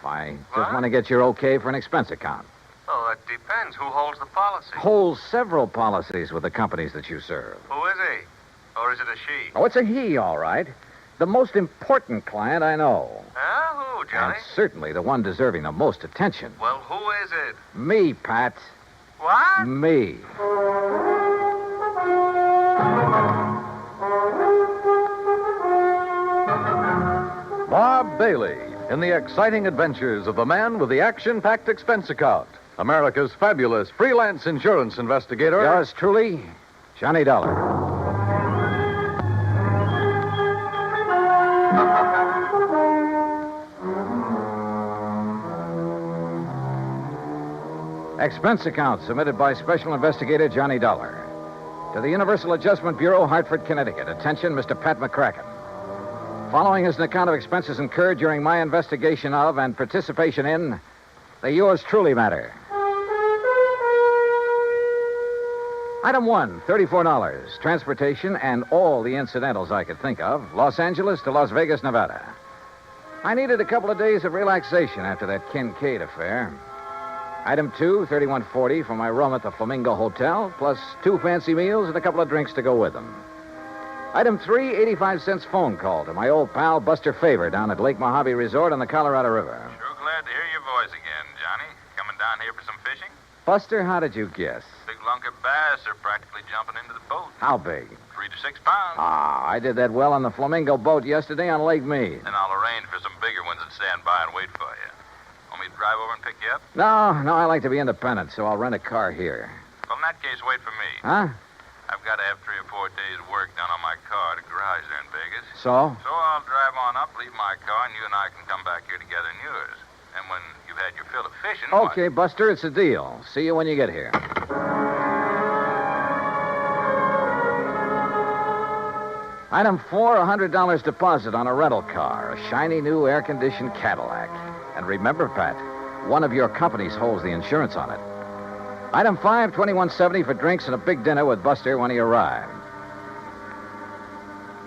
I just want to get your okay for an expense account. Oh, that depends. Who holds the policy? Holds several policies with the companies that you serve. Who is he? Or is it a she? Oh, it's a he, all right. The most important client I know. Who, Johnny? And certainly the one deserving the most attention. Well, who is it? Me, Pat. What? Me. Bob Bailey in the exciting adventures of the man with the action-packed expense account. America's fabulous freelance insurance investigator. Yours truly, Johnny Dollar. Expense account submitted by Special Investigator Johnny Dollar. To the Universal Adjustment Bureau, Hartford, Connecticut. Attention, Mr. Pat McCracken. Following is an account of expenses incurred during my investigation of and participation in the yours truly matter. Item 1, $34. Transportation and all the incidentals I could think of. Los Angeles to Las Vegas, Nevada. I needed a couple of days of relaxation after that Kincaid affair. Item 2, $31.40 for my room at the Flamingo Hotel, plus 2 fancy meals and a couple of drinks to go with them. Item 3, 85 cents phone call to my old pal Buster Favor down at Lake Mojave Resort on the Colorado River. Sure glad to hear your voice again, Johnny. Coming down here for some fishing? Buster, how did you guess? Big lunker bass are practically jumping into the boat. How big? 3 to 6 pounds. I did that well on the Flamingo boat yesterday on Lake Mead. Then I'll arrange for some bigger ones that stand by and wait for you. Want me to drive over and pick you up? No, I like to be independent, so I'll rent a car here. Well, in that case, wait for me. Huh? I've got to have 3 or 4 days' work done on my car at a garage there in Vegas. So? So I'll drive on up, leave my car, and you and I can come back here together in yours. And when you've had your fill of fishing... Okay, Buster, it's a deal. See you when you get here. Item 4, $100 deposit on a rental car, a shiny new air-conditioned Cadillac. And remember, Pat, one of your companies holds the insurance on it. Item 5, $21.70 for drinks and a big dinner with Buster when he arrived.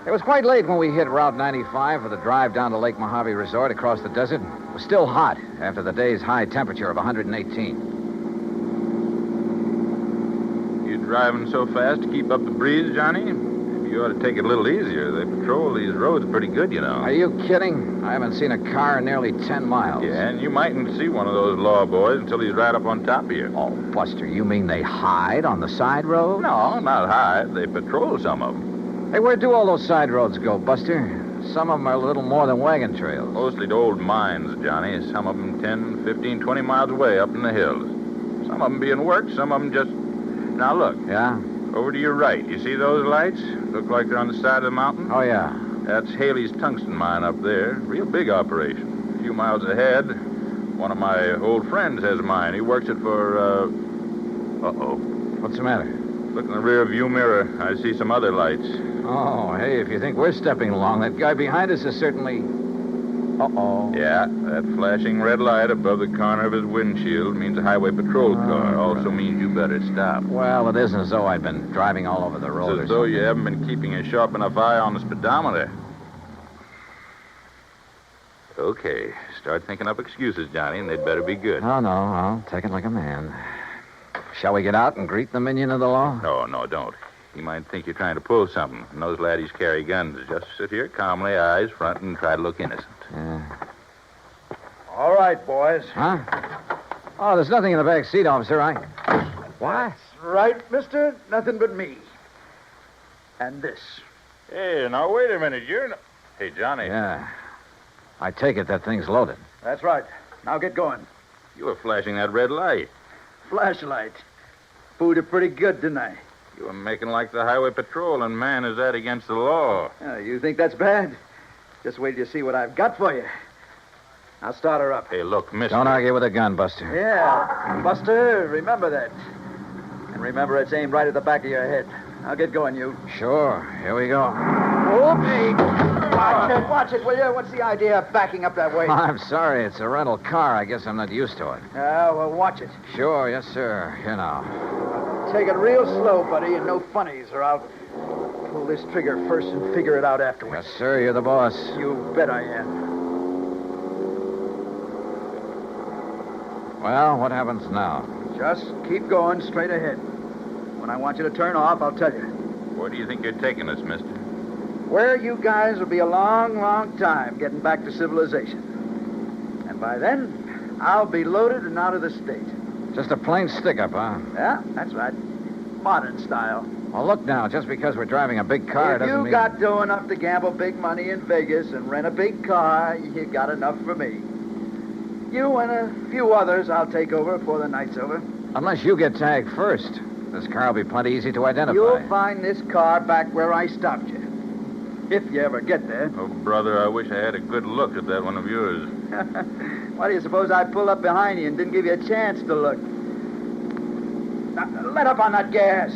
It was quite late when we hit Route 95 for the drive down to Lake Mojave Resort across the desert. It was still hot after the day's high temperature of 118. You driving so fast to keep up the breeze, Johnny? Maybe you ought to take it a little easier. They patrol these roads pretty good, you know. Are you kidding? I haven't seen a car in nearly 10 miles. Yeah, and you mightn't see one of those law boys until he's right up on top of you. Oh, Buster, you mean they hide on the side road? No, not hide. They patrol some of them. Hey, where do all those side roads go, Buster? Some of them are a little more than wagon trails. Mostly to old mines, Johnny. Some of them 10, 15, 20 miles away up in the hills. Some of them being worked, some of them just... Now, look. Yeah? Over to your right. You see those lights? Look like they're on the side of the mountain? Oh, yeah. That's Haley's tungsten mine up there. Real big operation. A few miles ahead, one of my old friends has a mine. He works it for, Uh-oh. What's the matter? Look in the rear view mirror. I see some other lights. Oh, hey, if you think we're stepping along, that guy behind us is certainly... Uh-oh. Yeah, that flashing red light above the corner of his windshield means a highway patrol car. Also means you better stop. Well, it isn't as though I'd been driving all over the road. It's as though you haven't been keeping a sharp enough eye on the speedometer. Okay, start thinking up excuses, Johnny, and they'd better be good. Oh, no, I'll take it like a man. Shall we get out and greet the minion of the law? No, don't. He might think you're trying to pull something. And those laddies carry guns. Just sit here calmly, eyes front, and try to look innocent. Yeah. All right, boys. Huh? Oh, there's nothing in the back seat, officer. What? Right, mister? Nothing but me. And this. Hey, now, wait a minute. You're not... Hey, Johnny. Yeah. I take it that thing's loaded. That's right. Now get going. You were flashing that red light. Flashlight. Fooled you pretty good, didn't I? You were making like the highway patrol, and man, is that against the law. You think that's bad? Just wait till you see what I've got for you. I'll start her up. Hey, look, mister. Don't argue with a gun, Buster. Yeah, Buster, remember that. And remember it's aimed right at the back of your head. Now get going, you. Sure. Here we go. Oops. Watch it, will you? What's the idea of backing up that way? I'm sorry. It's a rental car. I guess I'm not used to it. Well, watch it. Sure. Yes, sir. Here now. Take it real slow, buddy, and no funnies, or I'll pull this trigger first and figure it out afterwards. Yes, sir. You're the boss. You bet I am. Well, what happens now? Just keep going straight ahead. When I want you to turn off, I'll tell you. Where do you think you're taking us, mister? Where you guys will be a long, long time getting back to civilization. And by then, I'll be loaded and out of the state. Just a plain stick-up, huh? Yeah, that's right. Modern style. Well, look now, just because we're driving a big car If doesn't you mean... got dough enough to gamble big money in Vegas and rent a big car, you got enough for me. You and a few others I'll take over before the night's over. Unless you get tagged first. This car will be plenty easy to identify. You'll find this car back where I stopped you. If you ever get there. Oh, brother, I wish I had a good look at that one of yours. Why do you suppose I pulled up behind you and didn't give you a chance to look? Now, let up on that gas.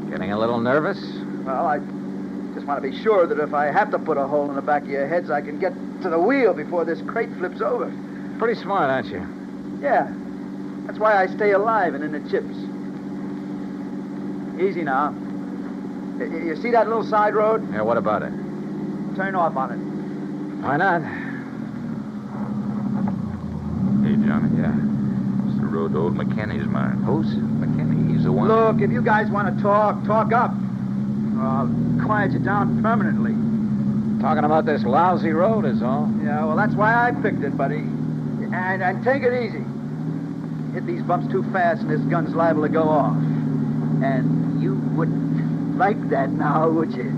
Getting a little nervous? Well, I just want to be sure that if I have to put a hole in the back of your heads, I can get to the wheel before this crate flips over. Pretty smart, aren't you? Yeah. That's why I stay alive and in the chips. Easy now. You see that little side road? Yeah, what about it? Turn off on it. Why not? Hey, Johnny. Yeah. It's the road to old Mckenny's mine. Who's? Mckenny, he's the one... Look, if you guys want to talk up. I'll quiet you down permanently. Talking about this lousy road is all. Yeah, well, that's why I picked it, buddy. And take it easy. Hit these bumps too fast and this gun's liable to go off. And you wouldn't like that now, would you?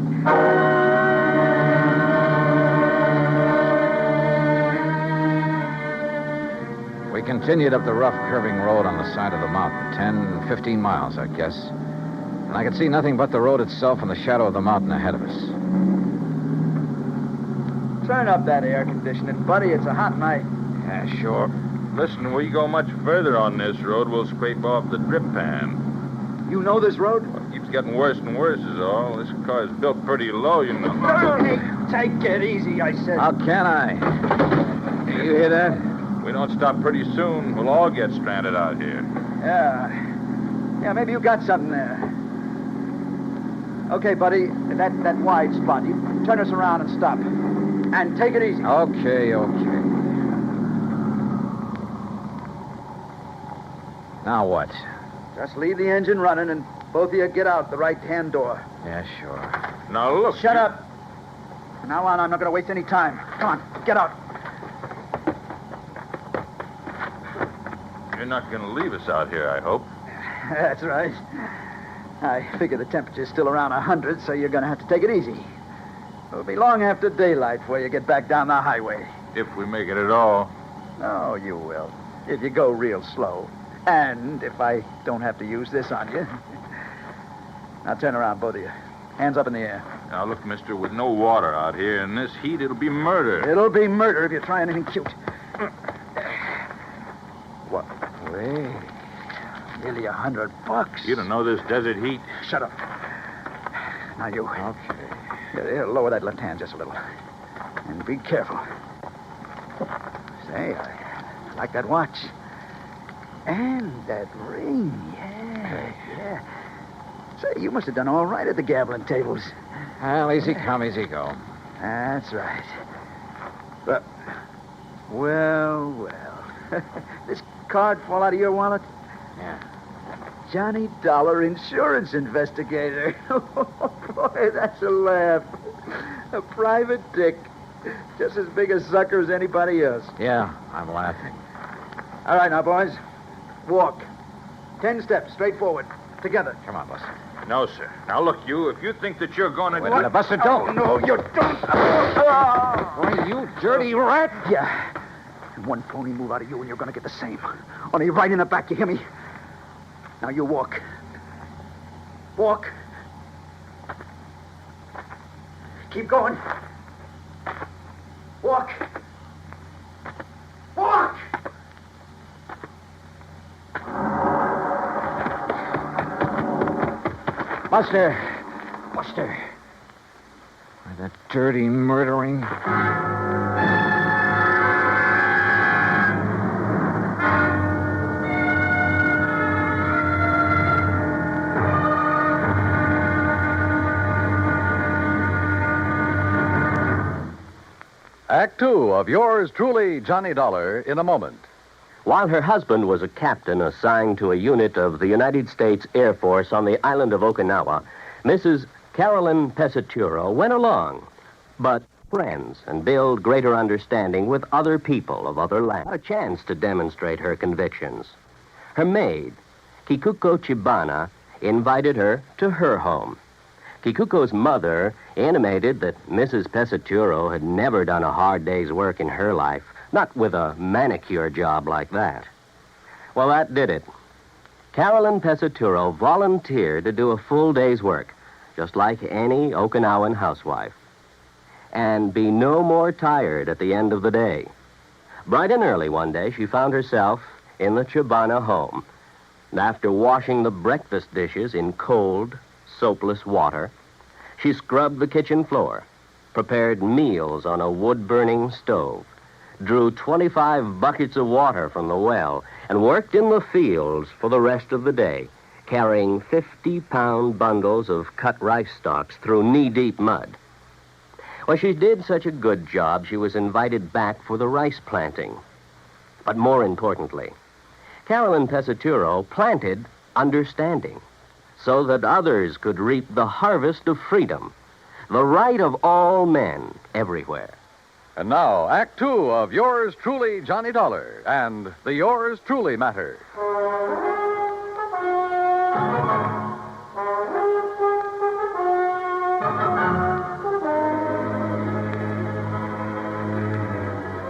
We continued up the rough, curving road on the side of the mountain. 10, 15 miles, I guess. And I could see nothing but the road itself and the shadow of the mountain ahead of us. Turn up that air conditioning, buddy. It's a hot night. Yeah, sure. Listen, we go much further on this road, we'll scrape off the drip pan. You know this road? Well, it keeps getting worse and worse is all. This car's built pretty low, you know. Hey, take it easy, I said. How can I? You hear that? We don't stop pretty soon, we'll all get stranded out here. Yeah, maybe you got something there. Okay, buddy, that wide spot. You turn us around and stop. And take it easy. Okay. Now what? Just leave the engine running and both of you get out the right-hand door. Yeah, sure. Now, look... Shut up. From now on, I'm not going to waste any time. Come on, get out. You're not going to leave us out here, I hope. That's right. I figure the temperature's still around 100, so you're going to have to take it easy. It'll be long after daylight before you get back down the highway. If we make it at all. Oh, you will. If you go real slow. And if I don't have to use this on you. Now turn around, both of you. Hands up in the air. Now, look, mister, with no water out here in this heat, it'll be murder. It'll be murder if you try anything cute. What? Wait. Nearly $100. You don't know this desert heat. Shut up. Now you. Okay. Here, lower that left hand just a little. And be careful. Say, I like that watch. And that ring. Yeah. Say, you must have done all right at the gambling tables. Well, easy come, easy go. That's right. But, well. This card fall out of your wallet? Yeah. Johnny Dollar insurance investigator. Oh, boy, that's a laugh. A private dick. Just as big a sucker as anybody else. Yeah, I'm laughing. All right, now, boys. Walk. 10 steps, straight forward. Together. Come on, Buster. No, sir. Now, look, you, if you think that you're going to... Wait a minute, Buster, don't. No, you don't. Boy, you dirty rat. Yeah. One phony move out of you and you're going to get the same. Only right in the back, you hear me? Now you walk. Walk. Keep going. Walk. Walk! Buster. Why, that dirty murdering... Act 2 of yours truly, Johnny Dollar, in a moment. While her husband was a captain assigned to a unit of the United States Air Force on the island of Okinawa, Mrs. Carolyn Pesaturo went along, but friends and build greater understanding with other people of other lands. A chance to demonstrate her convictions. Her maid, Kikuko Chibana, invited her to her home. Kikuko's mother intimated that Mrs. Pesaturo had never done a hard day's work in her life, not with a manicure job like that. Well, that did it. Carolyn Pesaturo volunteered to do a full day's work, just like any Okinawan housewife, and be no more tired at the end of the day. Bright and early one day, she found herself in the Chibana home. And after washing the breakfast dishes in cold, soapless water, she scrubbed the kitchen floor, prepared meals on a wood-burning stove, drew 25 buckets of water from the well, and worked in the fields for the rest of the day, carrying 50-pound bundles of cut rice stalks through knee-deep mud. Well, she did such a good job, she was invited back for the rice planting. But more importantly, Carolyn Pesaturo planted understanding so that others could reap the harvest of freedom, the right of all men everywhere. And now, Act Two of Yours Truly, Johnny Dollar, and the Yours Truly Matter.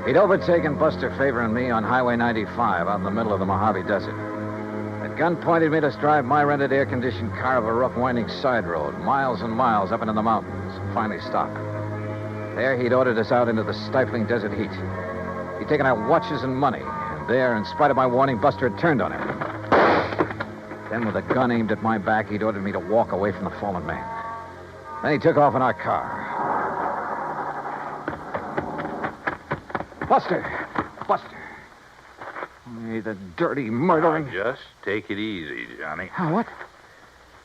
He'd overtaken Buster Favor and me on Highway 95 out in the middle of the Mojave Desert. That gun pointed me to drive my rented air-conditioned car up a rough, winding side road, miles and miles up into the mountains, and finally stop. There, he'd ordered us out into the stifling desert heat. He'd taken our watches and money, and there, in spite of my warning, Buster had turned on him. Then, with a gun aimed at my back, he'd ordered me to walk away from the fallen man. Then he took off in our car. Buster! Hey, the dirty murdering... Just take it easy, Johnny. Oh, what?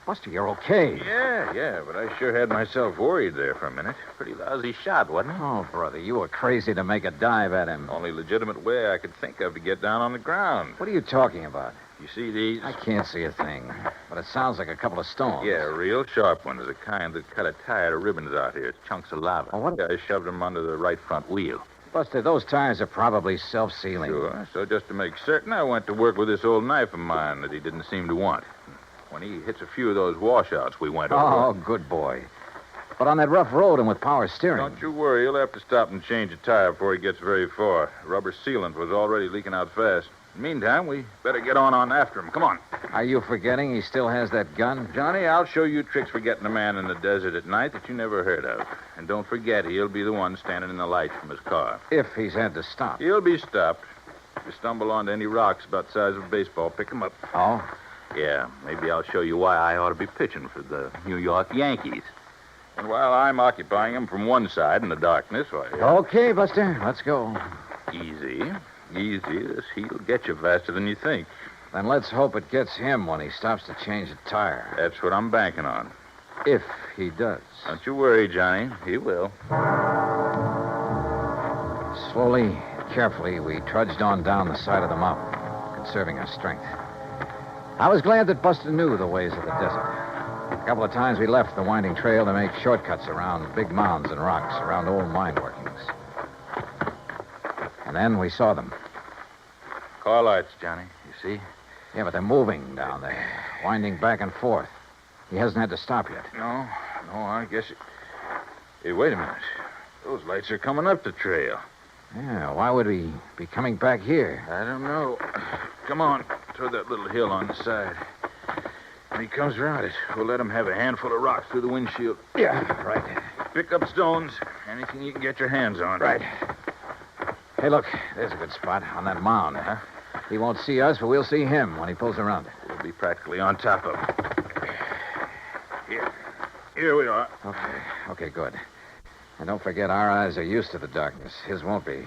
Buster, you're okay. Yeah, but I sure had myself worried there for a minute. Pretty lousy shot, wasn't it? Oh, brother, you were crazy to make a dive at him. Only legitimate way I could think of to get down on the ground. What are you talking about? You see these? I can't see a thing, but it sounds like a couple of stones. Yeah, real sharp ones, the kind that cut a tire of ribbons out here. Chunks of lava. Oh, what? I shoved them under the right front wheel. Buster, those tires are probably self-sealing. Sure. So just to make certain, I went to work with this old knife of mine that he didn't seem to want. When he hits a few of those washouts, we went over. Oh, good boy. But on that rough road and with power steering... Don't you worry. He'll have to stop and change a tire before he gets very far. Rubber sealant was already leaking out fast. Meantime, we better get on after him. Come on. Are you forgetting he still has that gun? Johnny, I'll show you tricks for getting a man in the desert at night that you never heard of. And don't forget, he'll be the one standing in the lights from his car. If he's had to stop. He'll be stopped. If you stumble onto any rocks about the size of a baseball, pick them up. Oh? Yeah, maybe I'll show you why I ought to be pitching for the New York Yankees. And while I'm occupying them from one side in the darkness, why... Okay, Buster, let's go. Easy. This heat'll get you faster than you think. Then let's hope it gets him when he stops to change a tire. That's what I'm banking on. If he does. Don't you worry, Johnny. He will. Slowly, carefully, we trudged on down the side of the mountain, conserving our strength. I was glad that Buster knew the ways of the desert. A couple of times we left the winding trail to make shortcuts around big mounds and rocks, around old mine workings. And then we saw them. Car lights, Johnny. You see? Yeah, but they're moving down there, winding back and forth. He hasn't had to stop yet. No, I guess it... Hey, wait a minute. Those lights are coming up the trail. Yeah, why would he be coming back here? I don't know. Come on, toward that little hill on the side. When he comes around it, we'll let him have a handful of rocks through the windshield. Yeah, right. Pick up stones, anything you can get your hands on. Right. Hey, look, there's a good spot on that mound. Huh? He won't see us, but we'll see him when he pulls around it. We'll be practically on top of him. Here we are. Okay, good. And don't forget, our eyes are used to the darkness. His won't be.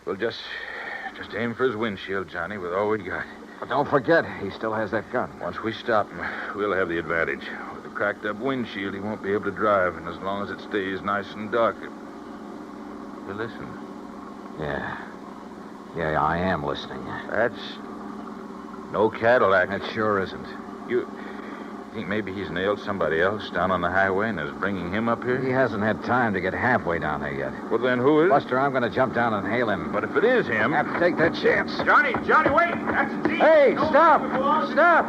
We'll just aim for his windshield, Johnny, with all we got. But don't forget, he still has that gun. Once we stop him, we'll have the advantage. With a cracked-up windshield, he won't be able to drive, and as long as it stays nice and dark... You listen. Yeah. Yeah, I am listening. That's no Cadillac. That sure isn't. You think maybe he's nailed somebody else down on the highway and is bringing him up here? He hasn't had time to get halfway down there yet. Well, then who is? Buster, I'm going to jump down and hail him. But if it is him... I have to take that chance. Johnny, wait! That's a Jeep. Hey, No, stop! it belongs- Stop!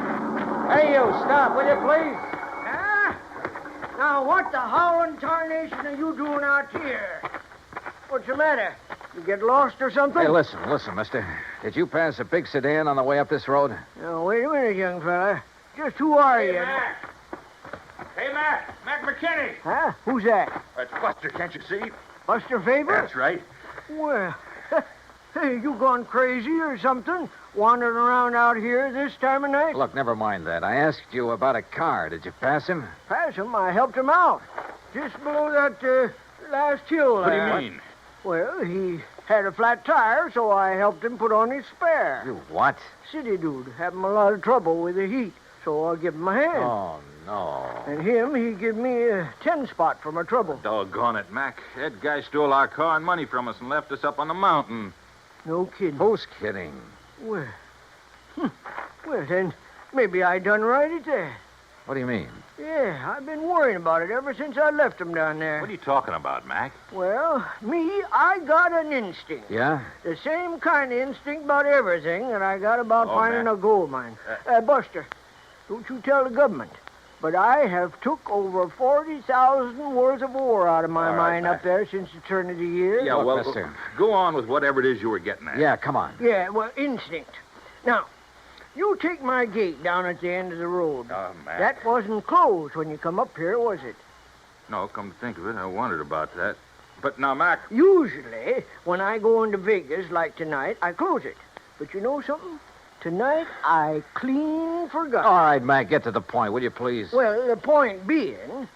Hey, you, stop, will you please? Now, what the howling tarnation are you doing out here? What's the matter? You get lost or something? Hey, listen, mister. Did you pass a big sedan on the way up this road? Now, wait a minute, young fella. Just who are you? Hey, Mac! Mac Mckenny! Huh? Who's that? That's Buster, can't you see? Buster Faber? That's right. Well, hey, you gone crazy or something? Wandering around out here this time of night? Look, never mind that. I asked you about a car. Did you pass him? Pass him. I helped him out. Just below that last hill What do there. you mean? Well, he had a flat tire, so I helped him put on his spare. You what? City dude, having a lot of trouble with the heat, so I'll give him a hand. Oh, no. And him, he give me a 10-spot for my trouble. Doggone it, Mac. That guy stole our car and money from us and left us up on the mountain. No kidding. Who's kidding? Well, well, then, maybe I done right at that. What do you mean? Yeah, I've been worrying about it ever since I left him down there. What are you talking about, Mac? Well, me, I got an instinct. Yeah? The same kind of instinct about everything that I got about Oh, finding man. a gold mine. Buster, don't you tell the government. But I have took over 40,000 worth of ore out of my All right, mine Mac. up there since the turn of the year. Yeah, Look, well, mister. go on with whatever it is you were getting at. Yeah, come on. Yeah, well, instinct. Now, you take my gate down at the end of the road. Oh, Mac. That wasn't closed when you come up here, was it? No, come to think of it, I wondered about that. But now, Mac... Usually, when I go into Vegas, like tonight, I close it. But you know something? Tonight, I clean forgot. All right, Mac, get to the point, will you please? Well, the point being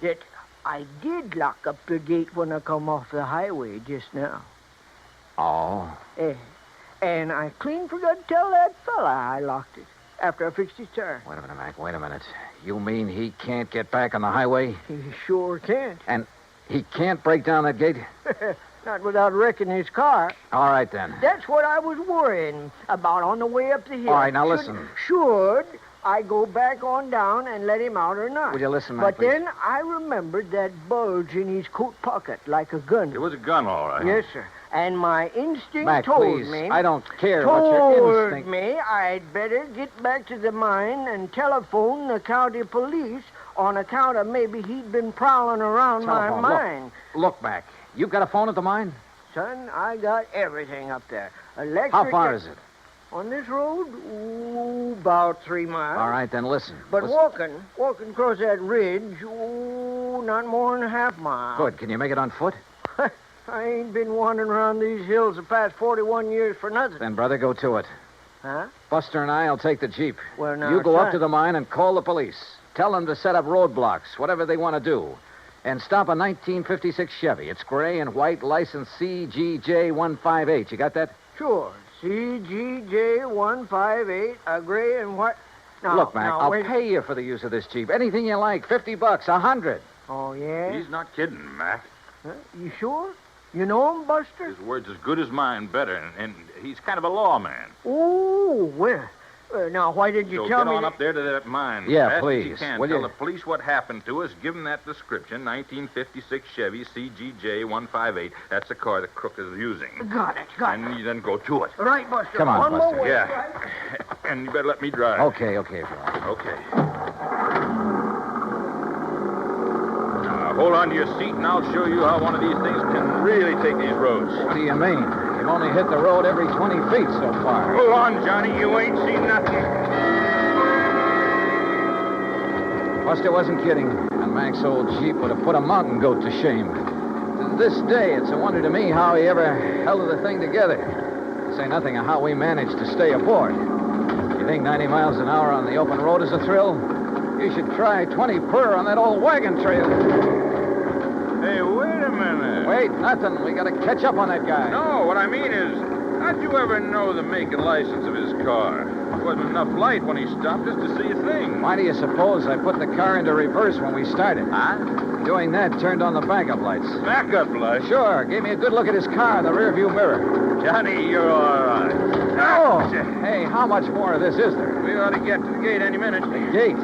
that I did lock up the gate when I come off the highway just now. Oh. And I clean forgot to tell that fella I locked it after I fixed his tire. Wait a minute, Mac, wait a minute. You mean he can't get back on the highway? He sure can't. And he can't break down that gate? Not without wrecking his car. All right, then. That's what I was worrying about on the way up the hill. All right, now listen. Should I go back on down and let him out or not? Will you listen, Mac, But please? then I remembered that bulge in his coat pocket, like a gun. It was a gun, all right. Yes, sir. And my instinct Mac, told please. me... I don't care about your told instinct. me I'd better get back to the mine and telephone the county police on account of maybe he'd been prowling around Telephone. my mine. Look, Mac, you've got a phone at the mine? Son, I got everything up there. Electric... How far is it? On this road? Ooh, about 3 miles. All right, then listen. But Listen. walking across that ridge, ooh, not more than a half mile. Good. Can you make it on foot? I ain't been wandering around these hills the past 41 years for nothing. Then, brother, go to it. Huh? Buster and I'll take the Jeep. Well, now, You go up son. to the mine and call the police. Tell them to set up roadblocks, whatever they want to do. And stop a 1956 Chevy. It's gray and white, license CGJ158. You got that? Sure. CGJ158, a gray and white. Now, Look, Mac, now, I'll wait. pay you for the use of this Jeep. Anything you like. $50, $100. Oh, yeah? He's not kidding, Mac. Huh? You sure? You know him, Buster? His word's as good as mine, better, and he's kind of a lawman. Oh, well. Now, why did you So tell get me... on up there to that mine. Yeah, Fast as please. you can. Will Tell you? the police what happened to us. Give them that description, 1956 Chevy CGJ158. That's the car the crook is using. Got it. And you then go to it. Right, Buster. Come on, One Buster. more way. Yeah. Right? And you better let me drive. Okay, if you like. Okay. Now, hold on to your seat, and I'll show you how one of these things can really take these roads. What do you mean? You've only hit the road every 20 feet so far. Hold on, Johnny. You ain't seen nothing. Buster wasn't kidding. And Mac's old Jeep would have put a mountain goat to shame. To this day, it's a wonder to me how he ever held the thing together. To say nothing of how we managed to stay aboard. You think 90 miles an hour on the open road is a thrill? You should try 20 per on that old wagon trail. Hey, wait a minute. Wait, nothing. We gotta catch up on that guy. No, what I mean is, how'd you ever know the make and license of his car? There wasn't enough light when he stopped us to see a thing. Why do you suppose I put the car into reverse when we started? Huh? Doing that turned on the backup lights. Backup light. Sure, gave me a good look at his car in the rearview mirror. Johnny, you're all right. Oh, hey, how much more of this is there? We ought to get to the gate any minute. The gate?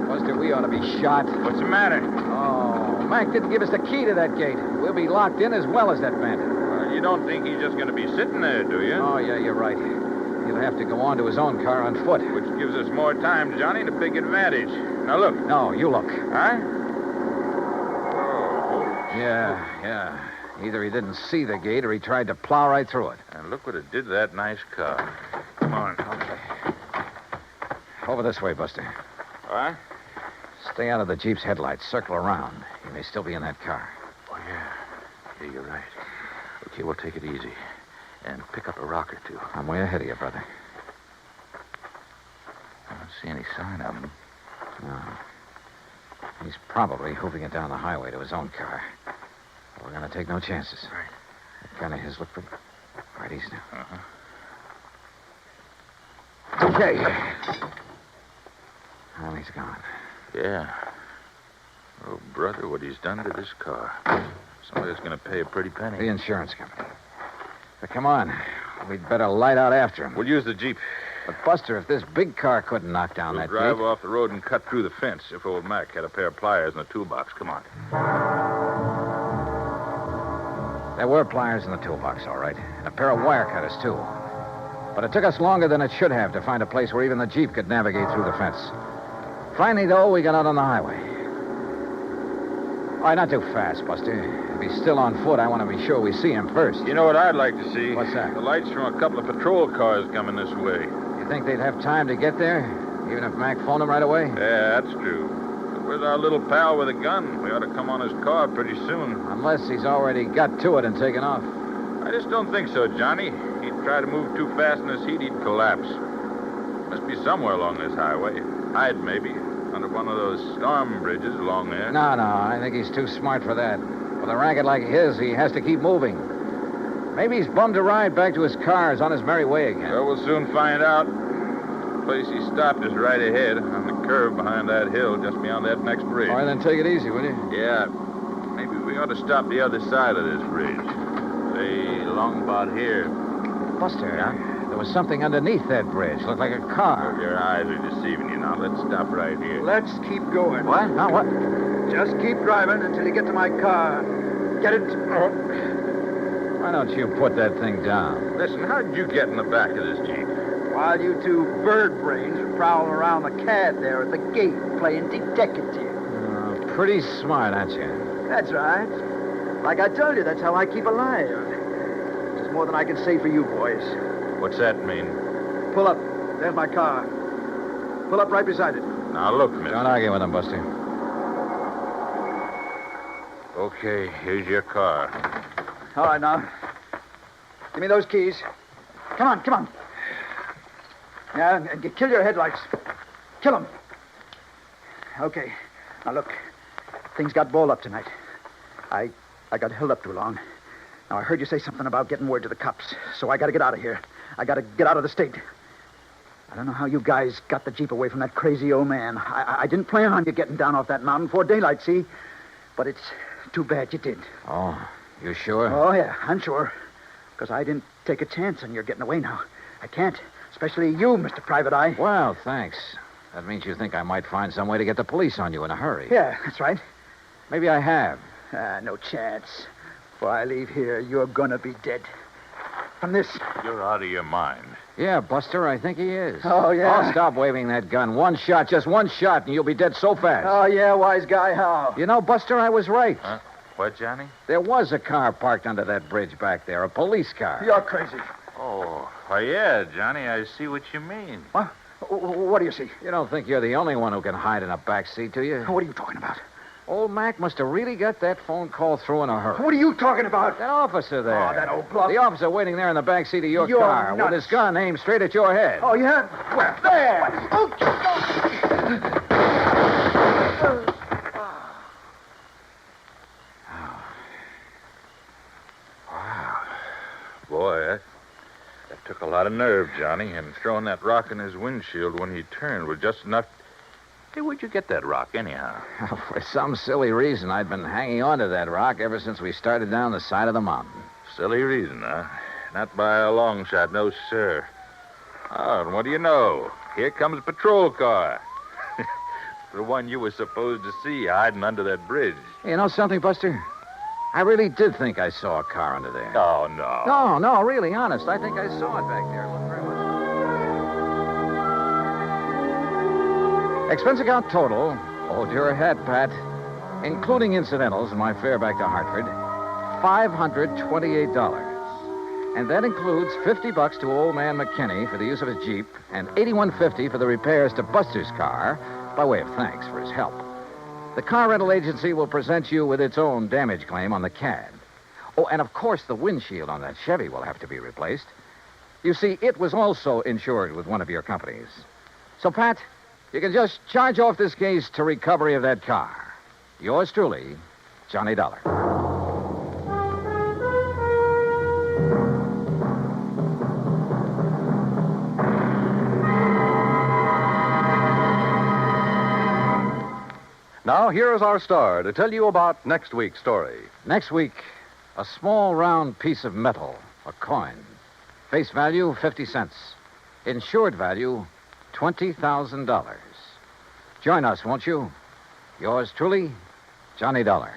Buster, we ought to be shot. What's the matter? Oh, Mac didn't give us the key to that gate. We'll be locked in as well as that bandit. You don't think he's just going to be sitting there, do you? Oh, yeah, you're right. He'll have to go on to his own car on foot. Which gives us more time, Johnny, to big advantage. Now, look. No, you look. Huh? Oh. Yeah. Either he didn't see the gate or he tried to plow right through it. And look what it did to that nice car. Come on. Okay. Over this way, Buster. What? Stay out of the Jeep's headlights. Circle around. He may still be in that car. Oh, yeah. Yeah, you're right. Okay, we'll take it easy. And pick up a rock or two. I'm way ahead of you, brother. I don't see any sign of him. No. He's probably hoofing it down the highway to his own car. We're going to take no chances. Right. That gun of his look pretty... Right, easy now. Uh-huh. Okay. Well, he's gone. Yeah. Oh, brother, what he's done to this car. Somebody's going to pay a pretty penny. The insurance company. But come on. We'd better light out after him. We'll use the Jeep. But, Buster, if this big car couldn't knock down We'll that drive gate... off the road and cut through the fence if old Mac had a pair of pliers in the toolbox. Come on. There were pliers in the toolbox, all right. And a pair of wire cutters, too. But it took us longer than it should have to find a place where even the Jeep could navigate through the fence. Finally, though, we got out on the highway. All right, not too fast, Buster. If he's still on foot, I want to be sure we see him first. You know what I'd like to see? What's that? The lights from a couple of patrol cars coming this way. You think they'd have time to get there, even if Mac phoned him right away? Yeah, that's true. But where's our little pal with a gun? We ought to come on his car pretty soon. Unless he's already got to it and taken off. I just don't think so, Johnny. He'd try to move too fast in this heat, he'd collapse. Must be somewhere along this highway. Hide, maybe. Under one of those storm bridges along there. No, I think he's too smart for that. With a racket like his, he has to keep moving. Maybe he's bummed a ride back to his car. Is on his merry way again. Well, we'll soon find out. The place he stopped is right ahead, on the curve behind that hill, just beyond that next bridge. All right, then take it easy, will you? Yeah. Maybe we ought to stop the other side of this bridge. Say, along about here. Buster, there was something underneath that bridge. Looked like a car. Your eyes are deceiving you now. Let's stop right here. Let's keep going. What? No, what? Just keep driving until you get to my car. Get it? Why don't you put that thing down? Listen, how'd you get in the back of this Jeep? While you two bird brains are prowling around the cad there at the gate playing detective. Pretty smart, aren't you? That's right. Like I told you, that's how I keep alive. There's more than I can say for you boys. What's that mean? Pull up. There's my car. Pull up right beside it. Now, look, mister. Don't argue with him, Buster. Okay, here's your car. All right, now. Give me those keys. Come on. Yeah, and kill your headlights. Kill them. Okay. Now, look. Things got balled up tonight. I got held up too long. Now, I heard you say something about getting word to the cops, so I got to get out of here. I got to get out of the state. I don't know how you guys got the Jeep away from that crazy old man. I didn't plan on you getting down off that mountain before daylight, see? But it's too bad you did. Oh, you sure? Oh, yeah, I'm sure. Because I didn't take a chance on your getting away now. I can't. Especially you, Mr. Private Eye. Well, thanks. That means you think I might find some way to get the police on you in a hurry. Yeah, that's right. Maybe I have. No chance. Before I leave here, you're gonna be dead. From this. You're out of your mind. Yeah, Buster, I think he is. Oh, yeah? Oh, stop waving that gun. One shot, just one shot, and you'll be dead so fast. Oh, yeah, wise guy, how? You know, Buster, I was right. Huh? What, Johnny? There was a car parked under that bridge back there, a police car. You're crazy. Oh, yeah, Johnny, I see what you mean. What? What do you see? You don't think you're the only one who can hide in a back seat, do you? What are you talking about? Old Mac must have really got that phone call through in a hurry. What are you talking about? That officer there. Oh, that old bluff. The officer waiting there in the back seat of your You're car nuts. with his gun aimed straight at your head. Oh, yeah? Where? There! Oh, Boy, that took a lot of nerve, Johnny, and throwing that rock in his windshield when he turned was just enough. Hey, where'd you get that rock, anyhow? For some silly reason, I'd been hanging on to that rock ever since we started down the side of the mountain. Silly reason, huh? Not by a long shot, no, sir. Oh, and what do you know? Here comes a patrol car. The one you were supposed to see hiding under that bridge. Hey, you know something, Buster? I really did think I saw a car under there. Oh, no. No, really, honest. I think I saw it back there. Look very much. Expense account total. Hold your head, Pat. Including incidentals and my fare back to Hartford, $528. And that includes $50 to old man Mckenny for the use of his Jeep and $81.50 for the repairs to Buster's car by way of thanks for his help. The car rental agency will present you with its own damage claim on the CAD. Oh, and of course the windshield on that Chevy will have to be replaced. You see, it was also insured with one of your companies. So, Pat, you can just charge off this case to recovery of that car. Yours truly, Johnny Dollar. Now, here is our star to tell you about next week's story. Next week, a small round piece of metal, a coin. Face value, 50 cents. Insured value, $20,000. Join us, won't you? Yours truly, Johnny Dollar.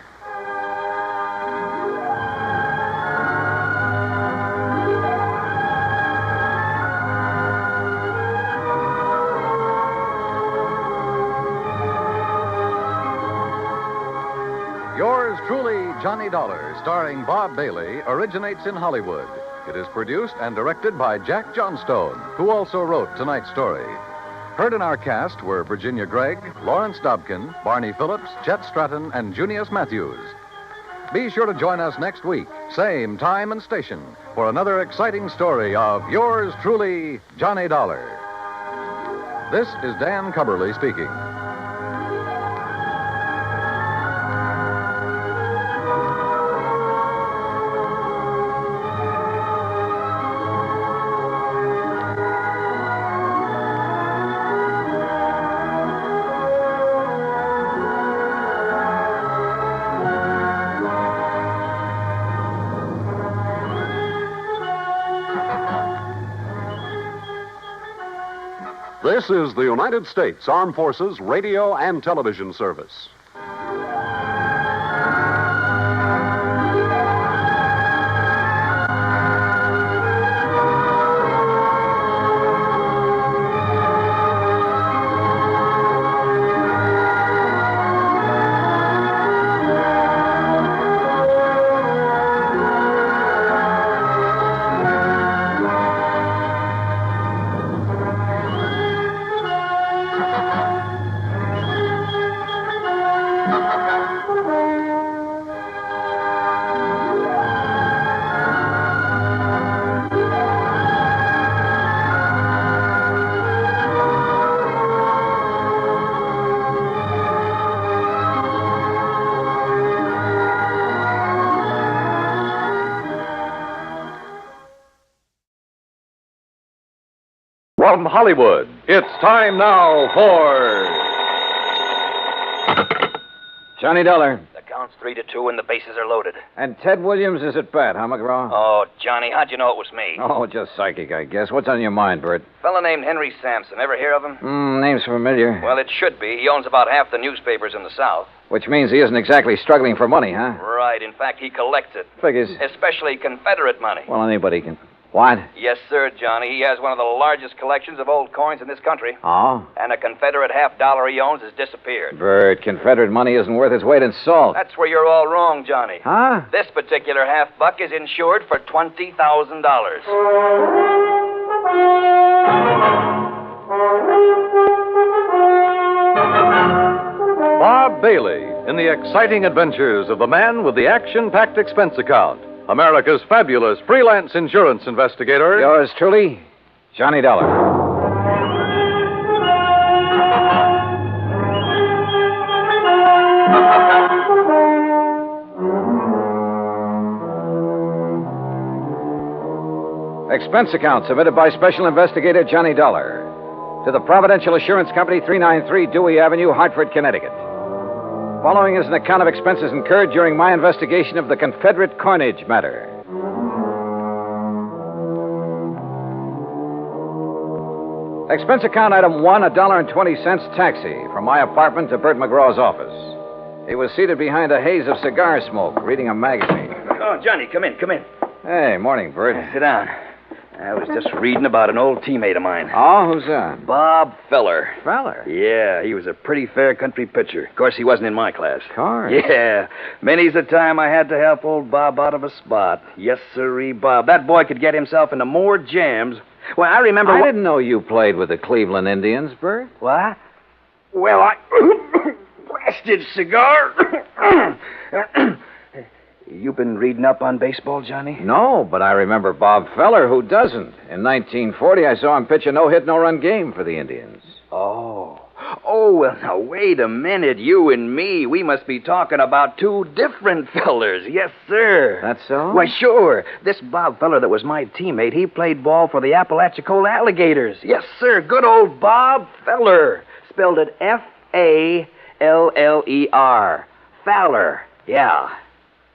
Yours truly, Johnny Dollar, starring Bob Bailey, originates in Hollywood. It is produced and directed by Jack Johnstone, who also wrote tonight's story. Heard in our cast were Virginia Gregg, Lawrence Dobkin, Barney Phillips, Chet Stratton, and Junius Matthews. Be sure to join us next week, same time and station, for another exciting story of yours truly, Johnny Dollar. This is Dan Cubberly speaking. This is the United States Armed Forces Radio and Television Service. From Hollywood, it's time now for Johnny Dollar. The count's 3-2 and the bases are loaded. And Ted Williams is at bat, huh, McGraw? Oh, Johnny, how'd you know it was me? Oh, just psychic, I guess. What's on your mind, Bert? Fella named Henry Sampson. Ever hear of him? Name's familiar. Well, it should be. He owns about half the newspapers in the South. Which means he isn't exactly struggling for money, huh? Right. In fact, he collects it. Figures. Especially Confederate money. Well, anybody can. What? Yes, sir, Johnny. He has one of the largest collections of old coins in this country. Oh? And a Confederate $50 he owns has disappeared. Bert, Confederate money isn't worth its weight in salt. That's where you're all wrong, Johnny. Huh? This particular $50 is insured for $20,000. Bob Bailey in the exciting adventures of the man with the action-packed expense account, America's fabulous freelance insurance investigator. Yours truly, Johnny Dollar. Expense account submitted by Special Investigator Johnny Dollar to the Providential Assurance Company, 393 Dewey Avenue, Hartford, Connecticut. Following is an account of expenses incurred during my investigation of the Confederate coinage matter. Expense account item 1, $1.20 taxi from my apartment to Bert McGraw's office. He was seated behind a haze of cigar smoke, reading a magazine. Oh, Johnny, come in. Hey, morning, Bert. Sit down. I was just reading about an old teammate of mine. Oh, who's that? Bob Feller. Feller? Yeah, he was a pretty fair country pitcher. Of course, he wasn't in my class. Of course. Yeah. Many's the time I had to help old Bob out of a spot. Yes, sirree, Bob. That boy could get himself into more jams. Well, I remember... I didn't know you played with the Cleveland Indians, Bert. What? Well, I... Blasted cigar! You been reading up on baseball, Johnny? No, but I remember Bob Feller. Who doesn't? In 1940, I saw him pitch a no-hit, no-run game for the Indians. Oh, well, now, wait a minute. You and me, we must be talking about two different fellers. Yes, sir. That's so? Why, sure. This Bob Feller that was my teammate, he played ball for the Apalachicola Alligators. Yes, sir. Good old Bob Feller. Spelled it Faller. Fowler. Yeah.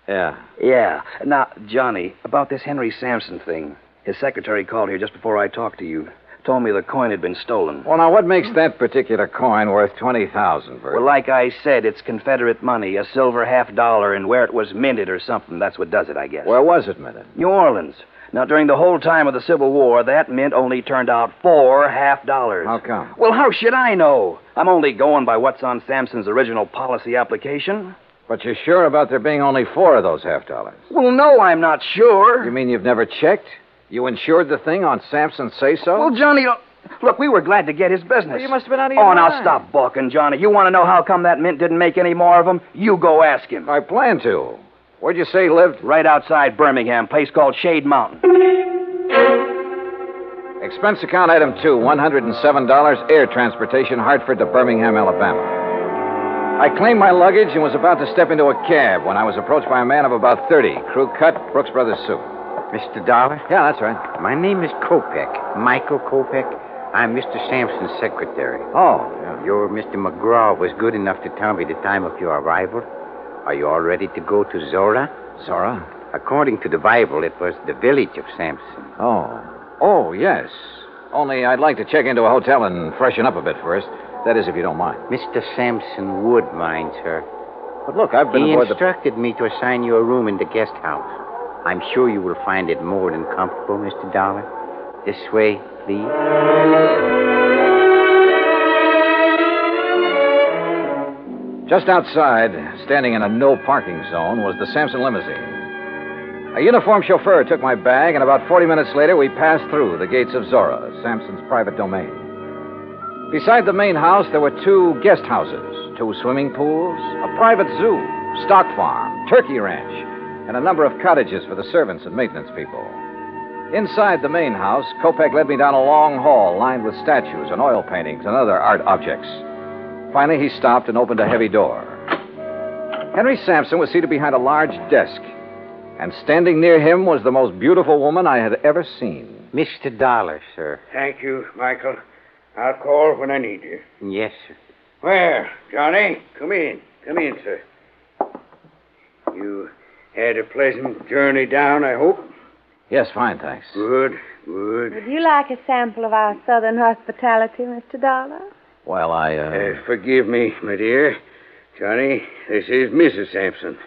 Yeah. Yeah. Now, Johnny, about this Henry Sampson thing. His secretary called here just before I talked to you. Told me the coin had been stolen. Well, now, what makes that particular coin worth $20,000, Bert? Well, like I said, it's Confederate money, a silver $50, and where it was minted or something. That's what does it, I guess. Where was it minted? New Orleans. Now, during the whole time of the Civil War, that mint only turned out $4 $50. How come? Well, how should I know? I'm only going by what's on Sampson's original policy application. But you're sure about there being only 4 of those $50? Well, no, I'm not sure. You mean you've never checked? You insured the thing on Sampson's say-so? Well, Johnny, look, we were glad to get his business. Well, you must have been out of your mind. mind. Now stop balking, Johnny. You want to know how come that mint didn't make any more of them? You go ask him. I plan to. Where'd you say he lived? Right outside Birmingham, place called Shade Mountain. Expense account item 2, $107, air transportation, Hartford to Birmingham, Alabama. I claimed my luggage and was about to step into a cab when I was approached by a man of about 30, crew cut, Brooks Brothers suit. Mr. Dollar? Yeah, that's right. My name is Kopek, Michael Kopek. I'm Mr. Sampson's secretary. Oh, yeah. Your Mr. McGraw was good enough to tell me the time of your arrival. Are you all ready to go to Zora? Zora? According to the Bible, it was the village of Sampson. Oh, yes. Only I'd like to check into a hotel and freshen up a bit first. That is, if you don't mind. Mr. Sampson would mind, sir. But look, I've been He aboard instructed me to assign you a room in the guest house. I'm sure you will find it more than comfortable, Mr. Dollar. This way, please. Just outside, standing in a no-parking zone, was the Sampson limousine. A uniformed chauffeur took my bag, and about 40 minutes later, we passed through the gates of Zora, Sampson's private domain. Beside the main house, there were 2 guest houses, 2 swimming pools, a private zoo, stock farm, turkey ranch, and a number of cottages for the servants and maintenance people. Inside the main house, Kopek led me down a long hall lined with statues and oil paintings and other art objects. Finally, he stopped and opened a heavy door. Henry Sampson was seated behind a large desk, and standing near him was the most beautiful woman I had ever seen. Mr. Dollar, sir. Thank you, Michael. I'll call when I need you. Yes, sir. Well, Johnny, come in. Come in, sir. You had a pleasant journey down, I hope? Yes, fine, thanks. Good, good. Would you like a sample of our southern hospitality, Mr. Dollar? Well, Forgive me, my dear. Johnny, this is Mrs. Sampson.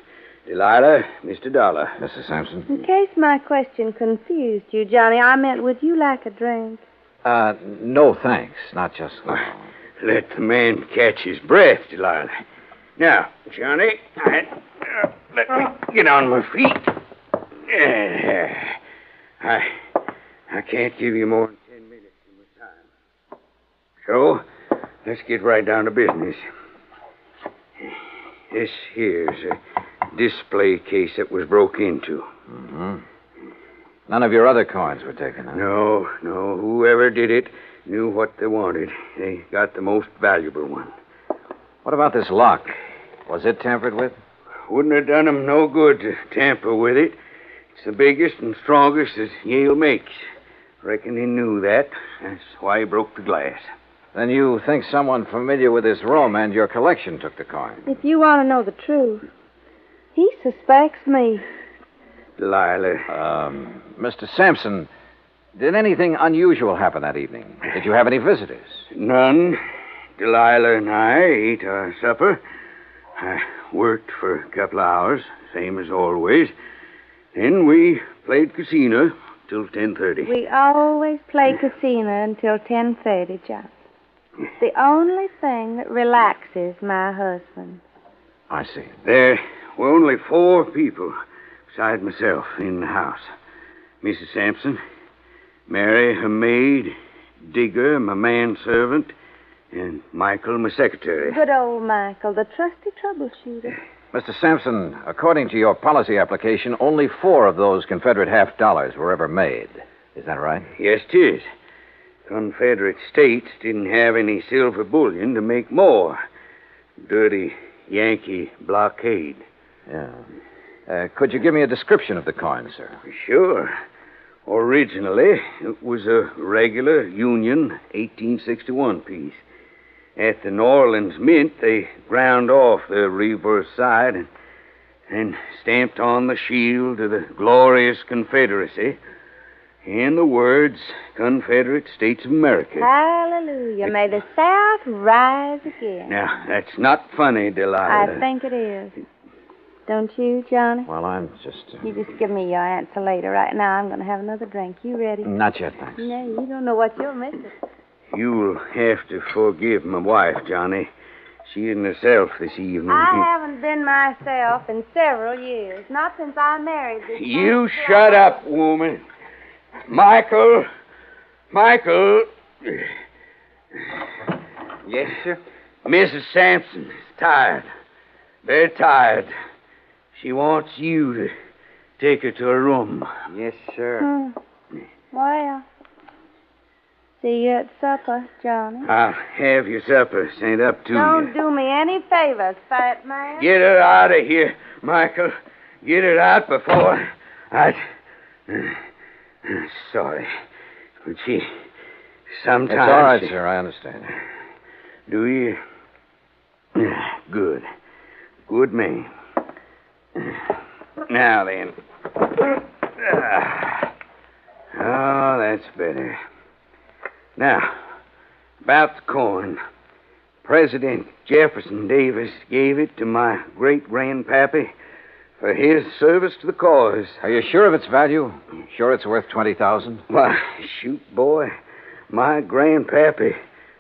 Delilah, Mr. Dollar. Mrs. Sampson? In case my question confused you, Johnny, I meant, would you like a drink? No, thanks. Not just now. Let the man catch his breath, Delilah. Now, Johnny, let me get on my feet. I can't give you more than 10 minutes of my time. So, let's get right down to business. This here's a display case that was broke into. Mm-hmm. None of your other coins were taken, huh? No. Whoever did it knew what they wanted. They got the most valuable one. What about this lock? Was it tampered with? Wouldn't have done them no good to tamper with it. It's the biggest and strongest that Yale makes. Reckon he knew that. That's why he broke the glass. Then you think someone familiar with this room and your collection took the coin? If you want to know the truth, he suspects me. Delilah. Mr. Sampson, Did anything unusual happen that evening? Did you have any visitors? None. Delilah and I ate our supper. I worked for a couple of hours, same as always. Then we played casino till 10:30. We always play casino until 10:30, John. It's the only thing that relaxes my husband. I see. There were only 4 people besides myself in the house. Mrs. Sampson, Mary, her maid, Digger, my manservant, and Michael, my secretary. Good old Michael, the trusty troubleshooter. Mr. Sampson, according to your policy application, only 4 of those Confederate $half were ever made. Is that right? Yes, 'tis. Confederate states didn't have any silver bullion to make more. Dirty Yankee blockade. Yeah. Could you give me a description of the coin, sir? Sure. Originally, it was a regular Union 1861 piece. At the New Orleans Mint, they ground off the reverse side and stamped on the shield of the glorious Confederacy and the words Confederate States of America. Hallelujah. May the South rise again. Now, that's not funny, Delilah. I think it is. Don't you, Johnny? Well, I'm just... You just give me your answer later. Right now, I'm going to have another drink. You ready? Not yet, thanks. No, you don't know what you're missing. You'll have to forgive my wife, Johnny. She isn't herself this evening. I haven't been myself in several years. Not since I married this You shut up, woman. Michael. Yes, sir? Mrs. Sampson is tired. Very tired. She wants you to take her to her room. Yes, sir. Well, see you at supper, Johnny. I'll have your supper sent up to Don't you. do me any favors, fat man. Get her out of here, Michael. Get her out before Sorry. But she sometimes... It's all right, sir. I understand. Do you? Good. Good man. Now then. Oh, that's better. Now, about the coin. President Jefferson Davis gave it to my great-grandpappy for his service to the cause. Are you sure of its value? Sure it's worth $20,000? Why, shoot, boy. My grandpappy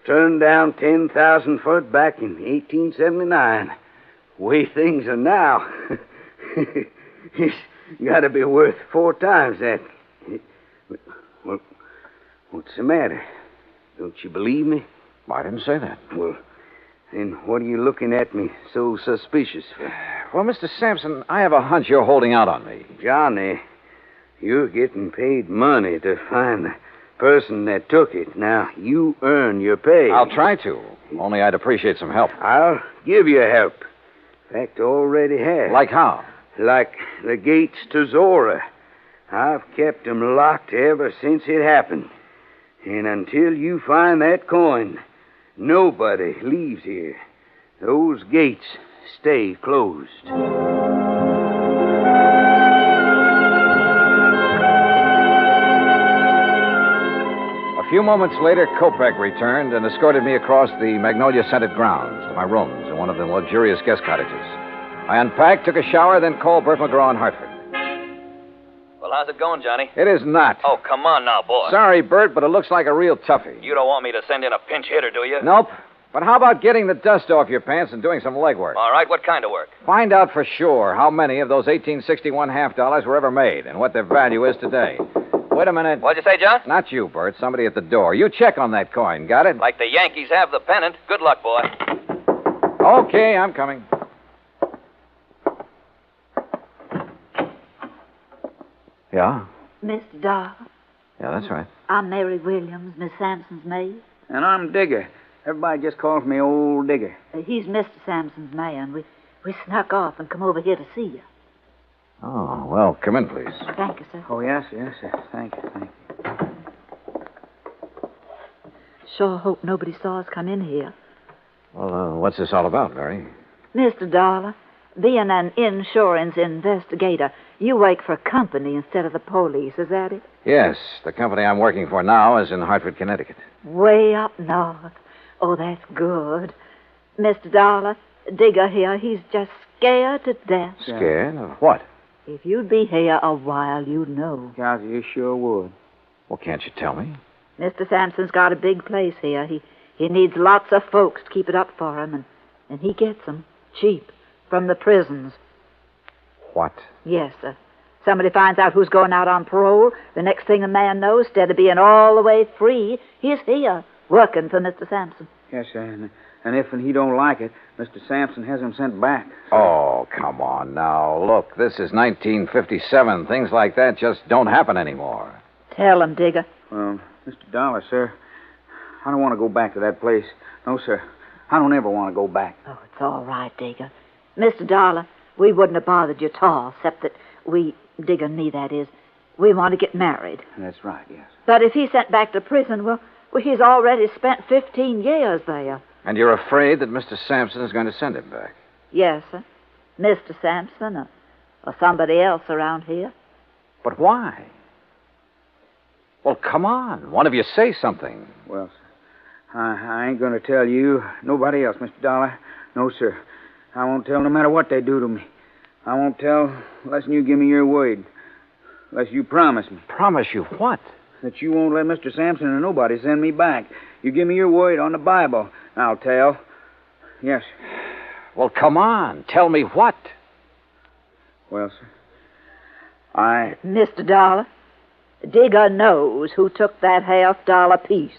turned down 10,000 for it back in 1879. The way things are now, it's got to be worth 4 times that. Well, what's the matter? Don't you believe me? I didn't say that. Well, then what are you looking at me so suspicious for? Well, Mr. Sampson, I have a hunch you're holding out on me. Johnny, you're getting paid money to find the person that took it. Now, you earn your pay. I'll try to. Only I'd appreciate some help. I'll give you help. In fact, already have. Like how? Like the gates to Zora. I've kept them locked ever since it happened. And until you find that coin, nobody leaves here. Those gates stay closed. A few moments later, Kopek returned and escorted me across the magnolia-scented grounds to my rooms in one of the luxurious guest cottages. I unpacked, took a shower, then called Bert McGraw in Hartford. Well, how's it going, Johnny? It is not. Oh, come on now, boy. Sorry, Bert, but it looks like a real toughie. You don't want me to send in a pinch hitter, do you? Nope. But how about getting the dust off your pants and doing some legwork? All right, what kind of work? Find out for sure how many of those 1861 $half were ever made and what their value is today. Wait a minute. What'd you say, John? Not you, Bert. Somebody at the door. You check on that coin. Got it? Like the Yankees have the pennant. Good luck, boy. Okay, I'm coming. Yeah? Mr. Dollar, Yeah, that's right. I'm Mary Williams, Miss Sampson's maid. And I'm Digger. Everybody just calls me Old Digger. He's Mr. Sampson's man. We snuck off and come over here to see you. Oh, well, come in, please. Thank you, sir. Oh, yes, yes. Thank you. Sure hope nobody saw us come in here. Well, what's this all about, Mary? Mr. Dollar, being an insurance investigator, you work for a company instead of the police, is that it? Yes, the company I'm working for now is in Hartford, Connecticut. Way up north. Oh, that's good. Mr. Dollar, Digger here, he's just scared to death. Scared of what? If you'd be here a while, you'd know. Yes, you sure would. Well, can't you tell me? Mr. Sampson's got a big place here. He needs lots of folks to keep it up for him, and he gets them cheap from the prisons. What? Yes, sir. Somebody finds out who's going out on parole. The next thing a man knows, instead of being all the way free, he's here, working for Mr. Sampson. Yes, sir. And if he don't like it, Mr. Sampson has him sent back. Oh, come on now. Look, this is 1957. Things like that just don't happen anymore. Tell him, Digger. Well, Mr. Dollar, sir, I don't want to go back to that place. No, sir. I don't ever want to go back. Oh, it's all right, Digger. Mr. Dollar, we wouldn't have bothered you at all, except that Digger and me, that is, we want to get married. That's right, yes. But if he's sent back to prison, well, he's already spent 15 years there. And you're afraid that Mr. Sampson is going to send him back? Yes, sir. Mr. Sampson or somebody else around here. But why? Well, come on. One of you say something. Well, sir, I ain't going to tell you, nobody else, Mr. Dollar. No, sir. I won't tell no matter what they do to me. I won't tell unless you give me your word. Unless you promise me. Promise you what? That you won't let Mr. Sampson or nobody send me back. You give me your word on the Bible. I'll tell. Yes. Well, come on. Tell me what. Well, sir, Mr. Dollar, Digger knows who took that $half piece.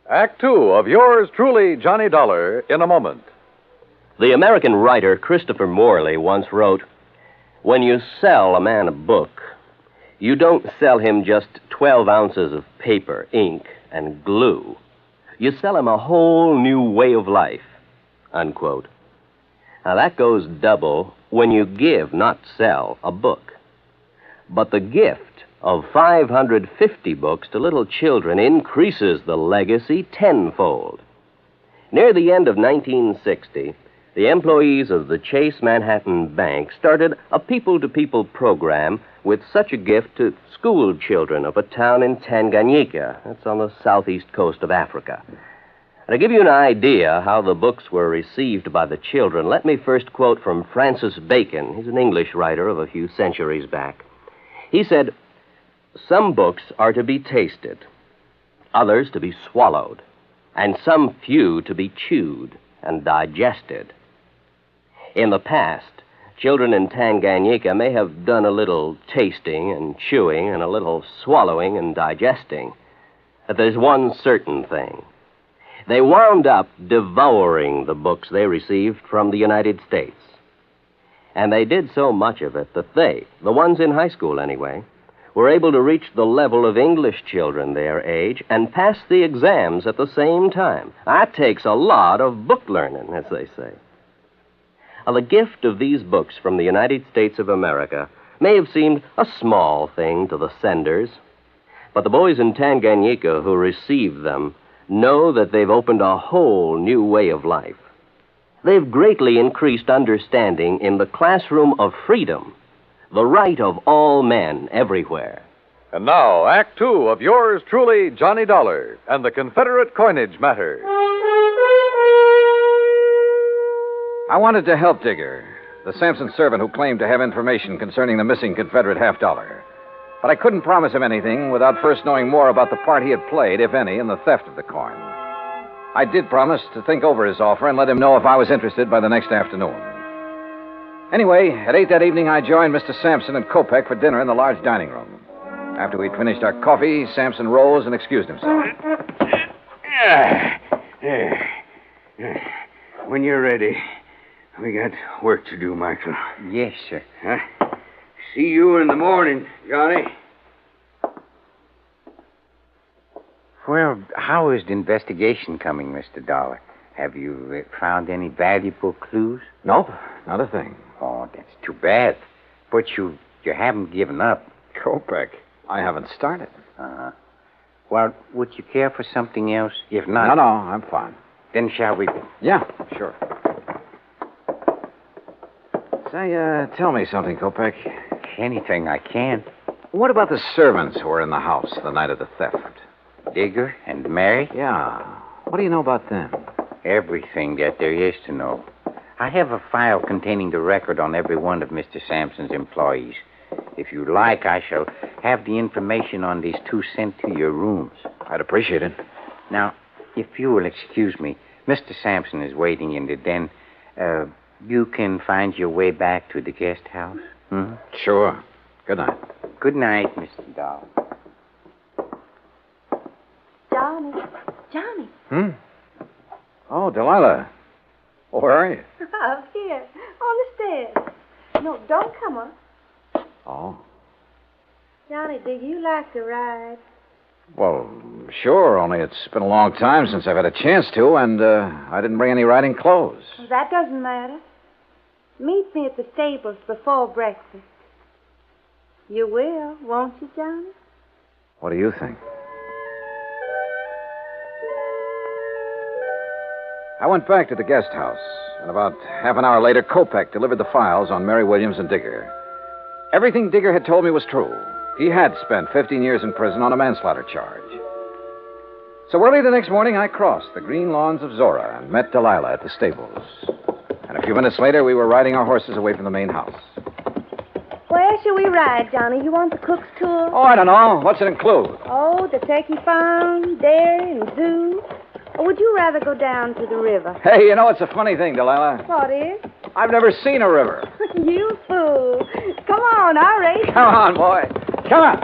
Act Two of yours truly, Johnny Dollar, in a moment. The American writer Christopher Morley once wrote, "When you sell a man a book, you don't sell him just 12 ounces of paper, ink, and glue. You sell him a whole new way of life," unquote. Now, that goes double when you give, not sell, a book. But the gift of 550 books to little children increases the legacy tenfold. Near the end of 1960, the employees of the Chase Manhattan Bank started a people-to-people program with such a gift to school children of a town in Tanganyika. That's on the southeast coast of Africa. And to give you an idea how the books were received by the children, let me first quote from Francis Bacon. He's an English writer of a few centuries back. He said, "Some books are to be tasted, others to be swallowed, and some few to be chewed and digested." In the past, children in Tanganyika may have done a little tasting and chewing and a little swallowing and digesting. But there's one certain thing. They wound up devouring the books they received from the United States. And they did so much of it that they, the ones in high school anyway, were able to reach the level of English children their age and pass the exams at the same time. That takes a lot of book learning, as they say. Now, the gift of these books from the United States of America may have seemed a small thing to the senders, but the boys in Tanganyika who received them know that they've opened a whole new way of life. They've greatly increased understanding in the classroom of freedom, the right of all men everywhere. And now, Act Two of yours truly, Johnny Dollar, and the Confederate coinage matter. I wanted to help Digger, the Sampson servant who claimed to have information concerning the missing Confederate $half. But I couldn't promise him anything without first knowing more about the part he had played, if any, in the theft of the coin. I did promise to think over his offer and let him know if I was interested by the next afternoon. Anyway, at 8 that evening, I joined Mr. Sampson and Kopek for dinner in the large dining room. After we'd finished our coffee, Sampson rose and excused himself. When you're ready, we got work to do, Michael. Yes, sir. Huh? See you in the morning, Johnny. Well, how is the investigation coming, Mr. Dollar? Have you found any valuable clues? Nope, not a thing. Oh, that's too bad. But you haven't given up. Kopek, I haven't started. Uh-huh. Well, would you care for something else? If not... No, I'm fine. Then shall we... Yeah, sure. Say, tell me something, Kopek. Anything I can. What about the servants who were in the house the night of the theft? Digger and Mary? Yeah. What do you know about them? Everything that there is to know. I have a file containing the record on every one of Mr. Sampson's employees. If you like, I shall have the information on these two sent to your rooms. I'd appreciate it. Now, if you will excuse me, Mr. Sampson is waiting in the den. You can find your way back to the guest house? Hmm? Sure. Good night. Good night, Mr. Doll. Johnny. Hmm? Oh, Delilah. Oh, where are you? Up here, on the stairs. No, don't come up. Oh. Johnny, do you like to ride? Well, sure, only it's been a long time since I've had a chance to, and I didn't bring any riding clothes. Well, that doesn't matter. Meet me at the stables before breakfast. You will, won't you, Johnny? What do you think? I went back to the guest house, and about half an hour later, Kopek delivered the files on Mary Williams and Digger. Everything Digger had told me was true. He had spent 15 years in prison on a manslaughter charge. So early the next morning, I crossed the green lawns of Zora and met Delilah at the stables. And a few minutes later, we were riding our horses away from the main house. Where shall we ride, Johnny? You want the cook's tour? Oh, I don't know. What's it include? Oh, the turkey farm, dairy, and zoo. Or would you rather go down to the river? Hey, you know, it's a funny thing, Delilah. What is? I've never seen a river. You fool. Come on, I'll race. Come on, boy. Come on.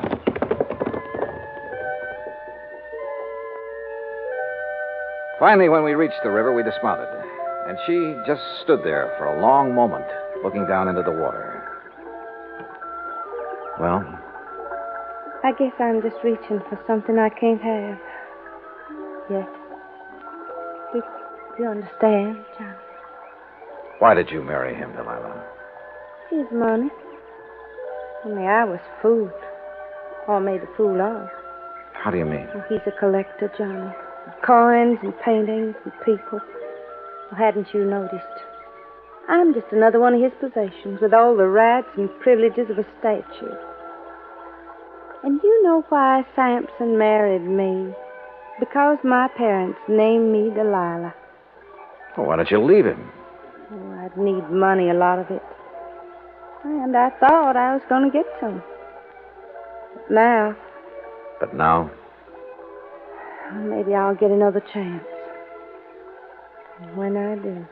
Finally, when we reached the river, we dismounted. And she just stood there for a long moment, looking down into the water. Well? I guess I'm just reaching for something I can't have. Yes. You understand, John? Why did you marry him, Delilah? His money. Only I was fooled. Or made a fool of. How do you mean? Well, he's a collector, Johnny. Coins and paintings and people. Well, hadn't you noticed? I'm just another one of his possessions with all the rights and privileges of a statue. And you know why Sampson married me? Because my parents named me Delilah. Well, why don't you leave him? Oh, I'd need money, a lot of it. And I thought I was going to get some. But now? Maybe I'll get another chance. And when I do,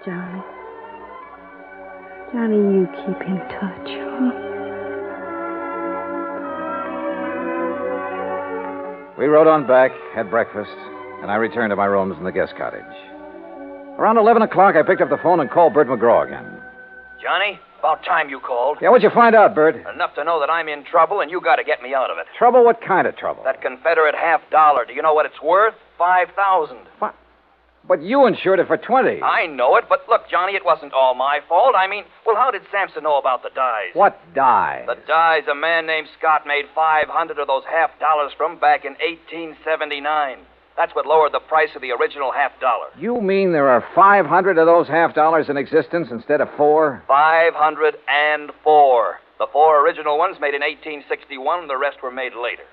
Johnny, you keep in touch, huh? We rode on back, had breakfast, and I returned to my rooms in the guest cottage. Around 11 o'clock, I picked up the phone and called Bert McGraw again. Johnny, about time you called. Yeah, what'd you find out, Bert? Enough to know that I'm in trouble, and you got to get me out of it. Trouble? What kind of trouble? That Confederate $50. Do you know what it's worth? $5,000. What? But you insured it for 20. I know it, but look, Johnny, it wasn't all my fault. I mean, well, how did Sampson know about the dies? What dies? The dies a man named Scott made 500 of those $50 from back in 1879. That's what lowered the price of the original $50. You mean there are 500 of those $50 in existence instead of 4? 504. The 4 original ones made in 1861, the rest were made later.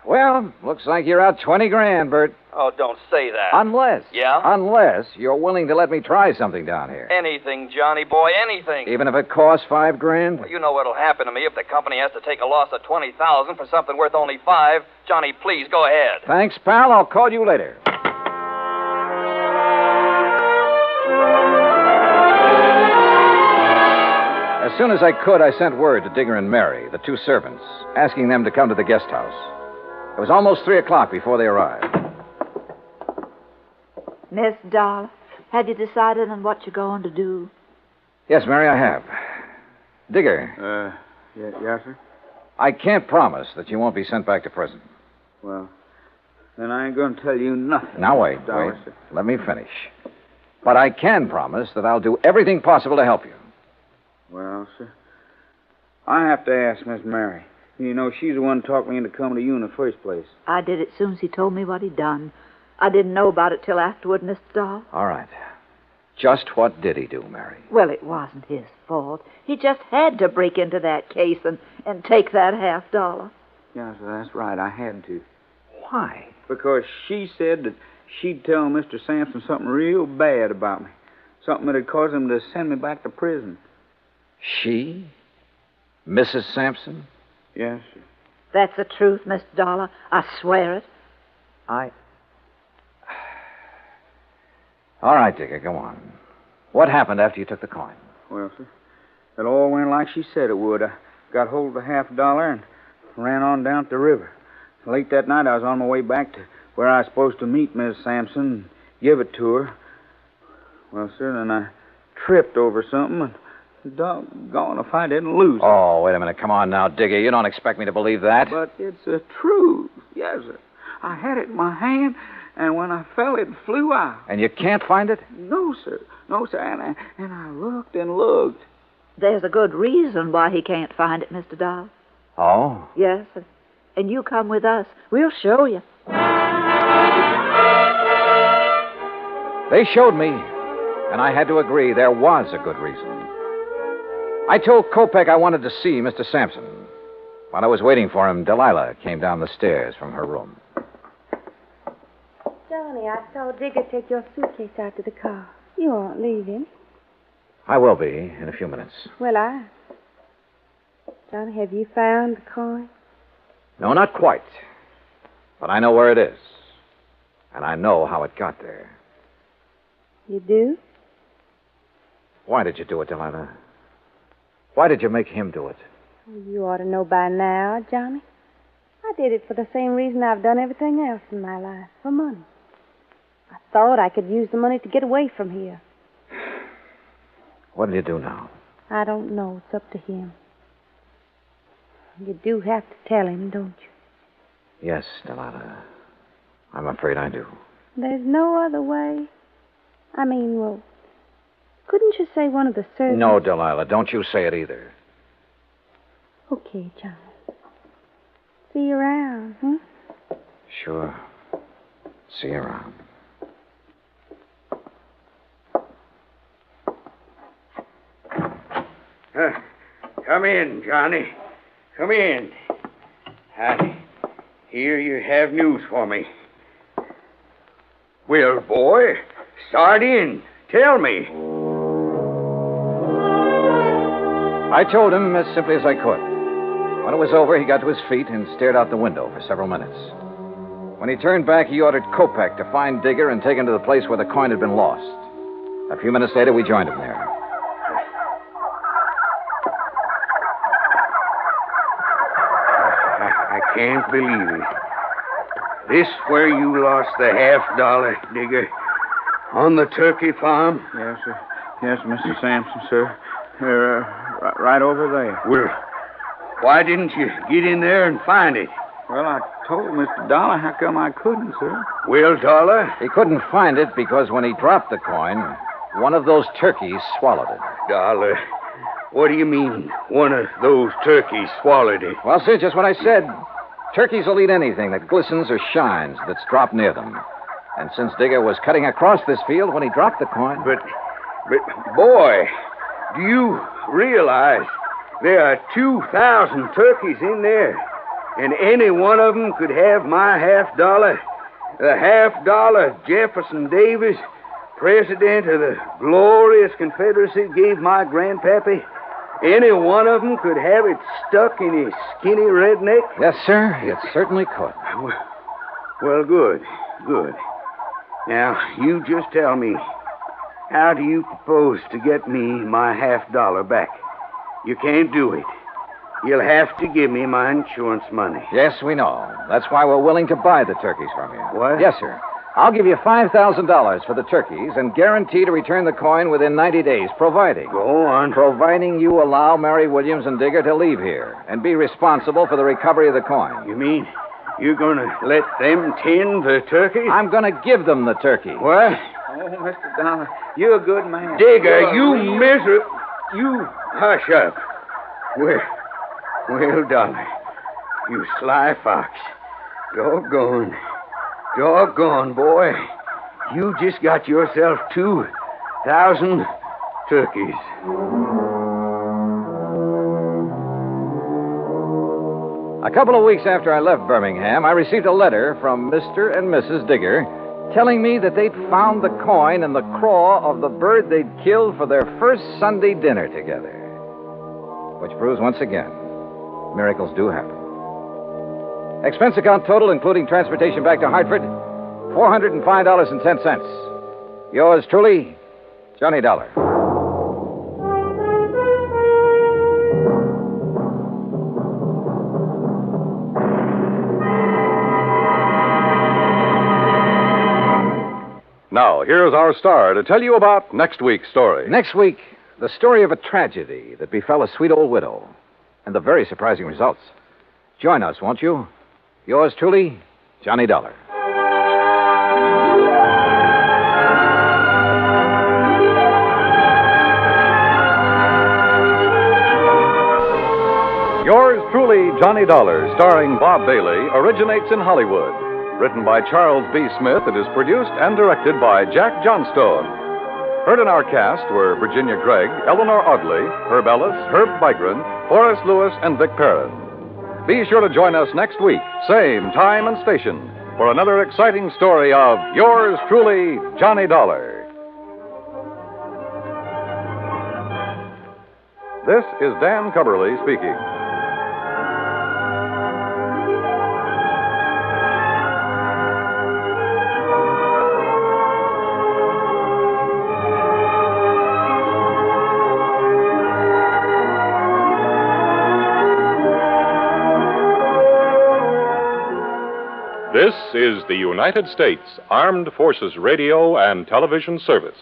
Well, looks like you're out 20 grand, Bert. Oh, don't say that. Unless. Yeah? Unless you're willing to let me try something down here. Anything, Johnny boy, anything. Even if it costs $5 grand? Well, you know what'll happen to me if the company has to take a loss of $20,000 for something worth only $5. Johnny, please, go ahead. Thanks, pal. I'll call you later. As soon as I could, I sent word to Digger and Mary, the 2 servants, asking them to come to the guest house. It was almost 3 o'clock before they arrived. Miss Dollar, have you decided on what you're going to do? Yes, Mary, I have. Digger. Yes, sir? I can't promise that you won't be sent back to prison. Well, then I ain't going to tell you nothing. Now, wait. Dollar, sir. Let me finish. But I can promise that I'll do everything possible to help you. Well, sir, I have to ask Miss Mary. You know, she's the one who talked me into coming to you in the first place. I did it soon as he told me what he'd done. I didn't know about it till afterward, Mr. Dahl. All right. Just what did he do, Mary? Well, it wasn't his fault. He just had to break into that case and take that $50. Yeah, sir, that's right. I had to. Why? Because she said that she'd tell Mr. Sampson something real bad about me. Something that'd cause him to send me back to prison. She? Mrs. Sampson? Yes, sir. That's the truth, Mr. Dollar. I swear it. All right, Digger, go on. What happened after you took the coin? Well, sir, it all went like she said it would. I got hold of the $50 and ran on down to the river. Late that night, I was on my way back to where I was supposed to meet Miss Sampson and give it to her. Well, sir, then I tripped over something, and doggone if I didn't lose it. Oh, wait a minute. Come on now, Digger. You don't expect me to believe that. But it's the truth. Yes, sir. I had it in my hand, and when I fell, it flew out. And you can't find it? No, sir. No, sir. And I looked and looked. There's a good reason why he can't find it, Mr. Dahl. Oh? Yes, sir. And you come with us. We'll show you. They showed me, and I had to agree there was a good reason. I told Kopek I wanted to see Mr. Sampson. While I was waiting for him, Delilah came down the stairs from her room. Johnny, I saw Digger take your suitcase out to the car. You aren't leaving. I will be in a few minutes. Well, Johnny, have you found the coin? No, not quite. But I know where it is. And I know how it got there. You do? Why did you do it, Delilah? Why did you make him do it? You ought to know by now, Johnny. I did it for the same reason I've done everything else in my life, for money. I thought I could use the money to get away from here. What'll you do now? I don't know. It's up to him. You do have to tell him, don't you? Yes, Delilah. I'm afraid I do. There's no other way. I mean, well, couldn't you say one of the servants? No, Delilah, don't you say it either. Okay, Johnny. See you around, huh? Sure. See you around. Come in, Johnny. Come in. I hear you have news for me. Well, boy, start in. Tell me. I told him as simply as I could. When it was over, he got to his feet and stared out the window for several minutes. When he turned back, he ordered Kopek to find Digger and take him to the place where the coin had been lost. A few minutes later, we joined him there. I can't believe it. This where you lost the $50, Digger? On the turkey farm? Yes, sir. Yes, Mr. Sampson, sir. Right over there. Well, why didn't you get in there and find it? Well, I told Mr. Dollar how come I couldn't, sir. Well, Dollar? He couldn't find it because when he dropped the coin, one of those turkeys swallowed it. Dollar, what do you mean, one of those turkeys swallowed it? Well, sir, just what I said. Turkeys will eat anything that glistens or shines that's dropped near them. And since Digger was cutting across this field when he dropped the coin... But, boy, do you realize there are 2,000 turkeys in there, and any one of them could have my $50? The $50 Jefferson Davis, president of the glorious Confederacy, gave my grandpappy. Any one of them could have it stuck in his skinny red neck? Yes, sir, it certainly could. Well, good. Now, you just tell me, how do you propose to get me my $50 back? You can't do it. You'll have to give me my insurance money. Yes, we know. That's why we're willing to buy the turkeys from you. What? Yes, sir. I'll give you $5,000 for the turkeys and guarantee to return the coin within 90 days, providing... Go on. Providing you allow Mary Williams and Digger to leave here and be responsible for the recovery of the coin. You You gonna let them tend the turkeys? I'm going to give them the turkey. What? Oh, Mr. Dollar, you're a good man. Digger, you miserable... You hush up. Well, Dollar, you sly fox. Doggone, boy. You just got yourself 2,000 turkeys. A couple of weeks after I left Birmingham, I received a letter from Mr. and Mrs. Digger telling me that they'd found the coin in the craw of the bird they'd killed for their first Sunday dinner together. Which proves once again, miracles do happen. Expense account total, including transportation back to Hartford, $405.10. Yours truly, Johnny Dollar. Now, here's our star to tell you about next week's story. Next week, the story of a tragedy that befell a sweet old widow, and the very surprising results. Join us, won't you? Yours truly, Johnny Dollar. Yours truly, Johnny Dollar, starring Bob Bailey, originates in Hollywood. Written by Charles B. Smith, it is produced and directed by Jack Johnstone. Heard in our cast were Virginia Gregg, Eleanor Audley, Herb Ellis, Herb Vigran, Forrest Lewis, and Vic Perrin. Be sure to join us next week, same time and station, for another exciting story of Yours truly, Johnny Dollar. This is Dan Cubberly speaking. This is the United States Armed Forces Radio and Television Service.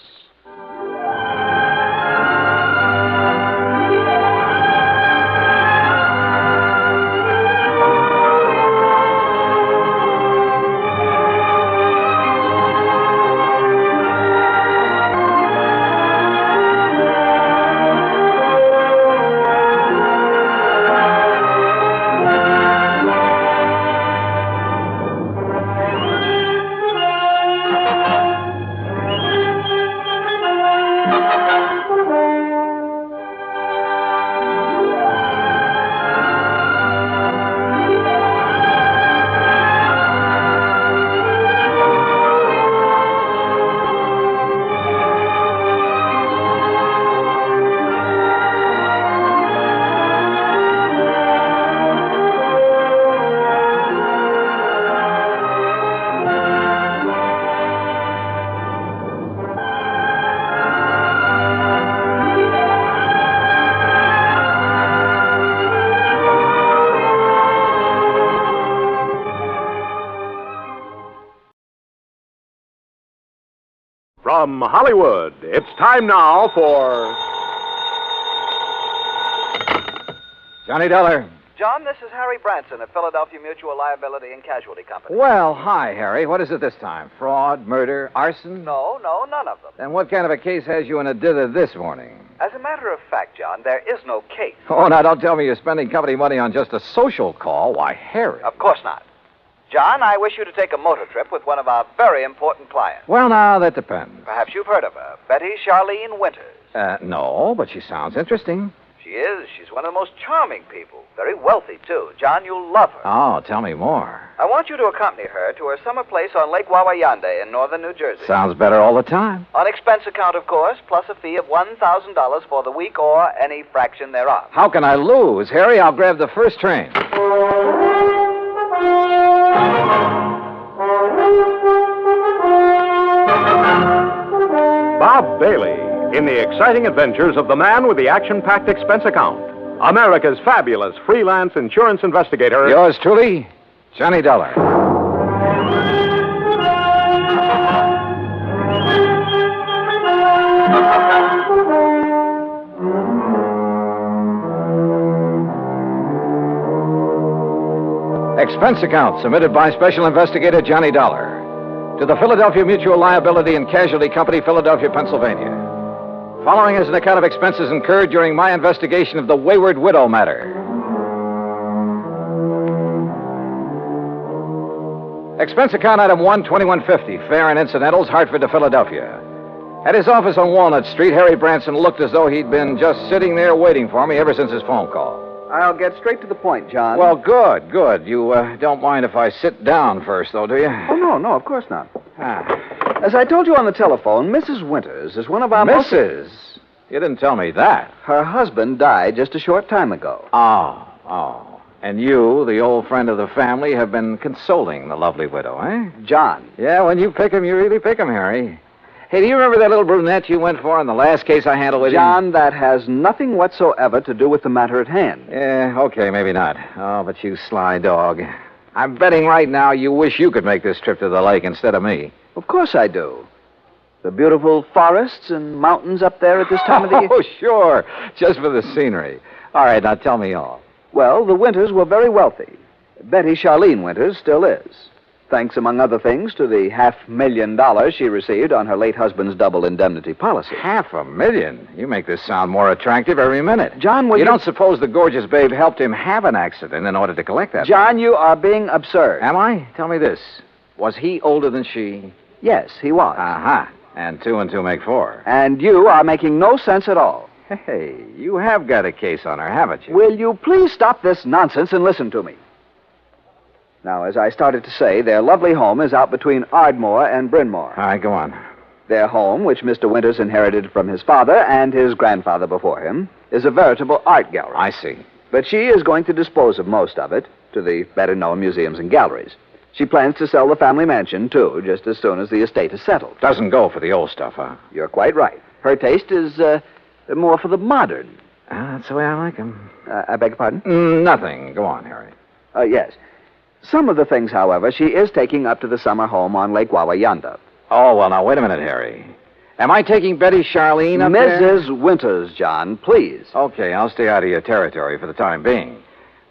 From Hollywood, it's time now for Johnny Dollar. John, this is Harry Branson of Philadelphia Mutual Liability and Casualty Company. Well, hi, Harry. What is it this time? Fraud, murder, arson? No, none of them. Then what kind of a case has you in a dither this morning? As a matter of fact, John, there is no case. Oh, now don't tell me you're spending company money on just a social call. Why, Harry. Of course not. John, I wish you to take a motor trip with one of our very important clients. Well, now, that depends. Perhaps you've heard of her, Betty Charlene Winters. No, but she sounds interesting. She is. She's one of the most charming people. Very wealthy, too. John, you'll love her. Oh, tell me more. I want you to accompany her to her summer place on Lake Wayward in northern New Jersey. Sounds better all the time. On expense account, of course, plus a fee of $1,000 for the week or any fraction thereof. How can I lose? Harry, I'll grab the first train. Bob Bailey in the exciting adventures of the man with the action-packed expense account. America's fabulous freelance insurance investigator. Yours truly, Johnny Dollar. Expense Expense account submitted by Special Investigator Johnny Dollar to the Philadelphia Mutual Liability and Casualty Company, Philadelphia, Pennsylvania. Following is an account of expenses incurred during my investigation of the Wayward widow matter. Expense account item 1, 2150, fare and incidentals, Hartford to Philadelphia. At his office on Walnut Street, Harry Branson looked as though he'd been just sitting there waiting for me ever since his phone call. I'll get straight to the point, John. Well, good, good. You don't mind if I sit down first, though, do you? Oh, no, of course not. As I told you on the telephone, Mrs. Winters is one of our Mrs.? You didn't tell me that. Her husband died just a short time ago. Oh. And you, the old friend of the family, have been consoling the lovely widow, eh? John. Yeah, when you pick 'em, you really pick 'em, Harry. Hey, do you remember that little brunette you went for in the last case I handled with you? John, that has nothing whatsoever to do with the matter at hand. Yeah, okay, maybe not. Oh, but you sly dog. I'm betting right now you wish you could make this trip to the lake instead of me. Of course I do. The beautiful forests and mountains up there at this time of the year. Oh, sure. Just for the scenery. All right, now tell me all. Well, the Winters were very wealthy. Betty Charlene Winters still is. Thanks, among other things, to the $500,000 she received on her late husband's double indemnity policy. $500,000? You make this sound more attractive every minute. John, you don't suppose the gorgeous babe helped him have an accident in order to collect that? John, you are being absurd. Am I? Tell me this. Was he older than she? Yes, he was. Uh-huh. And 2 and 2 make 4. And you are making no sense at all. Hey, you have got a case on her, haven't you? Will you please stop this nonsense and listen to me? Now, as I started to say, their lovely home is out between Ardmore and Bryn Mawr. All right, go on. Their home, which Mr. Winters inherited from his father and his grandfather before him, is a veritable art gallery. I see. But she is going to dispose of most of it to the better-known museums and galleries. She plans to sell the family mansion, too, just as soon as the estate is settled. Doesn't go for the old stuff, huh? You're quite right. Her taste is more for the modern. That's the way I like 'em. I beg your pardon? Nothing. Go on, Harry. Yes. Some of the things, however, she is taking up to the summer home on Lake Wawa yonder. Oh, well, now, wait a minute, Harry. Am I taking Betty Charlene up there? Mrs. Winters, John, please. Okay, I'll stay out of your territory for the time being.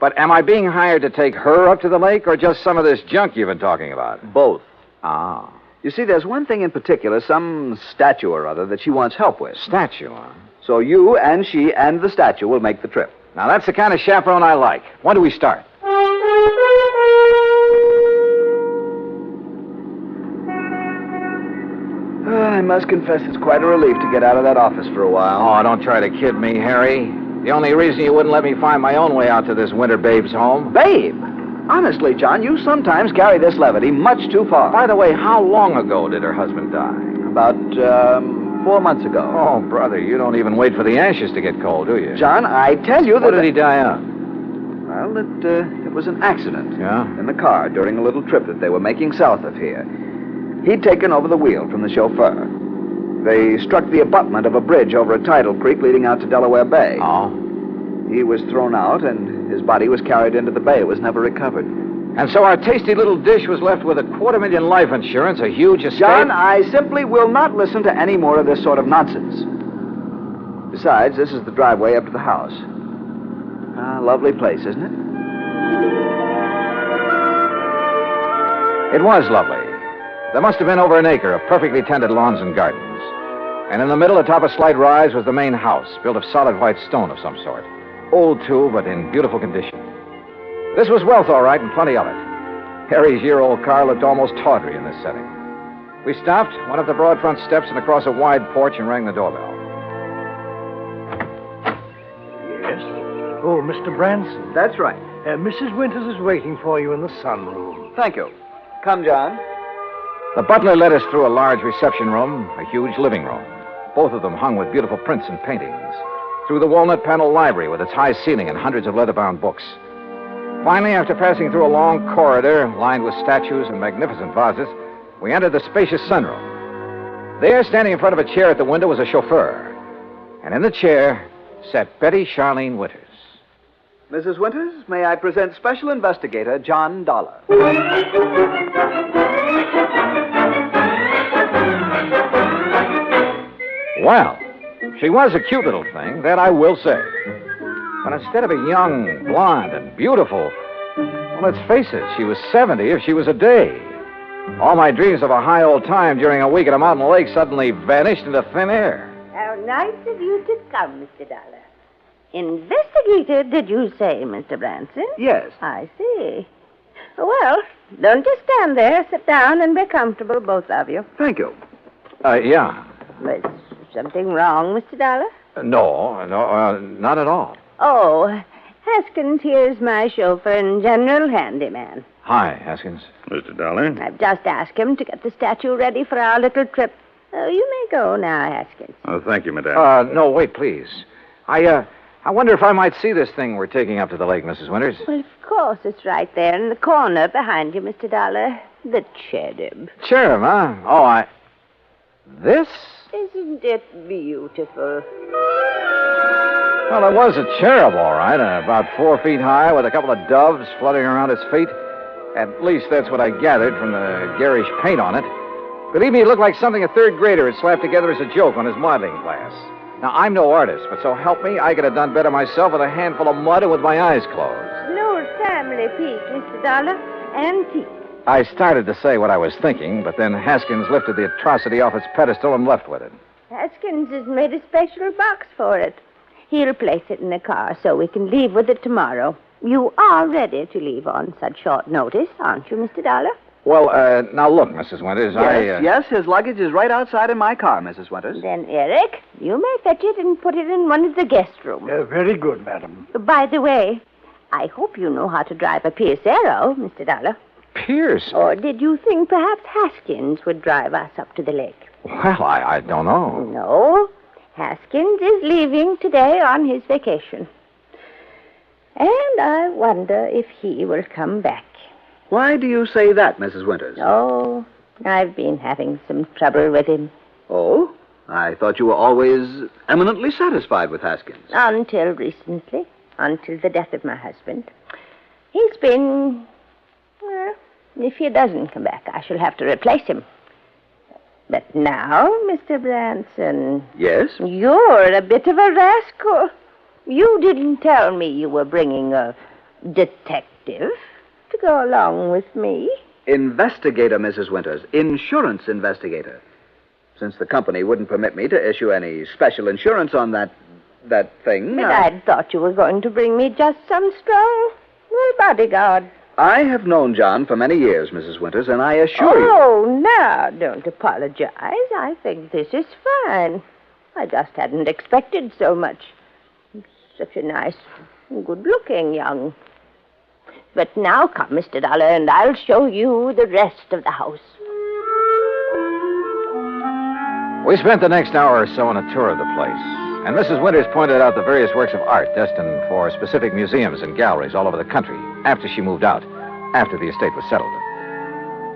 But am I being hired to take her up to the lake or just some of this junk you've been talking about? Both. Ah. You see, there's one thing in particular, some statue or other, that she wants help with. Statue, huh? So you and she and the statue will make the trip. Now, that's the kind of chaperone I like. When do we start? I must confess it's quite a relief to get out of that office for a while. Oh, don't try to kid me, Harry. The only reason you wouldn't let me find my own way out to this winter babe's home. Babe! Honestly, John, you sometimes carry this levity much too far. By the way, how long ago did her husband die? About, 4 months ago. Oh, brother, you don't even wait for the ashes to get cold, do you? John, I tell you that... What did he die of? Well, it was an accident. Yeah? In the car during a little trip that they were making south of here. He'd taken over the wheel from the chauffeur. They struck the abutment of a bridge over a tidal creek leading out to Delaware Bay. Oh? He was thrown out, and his body was carried into the bay. It was never recovered. And so our tasty little dish was left with $250,000 life insurance, a huge estate... John, I simply will not listen to any more of this sort of nonsense. Besides, this is the driveway up to the house. Lovely place, isn't it? It was lovely. There must have been over an acre of perfectly tended lawns and gardens. And in the middle, atop a slight rise, was the main house, built of solid white stone of some sort. Old, too, but in beautiful condition. This was wealth, all right, and plenty of it. Harry's year-old car looked almost tawdry in this setting. We stopped, went up the broad front steps and across a wide porch and rang the doorbell. Yes? Oh, Mr. Branson. That's right. Mrs. Winters is waiting for you in the sunroom. Thank you. Come, John. The butler led us through a large reception room, a huge living room, both of them hung with beautiful prints and paintings, through the walnut-paneled library with its high ceiling and hundreds of leather-bound books. Finally, after passing through a long corridor lined with statues and magnificent vases, we entered the spacious sunroom. There, standing in front of a chair at the window, was a chauffeur. And in the chair sat Betty Charlene Winters. Mrs. Winters, may I present Special Investigator John Dollar. Well, she was a cute little thing, that I will say. But instead of a young, blonde, and beautiful, Well, let's face it, she was 70 if she was a day. All my dreams of a high old time during a week at a mountain lake suddenly vanished into thin air. How nice of you to come, Mr. Dollar. Investigator, did you say, Mr. Branson? Yes. I see. Well, don't just stand there. Sit down and be comfortable, both of you. Thank you. Yeah. Is something wrong, Mr. Dollar? No, not at all. Oh, Haskins here's my chauffeur and general handyman. Hi, Haskins. Mr. Dollar? I've just asked him to get the statue ready for our little trip. Oh, you may go now, Haskins. Oh, thank you, madame. No, wait, please. I wonder if I might see this thing we're taking up to the lake, Mrs. Winters. Well, of course, it's right there in the corner behind you, Mr. Dollar. The cherub. Cherub, huh? Oh, This? Isn't it beautiful? Well, it was a cherub, all right. About 4 feet high with a couple of doves fluttering around its feet. At least that's what I gathered from the garish paint on it. Believe me, it looked like something a third grader had slapped together as a joke on his modeling class. Now, I'm no artist, but so help me, I could have done better myself with a handful of mud and with my eyes closed. An old family piece, Mr. Dollar. Antique. I started to say what I was thinking, but then Haskins lifted the atrocity off its pedestal and left with it. Haskins has made a special box for it. He'll place it in the car so we can leave with it tomorrow. You are ready to leave on such short notice, aren't you, Mr. Dollar? Well, now look, Mrs. Winters, Yes, his luggage is right outside in my car, Mrs. Winters. Then, Eric, you may fetch it and put it in one of the guest rooms. Very good, madam. By the way, I hope you know how to drive a Pierce Arrow, Mr. Dollar. Pierce? Or did you think perhaps Haskins would drive us up to the lake? Well, I don't know. No. Haskins is leaving today on his vacation. And I wonder if he will come back. Why do you say that, Mrs. Winters? Oh, I've been having some trouble with him. Oh? I thought you were always eminently satisfied with Haskins. Until recently. Until the death of my husband. He's been... Well, if he doesn't come back, I shall have to replace him. But now, Mr. Branson... Yes? You're a bit of a rascal. You didn't tell me you were bringing a detective to go along with me. Investigator, Mrs. Winters. Insurance investigator. Since the company wouldn't permit me to issue any special insurance on that thing... But I'd thought you were going to bring me just some strong bodyguard. I have known John for many years, Mrs. Winters, and I assure you... Oh, now, don't apologize. I think this is fine. I just hadn't expected so much. Such a nice, good-looking young... But now come, Mr. Dollar, and I'll show you the rest of the house. We spent the next hour or so on a tour of the place, and Mrs. Winters pointed out the various works of art destined for specific museums and galleries all over the country after she moved out, after the estate was settled.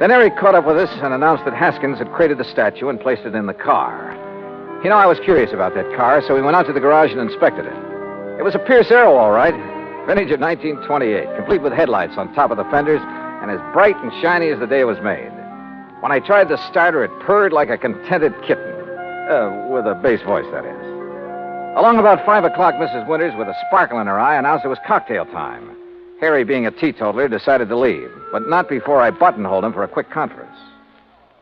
Then Eric caught up with us and announced that Haskins had created the statue and placed it in the car. You know, I was curious about that car, so we went out to the garage and inspected it. It was a Pierce Arrow, all right. Vintage of 1928, complete with headlights on top of the fenders and as bright and shiny as the day it was made. When I tried the starter, it purred like a contented kitten. With a bass voice, that is. Along about 5 o'clock, Mrs. Winters, with a sparkle in her eye, announced it was cocktail time. Harry, being a teetotaler, decided to leave, but not before I buttonholed him for a quick conference.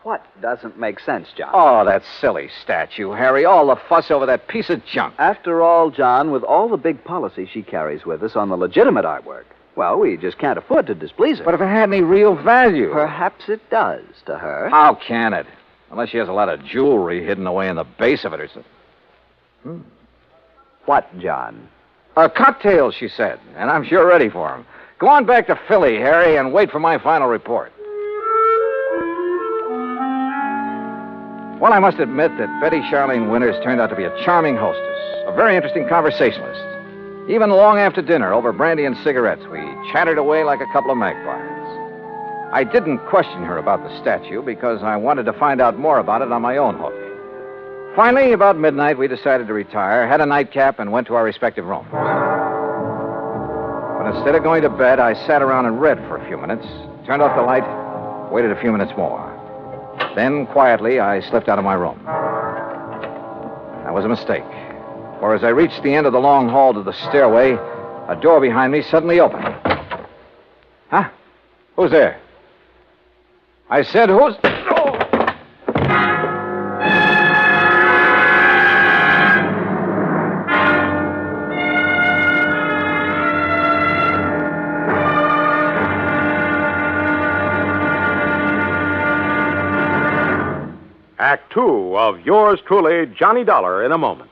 What doesn't make sense, John? Oh, that silly statue, Harry. All the fuss over that piece of junk. After all, John, with all the big policy she carries with us on the legitimate artwork, well, we just can't afford to displease her. But if it had any real value... Perhaps it does to her. How can it? Unless she has a lot of jewelry hidden away in the base of it or something. What, John? Cocktails, she said, and I'm sure ready for them. Go on back to Philly, Harry, and wait for my final report. Well, I must admit that Betty Charlene Winters turned out to be a charming hostess, a very interesting conversationalist. Even long after dinner, over brandy and cigarettes, we chattered away like a couple of magpies. I didn't question her about the statue because I wanted to find out more about it on my own hook. Finally, about midnight, we decided to retire, had a nightcap, and went to our respective rooms. But instead of going to bed, I sat around and read for a few minutes, turned off the light, waited a few minutes more. Then, quietly, I slipped out of my room. That was a mistake, for as I reached the end of the long hall to the stairway, a door behind me suddenly opened. Huh? Who's there? I said who's... Act Two of yours truly, Johnny Dollar, in a moment.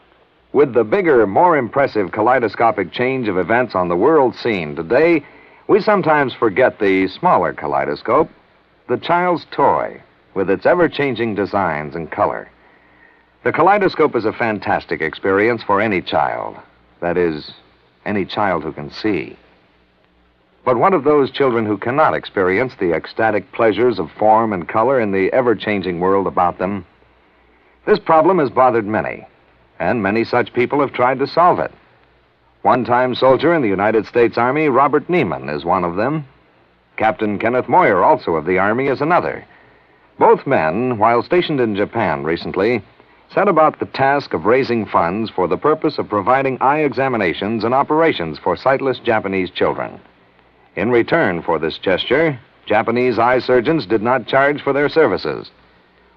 With the bigger, more impressive kaleidoscopic change of events on the world scene today, we sometimes forget the smaller kaleidoscope, the child's toy, with its ever-changing designs and color. The kaleidoscope is a fantastic experience for any child. That is, any child who can see. But what of those children who cannot experience the ecstatic pleasures of form and color in the ever-changing world about them? This problem has bothered many, and many such people have tried to solve it. One-time soldier in the United States Army, Robert Neiman, is one of them. Captain Kenneth Moyer, also of the Army, is another. Both men, while stationed in Japan recently, set about the task of raising funds for the purpose of providing eye examinations and operations for sightless Japanese children. In return for this gesture, Japanese eye surgeons did not charge for their services.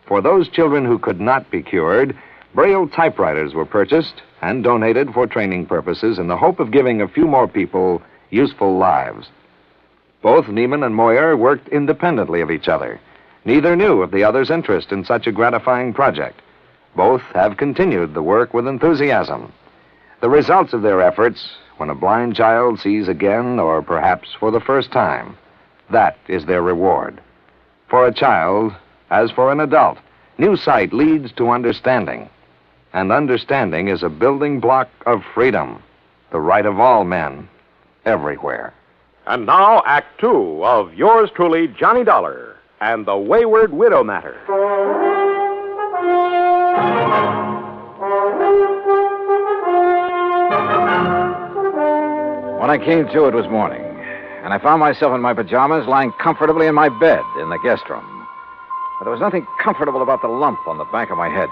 For those children who could not be cured, Braille typewriters were purchased and donated for training purposes in the hope of giving a few more people useful lives. Both Neiman and Moyer worked independently of each other. Neither knew of the other's interest in such a gratifying project. Both have continued the work with enthusiasm. The results of their efforts, when a blind child sees again, or perhaps for the first time, that is their reward. For a child, as for an adult, new sight leads to understanding. And understanding is a building block of freedom, the right of all men, everywhere. And now, Act Two of yours truly, Johnny Dollar, and the Wayward Widow Matter. When I came to, it was morning, and I found myself in my pajamas lying comfortably in my bed in the guest room. But there was nothing comfortable about the lump on the back of my head.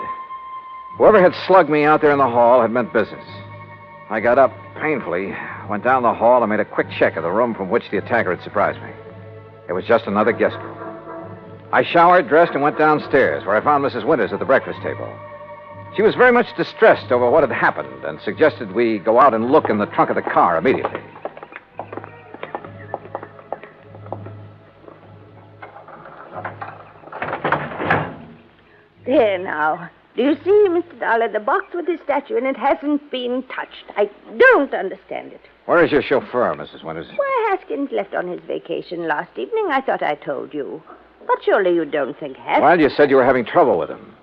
Whoever had slugged me out there in the hall had meant business. I got up painfully, went down the hall, and made a quick check of the room from which the attacker had surprised me. It was just another guest room. I showered, dressed, and went downstairs, where I found Mrs. Winters at the breakfast table. She was very much distressed over what had happened and suggested we go out and look in the trunk of the car immediately. There now. Do you see, Mr. Dollar, the box with the statue in it hasn't been touched. I don't understand it. Where is your chauffeur, Mrs. Winters? Why, Haskins left on his vacation last evening. I thought I told you. But surely you don't think Haskins... Well, you said you were having trouble with him.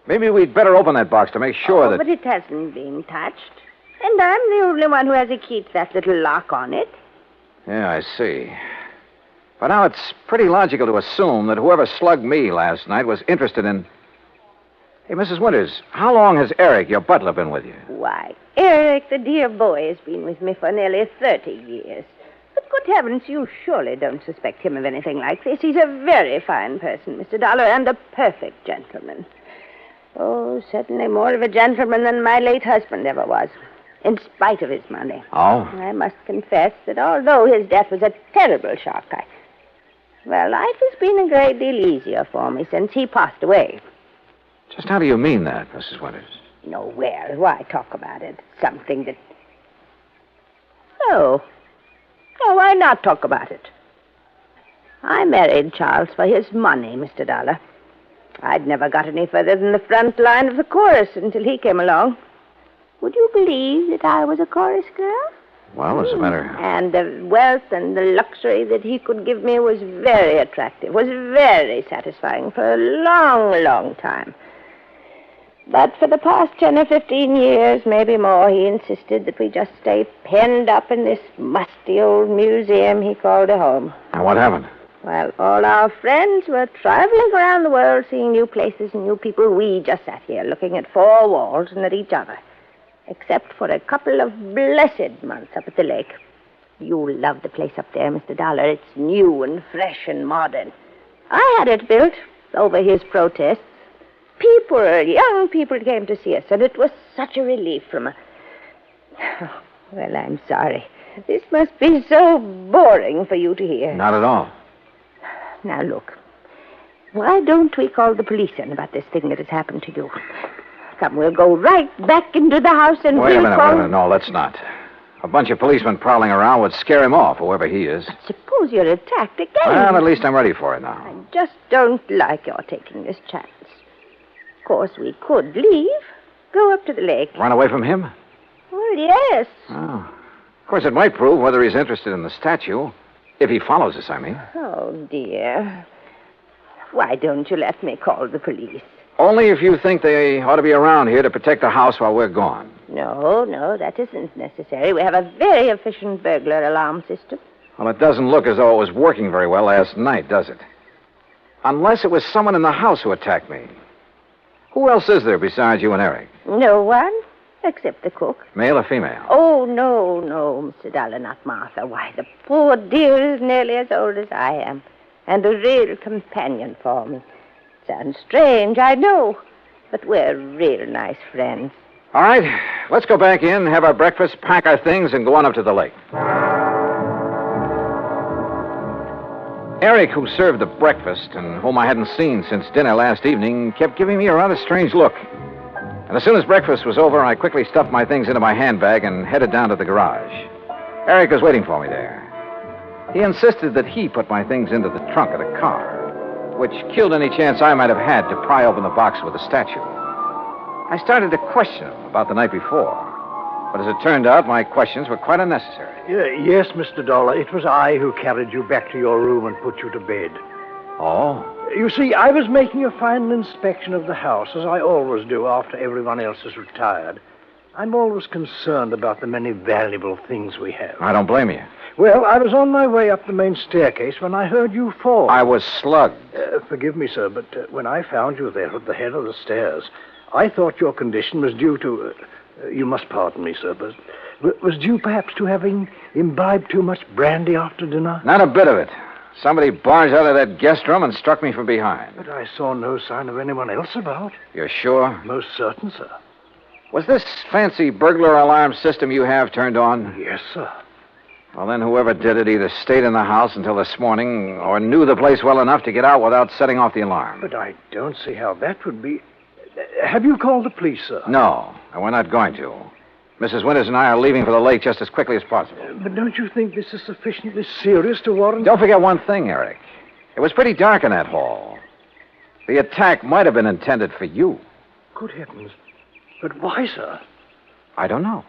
Maybe we'd better open that box to make sure that... But it hasn't been touched. And I'm the only one who has a key to that little lock on it. Yeah, I see. But now it's pretty logical to assume that whoever slugged me last night was interested in... Hey, Mrs. Winters, how long has Eric, your butler, been with you? Why, Eric, the dear boy, has been with me for nearly 30 years. But good heavens, you surely don't suspect him of anything like this. He's a very fine person, Mr. Dollar, and a perfect gentleman. Oh, certainly more of a gentleman than my late husband ever was, in spite of his money. Oh? I must confess that although his death was a terrible shock, life has been a great deal easier for me since he passed away. Just how do you mean that, Mrs. Winters? No, well, why talk about it? Something that... Oh, why not talk about it? I married Charles for his money, Mr. Dollar. I'd never got any further than the front line of the chorus until he came along. Would you believe that I was a chorus girl? Well, as a matter... And the wealth and the luxury that he could give me was very attractive, was very satisfying for a long, long time. But for the past 10 or 15 years, maybe more, he insisted that we just stay penned up in this musty old museum he called a home. And what happened? Well, all our friends were traveling around the world, seeing new places and new people. We just sat here looking at four walls and at each other. Except for a couple of blessed months up at the lake. You'll love the place up there, Mr. Dollar. It's new and fresh and modern. I had it built over his protests. Young people came to see us, and it was such a relief from a... Well, I'm sorry. This must be so boring for you to hear. Not at all. Now, look. Why don't we call the police then about this thing that has happened to you? Come, we'll go right back into the house and Wait a we'll minute, call... wait a minute. No, let's not. A bunch of policemen prowling around would scare him off, whoever he is. Suppose you're attacked again. Well, at least I'm ready for it now. I just don't like your taking this chance. Of course, we could leave. Go up to the lake. Run away from him? Well, yes. Oh. Of course, it might prove whether he's interested in the statue. If he follows us, I mean. Oh, dear. Why don't you let me call the police? Only if you think they ought to be around here to protect the house while we're gone. No, that isn't necessary. We have a very efficient burglar alarm system. Well, it doesn't look as though it was working very well last night, does it? Unless it was someone in the house who attacked me. Who else is there besides you and Eric? No one, except the cook. Male or female? Oh, no, Mr. Dollar, not Martha. Why, the poor dear is nearly as old as I am, and a real companion for me. Sounds strange, I know, but we're real nice friends. All right, let's go back in, have our breakfast, pack our things, and go on up to the lake. Eric, who served the breakfast and whom I hadn't seen since dinner last evening, kept giving me a rather strange look. And as soon as breakfast was over, I quickly stuffed my things into my handbag and headed down to the garage. Eric was waiting for me there. He insisted that he put my things into the trunk of the car, which killed any chance I might have had to pry open the box with the statue. I started to question him about the night before, but as it turned out, my questions were quite unnecessary. Yes, Mr. Dollar, it was I who carried you back to your room and put you to bed. Oh? You see, I was making a final inspection of the house, as I always do after everyone else has retired. I'm always concerned about the many valuable things we have. I don't blame you. Well, I was on my way up the main staircase when I heard you fall. I was slugged. Forgive me, sir, but when I found you there at the head of the stairs, I thought your condition was due to... you must pardon me, sir, but was due perhaps to having imbibed too much brandy after dinner? Not a bit of it. Somebody barged out of that guest room and struck me from behind. But I saw no sign of anyone else about. You're sure? Most certain, sir. Was this fancy burglar alarm system you have turned on? Yes, sir. Well, then whoever did it either stayed in the house until this morning or knew the place well enough to get out without setting off the alarm. But I don't see how that would be... Have you called the police, sir? No, and we're not going to. Mrs. Winters and I are leaving for the lake just as quickly as possible. But don't you think this is sufficiently serious to warrant... Don't forget one thing, Eric. It was pretty dark in that hall. The attack might have been intended for you. Good heavens. But why, sir? I don't know.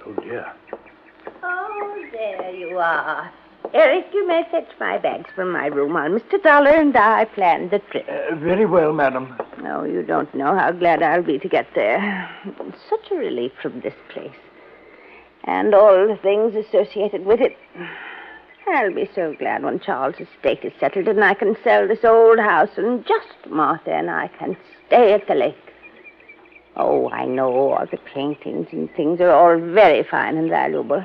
Oh, dear. Oh, there you are. Eric, you may fetch my bags from my room while Mr. Dollar and I planned the trip. Very well, madam. No, you don't know how glad I'll be to get there. It's such a relief from this place. And all the things associated with it. I'll be so glad when Charles' estate is settled and I can sell this old house and just Martha and I can stay at the lake. Oh, I know all the paintings and things are all very fine and valuable.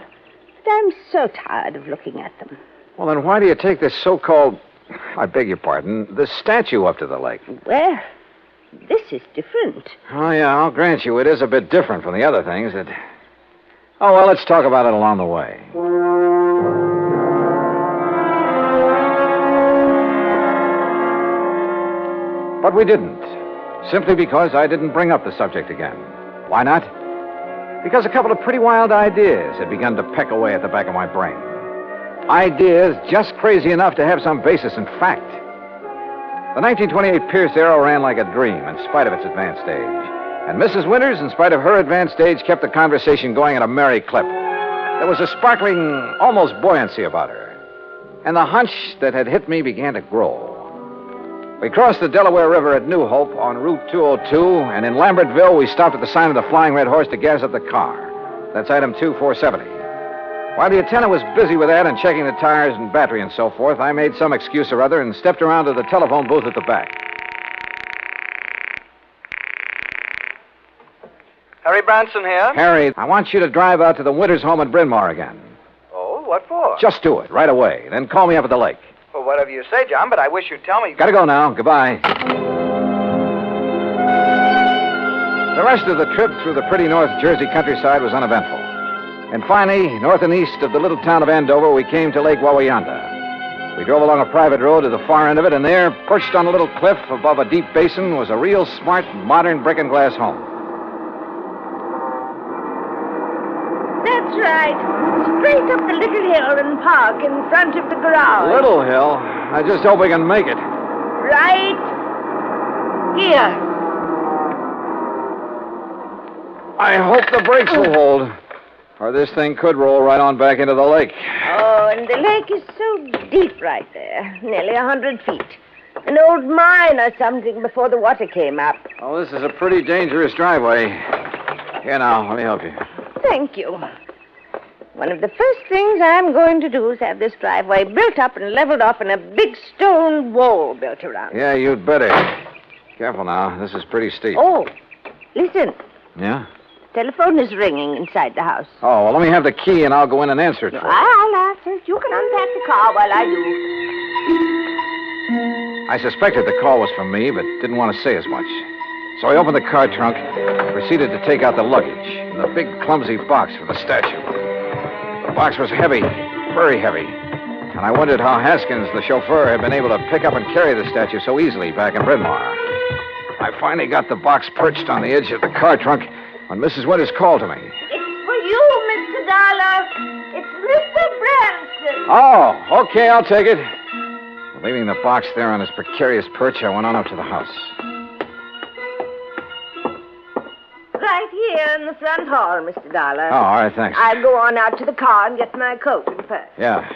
But I'm so tired of looking at them. Well, then why do you take this so-called, I beg your pardon, this statue up to the lake? Well, this is different. Oh, yeah, I'll grant you it is a bit different from the other things that... Oh, well, let's talk about it along the way. But we didn't. Simply because I didn't bring up the subject again. Why not? Because a couple of pretty wild ideas had begun to peck away at the back of my brain. Ideas just crazy enough to have some basis in fact. The 1928 Pierce Arrow ran like a dream in spite of its advanced age. And Mrs. Winters, in spite of her advanced age, kept the conversation going at a merry clip. There was a sparkling, almost buoyancy about her. And the hunch that had hit me began to grow. We crossed the Delaware River at New Hope on Route 202, and in Lambertville, we stopped at the sign of the Flying Red Horse to gas up the car. That's item 2470. While the attendant was busy with that and checking the tires and battery and so forth, I made some excuse or other and stepped around to the telephone booth at the back. Harry Branson here. Harry, I want you to drive out to the Winters home at Bryn Mawr again. Oh, what for? Just do it, right away. Then call me up at the lake. Well, whatever you say, John, but I wish you'd tell me... Gotta go now. Goodbye. The rest of the trip through the pretty North Jersey countryside was uneventful. And finally, north and east of the little town of Andover, we came to Lake Wawayanda. We drove along a private road to the far end of it, and there, perched on a little cliff above a deep basin, was a real smart, modern brick and glass home. That's right. Straight up the little hill and park in front of the garage. Little hill? I just hope we can make it. Right here. I hope the brakes will hold, or this thing could roll right on back into the lake. Oh, and the lake is so deep right there, nearly 100 feet. An old mine or something before the water came up. Oh, this is a pretty dangerous driveway. Here now, let me help you. Thank you. One of the first things I'm going to do is have this driveway built up and leveled off and a big stone wall built around it. Yeah, you'd better. Careful now, this is pretty steep. Oh, listen. Yeah? Telephone is ringing inside the house. Oh, well, let me have the key and I'll go in and answer it for you. I'll answer it. You can unpack the car while I do. I suspected the call was from me, but didn't want to say as much. So I opened the car trunk and proceeded to take out the luggage and the big, clumsy box for the statue. The box was heavy, very heavy. And I wondered how Haskins, the chauffeur, had been able to pick up and carry the statue so easily back in Bryn Mawr. I finally got the box perched on the edge of the car trunk when Mrs. Winters called to me. It's for you, Mr. Dollar. It's Mr. Branson. Oh, okay, I'll take it. Leaving the box there on its precarious perch, I went on up to the house. Right here in the front hall, Mr. Dollar. Oh, all right, thanks. I'll go on out to the car and get my coat and purse. Yeah.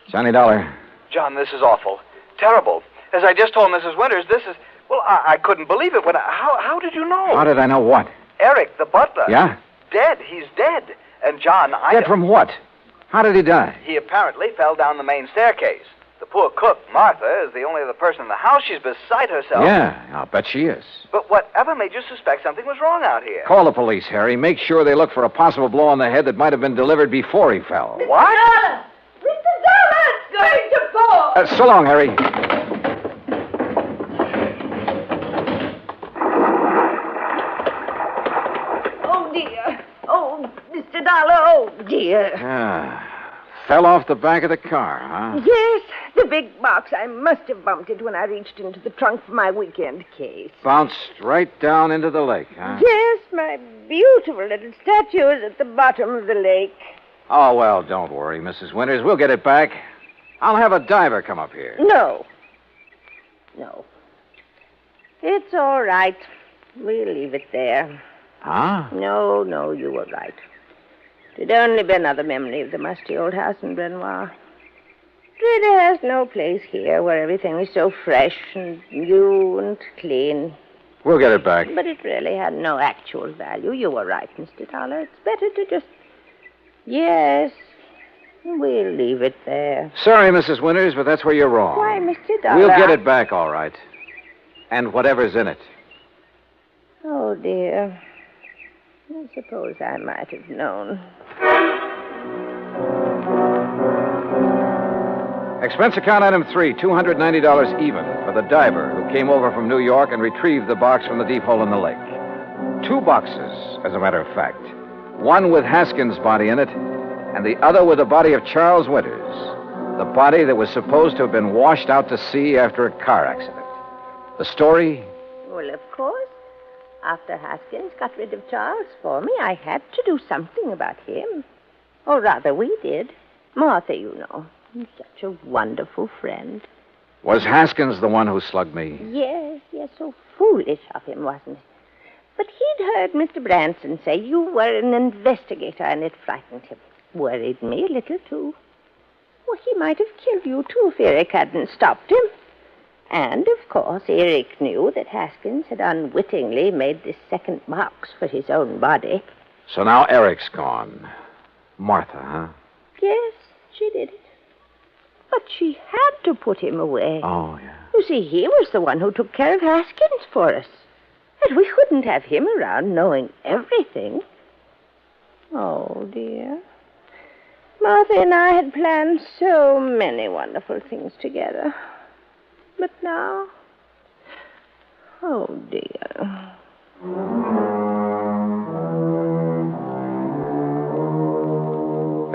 Johnny Dollar. John, this is awful. Terrible. As I just told Mrs. Winters, this is... Well, I couldn't believe it. How did you know? How did I know what? Eric, the butler. Yeah? Dead. He's dead. And, John, Dead from what? How did he die? He apparently fell down the main staircase. The poor cook, Martha, is the only other person in the house. She's beside herself. Yeah, I'll bet she is. But whatever made you suspect something was wrong out here? Call the police, Harry. Make sure they look for a possible blow on the head that might have been delivered before he fell. What? Mr. Dollar's going to fall. So long, Harry. Oh, dear. Oh, Mr. Dollar, oh, dear. Ah, fell off the back of the car, huh? Yes, the big box. I must have bumped it when I reached into the trunk for my weekend case. Bounced right down into the lake, huh? Yes, my beautiful little statue is at the bottom of the lake. Oh, well, don't worry, Mrs. Winters. We'll get it back. I'll have a diver come up here. No. It's all right. We'll leave it there. Huh? No, you were right. It'd only be another memory of the musty old house in Bryn Mawr. It has no place here where everything is so fresh and new and clean. We'll get it back. But it really had no actual value. You were right, Mr. Dollar. It's better to just... Yes, we'll leave it there. Sorry, Mrs. Winters, but that's where you're wrong. Why, Mr. Dollar... We'll get it back, all right. And whatever's in it. Oh, dear. I suppose I might have known. Expense account item 3, $290 even for the diver who came over from New York and retrieved the box from the deep hole in the lake. 2 boxes, as a matter of fact. One with Haskins' body in it, and the other with the body of Charles Winters, the body that was supposed to have been washed out to sea after a car accident. The story? Well, of course. After Haskins got rid of Charles for me, I had to do something about him. Or rather, we did. Martha, you know. He's such a wonderful friend. Was Haskins the one who slugged me? Yes, so foolish of him, wasn't it? But he'd heard Mr. Branson say you were an investigator, and it frightened him. Worried me a little, too. Well, he might have killed you, too, if Eric hadn't stopped him. And, of course, Eric knew that Haskins had unwittingly made this second box for his own body. So now Eric's gone. Martha, huh? Yes, she did it. But she had to put him away. Oh, yeah. You see, he was the one who took care of Haskins for us. And we couldn't have him around knowing everything. Oh, dear. Martha and I had planned so many wonderful things together. But now... Oh, dear.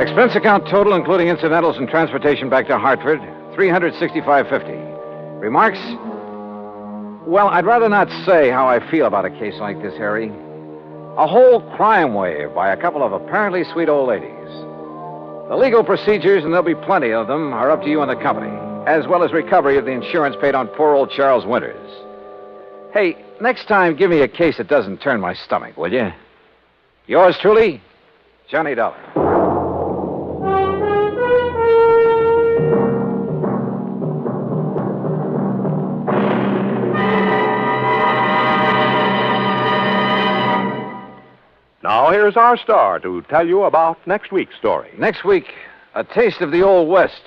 Expense account total, including incidentals and transportation back to Hartford, $365.50. Remarks? Well, I'd rather not say how I feel about a case like this, Harry. A whole crime wave by a couple of apparently sweet old ladies. The legal procedures, and there'll be plenty of them, are up to you and the company, as well as recovery of the insurance paid on poor old Charles Winters. Hey, next time, give me a case that doesn't turn my stomach, will you? Yours truly, Johnny Dollar. Now, here's our star to tell you about next week's story. Next week, a taste of the Old West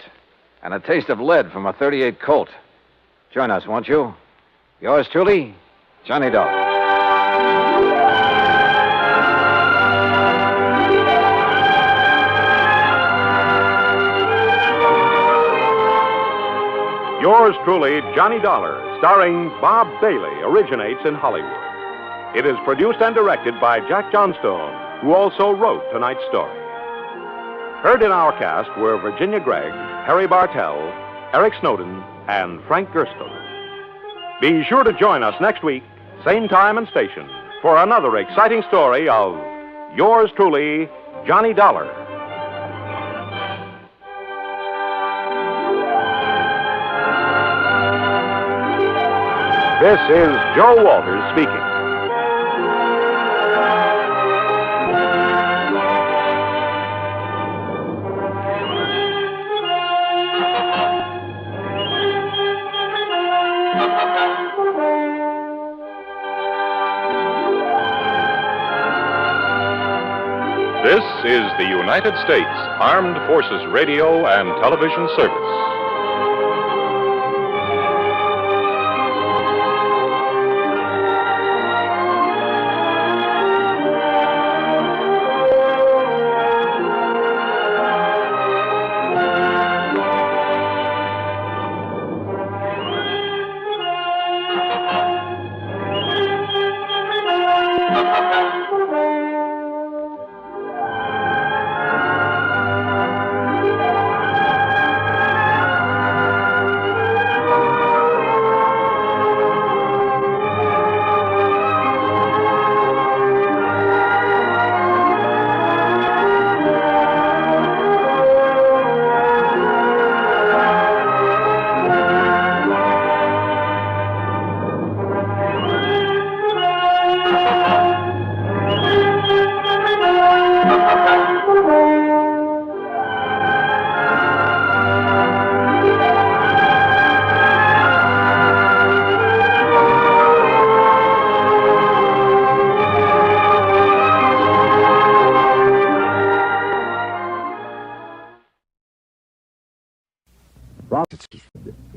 and a taste of lead from a .38 Colt. Join us, won't you? Yours truly, Johnny Dollar. Yours truly, Johnny Dollar, starring Bob Bailey, originates in Hollywood. It is produced and directed by Jack Johnstone, who also wrote tonight's story. Heard in our cast were Virginia Gregg, Harry Bartell, Eric Snowden, and Frank Gerstle. Be sure to join us next week, same time and station, for another exciting story of Yours truly, Johnny Dollar. This is Joe Walters speaking. This is the United States Armed Forces Radio and Television Service.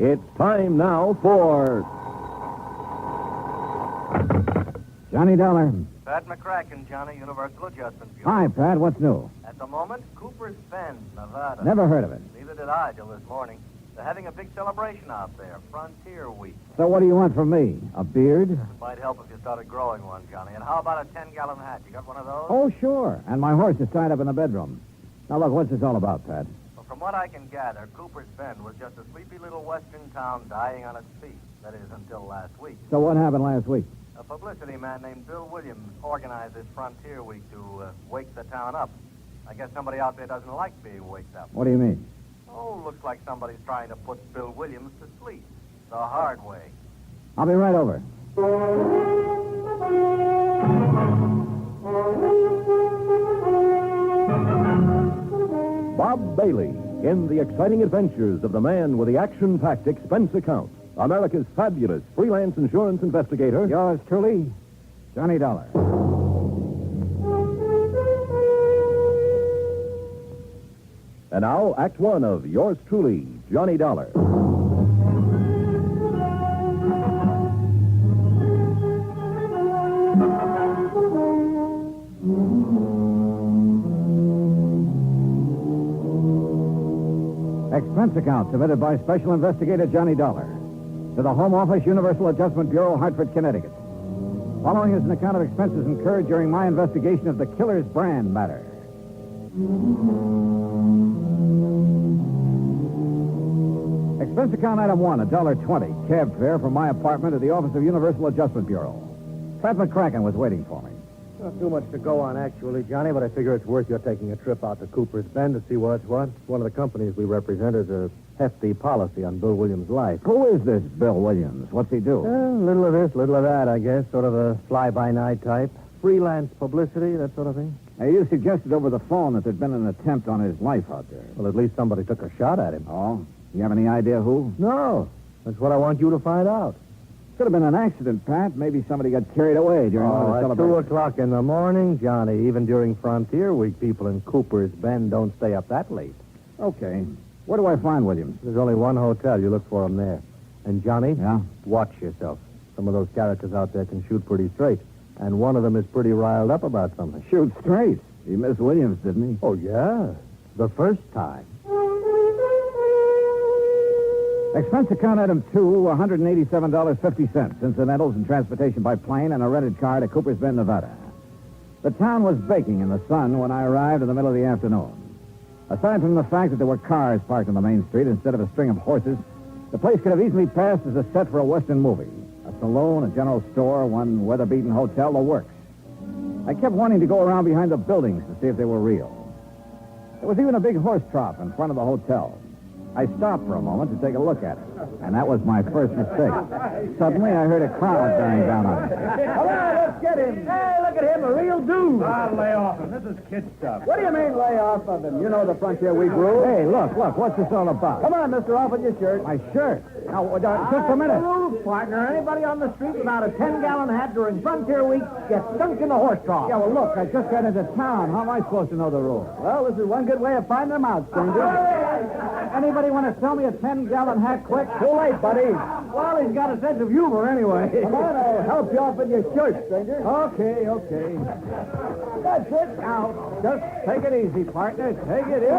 It's time now for Johnny Dollar. Pat McCracken, Johnny, Universal Adjustment Bureau. Hi, Pat. What's new? At the moment, Cooper's Bend, Nevada. Never heard of it. Neither did I till this morning. They're having a big celebration out there, Frontier Week. So what do you want from me? A beard? It might help if you started growing one, Johnny. And how about a 10-gallon hat? You got one of those? Oh, sure. And my horse is tied up in the bedroom. Now, look, what's this all about, Pat? Well, from what I can gather, Cooper's Bend was just a sleepy little western town dying on its feet. That is, until last week. So what happened last week? A publicity man named Bill Williams organized this Frontier Week to wake the town up. I guess somebody out there doesn't like being waked up. What do you mean? Oh, looks like somebody's trying to put Bill Williams to sleep. The hard way. I'll be right over. Bob Bailey in the exciting adventures of the man with the action-packed expense account. America's fabulous freelance insurance investigator. Yours truly, Johnny Dollar. And now, Act One of Yours Truly, Johnny Dollar. Expense account submitted by Special Investigator Johnny Dollar to the Home Office, Universal Adjustment Bureau, Hartford, Connecticut. Following is an account of expenses incurred during my investigation of the killer's brand matter. Expense account item 1, $1.20. Cab fare from my apartment to the Office of Universal Adjustment Bureau. Pat McCracken was waiting for me. Not too much to go on, actually, Johnny, but I figure it's worth your taking a trip out to Cooper's Bend to see what's what. One of the companies we represent has a hefty policy on Bill Williams' life. Who is this Bill Williams? What's he do? Little of this, little of that, I guess. Sort of a fly-by-night type. Freelance publicity, that sort of thing. Now, you suggested over the phone that there'd been an attempt on his life out there. Well, at least somebody took a shot at him. Oh? You have any idea who? No. That's what I want you to find out. Could have been an accident, Pat. Maybe somebody got carried away during one of the at celebrations. 2 o'clock in the morning, Johnny. Even during Frontier Week, people in Cooper's Bend don't stay up that late. Okay. Where do I find Williams? There's only one hotel. You look for him there. And, Johnny? Yeah? Watch yourself. Some of those characters out there can shoot pretty straight. And one of them is pretty riled up about something. Shoot straight. He missed Williams, didn't he? Oh, yeah. The first time. Expense account item 2, $187.50. Incidentals and transportation by plane and a rented car to Cooper's Bend, Nevada. The town was baking in the sun when I arrived in the middle of the afternoon. Aside from the fact that there were cars parked on the main street instead of a string of horses, the place could have easily passed as a set for a Western movie. A saloon, a general store, one weather-beaten hotel, the works. I kept wanting to go around behind the buildings to see if they were real. There was even a big horse trough in front of the hotel. I stopped for a moment to take a look at it, and that was my first mistake. Suddenly, I heard a crowd bearing down on me. Come on, let's get him. Hey, look at him, a real dude. I'll lay off him. This is kid stuff. What do you mean, lay off of him? You know the Frontier Week rule. Hey, look, what's this all about? Come on, mister, off with your shirt. My shirt? Now, just a minute. The rules, partner. Anybody on the street without a 10-gallon hat during Frontier Week gets sunk in the horse trough. Yeah, well, look, I just got into town. How am I supposed to know the rules? Well, this is one good way of finding them out, stranger. Anybody want to sell me a 10-gallon hat quick? Too late, buddy. Well, he's got a sense of humor anyway. Come on, I'll help you off with your shirt, stranger. Okay. That's it. Now, just take it easy, partner. Take it easy.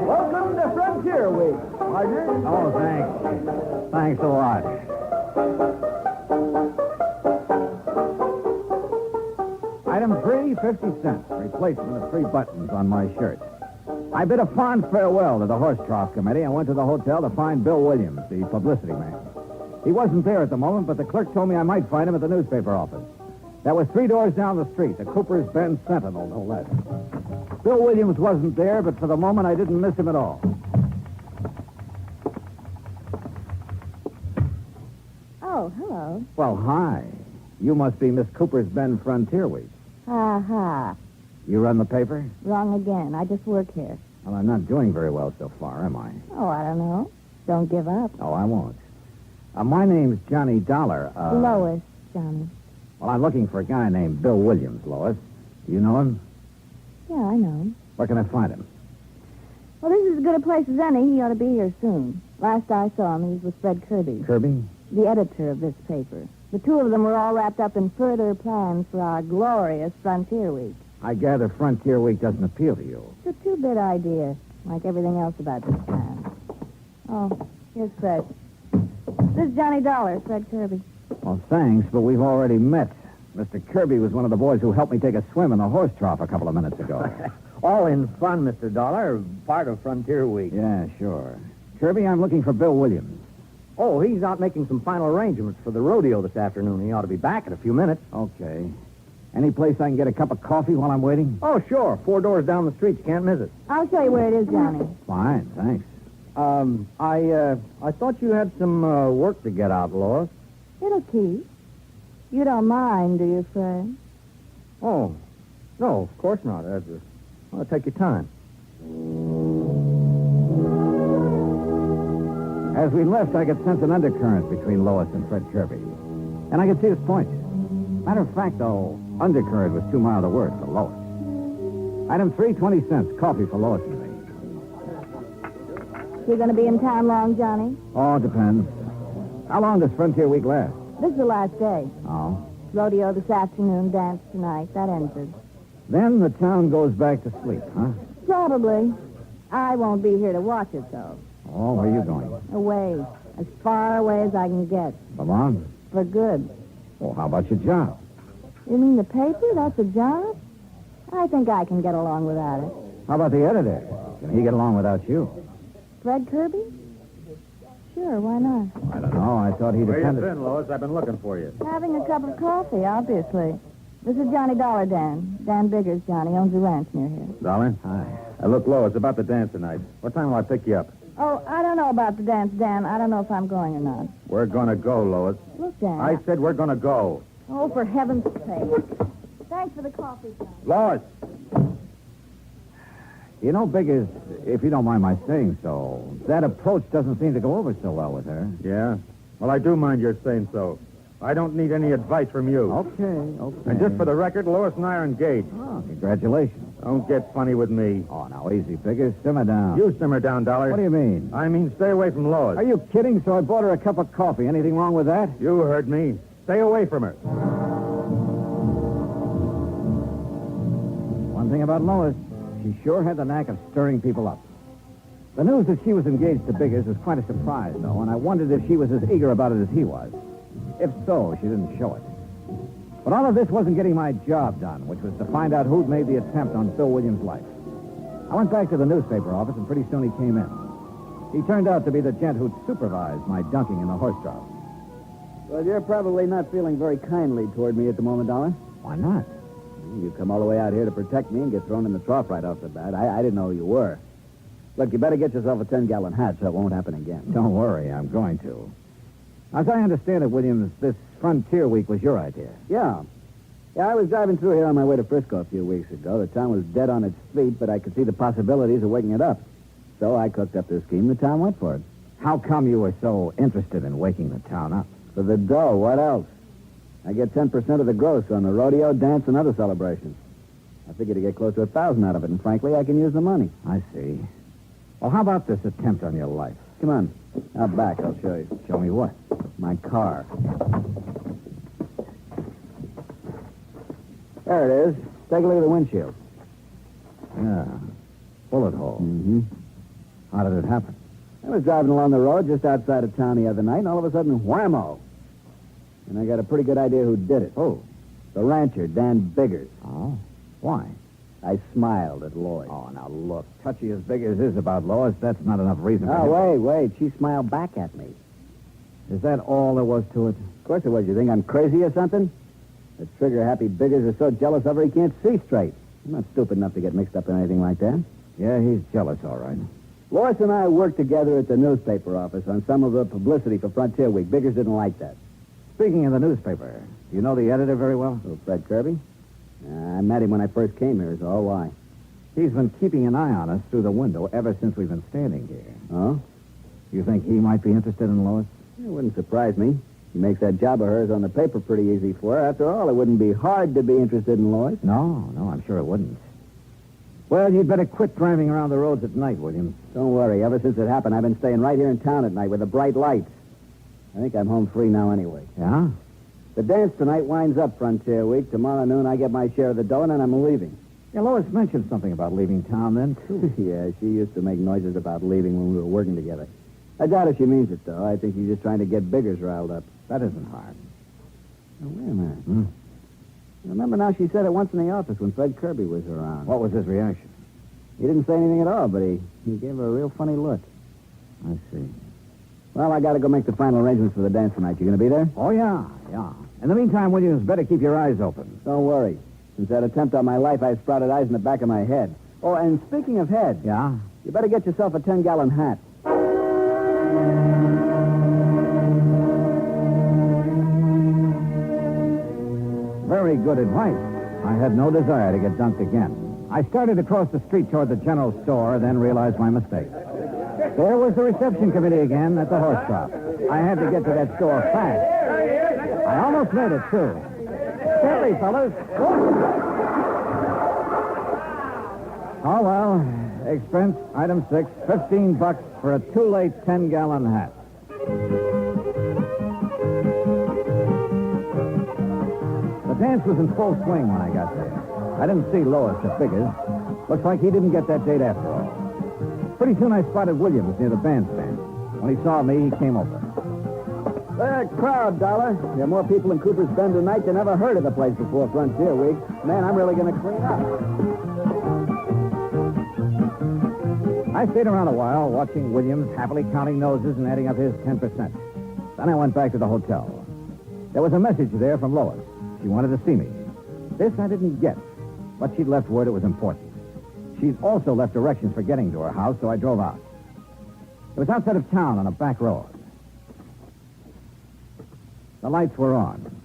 Welcome to Frontier Week, partner. Oh, thanks. Thanks a lot. Item 3, 50 cents. Replacement of 3 buttons on my shirt. I bid a fond farewell to the horse trough committee and went to the hotel to find Bill Williams, the publicity man. He wasn't there at the moment, but the clerk told me I might find him at the newspaper office. That was 3 doors down the street, the Cooper's Bend Sentinel, no less. Bill Williams wasn't there, but for the moment I didn't miss him at all. Oh, hello. Well, hi. You must be Miss Cooper's Bend Frontier Week. Ha. You run the paper? Wrong again. I just work here. Well, I'm not doing very well so far, am I? Oh, I don't know. Don't give up. Oh, I won't. My name's Johnny Dollar. Lois, Johnny. Well, I'm looking for a guy named Bill Williams, Lois. You know him? Yeah, I know him. Where can I find him? Well, this is as good a place as any. He ought to be here soon. Last I saw him, he was with Fred Kirby. Kirby? The editor of this paper. The two of them were all wrapped up in further plans for our glorious Frontier Week. I gather Frontier Week doesn't appeal to you. It's a two-bit idea, like everything else about this town. Oh, here's Fred. This is Johnny Dollar, Fred Kirby. Well, thanks, but we've already met. Mr. Kirby was one of the boys who helped me take a swim in the horse trough a couple of minutes ago. All in fun, Mr. Dollar. Part of Frontier Week. Yeah, sure. Kirby, I'm looking for Bill Williams. Oh, he's out making some final arrangements for the rodeo this afternoon. He ought to be back in a few minutes. Okay. Any place I can get a cup of coffee while I'm waiting? Oh, sure. 4 doors down the street. You can't miss it. I'll show you where it is, Johnny. Fine, thanks. I thought you had some work to get out, Lois. It'll keep. You don't mind, do you, Fred? Oh, no, of course not. I'll take your time. As we left, I could sense an undercurrent between Lois and Fred Kirby. And I could see his point. Matter of fact, though, undercurrent was too mild a word for Lois. Item 3, 20 cents. Coffee for Lois and me. You going to be in town long, Johnny? Oh, it depends. How long does Frontier Week last? This is the last day. Oh. Rodeo this afternoon, dance tonight. That ends it. Then the town goes back to sleep, huh? Probably. I won't be here to watch it, though. Oh, where are you going? Away. As far away as I can get. Come on. For good. Well, how about your job? You mean the paper? That's a job? I think I can get along without it. How about the editor? Can he get along without you? Fred Kirby? Sure, why not? I don't know. I thought he Where depended... you been, Lois? I've been looking for you. Having a cup of coffee, obviously. This is Johnny Dollar, Dan. Dan Biggers, Johnny. Owns a ranch near here. Dollar? Hi. Look, Lois, about the dance tonight. What time will I pick you up? Oh, I don't know about the dance, Dan. I don't know if I'm going or not. We're gonna go, Lois. Look, Dan. I said we're gonna go. Oh, for heaven's sake. Thanks for the coffee, John. Lois! You know, Biggers, if you don't mind my saying so, that approach doesn't seem to go over so well with her. Yeah? Well, I do mind your saying so. I don't need any advice from you. Okay. And just for the record, Lois and I are engaged. Oh, congratulations. Don't get funny with me. Oh, now, easy, Biggers. Simmer down. You simmer down, Dollar. What do you mean? I mean, stay away from Lois. Are you kidding? So I bought her a cup of coffee. Anything wrong with that? You heard me. Stay away from her. One thing about Lois, she sure had the knack of stirring people up. The news that she was engaged to Biggers was quite a surprise, though, and I wondered if she was as eager about it as he was. If so, she didn't show it. But all of this wasn't getting my job done, which was to find out who'd made the attempt on Bill Williams' life. I went back to the newspaper office, and pretty soon he came in. He turned out to be the gent who'd supervised my dunking in the horse trough. Well, you're probably not feeling very kindly toward me at the moment, Dollar. Why not? You come all the way out here to protect me and get thrown in the trough right off the bat. I didn't know who you were. Look, you better get yourself a 10-gallon hat so it won't happen again. Don't worry, I'm going to. As I understand it, Williams, this Frontier Week was your idea. Yeah, I was driving through here on my way to Frisco a few weeks ago. The town was dead on its feet, but I could see the possibilities of waking it up. So I cooked up this scheme. The town went for it. How come you were so interested in waking the town up? For the dough. What else? I get 10% of the gross on the rodeo, dance, and other celebrations. I figured to get close to 1,000 out of it, and frankly, I can use the money. I see. Well, how about this attempt on your life? Come on. Out back, I'll show you. Show me what? My car. There it is. Take a look at the windshield. Yeah. Bullet hole. Mm-hmm. How did it happen? I was driving along the road just outside of town the other night, and all of a sudden, whammo. And I got a pretty good idea who did it. Who? The rancher, Dan Biggers. Oh? Why? I smiled at Lloyd. Oh, now look. Touchy as big as is about Lois, that's not enough reason for Oh, him. wait. She smiled back at me. Is that all there was to it? Of course it was. You think I'm crazy or something? The trigger-happy Biggers is so jealous of her he can't see straight. I'm not stupid enough to get mixed up in anything like that. Yeah, he's jealous, all right. Lois and I worked together at the newspaper office on some of the publicity for Frontier Week. Biggers didn't like that. Speaking of the newspaper, do you know the editor very well? Oh, Fred Kirby? I met him when I first came here, is all. Why? He's been keeping an eye on us through the window ever since we've been standing here. Oh? You think he might be interested in Lois? It wouldn't surprise me. He makes that job of hers on the paper pretty easy for her. After all, it wouldn't be hard to be interested in Lois. No, I'm sure it wouldn't. Well, you'd better quit driving around the roads at night, Williams. Don't worry. Ever since it happened, I've been staying right here in town at night with the bright lights. I think I'm home free now anyway. Yeah? The dance tonight winds up Frontier Week. Tomorrow noon, I get my share of the dough, and then I'm leaving. Yeah, Lois mentioned something about leaving town then, too. Yeah, she used to make noises about leaving when we were working together. I doubt if she means it, though. I think she's just trying to get Biggers riled up. That isn't hard. Now, wait a minute. Remember now, she said it once in the office when Fred Kirby was around. What was his reaction? He didn't say anything at all, but he gave her a real funny look. I see. Well, I got to go make the final arrangements for the dance tonight. You going to be there? Oh, yeah. In the meantime, Williams, better keep your eyes open. Don't worry. Since that attempt on my life, I've sprouted eyes in the back of my head. Oh, and speaking of head... Yeah? You better get yourself a 10-gallon hat. Very good advice. I had no desire to get dunked again. I started across the street toward the general store, then realized my mistake. There was the reception committee again at the horse shop. I had to get to that store fast. I almost made it, too. Steady, fellas. Oh, well. Expense, item 6, $15 for a too-late 10-gallon hat. The dance was in full swing when I got there. I didn't see Lois at Biggers. Looks like he didn't get that date after all. Pretty soon I spotted Williams near the bandstand. When he saw me, he came over. They're a crowd, Dollar. There are more people in Cooper's Bend tonight than ever heard of the place before Frontier Week. Man, I'm really going to clean up. I stayed around a while, watching Williams happily counting noses and adding up his 10%. Then I went back to the hotel. There was a message there from Lois. She wanted to see me. This I didn't get, but she'd left word it was important. She'd also left directions for getting to her house, so I drove out. It was outside of town on a back road. The lights were on.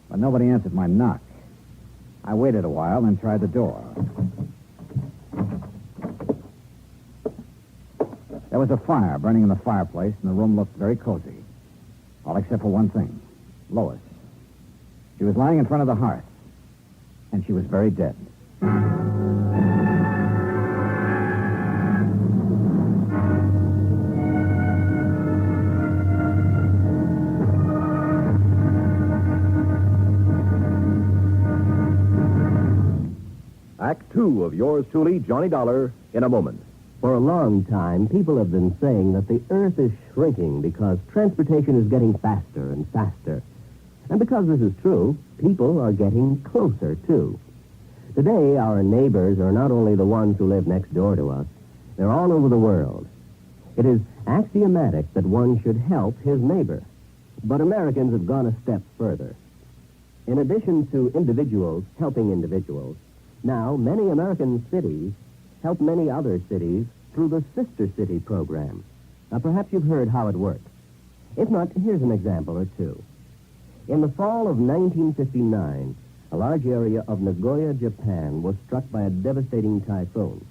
But nobody answered my knock. I waited a while and tried the door. There was a fire burning in the fireplace, and the room looked very cozy. All except for one thing. Lois. She was lying in front of the hearth, and she was very dead. Act two of yours truly, Johnny Dollar, in a moment. For a long time, people have been saying that the Earth is shrinking because transportation is getting faster and faster. And because this is true, people are getting closer, too. Today, our neighbors are not only the ones who live next door to us, they're all over the world. It is axiomatic that one should help his neighbor. But Americans have gone a step further. In addition to individuals helping individuals, now many American cities help many other cities through the Sister City program. Now, perhaps you've heard how it works. If not, here's an example or two. In the fall of 1959, a large area of Nagoya, Japan, was struck by a devastating typhoon.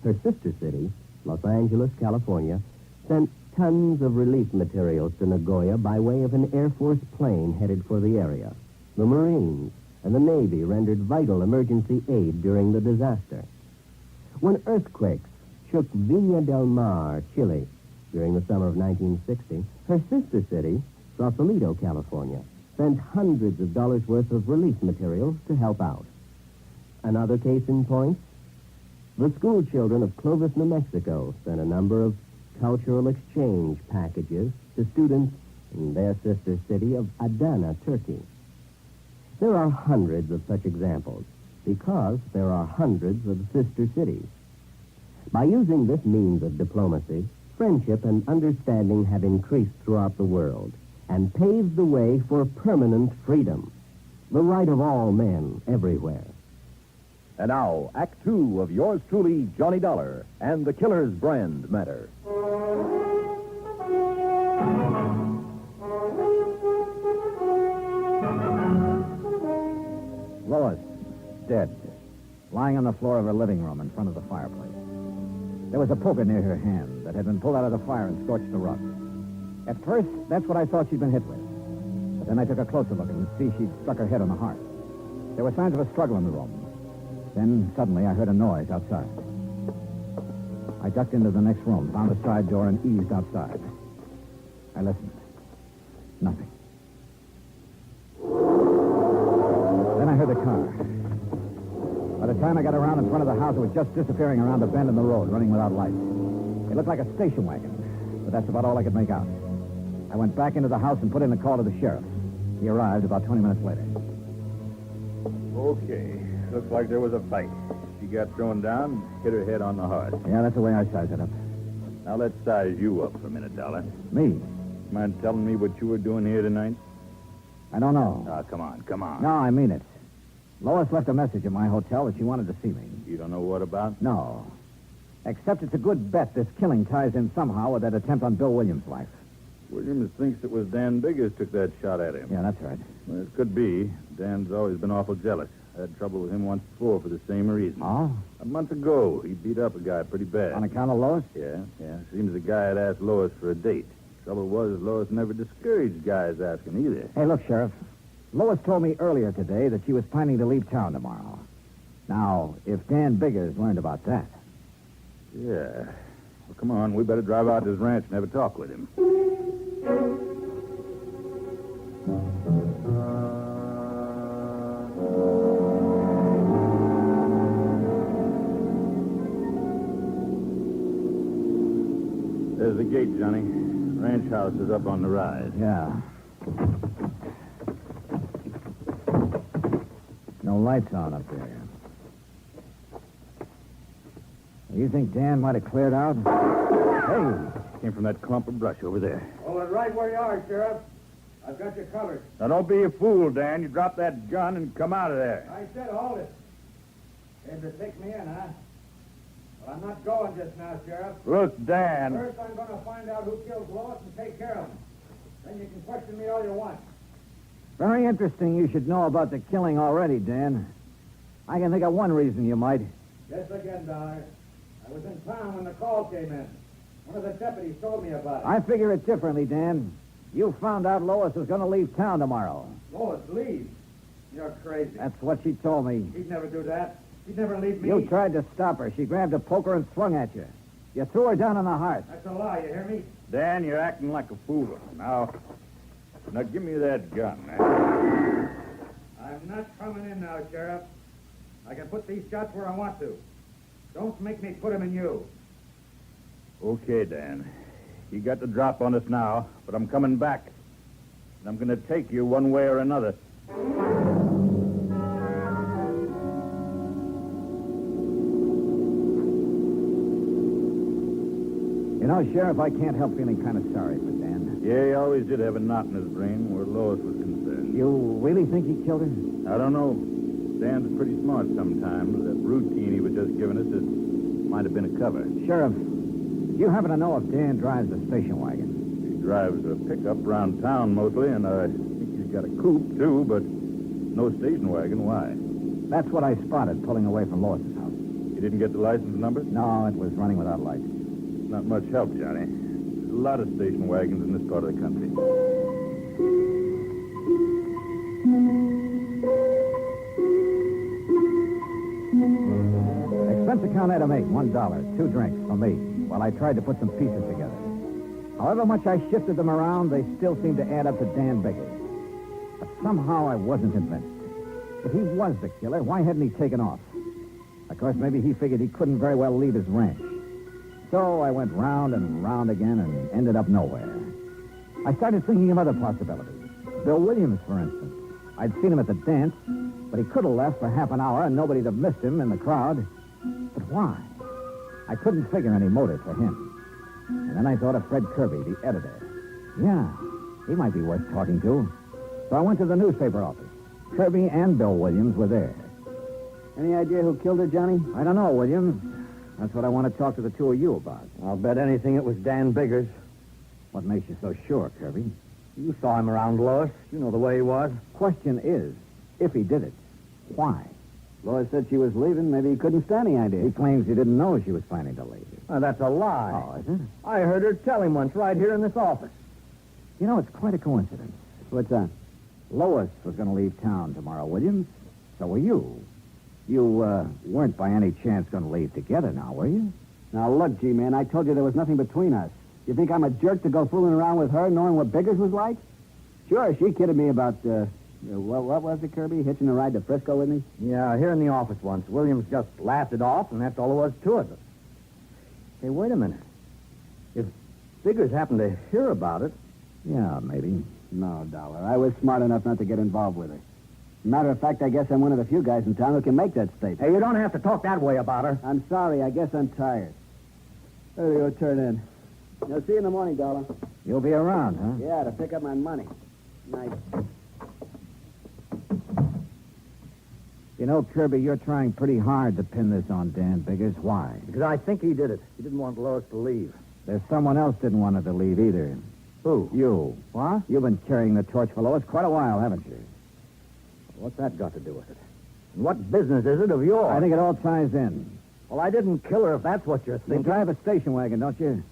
Her sister city, Los Angeles, California, sent tons of relief materials to Nagoya by way of an Air Force plane headed for the area. The Marines and the Navy rendered vital emergency aid during the disaster. When earthquakes shook Villa del Mar, Chile, during the summer of 1960, her sister city, Sausalito, California, sent hundreds of dollars worth of relief materials to help out. Another case in point, the school children of Clovis, New Mexico, sent a number of cultural exchange packages to students in their sister city of Adana, Turkey. There are hundreds of such examples because there are hundreds of sister cities. By using this means of diplomacy, friendship and understanding have increased throughout the world and paved the way for permanent freedom, the right of all men everywhere. And now, Act two of yours truly, Johnny Dollar, and the Killer's Brand matter. Lois, dead, lying on the floor of her living room in front of the fireplace. There was a poker near her hand that had been pulled out of the fire and scorched the rug. At first, that's what I thought she'd been hit with. But then I took a closer look and could see she'd struck her head on the hearth. There were signs of a struggle in the room. Then, suddenly, I heard a noise outside. I ducked into the next room, found a side door, and eased outside. I listened. Nothing. Then I heard the car. By the time I got around in front of the house, it was just disappearing around a bend in the road, running without lights. It looked like a station wagon, but that's about all I could make out. I went back into the house and put in a call to the sheriff. He arrived about 20 minutes later. Okay. Looks like there was a fight. She got thrown down, hit her head on the heart. Yeah, that's the way I sized it up. Now let's size you up for a minute, Dollar. Me? Mind telling me what you were doing here tonight? I don't know. Ah, come on. No, I mean it. Lois left a message at my hotel that she wanted to see me. You don't know what about? No. Except it's a good bet this killing ties in somehow with that attempt on Bill Williams' life. Williams thinks it was Dan Biggers took that shot at him. Yeah, that's right. Well, it could be. Dan's always been awful jealous. I had trouble with him once before for the same reason. Oh? A month ago, he beat up a guy pretty bad. On account of Lois? Yeah. Seems the guy had asked Lois for a date. Trouble was, Lois never discouraged guys asking either. Hey, look, Sheriff. Lois told me earlier today that she was planning to leave town tomorrow. Now, if Dan Biggers learned about that... Yeah. Well, come on. We better drive out to his ranch and have a talk with him. There's the gate, Johnny. Ranch house is up on the rise. Yeah. No lights on up there. You think Dan might have cleared out? Hey, came from that clump of brush over there. Hold it right where you are, Sheriff. I've got you covered. Now, don't be a fool, Dan. You drop that gun and come out of there. I said hold it. Came to take me in, huh? Well, I'm not going just now, Sheriff. Look, Dan. First, I'm going to find out who killed Lois and take care of him. Then you can question me all you want. Very interesting you should know about the killing already, Dan. I can think of one reason you might. Guess again, Dollar. I was in town when the call came in. One of the deputies told me about it. I figure it differently, Dan. You found out Lois was going to leave town tomorrow. Lois, leave. You're crazy. That's what she told me. He'd never do that. He'd never leave me. You tried to stop her. She grabbed a poker and swung at you. You threw her down on the heart. That's a lie, you hear me? Dan, you're acting like a fool. Now give me that gun, man. I'm not coming in now, Sheriff. I can put these shots where I want to. Don't make me put them in you. Okay, Dan. You got the drop on us now, but I'm coming back. And I'm going to take you one way or another. You know, Sheriff, I can't help feeling kind of sorry for Dan. Yeah, he always did have a knot in his brain where Lois was concerned. You really think he killed her? I don't know. Dan's pretty smart sometimes. That routine he was just giving us, it might have been a cover. Sheriff, you happen to know if Dan drives a station wagon? He drives a pickup around town mostly, and I think he's got a coupe, too, but no station wagon. Why? That's what I spotted pulling away from Lois's house. You didn't get the license number? No, it was running without lights. Not much help, Johnny. There's a lot of station wagons in this part of the country. Expense account had to make $1, 2 drinks for me, while I tried to put some pieces together. However much I shifted them around, they still seemed to add up to Dan Biggers. But somehow I wasn't convinced. If he was the killer, why hadn't he taken off? Of course, maybe he figured he couldn't very well leave his ranch. So I went round and round again and ended up nowhere. I started thinking of other possibilities. Bill Williams, for instance. I'd seen him at the dance, but he could have left for half an hour and nobody'd have missed him in the crowd. But why? I couldn't figure any motive for him. And then I thought of Fred Kirby, the editor. Yeah, he might be worth talking to. So I went to the newspaper office. Kirby and Bill Williams were there. Any idea who killed her, Johnny? I don't know, Williams. That's what I want to talk to the two of you about. I'll bet anything it was Dan Biggers. What makes you so sure, Kirby? You saw him around Lois. You know the way he was. Question is, if he did it, why? Lois said she was leaving. Maybe he couldn't stand the idea. He claims he didn't know she was planning to leave. That's a lie. Oh, is it? I heard her tell him once right here in this office. You know, it's quite a coincidence. What's that? Lois was going to leave town tomorrow, Williams. So were you. You weren't by any chance going to leave together now, were you? Now, look, G-Man, I told you there was nothing between us. You think I'm a jerk to go fooling around with her knowing what Biggers was like? Sure, she kidded me about, what was it, Kirby? Hitching a ride to Frisco with me? Yeah, here in the office once. Williams just laughed it off, and that's all there was to it. Hey, wait a minute. If Biggers happened to hear about it... Yeah, maybe. No, Dollar. I was smart enough not to get involved with her. Matter of fact, I guess I'm one of the few guys in town who can make that statement. Hey, you don't have to talk that way about her. I'm sorry. I guess I'm tired. There you go, turn in. I'll see you in the morning, Dollar. You'll be around, huh? Yeah, to pick up my money. Night. You know, Kirby, you're trying pretty hard to pin this on Dan Biggers. Why? Because I think he did it. He didn't want Lois to leave. There's someone else didn't want her to leave either. Who? You. What? You've been carrying the torch for Lois quite a while, haven't you? What's that got to do with it? And what business is it of yours? I think it all ties in. Well, I didn't kill her if that's what you're You thinking. drive a station wagon, don't you?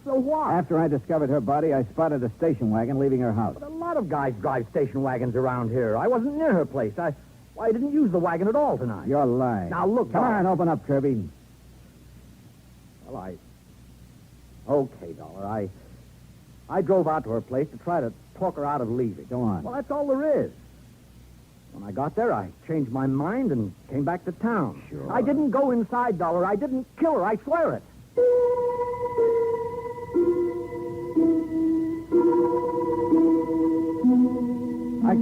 So what? After I discovered her body, I spotted a station wagon leaving her house. But a lot of guys drive station wagons around here. I wasn't near her place. I didn't use the wagon at all tonight. You're lying. Now, look, Come Dollar. on, open up, Kirby. Well, Okay, Dollar. I drove out to her place to try to talk her out of leaving. Go on. Well, that's all there is. When I got there, I changed my mind and came back to town. Sure. I didn't go inside, Dollar. I didn't kill her. I swear it.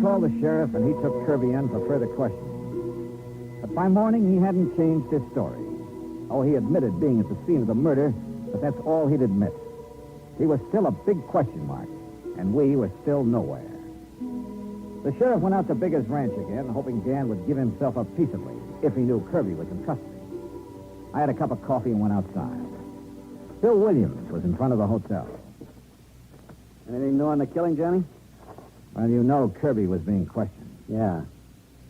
called the sheriff, and he took Kirby in for further questioning. But by morning, he hadn't changed his story. Oh, he admitted being at the scene of the murder, but that's all he'd admit. He was still a big question mark, and we were still nowhere. The sheriff went out to Bigger's ranch again, hoping Dan would give himself up peaceably if he knew Kirby was in custody. I had a cup of coffee and went outside. Bill Williams was in front of the hotel. Anything new on the killing, Johnny? Well, you know Kirby was being questioned. Yeah.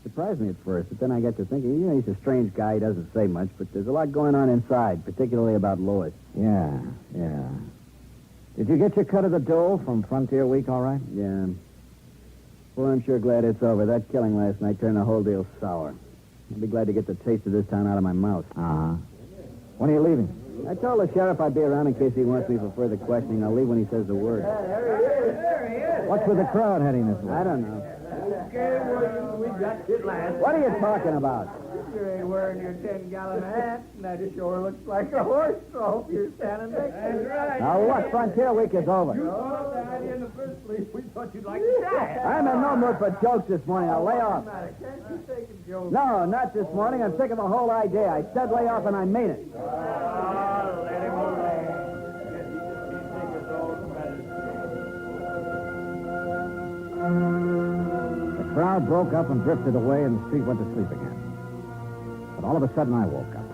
Surprised me at first, but then I got to thinking, he's a strange guy. He doesn't say much, but there's a lot going on inside, particularly about Lois. Yeah. Did you get your cut of the dough from Frontier Week all right? Yeah. Well, I'm sure glad it's over. That killing last night turned the whole deal sour. I'll be glad to get the taste of this town out of my mouth. Uh-huh. When are you leaving? I told the sheriff I'd be around in case he wants me for further questioning. I'll leave when he says the word. What's with the crowd heading this way? I don't know. Okay, Williams, we got it last. What are you talking about? You ain't wearing your 10-gallon hat, and that sure looks like a horse trough you're standing next to. That's right. Now, look, Frontier Week is over. You thought the idea in the first place. We thought you'd like to die. I'm in no mood for jokes this morning. I'll lay off. Can't you take a joke? No, not this morning. I'm sick of the whole idea. I said lay off, and I mean it. Let him alone. Guess he just can't take us all to The crowd broke up and drifted away, and the street went to sleep again. But all of a sudden, I woke up.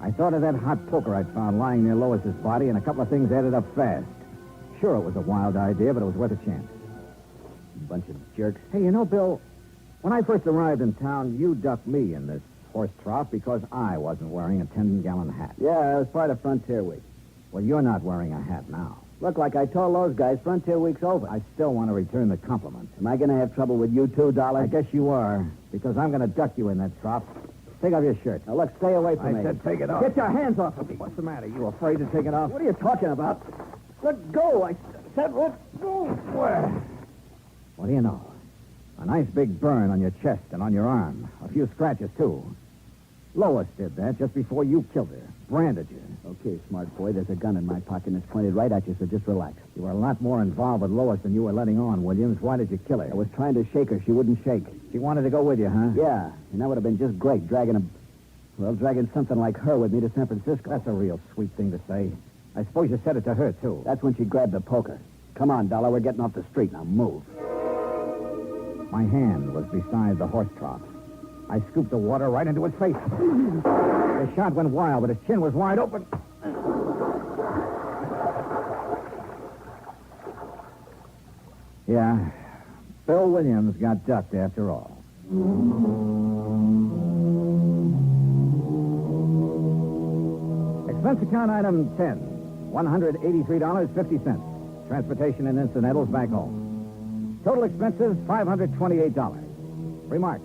I thought of that hot poker I'd found lying near Lois's body, and a couple of things added up fast. Sure, it was a wild idea, but it was worth a chance. Bunch of jerks. Hey, you know, Bill, when I first arrived in town, you ducked me in this horse trough because I wasn't wearing a 10-gallon hat. Yeah, it was part of Frontier Week. Well, you're not wearing a hat now. Look, like I told those guys, Frontier Week's over. I still want to return the compliment. Am I going to have trouble with you too, Dollar? I guess you are, because I'm going to duck you in that trough. Take off your shirt. Now, look, stay away from me. I said take it off. Get your hands off of me. What's the matter? You afraid to take it off? What are you talking about? Let go. I said let go. Where? What do you know? A nice big burn on your chest and on your arm. A few scratches, too. Lois did that just before you killed her. Branded you. Okay, smart boy. There's a gun in my pocket and it's pointed right at you, so just relax. You were a lot more involved with Lois than you were letting on, Williams. Why did you kill her? I was trying to shake her. She wouldn't shake. She wanted to go with you, huh? Yeah, and that would have been just great, dragging something like her with me to San Francisco. That's a real sweet thing to say. I suppose you said it to her, too. That's when she grabbed the poker. Come on, Dollar, we're getting off the street. Now move. My hand was beside the horse trough. I scooped the water right into his face. The shot went wild, but his chin was wide open. Yeah, Bill Williams got ducked after all. Expense account item 10, $183.50. Transportation and incidentals back home. Total expenses, $528. Remarks.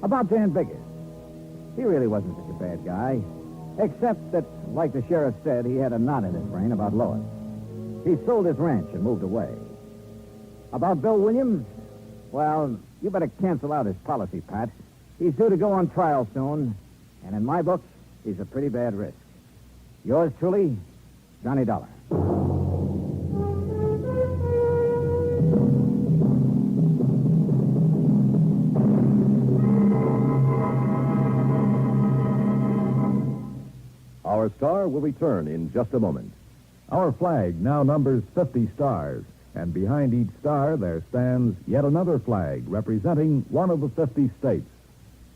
About Dan Biggers. He really wasn't such a bad guy. Except that, like the sheriff said, he had a knot in his brain about Lois. He sold his ranch and moved away. About Bill Williams, well, you better cancel out his policy, Pat. He's due to go on trial soon, and in my book, he's a pretty bad risk. Yours truly, Johnny Dollar. Our star will return in just a moment. Our flag now numbers 50 stars, and behind each star there stands yet another flag representing one of the 50 states.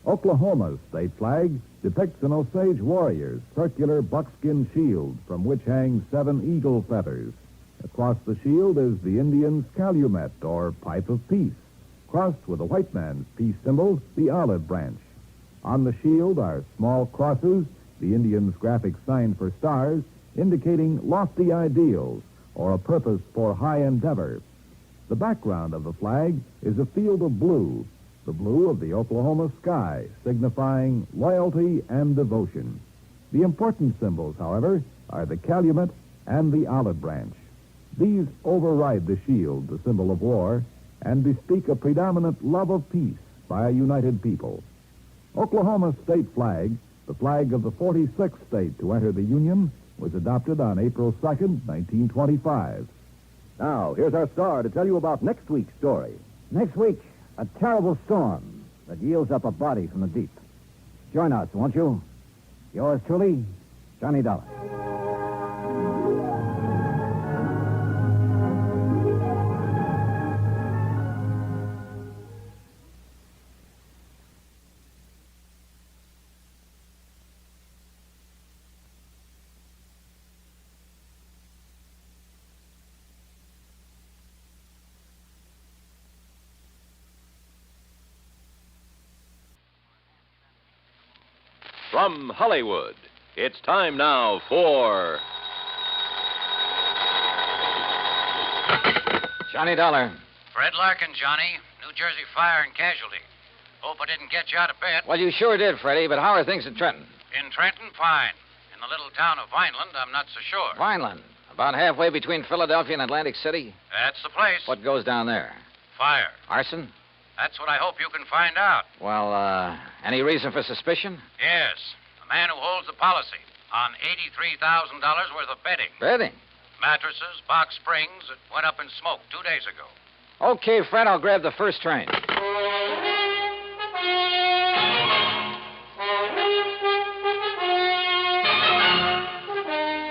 Oklahoma's state flag depicts an Osage warrior's circular buckskin shield from which hang 7 eagle feathers. Across the shield is the Indian's calumet, or pipe of peace, crossed with a white man's peace symbol, the olive branch. On the shield are small crosses, the Indian's graphic sign for stars, indicating lofty ideals or a purpose for high endeavor. The background of the flag is a field of blue, the blue of the Oklahoma sky, signifying loyalty and devotion. The important symbols, however, are the calumet and the olive branch. These override the shield, the symbol of war, and bespeak a predominant love of peace by a united people. Oklahoma's state flag, the flag of the 46th state to enter the Union, was adopted on April 2nd, 1925. Now, here's our star to tell you about next week's story. Next week, A terrible storm that yields up a body from the deep. Join us, won't you? Yours truly, Johnny Dollar. From Hollywood, it's time now for Johnny Dollar. Fred Larkin, Johnny. New Jersey Fire and Casualty. Hope I didn't get you out of bed. Well, you sure did, Freddie, but how are things in Trenton? In Trenton, fine. In the little town of Vineland, I'm not so sure. Vineland. About halfway between Philadelphia and Atlantic City? That's the place. What goes down there? Fire. Arson? That's what I hope you can find out. Well, any reason for suspicion? Yes. The man who holds the policy on $83,000 worth of bedding. Bedding? Mattresses, box springs that went up in smoke 2 days ago. Okay, Fred, I'll grab the first train.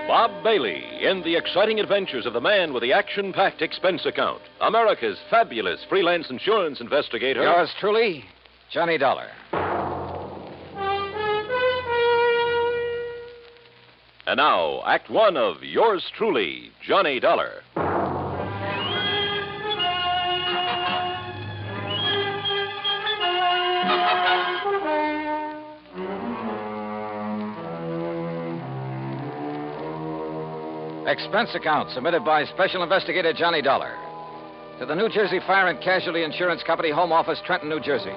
Bob Bailey in the exciting adventures of the man with the action-packed expense account. America's fabulous freelance insurance investigator. Yours truly, Johnny Dollar. And now, Act One of Yours Truly, Johnny Dollar. Expense account submitted by Special Investigator Johnny Dollar to the New Jersey Fire and Casualty Insurance Company, Home Office, Trenton, New Jersey.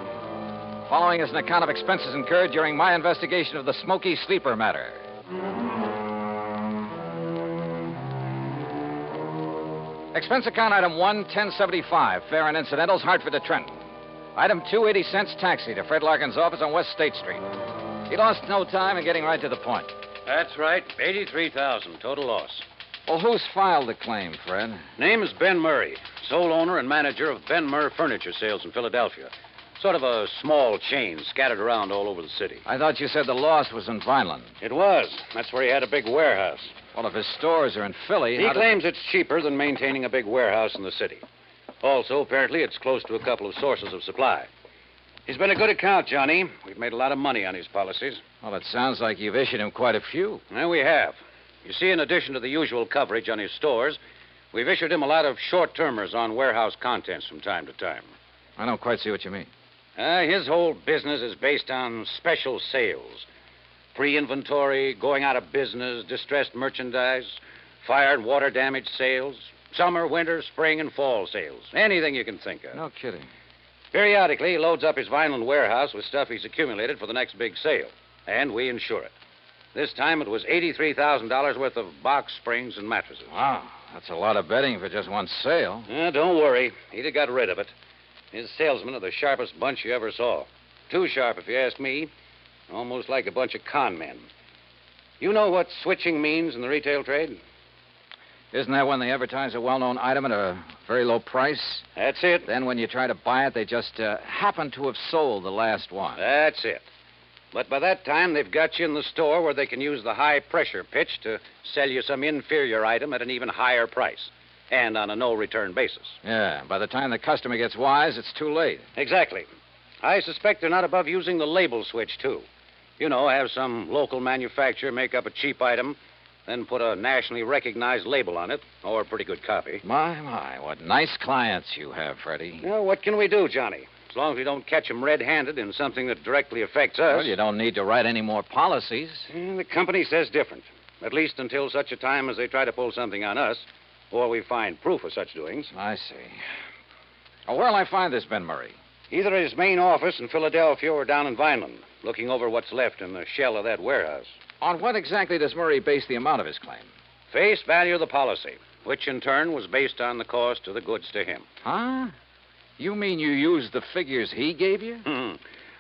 Following is an account of expenses incurred during my investigation of the Smoky Sleeper matter. Expense account item 1, 1075, fare and incidentals, Hartford to Trenton. Item 2, 80 cents, taxi to Fred Larkin's office on West State Street. He lost no time in getting right to the point. That's right. $83,000 total loss. Well, who's filed the claim, Fred? Name is Ben Murray, sole owner and manager of Ben Murr Furniture Sales in Philadelphia. Sort of a small chain scattered around all over the city. I thought you said the loss was in Vineland. It was. That's where he had a big warehouse. Well, if his stores are in Philly... He claims it's cheaper than maintaining a big warehouse in the city. Also, apparently, it's close to a couple of sources of supply. He's been a good account, Johnny. We've made a lot of money on his policies. Well, it sounds like you've issued him quite a few. Well, we have. You see, in addition to the usual coverage on his stores, we've issued him a lot of short-termers on warehouse contents from time to time. I don't quite see what you mean. His whole business is based on special sales. Free inventory, going out of business, distressed merchandise, fire and water damage sales, summer, winter, spring, and fall sales. Anything you can think of. No kidding. Periodically, he loads up his Vineland warehouse with stuff he's accumulated for the next big sale, and we insure it. This time it was $83,000 worth of box springs and mattresses. Wow, that's a lot of bedding for just one sale. Don't worry. He'd have got rid of it. His salesmen are the sharpest bunch you ever saw. Too sharp, if you ask me. Almost like a bunch of con men. You know what switching means in the retail trade? Isn't that when they advertise a well-known item at a very low price? That's it. Then when you try to buy it, they just happen to have sold the last one. That's it. But by that time, they've got you in the store where they can use the high-pressure pitch to sell you some inferior item at an even higher price, and on a no-return basis. Yeah, by the time the customer gets wise, it's too late. Exactly. I suspect they're not above using the label switch, too. You know, have some local manufacturer make up a cheap item, then put a nationally recognized label on it, or a pretty good copy. My, what nice clients you have, Freddie. Well, what can we do, Johnny? As long as we don't catch them red-handed in something that directly affects us. Well, you don't need to write any more policies. The company says different. At least until such a time as they try to pull something on us, or we find proof of such doings. I see. Well, where'll I find this Ben Murray? Either at his main office in Philadelphia or down in Vineland, looking over what's left in the shell of that warehouse. On what exactly does Murray base the amount of his claim? Face value of the policy, which in turn was based on the cost of the goods to him. Huh? You mean you used the figures he gave you?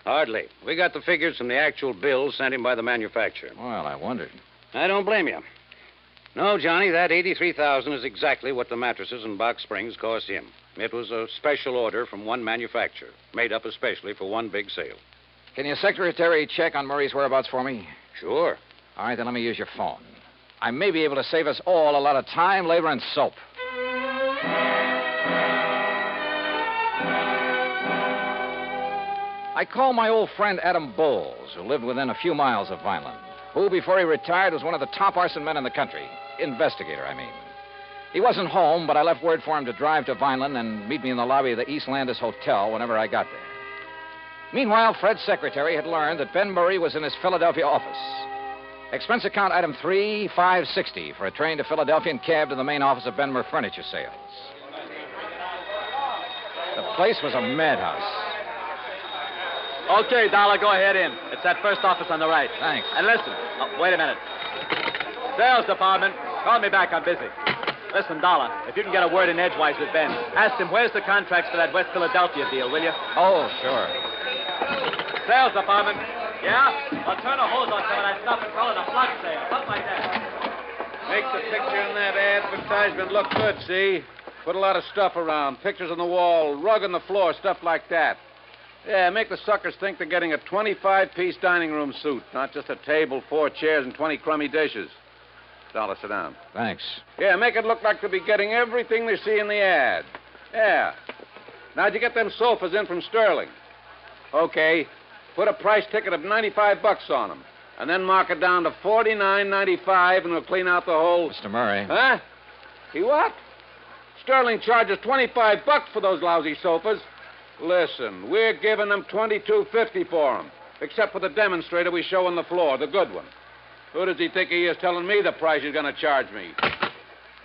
Hardly. We got the figures from the actual bills sent him by the manufacturer. Well, I wondered. I don't blame you. No, Johnny, that $83,000 is exactly what the mattresses in Box Springs cost him. It was a special order from one manufacturer, made up especially for one big sale. Can your secretary check on Murray's whereabouts for me? Sure. All right, then let me use your phone. I may be able to save us all a lot of time, labor, and soap. I called my old friend Adam Bowles, who lived within a few miles of Vineland, who, before he retired, was one of the top arson men in the country. Investigator, I mean. He wasn't home, but I left word for him to drive to Vineland and meet me in the lobby of the East Landis Hotel whenever I got there. Meanwhile, Fred's secretary had learned that Ben Murray was in his Philadelphia office. Expense account item 3560 for a train to Philadelphia and cab to the main office of Ben Murray Furniture Sales. The place was a madhouse. Okay, Dollar, go ahead in. It's that first office on the right. Thanks. And listen. Oh, wait a minute. Sales department, call me back. I'm busy. Listen, Dollar, if you can get a word in edgewise with Ben, ask him where's the contracts for that West Philadelphia deal, will you? Oh, sure. Sales department. Yeah? I'll turn a hose on some of that stuff and call it a flood sale. Something like that. Make the picture in that advertisement look good, see? Put a lot of stuff around. Pictures on the wall, rug on the floor, stuff like that. Yeah, make the suckers think they're getting a 25-piece dining room suite, not just a table, 4 chairs, and 20 crummy dishes. Dollar, sit down. Thanks. Yeah, make it look like they'll be getting everything they see in the ad. Yeah. Now, did you get them sofas in from Sterling? Okay. Put a price ticket of $95 on them. And then mark it down to $49.95, and we'll clean out the whole... Mr. Murray. Huh? He what? Sterling charges $25 for those lousy sofas. Listen, we're giving them $22.50 for them, except for the demonstrator we show on the floor, the good one. Who does he think he is telling me the price he's going to charge me?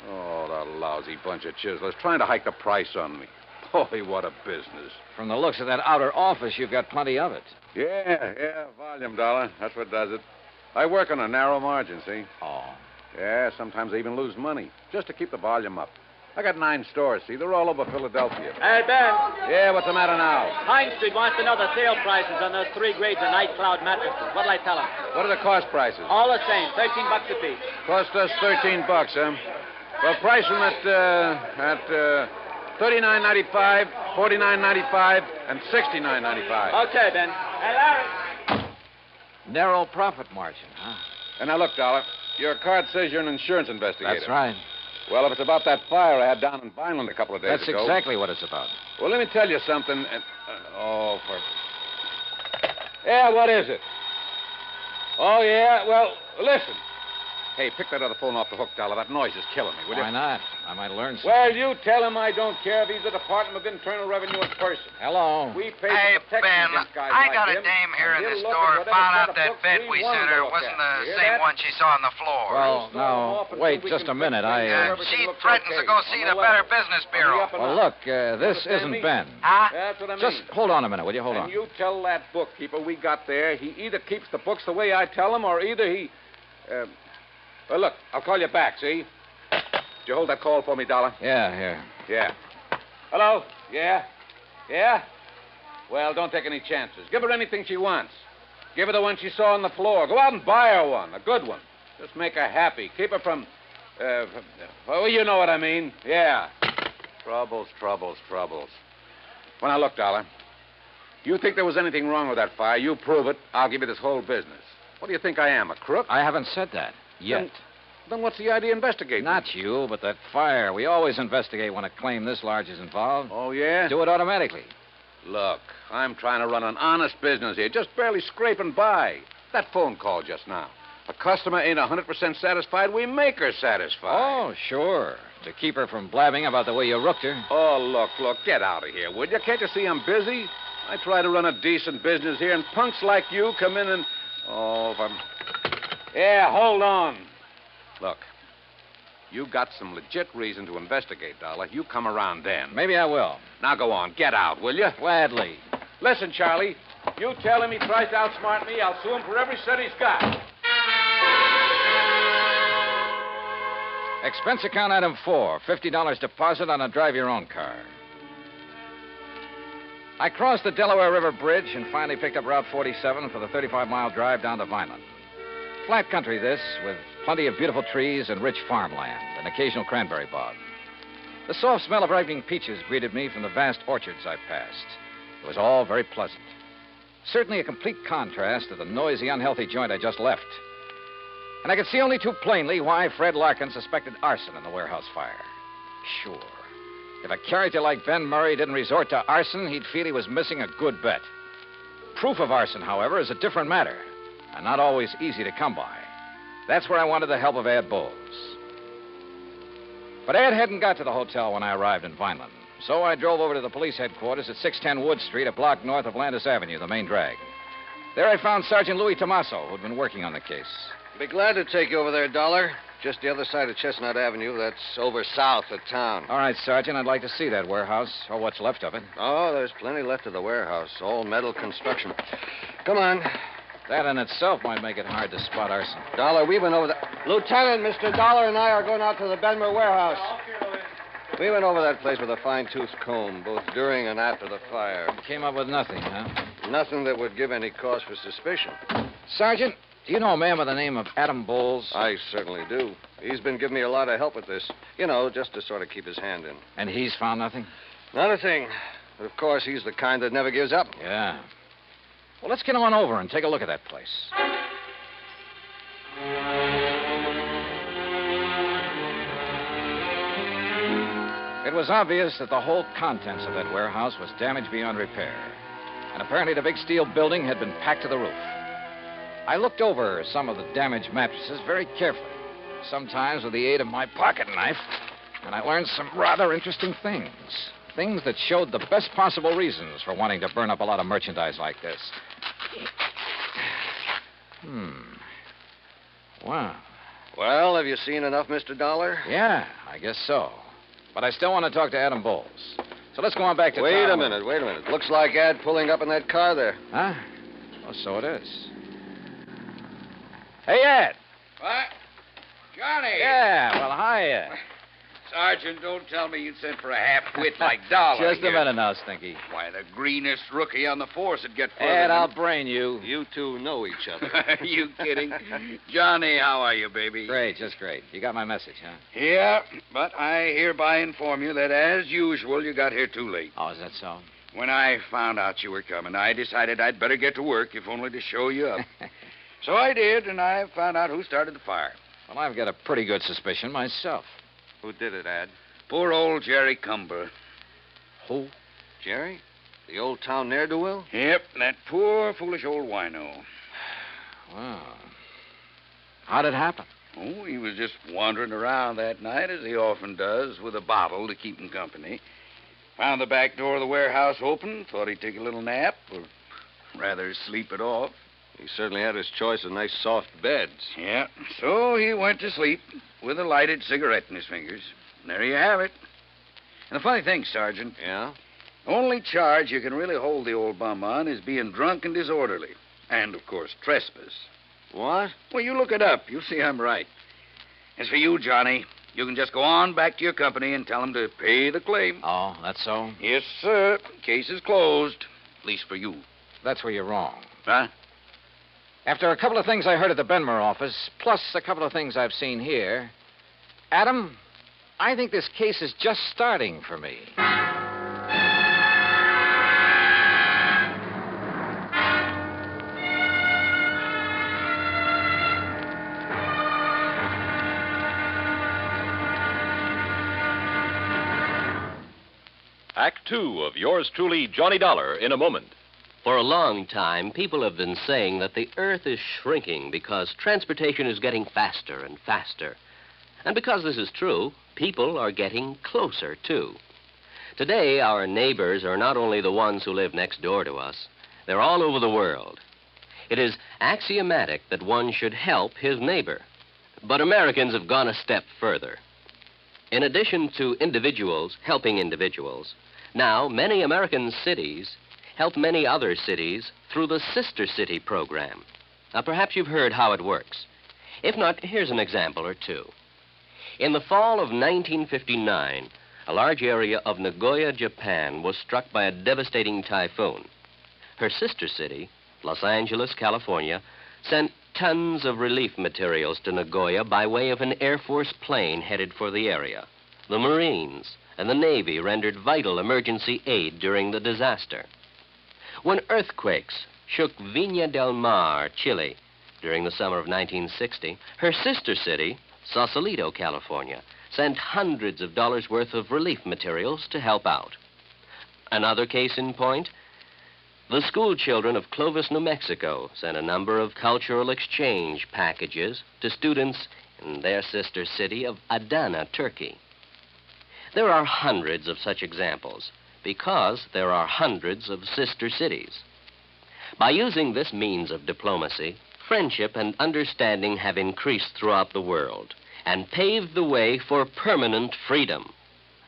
Oh, the lousy bunch of chiselers trying to hike the price on me. Boy, what a business. From the looks of that outer office, you've got plenty of it. Yeah, volume, Dollar. That's what does it. I work on a narrow margin, see? Oh. Yeah, sometimes I even lose money, just to keep the volume up. I got 9 stores, see? They're all over Philadelphia. Hey, Ben. Yeah, what's the matter now? Pine Street wants to know the sale prices on those 3 grades of Night Cloud mattresses. What'll I tell him? What are the cost prices? All the same, $13 a piece. Cost us $13, huh? Well, price them at $39.95, $49.95, and $69.95. Okay, Ben. Hey, Larry. Narrow profit margin, huh? And now, look, Dollar, your card says you're an insurance investigator. That's right. Well, if it's about that fire I had down in Vineland a couple of days That's ago... That's exactly what it's about. Well, let me tell you something. Yeah, what is it? Oh, yeah? Well, listen. Hey, pick that other phone off the hook, Dollar. That noise is killing me, will you? Why not? I might learn something. Well, you tell him I don't care if he's the Department of Internal Revenue in person. Hello. We pay Hey, for protection Ben, against guys I like got a him, dame here in and the he'll look store. at whatever Found set out of that books bed we want sent to her look wasn't at. the You hear same that? one she saw on the floor. Well, now, wait just a minute. She threatens to go see the Better Business Bureau. Well, look, this isn't Ben. Huh? That's what I mean. Just hold on a minute, will you? Hold on. And you tell that bookkeeper we got there, he either keeps the books the way I tell him, or either he... well, look, I'll call you back, see? Did you hold that call for me, Dollar? Yeah, here. Yeah. Hello? Yeah? Yeah? Well, don't take any chances. Give her anything she wants. Give her the one she saw on the floor. Go out and buy her one, a good one. Just make her happy. Keep her from... well, you know what I mean. Yeah. Troubles. Well, now, look, Dollar. You think there was anything wrong with that fire, you prove it, I'll give you this whole business. What do you think I am, a crook? I haven't said that yet. Then what's the idea of investigating? Not you, but that fire. We always investigate when a claim this large is involved. Oh, yeah? Do it automatically. Look, I'm trying to run an honest business here, just barely scraping by. That phone call just now. A customer ain't 100% satisfied, we make her satisfied. Oh, sure. To keep her from blabbing about the way you rooked her. Oh, look, get out of here, would you? Can't you see I'm busy? I try to run a decent business here, and punks like you come in and... Oh, if I'm... Yeah, hold on. Look, you got some legit reason to investigate, Dollar. You come around then. Maybe I will. Now go on, get out, will you? Gladly. Listen, Charlie, you tell him he tries to outsmart me, I'll sue him for every cent he's got. Expense account item 4, $50 deposit on a drive-your-own car. I crossed the Delaware River Bridge and finally picked up Route 47 for the 35-mile drive down to Vineland. Flat country, this, with plenty of beautiful trees and rich farmland, and occasional cranberry bog. The soft smell of ripening peaches greeted me from the vast orchards I passed. It was all very pleasant. Certainly a complete contrast to the noisy, unhealthy joint I just left. And I could see only too plainly why Fred Larkin suspected arson in the warehouse fire. Sure. If a character like Ben Murray didn't resort to arson, he'd feel he was missing a good bet. Proof of arson, however, is a different matter, and not always easy to come by. That's where I wanted the help of Ed Bowles. But Ed hadn't got to the hotel when I arrived in Vineland, so I drove over to the police headquarters at 610 Wood Street, a block north of Landis Avenue, the main drag. There I found Sergeant Louis Tomaso, who'd been working on the case. Be glad to take you over there, Dollar. Just the other side of Chestnut Avenue. That's over south of town. All right, Sergeant, I'd like to see that warehouse, or what's left of it. Oh, there's plenty left of the warehouse. All metal construction. Come on. That in itself might make it hard to spot arson. Dollar, we went over the... Lieutenant, Mr. Dollar and I are going out to the Benmer warehouse. We went over that place with a fine-tooth comb, both during and after the fire. Came up with nothing, huh? Nothing that would give any cause for suspicion. Sergeant, do you know a man by the name of Adam Bowles? I certainly do. He's been giving me a lot of help with this. You know, just to sort of keep his hand in. And he's found nothing? Not a thing. But, of course, he's the kind that never gives up. Yeah. Well, let's get on over and take a look at that place. It was obvious that the whole contents of that warehouse was damaged beyond repair. And apparently the big steel building had been packed to the roof. I looked over some of the damaged mattresses very carefully, sometimes with the aid of my pocket knife, and I learned some rather interesting things. Things that showed the best possible reasons for wanting to burn up a lot of merchandise like this. Wow. Well, have you seen enough, Mr. Dollar? Yeah, I guess so. But I still want to talk to Adam Bowles. So let's go on back to Wait town. a minute. Looks like Ed pulling up in that car there. Huh? Oh, so it is. Hey, Ed. What? Johnny! Yeah, well, hiya. Sergeant, don't tell me you'd sent for a half-wit like Dollar. Just a minute now, Stinky. Why, the greenest rookie on the force would get further. Ed, I'll brain you. You two know each other. You kidding? Johnny, how are you, baby? Great, just great. You got my message, huh? Yeah, but I hereby inform you that, as usual, you got here too late. Oh, is that so? When I found out you were coming, I decided I'd better get to work, if only to show you up. So I did, and I found out who started the fire. Well, I've got a pretty good suspicion myself. Who did it, Ed? Poor old Jerry Cumber. Who? Jerry? The old town ne'er-do-well? Yep, that poor, foolish old wino. Wow. How'd it happen? Oh, he was just wandering around that night, as he often does, with a bottle to keep him company. Found the back door of the warehouse open, thought he'd take a little nap, or rather sleep it off. He certainly had his choice of nice soft beds. Yeah, so he went to sleep with a lighted cigarette in his fingers. And there you have it. And the funny thing, Sergeant. Yeah? Only charge you can really hold the old bum on is being drunk and disorderly. And, of course, trespass. What? Well, you look it up. You'll see I'm right. As for you, Johnny, you can just go on back to your company and tell them to pay the claim. Oh, that's so? Yes, sir. Case is closed. At least for you. That's where you're wrong. Huh? After a couple of things I heard at the Benmer office, plus a couple of things I've seen here, Adam, I think this case is just starting for me. Act two of yours truly, Johnny Dollar, in a moment. For a long time, people have been saying that the Earth is shrinking because transportation is getting faster and faster. And because this is true, people are getting closer, too. Today, our neighbors are not only the ones who live next door to us, they're all over the world. It is axiomatic that one should help his neighbor. But Americans have gone a step further. In addition to individuals helping individuals, now many American cities help many other cities through the Sister City program. Now, perhaps you've heard how it works. If not, here's an example or two. In the fall of 1959, a large area of Nagoya, Japan, was struck by a devastating typhoon. Her sister city, Los Angeles, California, sent tons of relief materials to Nagoya by way of an Air Force plane headed for the area. The Marines and the Navy rendered vital emergency aid during the disaster. When earthquakes shook Viña del Mar, Chile, during the summer of 1960, her sister city, Sausalito, California, sent hundreds of dollars worth of relief materials to help out. Another case in point, the school children of Clovis, New Mexico, sent a number of cultural exchange packages to students in their sister city of Adana, Turkey. There are hundreds of such examples because there are hundreds of sister cities. By using this means of diplomacy, friendship and understanding have increased throughout the world and paved the way for permanent freedom,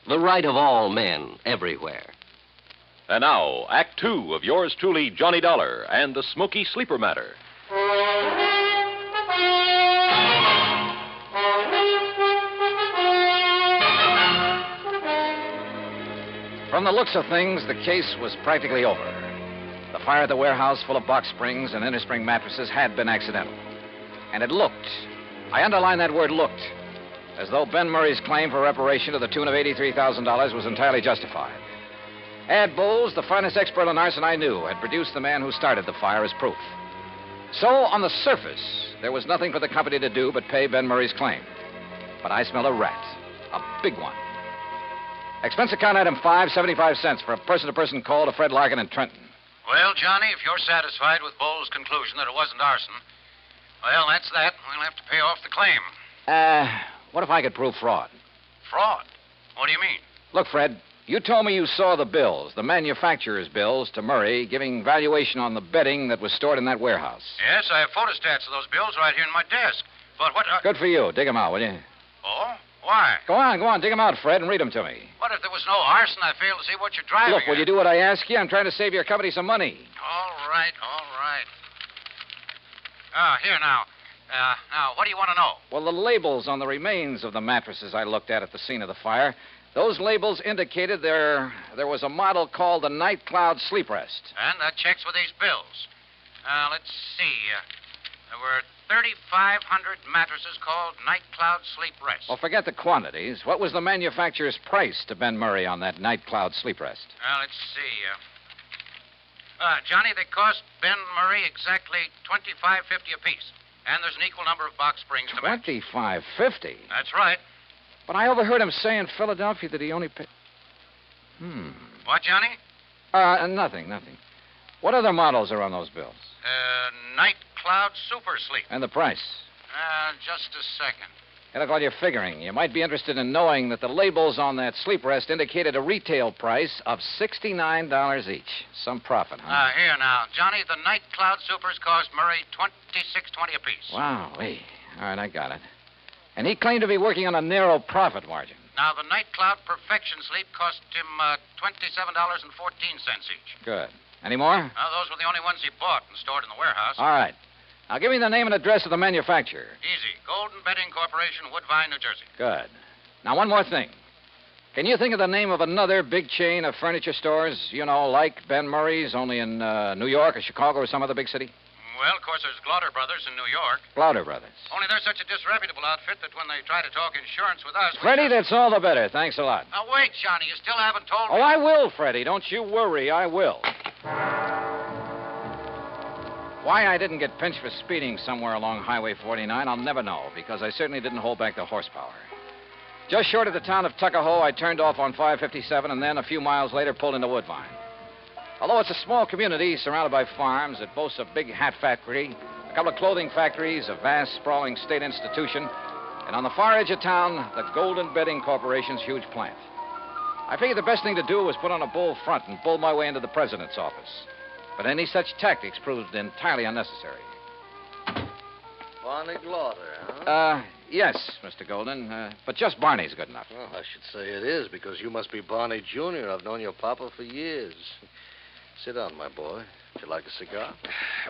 the right of all men everywhere. And now, Act Two of yours truly, Johnny Dollar, and the Smoky Sleeper Matter. From the looks of things, the case was practically over. The fire at the warehouse full of box springs and innerspring mattresses had been accidental. And it looked, I underline that word looked, as though Ben Murray's claim for reparation to the tune of $83,000 was entirely justified. Ad Bowles, the finest expert on arson I knew, had produced the man who started the fire as proof. So, on the surface, there was nothing for the company to do but pay Ben Murray's claim. But I smell a rat, a big one. Expense account item 5, 75 cents for a person-to-person call to Fred Larkin in Trenton. Well, Johnny, if you're satisfied with Bowles' conclusion that it wasn't arson, well, that's that. We'll have to pay off the claim. What if I could prove fraud? Fraud? What do you mean? Look, Fred, you told me you saw the bills, the manufacturer's bills, to Murray, giving valuation on the bedding that was stored in that warehouse. Yes, I have photostats of those bills right here in my desk. But what... Good for you. Dig them out, will you? Oh? Why? Go on. Dig them out, Fred, and read them to me. What if there was no arson? I fail to see what you're driving Look, will you do what I ask you? I'm trying to save your company some money. All right. Here now. Now, what do you want to know? Well, the labels on the remains of the mattresses I looked at the scene of the fire, those labels indicated there was a model called the Night Cloud Sleep Rest. And that checks with these bills. Let's see. There were 3,500 mattresses called Night Cloud Sleep Rest. Well, forget the quantities. What was the manufacturer's price to Ben Murray on that Night Cloud Sleep Rest? Let's see. Johnny, they cost Ben Murray exactly $25.50 apiece. And there's an equal number of box springs to match. $25.50? That's right. But I overheard him say in Philadelphia that he only paid... What, Johnny? Nothing. What other models are on those bills? Night Cloud Super Sleep. And the price? Just a second. Hey, look, while you're figuring, you might be interested in knowing that the labels on that sleep rest indicated a retail price of $69 each. Some profit, huh? Here now. Johnny, the Night Cloud Supers cost Murray $26.20 apiece. Wow. All right, I got it. And he claimed to be working on a narrow profit margin. Now, the Night Cloud Perfection Sleep cost him $27.14 each. Good. Any more? Those were the only ones he bought and stored in the warehouse. All right. Now, give me the name and address of the manufacturer. Easy. Golden Bedding Corporation, Woodbine, New Jersey. Good. Now, one more thing. Can you think of the name of another big chain of furniture stores, like Ben Murray's, only in New York or Chicago or some other big city? Well, of course, there's Glauder Brothers in New York. Glauder Brothers. Only they're such a disreputable outfit that when they try to talk insurance with us... Freddie, that's all the better. Thanks a lot. Now, wait, Johnny. You still haven't told me... Oh, I will, Freddie. Don't you worry. I will. Why I didn't get pinched for speeding somewhere along Highway 49, I'll never know, because I certainly didn't hold back the horsepower. Just short of the town of Tuckahoe, I turned off on 557 and then a few miles later pulled into Woodbine. Although it's a small community surrounded by farms, it boasts a big hat factory, a couple of clothing factories, a vast, sprawling state institution, and on the far edge of town, the Golden Bedding Corporation's huge plant. I figured the best thing to do was put on a bold front and bull my way into the president's office. But any such tactics proved entirely unnecessary. Barney Glauder, huh? Yes, Mr. Golden. But just Barney's good enough. Well, I should say it is, because you must be Barney Jr. I've known your papa for years. Sit down, my boy. Would you like a cigar?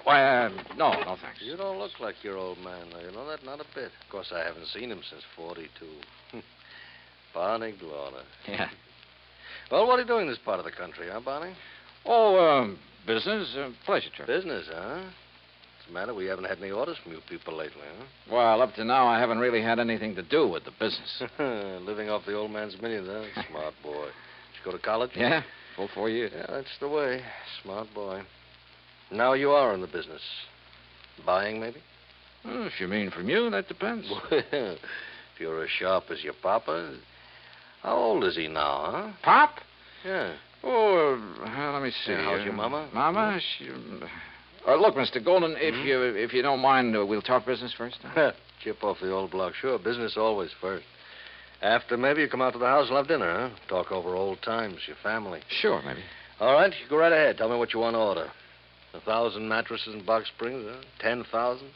Why, no, thanks. You don't look like your old man, though. You know that? Not a bit. Of course, I haven't seen him since 42. Barney Glauder. Yeah. Well, what are you doing in this part of the country, huh, Barney? Oh, business, pleasure trip. Business, huh? It's the matter? We haven't had any orders from you people lately, huh? Well, up to now, I haven't really had anything to do with the business. Living off the old man's millions, huh? Smart boy. Did you go to college? Yeah, full 4 years. Yeah, that's the way. Smart boy. Now you are in the business. Buying, maybe? Well, if you mean from you, that depends. Well, if you're as sharp as your papa. How old is he now, huh? Pop? Yeah. Oh, let me see. Yeah, how's your mama? Mama? She... look, Mr. Golden, if you don't mind, we'll talk business first. Huh? Chip off the old block. Sure, business always first. After, maybe you come out to the house and have dinner, huh? Talk over old times, your family. Sure, maybe. All right, you go right ahead. Tell me what you want to order. 1,000 mattresses and box springs, huh? 10,000?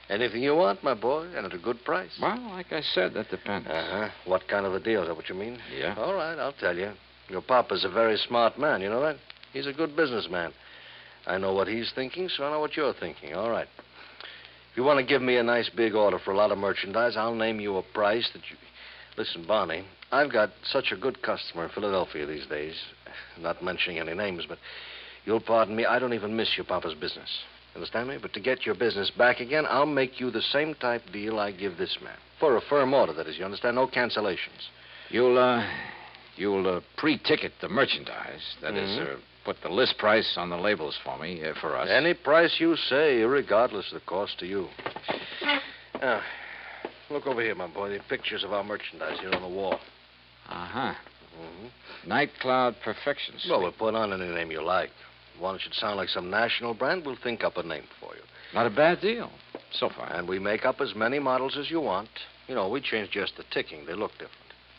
Anything you want, my boy, and at a good price. Well, like I said, that depends. Uh-huh. What kind of a deal? Is that what you mean? Yeah. All right, I'll tell you. Your papa's a very smart man, you know that? He's a good businessman. I know what he's thinking, so I know what you're thinking. All right. If you want to give me a nice big order for a lot of merchandise, I'll name you a price that you... Listen, Barney, I've got such a good customer in Philadelphia these days. Not mentioning any names, but you'll pardon me, I don't even miss your papa's business. Understand me? But to get your business back again, I'll make you the same type deal I give this man. For a firm order, that is, you understand? No cancellations. You'll pre-ticket the merchandise. That is, put the list price on the labels for me, for us. Any price you say, regardless of the cost to you. Now, look over here, my boy. The pictures of our merchandise here on the wall. Uh-huh. Night Cloud Perfection Suite. Well, we'll put on any name you like. One that should sound like some national brand, we'll think up a name for you. Not a bad deal, so far. And we make up as many models as you want. You know, we change just the ticking. They look different.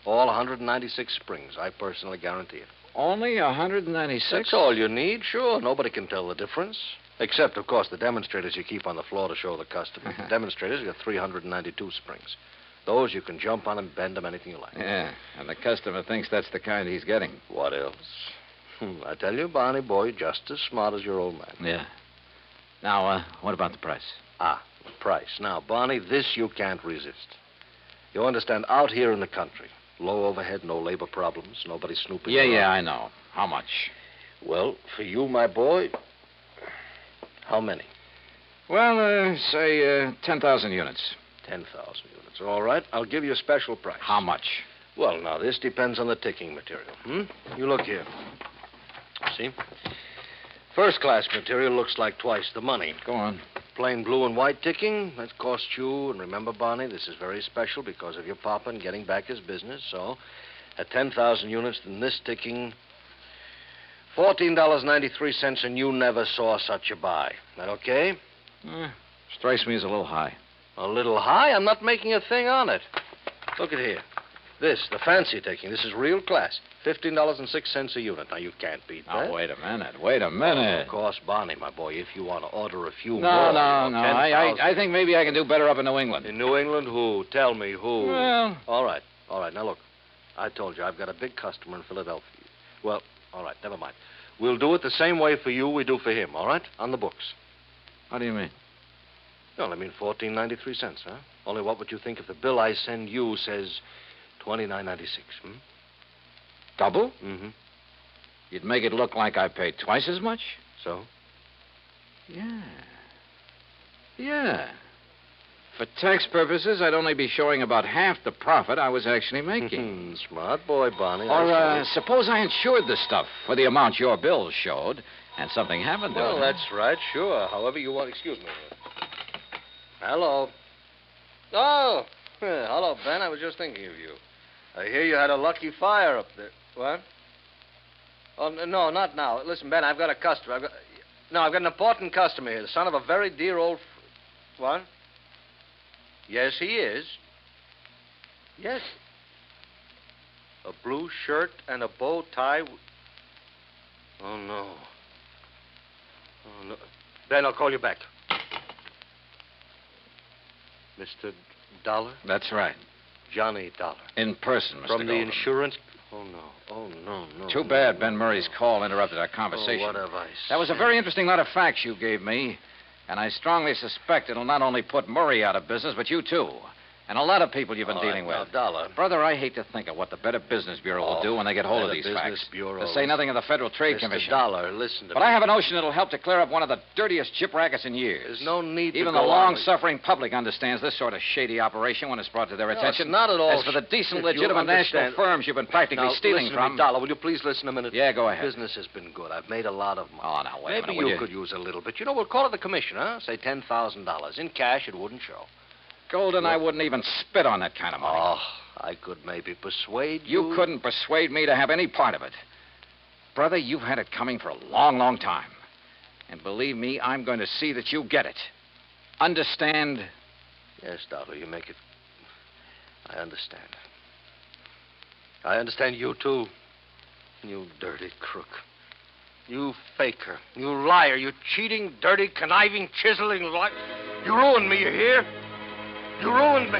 All 196 springs. I personally guarantee it. Only 196? That's all you need, sure. Nobody can tell the difference. Except, of course, the demonstrators you keep on the floor to show the customer. The demonstrators got 392 springs. Those you can jump on and bend them anything you like. Yeah, and the customer thinks that's the kind he's getting. What else? I tell you, Barney boy, just as smart as your old man. Yeah. Now, what about the price? The price. Now, Barney, this you can't resist. You understand, out here in the country, low overhead, no labor problems, nobody snooping around. Yeah, I know. How much? Well, for you, my boy, how many? Well, say 10,000 units. 10,000 units. All right, I'll give you a special price. How much? Well, now, this depends on the ticking material. You look here. See? First-class material looks like twice the money. Go on. Plain blue and white ticking, that costs you, and remember, Barney, this is very special because of your papa and getting back his business, so at 10,000 units, then this ticking, $14.93, and you never saw such a buy. That okay? Strikes me as a little high. A little high? I'm not making a thing on it. Look at here. This, the fancy ticking, this is real class. $15.06 a unit. Now, you can't beat that. Now, wait a minute. Of course, Barney, my boy, if you want to order a few more. No. I think maybe I can do better up in New England. In New England, who? Tell me who. Well... All right. Now, look. I told you, I've got a big customer in Philadelphia. Well, all right, never mind. We'll do it the same way for you we do for him, all right? On the books. How do you mean? Well, I mean $14.93, huh? Only what would you think if the bill I send you says $29.96, Double? Mm-hmm. You'd make it look like I paid twice as much? So? Yeah. For tax purposes, I'd only be showing about half the profit I was actually making. Smart boy, Barney. Or suppose I insured the stuff for the amount your bills showed, and something happened to it. Well, that's right, sure. However you want. Excuse me. Hello. Oh, hello, Ben. I was just thinking of you. I hear you had a lucky fire up there. What? Oh, no, not now. Listen, Ben, I've got a customer. I've got an important customer here, the son of a very dear old... What? Yes, he is. Yes. A blue shirt and a bow tie. Oh, no. Ben, I'll call you back. Mr. Dollar? That's right. Johnny Dollar. In person, Mr. From the Golden. insurance... Oh, no. Too bad Ben Murray's call interrupted our conversation. Oh, what have I That was a very interesting lot of facts you gave me, and I strongly suspect it'll not only put Murray out of business, but you too. And a lot of people you've been dealing with. Now, Dollar. Brother, I hate to think of what the Better Business Bureau will do when they get hold of these Business facts. Bureau. To say nothing of the Federal Trade Mr. Commission. Dollar, listen to But me. I have a notion it'll help to clear up one of the dirtiest ship rackets in years. There's no need to Even go the on long-suffering public understands this sort of shady operation when it's brought to their No, attention. it's not at all As for the decent, if you legitimate national understand- firms you've been practically Now, stealing listen to from... me, Dollar, will you please listen a minute? Yeah, go ahead. Business has been good. I've made a lot of money. Oh, now, wait a Maybe minute, will you you? could use a little bit. You know, we'll call it the commission, huh? Say $10,000. In cash, it wouldn't show. Golden, I wouldn't even spit on that kind of money. Oh, I could maybe persuade you. You couldn't persuade me to have any part of it. Brother, you've had it coming for a long, long time. And believe me, I'm going to see that you get it. Understand? Yes, Dollar, you make it. I understand. I understand you, too. You dirty crook. You faker. You liar. You cheating, dirty, conniving, chiseling liar. You ruined me, you hear? You ruined me.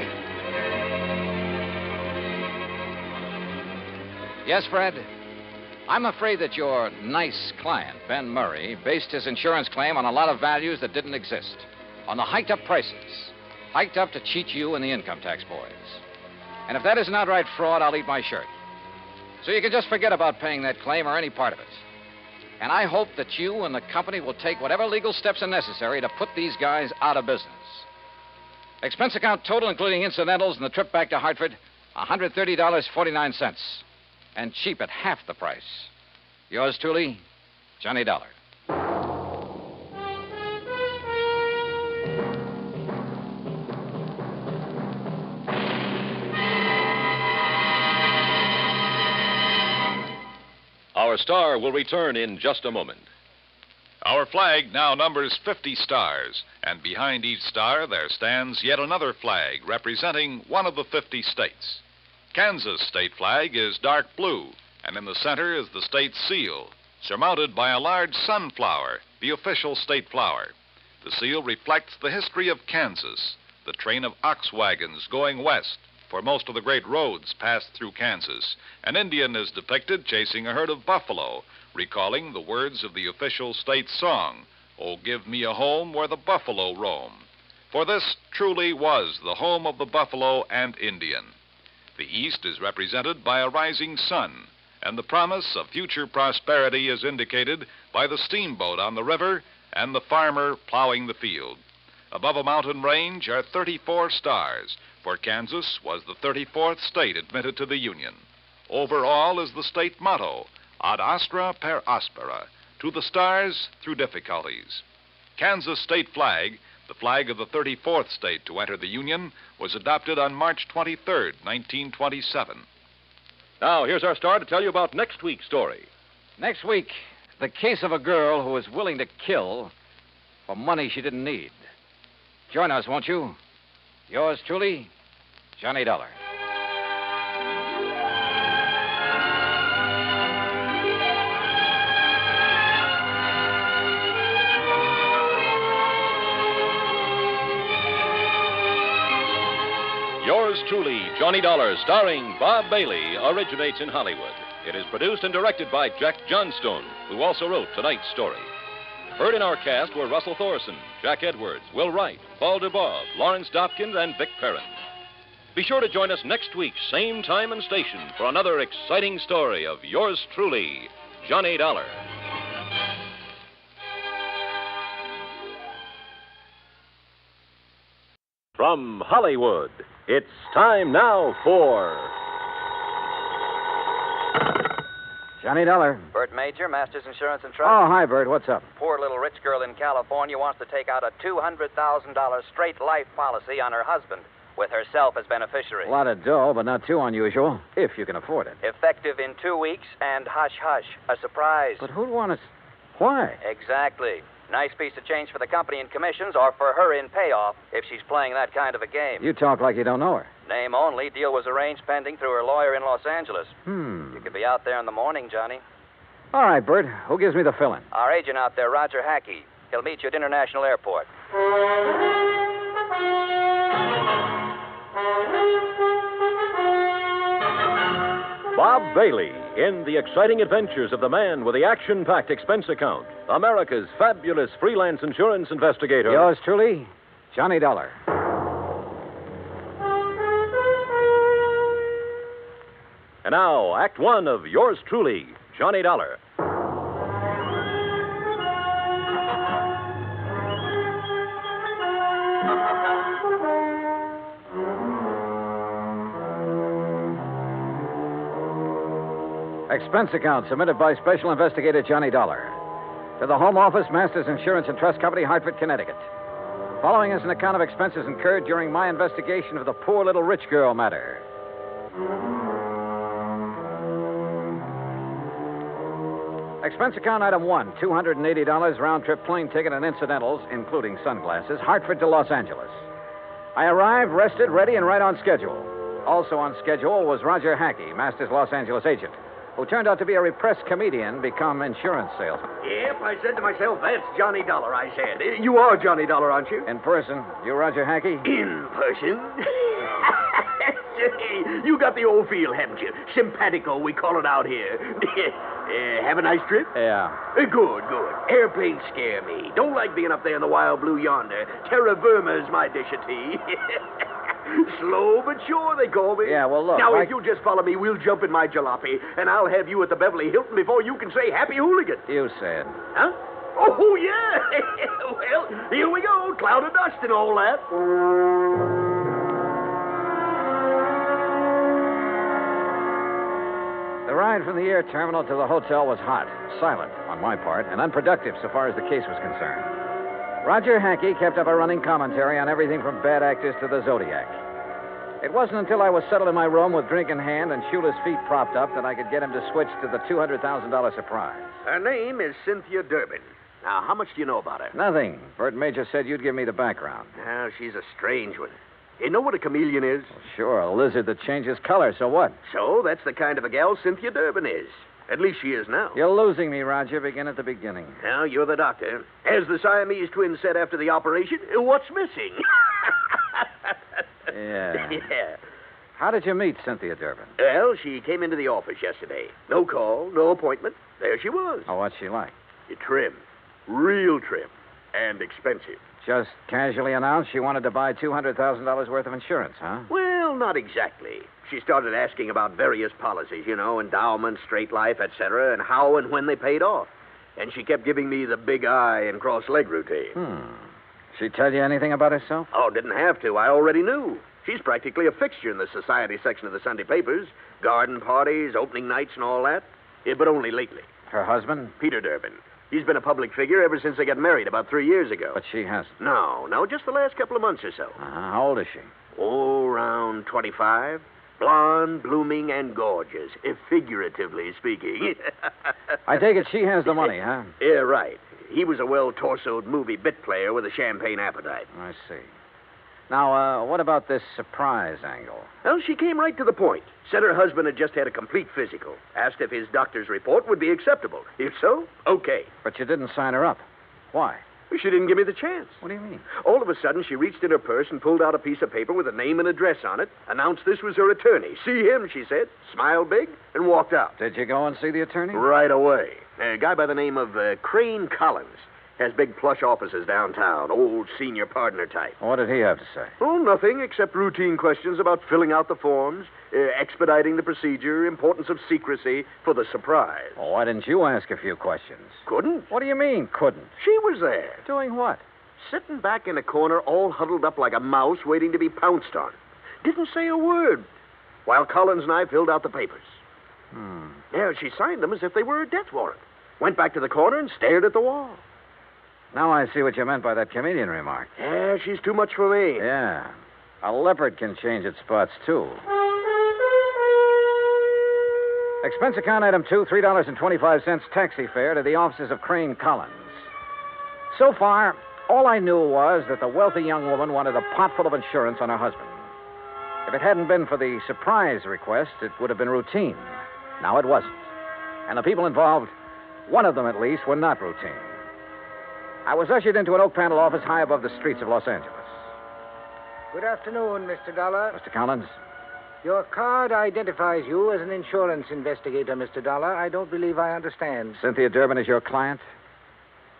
Yes, Fred? I'm afraid that your nice client, Ben Murray, based his insurance claim on a lot of values that didn't exist. On the hiked-up prices. Hiked up to cheat you and the income tax boys. And if that isn't outright fraud, I'll eat my shirt. So you can just forget about paying that claim or any part of it. And I hope that you and the company will take whatever legal steps are necessary to put these guys out of business. Expense account total, including incidentals and the trip back to Hartford, $130.49. And cheap at half the price. Yours truly, Johnny Dollar. Our star will return in just a moment. Our flag now numbers 50 stars, and behind each star there stands yet another flag representing one of the 50 states. Kansas' state flag is dark blue, and in the center is the state's seal, surmounted by a large sunflower, the official state flower. The seal reflects the history of Kansas, the train of ox wagons going west, for most of the great roads passed through Kansas. An Indian is depicted chasing a herd of buffalo, recalling the words of the official state song, "Oh, give me a home where the buffalo roam." For this truly was the home of the buffalo and Indian. The East is represented by a rising sun, and the promise of future prosperity is indicated by the steamboat on the river and the farmer plowing the field. Above a mountain range are 34 stars, for Kansas was the 34th state admitted to the Union. Over all is the state motto, ad astra per aspera, to the stars through difficulties. Kansas state flag, the flag of the 34th state to enter the Union, was adopted on March 23rd, 1927. Now, here's our star to tell you about next week's story. Next week, the case of a girl who was willing to kill for money she didn't need. Join us, won't you? Yours truly, Johnny Dollar. Yours truly, Johnny Dollar, starring Bob Bailey, originates in Hollywood. It is produced and directed by Jack Johnstone, who also wrote tonight's story. Heard in our cast were Russell Thorson, Jack Edwards, Will Wright, Paul DeBob, Lawrence Dobkins, and Vic Perrin. Be sure to join us next week, same time and station, for another exciting story of yours truly, Johnny Dollar. From Hollywood, it's time now for Johnny Dollar. Bert Major, Masters Insurance and Trust. Oh, hi, Bert. What's up? Poor little rich girl in California wants to take out a $200,000 straight life policy on her husband, with herself as beneficiary. A lot of dough, but not too unusual, if you can afford it. Effective in 2 weeks, and hush-hush, a surprise. But who'd want to... Why? Exactly. Nice piece of change for the company in commissions, or for her in payoff, if she's playing that kind of a game. You talk like you don't know her. Name only. Deal was arranged pending through her lawyer in Los Angeles. You could be out there in the morning, Johnny. All right, Bert. Who gives me the fill-in? Our agent out there, Roger Hackey. He'll meet you at International Airport. Bob Bailey in the exciting adventures of the man with the action-packed expense account, America's fabulous freelance insurance investigator. Yours truly, Johnny Dollar. And now, Act One of yours truly, Johnny Dollar. Expense account submitted by Special Investigator Johnny Dollar. To the Home Office, Masters Insurance and Trust Company, Hartford, Connecticut. Following is an account of expenses incurred during my investigation of the poor little rich girl matter. Expense account item 1, $280 round-trip plane ticket and incidentals, including sunglasses, Hartford to Los Angeles. I arrived, rested, ready, and right on schedule. Also on schedule was Roger Hackey, Masters Los Angeles agent, who turned out to be a repressed comedian become insurance salesman. Yep, I said to myself, that's Johnny Dollar, I said. You are Johnny Dollar, aren't you? In person. You Roger Hackey? In person? You got the old feel, haven't you? Simpatico, we call it out here. Have a nice trip? Yeah. Good. Airplanes scare me. Don't like being up there in the wild blue yonder. Terra firma is my dish of tea. Slow but sure, they call me. Yeah, well, look. Now, if you'll just follow me, we'll jump in my jalopy, and I'll have you at the Beverly Hilton before you can say happy hooligan. You said. Huh? Oh, yeah. Well, here we go. Cloud of dust and all that. The ride from the air terminal to the hotel was hot, silent on my part, and unproductive so far as the case was concerned. Roger Hackey kept up a running commentary on everything from bad actors to the Zodiac. It wasn't until I was settled in my room with drink in hand and Shula's feet propped up that I could get him to switch to the $200,000 surprise. Her name is Cynthia Durbin. Now, how much do you know about her? Nothing. Bert Major said you'd give me the background. Now, she's a strange one. You know what a chameleon is? Well, sure, a lizard that changes color, so what? So, that's the kind of a gal Cynthia Durbin is. At least she is now. You're losing me, Roger. Begin at the beginning. Now, you're the doctor. As the Siamese twins said after the operation, what's missing? Yeah. Yeah. How did you meet Cynthia Durbin? Well, she came into the office yesterday. No call, no appointment. There she was. Oh, what's she like? Trim. Real trim. And expensive. Just casually announced she wanted to buy $200,000 worth of insurance, huh? Well, not exactly. She started asking about various policies, endowment, straight life, etc., and how and when they paid off. And she kept giving me the big eye and cross-leg routine. She tell you anything about herself? Oh, didn't have to. I already knew. She's practically a fixture in the society section of the Sunday papers. Garden parties, opening nights, and all that. Yeah, but only lately. Her husband? Peter Durbin. He's been a public figure ever since they got married about 3 years ago. But she hasn't. No, just the last couple of months or so. How old is she? Oh, around 25. Blonde, blooming, and gorgeous, figuratively speaking. I take it she has the money, huh? Yeah, right. He was a well-torsoed movie bit player with a champagne appetite. I see. Now, what about this surprise angle? Well, she came right to the point. Said her husband had just had a complete physical. Asked if his doctor's report would be acceptable. If so, okay. But you didn't sign her up. Why? She didn't give me the chance. What do you mean? All of a sudden, she reached in her purse and pulled out a piece of paper with a name and address on it, announced this was her attorney. See him, she said, smiled big, and walked out. Did you go and see the attorney? Right away. A guy by the name of Crane Collins. Has big plush offices downtown, old senior partner type. What did he have to say? Oh, nothing except routine questions about filling out the forms, expediting the procedure, importance of secrecy for the surprise. Well, why didn't you ask a few questions? Couldn't. What do you mean, couldn't? She was there. Doing what? Sitting back in a corner, all huddled up like a mouse waiting to be pounced on. Didn't say a word, while Collins and I filled out the papers. Yeah, she signed them as if they were a death warrant. Went back to the corner and stared at the wall. Now I see what you meant by that comedian remark. Yeah, she's too much for me. Yeah. A leopard can change its spots, too. Expense account item 2, $3.25 taxi fare to the offices of Crane Collins. So far, all I knew was that the wealthy young woman wanted a pot full of insurance on her husband. If it hadn't been for the surprise request, it would have been routine. Now it wasn't. And the people involved, one of them at least, were not routine. I was ushered into an oak panel office high above the streets of Los Angeles. Good afternoon, Mr. Dollar. Mr. Collins? Your card identifies you as an insurance investigator, Mr. Dollar. I don't believe I understand. Cynthia Durbin is your client?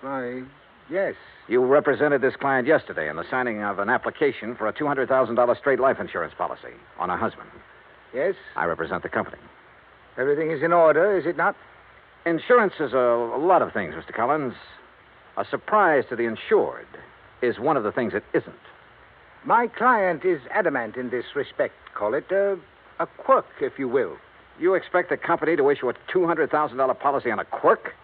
Why, yes. You represented this client yesterday in the signing of an application for a $200,000 straight life insurance policy on her husband. Yes? I represent the company. Everything is in order, is it not? Insurance is a lot of things, Mr. Collins. A surprise to the insured is one of the things it isn't. My client is adamant in this respect. Call it a quirk, if you will. You expect the company to issue a $200,000 policy on a quirk?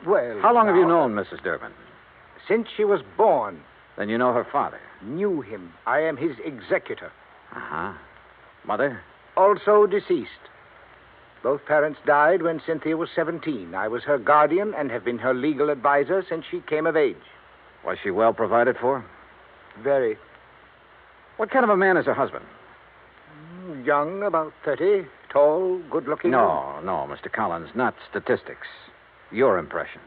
Well, How long have you known Mrs. Durbin? Since she was born. Then you know her father? Knew him. I am his executor. Uh-huh. Mother? Also deceased. Both parents died when Cynthia was 17. I was her guardian and have been her legal advisor since she came of age. Was she well provided for? Very. What kind of a man is her husband? Young, about 30. Tall, good-looking. No, Mr. Collins, not statistics. Your impressions.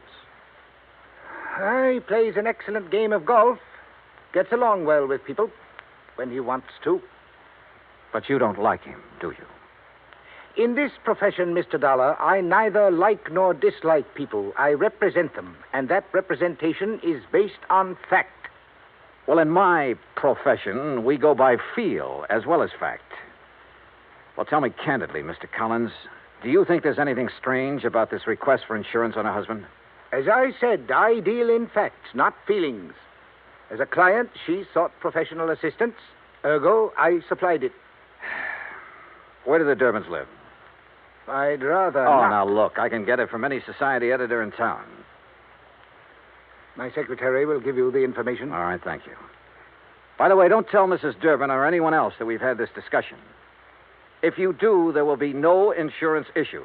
He plays an excellent game of golf. Gets along well with people when he wants to. But you don't like him, do you? In this profession, Mr. Dollar, I neither like nor dislike people. I represent them, and that representation is based on fact. Well, in my profession, we go by feel as well as fact. Well, tell me candidly, Mr. Collins, do you think there's anything strange about this request for insurance on her husband? As I said, I deal in facts, not feelings. As a client, she sought professional assistance. Ergo, I supplied it. Where do the Durbins live? I'd rather Oh, not. now look, I can get it from any society editor in town. My secretary will give you the information. All right, thank you. By the way, don't tell Mrs. Durbin or anyone else that we've had this discussion. If you do, there will be no insurance issued.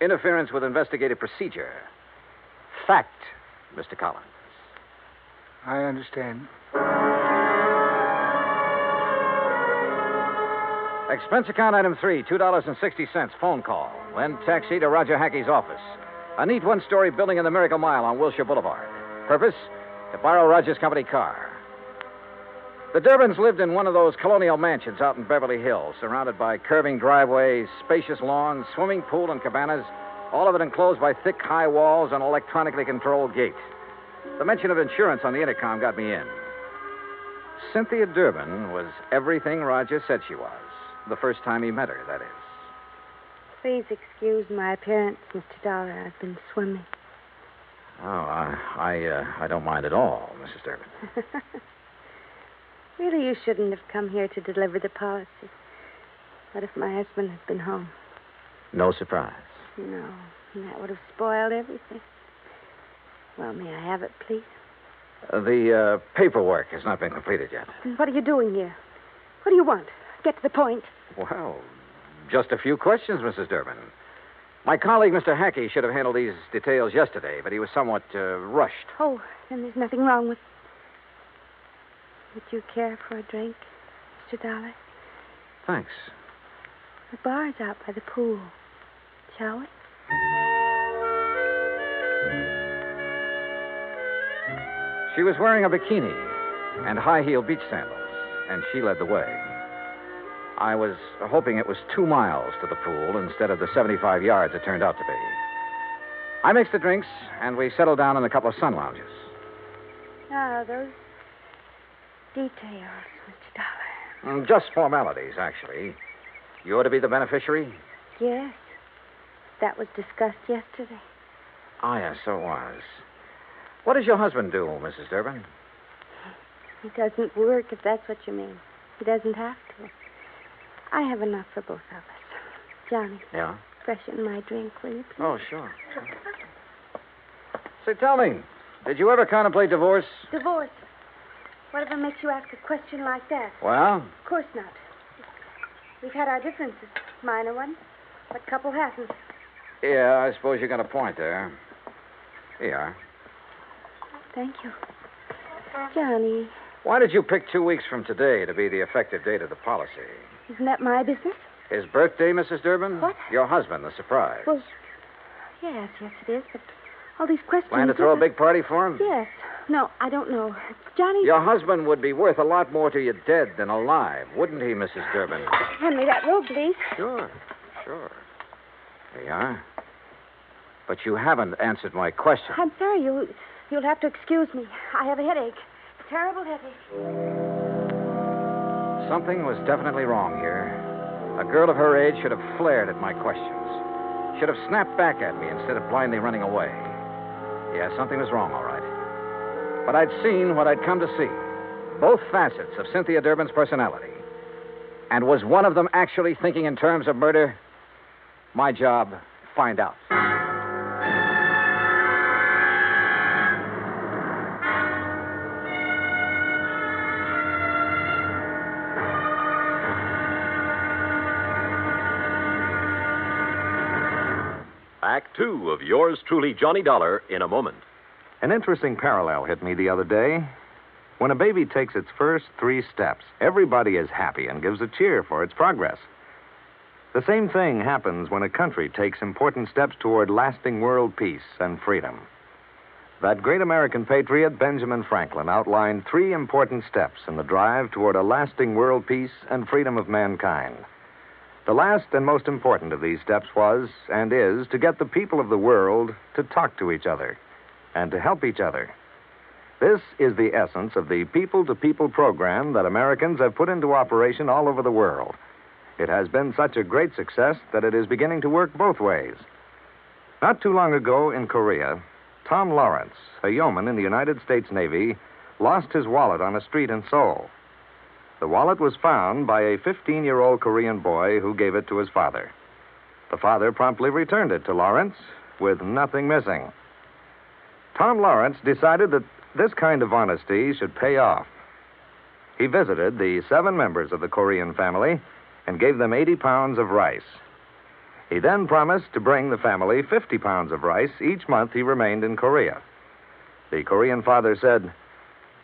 Interference with investigative procedure. Fact, Mr. Collins. I understand. Expense account item 3, $2.60, phone call. Then taxi to Roger Hackey's office. A neat one-story building in the Miracle Mile on Wilshire Boulevard. Purpose? To borrow Roger's company car. The Durbins lived in one of those colonial mansions out in Beverly Hills, surrounded by curving driveways, spacious lawns, swimming pool, and cabanas, all of it enclosed by thick, high walls and electronically controlled gates. The mention of insurance on the intercom got me in. Cynthia Durbin was everything Roger said she was. The first time he met her, that is. Please excuse my appearance, Mr. Dollar. I've been swimming. Oh, I don't mind at all, Mrs. Durbin. Really, you shouldn't have come here to deliver the policy. What if my husband had been home? No surprise. No, that would have spoiled everything. Well, may I have it, please? The paperwork has not been completed yet. Then what are you doing here? What do you want? Get to the point. Well, just a few questions, Mrs. Durbin. My colleague, Mr. Hackey, should have handled these details yesterday, but he was somewhat rushed. Oh, then there's nothing wrong with... Would you care for a drink, Mr. Dollar? Thanks. The bar's out by the pool. Shall we? She was wearing a bikini and high-heeled beach sandals, and she led the way. I was hoping it was 2 miles to the pool instead of the 75 yards it turned out to be. I mixed the drinks, and we settled down in a couple of sun lounges. Ah, those details, Mr. Dollar. Just formalities, actually. You ought to be the beneficiary? Yes. That was discussed yesterday. Oh, yes, so it was. What does your husband do, Mrs. Durbin? He doesn't work, if that's what you mean. He doesn't have to. I have enough for both of us. Johnny. Yeah? Freshen my drink, will you, please? Oh, sure. Say, tell me, did you ever contemplate divorce? Divorce? Whatever makes you ask a question like that? Well? Of course not. We've had our differences, minor ones. What couple hasn't? Yeah, I suppose you got a point there. Here you are. Thank you. Johnny. Why did you pick 2 weeks from today to be the effective date of the policy? Isn't that my business? His birthday, Mrs. Durbin? What? Your husband, the surprise. Well, yes, it is, but all these questions... Plan to throw a big party for him? Yes. No, I don't know. Johnny... Your husband would be worth a lot more to you dead than alive, wouldn't he, Mrs. Durbin? Hand me that robe, please. Sure. There you are. But you haven't answered my question. I'm sorry, you'll have to excuse me. I have a headache. Terrible headache. Something was definitely wrong here. A girl of her age should have flared at my questions. Should have snapped back at me instead of blindly running away. Yeah, something was wrong, all right. But I'd seen what I'd come to see. Both facets of Cynthia Durbin's personality. And was one of them actually thinking in terms of murder? My job, find out. Act two of yours truly, Johnny Dollar, in a moment. An interesting parallel hit me the other day. When a baby takes its first 3 steps, everybody is happy and gives a cheer for its progress. The same thing happens when a country takes important steps toward lasting world peace and freedom. That great American patriot, Benjamin Franklin, outlined 3 important steps in the drive toward a lasting world peace and freedom of mankind. The last and most important of these steps was, and is, to get the people of the world to talk to each other and to help each other. This is the essence of the people-to-people program that Americans have put into operation all over the world. It has been such a great success that it is beginning to work both ways. Not too long ago in Korea, Tom Lawrence, a yeoman in the United States Navy, lost his wallet on a street in Seoul. The wallet was found by a 15-year-old Korean boy who gave it to his father. The father promptly returned it to Lawrence with nothing missing. Tom Lawrence decided that this kind of honesty should pay off. He visited the 7 members of the Korean family and gave them 80 pounds of rice. He then promised to bring the family 50 pounds of rice each month he remained in Korea. The Korean father said,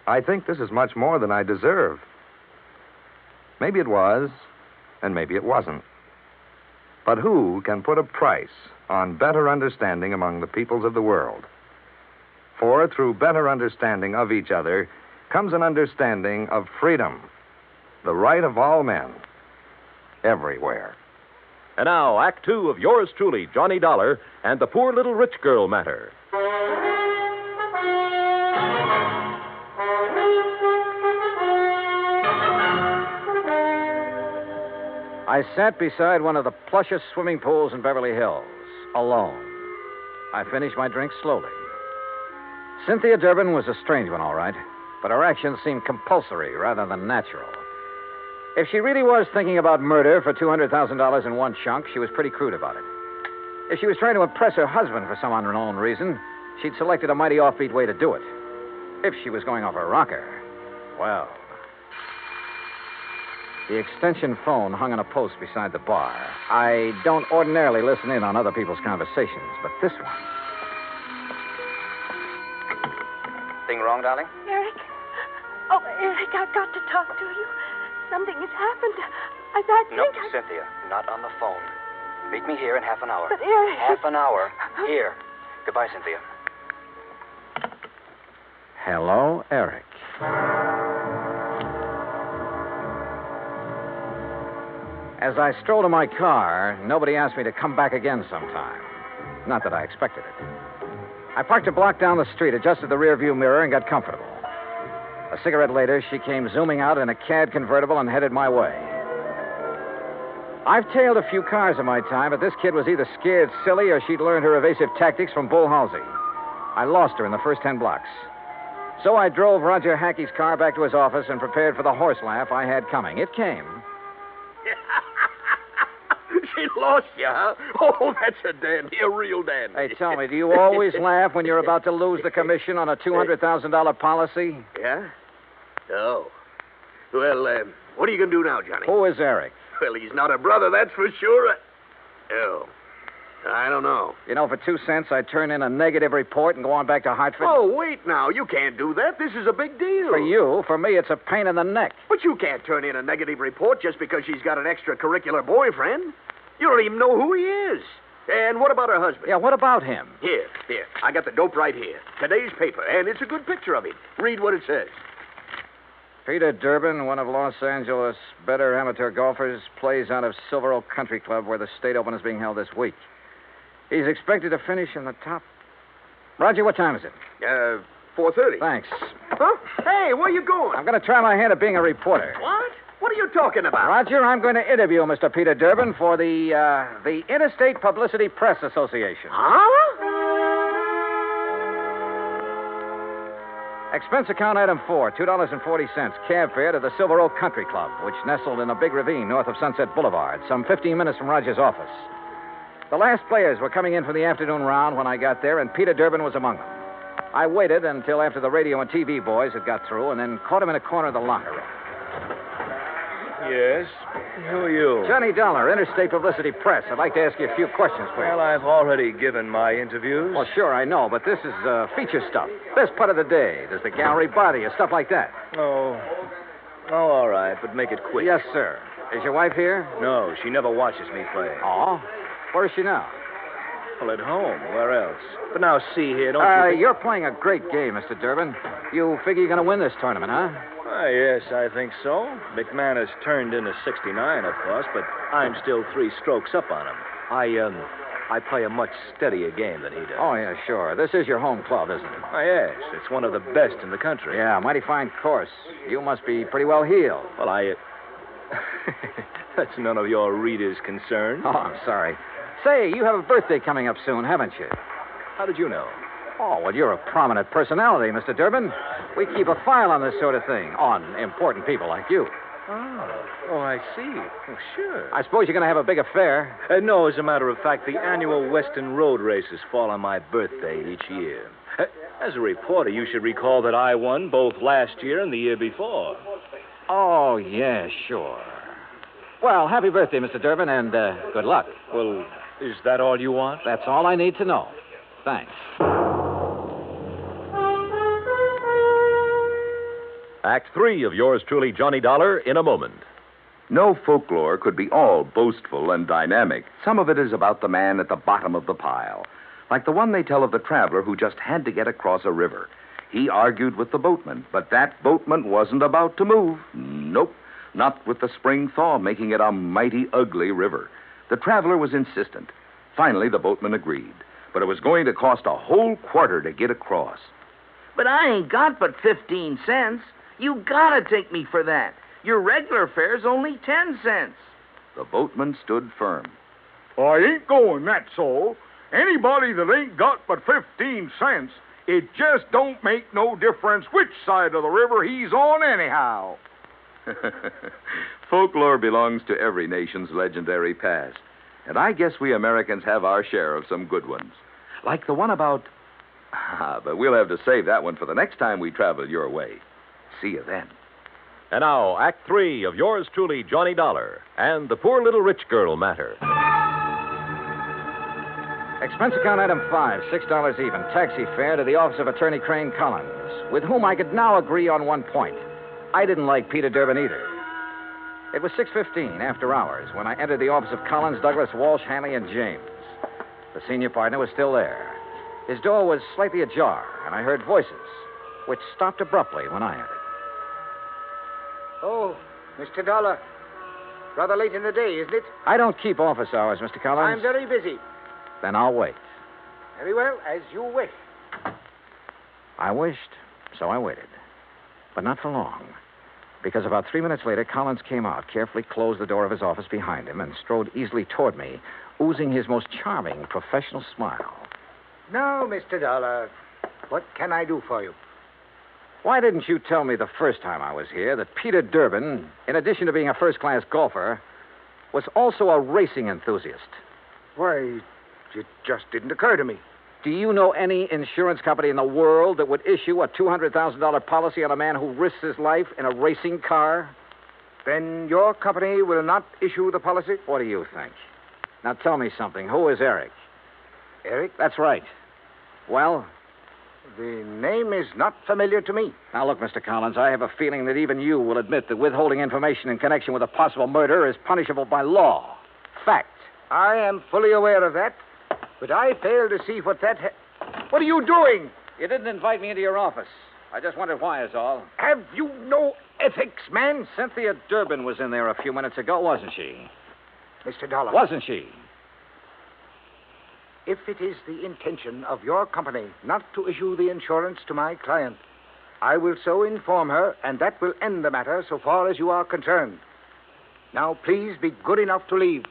"I think this is much more than I deserve." Maybe it was, and maybe it wasn't. But who can put a price on better understanding among the peoples of the world? For through better understanding of each other comes an understanding of freedom, the right of all men, everywhere. And now, Act two of yours truly, Johnny Dollar, and the Poor Little Rich Girl matter. I sat beside one of the plushest swimming pools in Beverly Hills, alone. I finished my drink slowly. Cynthia Durbin was a strange one, all right, but her actions seemed compulsory rather than natural. If she really was thinking about murder for $200,000 in one chunk, she was pretty crude about it. If she was trying to impress her husband for some unknown reason, she'd selected a mighty offbeat way to do it. If she was going off her rocker, well... The extension phone hung on a post beside the bar. I don't ordinarily listen in on other people's conversations, but this one... Thing wrong, darling? Eric? Oh, Eric, I've got to talk to you. Something has happened. I No, think Cynthia, not on the phone. Meet me here in half an hour. But, Eric... Half an hour. Here. Goodbye, Cynthia. Hello, Eric. As I strolled to my car, nobody asked me to come back again sometime. Not that I expected it. I parked a block down the street, adjusted the rearview mirror, and got comfortable. A cigarette later, she came zooming out in a CAD convertible and headed my way. I've tailed a few cars in my time, but this kid was either scared silly or she'd learned her evasive tactics from Bull Halsey. I lost her in the first 10 blocks. So I drove Roger Hackey's car back to his office and prepared for the horse laugh I had coming. It came. She lost you, huh? Oh, that's a dandy, a real dandy. Hey, tell me, do you always laugh when you're about to lose the commission on a $200,000 policy? Yeah? Oh. Well, what are you going to do now, Johnny? Who is Eric? Well, he's not a brother, that's for sure. Oh. I don't know. You know, for 2 cents, I'd turn in a negative report and go on back to Hartford. Oh, wait now. You can't do that. This is a big deal. For you. For me, it's a pain in the neck. But you can't turn in a negative report just because she's got an extracurricular boyfriend. You don't even know who he is. And what about her husband? Yeah, what about him? Here. I got the dope right here. Today's paper, and it's a good picture of him. Read what it says. Peter Durbin, one of Los Angeles' better amateur golfers, plays out of Silver Oak Country Club, where the state open is being held this week. He's expected to finish in the top... Roger, what time is it? 4:30. Thanks. Huh? Hey, where you going? I'm going to try my hand at being a reporter. What? What are you talking about? Roger, I'm going to interview Mr. Peter Durbin for the Interstate Publicity Press Association. Huh? Expense account item 4, $2.40, cab fare to the Silver Oak Country Club, which nestled in a big ravine north of Sunset Boulevard, some 15 minutes from Roger's office. The last players were coming in for the afternoon round when I got there, and Peter Durbin was among them. I waited until after the radio and TV boys had got through, and then caught him in a corner of the locker room. Yes? Who are you? Johnny Dollar, Interstate Publicity Press. I'd like to ask you a few questions, please. Well, I've already given my interviews. Well, sure, I know, but this is feature stuff. Best part of the day. Does the gallery bother you? Stuff like that. Oh, all right, but make it quick. Yes, sir. Is your wife here? No, she never watches me play. Oh? Where is she now? Well, at home. Where else? But now, see here, don't you think... You're playing a great game, Mr. Durbin. You figure you're going to win this tournament, huh? Yes, I think so. McMahon has turned into 69, of course, but I'm still 3 strokes up on him. I play a much steadier game than he does. Oh, yeah, sure. This is your home club, isn't it? Oh, yes. It's one of the best in the country. Yeah, mighty fine course. You must be pretty well heeled. Well, that's none of your readers' concern. Oh, I'm sorry. Say, you have a birthday coming up soon, haven't you? How did you know? Oh, well, you're a prominent personality, Mr. Durbin. We keep a file on this sort of thing, on important people like you. Oh, I see. Oh, sure. I suppose you're going to have a big affair. No, as a matter of fact, the annual Western Road races fall on my birthday each year. As a reporter, you should recall that I won both last year and the year before. Oh, yeah, sure. Well, happy birthday, Mr. Durbin, and good luck. Well, is that all you want? That's all I need to know. Thanks. Act 3 of yours truly, Johnny Dollar, in a moment. No folklore could be all boastful and dynamic. Some of it is about the man at the bottom of the pile, like the one they tell of the traveler who just had to get across a river. He argued with the boatman, but that boatman wasn't about to move. Nope, not with the spring thaw making it a mighty ugly river. The traveler was insistent. Finally, the boatman agreed, but it was going to cost a whole quarter to get across. But I ain't got but 15 cents. You gotta take me for that. Your regular fare's only 10 cents. The boatman stood firm. I ain't going, that's all. Anybody that ain't got but 15 cents, it just don't make no difference which side of the river he's on anyhow. Folklore belongs to every nation's legendary past. And I guess we Americans have our share of some good ones. Like the one about... but we'll have to save that one for the next time we travel your way. See you then. And now, Act 3 of yours truly, Johnny Dollar, and the poor little rich girl matter. Expense account item 5, $6 even. Taxi fare to the office of Attorney Crane Collins, with whom I could now agree on one point. I didn't like Peter Durbin either. It was 6:15 after hours when I entered the office of Collins, Douglas, Walsh, Hanley, and James. The senior partner was still there. His door was slightly ajar, and I heard voices, which stopped abruptly when I entered. Oh, Mr. Dollar. Rather late in the day, isn't it? I don't keep office hours, Mr. Collins. I'm very busy. Then I'll wait. Very well, as you wish. I wished, so I waited. But not for long. Because about 3 minutes later, Collins came out, carefully closed the door of his office behind him, and strode easily toward me, oozing his most charming professional smile. Now, Mr. Dollar, what can I do for you? Why didn't you tell me the first time I was here that Peter Durbin, in addition to being a first-class golfer, was also a racing enthusiast? Why, it just didn't occur to me. Do you know any insurance company in the world that would issue a $200,000 policy on a man who risks his life in a racing car? Then your company will not issue the policy? What do you think? Now tell me something. Who is Eric? Eric? That's right. Well? The name is not familiar to me. Now, look, Mr. Collins, I have a feeling that even you will admit that withholding information in connection with a possible murder is punishable by law. Fact. I am fully aware of that, but I fail to see what that... What are you doing? You didn't invite me into your office. I just wondered why is all. Have you no ethics, man? Cynthia Durbin was in there a few minutes ago, wasn't she? Mr. Dollar. Wasn't she? If it is the intention of your company not to issue the insurance to my client, I will so inform her, and that will end the matter so far as you are concerned. Now, please be good enough to leave.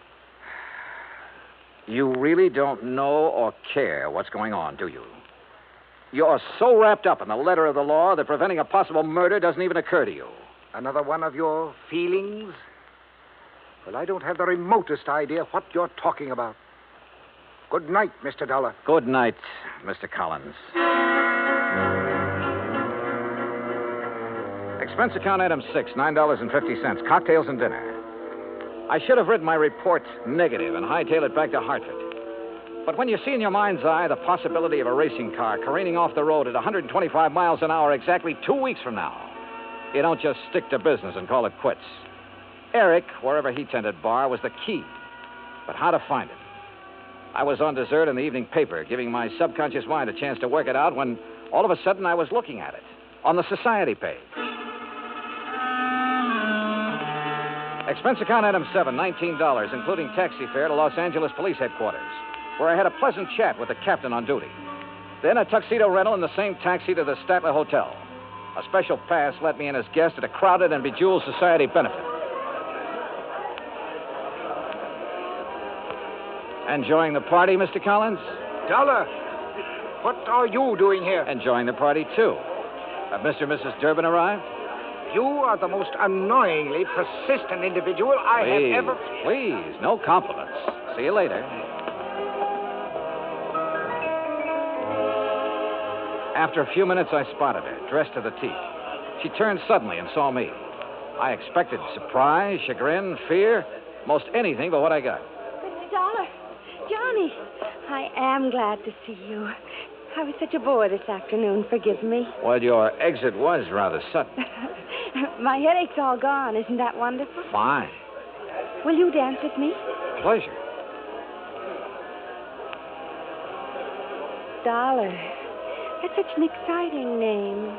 You really don't know or care what's going on, do you? You're so wrapped up in the letter of the law that preventing a possible murder doesn't even occur to you. Another one of your feelings? Well, I don't have the remotest idea what you're talking about. Good night, Mr. Dollar. Good night, Mr. Collins. Expense account item 6, $9.50, cocktails and dinner. I should have written my report negative and hightailed it back to Hartford. But when you see in your mind's eye the possibility of a racing car careening off the road at 125 miles an hour exactly 2 weeks from now, you don't just stick to business and call it quits. Eric, wherever he tended bar, was the key. But how to find him? I was on dessert in the evening paper, giving my subconscious mind a chance to work it out when all of a sudden I was looking at it on the society page. Expense account item 7, $19, including taxi fare to Los Angeles Police Headquarters, where I had a pleasant chat with the captain on duty. Then a tuxedo rental in the same taxi to the Statler Hotel. A special pass let me in as guest at a crowded and bejeweled society benefit. Enjoying the party, Mr. Collins? Dollar, what are you doing here? Enjoying the party, too. Have Mr. and Mrs. Durbin arrived? You are the most annoyingly persistent individual I have ever... Please, no compliments. See you later. After a few minutes, I spotted her, dressed to the teeth. She turned suddenly and saw me. I expected surprise, chagrin, fear, most anything but what I got. Mr. Dollar, Johnny, I am glad to see you. I was such a bore this afternoon. Forgive me. Well, your exit was rather sudden. My headache's all gone. Isn't that wonderful? Fine. Will you dance with me? Pleasure. Dollar. That's such an exciting name.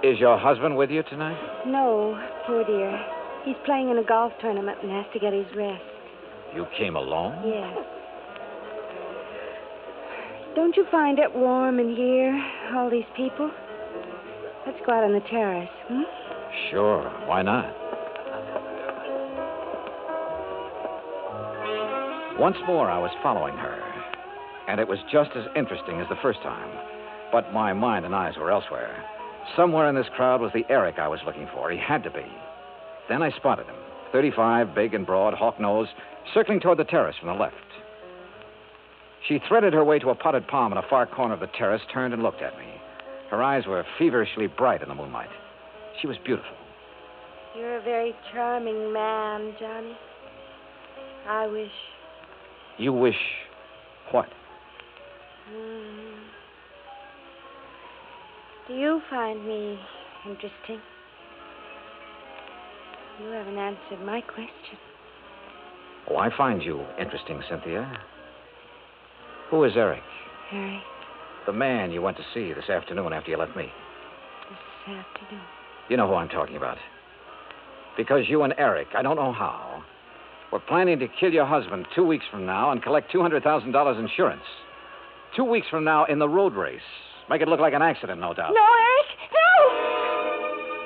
Is your husband with you tonight? No, poor dear. He's playing in a golf tournament and has to get his rest. You came alone? Yes. Don't you find it warm in here, all these people? Let's go out on the terrace, hmm? Sure, why not? Once more, I was following her, and it was just as interesting as the first time. But my mind and eyes were elsewhere. Somewhere in this crowd was the Eric I was looking for. He had to be. Then I spotted him, 35, big and broad, hawk nose, circling toward the terrace from the left. She threaded her way to a potted palm in a far corner of the terrace, turned and looked at me. Her eyes were feverishly bright in the moonlight. She was beautiful. You're a very charming man, Johnny. I wish... You wish what? Do you find me interesting? You haven't answered my question. Oh, I find you interesting, Cynthia. Who is Eric? Eric? The man you went to see this afternoon after you left me. This afternoon? You know who I'm talking about. Because you and Eric, I don't know how, were planning to kill your husband 2 weeks from now and collect $200,000 insurance. 2 weeks from now in the road race. Make it look like an accident, no doubt. No, Eric! No!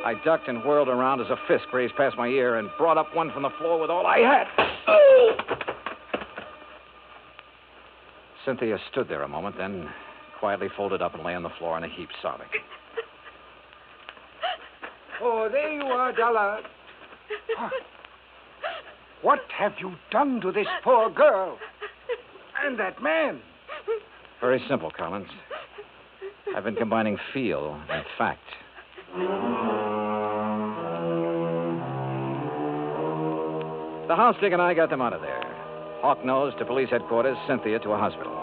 I ducked and whirled around as a fist grazed past my ear and brought up one from the floor with all I had. Oh! Cynthia stood there a moment, then quietly folded up and lay on the floor in a heap, sobbing. Oh, there you are, Dollar. What have you done to this poor girl? And that man? Very simple, Collins. I've been combining feel and fact. The house dick and I got them out of there. Hawk-nosed to police headquarters, Cynthia to a hospital.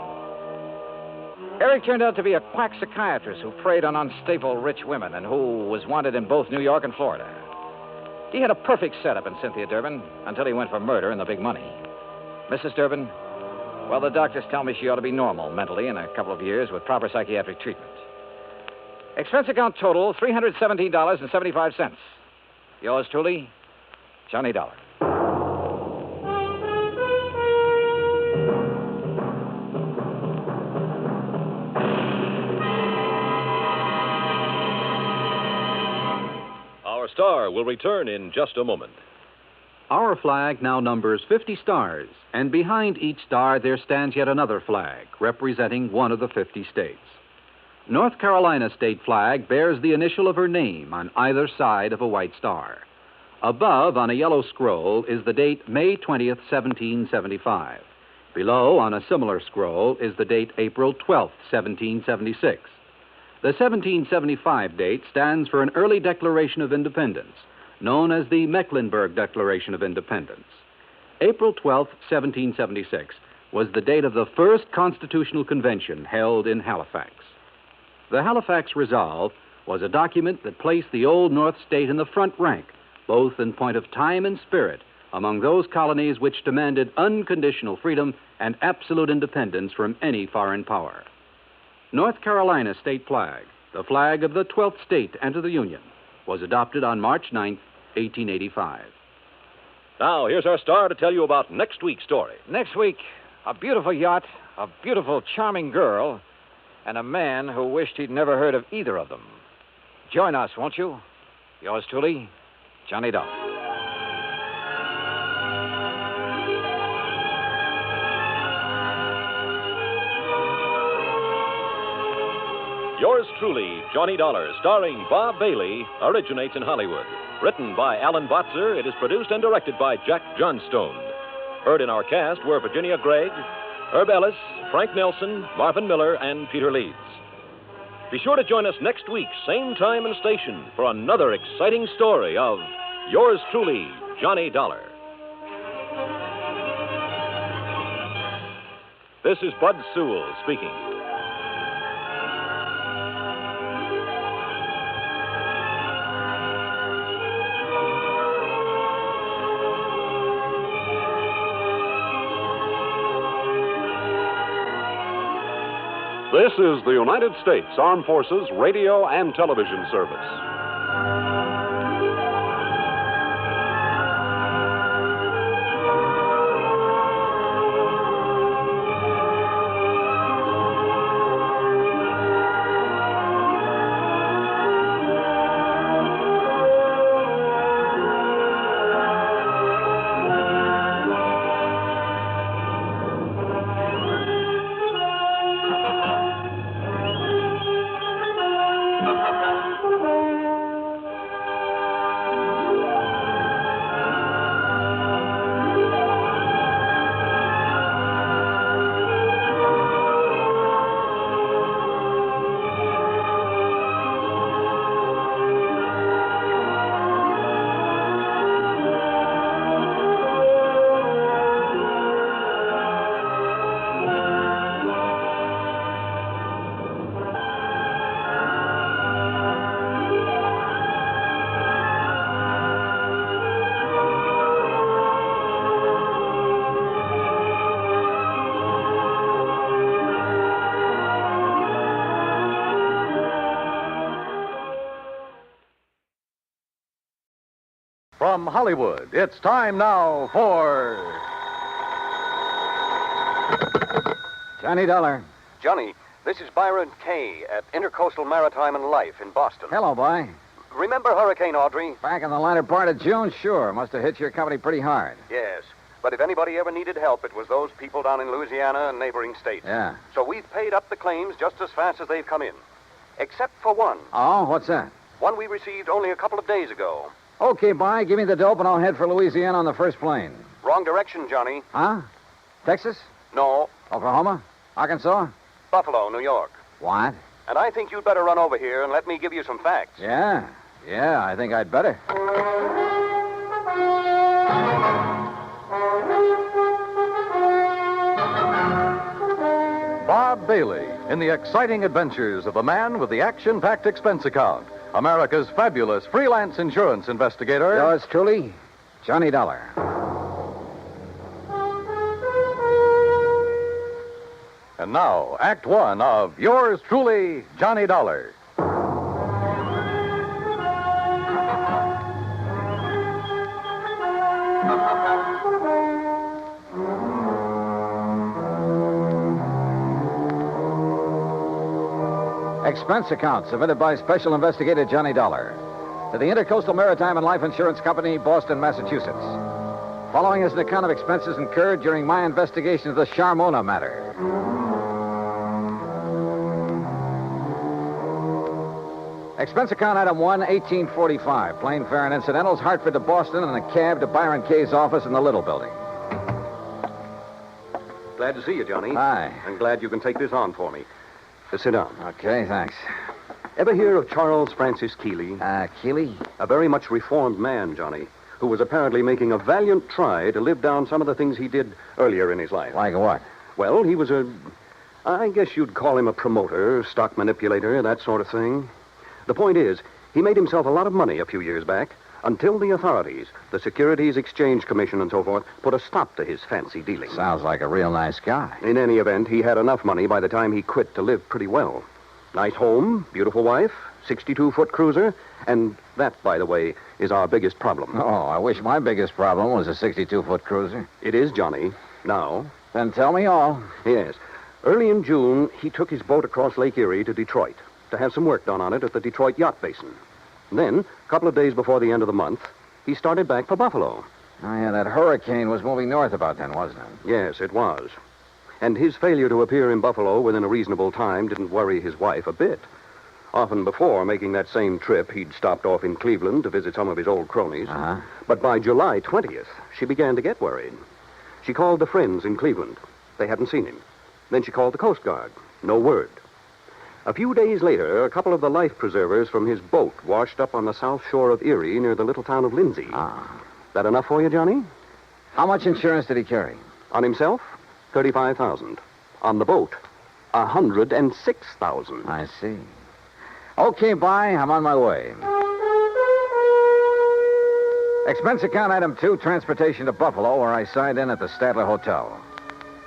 Eric turned out to be a quack psychiatrist who preyed on unstable rich women and who was wanted in both New York and Florida. He had a perfect setup in Cynthia Durbin until he went for murder and the big money. Mrs. Durbin, well, the doctors tell me she ought to be normal mentally in a couple of years with proper psychiatric treatment. Expense account total, $317.75. Yours truly, Johnny Dollar. Our star will return in just a moment. Our flag now numbers 50 stars, and behind each star there stands yet another flag, representing one of the 50 states. North Carolina's state flag bears the initial of her name on either side of a white star. Above, on a yellow scroll, is the date May 20th, 1775. Below, on a similar scroll, is the date April 12th, 1776. The 1775 date stands for an early declaration of independence, known as the Mecklenburg Declaration of Independence. April 12, 1776, was the date of the first Constitutional Convention held in Halifax. The Halifax Resolve was a document that placed the Old North State in the front rank, both in point of time and spirit, among those colonies which demanded unconditional freedom and absolute independence from any foreign power. North Carolina's state flag, the flag of the 12th state to enter the Union, was adopted on March 9th, 1885. Now, here's our star to tell you about next week's story. Next week, a beautiful yacht, a beautiful, charming girl, and a man who wished he'd never heard of either of them. Join us, won't you? Yours truly, Johnny Dollar. Yours truly, Johnny Dollar, starring Bob Bailey, originates in Hollywood. Written by Alan Botzer, it is produced and directed by Jack Johnstone. Heard in our cast were Virginia Gregg, Herb Ellis, Frank Nelson, Marvin Miller, and Peter Leeds. Be sure to join us next week, same time and station, for another exciting story of Yours truly, Johnny Dollar. This is Bud Sewell speaking. This is the United States Armed Forces Radio and Television Service. From Hollywood, it's time now for Johnny Dollar. Johnny, this is Byron Kay at Intercoastal Maritime and Life in Boston. Hello, boy. Remember Hurricane Audrey? Back in the latter part of June, sure. Must have hit your company pretty hard. Yes. But if anybody ever needed help, it was those people down in Louisiana and neighboring states. Yeah. So we've paid up the claims just as fast as they've come in. Except for one. Oh, what's that? One we received only a couple of days ago. Okay, bye. Give me the dope and I'll head for Louisiana on the first plane. Wrong direction, Johnny. Huh? Texas? No. Oklahoma? Arkansas? Buffalo, New York. What? And I think you'd better run over here and let me give you some facts. Yeah, I think I'd better. Bob Bailey in the exciting adventures of the man with the action-packed expense account. America's fabulous freelance insurance investigator. Yours truly, Johnny Dollar. And now, Act One of Yours truly, Johnny Dollar. Expense account submitted by Special Investigator Johnny Dollar to the Intercoastal Maritime and Life Insurance Company, Boston, Massachusetts. Following is an account of expenses incurred during my investigation of the Charmona matter. Expense account item 1, 1845. Plane fare and incidentals, Hartford to Boston, and a cab to Byron Kay's office in the Little Building. Glad to see you, Johnny. Hi. I'm glad you can take this on for me. Sit down. Okay, thanks. Ever hear of Charles Francis Keeley? Keeley? A very much reformed man, Johnny, who was apparently making a valiant try to live down some of the things he did earlier in his life. Like what? Well, he was I guess you'd call him a promoter, stock manipulator, that sort of thing. The point is, he made himself a lot of money a few years back until the authorities, the Securities Exchange Commission and so forth, put a stop to his fancy dealing. Sounds like a real nice guy. In any event, he had enough money by the time he quit to live pretty well. Nice home, beautiful wife, 62-foot cruiser, and that, by the way, is our biggest problem. Oh, I wish my biggest problem was a 62-foot cruiser. It is, Johnny. Now. Then tell me all. Yes. Early in June, he took his boat across Lake Erie to Detroit to have some work done on it at the Detroit Yacht Basin. Then, a couple of days before the end of the month, he started back for Buffalo. Oh, yeah, that hurricane was moving north about then, wasn't it? Yes, it was. And his failure to appear in Buffalo within a reasonable time didn't worry his wife a bit. Often before making that same trip, he'd stopped off in Cleveland to visit some of his old cronies. Uh-huh. But by July 20th, she began to get worried. She called the friends in Cleveland. They hadn't seen him. Then she called the Coast Guard. No word. A few days later, a couple of the life preservers from his boat washed up on the south shore of Erie near the little town of Lindsay. That enough for you, Johnny? How much insurance did he carry? On himself, $35,000. On the boat, $106,000. I see. Okay, bye. I'm on my way. Expense account item 2, transportation to Buffalo, where I signed in at the Statler Hotel.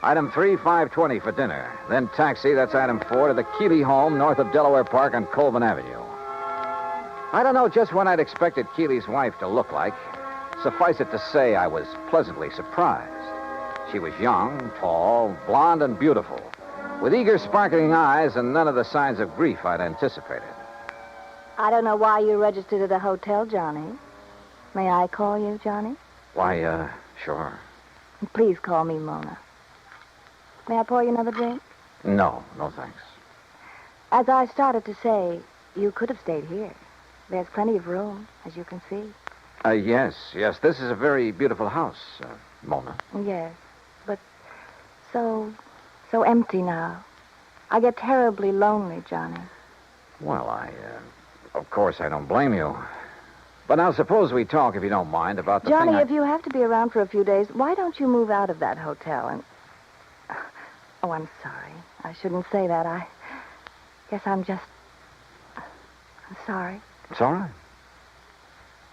Item 3, $520 for dinner. Then taxi, that's item 4, to the Keeley home north of Delaware Park on Colvin Avenue. I don't know just what I'd expected Keeley's wife to look like. Suffice it to say, I was pleasantly surprised. She was young, tall, blonde, and beautiful, with eager, sparkling eyes and none of the signs of grief I'd anticipated. I don't know why you registered at a hotel, Johnny. May I call you, Johnny? Why, sure. Please call me Mona. May I pour you another drink? No, thanks. As I started to say, you could have stayed here. There's plenty of room, as you can see. Yes. This is a very beautiful house, Mona. Yes, but so empty now. I get terribly lonely, Johnny. Well, of course I don't blame you. But now suppose we talk, if you don't mind, about the Johnny, thing if you have to be around for a few days, why don't you move out of that hotel and... Oh, I'm sorry. I shouldn't say that. I guess I'm sorry. It's all right.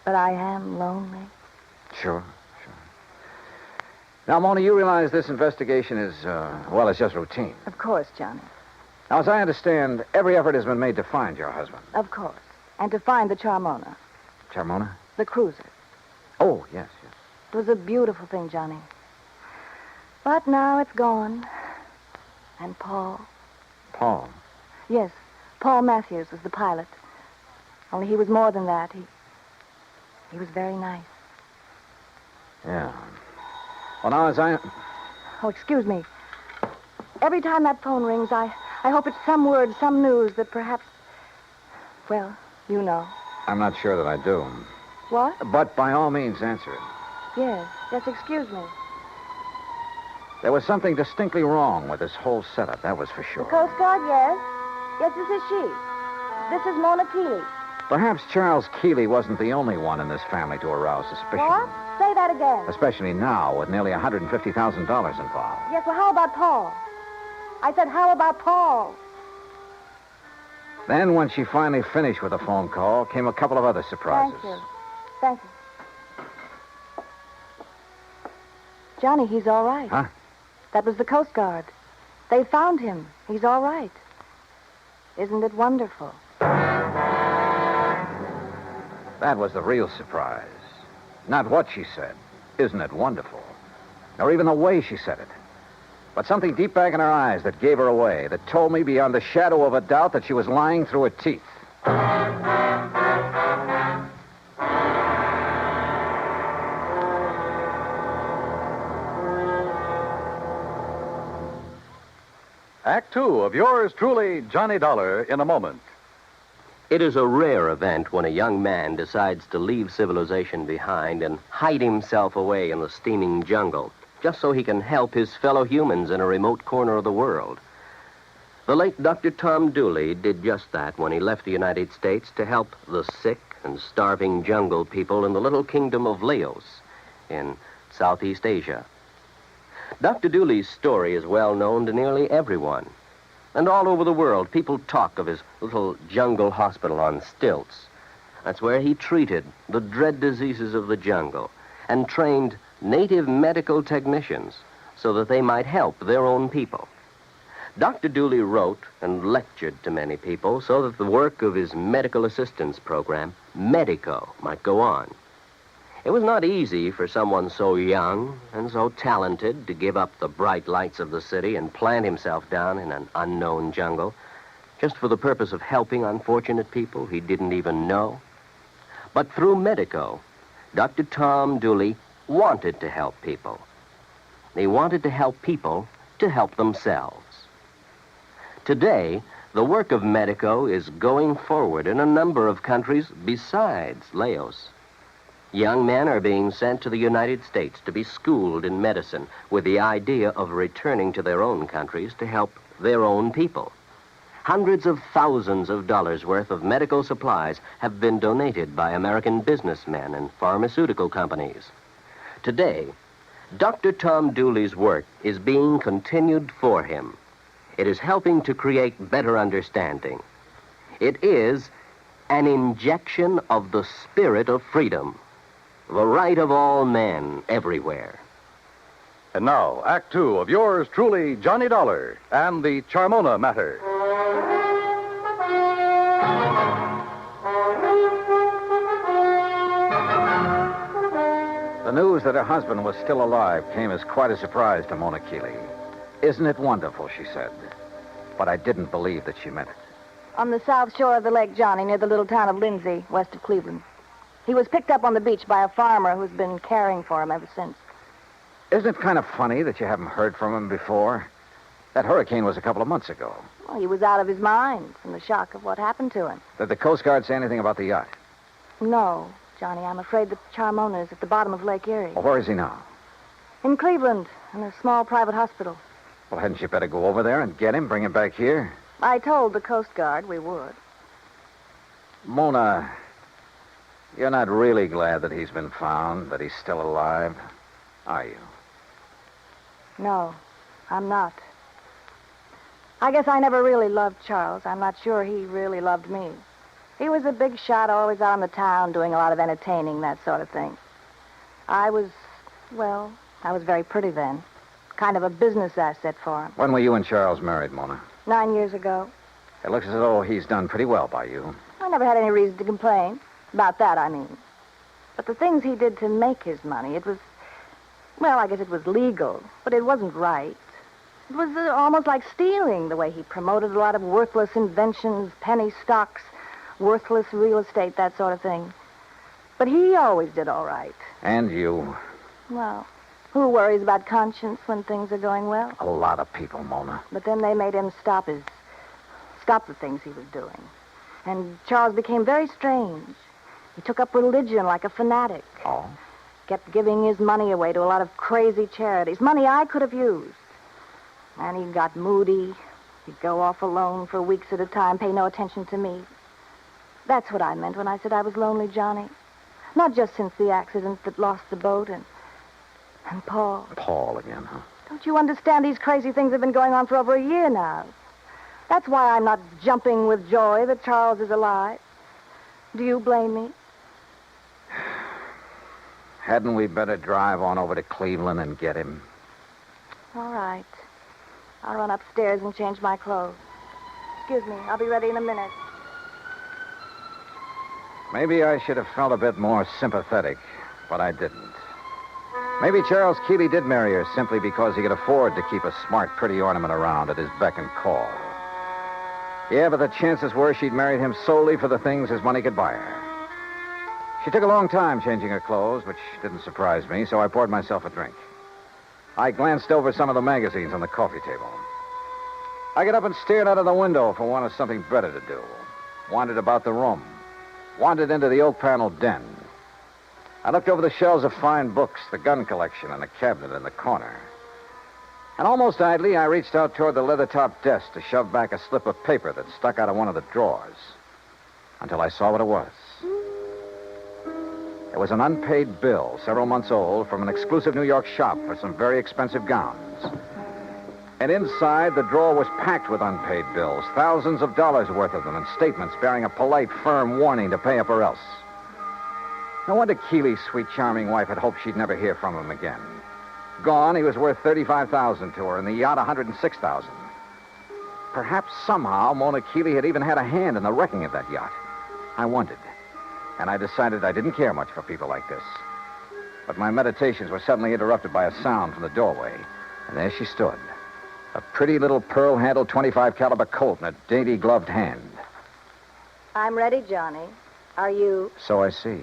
But I am lonely. Sure. Now, Mona, you realize this investigation is, it's just routine. Of course, Johnny. Now, as I understand, every effort has been made to find your husband. Of course. And to find the Charmona. Charmona? The cruiser. Oh, yes. It was a beautiful thing, Johnny. But now it's gone. And Paul. Paul? Yes. Paul Matthews was the pilot. Only he was more than that. He was very nice. Yeah. Well, now, as I... Oh, excuse me. Every time that phone rings, I hope it's some word, some news that perhaps... Well, you know. I'm not sure that I do. What? But by all means, answer it. Yes, excuse me. There was something distinctly wrong with this whole setup, that was for sure. The Coast Guard, yes. Yes, this is she. This is Mona Keeley. Perhaps Charles Keeley wasn't the only one in this family to arouse suspicion. What? Say that again. Especially now, with nearly $150,000 involved. Yes, well, how about Paul? I said, how about Paul? Then, when she finally finished with the phone call, came a couple of other surprises. Thank you. Johnny, he's all right. Huh? That was the Coast Guard. They found him. He's all right. Isn't it wonderful? That was the real surprise. Not what she said. Isn't it wonderful? Or even the way she said it. But something deep back in her eyes that gave her away, that told me beyond the shadow of a doubt that she was lying through her teeth. Act Two of yours truly, Johnny Dollar, in a moment. It is a rare event when a young man decides to leave civilization behind and hide himself away in the steaming jungle, just so he can help his fellow humans in a remote corner of the world. The late Dr. Tom Dooley did just that when he left the United States to help the sick and starving jungle people in the little kingdom of Laos in Southeast Asia. Dr. Dooley's story is well known to nearly everyone. And all over the world, people talk of his little jungle hospital on stilts. That's where he treated the dread diseases of the jungle and trained native medical technicians so that they might help their own people. Dr. Dooley wrote and lectured to many people so that the work of his medical assistance program, Medico, might go on. It was not easy for someone so young and so talented to give up the bright lights of the city and plant himself down in an unknown jungle just for the purpose of helping unfortunate people he didn't even know. But through Medico, Dr. Tom Dooley wanted to help people. He wanted to help people to help themselves. Today, the work of Medico is going forward in a number of countries besides Laos. Young men are being sent to the United States to be schooled in medicine with the idea of returning to their own countries to help their own people. Hundreds of thousands of dollars worth of medical supplies have been donated by American businessmen and pharmaceutical companies. Today, Dr. Tom Dooley's work is being continued for him. It is helping to create better understanding. It is an injection of the spirit of freedom. The right of all men everywhere. And now, Act Two of yours truly, Johnny Dollar, and the Charmona matter. The news that her husband was still alive came as quite a surprise to Mona Keeley. Isn't it wonderful, she said. But I didn't believe that she meant it. On the south shore of the lake, Johnny, near the little town of Lindsay, west of Cleveland. He was picked up on the beach by a farmer who's been caring for him ever since. Isn't it kind of funny that you haven't heard from him before? That hurricane was a couple of months ago. Well, he was out of his mind from the shock of what happened to him. Did the Coast Guard say anything about the yacht? No, Johnny, I'm afraid the Charmona is at the bottom of Lake Erie. Well, where is he now? In Cleveland, in a small private hospital. Well, hadn't you better go over there and get him, bring him back here? I told the Coast Guard we would. Mona, you're not really glad that he's been found, that he's still alive, are you? No, I'm not. I guess I never really loved Charles. I'm not sure he really loved me. He was a big shot, always out in the town, doing a lot of entertaining, that sort of thing. I was very pretty then. Kind of a business asset for him. When were you and Charles married, Mona? 9 years ago. It looks as though he's done pretty well by you. I never had any reason to complain. About that, I mean. But the things he did to make his money, it was... Well, I guess it was legal, but it wasn't right. It was almost like stealing, the way he promoted a lot of worthless inventions, penny stocks, worthless real estate, that sort of thing. But he always did all right. And you. Well, who worries about conscience when things are going well? A lot of people, Mona. But then they made him stop the things he was doing. And Charles became very strange. He took up religion like a fanatic. Oh? Kept giving his money away to a lot of crazy charities, money I could have used. And he got moody. He'd go off alone for weeks at a time, pay no attention to me. That's what I meant when I said I was lonely, Johnny. Not just since the accident that lost the boat and Paul. Paul again, huh? Don't you understand? These crazy things have been going on for over a year now. That's why I'm not jumping with joy that Charles is alive. Do you blame me? Hadn't we better drive on over to Cleveland and get him? All right. I'll run upstairs and change my clothes. Excuse me, I'll be ready in a minute. Maybe I should have felt a bit more sympathetic, but I didn't. Maybe Charles Keeley did marry her simply because he could afford to keep a smart, pretty ornament around at his beck and call. Yeah, but the chances were she'd married him solely for the things his money could buy her. She took a long time changing her clothes, which didn't surprise me, so I poured myself a drink. I glanced over some of the magazines on the coffee table. I got up and stared out of the window for want of something better to do. Wandered about the room. Wandered into the oak paneled den. I looked over the shelves of fine books, the gun collection, and the cabinet in the corner. And almost idly, I reached out toward the leather-topped desk to shove back a slip of paper that stuck out of one of the drawers. Until I saw what it was. It was an unpaid bill, several months old, from an exclusive New York shop for some very expensive gowns. And inside, the drawer was packed with unpaid bills, thousands of dollars worth of them, and statements bearing a polite, firm warning to pay up or else. No wonder Keeley's sweet, charming wife had hoped she'd never hear from him again. Gone, he was worth $35,000 to her, and the yacht $106,000. Perhaps somehow Mona Keeley had even had a hand in the wrecking of that yacht. I wondered, and I decided I didn't care much for people like this. But my meditations were suddenly interrupted by a sound from the doorway, and there she stood, a pretty little pearl-handled .25 caliber Colt in a dainty gloved hand. I'm ready, Johnny. Are you? So I see.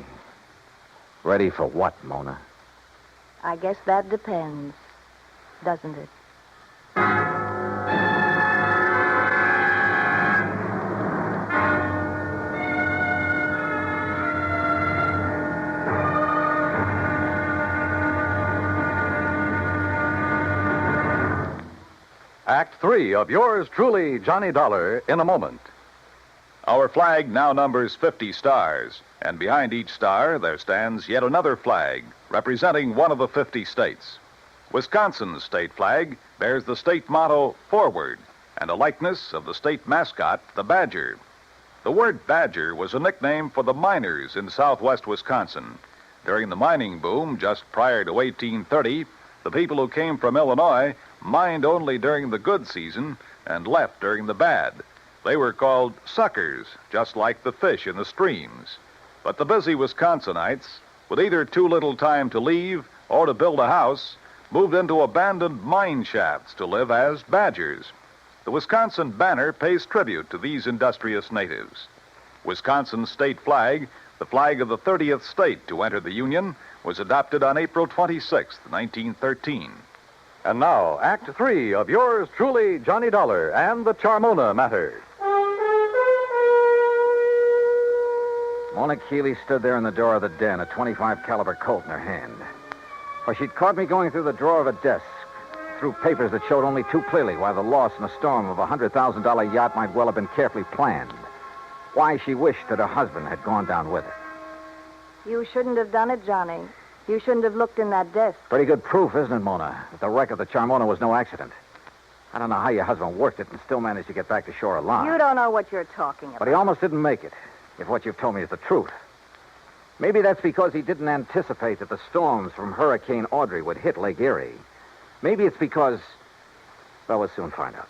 Ready for what, Mona? I guess that depends, doesn't it? Act 3 of yours truly, Johnny Dollar, in a moment. Our flag now numbers 50 stars, and behind each star there stands yet another flag representing one of the 50 states. Wisconsin's state flag bears the state motto, Forward, and a likeness of the state mascot, the badger. The word badger was a nickname for the miners in southwest Wisconsin. During the mining boom just prior to 1830, the people who came from Illinois mined only during the good season and left during the bad. They were called suckers, just like the fish in the streams. But the busy Wisconsinites, with either too little time to leave or to build a house, moved into abandoned mine shafts to live as badgers. The Wisconsin banner pays tribute to these industrious natives. Wisconsin's state flag, the flag of the 30th state to enter the Union, was adopted on April 26, 1913. And now, Act 3 of yours truly, Johnny Dollar, and the Charmona matter. Mona Keeley stood there in the door of the den, a .25 caliber Colt in her hand. For she'd caught me going through the drawer of a desk, through papers that showed only too clearly why the loss in a storm of a $100,000 yacht might well have been carefully planned. Why she wished that her husband had gone down with it. You shouldn't have done it, Johnny. You shouldn't have looked in that desk. Pretty good proof, isn't it, Mona, that the wreck of the Charmona was no accident. I don't know how your husband worked it and still managed to get back to shore alive. You don't know what you're talking about. But he almost didn't make it, if what you've told me is the truth. Maybe that's because he didn't anticipate that the storms from Hurricane Audrey would hit Lake Erie. Maybe it's because... Well, we'll soon find out.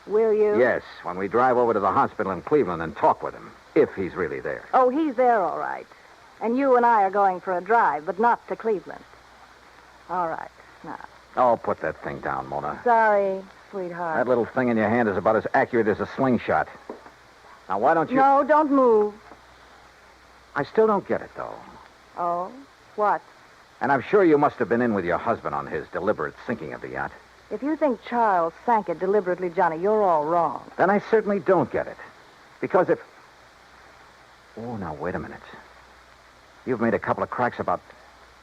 Will you? Yes, when we drive over to the hospital in Cleveland and talk with him, if he's really there. Oh, he's there, all right. And you and I are going for a drive, but not to Cleveland. All right, now. Oh, put that thing down, Mona. Sorry, sweetheart. That little thing in your hand is about as accurate as a slingshot. Now, why don't you... No, don't move. I still don't get it, though. Oh? What? And I'm sure you must have been in with your husband on his deliberate sinking of the yacht. If you think Charles sank it deliberately, Johnny, you're all wrong. Then I certainly don't get it. Because if... Oh, now, wait a minute. You've made a couple of cracks about...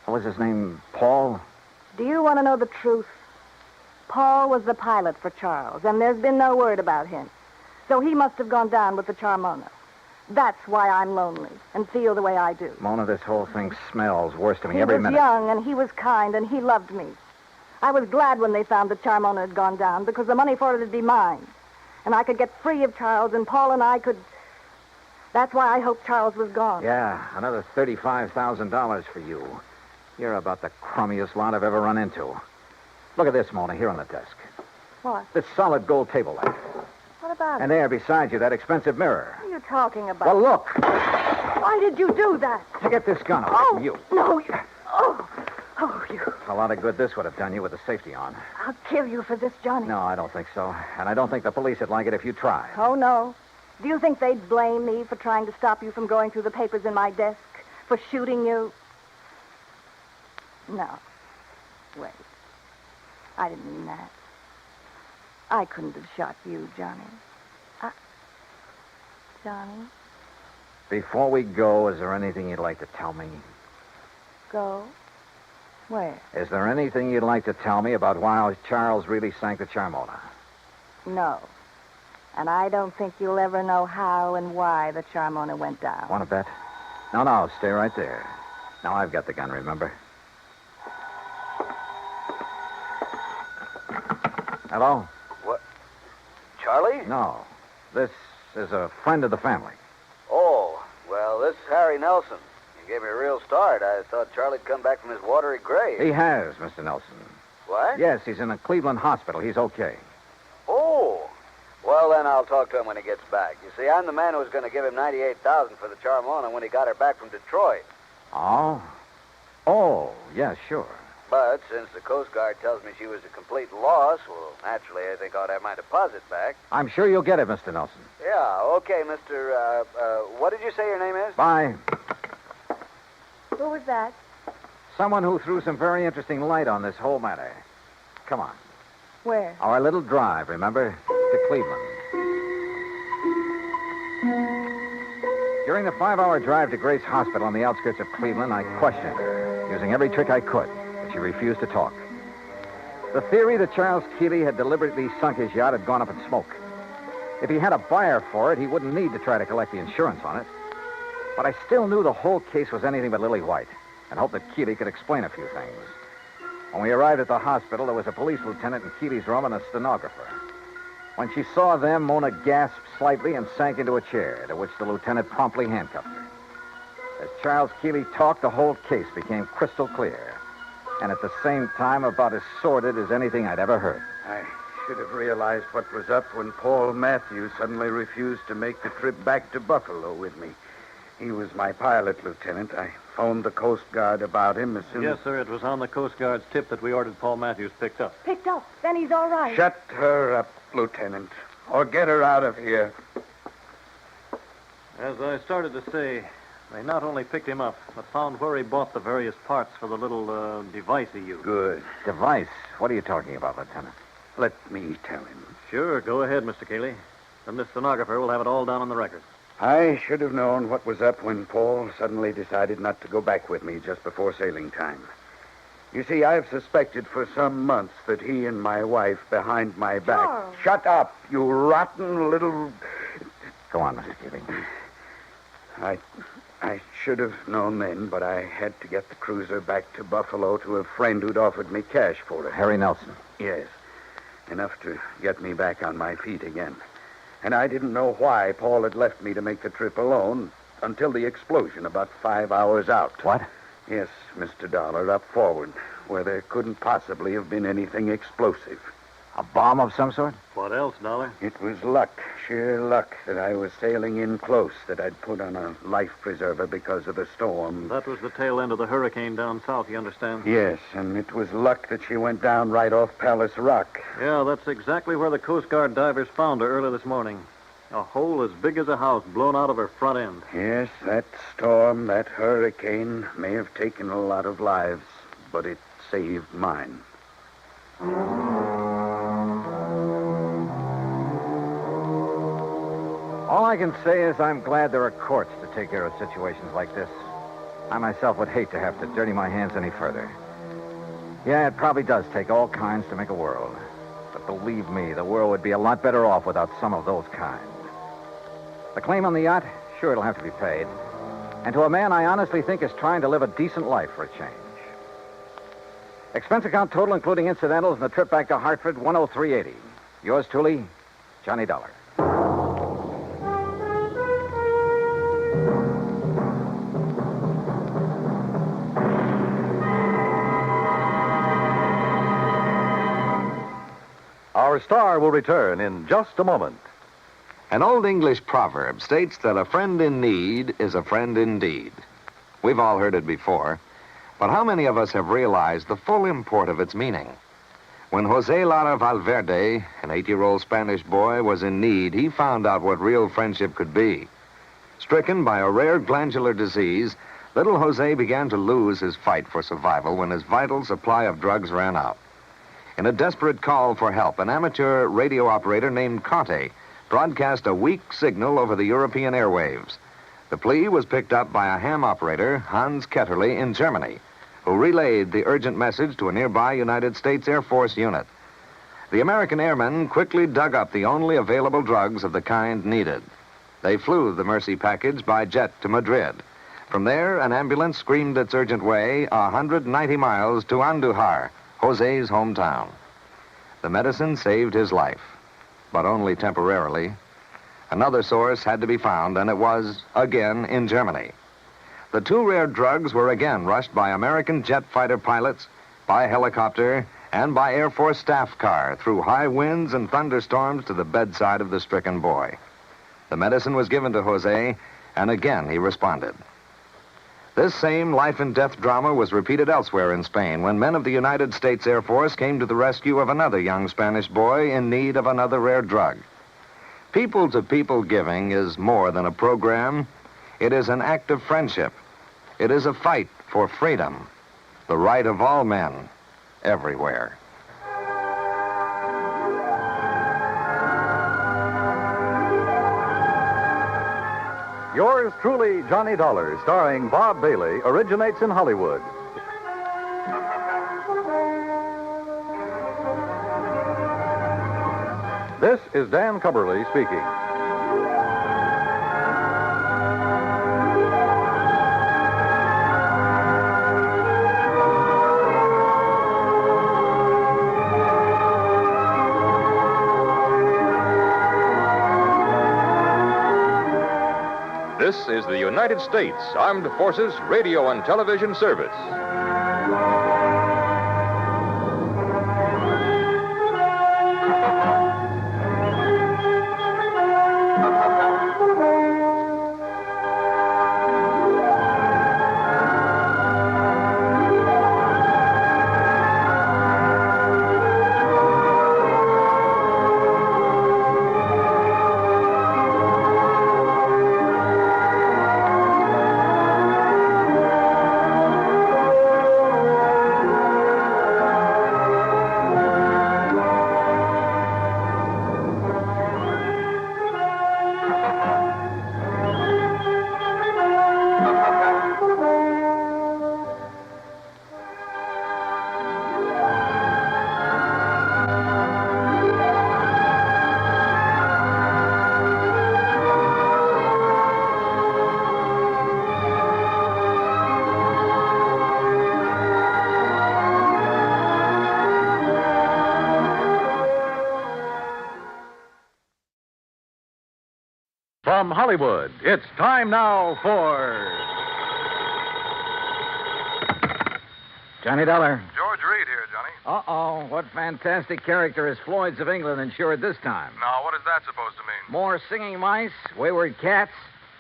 What was his name? Paul? Do you want to know the truth? Paul was the pilot for Charles, and there's been no word about him. So he must have gone down with the Charmona. That's why I'm lonely and feel the way I do. Mona, this whole thing smells worse to me every minute. He was young, and he was kind, and he loved me. I was glad when they found the Charmona had gone down, because the money for it would be mine. And I could get free of Charles, and Paul and I could... That's why I hoped Charles was gone. Yeah, another $35,000 for you. You're about the crummiest lot I've ever run into. Look at this, Mona, here on the desk. What? This solid gold table lamp. What about it? And there beside you, that expensive mirror. What are you talking about? Well, look. Why did you do that? To get this gun away from you. No, you... Oh, you... A lot of good this would have done you with the safety on. I'll kill you for this, Johnny. No, I don't think so. And I don't think the police would like it if you tried. Oh, no. Do you think they'd blame me for trying to stop you from going through the papers in my desk? For shooting you? No. Wait. I didn't mean that. I couldn't have shot you, Johnny. Johnny? Before we go, is there anything you'd like to tell me? Go? Where? Is there anything you'd like to tell me about why Charles really sank the Charmona? No. And I don't think you'll ever know how and why the Charmona went down. Want to bet? No, stay right there. Now I've got the gun, remember? Hello? What? Charlie? No. This is a friend of the family. Oh, well, this is Harry Nelson. You gave me a real start. I thought Charlie'd come back from his watery grave. He has, Mr. Nelson. What? Yes, he's in a Cleveland hospital. He's okay. Oh. Well, then I'll talk to him when he gets back. You see, I'm the man who was going to give him $98,000 for the Charmona when he got her back from Detroit. Oh? Oh, yeah, sure. But since the Coast Guard tells me she was a complete loss, well, naturally, I think I ought to have my deposit back. I'm sure you'll get it, Mr. Nelson. Yeah, okay, Mr. What did you say your name is? Bye. Who was that? Someone who threw some very interesting light on this whole matter. Come on. Where? Our little drive, remember? To Cleveland. During the 5-hour drive to Grace Hospital on the outskirts of Cleveland, I questioned her, using every trick I could, but she refused to talk. The theory that Charles Keeley had deliberately sunk his yacht had gone up in smoke. If he had a buyer for it, he wouldn't need to try to collect the insurance on it. But I still knew the whole case was anything but lily white, and hoped that Keeley could explain a few things. When we arrived at the hospital, there was a police lieutenant in Keeley's room and a stenographer. When she saw them, Mona gasped slightly and sank into a chair, to which the lieutenant promptly handcuffed her. As Charles Keeley talked, the whole case became crystal clear, and at the same time about as sordid as anything I'd ever heard. I should have realized what was up when Paul Matthews suddenly refused to make the trip back to Buffalo with me. He was my pilot, Lieutenant. I phoned the Coast Guard about him as soon as... Yes, sir. It was on the Coast Guard's tip that we ordered Paul Matthews picked up. Picked up. Then he's all right. Shut her up, Lieutenant, or get her out of here. As I started to say, they not only picked him up, but found where he bought the various parts for the little device he used. Good. Device? What are you talking about, Lieutenant? Let me tell him. Sure, go ahead, Mr. Keeley. And this stenographer will have it all down on the record. I should have known what was up when Paul suddenly decided not to go back with me just before sailing time. You see, I've suspected for some months that he and my wife behind my back... Charles. Shut up, you rotten little... Go on, Mr. Keeley. I should have known then, but I had to get the cruiser back to Buffalo to a friend who'd offered me cash for it. Harry Nelson. Yes. Enough to get me back on my feet again. And I didn't know why Paul had left me to make the trip alone until the explosion about 5 hours out. What? Yes, Mr. Dollar, up forward, where there couldn't possibly have been anything explosive. A bomb of some sort? What else, Dollar? It was luck, sheer luck, that I was sailing in close, that I'd put on a life preserver because of the storm. That was the tail end of the hurricane down south, you understand? Yes, and it was luck that she went down right off Palace Rock. Yeah, that's exactly where the Coast Guard divers found her early this morning. A hole as big as a house blown out of her front end. Yes, that storm, that hurricane may have taken a lot of lives, but it saved mine. All I can say is I'm glad there are courts to take care of situations like this. I myself would hate to have to dirty my hands any further. Yeah, it probably does take all kinds to make a world. But believe me, the world would be a lot better off without some of those kinds. The claim on the yacht, sure, it'll have to be paid. And to a man I honestly think is trying to live a decent life for a change. Expense account total, including incidentals and the trip back to Hartford, $103.80. Yours truly, Johnny Dollar. Our star will return in just a moment. An old English proverb states that a friend in need is a friend indeed. We've all heard it before, but how many of us have realized the full import of its meaning? When Jose Lara Valverde, an 8-year-old Spanish boy, was in need, he found out what real friendship could be. Stricken by a rare glandular disease, little Jose began to lose his fight for survival when his vital supply of drugs ran out. In a desperate call for help, an amateur radio operator named Conte broadcast a weak signal over the European airwaves. The plea was picked up by a ham operator, Hans Ketterle, in Germany, who relayed the urgent message to a nearby United States Air Force unit. The American airmen quickly dug up the only available drugs of the kind needed. They flew the Mercy package by jet to Madrid. From there, an ambulance screamed its urgent way 190 miles to Andujar, Jose's hometown. The medicine saved his life, but only temporarily. Another source had to be found, and it was, again, in Germany. The two rare drugs were again rushed by American jet fighter pilots, by helicopter, and by Air Force staff car through high winds and thunderstorms to the bedside of the stricken boy. The medicine was given to Jose, and again he responded. This same life-and-death drama was repeated elsewhere in Spain when men of the United States Air Force came to the rescue of another young Spanish boy in need of another rare drug. People-to-people giving is more than a program. It is an act of friendship. It is a fight for freedom, the right of all men, everywhere. Yours truly, Johnny Dollar, starring Bob Bailey, originates in Hollywood. This is Dan Cubberly speaking. This is the United States Armed Forces Radio and Television Service. From Hollywood, it's time now for... Johnny Dollar. George Reed here, Johnny. Uh-oh, what fantastic character is Floyd's of England insured this time? Now, what is that supposed to mean? More singing mice, wayward cats,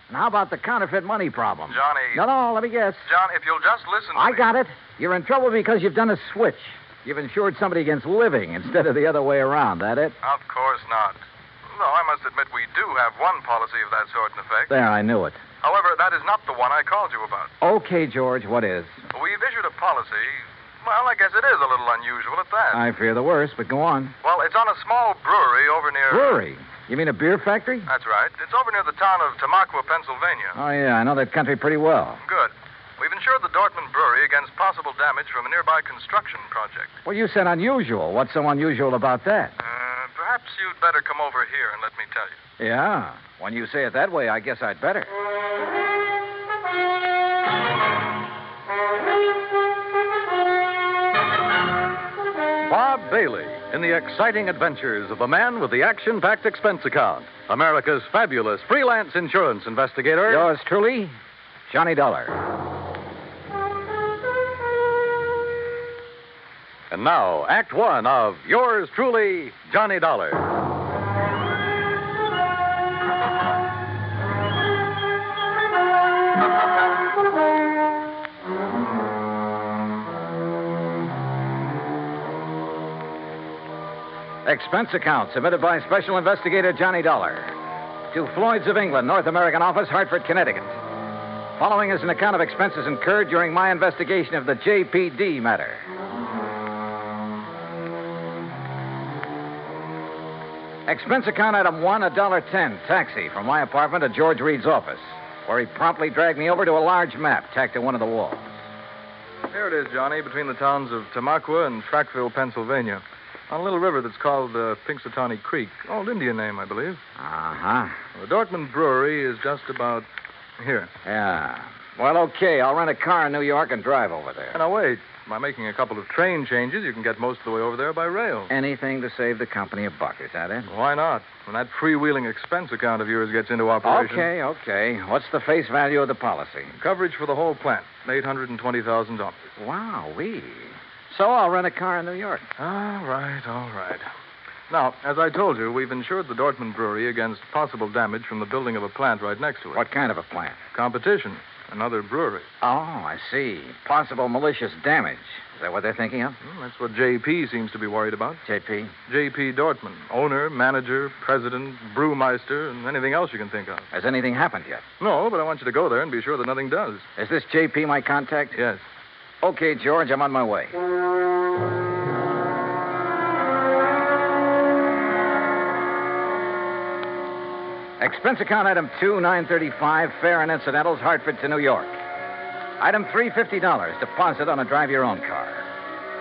and how about the counterfeit money problem? Johnny. No, let me guess. John, if you'll just listen to I me. got it. You're in trouble because you've done a switch. You've insured somebody against living instead of the other way around, that it? Of course not. Though I must admit we do have one policy of that sort in effect. There, I knew it. However, that is not the one I called you about. Okay, George, what is? We've issued a policy. Well, I guess it is a little unusual at that. I fear the worst, but go on. Well, it's on a small brewery over near... Brewery? You mean a beer factory? That's right. It's over near the town of Tamaqua, Pennsylvania. Oh, yeah, I know that country pretty well. Good. We've insured the Dortmund Brewery against possible damage from a nearby construction project. Well, you said unusual. What's so unusual about that? Perhaps you'd better come over here and let me tell you. Yeah. When you say it that way, I guess I'd better. Bob Bailey in the exciting adventures of the man with the action-packed expense account, America's fabulous freelance insurance investigator. Yours truly, Johnny Dollar. And now, Act One of yours truly, Johnny Dollar. Expense account submitted by Special Investigator Johnny Dollar to Floyd's of England, North American Office, Hartford, Connecticut. Following is an account of expenses incurred during my investigation of the JPD matter. Expense account item 1, $1.10. Taxi from my apartment to George Reed's office, where he promptly dragged me over to a large map tacked to one of the walls. Here it is, Johnny, between the towns of Tamaqua and Frackville, Pennsylvania. On a little river that's called Pinxatawney Creek. Old Indian name, I believe. Uh-huh. The Dortmund Brewery is just about here. Yeah. Well, okay. I'll rent a car in New York and drive over there. Now, wait. By making a couple of train changes, you can get most of the way over there by rail. Anything to save the company a buck, is that it? Why not? When that freewheeling expense account of yours gets into operation. Okay. What's the face value of the policy? Coverage for the whole plant, $820,000. Wow-wee. So I'll rent a car in New York. All right. Now, as I told you, we've insured the Dortmund Brewery against possible damage from the building of a plant right next to it. What kind of a plant? Competition. Another brewery. Oh, I see. Possible malicious damage. Is that what they're thinking of? That's what J.P. seems to be worried about. J.P.? J.P. Dortmund. Owner, manager, president, brewmeister, and anything else you can think of. Has anything happened yet? No, but I want you to go there and be sure that nothing does. Is this J.P. my contact? Yes. Okay, George, I'm on my way. Expense account item 2, $9.35, fare and incidentals, Hartford to New York. Item 3, $50, deposit on a drive-your-own car.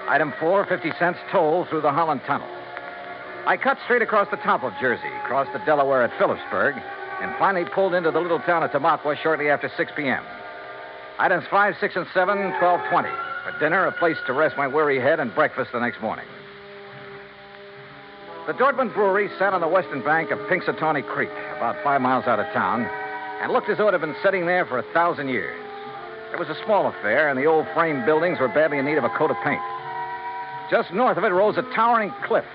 Item 4, 50 cents toll through the Holland Tunnel. I cut straight across the top of Jersey, crossed the Delaware at Phillipsburg, and finally pulled into the little town of Tamaqua shortly after 6 p.m. Items 5, 6, and 7, $12.20. For dinner, a place to rest my weary head, and breakfast the next morning. The Dortmund Brewery sat on the western bank of Pinxatawney Creek, about 5 miles out of town, and looked as though it had been sitting there for 1,000 years. It was a small affair, and the old frame buildings were badly in need of a coat of paint. Just north of it rose a towering cliff,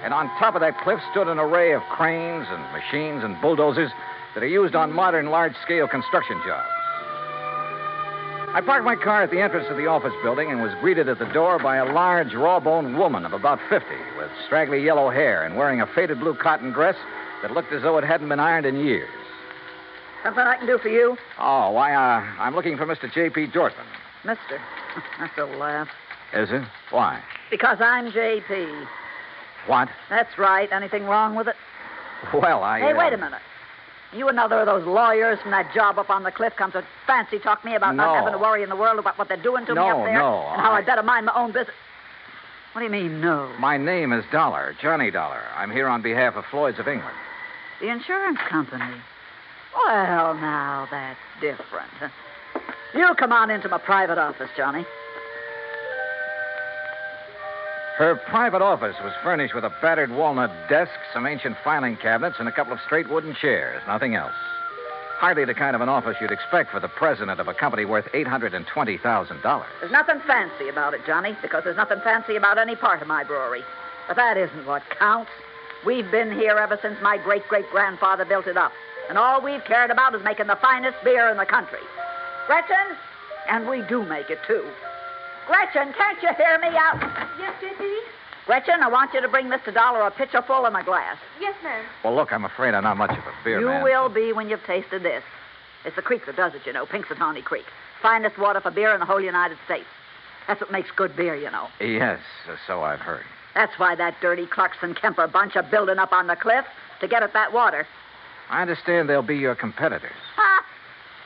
and on top of that cliff stood an array of cranes and machines and bulldozers that are used on modern large-scale construction jobs. I parked my car at the entrance to the office building and was greeted at the door by a large, raw-boned woman of about 50 with straggly yellow hair and wearing a faded blue cotton dress that looked as though it hadn't been ironed in years. Something I can do for you? Oh, why, I'm looking for Mr. J.P. Dortmund. Mister. That's a laugh. Is it? Why? Because I'm J.P. What? That's right. Anything wrong with it? Well, Hey, wait a minute. You another of those lawyers from that job up on the cliff come to fancy talk me about not having to worry in the world about what they're doing to me up there? No, and how I better mind my own business. What do you mean, no? My name is Dollar, Johnny Dollar. I'm here on behalf of Floyd's of England. The insurance company? Well, now, that's different. You come on into my private office, Johnny. Her private office was furnished with a battered walnut desk, some ancient filing cabinets, and a couple of straight wooden chairs. Nothing else. Hardly the kind of an office you'd expect for the president of a company worth $820,000. There's nothing fancy about it, Johnny, because there's nothing fancy about any part of my brewery. But that isn't what counts. We've been here ever since my great-great-grandfather built it up. And all we've cared about is making the finest beer in the country. Gretchen? And we do make it, too. Gretchen, can't you hear me out? Yes, J.P.? Gretchen, I want you to bring Mr. Dollar a pitcher full and a glass. Yes, ma'am. Well, look, I'm afraid I'm not much of a beer You man. will be when you've tasted this. It's the creek that does it, you know, Pinxatawney Creek. Finest water for beer in the whole United States. That's what makes good beer, you know. Yes, so I've heard. That's why that dirty Clarkson Kemper bunch are building up on the cliff to get at that water. I understand they'll be your competitors. Ha!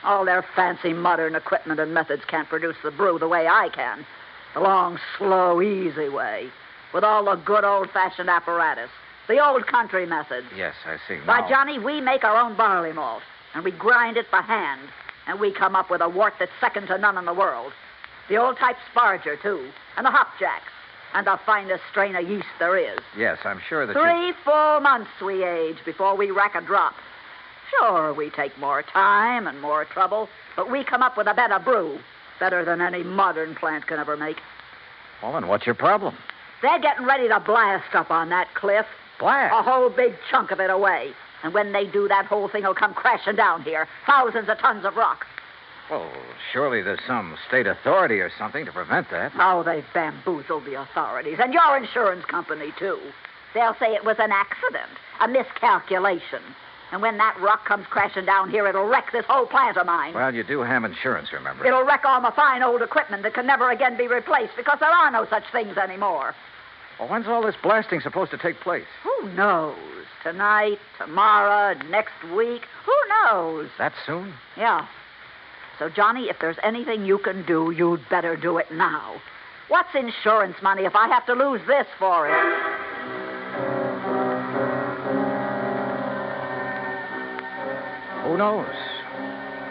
All their fancy modern equipment and methods can't produce the brew the way I can. The long, slow, easy way. With all the good old-fashioned apparatus. The old country method. Yes, I see. Why, Now- Johnny, we make our own barley malt. And we grind it by hand. And we come up with a wort that's second to none in the world. The old-type Sparger, too. And the hopjacks. And the finest strain of yeast there is. Yes, I'm sure that 3 full months we age before we rack a drop. Sure, we take more time and more trouble, but we come up with a better brew. Better than any modern plant can ever make. Well, then what's your problem? They're getting ready to blast up on that cliff. Blast? A whole big chunk of it away. And when they do, that whole thing will come crashing down here. Thousands of tons of rock. Well, surely there's some state authority or something to prevent that. Oh, they've bamboozled the authorities. And your insurance company, too. They'll say it was an accident, a miscalculation. And when that rock comes crashing down here, it'll wreck this whole plant of mine. Well, you do have insurance, remember? It'll wreck all my fine old equipment that can never again be replaced because there are no such things anymore. Well, when's all this blasting supposed to take place? Who knows? tonight, tomorrow, next week. Who knows? That soon? Yeah. So, Johnny, if there's anything you can do, you'd better do it now. What's insurance money if I have to lose this for it? Who knows?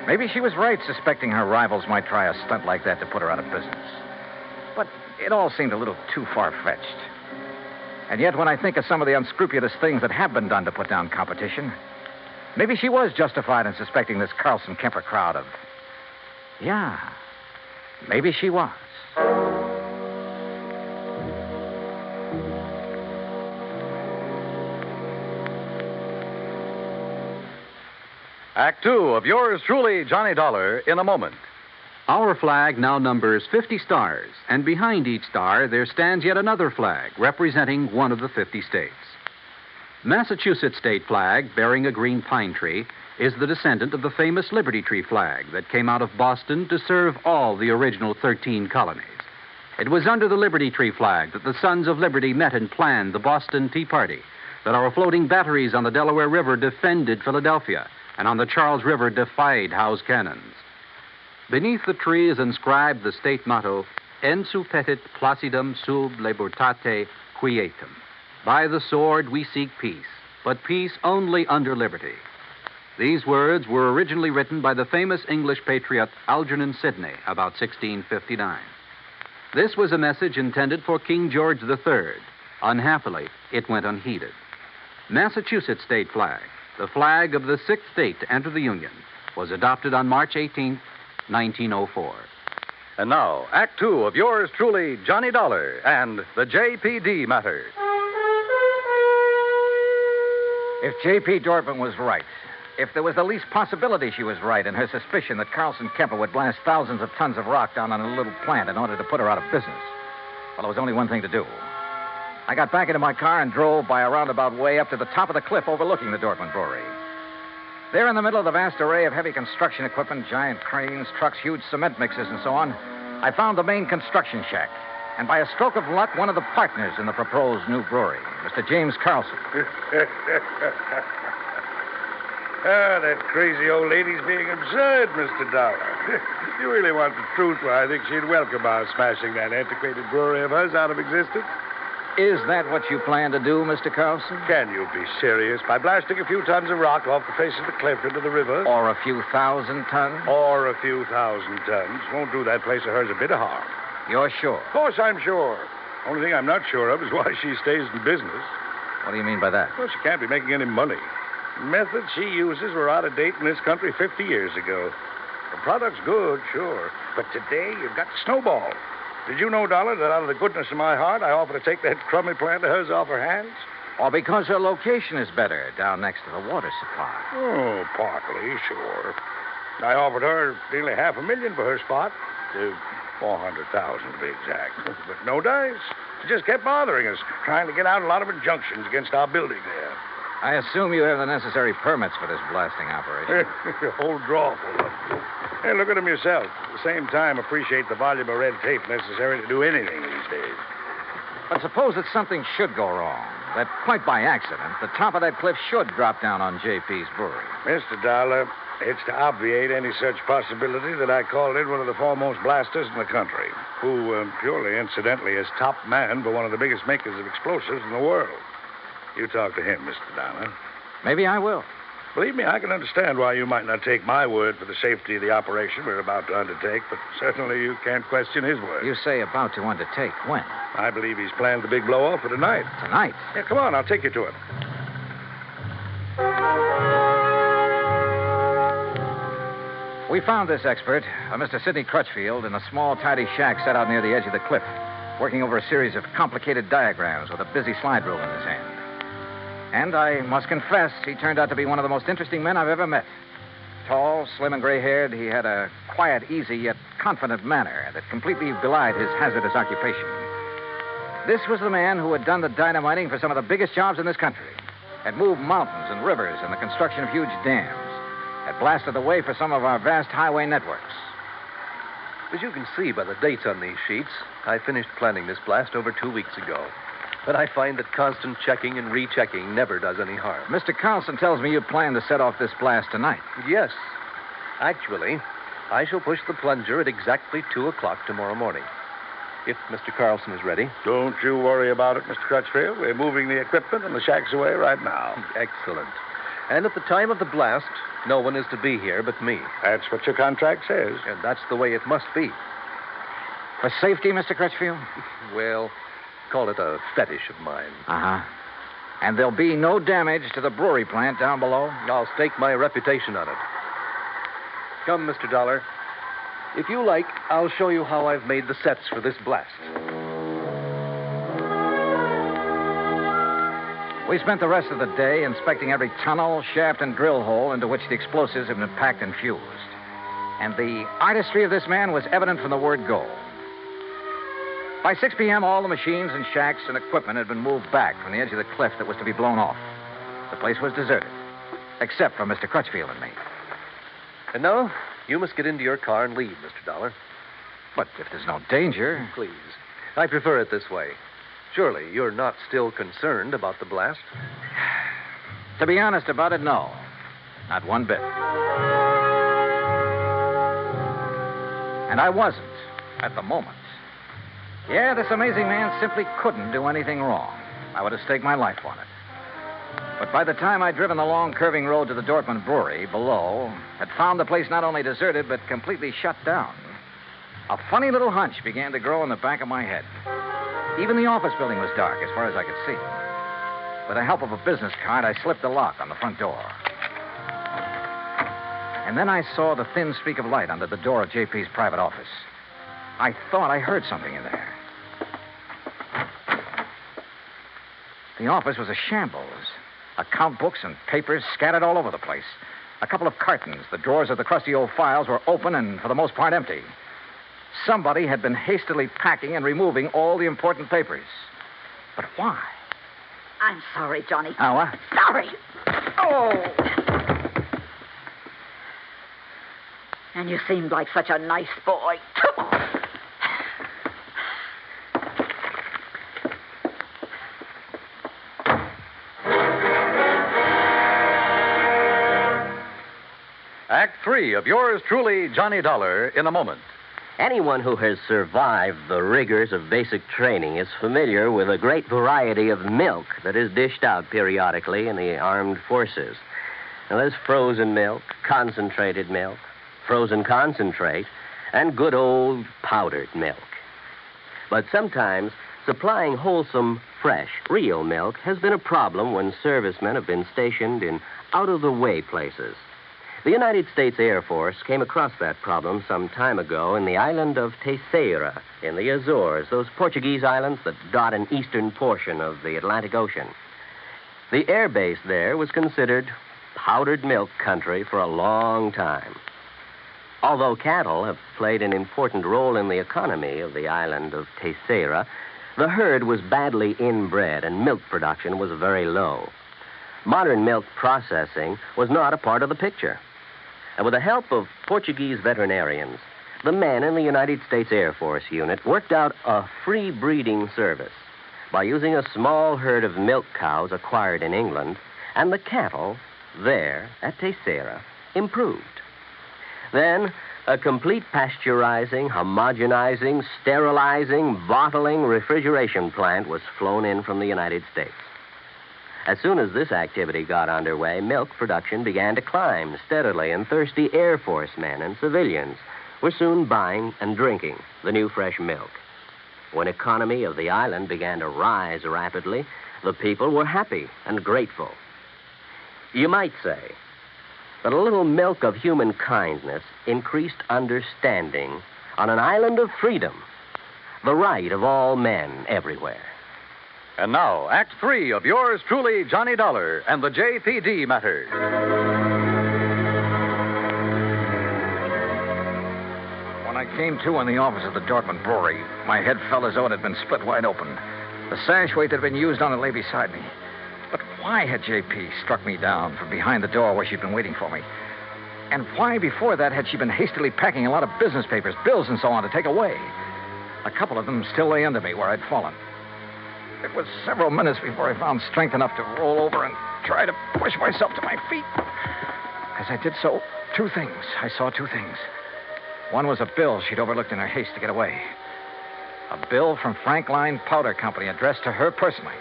Maybe she was right suspecting her rivals might try a stunt like that to put her out of business. But it all seemed a little too far-fetched. And yet, when I think of some of the unscrupulous things that have been done to put down competition, maybe she was justified in suspecting this Carlson Kemper crowd of... Yeah, maybe she was. Act Two of yours truly, Johnny Dollar, in a moment. Our flag now numbers 50 stars, and behind each star there stands yet another flag representing one of the 50 states. Massachusetts state flag, bearing a green pine tree, is the descendant of the famous Liberty Tree flag that came out of Boston to serve all the original 13 colonies. It was under the Liberty Tree flag that the Sons of Liberty met and planned the Boston Tea Party, that our floating batteries on the Delaware River defended Philadelphia, and on the Charles River defied Howe's cannons. Beneath the tree is inscribed the state motto, Ensu petit placidum sub libertate quietum. By the sword we seek peace, but peace only under liberty. These words were originally written by the famous English patriot Algernon Sidney about 1659. This was a message intended for King George III. Unhappily, it went unheeded. Massachusetts state flag, the flag of the sixth state to enter the Union, was adopted on March 18, 1904. And now, Act Two of yours truly, Johnny Dollar, and the JPD matter. If J.P. Dortmund was right, if there was the least possibility she was right in her suspicion that Carlson Kemper would blast thousands of tons of rock down on a little plant in order to put her out of business, well, there was only one thing to do. I got back into my car and drove by a roundabout way up to the top of the cliff overlooking the Dortmund Brewery. There in the middle of the vast array of heavy construction equipment, giant cranes, trucks, huge cement mixers, and so on, I found the main construction shack. And by a stroke of luck, one of the partners in the proposed new brewery, Mr. James Carlson. That crazy old lady's being absurd, Mr. Dollar. If you really want the truth, well, I think she'd welcome our smashing that antiquated brewery of hers out of existence. Is that what you plan to do, Mr. Carlson? Can you be serious? By blasting a few tons of rock off the face of the cliff into the river? Or a few thousand tons? Or a few thousand tons. Won't do that place of hers a bit of harm. You're sure? Of course I'm sure. Only thing I'm not sure of is why she stays in business. What do you mean by that? Well, she can't be making any money. The methods she uses were out of date in this country 50 years ago. The product's good, sure. But today, you've got to snowball. Did you know, Dollar, that out of the goodness of my heart, I offer to take that crummy plant of hers off her hands? Or because her location is better down next to the water supply? Oh, partly, sure. I offered her nearly $500,000 for her spot. $400,000 to be exact. But no dice. She just kept bothering us, trying to get out a lot of injunctions against our building there. I assume you have the necessary permits for this blasting operation. A whole drawer full of them. Hey, look at them yourself. At the same time, appreciate the volume of red tape necessary to do anything these days. But suppose that something should go wrong, that quite by accident, the top of that cliff should drop down on J.P.'s brewery. Mr. Dollar, it's to obviate any such possibility that I called in one of the foremost blasters in the country, who, purely incidentally, is top man for one of the biggest makers of explosives in the world. You talk to him, Mr. Dollar. Maybe I will. Believe me, I can understand why you might not take my word for the safety of the operation we're about to undertake, but certainly you can't question his word. You say about to undertake. When? I believe he's planned the big blow-off for tonight. Tonight? Yeah, come on, I'll take you to it. We found this expert, Mr. Sidney Crutchfield, in a small, tidy shack set out near the edge of the cliff, working over a series of complicated diagrams with a busy slide rule in his hand. And I must confess, he turned out to be one of the most interesting men I've ever met. Tall, slim, and gray-haired, he had a quiet, easy, yet confident manner that completely belied his hazardous occupation. This was the man who had done the dynamiting for some of the biggest jobs in this country, had moved mountains and rivers in the construction of huge dams, had blasted the way for some of our vast highway networks. As you can see by the dates on these sheets, I finished planning this blast over 2 weeks ago. But I find that constant checking and rechecking never does any harm. Mr. Carlson tells me you plan to set off this blast tonight. Yes. Actually, I shall push the plunger at exactly 2 o'clock tomorrow morning. If Mr. Carlson is ready. Don't you worry about it, Mr. Crutchfield. We're moving the equipment and the shacks away right now. Excellent. And at the time of the blast, no one is to be here but me. That's what your contract says. And that's the way it must be. For safety, Mr. Crutchfield? Well, call it a fetish of mine. Uh-huh. And there'll be no damage to the brewery plant down below? I'll stake my reputation on it. Come, Mr. Dollar. If you like, I'll show you how I've made the sets for this blast. We spent the rest of the day inspecting every tunnel, shaft, and drill hole into which the explosives have been packed and fused. And the artistry of this man was evident from the word go. By 6 p.m., all the machines and shacks and equipment had been moved back from the edge of the cliff that was to be blown off. The place was deserted, except for Mr. Crutchfield and me. And now, you must get into your car and leave, Mr. Dollar. But if there's no danger... Please. I prefer it this way. Surely you're not still concerned about the blast? To be honest about it, no. Not one bit. And I wasn't, at the moment. Yeah, this amazing man simply couldn't do anything wrong. I would have staked my life on it. But by the time I'd driven the long, curving road to the Dortmund Brewery below, had found the place not only deserted, but completely shut down, a funny little hunch began to grow in the back of my head. Even the office building was dark as far as I could see. With the help of a business card, I slipped the lock on the front door. And then I saw the thin streak of light under the door of JP's private office. I thought I heard something in there. The office was a shambles. Account books and papers scattered all over the place. A couple of cartons. The drawers of the crusty old files were open and, for the most part, empty. Somebody had been hastily packing and removing all the important papers. But why? I'm sorry, Johnny. Oh, what? Sorry. Oh. And you seemed like such a nice boy. Act 3 of yours truly, Johnny Dollar, in a moment. Anyone who has survived the rigors of basic training is familiar with a great variety of milk that is dished out periodically in the armed forces. Now, there's frozen milk, concentrated milk, frozen concentrate, and good old powdered milk. But sometimes supplying wholesome, fresh, real milk has been a problem when servicemen have been stationed in out-of-the-way places. The United States Air Force came across that problem some time ago in the island of Terceira in the Azores, those Portuguese islands that dot an eastern portion of the Atlantic Ocean. The air base there was considered powdered milk country for a long time. Although cattle have played an important role in the economy of the island of Terceira, the herd was badly inbred and milk production was very low. Modern milk processing was not a part of the picture. And with the help of Portuguese veterinarians, the men in the United States Air Force unit worked out a free breeding service by using a small herd of milk cows acquired in England, and the cattle there at Terceira improved. Then a complete pasteurizing, homogenizing, sterilizing, bottling, refrigeration plant was flown in from the United States. As soon as this activity got underway, milk production began to climb steadily, and thirsty Air Force men and civilians were soon buying and drinking the new fresh milk. When economy of the island began to rise rapidly, the people were happy and grateful. You might say that a little milk of human kindness increased understanding on an island of freedom, the right of all men everywhere. And now, Act 3 of yours truly, Johnny Dollar, and the JPD matter. When I came to in the office of the Dortmund Brewery, my head felt as though it had been split wide open. The sash weight that had been used on it lay beside me. But why had JP struck me down from behind the door where she'd been waiting for me? And why, before that, had she been hastily packing a lot of business papers, bills, and so on to take away? A couple of them still lay under me where I'd fallen. It was several minutes before I found strength enough to roll over and try to push myself to my feet. As I did so, I saw two things. One was a bill she'd overlooked in her haste to get away. A bill from Frankline Powder Company addressed to her personally.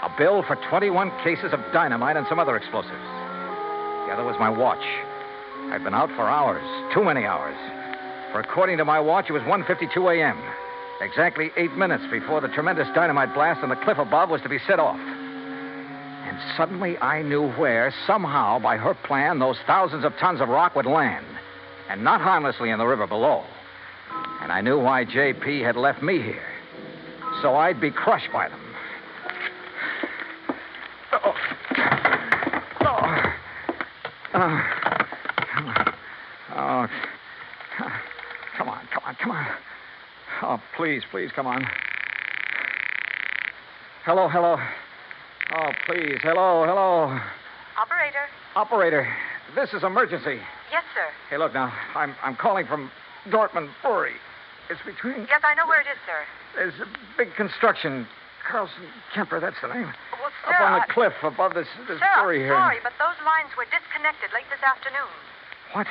A bill for 21 cases of dynamite and some other explosives. The other was my watch. I'd been out for hours, too many hours. For according to my watch, it was 1:52 a.m., exactly 8 minutes before the tremendous dynamite blast on the cliff above was to be set off. And suddenly I knew where, somehow, by her plan, those thousands of tons of rock would land, and not harmlessly in the river below. And I knew why J.P. had left me here, so I'd be crushed by them. Come on. Oh, please, come on. Hello. Oh, please, hello. Operator, this is emergency. Yes, sir. Hey, look now, I'm calling from Dortmund Brewery. It's between... Yes, I know where it is, sir. There's a big construction. Carlson Kemper, that's the name. Well, sir, up on the cliff above this sir, brewery here. I'm sorry, but those lines were disconnected late this afternoon. What?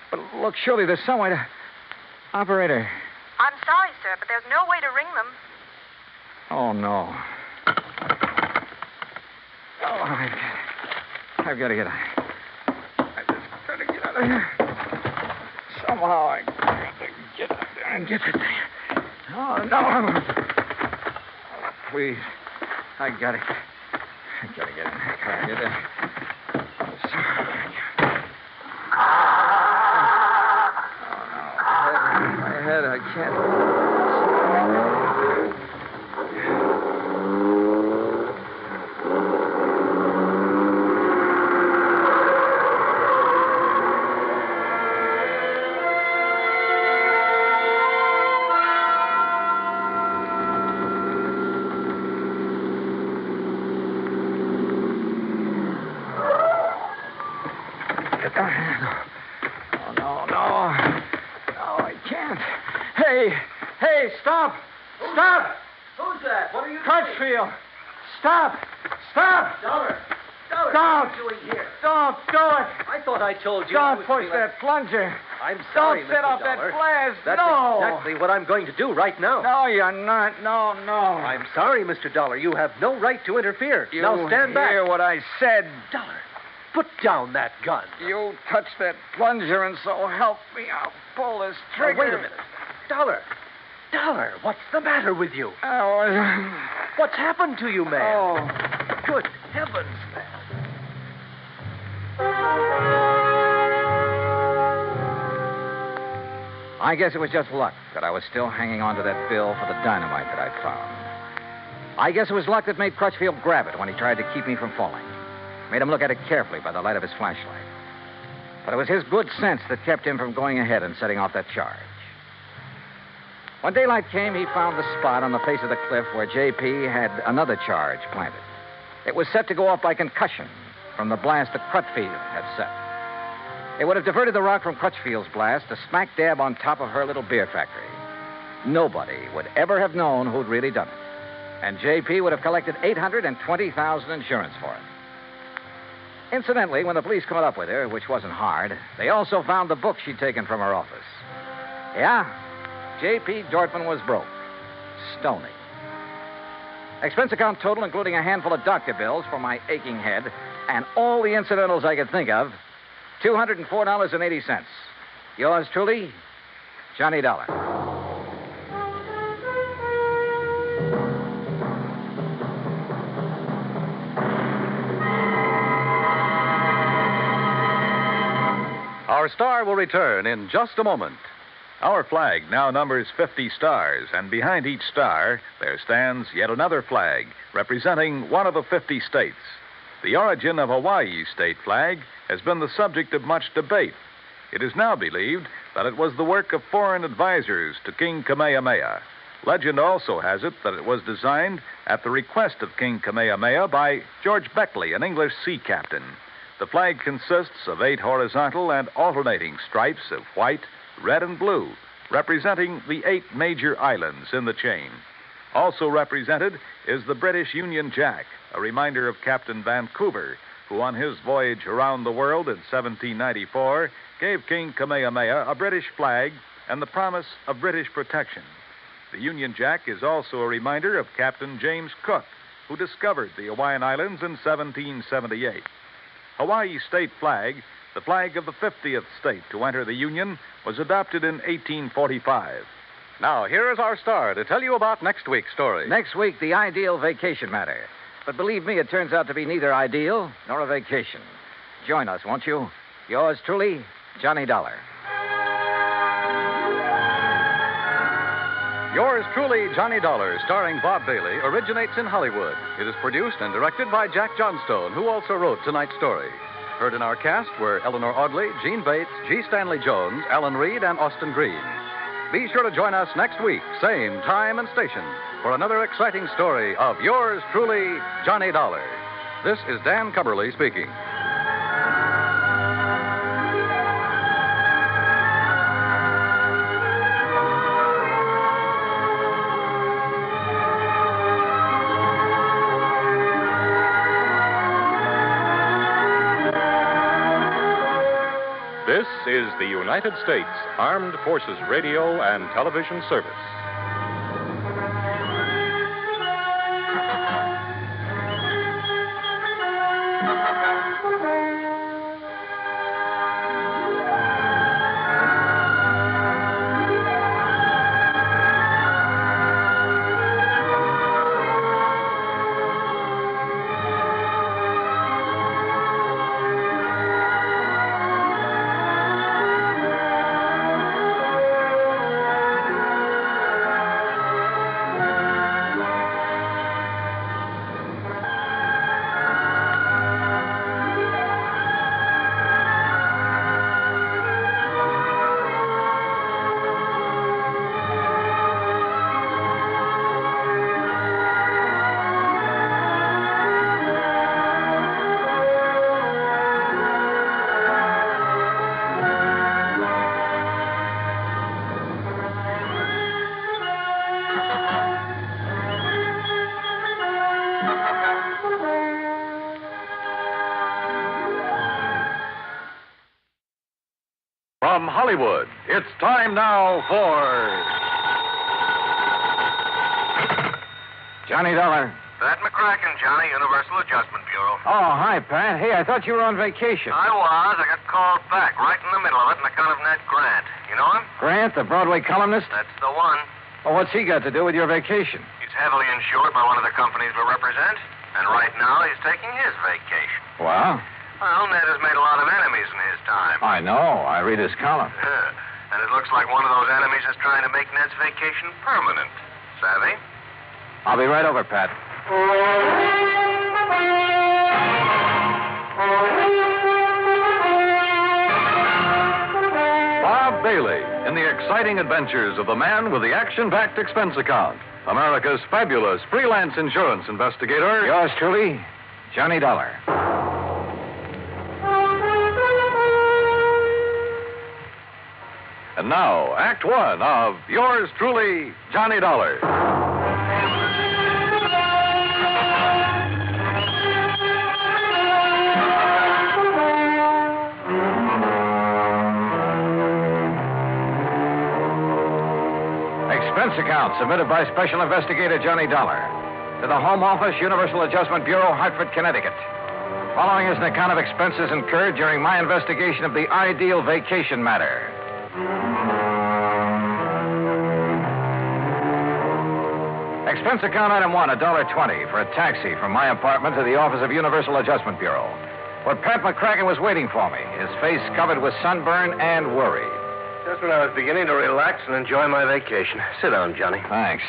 But look, surely there's some way to... Operator. I'm sorry, sir, but there's no way to ring them. Oh, no. Oh, I've got to get out. I just got to get out of here. Somehow I got to get out there and get it. Oh, no. Oh, please. I got to get in. I got to get in. My head, I can't. Hey, stop! Stop! Who's that? What are you Crutchfield! Stop! Dollar, Stop! what are you doing here? Don't do it! I thought I told you. I Don't was push to be that plunger! I'm sorry, Don't set Mr. off Dollar. that blast! That's no! exactly what I'm going to do right now. No, you're not. No. I'm sorry, Mr. Dollar. You have no right to interfere. You now stand back. hear what I said. Dollar, put down that gun. You touch that plunger, and so help me, I'll pull this trigger. Now, wait a minute. Dollar, what's the matter with you? What's happened to you, man? Oh. Good heavens, man. I guess it was just luck that I was still hanging on to that bill for the dynamite that I'd found. I guess it was luck that made Crutchfield grab it when he tried to keep me from falling. Made him look at it carefully by the light of his flashlight. But it was his good sense that kept him from going ahead and setting off that charge. When daylight came, he found the spot on the face of the cliff where J.P. had another charge planted. It was set to go off by concussion from the blast that Crutchfield had set. It would have diverted the rock from Crutchfield's blast to smack dab on top of her little beer factory. Nobody would ever have known who'd really done it. And J.P. would have collected $820,000 insurance for it. Incidentally, when the police caught up with her, which wasn't hard, they also found the book she'd taken from her office. Yeah, J.P. Dortmund was broke. Stony. Expense account total, including a handful of doctor bills for my aching head and all the incidentals I could think of, $204.80. Yours truly, Johnny Dollar. Our star will return in just a moment. Our flag now numbers 50 stars, and behind each star there stands yet another flag representing one of the 50 states. The origin of Hawaii's state flag has been the subject of much debate. It is now believed that it was the work of foreign advisors to King Kamehameha. Legend also has it that it was designed at the request of King Kamehameha by George Beckley, an English sea captain. The flag consists of 8 horizontal and alternating stripes of white, red, and blue, representing the 8 major islands in the chain. Also represented is the British Union Jack, a reminder of Captain Vancouver, who on his voyage around the world in 1794 gave King Kamehameha a British flag and the promise of British protection. The Union Jack is also a reminder of Captain James Cook, who discovered the Hawaiian Islands in 1778. Hawaii's state flag, the flag of the 50th state to enter the Union, was adopted in 1845. Now, here is our star to tell you about next week's story. Next week, the ideal vacation matter. But believe me, it turns out to be neither ideal nor a vacation. Join us, won't you? Yours truly, Johnny Dollar. Yours truly, Johnny Dollar, starring Bob Bailey, originates in Hollywood. It is produced and directed by Jack Johnstone, who also wrote tonight's story. Heard in our cast were Eleanor Audley, Gene Bates, G. Stanley Jones, Alan Reed, and Austin Green. Be sure to join us next week, same time and station, for another exciting story of yours truly, Johnny Dollar. This is Dan Cubberly speaking. This is the United States Armed Forces Radio and Television Service. From Hollywood, it's time now for Johnny Dollar. Pat McCracken, Johnny, Universal Adjustment Bureau. Oh, hi, Pat. Hey, I thought you were on vacation. I was. I got called back right in the middle of it on account of Ned Grant. You know him? Grant, the Broadway columnist? That's the one. Well, what's he got to do with your vacation? He's heavily insured by one of the companies we represent, and right now he's taking his vacation. Well? Well, Ned has made a lot of enemies in his time. I know. I read his column. And it looks like one of those enemies is trying to make Ned's vacation permanent. Savvy? I'll be right over, Pat. Bob Bailey in the exciting adventures of the man with the action-packed expense account, America's fabulous freelance insurance investigator. Yours truly, Johnny Dollar. And now, Act One of yours truly, Johnny Dollar. Expense account submitted by Special Investigator Johnny Dollar to the Home Office, Universal Adjustment Bureau, Hartford, Connecticut. Following is an account of expenses incurred during my investigation of the ideal vacation matter. Expense account item one, $1.20 for a taxi from my apartment to the office of Universal Adjustment Bureau, where Pat McCracken was waiting for me, his face covered with sunburn and worry. Just when I was beginning to relax and enjoy my vacation. Sit down, Johnny. Thanks.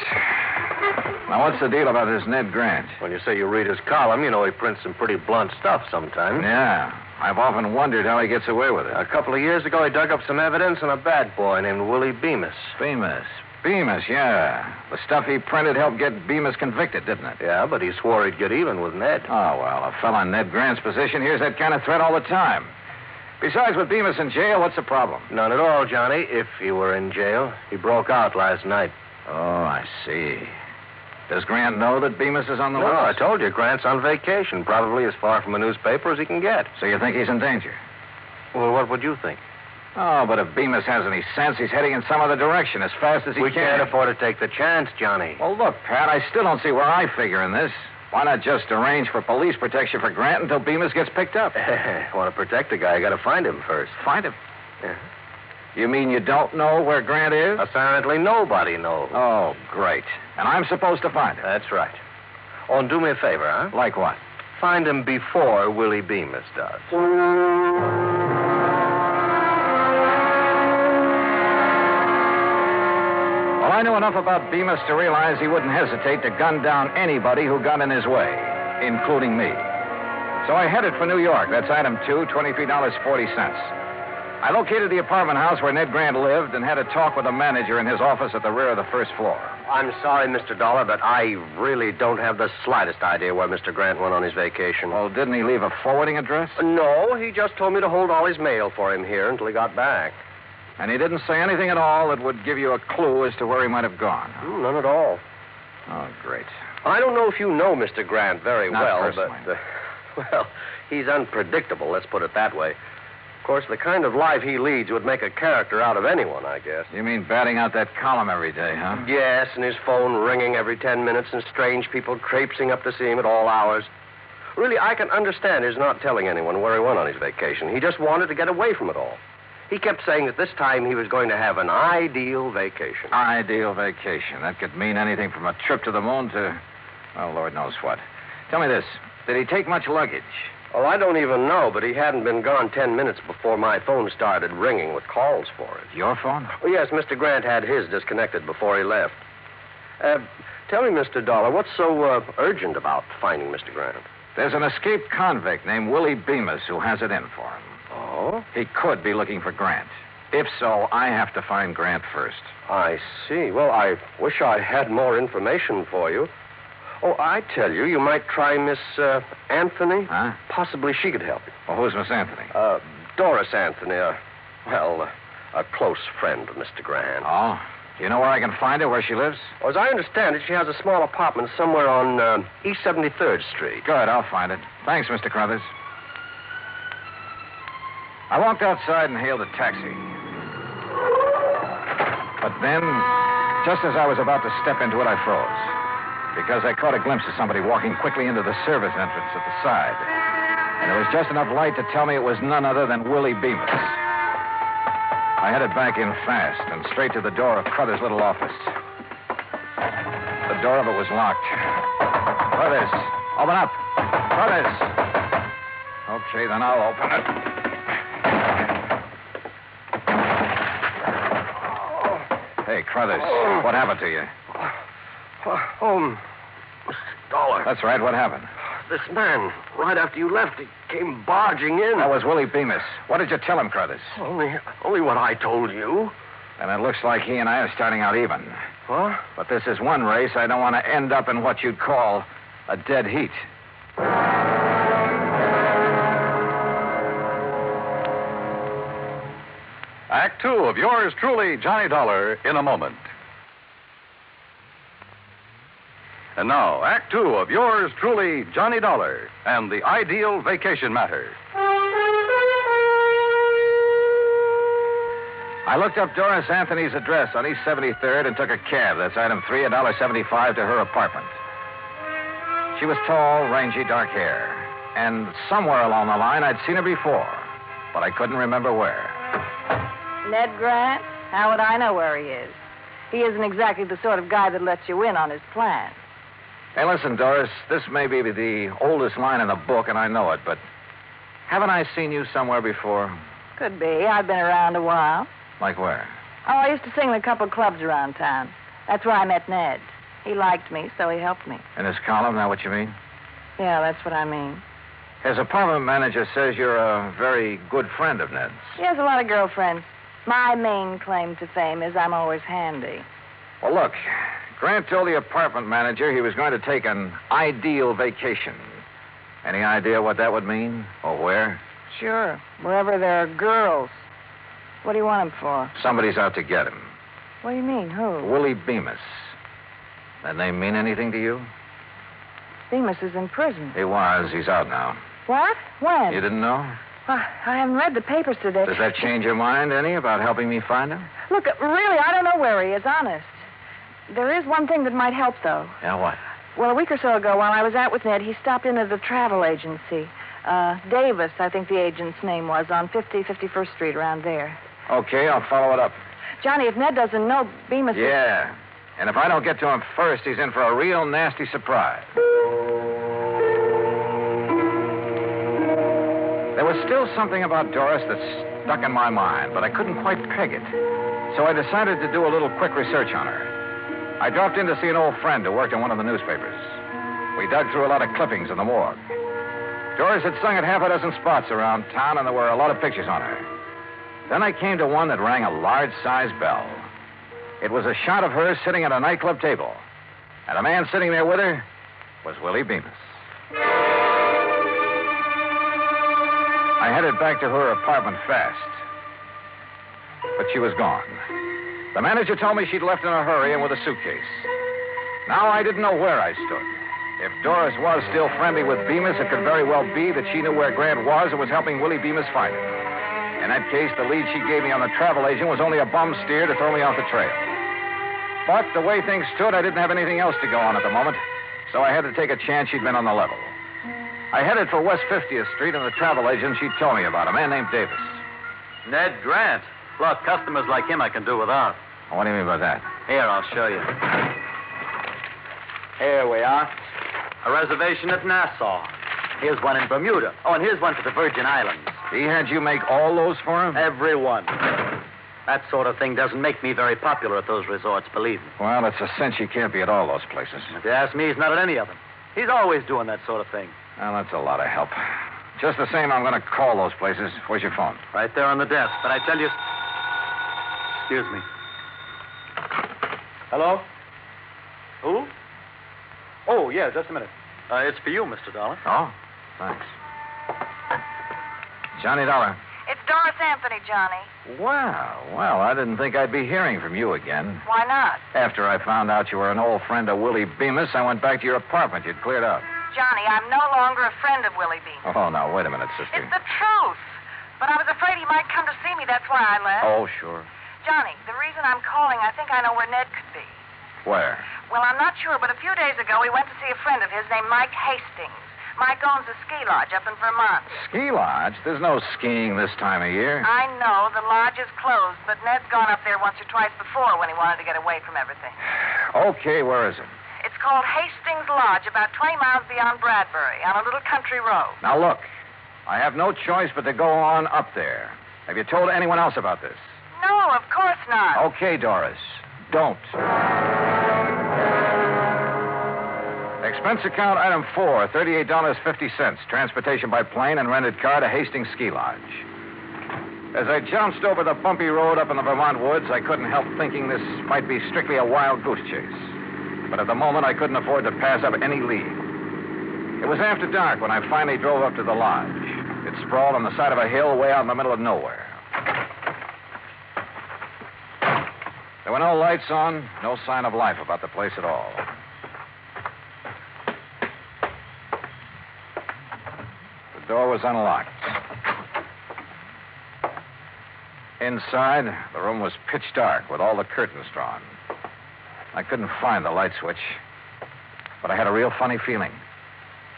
Now, what's the deal about this Ned Grant? When you say you read his column, you know he prints some pretty blunt stuff sometimes. Yeah. I've often wondered how he gets away with it. A couple of years ago, he dug up some evidence on a bad boy named Willie Bemis. Bemis, yeah. The stuff he printed helped get Bemis convicted, didn't it? Yeah, but he swore he'd get even with Ned. Oh, well, a fella in Ned Grant's position hears that kind of threat all the time. Besides, with Bemis in jail, what's the problem? None at all, Johnny, if he were in jail. He broke out last night. Oh, I see. Does Grant know that Bemis is on the No, loose? I told you, Grant's on vacation, probably as far from a newspaper as he can get. So you think he's in danger? Well, what would you think? Oh, but if Bemis has any sense, he's heading in some other direction as fast as he We can. can't afford to take the chance, Johnny. Well, look, Pat, I still don't see where I figure in this. Why not just arrange for police protection for Grant until Bemis gets picked up? Want to protect the guy, you got to find him first. Find him? Yeah. You mean you don't know where Grant is? Apparently nobody knows. Oh, great. And I'm supposed to find him? That's right. Oh, and do me a favor, huh? Like what? Find him before Willie Bemis does. Well, I knew enough about Bemis to realize he wouldn't hesitate to gun down anybody who got in his way, including me. So I headed for New York. That's item 2, $23.40. I located the apartment house where Ned Grant lived and had a talk with the manager in his office at the rear of the first floor. I'm sorry, Mr. Dollar, but I really don't have the slightest idea where Mr. Grant went on his vacation. Well, didn't he leave a forwarding address? No, he just told me to hold all his mail for him here until he got back. And he didn't say anything at all that would give you a clue as to where he might have gone? None at all. Oh, great. I don't know if you know Mr. Grant very Not well, personally. but, well, he's unpredictable, let's put it that way. Of course, the kind of life he leads would make a character out of anyone, I guess. You mean batting out that column every day, huh? Yes, and his phone ringing every 10 minutes and strange people traipsing up to see him at all hours. Really, I can understand his not telling anyone where he went on his vacation. He just wanted to get away from it all. He kept saying that this time he was going to have an ideal vacation. Ideal vacation. That could mean anything from a trip to the moon to, well, Lord knows what. Tell me this. Did he take much luggage? Oh, I don't even know, but he hadn't been gone 10 minutes before my phone started ringing with calls for it. Your phone? Oh, yes, Mr. Grant had his disconnected before he left. Tell me, Mr. Dollar, what's so urgent about finding Mr. Grant? There's an escaped convict named Willie Bemis who has it in for him. Oh? He could be looking for Grant. If so, I have to find Grant first. I see. Well, I wish I had more information for you. Oh, I tell you, you might try Miss Anthony. Huh? Possibly she could help you. Well, who's Miss Anthony? Doris Anthony, a close friend of Mr. Grant. Oh? Do you know where I can find her, where she lives? Well, as I understand it, she has a small apartment somewhere on East 73rd Street. Good, I'll find it. Thanks, Mr. Crothers. I walked outside and hailed a taxi. But then, just as I was about to step into it, I froze. Because I caught a glimpse of somebody walking quickly into the service entrance at the side. And there was just enough light to tell me it was none other than Willie Bemis. I headed back in fast and straight to the door of Crothers' little office. The door of it was locked. Crothers, open up. Crothers. Okay, then I'll open it. Hey, Crothers, what happened to you? Oh, Mr. Dollar. That's right, what happened? This man, right after you left, he came barging in. That was Willie Bemis. What did you tell him, Crothers? Only what I told you. And it looks like he and I are starting out even. What? But this is one race I don't want to end up in what you'd call a dead heat. Act 2 of yours truly, Johnny Dollar, in a moment. And now, Act 2 of yours truly, Johnny Dollar, and the ideal vacation matter. I looked up Doris Anthony's address on East 73rd and took a cab. That's item 3, $1.75 to her apartment. She was tall, rangy, dark hair. And somewhere along the line, I'd seen her before. But I couldn't remember where. Ned Grant? How would I know where he is? He isn't exactly the sort of guy that lets you in on his plan. Hey, listen, Doris, this may be the oldest line in the book, and I know it, but haven't I seen you somewhere before? Could be. I've been around a while. Like where? Oh, I used to sing in a couple clubs around town. That's where I met Ned. He liked me, so he helped me. In his column, that what you mean? Yeah, that's what I mean. His apartment manager says you're a very good friend of Ned's. He has a lot of girlfriends. My main claim to fame is I'm always handy. Well, look, Grant told the apartment manager he was going to take an ideal vacation. Any idea what that would mean? Or where? Sure. Wherever there are girls. What do you want him for? Somebody's out to get him. What do you mean? Who? Willie Bemis. That name mean anything to you? Bemis is in prison. He was. He's out now. What? When? You didn't know? I haven't read the papers today. Does that change your mind any about helping me find him? Look, really, I don't know where he is, honest. There is one thing that might help, though. Yeah, what? Well, a week or so ago, while I was out with Ned, he stopped in at a travel agency. Davis, I think the agent's name was, on 51st Street, around there. Okay, I'll follow it up. Johnny, if Ned doesn't know, Bemis... Yeah. And if I don't get to him first, he's in for a real nasty surprise. There was still something about Doris that stuck in my mind, but I couldn't quite peg it. So I decided to do a little quick research on her. I dropped in to see an old friend who worked in one of the newspapers. We dug through a lot of clippings in the morgue. Doris had sung at half a dozen spots around town, and there were a lot of pictures on her. Then I came to one that rang a large-sized bell. It was a shot of her sitting at a nightclub table. And a man sitting there with her was Willie Bemis. I headed back to her apartment fast. But she was gone. The manager told me she'd left in a hurry and with a suitcase. Now I didn't know where I stood. If Doris was still friendly with Bemis, it could very well be that she knew where Grant was and was helping Willie Bemis find him. In that case, the lead she gave me on the travel agent was only a bum steer to throw me off the trail. But the way things stood, I didn't have anything else to go on at the moment, so I had to take a chance she'd been on the level. I headed for West 50th Street and the travel agent she told me about, a man named Davis. Ned Grant. Look, customers like him I can do without. What do you mean by that? Here, I'll show you. Here we are. A reservation at Nassau. Here's one in Bermuda. Oh, and here's one for the Virgin Islands. He had you make all those for him? Every one. That sort of thing doesn't make me very popular at those resorts, believe me. Well, it's a cinch he can't be at all those places. If you ask me, he's not at any of them. He's always doing that sort of thing. Well, that's a lot of help. Just the same, I'm going to call those places. Where's your phone? Right there on the desk. But I tell you... Excuse me. Hello? Who? Oh, yeah, just a minute. It's for you, Mr. Dollar. Oh, thanks. Johnny Dollar. It's Doris Anthony, Johnny. Well, I didn't think I'd be hearing from you again. Why not? After I found out you were an old friend of Willie Bemis, I went back to your apartment. You'd cleared out. Johnny, I'm no longer a friend of Willie Bemis. Oh, now, wait a minute, sister. It's the truth. But I was afraid he might come to see me. That's why I left. Oh, sure. Johnny, the reason I'm calling, I think I know where Ned could be. Where? Well, I'm not sure, but a few days ago he went to see a friend of his named Mike Hastings. Mike owns a ski lodge up in Vermont. Ski lodge? There's no skiing this time of year. I know. The lodge is closed, but Ned's gone up there once or twice before when he wanted to get away from everything. Okay, where is it? It's called Hastings Lodge, about 20 miles beyond Bradbury, on a little country road. Now, look, I have no choice but to go on up there. Have you told anyone else about this? No, of course not. Okay, Doris. Don't. Expense account item 4, $38.50. Transportation by plane and rented car to Hastings Ski Lodge. As I jounced over the bumpy road up in the Vermont woods, I couldn't help thinking this might be strictly a wild goose chase. But at the moment, I couldn't afford to pass up any lead. It was after dark when I finally drove up to the lodge. It sprawled on the side of a hill way out in the middle of nowhere. There were no lights on, no sign of life about the place at all. The door was unlocked. Inside, the room was pitch dark with all the curtains drawn. I couldn't find the light switch, but I had a real funny feeling.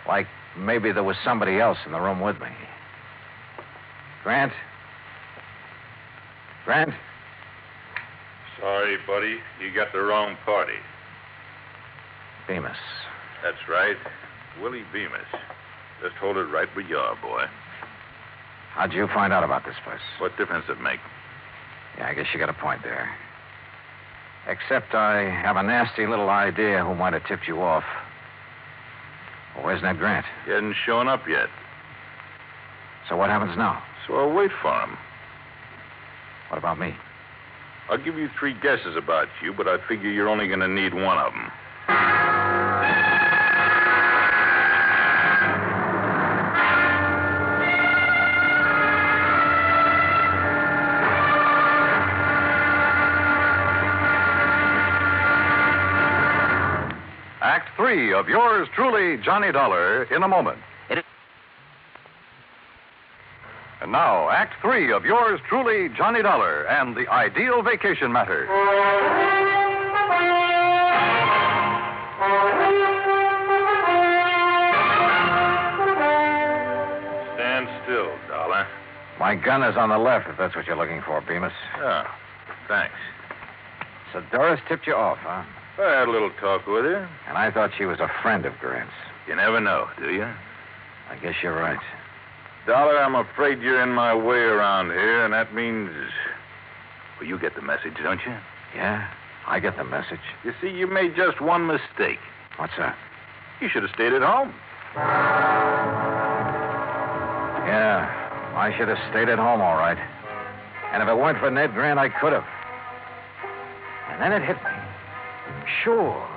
Like maybe there was somebody else in the room with me. Grant? Grant? Sorry, buddy. You got the wrong party. Bemis. That's right. Willie Bemis. Just hold it right where you are, boy. How'd you find out about this place? What difference does it make? Yeah, I guess you got a point there. Except I have a nasty little idea who might have tipped you off. Well, where's Ned Grant? He hasn't shown up yet. So what happens now? So I'll wait for him. What about me? I'll give you 3 guesses about you, but I figure you're only going to need one of them. 3 of yours truly, Johnny Dollar, in a moment. And now, Act 3 of yours truly, Johnny Dollar, and the ideal vacation matter. Stand still, Dollar. My gun is on the left, if that's what you're looking for, Bemis. Oh, thanks. So Doris tipped you off, huh? I had a little talk with her. And I thought she was a friend of Grant's. You never know, do you? I guess you're right. Dollar, I'm afraid you're in my way around here, and that means... Well, you get the message, don't you? Yeah, I get the message. You see, you made just one mistake. What's that? You should have stayed at home. Yeah, I should have stayed at home, all right. And if it weren't for Ned Grant, I could have. And then it hit me. Sure.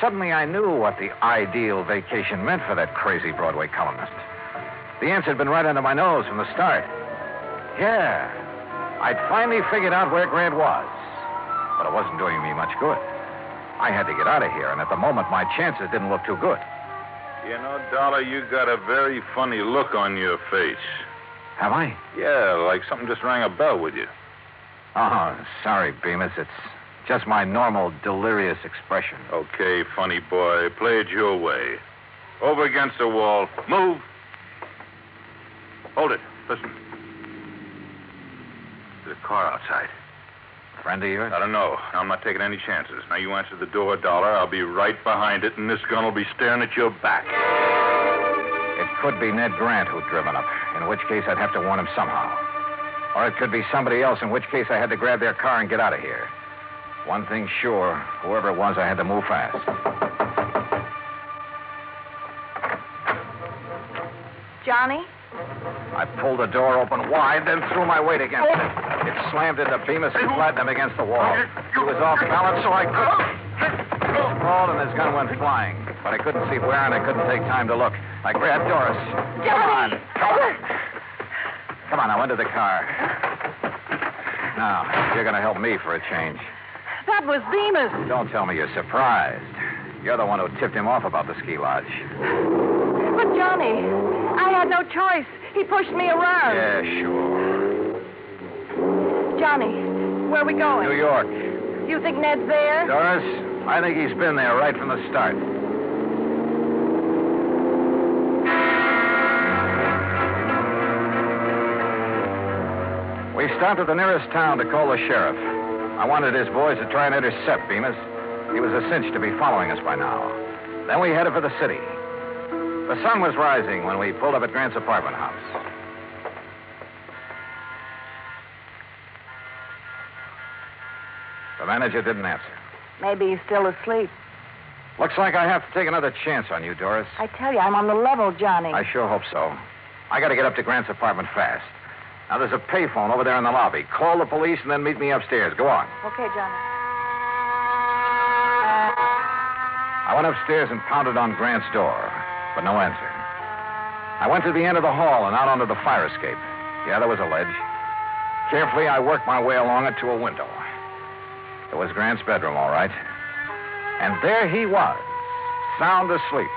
Suddenly I knew what the ideal vacation meant for that crazy Broadway columnist. The answer had been right under my nose from the start. Yeah, I'd finally figured out where Grant was. But it wasn't doing me much good. I had to get out of here, and at the moment, my chances didn't look too good. You know, Dollar, you got a very funny look on your face. Have I? Yeah, like something just rang a bell with you. Oh, sorry, Bemis. It's just my normal delirious expression. Okay, funny boy. Play it your way. Over against the wall. Move. Hold it. Listen. There's a car outside. Friend of yours? I don't know. I'm not taking any chances. Now, you answer the door, Dollar. I'll be right behind it, and this gun will be staring at your back. It could be Ned Grant who'd driven up, in which case I'd have to warn him somehow. Or it could be somebody else, in which case I had to grab their car and get out of here. One thing sure, whoever it was, I had to move fast. Johnny? I pulled the door open wide, then threw my weight against it. It slammed into Bemis and flattened him against the wall. He was off balance, so I couldn't. He rolled and his gun went flying. But I couldn't see where, and I couldn't take time to look. I grabbed Doris. Come on. Come on, now, into the car. Now, you're going to help me for a change. That was Bemis. Don't tell me you're surprised. You're the one who tipped him off about the ski lodge. But, Johnny, I had no choice. He pushed me around. Yeah, sure. Johnny, where are we going? New York. You think Ned's there? Doris, I think he's been there right from the start. We stopped at the nearest town to call the sheriff. I wanted his boys to try and intercept Bemis. He was a cinch to be following us by now. Then we headed for the city. The sun was rising when we pulled up at Grant's apartment house. The manager didn't answer. Maybe he's still asleep. Looks like I have to take another chance on you, Doris. I tell you, I'm on the level, Johnny. I sure hope so. I got to get up to Grant's apartment fast. Now, there's a payphone over there in the lobby. Call the police and then meet me upstairs. Go on. Okay, Johnny. I went upstairs and pounded on Grant's door, but no answer. I went to the end of the hall and out onto the fire escape. Yeah, there was a ledge. Carefully, I worked my way along it to a window. It was Grant's bedroom, all right. And there he was, sound asleep,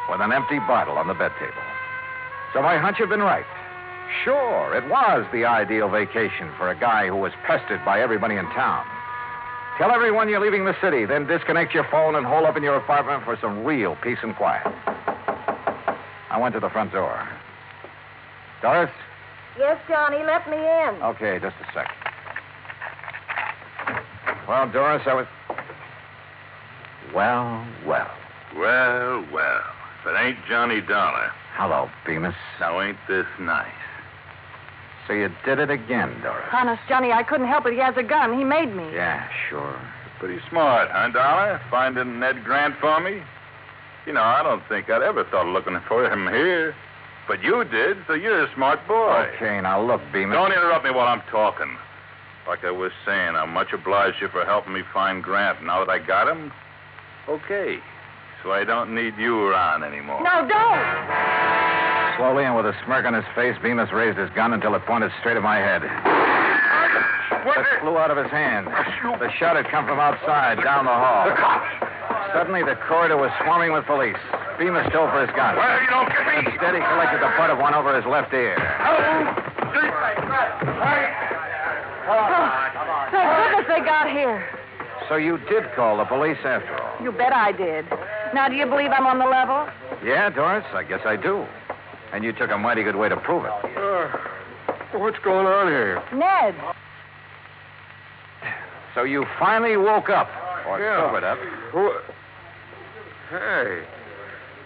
with an empty bottle on the bed table. So my hunch had been right. Sure, it was the ideal vacation for a guy who was pestered by everybody in town. Tell everyone you're leaving the city, then disconnect your phone and hole up in your apartment for some real peace and quiet. I went to the front door. Doris? Yes, Johnny, let me in. Okay, just a sec. Well, Doris, I was... Well. Well. If it ain't Johnny Dollar. Hello, Bemis. Now, ain't this nice? So you did it again, Doris. Honest, Johnny, I couldn't help it. He has a gun. He made me. Yeah, sure. Pretty smart, huh, Dollar? Finding Ned Grant for me? You know, I don't think I'd ever thought of looking for him here. But you did, so you're a smart boy. Okay, now look, Bemis. Don't interrupt me while I'm talking. Like I was saying, I'm much obliged to you for helping me find Grant. Now that I got him, okay. So I don't need you around anymore. No, don't! Slowly and with a smirk on his face, Bemis raised his gun until it pointed straight at my head. It flew out of his hand. The shot had come from outside, down the hall. The cops! Suddenly, the corridor was swarming with police. Bemis dove for his gun. Well, you don't get me. Instead, he collected the butt of one over his left ear. Thank goodness they got here. So you did call the police after all? You bet I did. Now, do you believe I'm on the level? Yeah, Doris, I guess I do. And you took a mighty good way to prove it. What's going on here? Ned. So you finally woke up, or sobered up. Hey,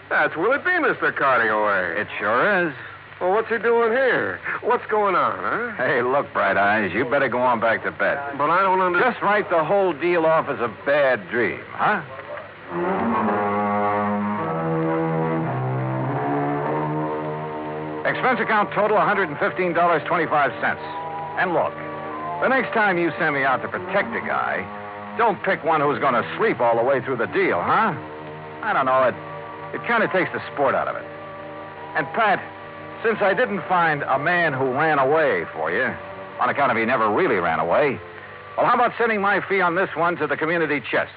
that's Willie Bemis they're carting away. It sure is. Well, what's he doing here? What's going on, huh? Hey, look, Bright Eyes, you better go on back to bed. But I don't understand. Just write the whole deal off as a bad dream, huh? Expense account total $115.25. And look, the next time you send me out to protect a guy, don't pick one who's going to sleep all the way through the deal, huh? I don't know, it kind of takes the sport out of it. And Pat, since I didn't find a man who ran away for you, on account of he never really ran away, well, how about sending my fee on this one to the community chest?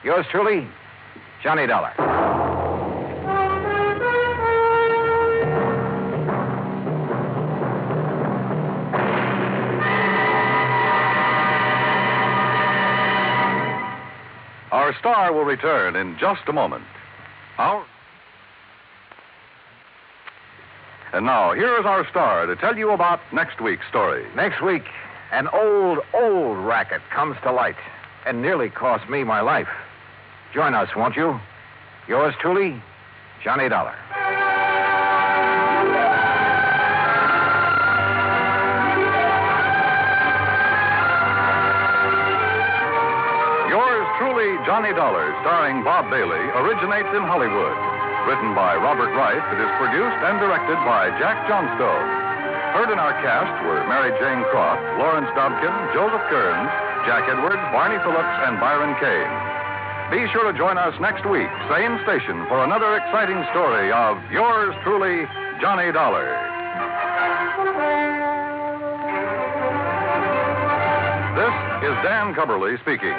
Yours truly, Johnny Dollar. Our star will return in just a moment. And now, here is our star to tell you about next week's story. Next week, an old racket comes to light and nearly cost me my life. Join us, won't you? Yours truly, Johnny Dollar. Yours truly, Johnny Dollar, starring Bob Bailey, originates in Hollywood. Written by Robert Wright, it is produced and directed by Jack Johnstone. Heard in our cast were Mary Jane Croft, Lawrence Dobkin, Joseph Kearns, Jack Edwards, Barney Phillips, and Byron Kane. Be sure to join us next week, same station, for another exciting story of yours truly, Johnny Dollar. This is Dan Cubberly speaking.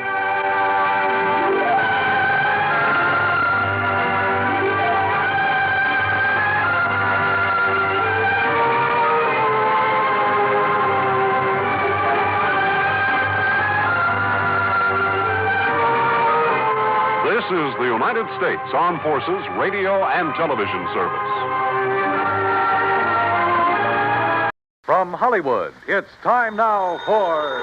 This is the United States Armed Forces Radio and Television Service. From Hollywood, it's time now for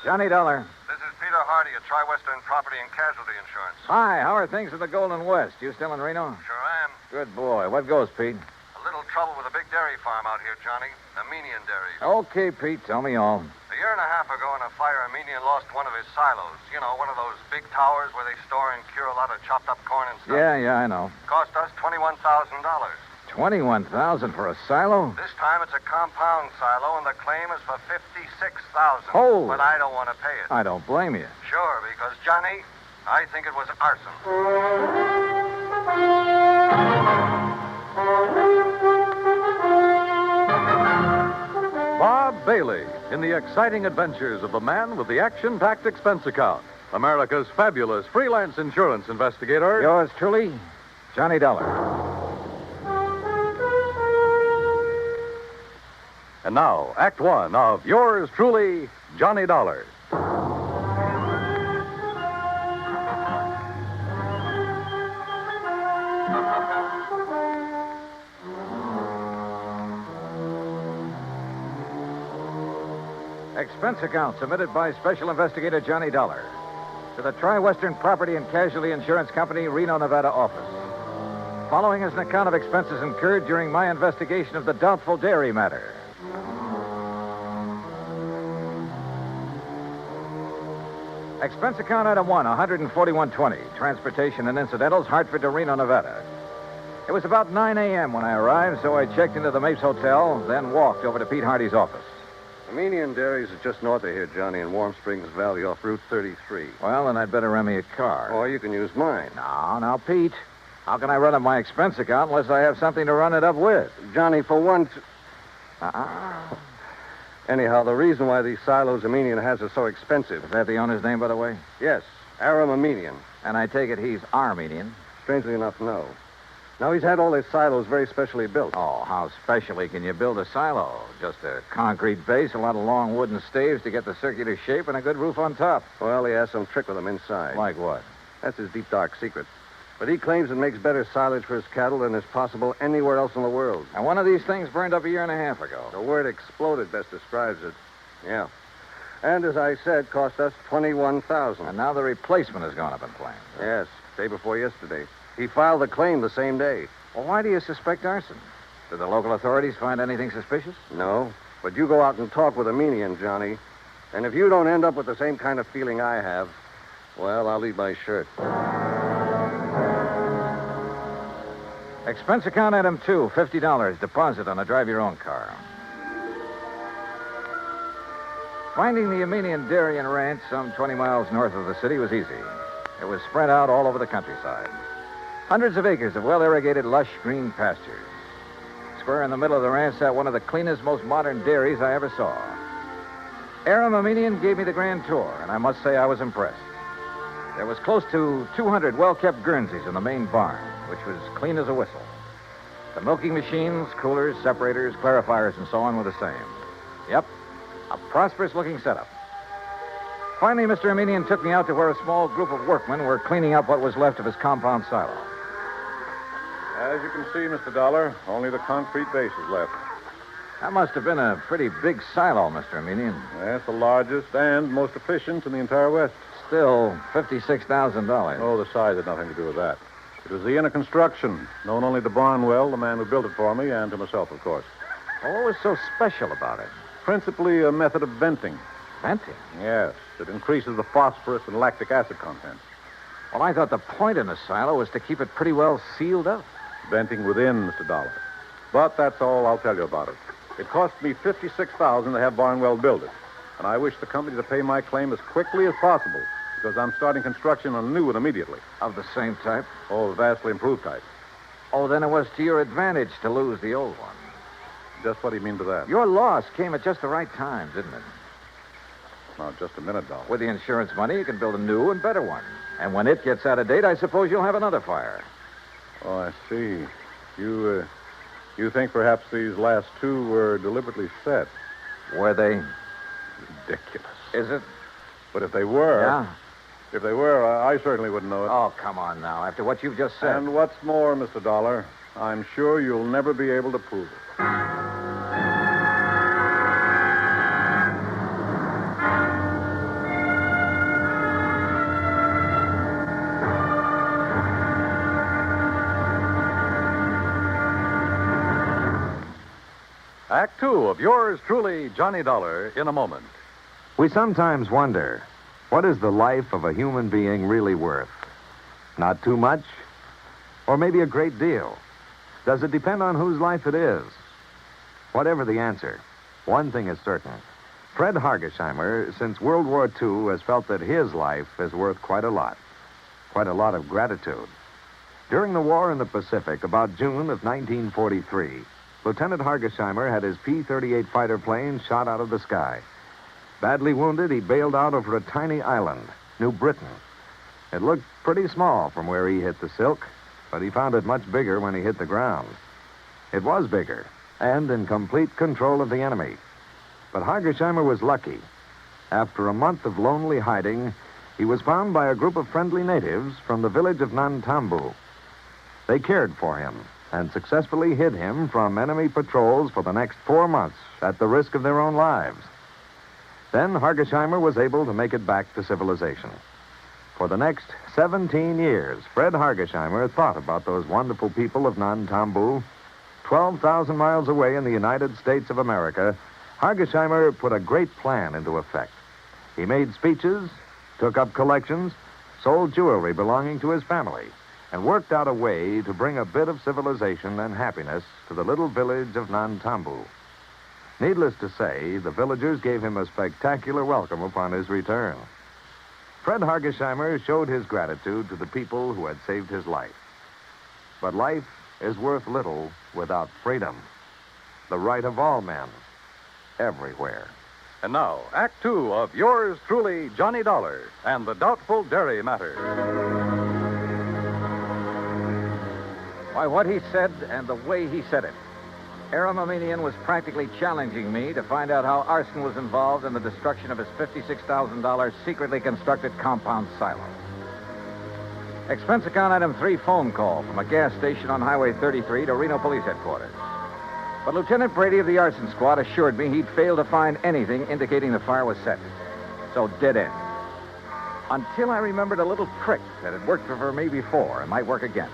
Johnny Dollar. This is Peter Hardy at Tri-Western Property and Casualty Insurance. Hi, how are things in the Golden West? You still in Reno? Sure am. Good boy. What goes, Pete? A little trouble with a big dairy farm out here, Johnny. Armenian dairies. Okay, Pete, tell me all. A year and a half ago in a fire, Armenian lost one of his silos. You know, one of those big towers where they store and cure a lot of chopped up corn and stuff. Yeah, I know. Cost us $21,000. $21,000 for a silo? This time it's a compound silo, and the claim is for $56,000. Oh. But I don't want to pay it. I don't blame you. Sure, because, Johnny, I think it was arson. Bob Bailey in the exciting adventures of the man with the action-packed expense account. America's fabulous freelance insurance investigator. Yours truly, Johnny Dollar. And now, Act One of yours truly, Johnny Dollar. Expense account submitted by Special Investigator Johnny Dollar to the Tri-Western Property and Casualty Insurance Company, Reno, Nevada office. Following is an account of expenses incurred during my investigation of the doubtful dairy matter. Expense account item 1, $141.20. Transportation and incidentals, Hartford to Reno, Nevada. It was about 9 a.m. when I arrived, so I checked into the Mapes Hotel, then walked over to Pete Hardy's office. Armenian Dairies is just north of here, Johnny, in Warm Springs Valley off Route 33. Well, then I'd better rent me a car. Or you can use mine. Now, Pete. How can I run up my expense account unless I have something to run it up with? Johnny, for once... Anyhow, the reason why these silos Armenian has are so expensive. Is that the owner's name, by the way? Yes, Aram Armenian. And I take it he's Armenian. Strangely enough, no. Now, he's had all his silos very specially built. Oh, how specially can you build a silo? Just a concrete base, a lot of long wooden staves to get the circular shape, and a good roof on top. Well, he has some trick with them inside. Like what? That's his deep, dark secret. But he claims it makes better silage for his cattle than is possible anywhere else in the world. And one of these things burned up a year and a half ago. The word exploded best describes it. Yeah. And as I said, cost us $21,000. And now the replacement has gone up in flames. Yes, day before yesterday. He filed the claim the same day. Well, why do you suspect arson? Did the local authorities find anything suspicious? No. But you go out and talk with Armenian, Johnny. And if you don't end up with the same kind of feeling I have, well, I'll leave my shirt. Expense account item 2, $50. Deposit on a drive-your-own car. Finding the Armenian dairy and ranch some 20 miles north of the city was easy. It was spread out all over the countryside. Hundreds of acres of well-irrigated, lush green pastures. Square in the middle of the ranch sat one of the cleanest, most modern dairies I ever saw. Aram Armenian gave me the grand tour, and I must say I was impressed. There was close to 200 well-kept Guernseys in the main barn, which was clean as a whistle. The milking machines, coolers, separators, clarifiers, and so on were the same. Yep, a prosperous-looking setup. Finally, Mr. Armenian took me out to where a small group of workmen were cleaning up what was left of his compound silo. As you can see, Mr. Dollar, only the concrete base is left. That must have been a pretty big silo, Mr. Armenian. Yes, the largest and most efficient in the entire West. Still, $56,000. Oh, the size had nothing to do with that. It was the inner construction, known only to Barnwell, the man who built it for me, and to myself, of course. Well, what was so special about it? Principally a method of venting. Venting? Yes, it increases the phosphorus and lactic acid content. Well, I thought the point in the silo was to keep it pretty well sealed up. Venting within, Mr. Dollar. But that's all I'll tell you about it. It cost me $56,000 to have Barnwell build it. And I wish the company to pay my claim as quickly as possible, because I'm starting construction on a new one immediately. Of the same type? Oh, vastly improved type. Oh, then it was to your advantage to lose the old one. Just what do you mean by that? Your loss came at just the right time, didn't it? Now, just a minute, Dollar. With the insurance money, you can build a new and better one. And when it gets out of date, I suppose you'll have another fire. Oh, I see. You think perhaps these last two were deliberately set? Were they? Ridiculous. Is it? But if they were... Yeah? If they were, I certainly wouldn't know it. Oh, come on now. After what you've just said. And what's more, Mr. Dollar, I'm sure you'll never be able to prove it. Act two of yours truly, Johnny Dollar, in a moment. We sometimes wonder, what is the life of a human being really worth? Not too much? Or maybe a great deal? Does it depend on whose life it is? Whatever the answer, one thing is certain. Fred Hargesheimer, since World War II, has felt that his life is worth quite a lot of gratitude. During the war in the Pacific, about June of 1943, Lieutenant Hargesheimer had his P-38 fighter plane shot out of the sky. Badly wounded, he bailed out over a tiny island, New Britain. It looked pretty small from where he hit the silk, but he found it much bigger when he hit the ground. It was bigger, and in complete control of the enemy. But Hargesheimer was lucky. After a month of lonely hiding, he was found by a group of friendly natives from the village of Nantambu. They cared for him and successfully hid him from enemy patrols for the next 4 months at the risk of their own lives. Then Hargesheimer was able to make it back to civilization. For the next 17 years, Fred Hargesheimer thought about those wonderful people of Nantambu. 12,000 miles away in the United States of America, Hargesheimer put a great plan into effect. He made speeches, took up collections, sold jewelry belonging to his family, and worked out a way to bring a bit of civilization and happiness to the little village of Nantambu. Needless to say, the villagers gave him a spectacular welcome upon his return. Fred Hargesheimer showed his gratitude to the people who had saved his life. But life is worth little without freedom, the right of all men, everywhere. And now, Act Two of yours truly, Johnny Dollar, and the Doubtful Dairy Matter. Why, what he said and the way he said it. Aram Aminian was practically challenging me to find out how arson was involved in the destruction of his $56,000 secretly constructed compound silo. Expense account item 3, phone call from a gas station on Highway 33 to Reno Police Headquarters. But Lieutenant Brady of the arson squad assured me he'd failed to find anything indicating the fire was set. So dead end. Until I remembered a little trick that had worked for me before and might work again.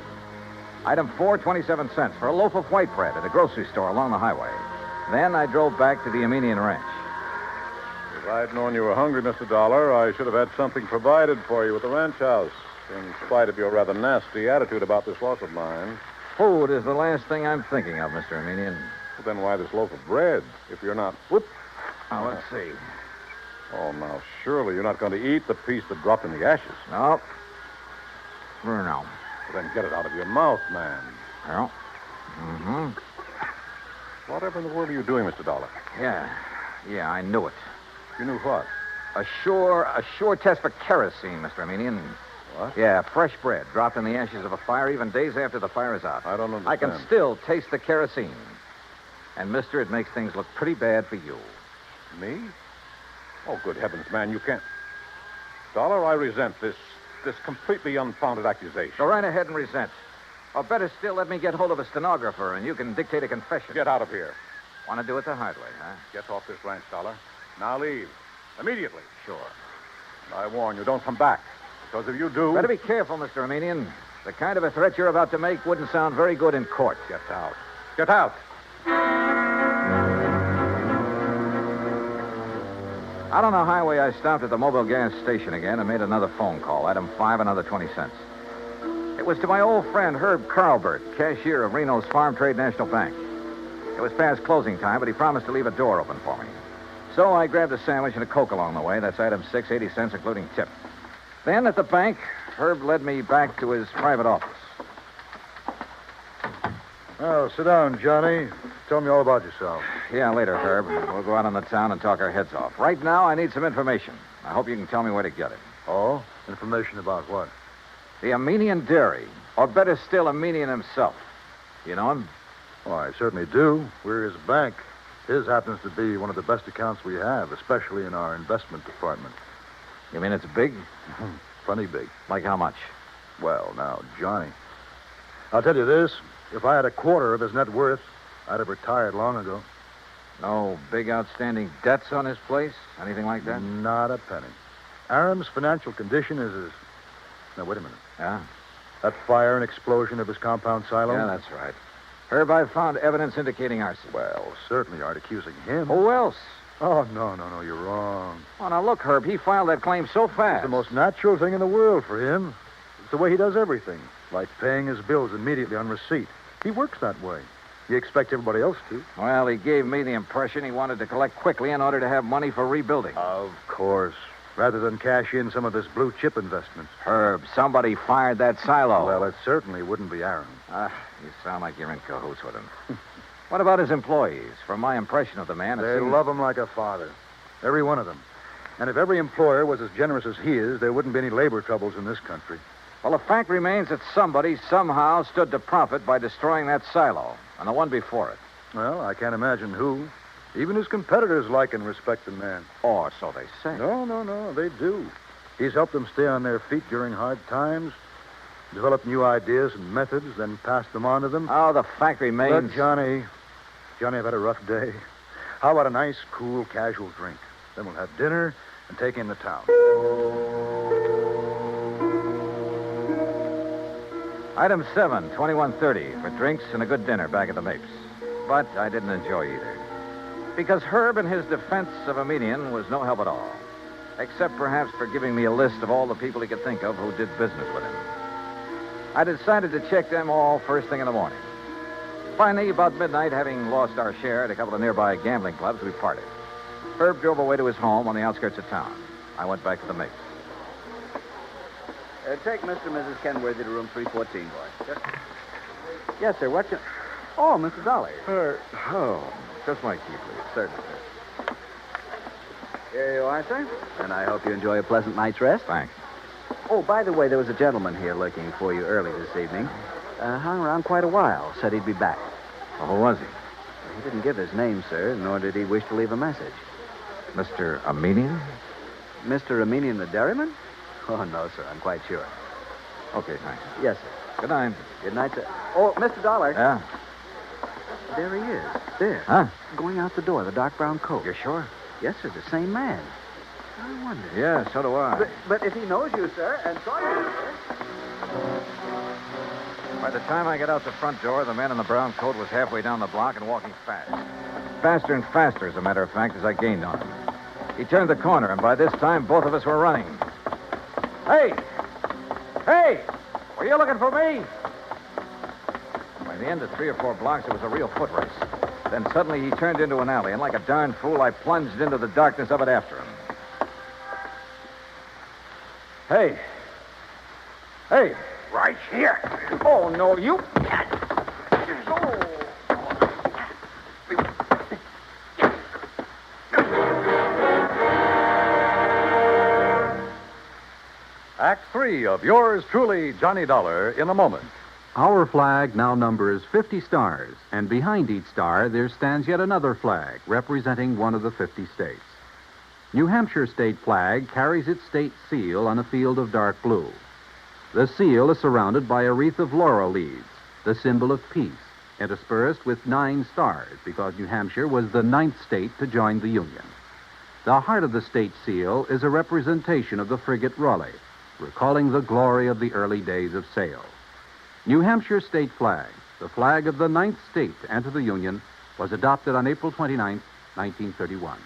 Item 4, 27 cents for a loaf of white bread at a grocery store along the highway. Then I drove back to the Aminian ranch. If I'd known you were hungry, Mr. Dollar, I should have had something provided for you at the ranch house, in spite of your rather nasty attitude about this loss of mine. Food is the last thing I'm thinking of, Mr. Aminian. Well, then why this loaf of bread, if you're not... Whoop. Now, let's see. Oh, now, surely you're not going to eat the piece that dropped in the ashes. No. For now. Well, then get it out of your mouth, man. Well, mm-hmm. Whatever in the world are you doing, Mr. Dollar? Yeah, I knew it. You knew what? A sure test for kerosene, Mr. Aminian. What? Yeah, fresh bread dropped in the ashes of a fire even days after the fire is out. I don't understand. I can still taste the kerosene. And, mister, it makes things look pretty bad for you. Me? Oh, good heavens, man, you can't... Dollar, I resent this completely unfounded accusation. Go right ahead and resent. Or better still, let me get hold of a stenographer and you can dictate a confession. Get out of here. Want to do it the hard way, huh? Get off this ranch, Dollar. Now leave. Immediately. Sure. And I warn you, don't come back. Because if you do... Better be careful, Mr. Aminian. The kind of a threat you're about to make wouldn't sound very good in court. Get out. Get out. Out on the highway, I stopped at the Mobile gas station again and made another phone call. Item 5, another 20 cents. It was to my old friend Herb Carlbert, cashier of Reno's Farm Trade National Bank. It was past closing time, but he promised to leave a door open for me. So I grabbed a sandwich and a Coke along the way. That's item 6, 80 cents, including tip. Then at the bank, Herb led me back to his private office. Oh, sit down, Johnny. Tell me all about yourself. Yeah, later, Herb. We'll go out on the town and talk our heads off. Right now, I need some information. I hope you can tell me where to get it. Oh? Information about what? The Aminian Dairy. Or better still, Aminian himself. You know him? Oh, I certainly do. We're his bank. His happens to be one of the best accounts we have, especially in our investment department. You mean it's big? Plenty big. Like how much? Well, now, Johnny, I'll tell you this. If I had a quarter of his net worth, I'd have retired long ago. No big outstanding debts on his place? Anything like that? Not a penny. Aram's financial condition is as... Now, wait a minute. Yeah? That fire and explosion of his compound silo? Yeah, that's right. Herb, I've found evidence indicating arson. Well, certainly aren't accusing him. Who else? Oh, no, you're wrong. Oh, now look, Herb, he filed that claim so fast. It's the most natural thing in the world for him. It's the way he does everything. Like paying his bills immediately on receipt. He works that way. You expect everybody else to. Well, he gave me the impression he wanted to collect quickly in order to have money for rebuilding. Of course. Rather than cash in some of his blue chip investments. Herb, somebody fired that silo. Well, it certainly wouldn't be Aram. You sound like you're in cahoots with him. What about his employees? From my impression of the man, They love him like a father. Every one of them. And if every employer was as generous as he is, there wouldn't be any labor troubles in this country. Well, the fact remains that somebody somehow stood to profit by destroying that silo, and the one before it. Well, I can't imagine who. Even his competitors like and respect the man. Or so they say. No, they do. He's helped them stay on their feet during hard times, develop new ideas and methods, then pass them on to them. Oh, the fact remains... Look, Johnny, I've had a rough day. How about a nice, cool, casual drink? Then we'll have dinner and take in the town. Item 7, 2130, for drinks and a good dinner back at the Mapes. But I didn't enjoy either. Because Herb in his defense of Aminian was no help at all. Except perhaps for giving me a list of all the people he could think of who did business with him. I decided to check them all first thing in the morning. Finally, about midnight, having lost our share at a couple of nearby gambling clubs, we parted. Herb drove away to his home on the outskirts of town. I went back to the Mapes. Take Mr. and Mrs. Kenworthy to room 314, boy. Yes, sir. What's your... Oh, Mr. Dollar. Just my key, please. Certainly, sir. Here you are, sir. And I hope you enjoy a pleasant night's rest. Thanks. Oh, by the way, there was a gentleman here looking for you early this evening. Hung around quite a while. Said he'd be back. Well, who was he? He didn't give his name, sir, nor did he wish to leave a message. Mr. Armenian? Mr. Armenian, the dairyman? Oh, no, sir. I'm quite sure. Okay, thanks. Yes, sir. Good night. Good night, sir. Oh, Mr. Dollar. Yeah? There he is. There. Huh? Going out the door, the dark brown coat. You're sure? Yes, sir. The same man. I wonder. Yeah, so do I. But if he knows you, sir, and saw you, sir. By the time I got out the front door, the man in the brown coat was halfway down the block and walking fast. Faster and faster, as a matter of fact, as I gained on him. He turned the corner, and by this time, both of us were running. Hey! Hey! Were you looking for me? By the end of 3 or 4 blocks, it was a real foot race. Then suddenly he turned into an alley, and like a darn fool, I plunged into the darkness of it after him. Hey! Hey! Right here. Oh, no, you... Act 3 of yours truly, Johnny Dollar, in a moment. Our flag now numbers 50 stars, and behind each star there stands yet another flag representing one of the 50 states. New Hampshire state flag carries its state seal on a field of dark blue. The seal is surrounded by a wreath of laurel leaves, the symbol of peace, interspersed with 9 stars because New Hampshire was the 9th state to join the Union. The heart of the state seal is a representation of the frigate Raleigh, recalling the glory of the early days of sail. New Hampshire state flag, the flag of the 9th state to enter the Union, was adopted on April 29, 1931.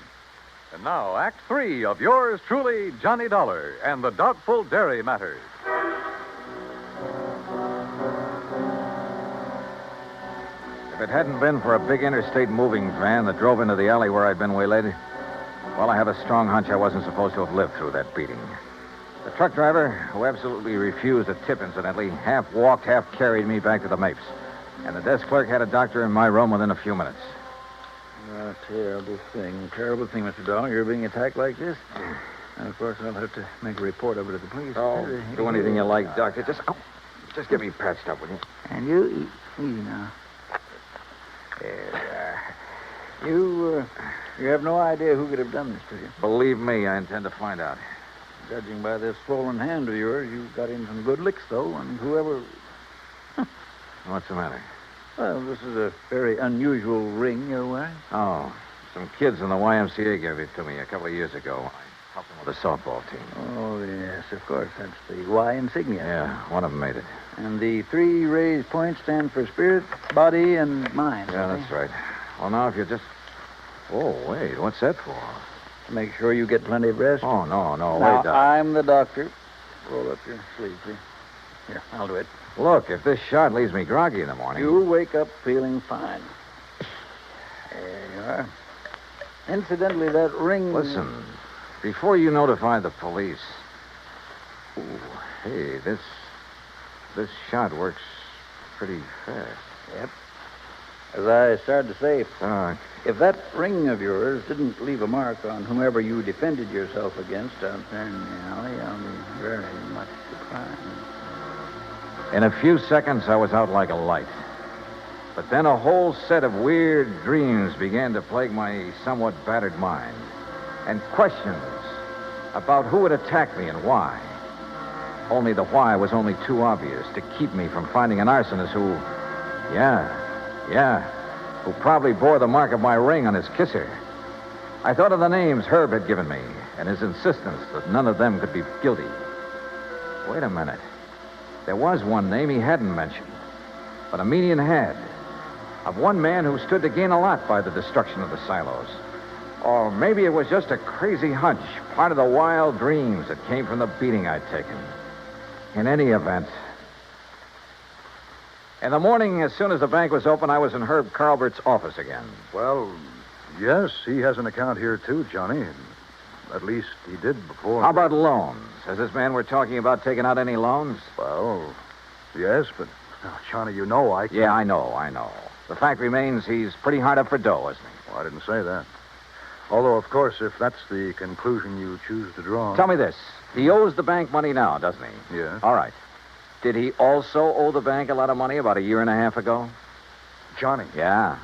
And now, Act 3 of yours truly, Johnny Dollar, and the Doubtful Dairy Matters. If it hadn't been for a big interstate moving van that drove into the alley where I'd been waylaid, well, I have a strong hunch I wasn't supposed to have lived through that beating. The truck driver, who absolutely refused a tip, incidentally, half walked, half carried me back to the Mapes. And the desk clerk had a doctor in my room within a few minutes. Terrible thing, Mr. Dollar. You're being attacked like this. And, of course, I'll have to make a report over to the police. Oh, do anything you like, Doctor. Just get me patched up, will you? And you, easy now. You have no idea who could have done this to you. Believe me, I intend to find out. Judging by this swollen hand of yours, you got in some good licks, though, and whoever... What's the matter? Well, this is a very unusual ring you're wearing. Oh, some kids in the YMCA gave it to me a couple of years ago. I helped them with a softball team. Oh, yes, of course. That's the Y insignia. Yeah, one of them made it. And the 3 raised points stand for spirit, body, and mind. Yeah, that's right. Well, now, if you just... Oh, wait, what's that for? To make sure you get plenty of rest. Oh, no, Now, wait, Doc. I'm the doctor. Roll up your sleeve, please. Here, I'll do it. Look, if this shot leaves me groggy in the morning... You wake up feeling fine. There you are. Incidentally, that ring... Listen, before you notify the police... Ooh, hey, this shot works pretty fast. Yep. As I started to say, if that ring of yours didn't leave a mark on whomever you defended yourself against out there in the alley, I'll be very much surprised. In a few seconds, I was out like a light. But then a whole set of weird dreams began to plague my somewhat battered mind. And questions about who had attacked me and why. Only the why was only too obvious to keep me from finding an arsonist who... Yeah, who probably bore the mark of my ring on his kisser. I thought of the names Herb had given me and his insistence that none of them could be guilty. Wait a minute. There was one name he hadn't mentioned, but Armenian had. Of one man who stood to gain a lot by the destruction of the silos. Or maybe it was just a crazy hunch, part of the wild dreams that came from the beating I'd taken. In any event... In the morning, as soon as the bank was open, I was in Herb Carlbert's office again. Well, yes, he has an account here, too, Johnny. At least he did before. How about loans? Has this man we're talking about taken out any loans? Well, yes, but, Johnny, you know I can't... Yeah, I know. The fact remains he's pretty hard up for dough, isn't he? Well, I didn't say that. Although, of course, if that's the conclusion you choose to draw. Tell me this. He owes the bank money now, doesn't he? Yeah. All right. Did he also owe the bank a lot of money about a year and a half ago? Johnny. Yeah.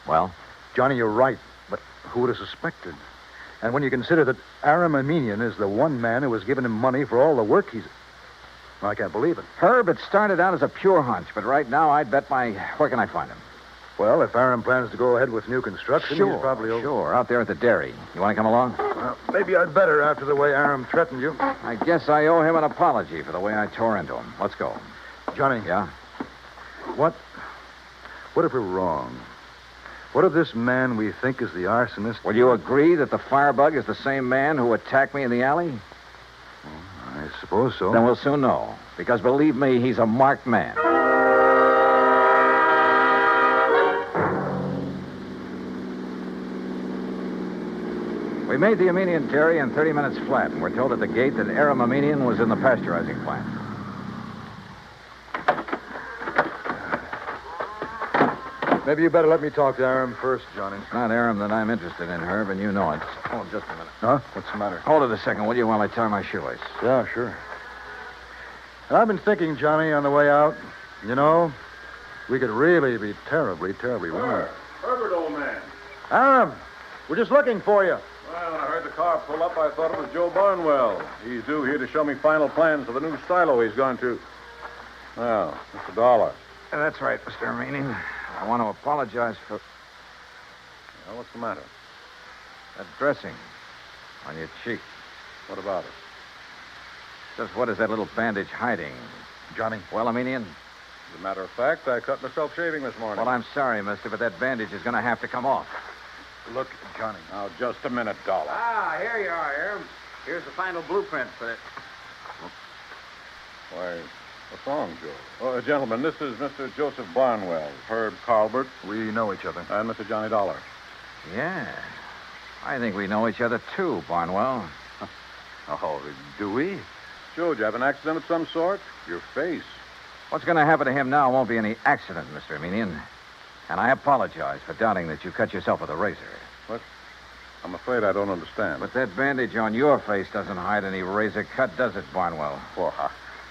Well? Johnny, you're right. But who would have suspected? And when you consider that Aram Armenian is the one man who has given him money for all the work he's... I can't believe it. Herb, it started out as a pure hunch, but right now I'd bet my... Where can I find him? Well, if Aram plans to go ahead with new construction, he's probably... Sure, out there at the dairy. You want to come along? Well, maybe I'd better after the way Aram threatened you. I guess I owe him an apology for the way I tore into him. Let's go. Johnny. Yeah? What if we're wrong? What if this man we think is the arsonist... Will you agree that the firebug is the same man who attacked me in the alley? I suppose so. Then we'll soon know. Because believe me, he's a marked man. We made the Armenian dairy in 30 minutes flat, and we're told at the gate that Aram Armenian was in the pasteurizing plant. Maybe you better let me talk to Aram first, Johnny. It's not Aram that I'm interested in, Herb, and you know it. Oh, just a minute. Huh? What's the matter? Hold it a second, will you, while I tie my shoelace? Yeah, sure. And I've been thinking, Johnny, on the way out, you know, we could really be terribly, terribly wrong. Herbert, old man. Aram, we're just looking for you. Well, when I heard the car pull up, I thought it was Joe Barnwell. He's due here to show me final plans for the new silo he's going to. Well, Mr. Dollar. That's right, Mr. Armenian. I want to apologize for... Well, what's the matter? That dressing on your cheek. What about it? Just what is that little bandage hiding? Johnny. Well, Armenian? As a matter of fact, I cut myself shaving this morning. Well, I'm sorry, mister, but that bandage is going to have to come off. Look, Johnny. Now, just a minute, Dollar. Ah, here you are, Aram. Here's the final blueprint for it. Why, what's wrong, Joe? Oh, gentlemen, this is Mr. Joseph Barnwell, Herb Carlbert. We know each other. And Mr. Johnny Dollar. Yeah. I think we know each other, too, Barnwell. Oh, do we? Joe, did you have an accident of some sort? Your face. What's going to happen to him now won't be any accident, Mr. Armenian. And I apologize for doubting that you cut yourself with a razor. What? I'm afraid I don't understand. But that bandage on your face doesn't hide any razor cut, does it, Barnwell? Well,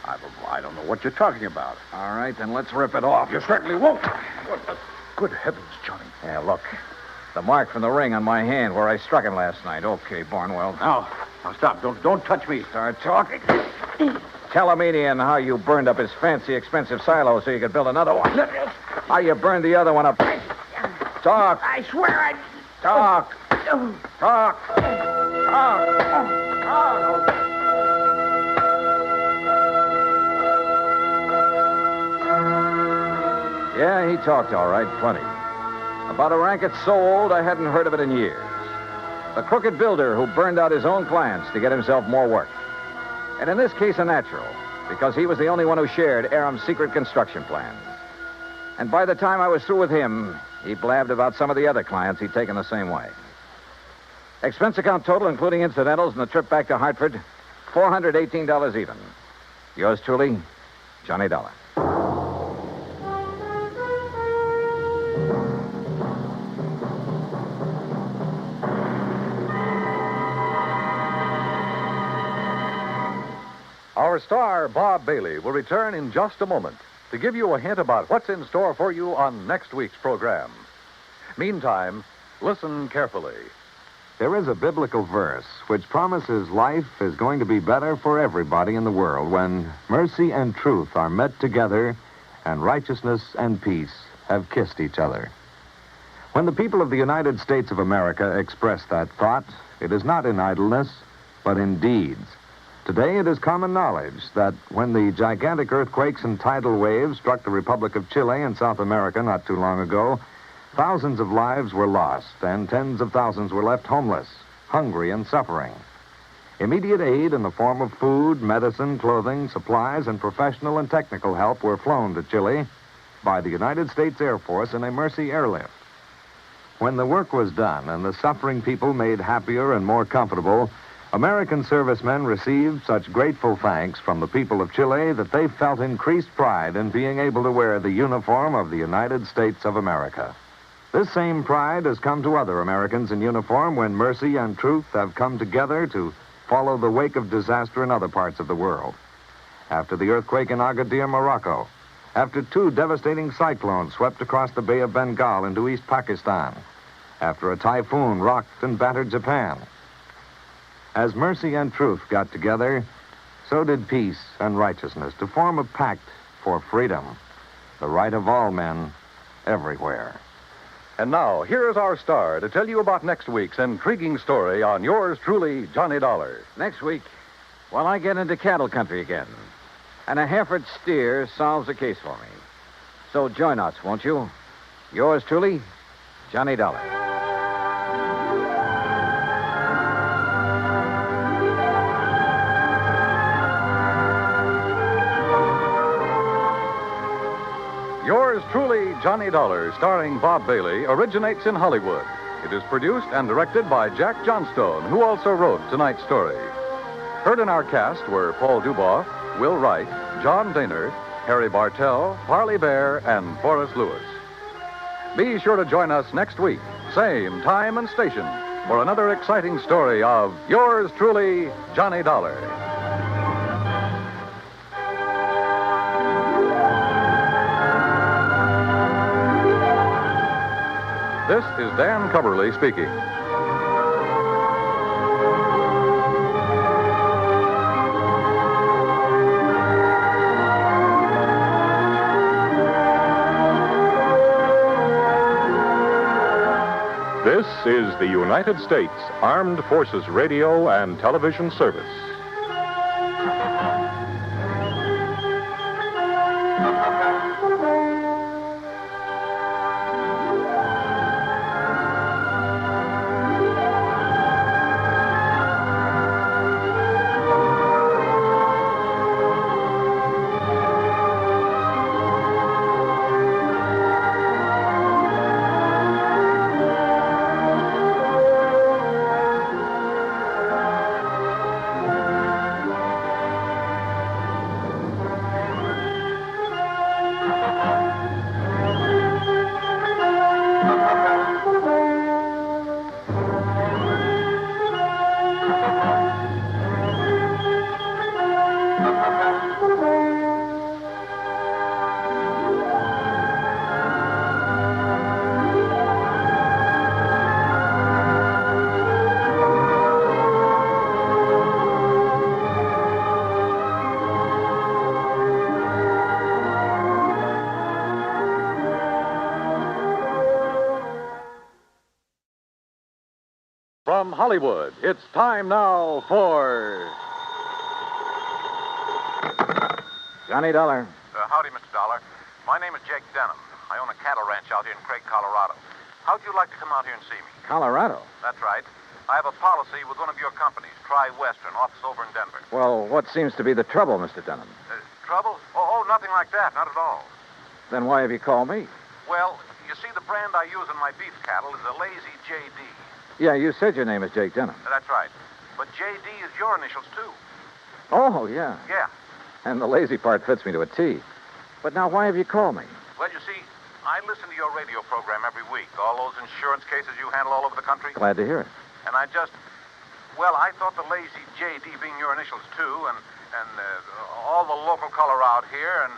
I don't know what you're talking about. All right, then let's rip it off. You certainly won't. What the... Good heavens, Johnny. Yeah, look. The mark from the ring on my hand where I struck him last night. Okay, Barnwell. Now stop. Don't touch me. Start talking. Tell Armenian how you burned up his fancy, expensive silo so you could build another one. How you burned the other one up. Talk. I swear I... Talk. Talk. Talk. Yeah, he talked all right, plenty. About a racket so old I hadn't heard of it in years. The crooked builder who burned out his own clients to get himself more work. And in this case, a natural, because he was the only one who shared Aram's secret construction plans. And by the time I was through with him, he blabbed about some of the other clients he'd taken the same way. Expense account total, including incidentals and the trip back to Hartford, $418 even. Yours truly, Johnny Dollar. Our star, Bob Bailey, will return in just a moment to give you a hint about what's in store for you on next week's program. Meantime, listen carefully. There is a biblical verse which promises life is going to be better for everybody in the world when mercy and truth are met together and righteousness and peace have kissed each other. When the people of the United States of America express that thought, it is not in idleness, but in deeds. Today, it is common knowledge that when the gigantic earthquakes and tidal waves struck the Republic of Chile in South America not too long ago, thousands of lives were lost and tens of thousands were left homeless, hungry, and suffering. Immediate aid in the form of food, medicine, clothing, supplies, and professional and technical help were flown to Chile by the United States Air Force in a Mercy airlift. When the work was done and the suffering people made happier and more comfortable, American servicemen received such grateful thanks from the people of Chile that they felt increased pride in being able to wear the uniform of the United States of America. This same pride has come to other Americans in uniform when mercy and truth have come together to follow the wake of disaster in other parts of the world. After the earthquake in Agadir, Morocco, after 2 devastating cyclones swept across the Bay of Bengal into East Pakistan, after a typhoon rocked and battered Japan. As mercy and truth got together, so did peace and righteousness to form a pact for freedom, the right of all men everywhere. And now, here's our star to tell you about next week's intriguing story on yours truly, Johnny Dollar. Next week, well, I get into cattle country again. And a Hereford steer solves the case for me. So join us, won't you? Yours truly, Johnny Dollar. Yours truly, Johnny Dollar, starring Bob Bailey, originates in Hollywood. It is produced and directed by Jack Johnstone, who also wrote tonight's story. Heard in our cast were Paul Dubois, Will Wright, John Daner, Harry Bartell, Parley Bear, and Forrest Lewis. Be sure to join us next week, same time and station, for another exciting story of yours truly, Johnny Dollar. This is Dan Coverly speaking. This is the United States Armed Forces Radio and Television Service. From Hollywood, it's time now for Johnny Dollar. Howdy, Mr. Dollar. My name is Jake Denham. I own a cattle ranch out here in Craig, Colorado. How'd you like to come out here and see me? Colorado? That's right. I have a policy with one of your companies, Tri-Western, office over in Denver. Well, what seems to be the trouble, Mr. Dunham? Trouble? Oh, nothing like that. Not at all. Then why have you called me? Well, you see, the brand I use in my beef cattle is a Lazy JD. Yeah, you said your name is Jake Dunham. That's right. But JD is your initials, too. Oh, yeah. Yeah. And the lazy part fits me to a T. But now, why have you called me? Well, you see, I listen to your radio program every week. All those insurance cases you handle all over the country. Glad to hear it. And I thought the Lazy JD being your initials, too, and all the local color out here, and,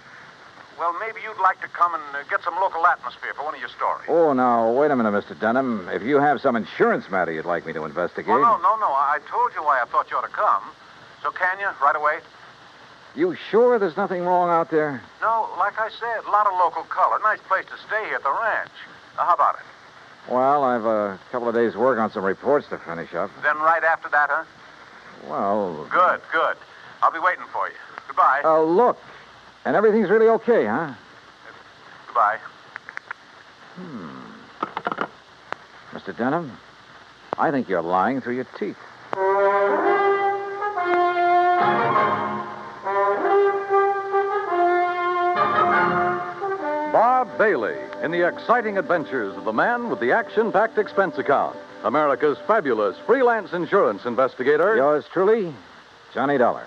well, maybe you'd like to come and get some local atmosphere for one of your stories. Oh, now, wait a minute, Mr. Dunham. If you have some insurance matter you'd like me to investigate... Oh, no. I told you why I thought you ought to come. So can you, right away? You sure there's nothing wrong out there? No, like I said, a lot of local color. Nice place to stay here at the ranch. Now, how about it? Well, I've a couple of days' work on some reports to finish up. Then right after that, huh? Well... Good. I'll be waiting for you. Goodbye. Look. And everything's really okay, huh? Goodbye. Mr. Dunham, I think you're lying through your teeth. Bob Bailey in the exciting adventures of the man with the action-packed expense account, America's fabulous freelance insurance investigator. Yours truly, Johnny Dollar.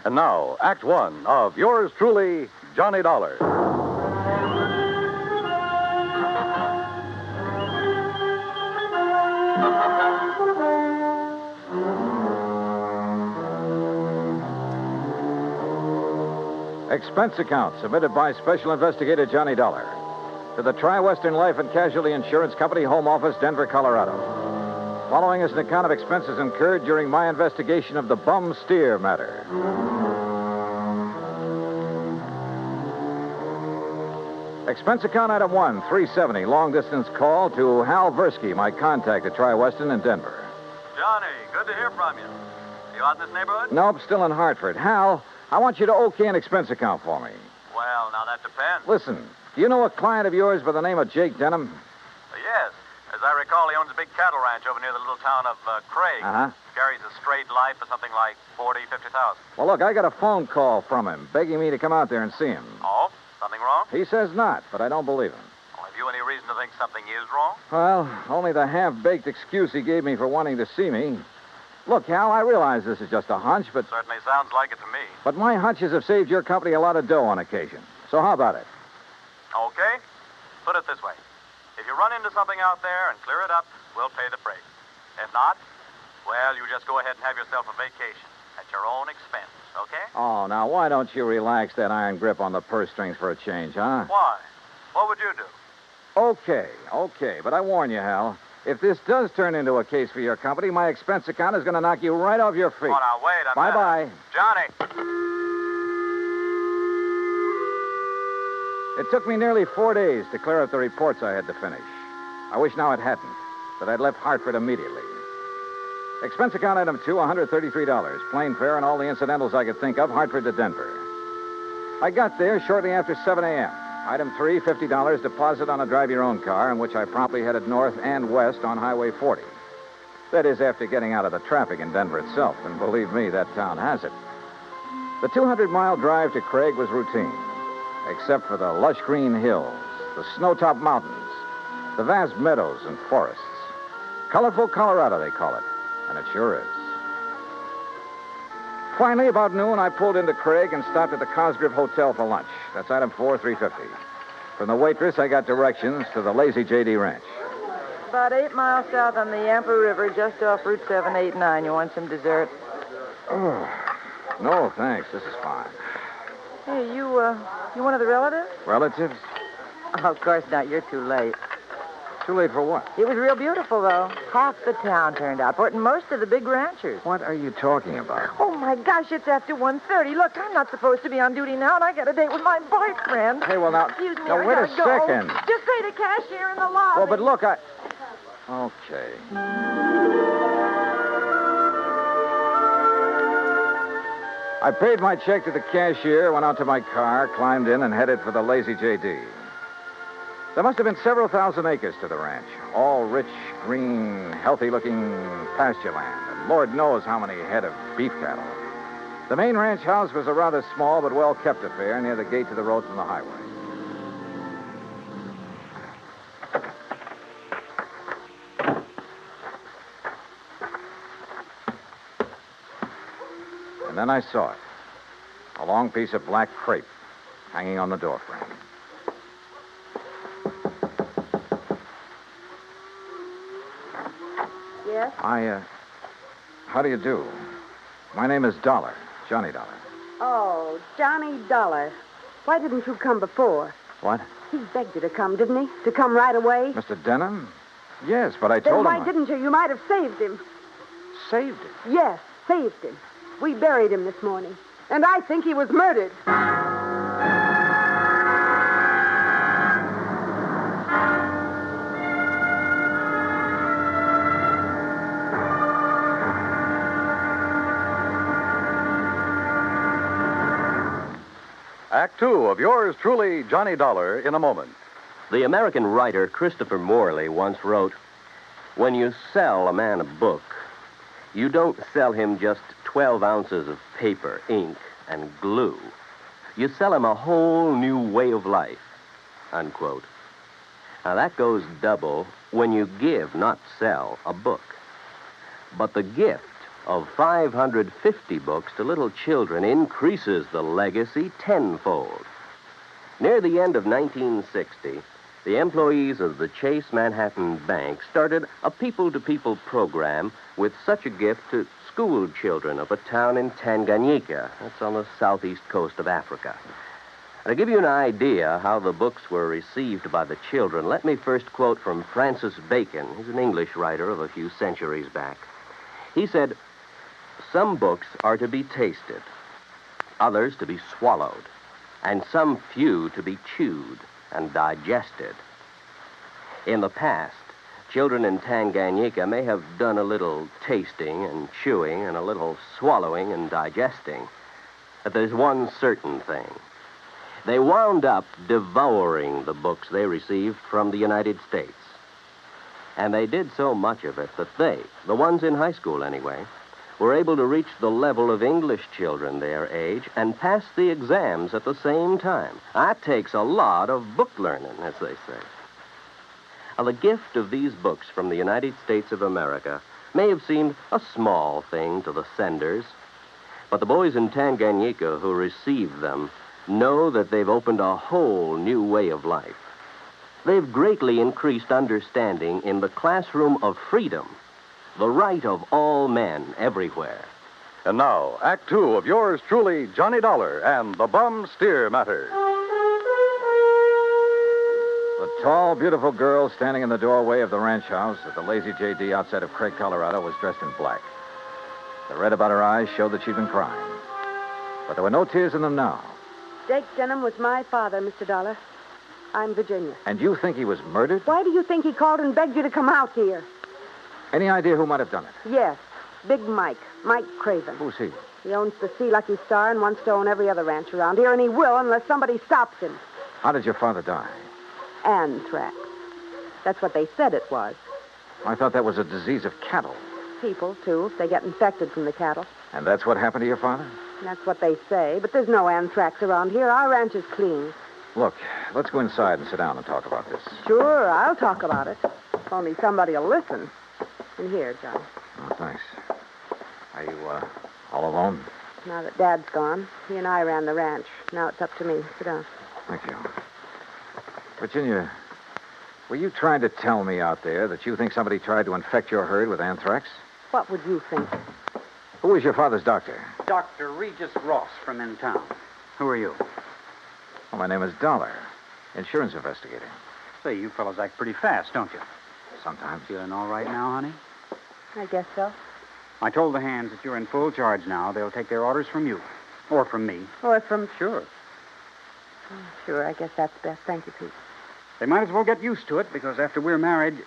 And now, Act One of yours truly, Johnny Dollar. Expense account submitted by Special Investigator Johnny Dollar to the Tri-Western Life and Casualty Insurance Company, Home Office, Denver, Colorado. Following is an account of expenses incurred during my investigation of the bum steer matter. Expense account item 1, 370, long-distance call to Hal Versky, my contact at Tri-Western in Denver. Johnny, good to hear from you. You out in this neighborhood? Nope, still in Hartford. Hal, I want you to okay an expense account for me. Well, now that depends. Listen, do you know a client of yours by the name of Jake Denham? Yes. As I recall, he owns a big cattle ranch over near the little town of Craig. Uh-huh. Carries a straight life for something like 40,000, 50,000. Well, look, I got a phone call from him begging me to come out there and see him. Oh? Something wrong? He says not, but I don't believe him. Well, have you any reason to think something is wrong? Well, only the half-baked excuse he gave me for wanting to see me. Look, Hal, I realize this is just a hunch, but Certainly sounds like it to me. my hunches have saved your company a lot of dough on occasion. So how about it? Okay. Put it this way. If you run into something out there and clear it up, we'll pay the freight. If not, well, you just go ahead and have yourself a vacation at your own expense, okay? Oh, now, why don't you relax that iron grip on the purse strings for a change, huh? Why? What would you do? Okay, but I warn you, Hal, if this does turn into a case for your company, my expense account is going to knock you right off your feet. Oh, now, wait a minute. Bye-bye. Johnny! It took me nearly 4 days to clear up the reports I had to finish. I wish now it hadn't, that I'd left Hartford immediately. Expense account item 2, $133. Plane fare and all the incidentals I could think of, Hartford to Denver. I got there shortly after 7 a.m. Item 3, $50 deposit on a drive-your-own car, in which I promptly headed north and west on Highway 40. That is, after getting out of the traffic in Denver itself, and believe me, that town has it. The 200-mile drive to Craig was routine, except for the lush green hills, the snow-topped mountains, the vast meadows and forests. Colorful Colorado, they call it, and it sure is. Finally, about noon, I pulled into Craig and stopped at the Cosgrove Hotel for lunch. That's item 4, $350. From the waitress, I got directions to the Lazy J.D. Ranch. About 8 miles south on the Yampa River, just off Route 789. You want some dessert? Oh, no, thanks. This is fine. Hey, you one of the relatives? Relatives? Oh, of course not. You're too late. Too late for what? It was real beautiful, though. Half the town turned out for it, and most of the big ranchers. What are you talking about? Oh, my gosh, it's after 1:30. Look, I'm not supposed to be on duty now, and I got a date with my boyfriend. Hey, well, now... Excuse me, now, I wait a gotta go. second. Just say the cashier in the lobby. Well, but look, Okay. I paid my check to the cashier, went out to my car, climbed in, and headed for the Lazy J.D. There must have been several thousand acres to the ranch, all rich, green, healthy-looking pasture land, and Lord knows how many head of beef cattle. The main ranch house was a rather small but well-kept affair near the gate to the road from the highway. And then I saw it. A long piece of black crepe hanging on the doorframe. Yes? How do you do? My name is Dollar, Johnny Dollar. Oh, Johnny Dollar. Why didn't you come before? What? He begged you to come, didn't he? To come right away? Mr. Denham? Yes, but I Then told why him... didn't you? You might have saved him. Saved him? Yes, saved him. We buried him this morning. And I think he was murdered. Act Two of yours truly, Johnny Dollar, in a moment. The American writer Christopher Morley once wrote, "When you sell a man a book, you don't sell him just 12 ounces of paper, ink, and glue. You sell him a whole new way of life," unquote. Now, that goes double when you give, not sell, a book. But the gift of 550 books to little children increases the legacy tenfold. Near the end of 1960, the employees of the Chase Manhattan Bank started a people-to-people program with such a gift to school children of a town in Tanganyika. That's on the southeast coast of Africa. To give you an idea how the books were received by the children, let me first quote from Francis Bacon. He's an English writer of a few centuries back. He said, "Some books are to be tasted, others to be swallowed, and some few to be chewed and digested." In the past, children in Tanganyika may have done a little tasting and chewing and a little swallowing and digesting. But there's one certain thing. They wound up devouring the books they received from the United States. And they did so much of it that they, the ones in high school anyway, were able to reach the level of English children their age and pass the exams at the same time. That takes a lot of book learning, as they say. Now, the gift of these books from the United States of America may have seemed a small thing to the senders, but the boys in Tanganyika who received them know that they've opened a whole new way of life. They've greatly increased understanding in the classroom of freedom, the right of all men everywhere. And now, Act Two of yours truly, Johnny Dollar and the Bum Steer Matter. The tall, beautiful girl standing in the doorway of the ranch house at the Lazy J.D. outside of Craig, Colorado, was dressed in black. The red about her eyes showed that she'd been crying. But there were no tears in them now. Jake Denham was my father, Mr. Dollar. I'm Virginia. And you think he was murdered? Why do you think he called and begged you to come out here? Any idea who might have done it? Yes, Big Mike Craven. Who's he? He owns the Sea Lucky Star and wants to own every other ranch around here, and he will unless somebody stops him. How did your father die? Anthrax. That's what they said it was. I thought that was a disease of cattle. People, too, if they get infected from the cattle. And that's what happened to your father? That's what they say, but there's no anthrax around here. Our ranch is clean. Look, let's go inside and sit down and talk about this. Sure, I'll talk about it. If only somebody will listen. And here, John. Oh, thanks. Are you, all alone? Now that Dad's gone, he and I ran the ranch. Now it's up to me. Sit down. Thank you. Virginia, were you trying to tell me out there that you think somebody tried to infect your herd with anthrax? What would you think? Who was your father's doctor? Dr. Regis Ross from in town. Who are you? Well, my name is Dollar, insurance investigator. Say, you fellows act pretty fast, don't you? Sometimes. Feeling all right now, honey? I guess so. I told the hands that you're in full charge now. They'll take their orders from you. Or from me. Or from... Sure. Sure, I guess that's best. Thank you, Pete. They might as well get used to it, because after we're married...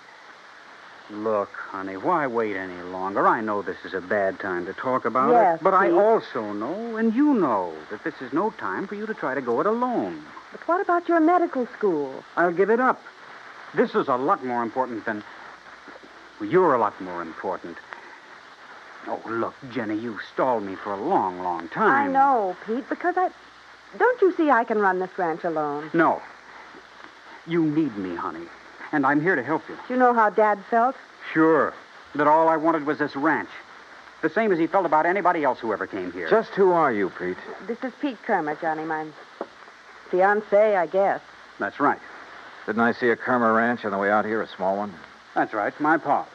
Look, honey, why wait any longer? I know this is a bad time to talk about Yes, it, but I Pete. also know, and you know, that this is no time for you to try to go it alone. But what about your medical school? I'll give it up. This is a lot more important than... Well, you're a lot more important. Oh, look, Jenny, you've stalled me for a long, long time. I know, Pete, because I... Don't you see I can run this ranch alone? No. You need me, honey. And I'm here to help you. Do you know how Dad felt? Sure. That all I wanted was this ranch. The same as he felt about anybody else who ever came here. Just who are you, Pete? This is Pete Kermer, Johnny, my fiancé, I guess. That's right. Didn't I see a Kermer ranch on the way out here, a small one? That's right. My pa's.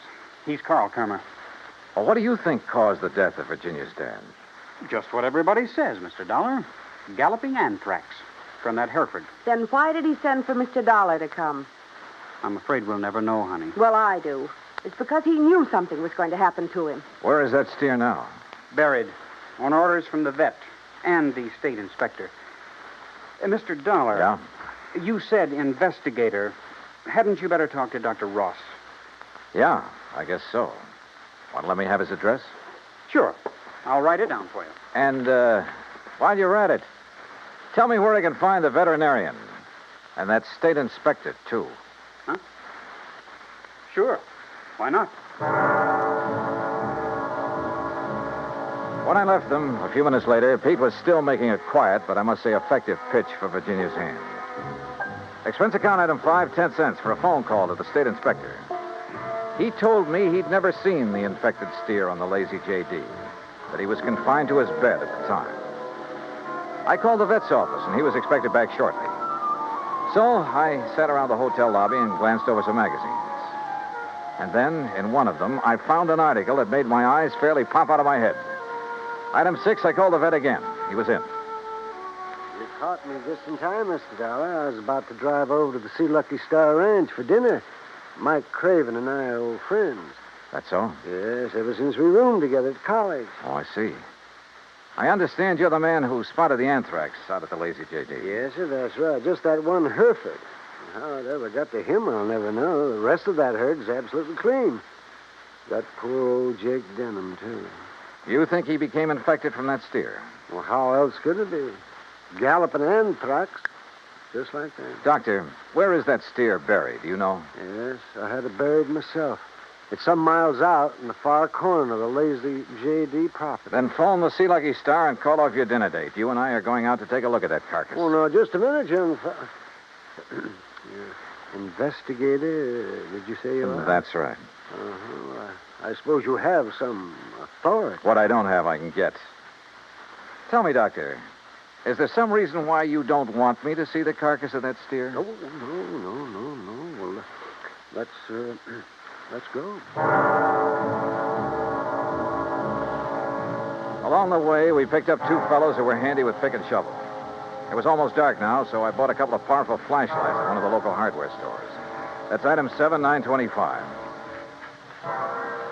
He's Carl Kermer. Well, what do you think caused the death of Virginia's dad? Just what everybody says, Mr. Dollar. Galloping anthrax from that Hereford. Then why did he send for Mr. Dollar to come? I'm afraid we'll never know, honey. Well, I do. It's because he knew something was going to happen to him. Where is that steer now? Buried. On orders from the vet and the state inspector. Mr. Dollar. Yeah? You said investigator. Hadn't you better talk to Dr. Ross? Yeah, I guess so. Want to let me have his address? Sure. I'll write it down for you. And, while you're at it, tell me where I can find the veterinarian. And that state inspector, too. Huh? Sure. Why not? When I left them, a few minutes later, Pete was still making a quiet, but I must say effective pitch for Virginia's hand. Expense account item 5, 10 cents for a phone call to the state inspector. He told me he'd never seen the infected steer on the Lazy JD, that he was confined to his bed at the time. I called the vet's office, and he was expected back shortly. So I sat around the hotel lobby and glanced over some magazines. And then, in one of them, I found an article that made my eyes fairly pop out of my head. Item 6, I called the vet again. He was in. You caught me just in time, Mr. Dollar. I was about to drive over to the Sea Lucky Star Ranch for dinner. Mike Craven and I are old friends. That's so? Yes, ever since we roomed together at college. Oh, I see. I understand you're the man who spotted the anthrax out at the Lazy JD. Yes, sir, that's right. Just that one Hereford. How it ever got to him, I'll never know. The rest of that herd's absolutely clean. Got poor old Jake Denham, too. You think he became infected from that steer? Well, how else could it be? Galloping anthrax. Just like that. Doctor, where is that steer buried? Do you know? Yes, I had it buried myself. It's some miles out in the far corner of the Lazy JD property. Then phone the Sea Lucky Star and call off your dinner date. You and I are going out to take a look at that carcass. Oh, no, just a minute, young Investigator, did you say you are? That's right. Uh-huh. I suppose you have some authority. What I don't have, I can get. Tell me, Doctor, is there some reason why you don't want me to see the carcass of that steer? No. Well, let's go. Along the way, we picked up two fellows who were handy with pick and shovel. It was almost dark now, so I bought a couple of powerful flashlights at one of the local hardware stores. That's item 7925.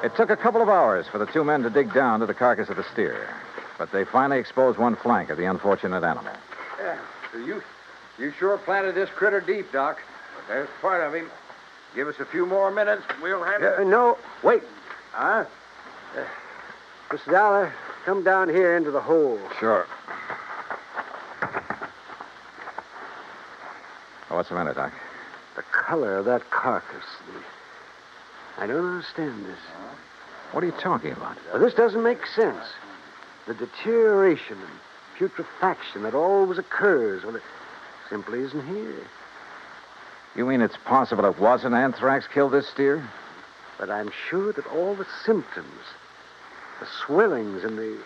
It took a couple of hours for the two men to dig down to the carcass of the steer, but they finally exposed one flank of the unfortunate animal. Yeah, so you sure planted this critter deep, Doc. There's part of him. Give us a few more minutes, and we'll handle it. No, wait. Huh? Mr. Dollar, come down here into the hole. Sure. Oh, what's the matter, Doc? The color of that carcass. I don't understand this. What are you talking about? Well, this doesn't make sense. The deterioration and putrefaction that always occurs, well, it simply isn't here. You mean it's possible it wasn't anthrax killed this steer? But I'm sure that all the symptoms, the swellings in the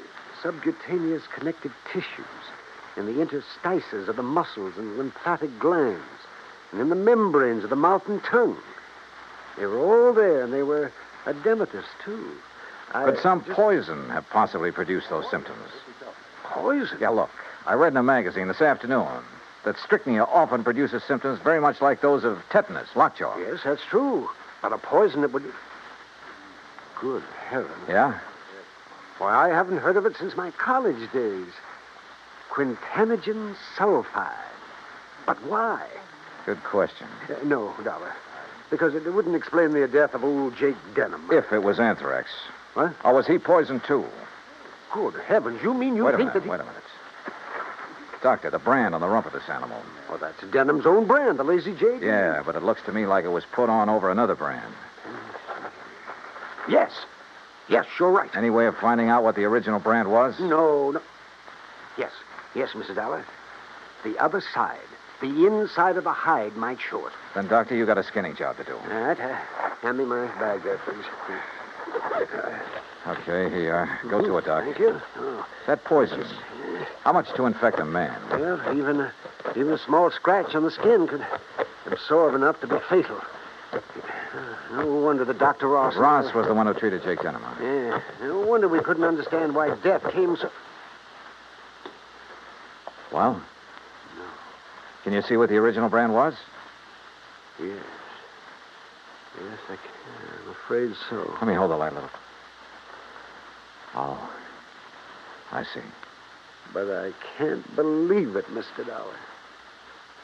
subcutaneous connective tissues, in the interstices of the muscles and lymphatic glands, and in the membranes of the mouth and tongue, they were all there, and they were edematous, too. Could some poison have possibly produced those symptoms? Poison? Yeah, look. I read in a magazine this afternoon that strychnia often produces symptoms very much like those of tetanus, lockjaw. Yes, that's true. But a poison that would... Good heavens. Yeah? Why, I haven't heard of it since my college days. Quintanogen sulfide. But why? Good question. No, Dollar. Because it wouldn't explain the death of old Jake Denham. If it was anthrax. What? Or was he poisoned, too? Good heavens, you mean you think that he... Wait a minute. Doctor, the brand on the rump of this animal. Well, that's Denham's own brand, the Lazy JD. Yeah, but it looks to me like it was put on over another brand. Yes. Yes, you're right. Any way of finding out what the original brand was? No. Yes, Mr. Dollar. The other side, the inside of the hide might show it. Then, Doctor, you got a skinning job to do. All right. Hand me my bag there, please. Okay, here you are. Go to it, Doc. Thank you. Oh. That poison, how much to infect a man? Well, even a small scratch on the skin could absorb enough to be fatal. No wonder that Dr. Ross... Ross was the one who treated Jake Denham. Yeah. No wonder we couldn't understand why death came so... Well? No. Can you see what the original brand was? Yes. Yes, I can. I'm afraid so. Let me hold the light a little. Oh. I see. But I can't believe it, Mr. Dollar.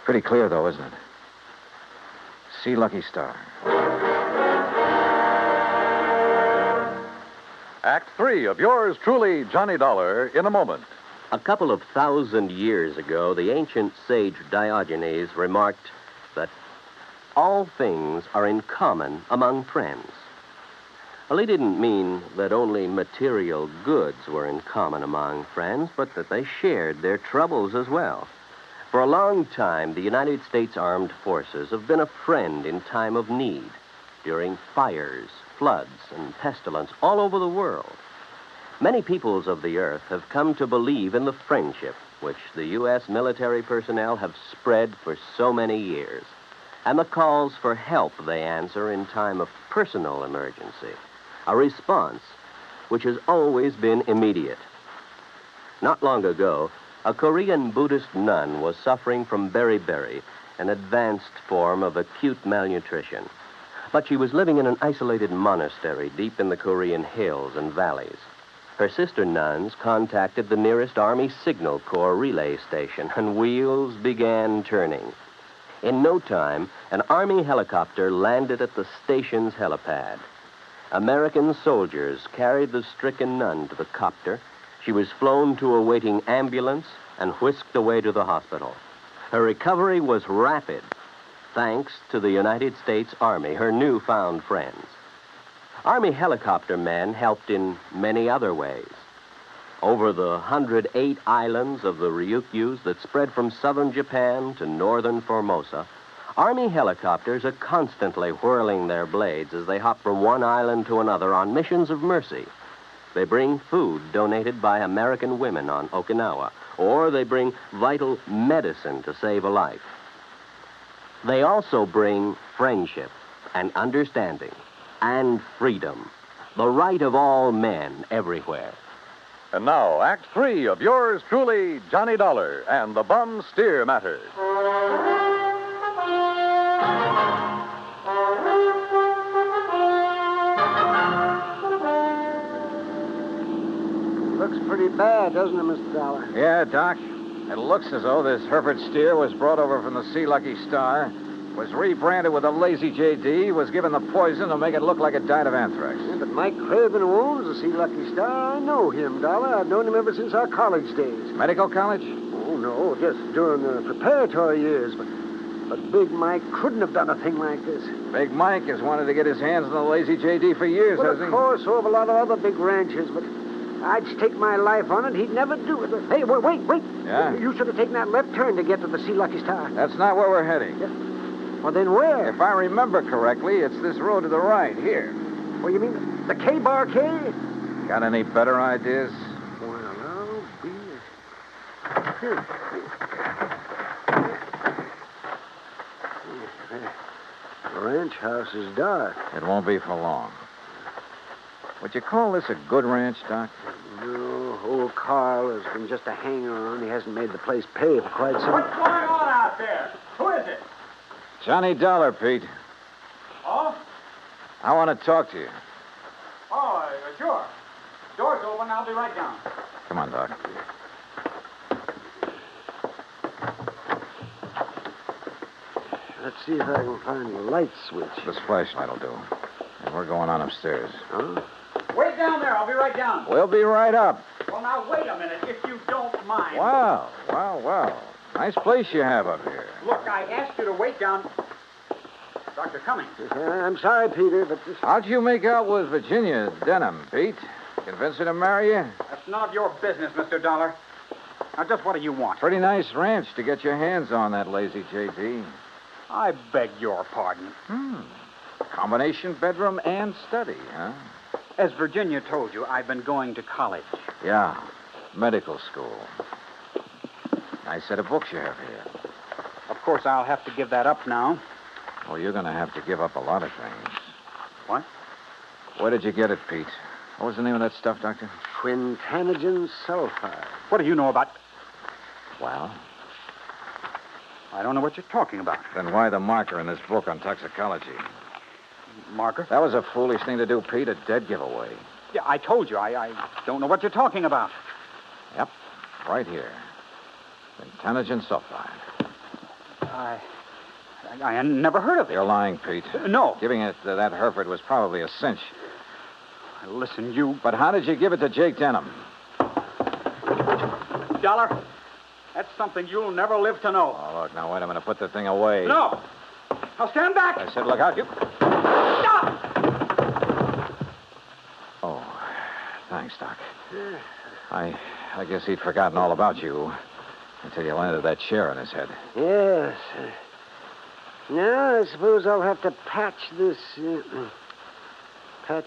Pretty clear, though, isn't it? Sea Lucky Star. Act 3 of yours truly, Johnny Dollar, in a moment. A couple of 1,000 years ago, the ancient sage Diogenes remarked that all things are in common among friends. Well, he didn't mean that only material goods were in common among friends, but that they shared their troubles as well. For a long time, the United States Armed Forces have been a friend in time of need. during fires, floods, and pestilence all over the world. Many peoples of the earth have come to believe in the friendship which the U.S. military personnel have spread for so many years, and the calls for help they answer in time of personal emergency, a response which has always been immediate. Not long ago, a Korean Buddhist nun was suffering from beriberi, an advanced form of acute malnutrition. But she was living in an isolated monastery deep in the Korean hills and valleys. Her sister nuns contacted the nearest Army Signal Corps relay station, and wheels began turning. In no time, an Army helicopter landed at the station's helipad. American soldiers carried the stricken nun to the copter. She was flown to a waiting ambulance and whisked away to the hospital. Her recovery was rapid, thanks to the United States Army, her newfound friends. Army helicopter men helped in many other ways. Over the 108 islands of the Ryukyus that spread from southern Japan to northern Formosa, Army helicopters are constantly whirling their blades as they hop from one island to another on missions of mercy. They bring food donated by American women on Okinawa, or they bring vital medicine to save a life. They also bring friendship and understanding and freedom, the right of all men everywhere. And now, Act 3 of yours truly, Johnny Dollar and the Bum Steer Matter. Looks pretty bad, doesn't it, Mr. Dollar? Yeah, Doc. It looks as though this Hereford steer was brought over from the Sea Lucky Star, was rebranded with a Lazy J.D., was given the poison to make it look like it died of anthrax. Yeah, but Mike Craven, who owns the Sea Lucky Star, I know him, Dollar. I've known him ever since our college days. Medical college? Oh, no, just during the preparatory years. But Big Mike couldn't have done a thing like this. Big Mike has wanted to get his hands on the Lazy J.D. for years, Well, hasn't of he? course, so have a lot of other big ranchers, but I'd stake my life on it. He'd never do it. Hey, wait. Yeah? You should have taken that left turn to get to the Sea Lucky Star. That's not where we're heading. Yeah. Well, then where? If I remember correctly, it's this road to the right, here. Well, you mean the K-Bar K? Got any better ideas? Well, I'll be... Here. The ranch house is dark. It won't be for long. Would you call this a good ranch, Doc? No, old Carl has been just a hanger-on. He hasn't made the place pay for quite some... What's going on out there? Who is it? Johnny Dollar, Pete. Oh? I want to talk to you. Oh, sure. Door's open. I'll be right down. Come on, Doc. Let's see if I can find the light switch. This flashlight will do. And we're going on upstairs. Huh? Wait down there. I'll be right down. We'll be right up. Well, now, wait a minute, if you don't mind. Wow. Nice place you have up here. Look, I asked you to wait down. Dr. Cummings. I'm sorry, Peter, but this... How'd you make out with Virginia Denham, Pete? Convince her to marry you? That's none of your business, Mr. Dollar. Now, just what do you want? Pretty nice ranch to get your hands on, that Lazy J.D. I beg your pardon. Combination bedroom and study, huh? As Virginia told you, I've been going to college. Yeah, medical school. Nice set of books you have here. Of course, I'll have to give that up now. Well, you're going to have to give up a lot of things. What? Where did you get it, Pete? What was the name of that stuff, Doctor? Quintanogen sulfide. What do you know about... Well? I don't know what you're talking about. Then why the marker in this book on toxicology? Marker? That was a foolish thing to do, Pete. A dead giveaway. Yeah, I told you. I don't know what you're talking about. Yep. Right here. Quintanogen sulfide. I never heard of it. You're lying, Pete. No. Giving it to that Hereford was probably a cinch. Listen, you... But how did you give it to Jake Denham? Dollar, that's something you'll never live to know. Oh, look, now, wait a minute. Put the thing away. No. Now, stand back. I said, look out. You... Stop! Oh, thanks, Doc. I guess he'd forgotten all about you until you landed that chair on his head. Yes. Now, I suppose I'll have to patch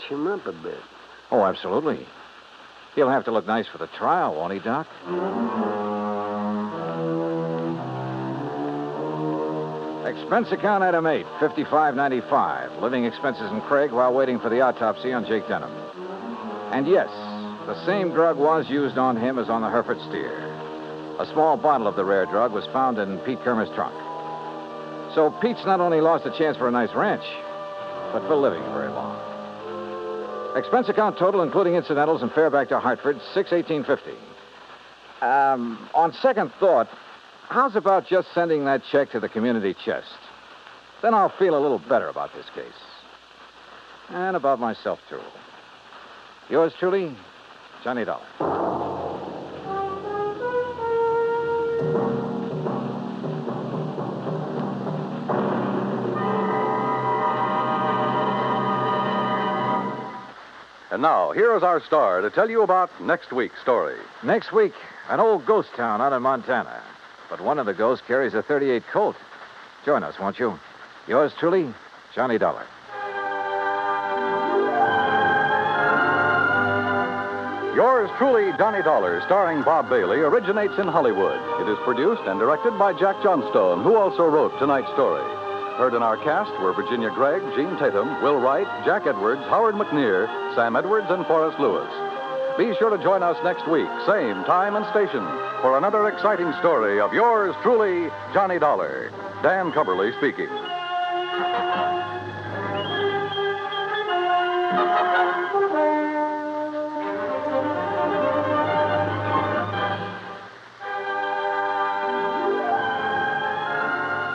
him up a bit. Oh, absolutely. He'll have to look nice for the trial, won't he, Doc? Expense account item 8, $55.95. Living expenses in Craig while waiting for the autopsy on Jake Denham. And yes, the same drug was used on him as on the Hereford steer. A small bottle of the rare drug was found in Pete Kermer's trunk. So Pete's not only lost a chance for a nice ranch, but for living very long. Expense account total, including incidentals and fare back to Hartford, $618.50. On second thought, how's about just sending that check to the community chest? Then I'll feel a little better about this case. And about myself, too. Yours truly, Johnny Dollar. And now, here is our star to tell you about next week's story. Next week, an old ghost town out in Montana. But one of the ghosts carries a .38 Colt. Join us, won't you? Yours truly, Johnny Dollar. Yours truly, Johnny Dollar, starring Bob Bailey, originates in Hollywood. It is produced and directed by Jack Johnstone, who also wrote tonight's story. Heard in our cast were Virginia Gregg, Gene Tatum, Will Wright, Jack Edwards, Howard McNear, Sam Edwards, and Forrest Lewis. Be sure to join us next week, same time and station, for another exciting story of yours truly, Johnny Dollar. Dan Cubberly speaking.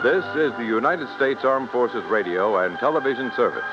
This is the United States Armed Forces Radio and Television Service.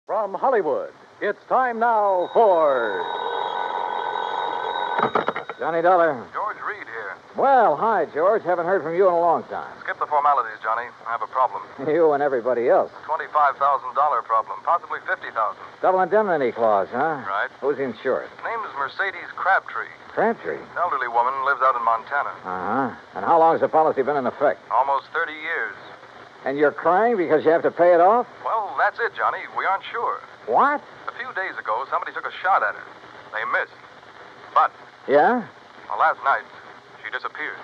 From Hollywood, it's time now for... Johnny Dollar. George Reed here. Well, hi, George. Haven't heard from you in a long time. Skip the formalities, Johnny. I have a problem. You and everybody else. $25,000 problem, possibly $50,000. Double indemnity clause, huh? Right. Who's insured? Name is Mercedes Crabtree. Crabtree? Elderly woman, lives out in Montana. Uh-huh. And how long has the policy been in effect? Almost 30 years. And you're crying because you have to pay it off? Well, that's it, Johnny. We aren't sure. What? A few days ago, somebody took a shot at her. They missed. But, Yeah? well, last night, she disappeared.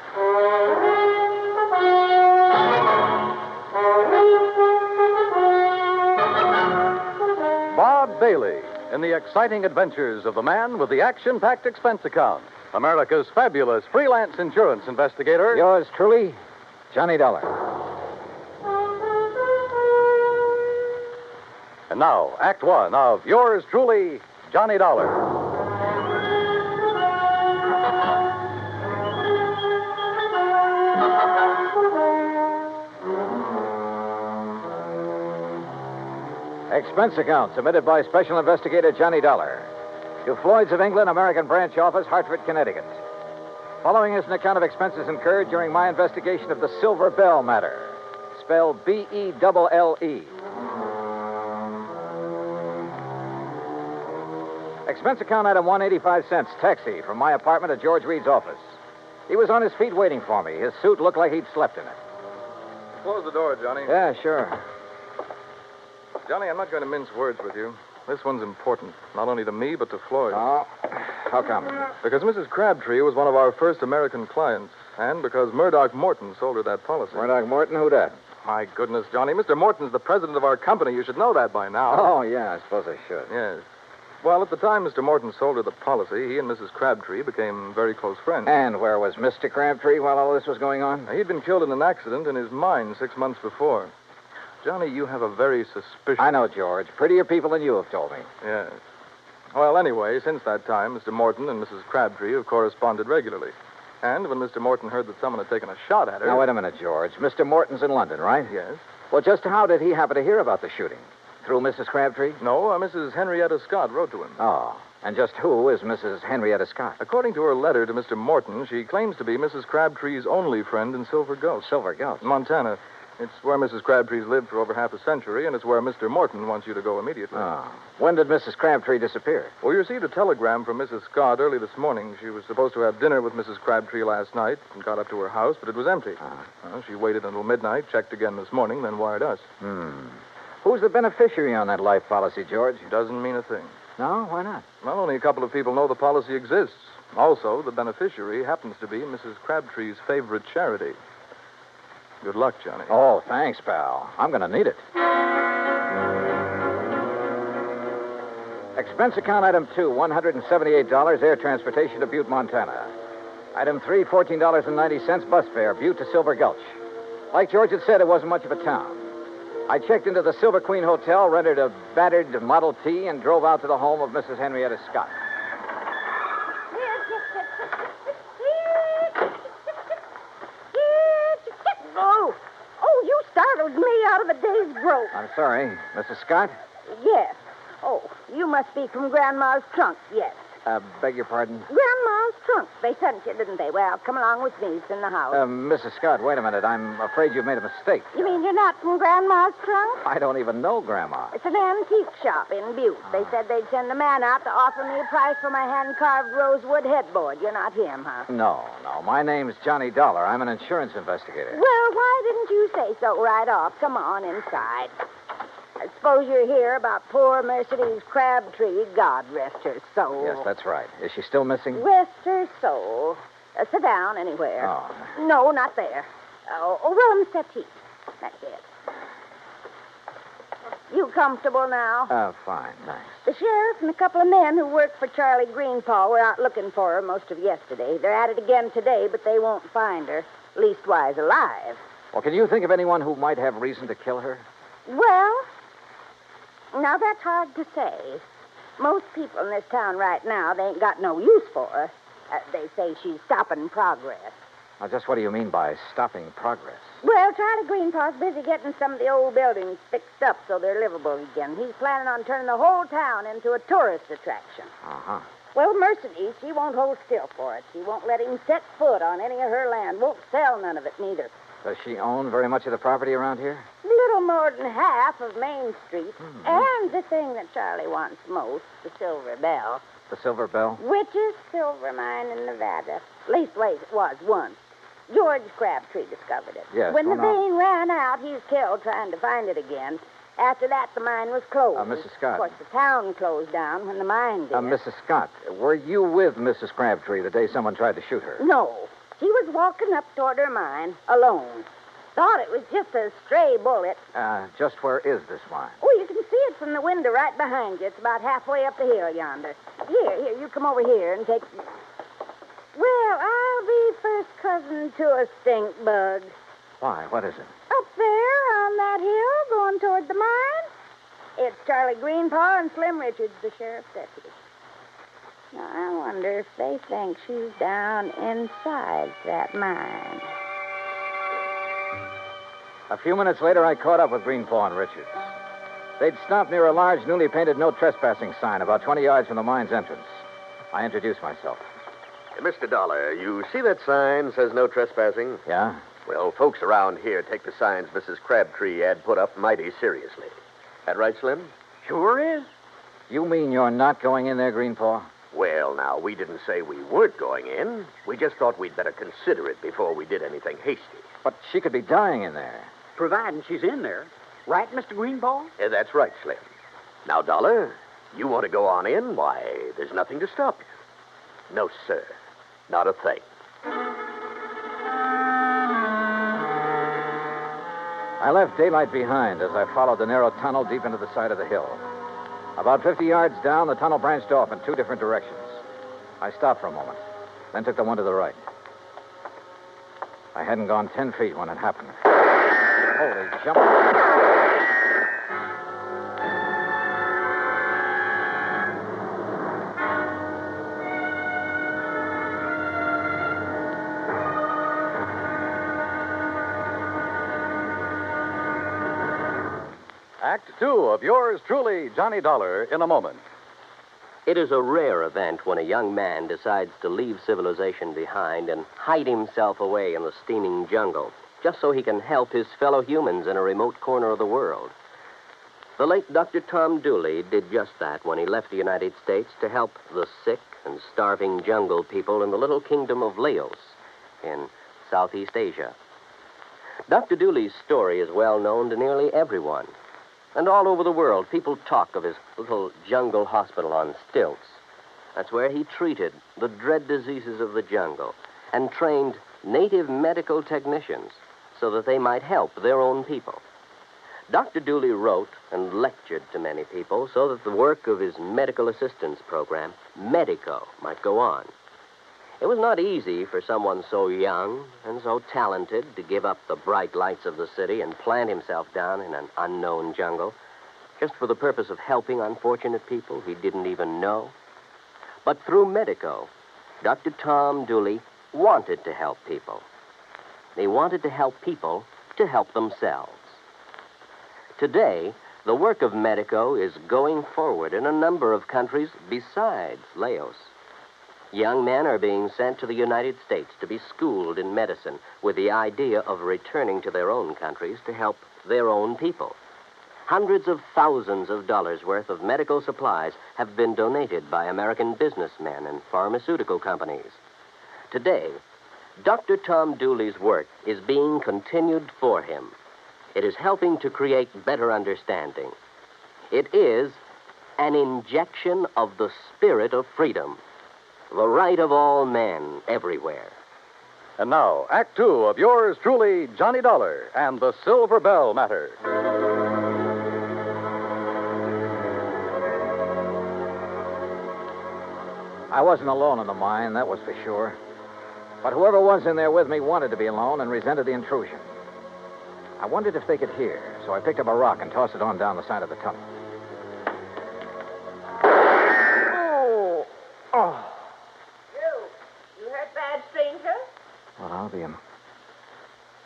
Bob Bailey in the exciting adventures of the man with the action-packed expense account. America's fabulous freelance insurance investigator. Yours truly, Johnny Dollar. And now, Act One of yours truly, Johnny Dollar. Expense account submitted by Special Investigator Johnny Dollar to Floyd's of England, American Branch Office, Hartford, Connecticut. Following is an account of expenses incurred during my investigation of the Silver Bell matter, spelled B-E-L-L-E. Expense account item 185 cents, taxi from my apartment to George Reed's office. He was on his feet waiting for me. His suit looked like he'd slept in it. Close the door, Johnny. Yeah, sure. Johnny, I'm not going to mince words with you. This one's important, not only to me, but to Floyd. Oh, how come? Because Mrs. Crabtree was one of our first American clients, and because Murdoch Morton sold her that policy. Murdoch Morton? Who that? My goodness, Johnny. Mr. Morton's the president of our company. You should know that by now. Oh, yeah, I suppose I should. Yes. Well, at the time Mr. Morton sold her the policy, he and Mrs. Crabtree became very close friends. And where was Mr. Crabtree while all this was going on? He'd been killed in an accident in his mine 6 months before. Johnny, you have a very suspicious... I know, George. Prettier people than you have told me. Yes. Well, anyway, since that time, Mr. Morton and Mrs. Crabtree have corresponded regularly. And when Mr. Morton heard that someone had taken a shot at her... Now, wait a minute, George. Mr. Morton's in London, right? Yes. Well, just how did he happen to hear about the shooting? Through Mrs. Crabtree? No, Mrs. Henrietta Scott wrote to him. Oh. And just who is Mrs. Henrietta Scott? According to her letter to Mr. Morton, she claims to be Mrs. Crabtree's only friend in Silver Gulch. Silver Gulch? Montana. It's where Mrs. Crabtree's lived for over half a century, and it's where Mr. Morton wants you to go immediately. Oh. When did Mrs. Crabtree disappear? We received a telegram from Mrs. Scott early this morning. She was supposed to have dinner with Mrs. Crabtree last night and got up to her house, but it was empty. She waited until midnight, checked again this morning, then wired us. Who's the beneficiary on that life policy, George? Doesn't mean a thing. No? Why not? Well, only a couple of people know the policy exists. Also, the beneficiary happens to be Mrs. Crabtree's favorite charity. Good luck, Johnny. Oh, thanks, pal. I'm going to need it. Expense account item 2, $178, air transportation to Butte, Montana. Item 3, $14.90, bus fare, Butte to Silver Gulch. Like George had said, it wasn't much of a town. I checked into the Silver Queen Hotel, rented a battered Model T, and drove out to the home of Mrs. Henrietta Scott. Oh, you startled me out of a day's growth. I'm sorry. Mrs. Scott? Yes. Oh, you must be from Grandma's trunk, yes. Beg your pardon? Grandma's trunk. They sent you, didn't they? Well, come along with me. It's in the house. Mrs. Scott, wait a minute. I'm afraid you've made a mistake. You mean you're not from Grandma's trunk? I don't even know Grandma. It's an antique shop in Butte. They said they'd send a man out to offer me a price for my hand-carved rosewood headboard. You're not him, huh? No. My name's Johnny Dollar. I'm an insurance investigator. Well, why didn't you say so right off? Come on inside. I suppose you're here about poor Mercedes Crabtree. God rest her soul. Yes, that's right. Is she still missing? Rest her soul. Sit down anywhere. Oh. No, not there. Willem settee. That's it. You comfortable now? Fine, thanks. The sheriff and a couple of men who work for Charlie Greenpaw were out looking for her most of yesterday. They're at it again today, but they won't find her. Leastwise alive. Well, can you think of anyone who might have reason to kill her? Well, now that's hard to say. Most people in this town right now, they ain't got no use for her. They say she's stopping progress. Now, just what do you mean by stopping progress? Well, Charlie Greenpaw's busy getting some of the old buildings fixed up so they're livable again. He's planning on turning the whole town into a tourist attraction. Uh-huh. Well, Mercedes, she won't hold still for it. She won't let him set foot on any of her land. Won't sell none of it, neither. Does she own very much of the property around here? Little more than half of Main Street. And the thing that Charlie wants most, the Silver Bell. The Silver Bell? Richest silver mine in Nevada. Leastways, it was once. George Crabtree discovered it. Yes, when the well, now- vein ran out, he was killed trying to find it again. After that, the mine was closed. Mrs. Scott. Of course, the town closed down when the mine did. Mrs. Scott, were you with Mrs. Crabtree the day someone tried to shoot her? No. She was walking up toward her mine, alone. Thought it was just a stray bullet. Just where is this mine? Oh, you can see it from the window right behind you. It's about halfway up the hill yonder. Here, you come over here and take... Well, I'll be first cousin to a stink bug. Why, what is it? Up there on that hill going toward the mine. It's Charlie Greenpaw and Slim Richards, the sheriff's deputy. Now, I wonder if they think she's down inside that mine. A few minutes later, I caught up with Greenpaw and Richards. They'd stopped near a large, newly painted no trespassing sign about 20 yards from the mine's entrance. I introduced myself. Mr. Dollar, you see that sign says no trespassing? Yeah? Well, folks around here take the signs Mrs. Crabtree had put up mighty seriously. That right, Slim? Sure is. You mean you're not going in there, Greenpaw? Well, now, we didn't say we weren't going in. We just thought we'd better consider it before we did anything hasty. But she could be dying in there. Providing she's in there. Right, Mr. Greenbaugh? That's right, Slim. Now, Dollar, you want to go on in? Why, there's nothing to stop you. No, sir. Not a thing. I left daylight behind as I followed the narrow tunnel deep into the side of the hill. About 50 yards down, the tunnel branched off in two different directions. I stopped for a moment, then took the one to the right. I hadn't gone 10 feet when it happened. Holy jump. Act two of yours truly, Johnny Dollar, in a moment. It is a rare event when a young man decides to leave civilization behind and hide himself away in the steaming jungle, just so he can help his fellow humans in a remote corner of the world. The late Dr. Tom Dooley did just that when he left the United States to help the sick and starving jungle people in the little kingdom of Laos in Southeast Asia. Dr. Dooley's story is well known to nearly everyone. And all over the world, people talk of his little jungle hospital on stilts. That's where he treated the dread diseases of the jungle and trained native medical technicians so that they might help their own people. Dr. Dooley wrote and lectured to many people so that the work of his medical assistance program, Medico, might go on. It was not easy for someone so young and so talented to give up the bright lights of the city and plant himself down in an unknown jungle just for the purpose of helping unfortunate people he didn't even know. But through Medico, Dr. Tom Dooley wanted to help people. He wanted to help people to help themselves. Today, the work of Medico is going forward in a number of countries besides Laos. Young men are being sent to the United States to be schooled in medicine with the idea of returning to their own countries to help their own people. Hundreds of thousands of dollars worth of medical supplies have been donated by American businessmen and pharmaceutical companies. Today, Dr. Tom Dooley's work is being continued for him. It is helping to create better understanding. It is an injection of the spirit of freedom. The right of all men everywhere. And now, Act two of yours truly, Johnny Dollar and the Silver Bell Matter. I wasn't alone in the mine, that was for sure. But whoever was in there with me wanted to be alone and resented the intrusion. I wondered if they could hear, so I picked up a rock and tossed it on down the side of the tunnel. Oh. You hurt bad, stranger? Well, I'll be him.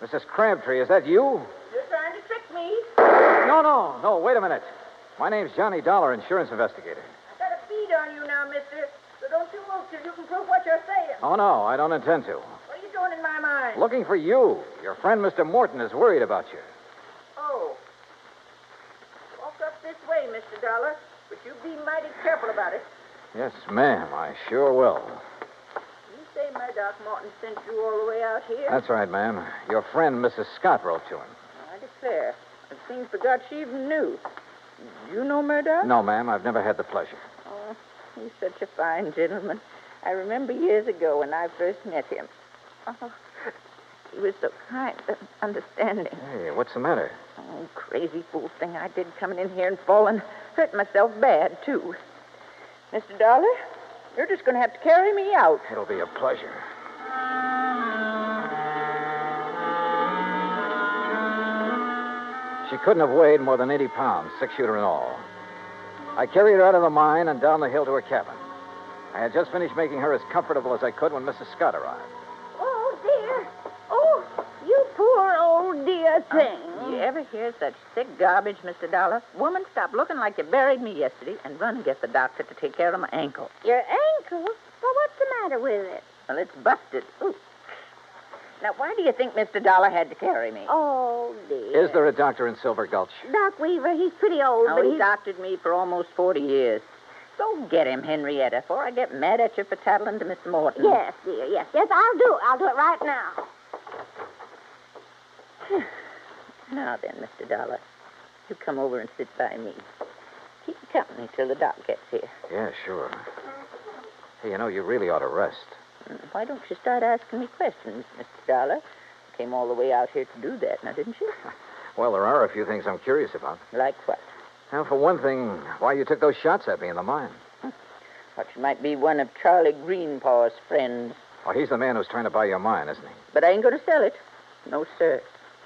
Mrs. Crabtree, is that you? You're trying to trick me. No, wait a minute. My name's Johnny Dollar, insurance investigator. I've got a bead on you now, mister. So don't you move till you can prove what you're saying. Oh, no, I don't intend to. What are you doing in my mind? Looking for you. Your friend, Mr. Morton, is worried about you. Oh. Walk up this way, Mr. Dollar. But you be mighty careful about it. Yes, ma'am, I sure will. You say my Doc Morton sent you all the way out here? That's right, ma'am. Your friend, Mrs. Scott, wrote to him. I declare. It seems forgot she even knew. You know Murdoch? No, ma'am, I've never had the pleasure. Oh, he's such a fine gentleman. I remember years ago when I first met him. Oh, he was so kind and understanding. Hey, what's the matter? Oh, crazy fool thing I did coming in here and falling. Hurt myself bad, too. Mr. Dollar, you're just going to have to carry me out. It'll be a pleasure. She couldn't have weighed more than 80 pounds, 6-shooter and all. I carried her out of the mine and down the hill to her cabin. I had just finished making her as comfortable as I could when Mrs. Scott arrived. Oh, dear. Oh, you poor old dear thing. You ever hear such sick garbage, Mr. Dollar? Woman, stop looking like you buried me yesterday and run and get the doctor to take care of my ankle. Your ankle? Well, what's the matter with it? Well, it's busted. Ooh. Now, why do you think Mr. Dollar had to carry me? Oh, dear. Is there a doctor in Silver Gulch? Doc Weaver, he's pretty old, Oh, but he's doctored me for almost 40 years. Go get him, Henrietta, before I get mad at you for tattling to Miss Morton. Yes, dear, yes. Yes, I'll do it. I'll do it right now. Now then, Mr. Dollar, you come over and sit by me. Keep company till the doc gets here. Yeah, sure. Hey, you know, you really ought to rest. Why don't you start asking me questions, Mr. Dollar? You came all the way out here to do that, now, didn't you? Well, there are a few things I'm curious about. Like what? Well, for one thing, why you took those shots at me in the mine. Thought you might be one of Charlie Greenpaw's friends. Oh, he's the man who's trying to buy your mine, isn't he? But I ain't going to sell it. No, sir.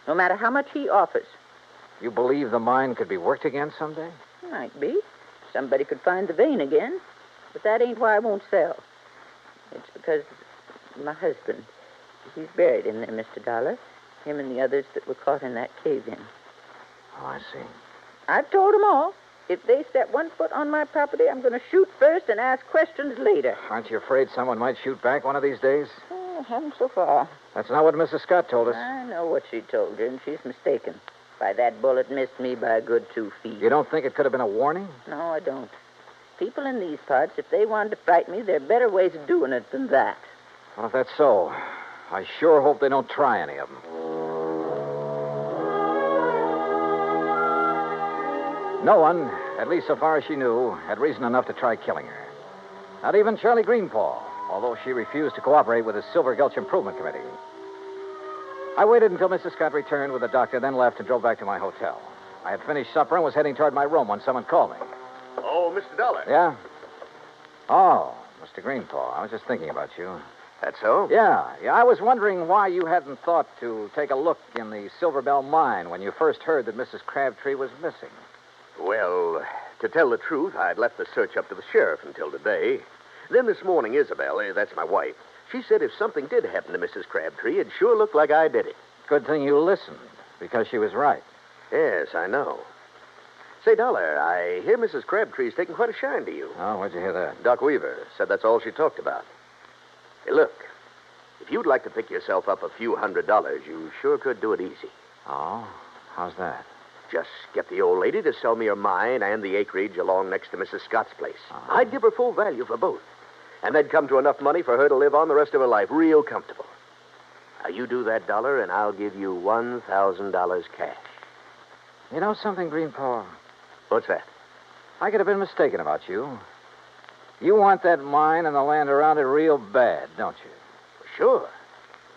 No matter how much he offers. You believe the mine could be worked again someday? Might be. Somebody could find the vein again. But that ain't why I won't sell. It's because my husband, he's buried in there, Mr. Dollar. Him and the others that were caught in that cave-in. Oh, I see. I've told them all. If they set one foot on my property, I'm going to shoot first and ask questions later. Aren't you afraid someone might shoot back one of these days? Oh, haven't so far. That's not what Mrs. Scott told us. I know what she told you, and she's mistaken. Why, that bullet missed me by a good 2 feet. You don't think it could have been a warning? No, I don't. People in these parts, if they wanted to frighten me, there are better ways of doing it than that. Well, if that's so, I sure hope they don't try any of them. No one, at least so far as she knew, had reason enough to try killing her. Not even Charlie Greenpaw, although she refused to cooperate with the Silver Gulch Improvement Committee. I waited until Mrs. Scott returned with the doctor, then left and drove back to my hotel. I had finished supper and was heading toward my room when someone called me. Oh, Mr. Dollar. Yeah? Oh, Mr. Greenpaw, I was just thinking about you. That's so? Yeah. I was wondering why you hadn't thought to take a look in the Silver Bell mine when you first heard that Mrs. Crabtree was missing. Well, to tell the truth, I'd left the search up to the sheriff until today. Then this morning, Isabel, that's my wife, she said if something did happen to Mrs. Crabtree, it'd sure look like I did it. Good thing you listened, because she was right. Yes, I know. Say, Dollar, I hear Mrs. Crabtree's taking quite a shine to you. Oh, where'd you hear that? Doc Weaver said that's all she talked about. Hey, look, if you'd like to pick yourself up a few $100s, you sure could do it easy. Oh? How's that? Just get the old lady to sell me her mine and the acreage along next to Mrs. Scott's place. I'd give her full value for both. And that'd come to enough money for her to live on the rest of her life real comfortable. Now, you do that, Dollar, and I'll give you $1,000 cash. You know something, Greenpaw? What's that? I could have been mistaken about you. You want that mine and the land around it real bad, don't you? Sure.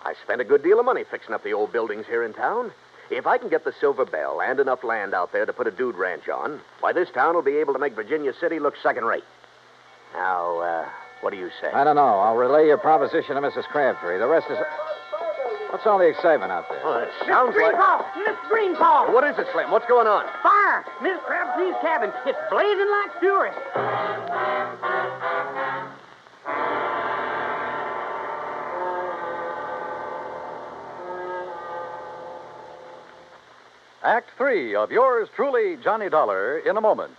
I spent a good deal of money fixing up the old buildings here in town. If I can get the Silver Bell and enough land out there to put a dude ranch on, why, this town will be able to make Virginia City look second-rate. Now, what do you say? I don't know. I'll relay your proposition to Mrs. Crabtree. The rest is... What's all the excitement out there? Oh, it sounds like... Miss Greenpaw! What is it, Slim? What's going on? Fire! Miss Crabtree's cabin. It's blazing like fury. Act 3 of yours truly, Johnny Dollar, in a moment.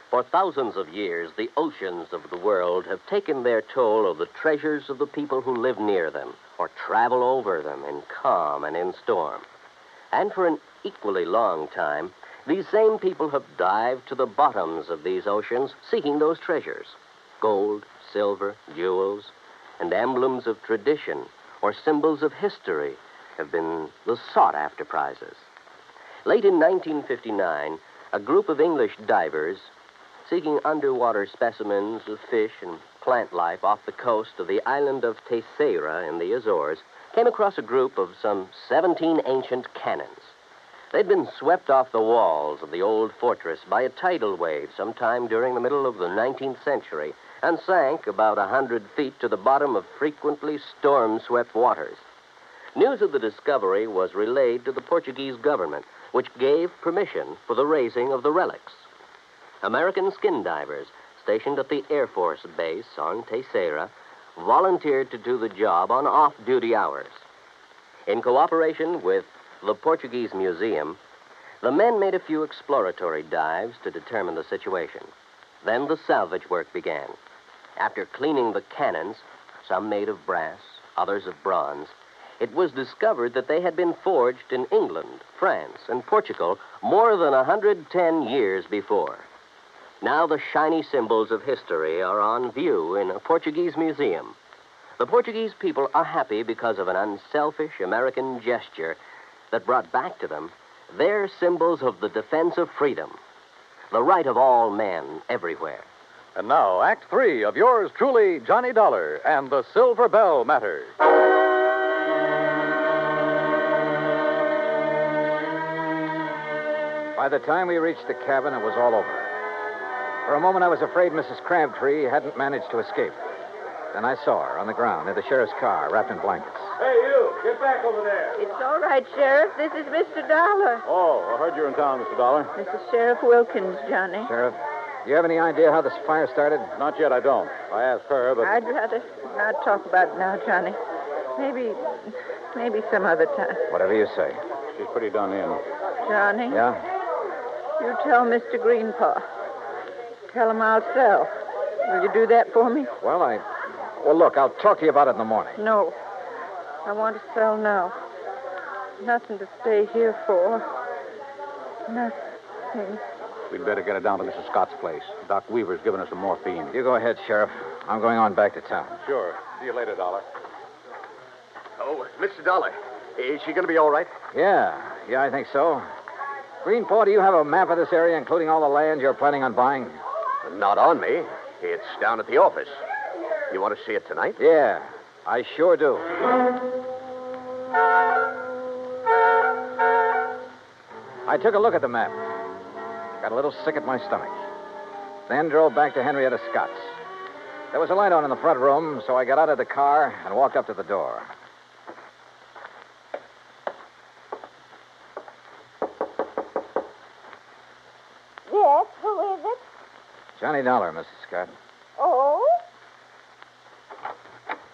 For thousands of years, the oceans of the world have taken their toll of the treasures of the people who live near them or travel over them in calm and in storm. And for an equally long time, these same people have dived to the bottoms of these oceans seeking those treasures. Gold, silver, jewels, and emblems of tradition or symbols of history have been the sought-after prizes. Late in 1959, a group of English divers seeking underwater specimens of fish and plant life off the coast of the island of Terceira in the Azores came across a group of some 17 ancient cannons. They'd been swept off the walls of the old fortress by a tidal wave sometime during the middle of the 19th century and sank about 100 feet to the bottom of frequently storm-swept waters. News of the discovery was relayed to the Portuguese government, which gave permission for the raising of the relics. American skin divers stationed at the Air Force Base on Terceira volunteered to do the job on off-duty hours. In cooperation with the Portuguese Museum, the men made a few exploratory dives to determine the situation. Then the salvage work began. After cleaning the cannons, some made of brass, others of bronze, it was discovered that they had been forged in England, France, and Portugal more than 110 years before. Now the shiny symbols of history are on view in a Portuguese museum. The Portuguese people are happy because of an unselfish American gesture that brought back to them their symbols of the defense of freedom, the right of all men everywhere. And now, Act 3 of yours truly, Johnny Dollar and the Silver Bell Matter. By the time we reached the cabin, it was all over. For a moment, I was afraid Mrs. Crabtree hadn't managed to escape. Then I saw her on the ground near the sheriff's car, wrapped in blankets. Hey, you! Get back over there! It's all right, Sheriff. This is Mr. Dollar. Oh, I heard you're in town, Mr. Dollar. This is Sheriff Wilkins, Johnny. Sheriff, do you have any idea how this fire started? Not yet, I don't. I asked her, but... I'd rather not talk about it now, Johnny. Maybe some other time. Whatever you say. She's pretty done in. Johnny? Yeah? You tell Mr. Greenpaw. Tell him I'll sell. Will you do that for me? Well, look, I'll talk to you about it in the morning. No. I want to sell now. Nothing to stay here for. Nothing. We'd better get her down to Mrs. Scott's place. Doc Weaver's given us some morphine. You go ahead, Sheriff. I'm going on back to town. Sure. See you later, Dollar. Oh, Mr. Dollar, is she going to be all right? Yeah, I think so. Greenpaw, do you have a map of this area, including all the land you're planning on buying? Not on me. It's down at the office. You want to see it tonight? Yeah, I sure do. I took a look at the map. Got a little sick at my stomach. Then drove back to Henrietta Scott's. There was a light on in the front room, so I got out of the car and walked up to the door. Yes, who is it? Johnny Dollar, Mrs. Scott. Oh?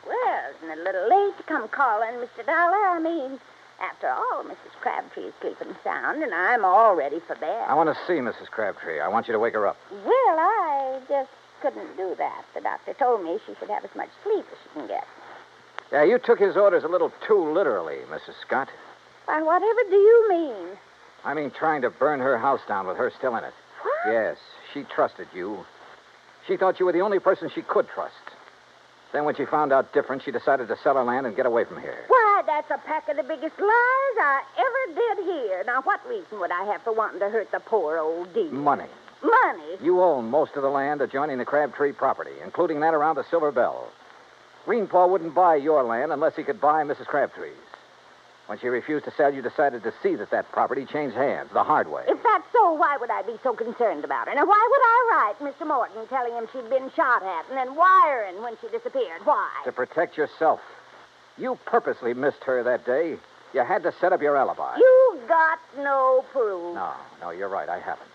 Well, isn't it a little late to come calling, Mr. Dollar? I mean, after all, Mrs. Crabtree is sleeping sound, and I'm all ready for bed. I want to see Mrs. Crabtree. I want you to wake her up. Well, I just couldn't do that. The doctor told me she should have as much sleep as she can get. Yeah, you took his orders a little too literally, Mrs. Scott. Why, whatever do you mean? I mean trying to burn her house down with her still in it. What? Yes, she trusted you. She thought you were the only person she could trust. Then when she found out different, she decided to sell her land and get away from here. Why, that's a pack of the biggest lies I ever did hear. Now, what reason would I have for wanting to hurt the poor old dear? Money. Money? You own most of the land adjoining the Crabtree property, including that around the Silver Bell. Greenpaw wouldn't buy your land unless he could buy Mrs. Crabtree's. When she refused to sell, you decided to see that property changed hands the hard way. If that's so, why would I be so concerned about her? Now, why would I write Mr. Morton telling him she'd been shot at and then wiring when she disappeared? Why? To protect yourself. You purposely missed her that day. You had to set up your alibi. You've got no proof. No, you're right. I haven't.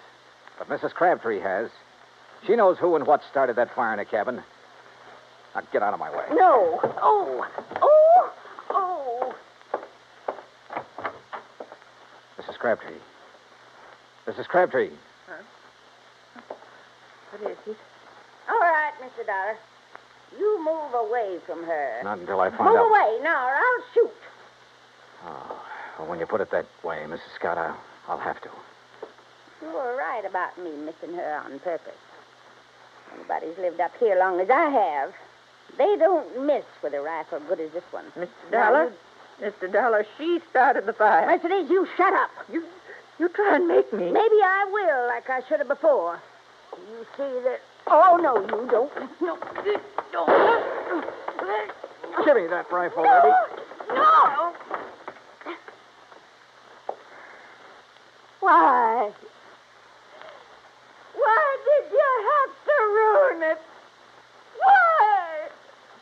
But Mrs. Crabtree has. She knows who and what started that fire in the cabin. Now, get out of my way. No. Oh. Mrs. Crabtree. Mrs. Crabtree. Huh? What is it? All right, Mr. Dollar. You move away from her. Not until I find Move out. away now, or I'll shoot. Oh, well, when you put it that way, Mrs. Scott, I'll have to. You were right about me missing her on purpose. Anybody's lived up here long as I have, they don't miss with a rifle good as this one. Mr. Dollar? Mr. Dollar, she started the fire. Mercedes, you shut up. You try and make me. Maybe I will, like I should have before. You see that... Oh, no, you don't. No, you don't. Give me that rifle, No. Eddie. No. Why? Why did you have to ruin it? Why?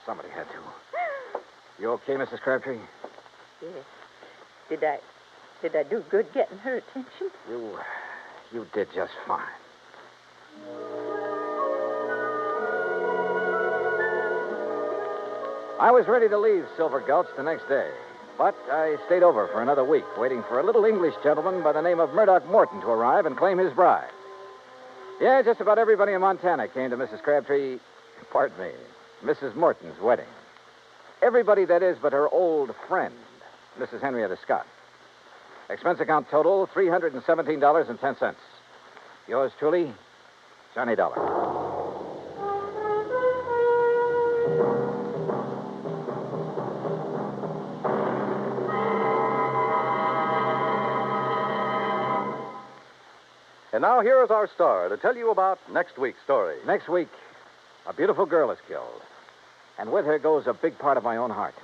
Somebody had to. You okay, Mrs. Crabtree? Yes. Did I do good getting her attention? You did just fine. I was ready to leave Silver Gulch the next day, but I stayed over for another week, waiting for a little English gentleman by the name of Murdoch Morton to arrive and claim his bride. Yeah, just about everybody in Montana came to Mrs. Crabtree, Mrs. Morton's wedding. Everybody, that is, but her old friend, Mrs. Henrietta Scott. Expense account total, $317.10. Yours truly, Johnny Dollar. And now here is our star to tell you about next week's story. Next week, a beautiful girl is killed. And with her goes a big part of my own heart.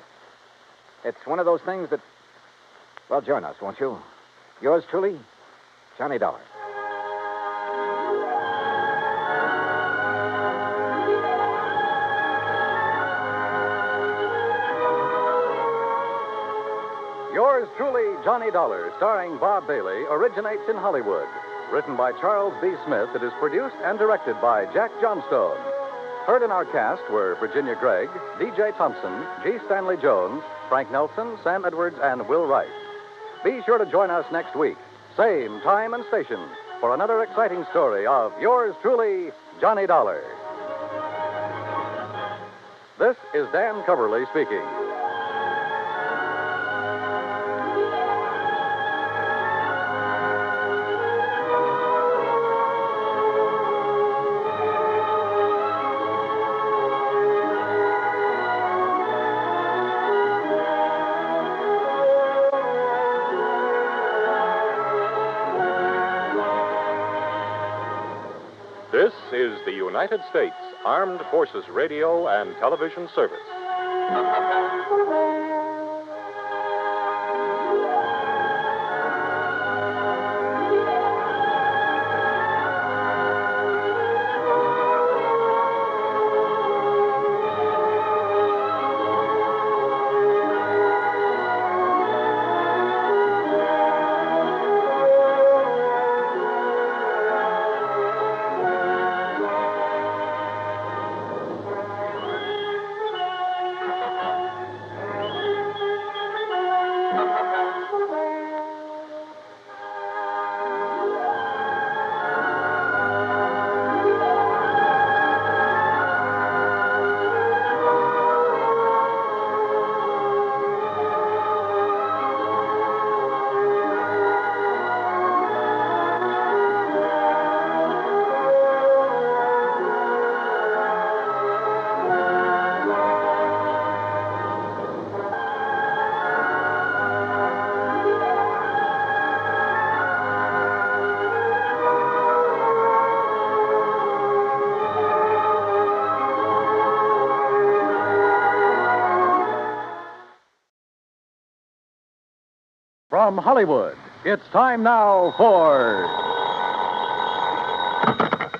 It's one of those things that... Well, join us, won't you? Yours truly, Johnny Dollar. Yours truly, Johnny Dollar, starring Bob Bailey, originates in Hollywood. Written by Charles B. Smith, it is produced and directed by Jack Johnstone. Heard in our cast were Virginia Gregg, D.J. Thompson, G. Stanley Jones, Frank Nelson, Sam Edwards, and Will Wright. Be sure to join us next week, same time and station, for another exciting story of yours truly, Johnny Dollar. This is Dan Coverly speaking. This is the United States Armed Forces Radio and Television Service. From Hollywood, it's time now for...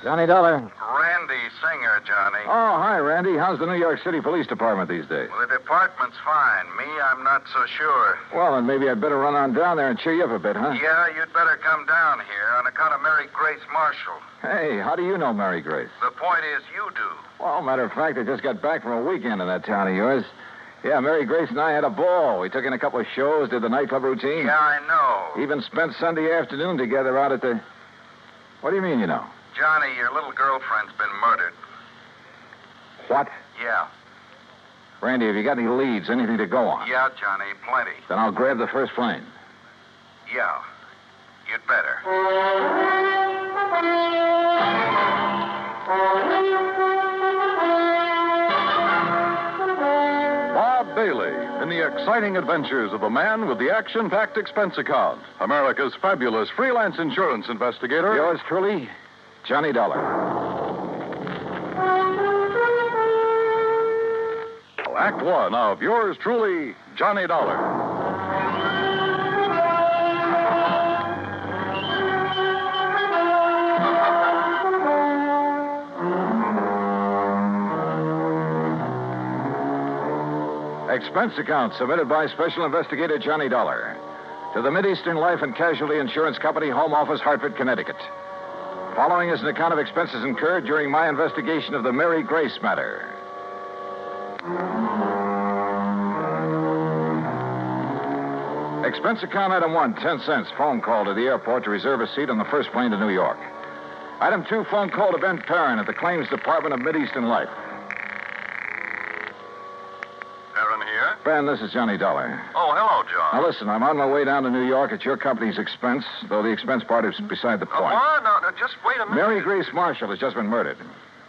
Johnny Dollar. Randy Singer, Johnny. Oh, hi, Randy. How's the New York City Police Department these days? Well, the department's fine. Me, I'm not so sure. Well, then maybe I'd better run on down there and cheer you up a bit, huh? Yeah, you'd better come down here on account of Mary Grace Marshall. Hey, how do you know Mary Grace? The point is, you do. Well, matter of fact, I just got back from a weekend in that town of yours. Yeah, Mary Grace and I had a ball. We took in a couple of shows, did the nightclub routine. Yeah, I know. Even spent Sunday afternoon together out at the... What do you mean, you know? Johnny, your little girlfriend's been murdered. What? Yeah. Randy, have you got any leads, anything to go on? Yeah, Johnny, plenty. Then I'll grab the first plane. Yeah. You'd better. Bob Bailey in the exciting adventures of a man with the action-packed expense account. America's fabulous freelance insurance investigator. Yours truly, Johnny Dollar. Act one of yours truly, Johnny Dollar. Expense account submitted by Special Investigator Johnny Dollar to the Mideastern Life and Casualty Insurance Company, Home Office, Hartford, Connecticut. Following is an account of expenses incurred during my investigation of the Mary Grace matter. Expense account item 1, 10 cents. Phone call to the airport to reserve a seat on the first plane to New York. Item 2, phone call to Ben Perrin at the Claims Department of Mideastern Life. Perrin here? Ben, this is Johnny Dollar. Oh, hello, John. Now, listen, I'm on my way down to New York at your company's expense, though the expense part is beside the point. What? No, just wait a minute. Mary Grace Marshall has just been murdered.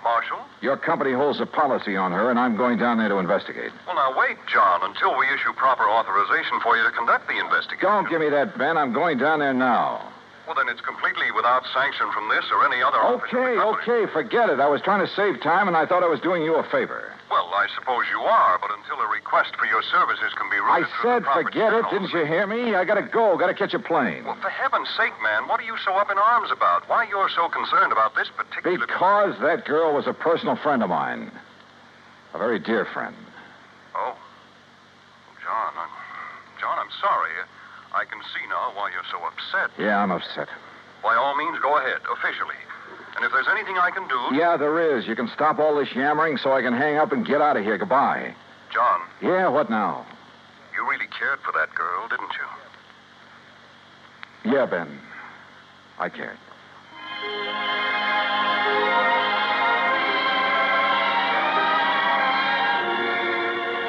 Marshall? Your company holds a policy on her, and I'm going down there to investigate. Well, now, wait, John, until we issue proper authorization for you to conduct the investigation. Don't give me that, Ben. I'm going down there now. Well, then it's completely without sanction from this or any other office. Okay, forget it. I was trying to save time, and I thought I was doing you a favor. Well, I suppose you are, but until a request for your services can be I routed through said the proper forget it. channels. Didn't you hear me? I gotta go. Gotta catch a plane. Well, for heaven's sake, man, what are you so up in arms about? Why you're so concerned about this particular... Because that girl was a personal friend of mine. A very dear friend. Oh. John, I'm sorry. I can see now why you're so upset. Yeah, I'm upset. By all means, go ahead, officially. And if there's anything I can do... Yeah, there is. You can stop all this yammering so I can hang up and get out of here. Goodbye. John. Yeah, what now? You really cared for that girl, didn't you? Yeah, Ben. I cared.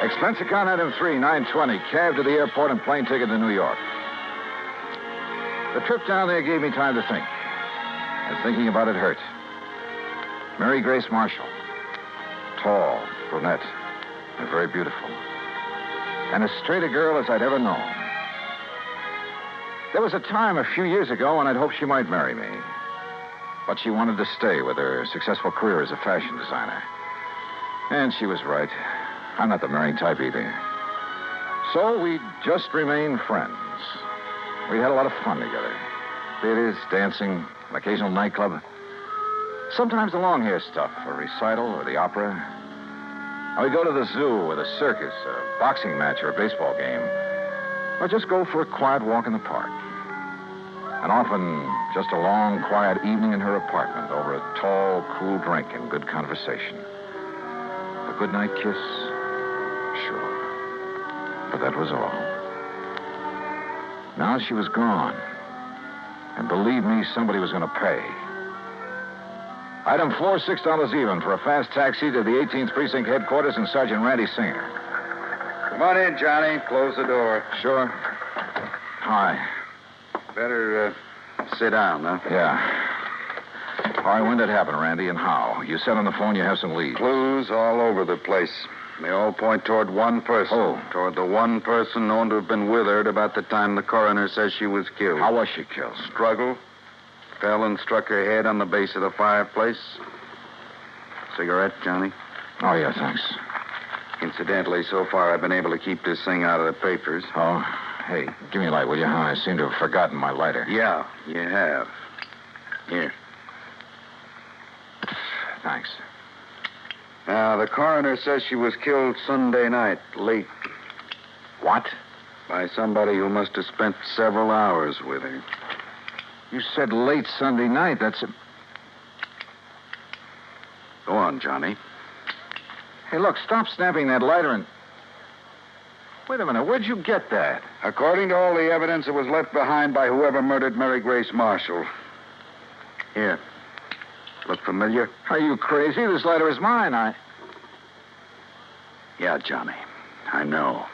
Expense account item 3, $920. Cab to the airport and plane ticket to New York. The trip down there gave me time to think. And thinking about it hurt. Mary Grace Marshall. Tall, brunette, and very beautiful. And as straight a girl as I'd ever known. There was a time a few years ago when I'd hoped she might marry me. But she wanted to stay with her successful career as a fashion designer. And she was right. I'm not the marrying type either. So we just remained friends. We had a lot of fun together. Theaters, dancing, an occasional nightclub. Sometimes the long hair stuff, a recital or the opera. And we'd go to the zoo or the circus, a boxing match or a baseball game. Or just go for a quiet walk in the park. And often just a long, quiet evening in her apartment over a tall, cool drink and good conversation. A goodnight kiss? Sure. But that was all. Now she was gone. And believe me, somebody was going to pay. Item 4, $6 even for a fast taxi to the 18th Precinct headquarters and Sergeant Randy Singer. Come on in, Johnny. Close the door. Sure. Hi. Better sit down, huh? Yeah. All right, when did it happen, Randy, and how? You said on the phone you have some leads. Clues all over the place. They all point toward one person. Oh. Toward the one person known to have been with her at about the time the coroner says she was killed. How was she killed? Struggle. Fell and struck her head on the base of the fireplace. Cigarette, Johnny? Oh, yeah, thanks. Incidentally, so far I've been able to keep this thing out of the papers. Oh, hey, give me a light, will you? I seem to have forgotten my lighter. Yeah, you have. Here. Thanks. Now, the coroner says she was killed Sunday night, late. What? By somebody who must have spent several hours with her. You said late Sunday night. That's a... Go on, Johnny. Hey, look, stop snapping that lighter and... Wait a minute, where'd you get that? According to all the evidence, it was left behind by whoever murdered Mary Grace Marshall. Here. Look familiar? Are you crazy? This lighter is mine. Yeah, Johnny. I know.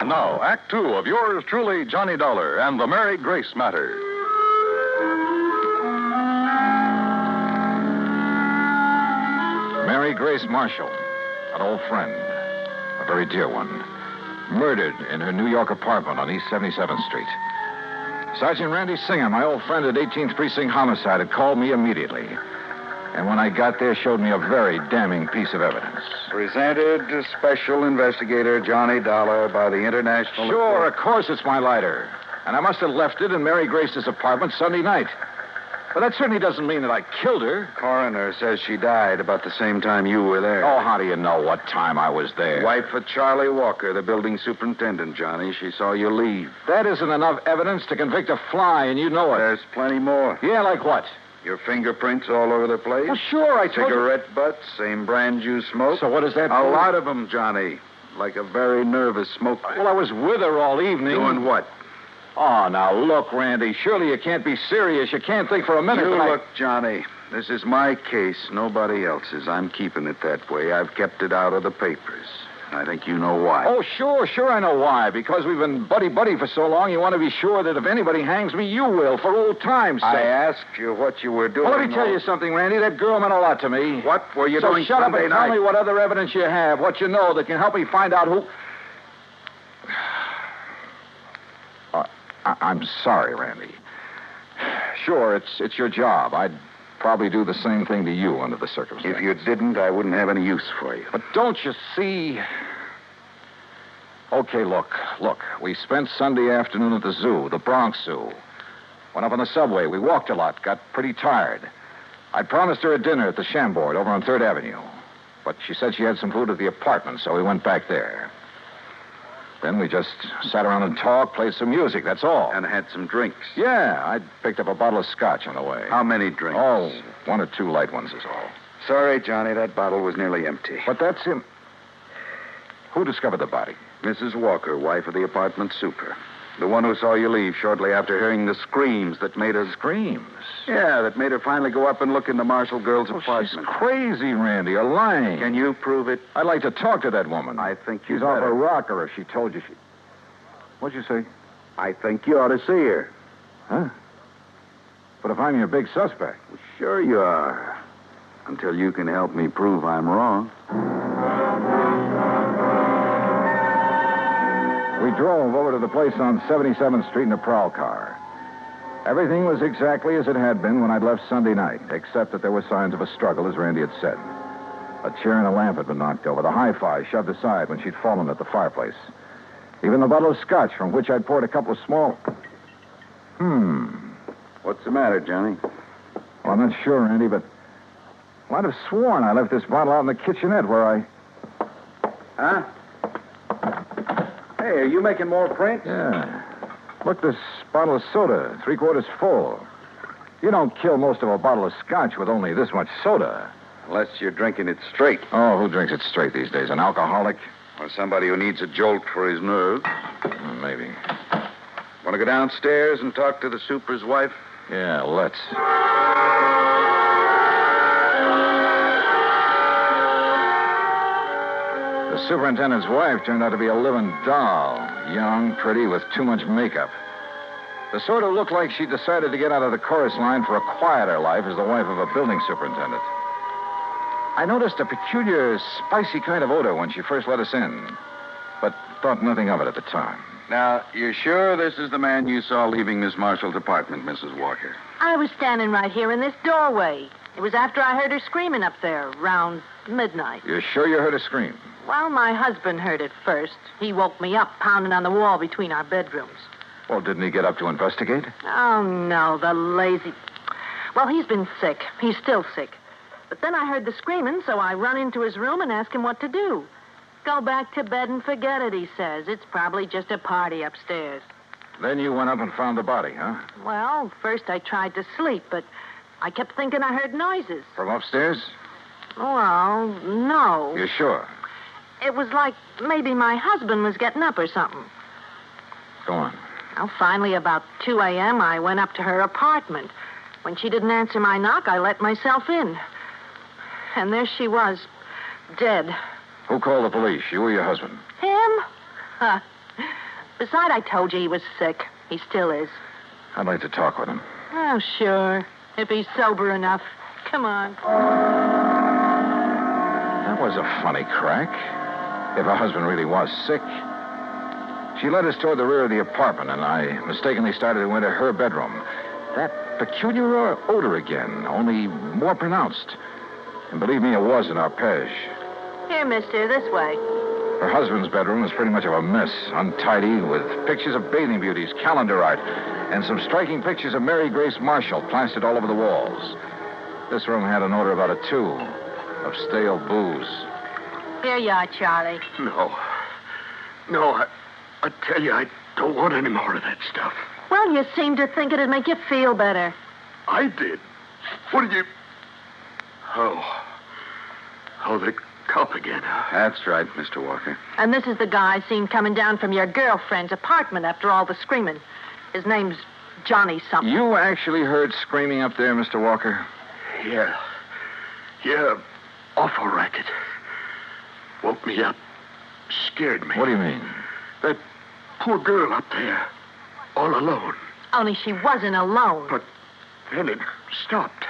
And now, Act 2 of yours truly, Johnny Dollar, and the Mary Grace Matter. Mary Grace Marshall, an old friend, a very dear one, murdered in her New York apartment on East 77th Street. Sergeant Randy Singer, my old friend at 18th Precinct Homicide, had called me immediately. And when I got there, showed me a very damning piece of evidence. Presented to Special Investigator Johnny Dollar by the International... Sure, of course it's my lighter. And I must have left it in Mary Grace's apartment Sunday night. But that certainly doesn't mean that I killed her. Coroner says she died about the same time you were there. Oh, how do you know what time I was there? Wife of Charlie Walker, the building superintendent, Johnny. She saw you leave. That isn't enough evidence to convict a fly, and you know it. There's plenty more. Yeah, like what? Your fingerprints all over the place. Well, sure, I told you. Cigarette butts, same brand you smoke. So what does that A prove? lot of them, Johnny. Like a very nervous smoker. Well, I was with her all evening. Doing what? Oh, now, look, Randy. Surely you can't be serious. You can't think for a minute that Look, Johnny. This is my case, nobody else's. I'm keeping it that way. I've kept it out of the papers. I think you know why. Oh, sure I know why. Because we've been buddy-buddy for so long, you want to be sure that if anybody hangs me, you will, for old time's sake. I asked you what you were doing. Well, let me tell you something, Randy. That girl meant a lot to me. What were you doing shut Sunday up and night? tell me what other evidence you have, what you know that can help me find out who... I'm sorry, Randy. Sure, it's your job. I'd probably do the same thing to you under the circumstances. If you didn't, I wouldn't have any use for you. But don't you see... Okay, look. We spent Sunday afternoon at the zoo, the Bronx Zoo. Went up on the subway. We walked a lot, got pretty tired. I promised her a dinner at the Chambord over on 3rd Avenue. But she said she had some food at the apartment, so we went back there. Then we just sat around and talked, played some music, that's all. And had some drinks. Yeah, I picked up a bottle of scotch on the way. How many drinks? Oh, 1 or 2 light ones is all. Sorry, Johnny, that bottle was nearly empty. But that's him. Who discovered the body? Mrs. Walker, wife of the apartment super. The one who saw you leave shortly after hearing the screams that made her... Screams? Yeah, that made her finally go up and look in the Marshall girl's apartment. She's crazy, Randy. You're lying. Can you prove it? I'd like to talk to that woman. I think she's off her rocker if she told you she... What'd you say? I think you ought to see her. Huh? But if I'm your big suspect... Well, sure you are. Until you can help me prove I'm wrong. We drove over to the place on 77th Street in a prowl car. Everything was exactly as it had been when I'd left Sunday night, except that there were signs of a struggle, as Randy had said. A chair and a lamp had been knocked over, the hi-fi shoved aside when she'd fallen at the fireplace. Even the bottle of scotch from which I'd poured a couple of small... What's the matter, Johnny? Well, I'm not sure, Randy, but... Well, I'd have sworn I left this bottle out in the kitchenette where I... Huh? Hey, are you making more prints? Yeah. Look, this bottle of soda, 3/4 full. You don't kill most of a bottle of scotch with only this much soda. Unless you're drinking it straight. Oh, who drinks it straight these days? An alcoholic? Or somebody who needs a jolt for his nerves. Maybe. Want to go downstairs and talk to the super's wife? Yeah, let's. The superintendent's wife turned out to be a living doll. Young, pretty, with too much makeup. The sort who looked like she decided to get out of the chorus line for a quieter life as the wife of a building superintendent. I noticed a peculiar, spicy kind of odor when she first let us in, but thought nothing of it at the time. Now, you're sure this is the man you saw leaving Miss Marshall's apartment, Mrs. Walker? I was standing right here in this doorway. It was after I heard her screaming up there, around midnight. You're sure you heard her scream? Well, my husband heard it first. He woke me up, pounding on the wall between our bedrooms. Well, didn't he get up to investigate? Oh, no, the lazy... Well, he's been sick. He's still sick. But then I heard the screaming, so I run into his room and asked him what to do. Go back to bed and forget it, he says. It's probably just a party upstairs. Then you went up and found the body, huh? Well, first I tried to sleep, but I kept thinking I heard noises. From upstairs? Well, no. You sure? It was like maybe my husband was getting up or something. Go on. Well, finally, about 2 a.m., I went up to her apartment. When she didn't answer my knock, I let myself in. And there she was, dead. Who called the police, you or your husband? Him? Huh. Besides, I told you he was sick. He still is. I'd like to talk with him. Oh, sure. If he's sober enough. Come on. That was a funny crack. If her husband really was sick. She led us toward the rear of the apartment, and I mistakenly started to enter her bedroom. That peculiar odor again, only more pronounced. And believe me, it was an arpege. Here, mister, this way. Her husband's bedroom was pretty much of a mess, untidy, with pictures of bathing beauties, calendar art, and some striking pictures of Mary Grace Marshall plastered all over the walls. This room had an odor about it, too, of stale booze. Here you are, Charlie. No, I tell you, I don't want any more of that stuff. Well, you seem to think it'd make you feel better. I did. What did you... Oh, the cop again. That's right, Mr. Walker. And this is the guy I seen coming down from your girlfriend's apartment after all the screaming. His name's Johnny something. You actually heard screaming up there, Mr. Walker? Yeah, awful racket. Woke me up scared me. What do you mean? That poor girl up there, all alone. Only she wasn't alone. But then it stopped.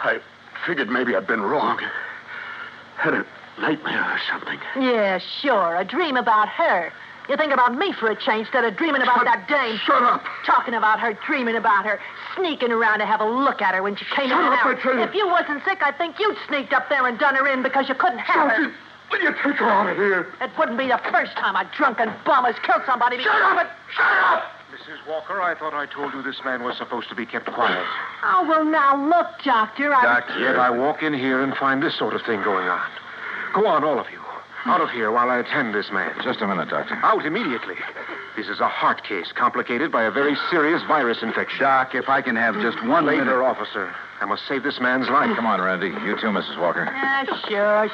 I figured maybe I'd been wrong. Had a nightmare or something. Yeah, sure. A dream about her. You think about me for a change instead of dreaming about that dame. Shut up. Talking about her, dreaming about her, sneaking around to have a look at her when she came in and Shut out. up, I tell you. If you wasn't sick, I think you'd sneaked up there and done her in because you couldn't have her. Will you take her out of here? It wouldn't be the first time a drunken bum has killed somebody. Shut up! Shut up! Mrs. Walker, I thought I told you this man was supposed to be kept quiet. Oh, well, now, look, Doctor, Yet I walk in here and find this sort of thing going on. Go on, all of you. Out of here while I attend this man. Just a minute, Doctor. Out immediately. This is a heart case complicated by a very serious virus infection. Doc, if I can have just one Later, minute. officer. I must save this man's life. Come on, Randy. You too, Mrs. Walker. Sure.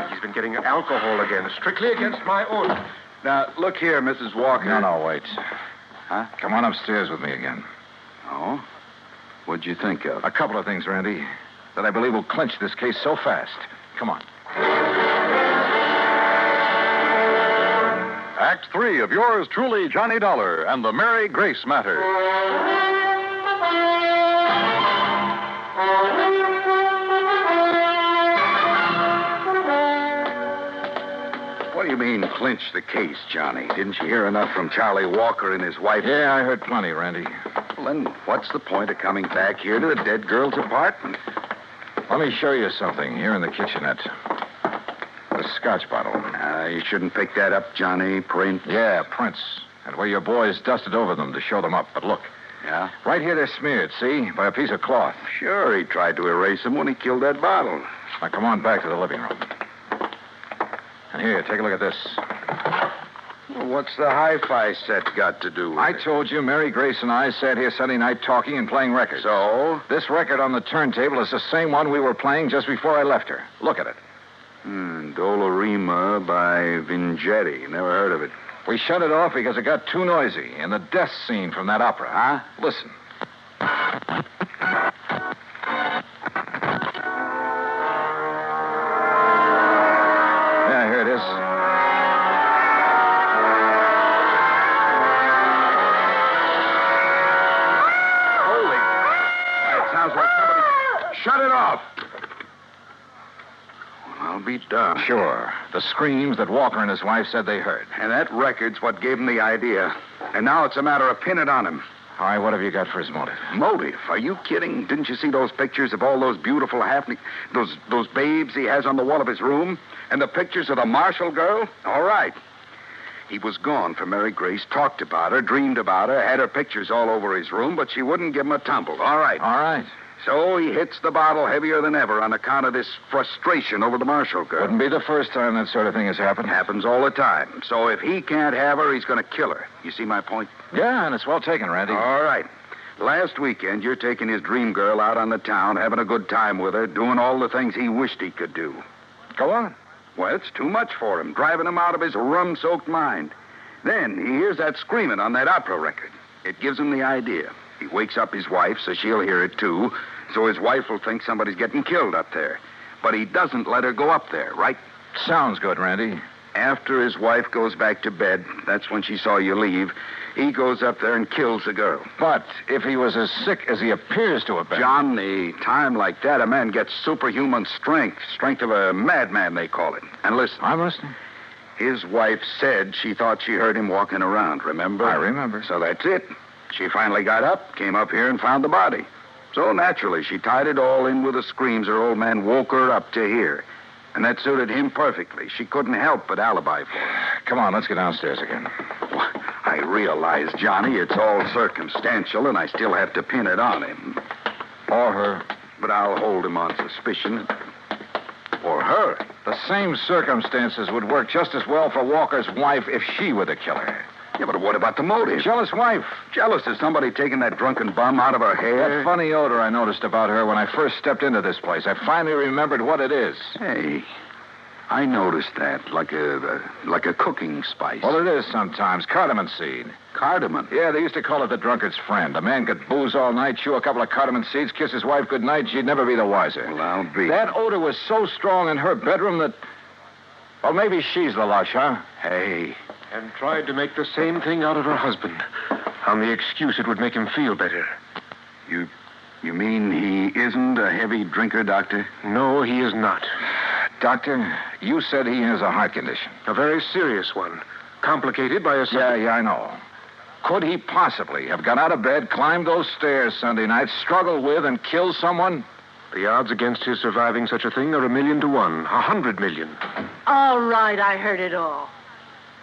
He's been getting alcohol again, strictly against my order. Now, look here, Mrs. Walker. No, wait. Huh? Come on upstairs with me again. Oh? What'd you think of? A couple of things, Randy, that I believe will clinch this case so fast. Come on. Act 3 of yours truly, Johnny Dollar, and the Mary Grace Matter. What do you mean, clinch the case, Johnny? Didn't you hear enough from Charlie Walker and his wife? Yeah, I heard plenty, Randy. Well, then what's the point of coming back here to the dead girl's apartment? Let me show you something here in the kitchenette. The scotch bottle. You shouldn't pick that up, Johnny. Prints. Yeah, prints. And where your boys dusted over them to show them up. But look. Yeah? Right here they're smeared, see? By a piece of cloth. Sure, he tried to erase them when he killed that bottle. Now, come on back to the living room. And here, take a look at this. Well, what's the hi-fi set got to do with I it? told you Mary Grace and I sat here Sunday night talking and playing records. So? This record on the turntable is the same one we were playing just before I left her. Look at it. Dolorima by Vingetti. Never heard of it. We shut it off because it got too noisy in the death scene from that opera. Huh? Listen. Yeah, here it is. Holy. It sounds like somebody... Shut it off. I'll be darned. Sure. The screams that Walker and his wife said they heard. And that record's what gave him the idea. And now it's a matter of pinning it on him. All right, what have you got for his motive? Motive? Are you kidding? Didn't you see those pictures of all those beautiful those babes he has on the wall of his room? And the pictures of the Marshall girl? All right. He was gone for Mary Grace, talked about her, dreamed about her, had her pictures all over his room, but she wouldn't give him a tumble. All right. All right. So he hits the bottle heavier than ever on account of this frustration over the Marshall girl. Wouldn't be the first time that sort of thing has happened. Happens all the time. So if he can't have her, he's going to kill her. You see my point? Yeah, and it's well taken, Randy. All right. Last weekend, you're taking his dream girl out on the town, having a good time with her, doing all the things he wished he could do. Go on. Well, it's too much for him, driving him out of his rum-soaked mind. Then he hears that screaming on that opera record. It gives him the idea. He wakes up his wife, so she'll hear it, too. So his wife will think somebody's getting killed up there. But he doesn't let her go up there, right? Sounds good, Randy. After his wife goes back to bed, that's when she saw you leave, he goes up there and kills the girl. But if he was as sick as he appears to have been... John, the time like that, a man gets superhuman strength. Strength of a madman, they call it. And listen. I'm listening. His wife said she thought she heard him walking around, remember? I remember. So that's it. She finally got up, came up here, and found the body. So naturally, she tied it all in with the screams her old man woke her up to hear. And that suited him perfectly. She couldn't help but alibi for him. Come on, let's get downstairs again. I realize, Johnny, it's all circumstantial, and I still have to pin it on him. Or her. But I'll hold him on suspicion. Or her. The same circumstances would work just as well for Walker's wife if she were the killer. Yeah, but what about the motive? Jealous wife. Jealous of somebody taking that drunken bum out of her hair? That funny odor I noticed about her when I first stepped into this place. I finally remembered what it is. Hey, I noticed that, like a cooking spice. Well, it is sometimes. Cardamom seed. Cardamom? Yeah, they used to call it the drunkard's friend. A man could booze all night, chew a couple of cardamom seeds, kiss his wife goodnight, she'd never be the wiser. Well, I'll be. That odor was so strong in her bedroom that... Well, maybe she's the lush, huh? Hey. And tried to make the same thing out of her husband on the excuse it would make him feel better. You mean he isn't a heavy drinker, Doctor? No, he is not. Doctor, you said he has a heart condition. A very serious one. Complicated by a... Yeah, I know. Could he possibly have got out of bed, climbed those stairs Sunday night, struggled with, and killed someone? The odds against his surviving such a thing are 1,000,000 to 1. 100 million. All right, I heard it all.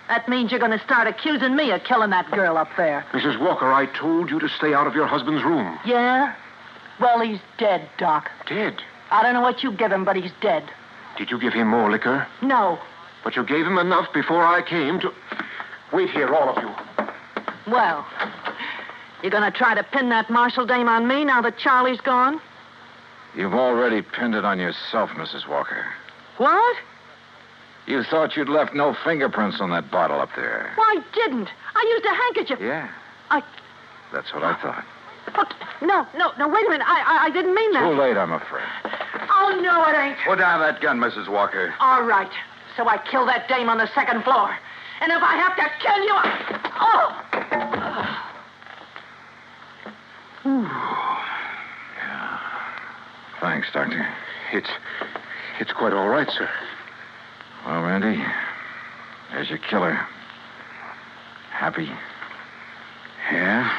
That means you're going to start accusing me of killing that girl up there. Mrs. Walker, I told you to stay out of your husband's room. Yeah? Well, he's dead, Doc. Dead? I don't know what you give him, but he's dead. Did you give him more liquor? No. But you gave him enough before I came to... Wait here, all of you. Well, you're going to try to pin that Marshall dame on me now that Charlie's gone? You've already pinned it on yourself, Mrs. Walker. What? You thought you'd left no fingerprints on that bottle up there. Well, I didn't. I used a handkerchief. Yeah. That's what I thought. But, no, wait a minute. I didn't mean that. Too late, I'm afraid. Oh, no, it ain't. Put down that gun, Mrs. Walker. All right. So I killed that dame on the second floor. And if I have to kill you, Yeah. Thanks, Doctor. It's quite all right, sir. Well, Randy, there's your killer. Happy? Yeah.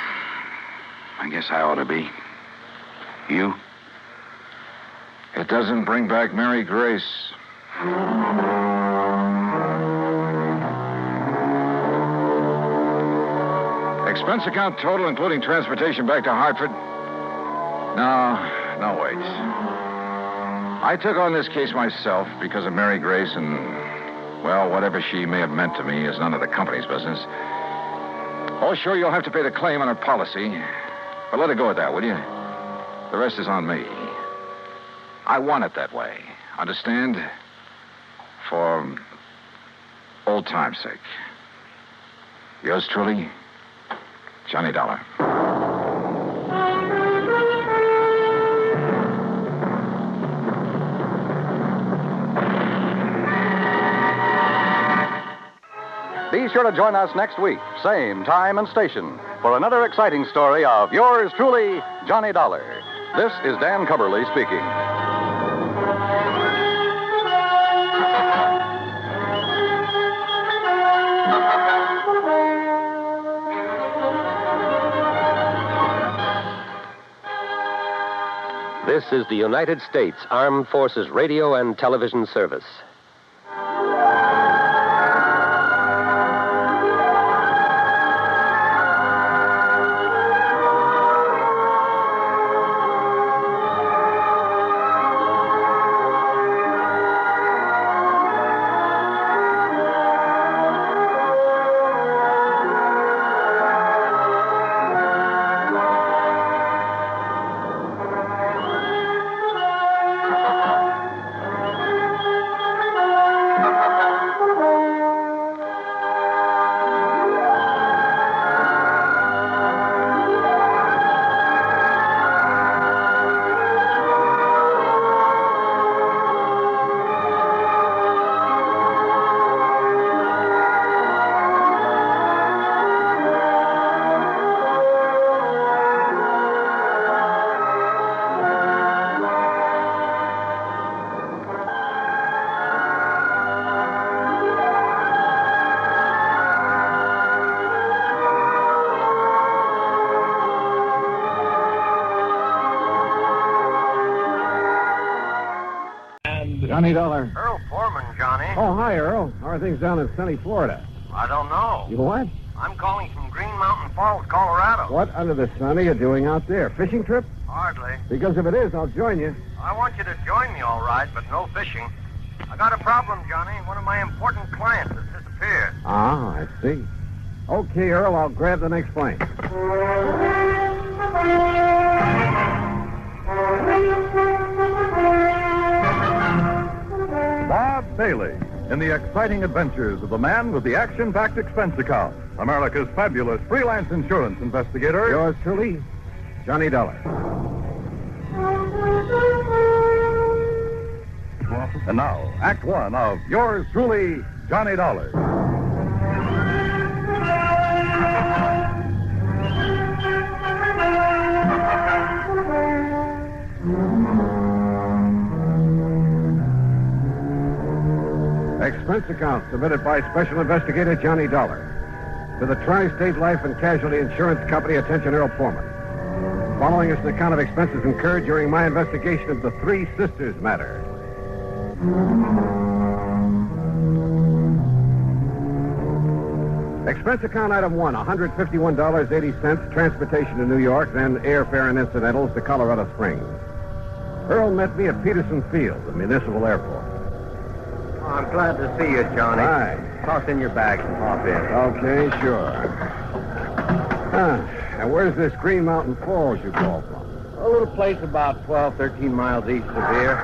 I guess I ought to be. You? It doesn't bring back Mary Grace. Expense account total, including transportation back to Hartford? No, wait. I took on this case myself because of Mary Grace and, well, whatever she may have meant to me is none of the company's business. Oh, sure, you'll have to pay the claim on her policy. But let it go at that, will you? The rest is on me. I want it that way. Understand? For old time's sake. Yours truly, Johnny Dollar. Be sure to join us next week, same time and station, for another exciting story of yours truly, Johnny Dollar. This is Dan Cubberly speaking. This is the United States Armed Forces Radio and Television Service. Johnny Dollar. Earl Foreman, Johnny. Oh, hi, Earl. How are things down in sunny Florida? I don't know. You what? I'm calling from Green Mountain Falls, Colorado. What under the sun are you doing out there? Fishing trip? Hardly. Because if it is, I'll join you. I want you to join me, all right, but no fishing. I got a problem, Johnny. One of my important clients has disappeared. Ah, I see. Okay, Earl, I'll grab the next plane. Bob Bailey, in the exciting adventures of the man with the action-packed expense account, America's fabulous freelance insurance investigator. Yours truly, Johnny Dollar. And now, Act One of yours truly, Johnny Dollar. Expense account submitted by Special Investigator Johnny Dollar to the Tri-State Life and Casualty Insurance Company. Attention, Earl Foreman. Following is an account of expenses incurred during my investigation of the Three Sisters matter. Expense account item 1, $151.80, transportation to New York, then airfare and incidentals to Colorado Springs. Earl met me at Peterson Field, the municipal airport. Oh, I'm glad to see you, Johnny. Hi. Toss in your bags and hop in. Okay, sure. And where's this Green Mountain Falls you call from? A little place about 12, 13 miles east of here.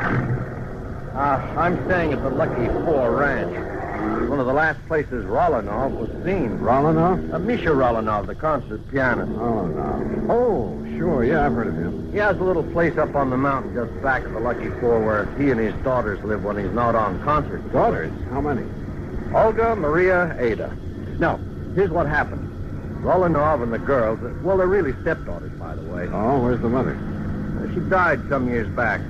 I'm staying at the Lucky Four Ranch. One of the last places Rolanov was seen. Rolanov? Misha Rolanov, the concert pianist. Oh, no. Oh, sure. Yeah, I've heard of him. He has a little place up on the mountain just back of the Lucky Four where he and his daughters live when he's not on concert. Daughters? How many? Olga, Maria, Ada. No, here's what happened. Rolanov and the girls, well, they're really stepdaughters, by the way. Oh, where's the mother? She died some years back.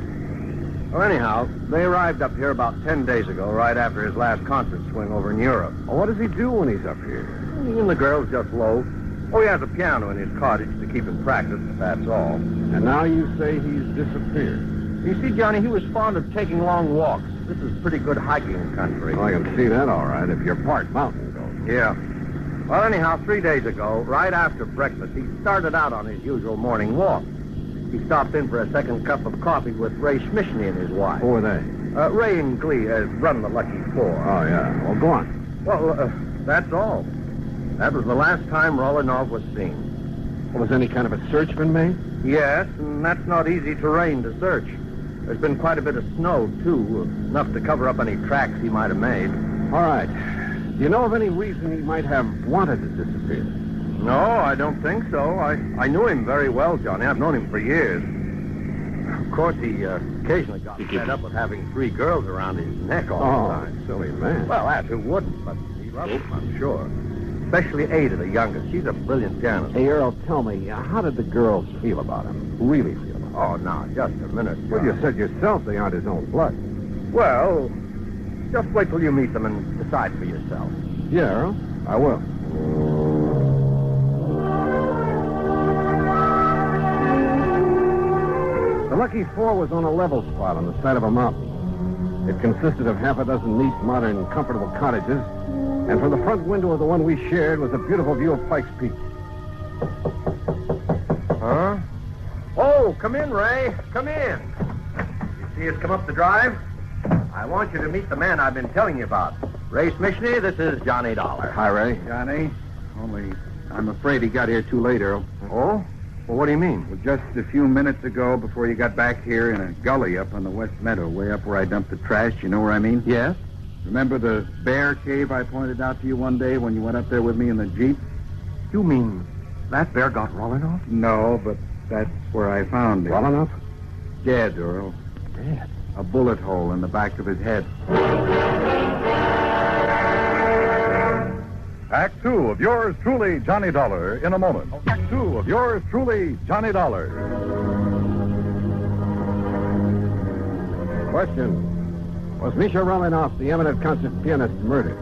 Well, anyhow, they arrived up here about 10 days ago, right after his last concert swing over in Europe. Well, what does he do when he's up here? He and the girls just loaf. Oh, he has a piano in his cottage to keep him practiced, that's all. And now you say he's disappeared. You see, Johnny, he was fond of taking long walks. This is pretty good hiking country. Well, I can see that all right if you're part mountain goat. Yeah. Well, anyhow, 3 days ago, right after breakfast, he started out on his usual morning walk. He stopped in for a second cup of coffee with Ray Schmishny and his wife. Who are they? Ray and Glee run the Lucky Four. Oh, yeah. Well, go on. Well, that's all. That was the last time Rolanov was seen. Well, has any kind of a search been made? Yes, and that's not easy terrain to search. There's been quite a bit of snow, too, enough to cover up any tracks he might have made. All right. Do you know of any reason he might have wanted to disappear? No, I don't think so. I knew him very well, Johnny. I've known him for years. Of course, he occasionally got fed up with having 3 girls around his neck all the time. Silly man. Well, that who wouldn't, but he loved them, I'm sure. Especially Ada, the youngest. She's a brilliant pianist. Hey, Earl, tell me, how did the girls feel about him? Really feel about him? Oh, now, just a minute, Johnny. Well, you said yourself they aren't his own blood. Well, just wait till you meet them and decide for yourself. Yeah, Earl, I will. The Lucky Four was on a level spot on the side of a mountain. It consisted of half a dozen neat, modern, comfortable cottages, and from the front window of the one we shared was a beautiful view of Pike's Peak. Huh? Oh, come in, Ray. Come in. You see us come up the drive? I want you to meet the man I've been telling you about. Ray Schmishny, this is Johnny Dollar. Hi, Ray. Johnny, only I'm afraid he got here too late, Earl. Oh? Well, what do you mean? Well, just a few minutes ago, before you got back here in a gully up on the West Meadow, way up where I dumped the trash, you know where I mean? Yes. Remember the bear cave I pointed out to you one day when you went up there with me in the Jeep? You mean that bear got Rolanov? No, but that's where I found him. Rolanov? Dead, Earl. Dead? A bullet hole in the back of his head. Act Two of yours truly, Johnny Dollar, in a moment. Act Two of yours truly, Johnny Dollar. Question. Was Misha Rolanov, the eminent concert pianist, murdered?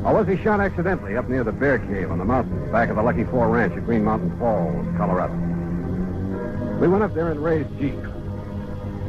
Or was he shot accidentally up near the Bear Cave on the mountain, back of the Lucky Four Ranch at Green Mountain Falls, Colorado? We went up there in Ray's Jeep.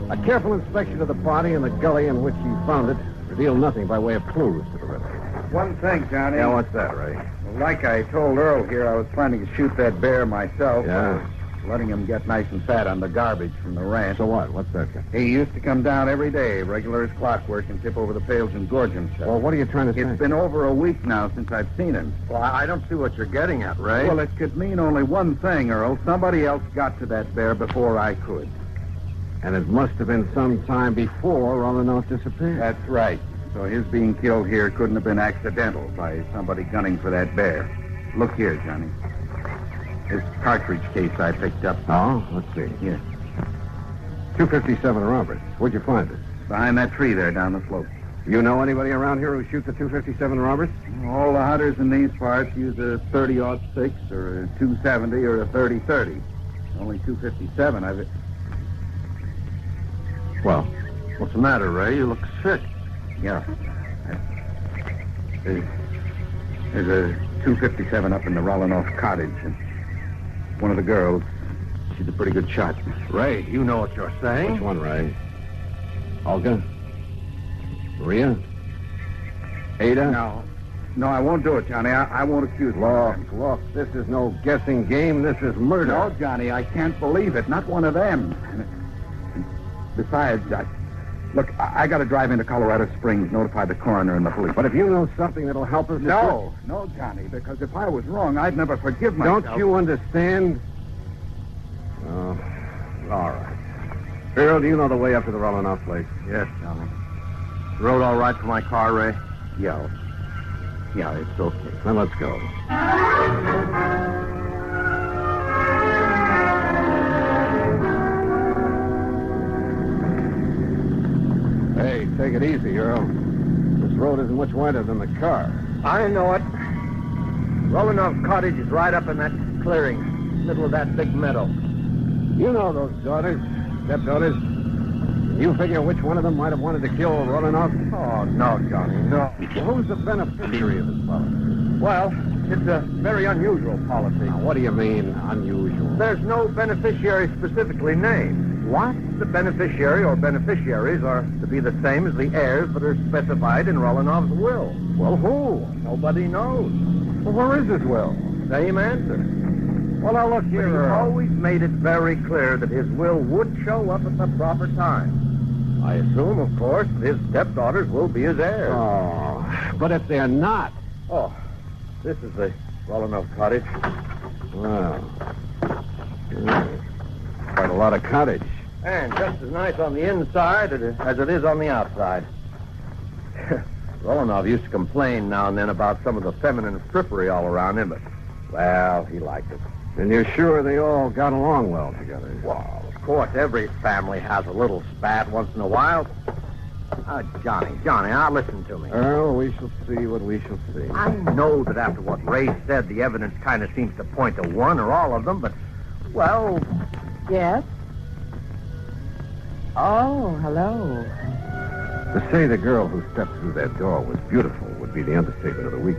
A careful inspection of the body and the gully in which he found it revealed nothing by way of clues to the riddle. One thing, Johnny. Yeah, what's that, Ray? Well, like I told Earl here, I was planning to shoot that bear myself. Yeah. Letting him get nice and fat on the garbage from the ranch. So what? What's that? He used to come down every day, regular as clockwork, and tip over the pails and gorge himself. Well, what are you trying to say? It's been over a week now since I've seen him. Well, I don't see what you're getting at, Ray. Well, it could mean only one thing, Earl. Somebody else got to that bear before I could. And it must have been some time before Rolanov disappeared. That's right. So his being killed here couldn't have been accidental by somebody gunning for that bear. Look here, Johnny. This cartridge case I picked up. Oh, let's see. Here. 257 Roberts. Where'd you find it? Behind that tree there down the slope. You know anybody around here who shoots a 257 Roberts? All the hunters in these parts use a 30-06 or a 270 or a 30-30. Only 257 I've... Well, what's the matter, Ray? You look sick. Yeah. There's a 257 up in the Rollinoff cottage. And one of the girls, she's a pretty good shot. Ray, you know what you're saying. Which one, Ray? Olga? Maria? Ada? No, I won't do it, Johnny. I won't accuse them. Look, this is no guessing game. This is murder. No, Johnny, I can't believe it. Not one of them. Besides, I got to drive into Colorado Springs, notify the coroner and the police. But if you know something that'll help us... No, Johnny, because if I was wrong, I'd never forgive myself. Don't you understand? Oh, all right. Earl, do you know the way up to the Rollinoff place? Yes, Johnny. Road all right for my car, Ray? Yeah, it's okay. Then let's go. Hey, take it easy, Earl. This road isn't much wider than the car. I know it. Rollinoff Cottage is right up in that clearing, middle of that big meadow. You know those daughters, stepdaughters. You figure which one of them might have wanted to kill Rollinoff? Oh, no, Johnny, no. Who's the beneficiary of this policy? Well, it's a very unusual policy. Now, what do you mean, unusual? There's no beneficiary specifically named. What? The beneficiary or beneficiaries are to be the same as the heirs that are specified in Rollinoff's will. Well, who? Nobody knows. Well, where is his will? Same answer. Well, now, look here, But he Earl. always made it very clear that his will would show up at the proper time. I assume, of course, that his stepdaughters will be his heirs. Oh, but if they're not... Oh, this is the Rollinoff cottage. Well, quite a lot of cottage. And just as nice on the inside as it is on the outside. Rollinoff used to complain now and then about some of the feminine frippery all around him, but, well, he liked it. And you're sure they all got along well together? Well, of course, every family has a little spat once in a while. Johnny, now listen to me. Earl, we shall see what we shall see. I know that after what Ray said, the evidence kind of seems to point to one or all of them, but, well... Yes? Oh, hello. To say the girl who stepped through that door was beautiful would be the understatement of the week.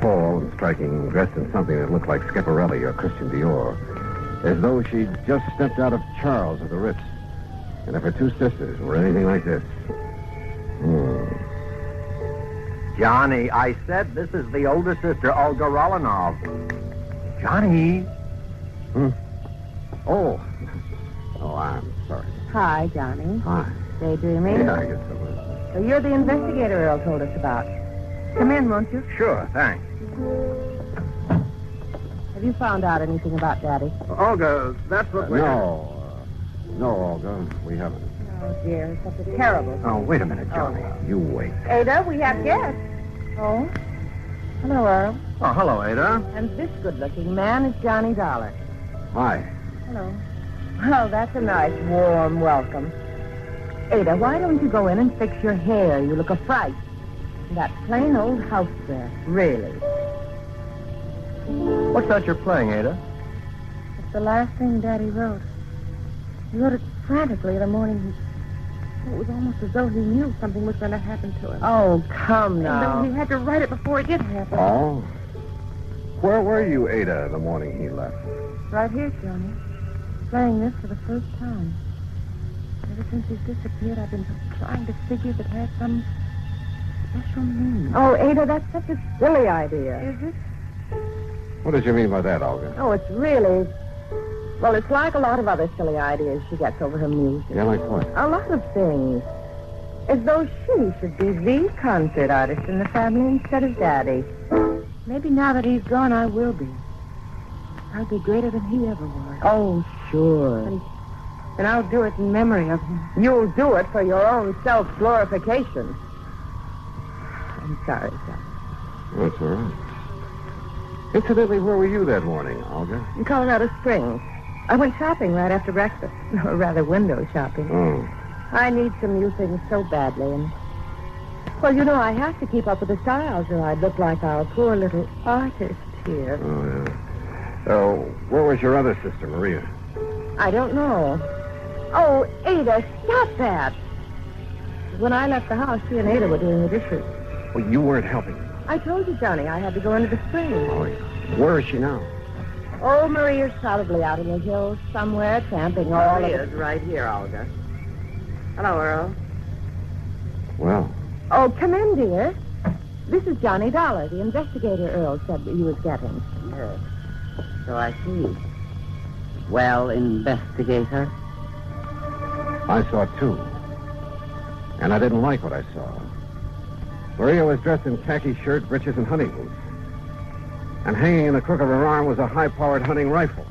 Tall and striking, dressed in something that looked like Schiaparelli or Christian Dior, as though she'd just stepped out of Charles or the Ritz. And if her two sisters were anything like this... Johnny, I said this is the older sister, Olga Rollinoff. Johnny. Oh, I'm sorry. Hi, Johnny. Hi. Daydreaming? Yeah, I guess so. So you're the investigator Earl told us about. Come in, won't you? Sure, thanks. Have you found out anything about Daddy? Olga, that's what we... No, Olga, we haven't. Oh, dear, such a terrible thing. Oh, wait a minute, Johnny. You wait. Ada, we have guests. Oh? Hello, Earl. Oh, hello, Ada. And this good-looking man is Johnny Dollar. Hi. Hello. Well, that's a nice, warm welcome. Ada, why don't you go in and fix your hair? You look a fright. That plain old house dress, really. What's that you're playing, Ada? It's the last thing Daddy wrote. He wrote it frantically the morning it was almost as though he knew something was going to happen to him. Oh, come now. And then he had to write it before it did happen. Oh? Where were you, Ada, the morning he left? Right here, Johnny. Playing this for the first time. Ever since he's disappeared, I've been trying to figure if it had some special meaning. Oh, Ada, that's such a silly idea. Is it? What did you mean by that, Olga? Oh, it's really... Well, it's like a lot of other silly ideas she gets over her music. Yeah, like what? A lot of things. As though she should be the concert artist in the family instead of Daddy. Maybe now that he's gone, I will be. I'll be greater than he ever was. Oh, sure. And I'll do it in memory of him. You'll do it for your own self-glorification. I'm sorry, son. That's all right. Incidentally, where were you that morning, Olga? In Colorado Springs. I went shopping right after breakfast. Or rather, window shopping. Oh. I need some new things so badly. And, well, you know, I have to keep up with the styles or I'd look like our poor little artist here. Oh, yeah. So, where was your other sister, Maria? I don't know. Oh, Ada, stop that. When I left the house, she and Ada were doing the dishes. Well, you weren't helping. I told you, Johnny, I had to go into the spring. Oh, where is she now? Oh, Maria's probably out in the hills somewhere, camping all Maria's right here, Olga. Hello, Earl. Well, Oh, come in, dear. This is Johnny Dollar, the investigator Earl said that you was getting. Yes. So I see. Well, investigator? I saw two. And I didn't like what I saw. Maria was dressed in khaki shirt, breeches, and hunting boots. And hanging in the crook of her arm was a high-powered hunting rifle.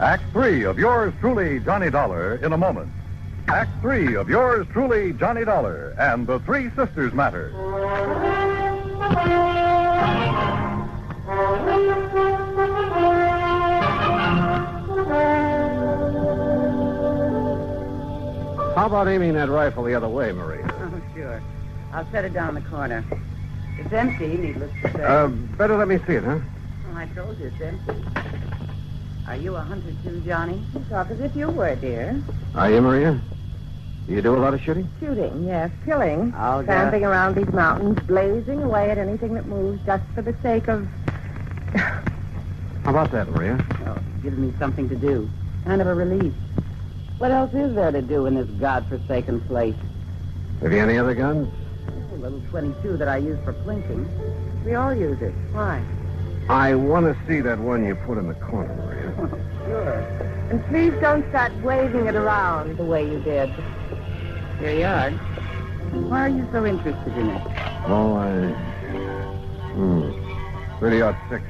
Act 3 of yours truly, Johnny Dollar, in a moment. Act 3 of yours truly, Johnny Dollar, and the Three Sisters Matter. How about aiming that rifle the other way, Maria? Oh, sure. I'll set it down in the corner. It's empty, needless to say. Better let me see it, huh? Oh, I told you it's empty. Are you a hunter too, Johnny? You talk as if you were, dear. Are you, Maria? Do you do a lot of shooting? Shooting, yes. Killing. Oh, Tramping around these mountains, blazing away at anything that moves just for the sake of... How about that, Maria? Oh, it gives me something to do. Kind of a relief. What else is there to do in this godforsaken place? Have you any other guns? A little 22 that I use for plinking. We all use it. Why? I want to see that one you put in the corner, Maria. Sure. And please don't start waving it around the way you did. Here you are. Why are you so interested in it? Oh, I... 30-06.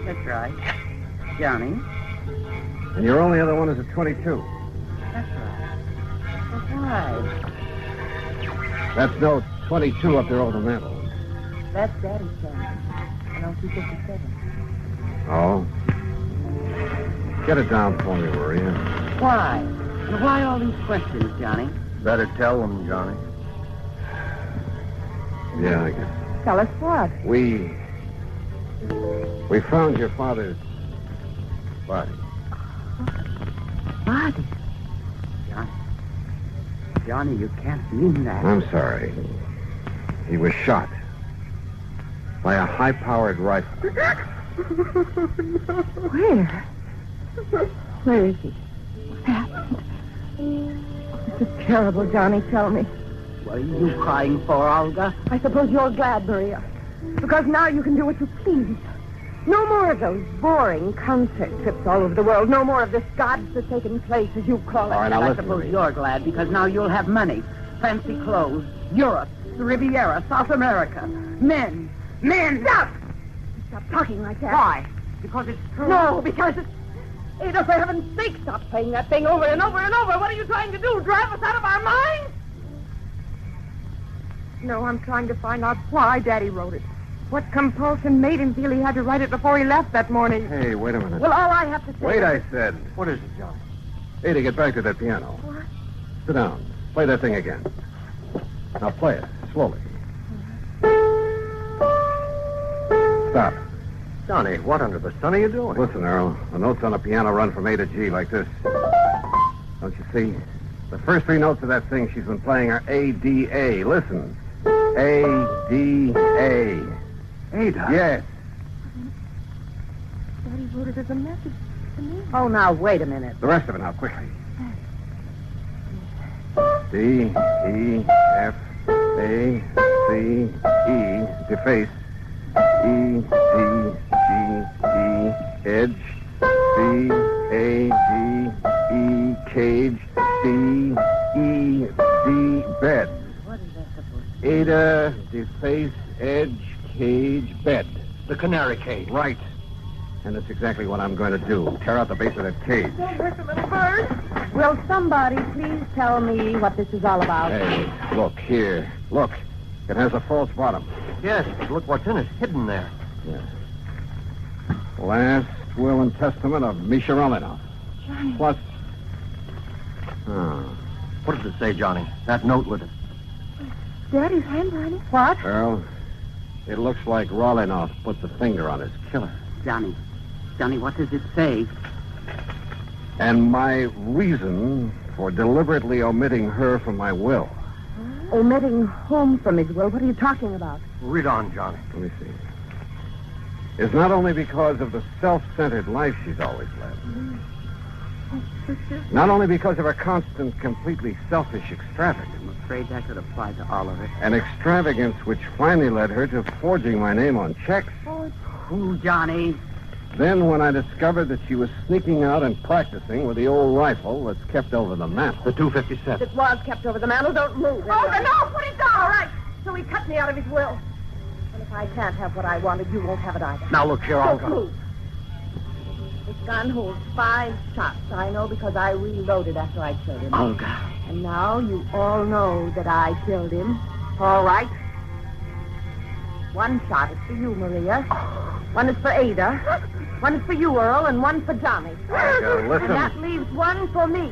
That's right. Johnny? And your only other one is a 22. That's right. But why? That's no 22 up there over the mantel. That's Daddy's son. An LT-57. Oh? Get it down for me, Maria. Why? And why all these questions, Johnny? Better tell them, Johnny. Yeah, I guess. Tell us what? We found your father's body. Body? Johnny, you can't mean that. I'm sorry. He was shot by a high-powered rifle. Where? Where is he? What happened? Oh, this is terrible, Johnny. Tell me. What are you crying for, Olga? I suppose you're glad, Maria. Because now you can do what you please. No more of those boring concert trips all over the world. No more of this godforsaken place, as you call it. All right, now I listen, suppose Maria. you're glad because now you'll have money, fancy clothes, Europe, the Riviera, South America, men. Stop! Stop talking like that. Why? Because it's true. No, because it's... Ada, for heaven's sake, stop playing that thing over and over and over. What are you trying to do? Drive us out of our minds? No, I'm trying to find out why Daddy wrote it. What compulsion made him feel he had to write it before he left that morning? Hey, wait a minute. Well, all I have to say... Wait, I said. What is it, John? Ada, get back to that piano. What? Sit down. Play that thing again. Now play it, slowly. Stop. Johnny, what under the sun are you doing? Listen, Earl. The notes on the piano run from A to G like this. Don't you see? The first three notes of that thing she's been playing are A, D, A. Listen. A, D, A. Ada? Yes. Daddy wrote it as a message to me. Oh, now, wait a minute. The rest of it now, quickly. D, E, F, A, C, E, deface. E, D, G, E, edge. C, A, G, E, cage. D, E, D, bed. What is that supposed to be? Ada, deface, edge, cage, bed. The canary cage. Right. And that's exactly what I'm going to do. Tear out the base of that cage. Don't hurt the little bird. Will somebody please tell me what this is all about? Hey, look here. Look. It has a false bottom. Yes, but look what's in it, hidden there. Yes. Last will and testament of Misha Romanov. Johnny. Plus... What does it say, Johnny? That note with it. Daddy's handwriting. What? Well, it looks like Romanov put the finger on his killer. Johnny, what does it say? And my reason for deliberately omitting her from my will. Omitting whom from his will? What are you talking about? Read on, Johnny. Let me see. Is not only because of the self-centered life she's always led. Not only because of her constant, completely selfish extravagance. I'm afraid that could apply to all of it. An extravagance which finally led her to forging my name on checks. Who, Johnny? Then when I discovered that she was sneaking out and practicing with the old rifle that's kept over the mantel. The 257. It was kept over the mantel. Don't move. Oh, no, put it down. All right. So he cut me out of his will. And if I can't have what I wanted, you won't have it either. Now, look here, I'll Don't go. move. This gun holds 5 shots. I know because I reloaded after I killed him. Olga. And now you all know that I killed him. All right. 1 shot is for you, Maria. 1 is for Ada. 1 is for you, Earl, and 1 for Johnny. Olga, listen. And that leaves 1 for me.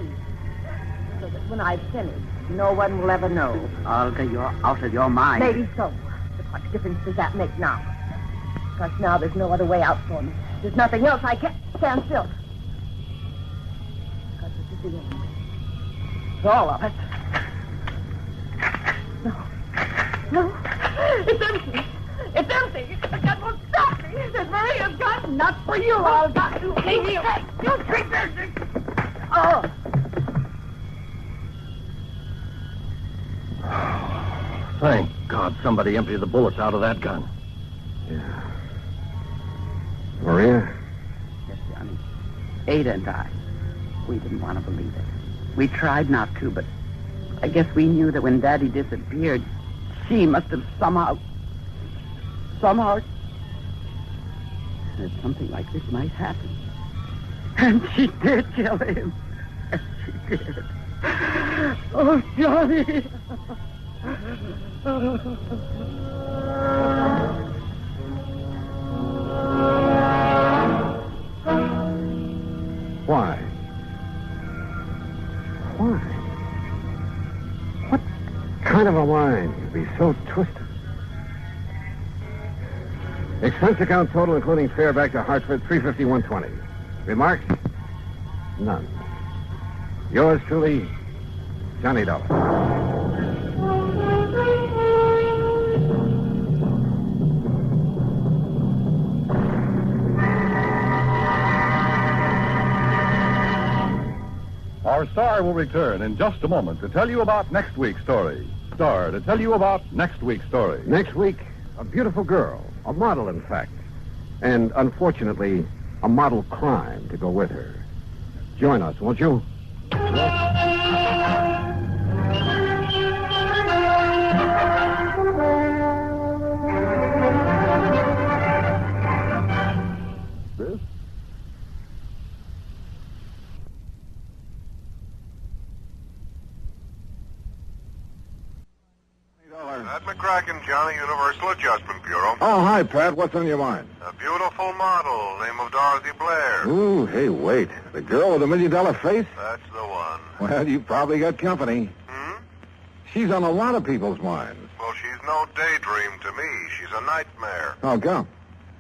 So that when I've finished, no one will ever know. Olga, you're out of your mind. Maybe so. But what difference does that make now? Because now there's no other way out for me. There's nothing else. I can't stand still. Because this is the end. For all of us. No. It's empty. It's empty. The gun won't stop me. There's Maria's gun. Not for you. I'll got to leave you. You creepers. Oh. Thank God somebody emptied the bullets out of that gun. Yeah. Maria? Yes, Johnny. Ada and I, we didn't want to believe it. We tried not to, but I guess we knew that when Daddy disappeared, she must have somehow said something like this might happen. And she did kill him. Yes, she did. Oh, Johnny. Why? Why? What kind of a mind could be so twisted? Expense account total, including fare back to Hartford, $351.20. Remarks? None. Yours truly, Johnny Dollar. Our star will return in just a moment to tell you about next week's story. Star to tell you about next week's story. Next week, a beautiful girl, a model, in fact. And, unfortunately, a model crime to go with her. Join us, won't you? This? Pat McCracken, Johnny, Universal Adjustment Bureau. Oh, hi, Pat. What's on your mind? A beautiful model, name of Dorothy Blair. Ooh, hey, wait. The girl with the $1 million face? That's the one. Well, you probably got company. She's on a lot of people's minds. Well, she's no daydream to me. She's a nightmare. How come?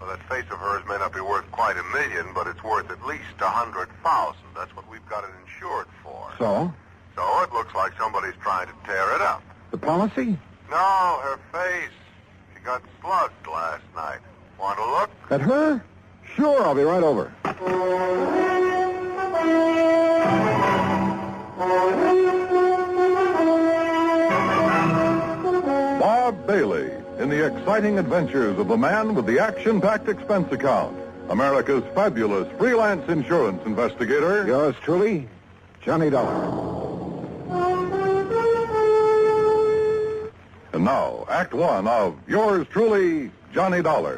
Well, that face of hers may not be worth quite $1 million, but it's worth at least $100,000. That's what we've got it insured for. So? So it looks like somebody's trying to tear it up. The policy? No, her face. She got slugged last night. Want to look? At her? Sure, I'll be right over. Bob Bailey in the exciting adventures of the man with the action-packed expense account. America's fabulous freelance insurance investigator. Yours truly, Johnny Dollar. And now, Act One of yours truly, Johnny Dollar.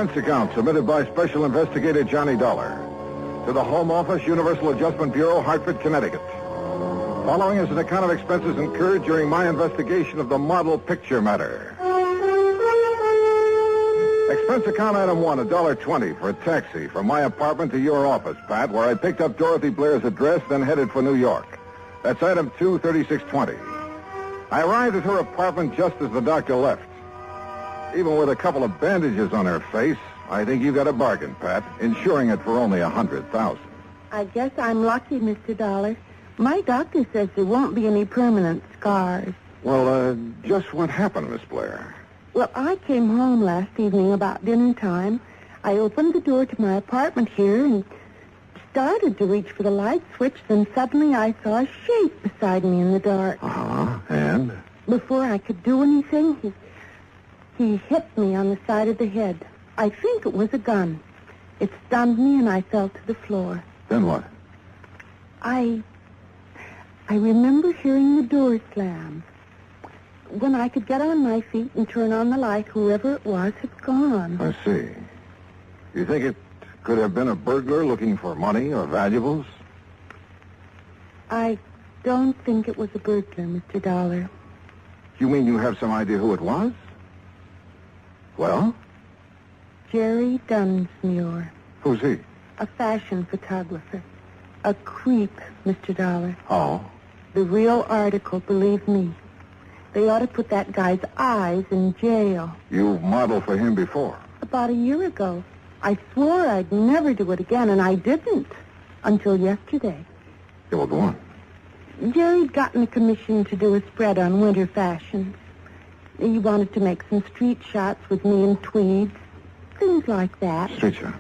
expense account submitted by Special Investigator Johnny Dollar to the Home Office, Universal Adjustment Bureau, Hartford, Connecticut. Following is an account of expenses incurred during my investigation of the model picture matter. Expense account item 1, $1.20 for a taxi from my apartment to your office, Pat, where I picked up Dorothy Blair's address, then headed for New York. That's item 2, $36.20. I arrived at her apartment just as the doctor left. Even with a couple of bandages on her face, I think you got a bargain, Pat, insuring it for only $100,000. I guess I'm lucky, Mr. Dollar. My doctor says there won't be any permanent scars. Well, just what happened, Miss Blair? Well, I came home last evening about dinner time. I opened the door to my apartment here and started to reach for the light switch. Then suddenly I saw a shape beside me in the dark. Uh-huh. And? Before I could do anything, he hit me on the side of the head. I think it was a gun. It stunned me and I fell to the floor. Then what? I remember hearing the door slam. When I could get on my feet and turn on the light, whoever it was had gone. I see. You think it could have been a burglar looking for money or valuables? I don't think it was a burglar, Mr. Dollar. You mean you have some idea who it was? Well? Jerry Dunsmuir. Who's he? A fashion photographer. A creep, Mr. Dollar. Oh? The real article, believe me. They ought to put that guy's eyes in jail. You modeled for him before? About a year ago. I swore I'd never do it again, and I didn't. Until yesterday. Yeah, well, go on. Jerry'd gotten a commission to do a spread on winter fashions. He wanted to make some street shots with me in tweeds. Things like that. Street shot?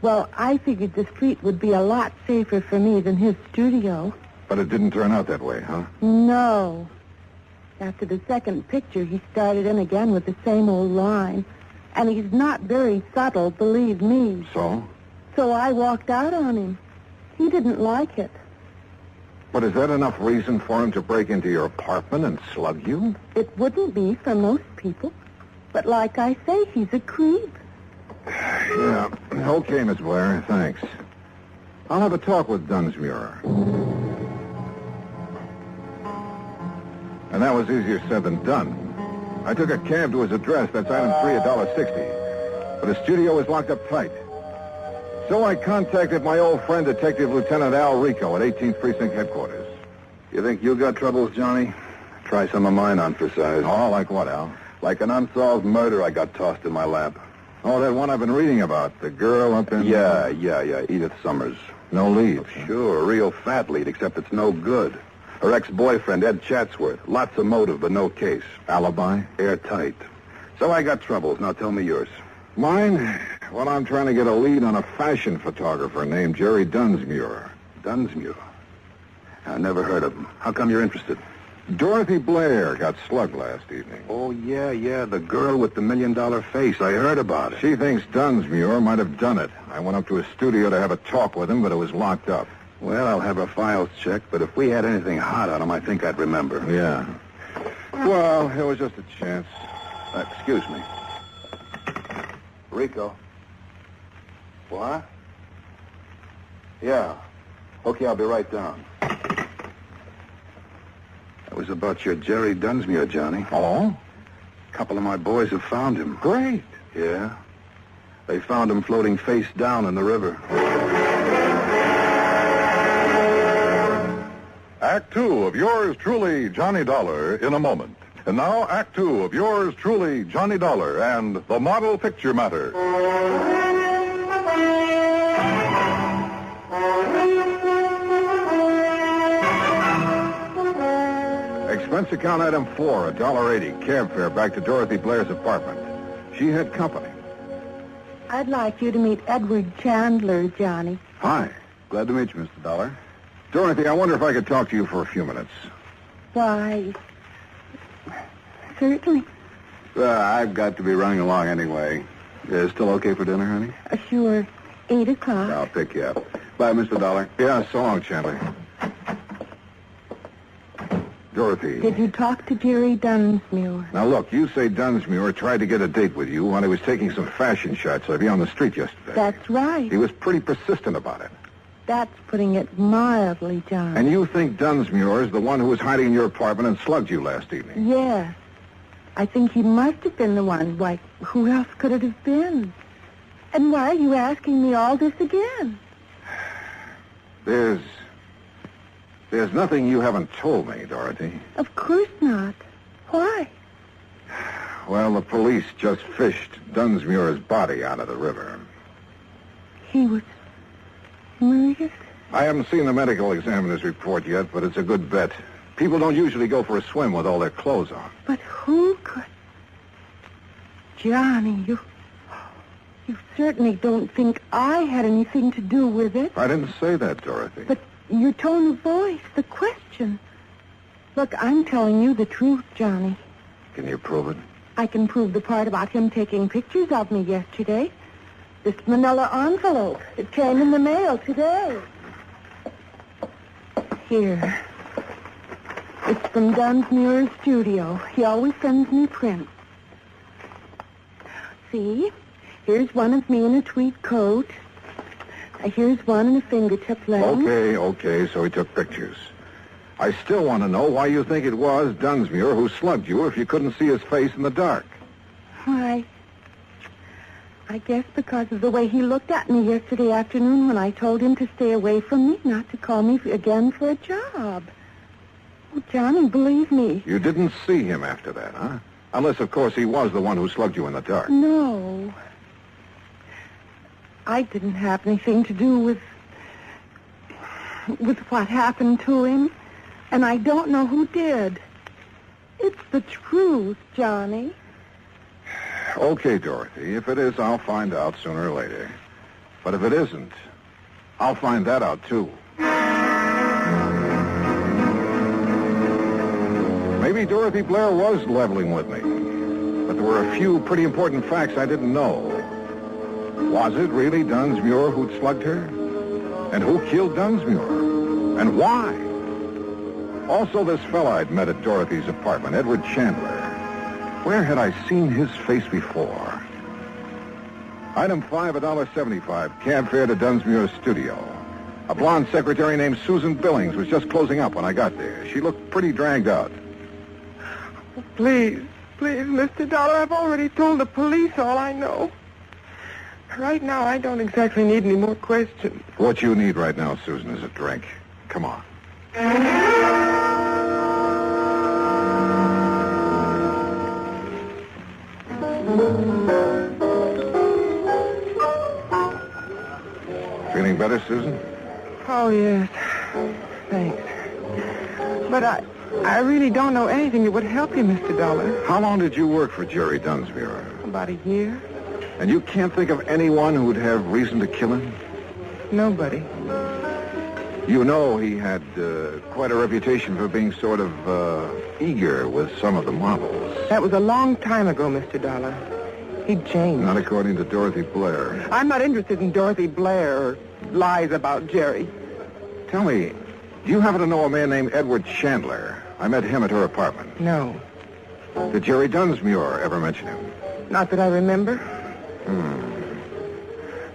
Well, I figured the street would be a lot safer for me than his studio. But it didn't turn out that way, huh? No. After the second picture, he started in again with the same old line. And he's not very subtle, believe me. So? So I walked out on him. He didn't like it. But is that enough reason for him to break into your apartment and slug you? It wouldn't be for most people. But like I say, he's a creep. Yeah. Okay, Miss Blair. Thanks. I'll have a talk with Dunsmuir. And that was easier said than done. I took a cab to his address. That's item 3, $1.60. But his studio was locked up tight. So I contacted my old friend, Detective Lieutenant Al Rico at 18th Precinct Headquarters. You think you got troubles, Johnny? Try some of mine on for size. Oh, like what, Al? Like an unsolved murder I got tossed in my lap. Oh, that one I've been reading about. The girl up in... Yeah. Edith Summers. No lead. Oh, sure, a real fat lead, except it's no good. Her ex-boyfriend, Ed Chatsworth. Lots of motive, but no case. Alibi? Airtight. So I got troubles. Now tell me yours. Mine? Well, I'm trying to get a lead on a fashion photographer named Jerry Dunsmuir. Dunsmuir? I never heard of him. How come you're interested? Dorothy Blair got slugged last evening. Oh, yeah, the girl with the $1 million face. I heard about it. She thinks Dunsmuir might have done it. I went up to his studio to have a talk with him, but it was locked up. Well, I'll have her files checked, but if we had anything hot on him, I think I'd remember. Yeah. Well, it was just a chance. Excuse me. Rico. What? Yeah. Okay, I'll be right down. That was about your Jerry Dunsmuir, Johnny. Oh? A couple of my boys have found him. Great. Yeah. They found him floating face down in the river. Act 2 of yours truly, Johnny Dollar, in a moment. And now, Act 2 of yours truly, Johnny Dollar, and the model picture matter. Expense account item 4, $1.80. Cab fare back to Dorothy Blair's apartment. She had company. I'd like you to meet Edward Chandler, Johnny. Hi. Glad to meet you, Mr. Dollar. Dorothy, I wonder if I could talk to you for a few minutes. Why, certainly. I've got to be running along anyway. Still okay for dinner, honey? Sure. 8 o'clock. I'll pick you up. Bye, Mr. Dollar. Yeah, so long, Chandler. Dorothy. Did you talk to Jerry Dunsmuir? Now, look, you say Dunsmuir tried to get a date with you while he was taking some fashion shots of you on the street yesterday. That's right. He was pretty persistent about it. That's putting it mildly, John. And you think Dunsmuir is the one who was hiding in your apartment and slugged you last evening? Yes. I think he must have been the one. Why, who else could it have been? And why are you asking me all this again? There's nothing you haven't told me, Dorothy. Of course not. Why? Well, the police just fished Dunsmuir's body out of the river. He was murdered? I haven't seen the medical examiner's report yet, but it's a good bet. People don't usually go for a swim with all their clothes on. But who could... Johnny, you certainly don't think I had anything to do with it. I didn't say that, Dorothy. But your tone of voice, the question. Look, I'm telling you the truth, Johnny. Can you prove it? I can prove the part about him taking pictures of me yesterday. This manila envelope. It came in the mail today. Here. It's from Dunsmuir's studio. He always sends me prints. See? Here's one of me in a tweed coat. Here's one in a fingertip length. Okay, so he took pictures. I still want to know why you think it was Dunsmuir who slugged you if you couldn't see his face in the dark. Why, I guess because of the way he looked at me yesterday afternoon when I told him to stay away from me, not to call me again for a job. Oh, Johnny, believe me. You didn't see him after that, huh? Unless, of course, he was the one who slugged you in the dark. No. I didn't have anything to do with what happened to him, and I don't know who did. It's the truth, Johnny. Okay, Dorothy. If it is, I'll find out sooner or later. But if it isn't, I'll find that out, too. Maybe Dorothy Blair was leveling with me, but there were a few pretty important facts I didn't know. Was it really Dunsmuir who'd slugged her? And who killed Dunsmuir? And why? Also, this fella I'd met at Dorothy's apartment, Edward Chandler. Where had I seen his face before? Item 5, $1.75, cab fare to Dunsmuir's studio. A blonde secretary named Susan Billings was just closing up when I got there. She looked pretty dragged out. Please, Mr. Dollar, I've already told the police all I know. Right now, I don't exactly need any more questions. What you need right now, Susan, is a drink. Come on. Feeling better, Susan? Oh, yes. Thanks. But I really don't know anything that would help you, Mr. Dollar. How long did you work for Jerry Dunsmuir? About a year. And you can't think of anyone who would have reason to kill him? Nobody. You know he had quite a reputation for being sort of eager with some of the models. That was a long time ago, Mr. Dollar. He'd changed. Not according to Dorothy Blair. I'm not interested in Dorothy Blair or lies about Jerry. Tell me, do you happen to know a man named Edward Chandler? I met him at her apartment. No. Did Jerry Dunsmuir ever mention him? Not that I remember.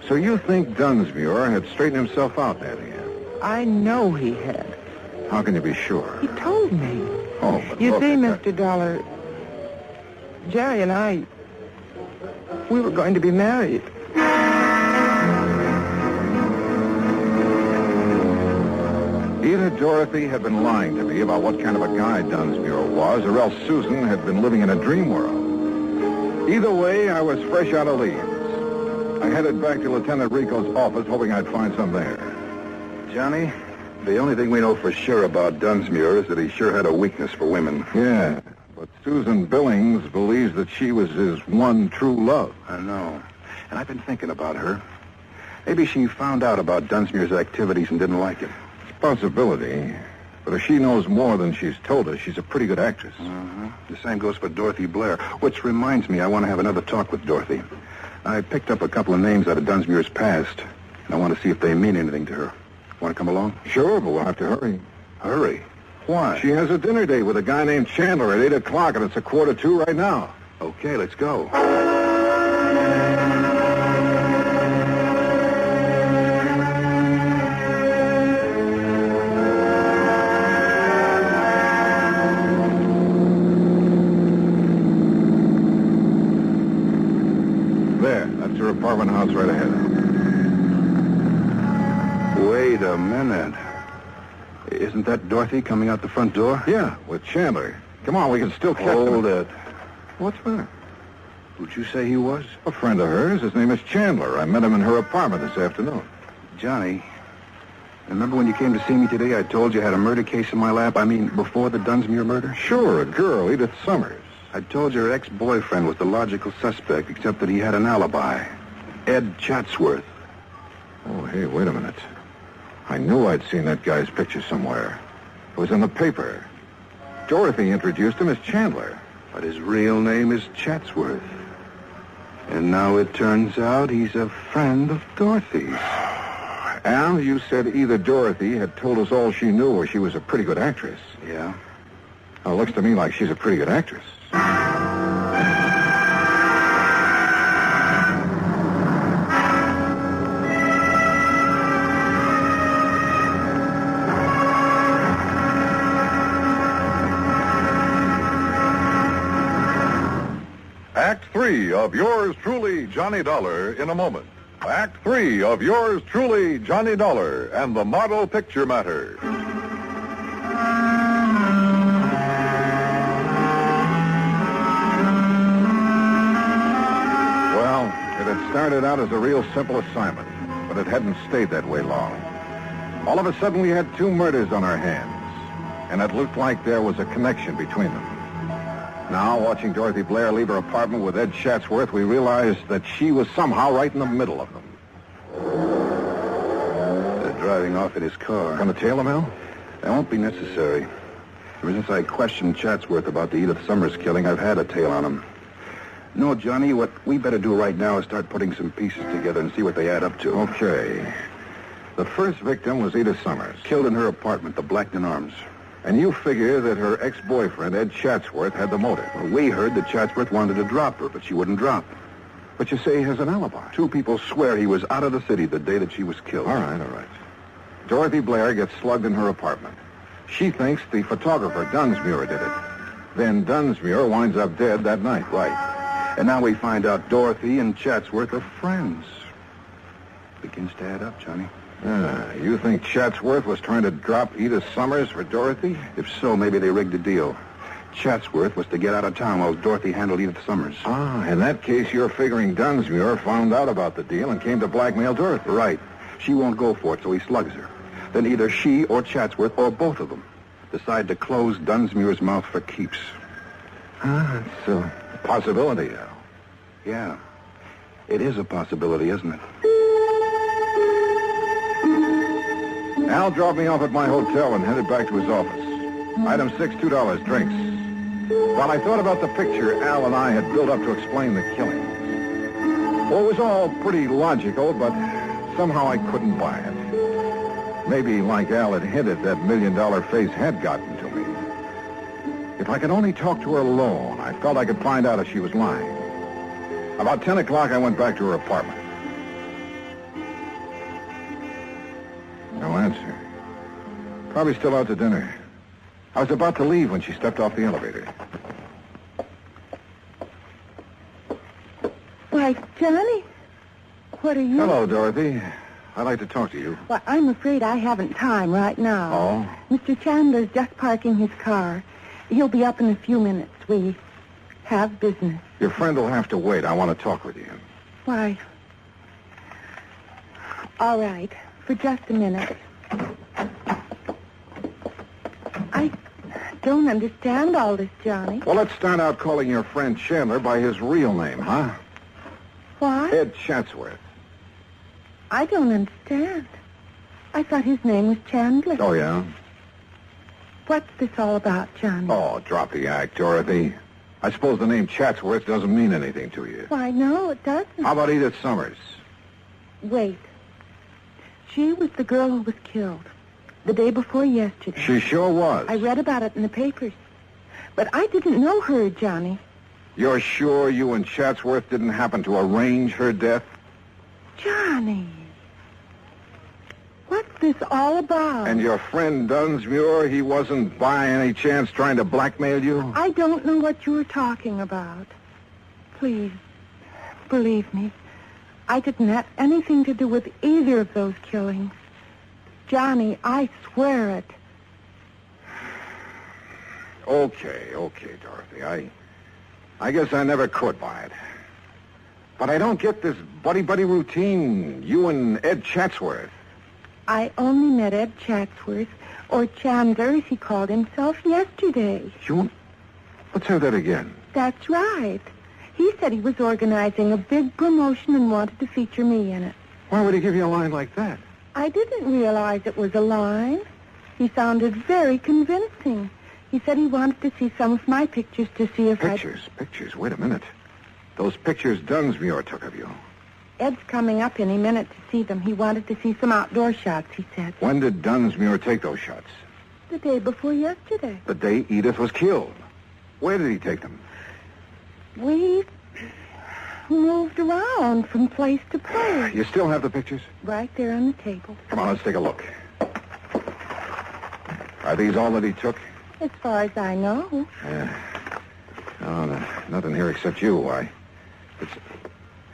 So you think Dunsmuir had straightened himself out, have you? I know he had. How can you be sure? He told me. Oh, but You look see, at Mr. Dollar, Jerry and I, we were going to be married. Either Dorothy had been lying to me about what kind of a guy Dunsmuir was, or else Susan had been living in a dream world. Either way, I was fresh out of leaves. I headed back to Lieutenant Rico's office, hoping I'd find some there. Johnny, the only thing we know for sure about Dunsmuir is that he sure had a weakness for women. Yeah, but Susan Billings believes that she was his one true love. I know. And I've been thinking about her. Maybe she found out about Dunsmuir's activities and didn't like him. It's a possibility. But if she knows more than she's told us, she's a pretty good actress. The same goes for Dorothy Blair, which reminds me I want to have another talk with Dorothy. I picked up a couple of names out of Dunsmuir's past, and I want to see if they mean anything to her. Want to come along? Sure, but we'll have to hurry. Hurry? Why? She has a dinner date with a guy named Chandler at 8 o'clock, and it's 1:45 right now. Okay, let's go. There, that's her apartment house right ahead. Wait a minute. Isn't that Dorothy coming out the front door? Yeah, with Chandler. Come on, we can still catch them. Hold it. What's the matter? Who'd you say he was? A friend of hers. His name is Chandler. I met him in her apartment this afternoon. Johnny, remember when you came to see me today, I told you I had a murder case in my lap? I mean, before the Dunsmuir murder? Sure, a girl, Edith Summers. I told you her ex-boyfriend was the logical suspect, except that he had an alibi. Ed Chatsworth. Oh, hey, wait a minute. I knew I'd seen that guy's picture somewhere. It was in the paper. Dorothy introduced him as Chandler. But his real name is Chatsworth. And now it turns out he's a friend of Dorothy's. And you said either Dorothy had told us all she knew or she was a pretty good actress. Yeah? Well, it looks to me like she's a pretty good actress. Act 3 of yours truly, Johnny Dollar, in a moment. Act 3 of yours truly, Johnny Dollar, and the Model Picture Matter. Well, it had started out as a real simple assignment, but it hadn't stayed that way long. All of a sudden, we had 2 murders on our hands, and it looked like there was a connection between them. Now, watching Dorothy Blair leave her apartment with Ed Chatsworth, we realized that she was somehow right in the middle of them. They're driving off in his car. Going to tail him, Al? That won't be necessary. Ever since I questioned Chatsworth about the Edith Summers killing, I've had a tail on him. No, Johnny, what we better do right now is start putting some pieces together and see what they add up to. Okay. The first victim was Edith Summers. Killed in her apartment, the Blackton Arms. And you figure that her ex-boyfriend, Ed Chatsworth, had the motive. Well, we heard that Chatsworth wanted to drop her, but she wouldn't drop. But you say he has an alibi. 2 people swear he was out of the city the day that she was killed. All right. Dorothy Blair gets slugged in her apartment. She thinks the photographer, Dunsmuir, did it. Then Dunsmuir winds up dead that night. Right. And now we find out Dorothy and Chatsworth are friends. Begins to add up, Johnny. You think Chatsworth was trying to drop Edith Summers for Dorothy? If so, maybe they rigged a deal. Chatsworth was to get out of town while Dorothy handled Edith Summers. In that case, you're figuring Dunsmuir found out about the deal and came to blackmail Dorothy. Right. She won't go for it, so he slugs her. Then either she or Chatsworth, or both of them, decide to close Dunsmuir's mouth for keeps. It's a possibility, Al. Yeah. It is a possibility, isn't it? Al dropped me off at my hotel and headed back to his office. Item 6, $2, drinks. While I thought about the picture Al and I had built up to explain the killing. Well, it was all pretty logical, but somehow I couldn't buy it. Maybe, like Al had hinted, that $1 million face had gotten to me. If I could only talk to her alone, I felt I could find out if she was lying. About 10 o'clock, I went back to her apartment. No answer. Probably still out to dinner. I was about to leave when she stepped off the elevator. Why, Johnny, what are you... Hello, Dorothy. I'd like to talk to you. Well, I'm afraid I haven't time right now. Oh? Mr. Chandler's just parking his car. He'll be up in a few minutes. We have business. Your friend will have to wait. I want to talk with you. Why? All right. For just a minute. I don't understand all this, Johnny. Well, let's start out calling your friend Chandler by his real name, huh? What? Ed Chatsworth. I don't understand. I thought his name was Chandler. Oh, yeah? What's this all about, Johnny? Oh, drop the act, Dorothy. I suppose the name Chatsworth doesn't mean anything to you. Why, no, it doesn't. How about Edith Summers? Wait. She was the girl who was killed. The day before yesterday. She sure was. I read about it in the papers. But I didn't know her, Johnny. You're sure you and Chatsworth didn't happen to arrange her death? Johnny. What's this all about? And your friend Dunsmuir, he wasn't by any chance trying to blackmail you? I don't know what you're talking about. Please, believe me. I didn't have anything to do with either of those killings. Johnny, I swear it. Okay, Dorothy. I guess I never could buy it. But I don't get this buddy-buddy routine, you and Ed Chatsworth. I only met Ed Chatsworth, or Chandler, as he called himself, yesterday. Let's have that again. That's right. He said he was organizing a big promotion and wanted to feature me in it. Why would he give you a line like that? I didn't realize it was a line. He sounded very convincing. He said he wanted to see some of my pictures to see if Pictures? Wait a minute. Those pictures Dunsmuir took of you. Ed's coming up any minute to see them. He wanted to see some outdoor shots, he said. When did Dunsmuir take those shots? The day before yesterday. The day Edith was killed. Where did he take them? We moved around from place to place. You still have the pictures? Right there on the table. Come on, let's take a look. Are these all that he took? As far as I know. No, nothing here except you.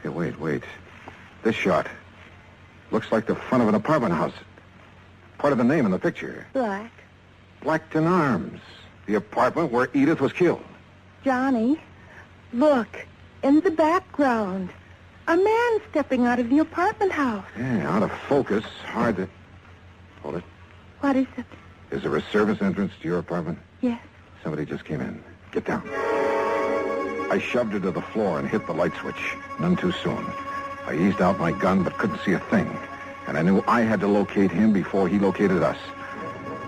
Here, wait. This shot looks like the front of an apartment house. Part of the name in the picture. Black. Blackton Arms. The apartment where Edith was killed. Johnny, look. In the background. A man stepping out of the apartment house. Yeah, out of focus. Hard to... Hold it. What is it? Is there a service entrance to your apartment? Yes. Somebody just came in. Get down. I shoved her to the floor and hit the light switch. None too soon. I eased out my gun but couldn't see a thing. And I knew I had to locate him before he located us.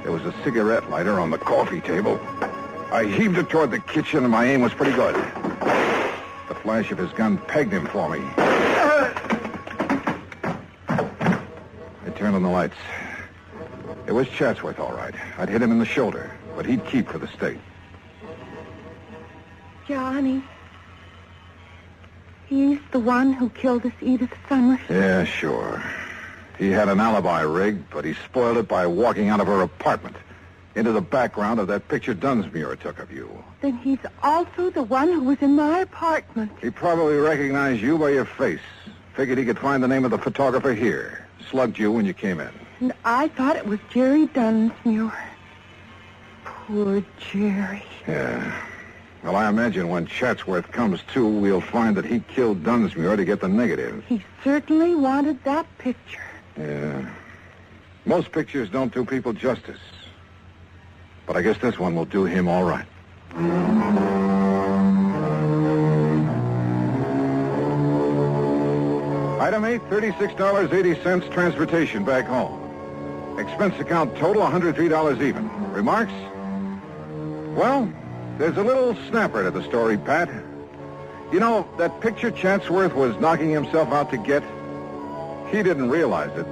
There was a cigarette lighter on the coffee table. I heaved it toward the kitchen and my aim was pretty good. The flash of his gun pegged him for me. I turned on the lights. It was Chatsworth, all right. I'd hit him in the shoulder, but he'd keep for the state. Johnny. He's the one who killed us, Edith Summers. Yeah, sure. He had an alibi rigged, but he spoiled it by walking out of her apartment into the background of that picture Dunsmuir took of you. Then he's also the one who was in my apartment. He probably recognized you by your face. Figured he could find the name of the photographer here. Slugged you when you came in. And I thought it was Jerry Dunsmuir. Poor Jerry. Yeah. Well, I imagine when Chatsworth comes to, we'll find that he killed Dunsmuir to get the negative. He certainly wanted that picture. Yeah. Most pictures don't do people justice. But I guess this one will do him all right. Item 8, $36.80 transportation back home. Expense account total, $103 even. Remarks? Well, there's a little snapper to the story, Pat. You know, that picture Chatsworth was knocking himself out to get? He didn't realize it,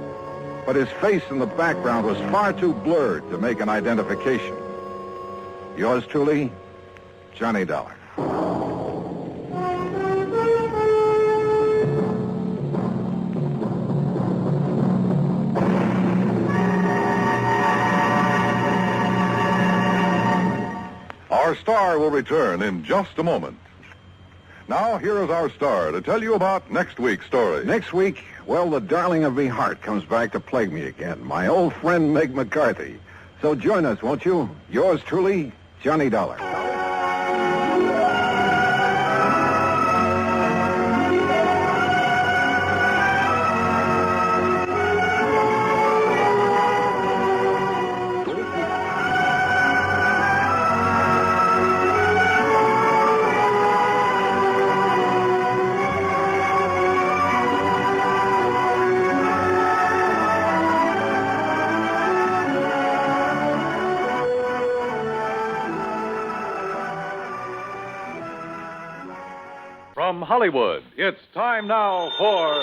but his face in the background was far too blurred to make an identification. Yours truly, Johnny Dollar. Our star will return in just a moment. Now, here is our star to tell you about next week's story. Next week, well, the darling of me heart comes back to plague me again. My old friend, Meg McCarthy. So join us, won't you? Yours truly, Johnny Dollar. From Hollywood, it's time now for...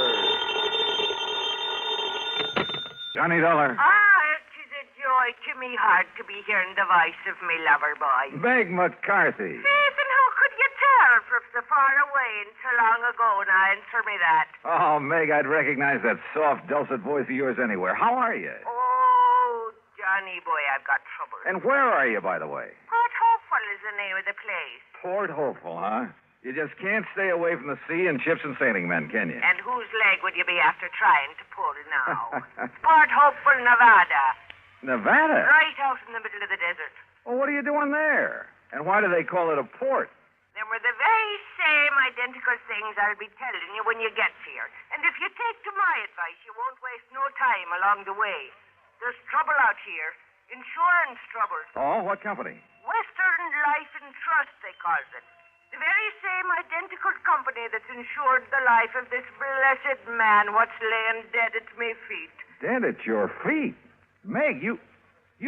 Johnny Dollar. Ah, it is a joy joy to me heart to be hearing the voice of me lover boy. Meg McCarthy. Faith, and how could you tell from so far away and so long ago? Now answer me that. Oh, Meg, I'd recognize that soft, dulcet voice of yours anywhere. How are you? Oh, Johnny boy, I've got trouble. And where are you, by the way? Port Hopeful is the name of the place. Port Hopeful, huh? You just can't stay away from the sea and ships and sailing men, can you? And whose leg would you be after trying to pull now? Port Hopeful, Nevada. Nevada? Right out in the middle of the desert. Well, what are you doing there? And why do they call it a port? Them were the very same identical things I'll be telling you when you get here. And if you take to my advice, you won't waste no time along the way. There's trouble out here. Insurance trouble. Oh, what company? Western Life and Trust, they calls it. The very same identical company that's insured the life of this blessed man what's laying dead at me feet. Dead at your feet? Meg, you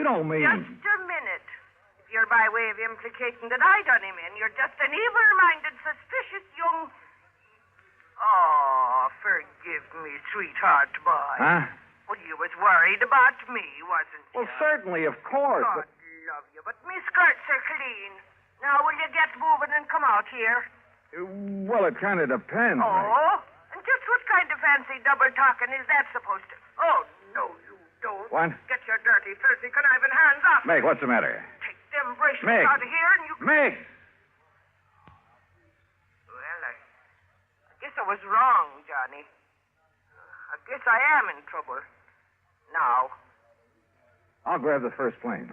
don't mean... Just a minute. If you're by way of implicating that I done him in, you're just an evil-minded, suspicious young... Oh, forgive me, sweetheart boy. Huh? Well, you was worried about me, wasn't you? Well, certainly, of course. God love you, but me skirts are clean. Now, will you get moving and come out here? Well, it kind of depends. Oh? Meg. And just what kind of fancy double talking is that supposed to... Oh, no, you don't. What? Get your dirty, filthy, conniving hands off. Meg, what's the matter? Take them bracelets Meg. out of here and you... Meg! Well, I guess I was wrong, Johnny. I guess I am in trouble. Now. I'll grab the first plane.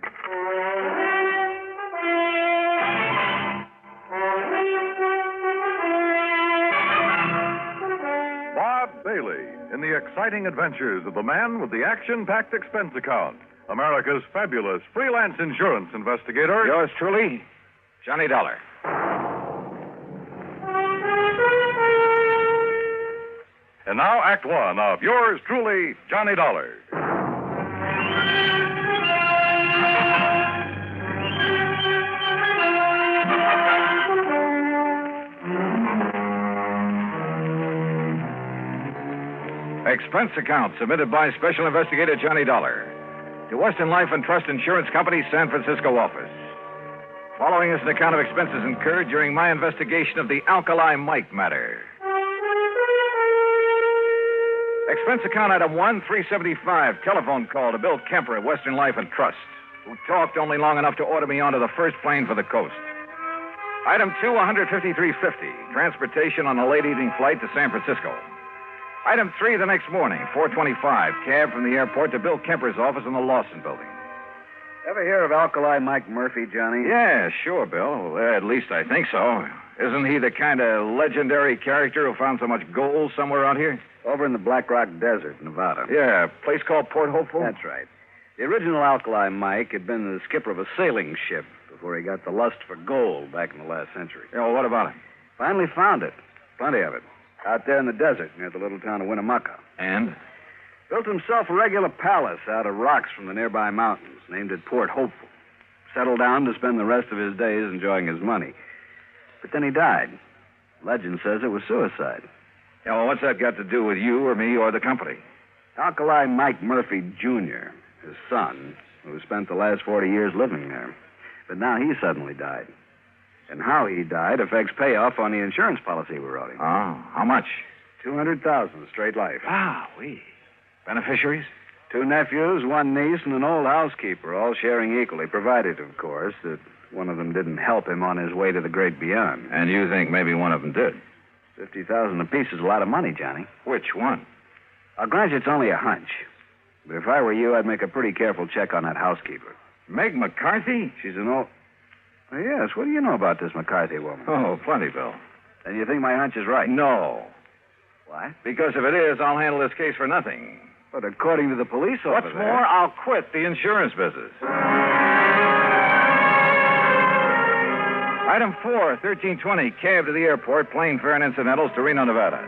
Bob Bailey in the exciting adventures of the man with the action-packed expense account. America's fabulous freelance insurance investigator. Yours truly, Johnny Dollar. And now, Act One of yours truly, Johnny Dollar. Expense account submitted by Special Investigator Johnny Dollar to Western Life and Trust Insurance Company, San Francisco office. Following is an account of expenses incurred during my investigation of the Alkali Mike matter. Expense account item 1, 375, telephone call to Bill Kemper at Western Life and Trust, who talked only long enough to order me onto the first plane for the coast. Item 2, 153.50, transportation on a late evening flight to San Francisco. Item 3, the next morning, 4:25, cab from the airport to Bill Kemper's office in the Lawson building. Ever hear of Alkali Mike Murphy, Johnny? Yeah, sure, Bill. Well, at least I think so. Isn't he the kind of legendary character who found so much gold somewhere out here? Over in the Black Rock Desert, Nevada. Yeah, a place called Port Hopeful? That's right. The original Alkali Mike had been the skipper of a sailing ship before he got the lust for gold back in the last century. Yeah, well, what about it? Finally found it. Plenty of it. Out there in the desert near the little town of Winnemucca. And? Built himself a regular palace out of rocks from the nearby mountains, named it Port Hopeful. Settled down to spend the rest of his days enjoying his money. But then he died. Legend says it was suicide. Yeah, well, what's that got to do with you or me or the company? Alkali Mike Murphy, Jr., his son, who spent the last 40 years living there. But now he suddenly died. And how he died affects payoff on the insurance policy we wrote him. Oh, how much? $200,000 straight life. Wow, beneficiaries? 2 nephews, 1 niece, and an old housekeeper, all sharing equally, provided, of course, that one of them didn't help him on his way to the great beyond. And you think maybe one of them did? $50,000 apiece is a lot of money, Johnny. Which one? I'll grant you it's only a hunch. But if I were you, I'd make a pretty careful check on that housekeeper. Meg McCarthy? She's an old... Oh, yes, what do you know about this McCarthy woman? Oh, plenty, Bill. And you think my hunch is right? No. What? Because if it is, I'll handle this case for nothing. But according to the police over What's more, I'll quit the insurance business. Item 4, 1320, cab to the airport, plane fare and incidentals to Reno, Nevada.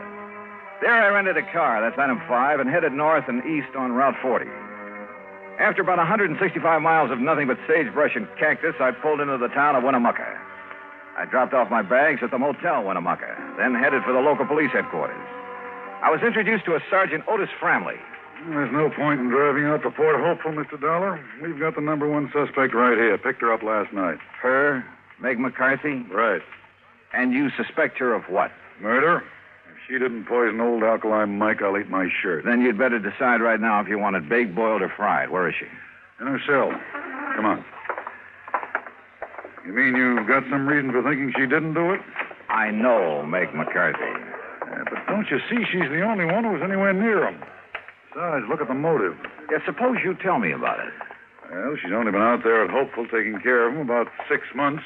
There I rented a car, that's item 5, and headed north and east on Route 40. After about 165 miles of nothing but sagebrush and cactus, I pulled into the town of Winnemucca. I dropped off my bags at the Motel Winnemucca, then headed for the local police headquarters. I was introduced to a Sergeant Otis Framley, There's no point in driving out to Port Hopeful, Mr. Dollar. We've got the number one suspect right here. Picked her up last night. Her? Meg McCarthy? Right. And you suspect her of what? Murder? If she didn't poison old Alkali Mike, I'll eat my shirt. Then you'd better decide right now if you want it baked, boiled, or fried. Where is she? In her cell. Come on. You mean you've got some reason for thinking she didn't do it? I know Meg McCarthy. Yeah, but don't you see she's the only one who was anywhere near him? Besides, look at the motive. Yeah, suppose you tell me about it. Well, she's only been out there at Hopeful taking care of him about 6 months.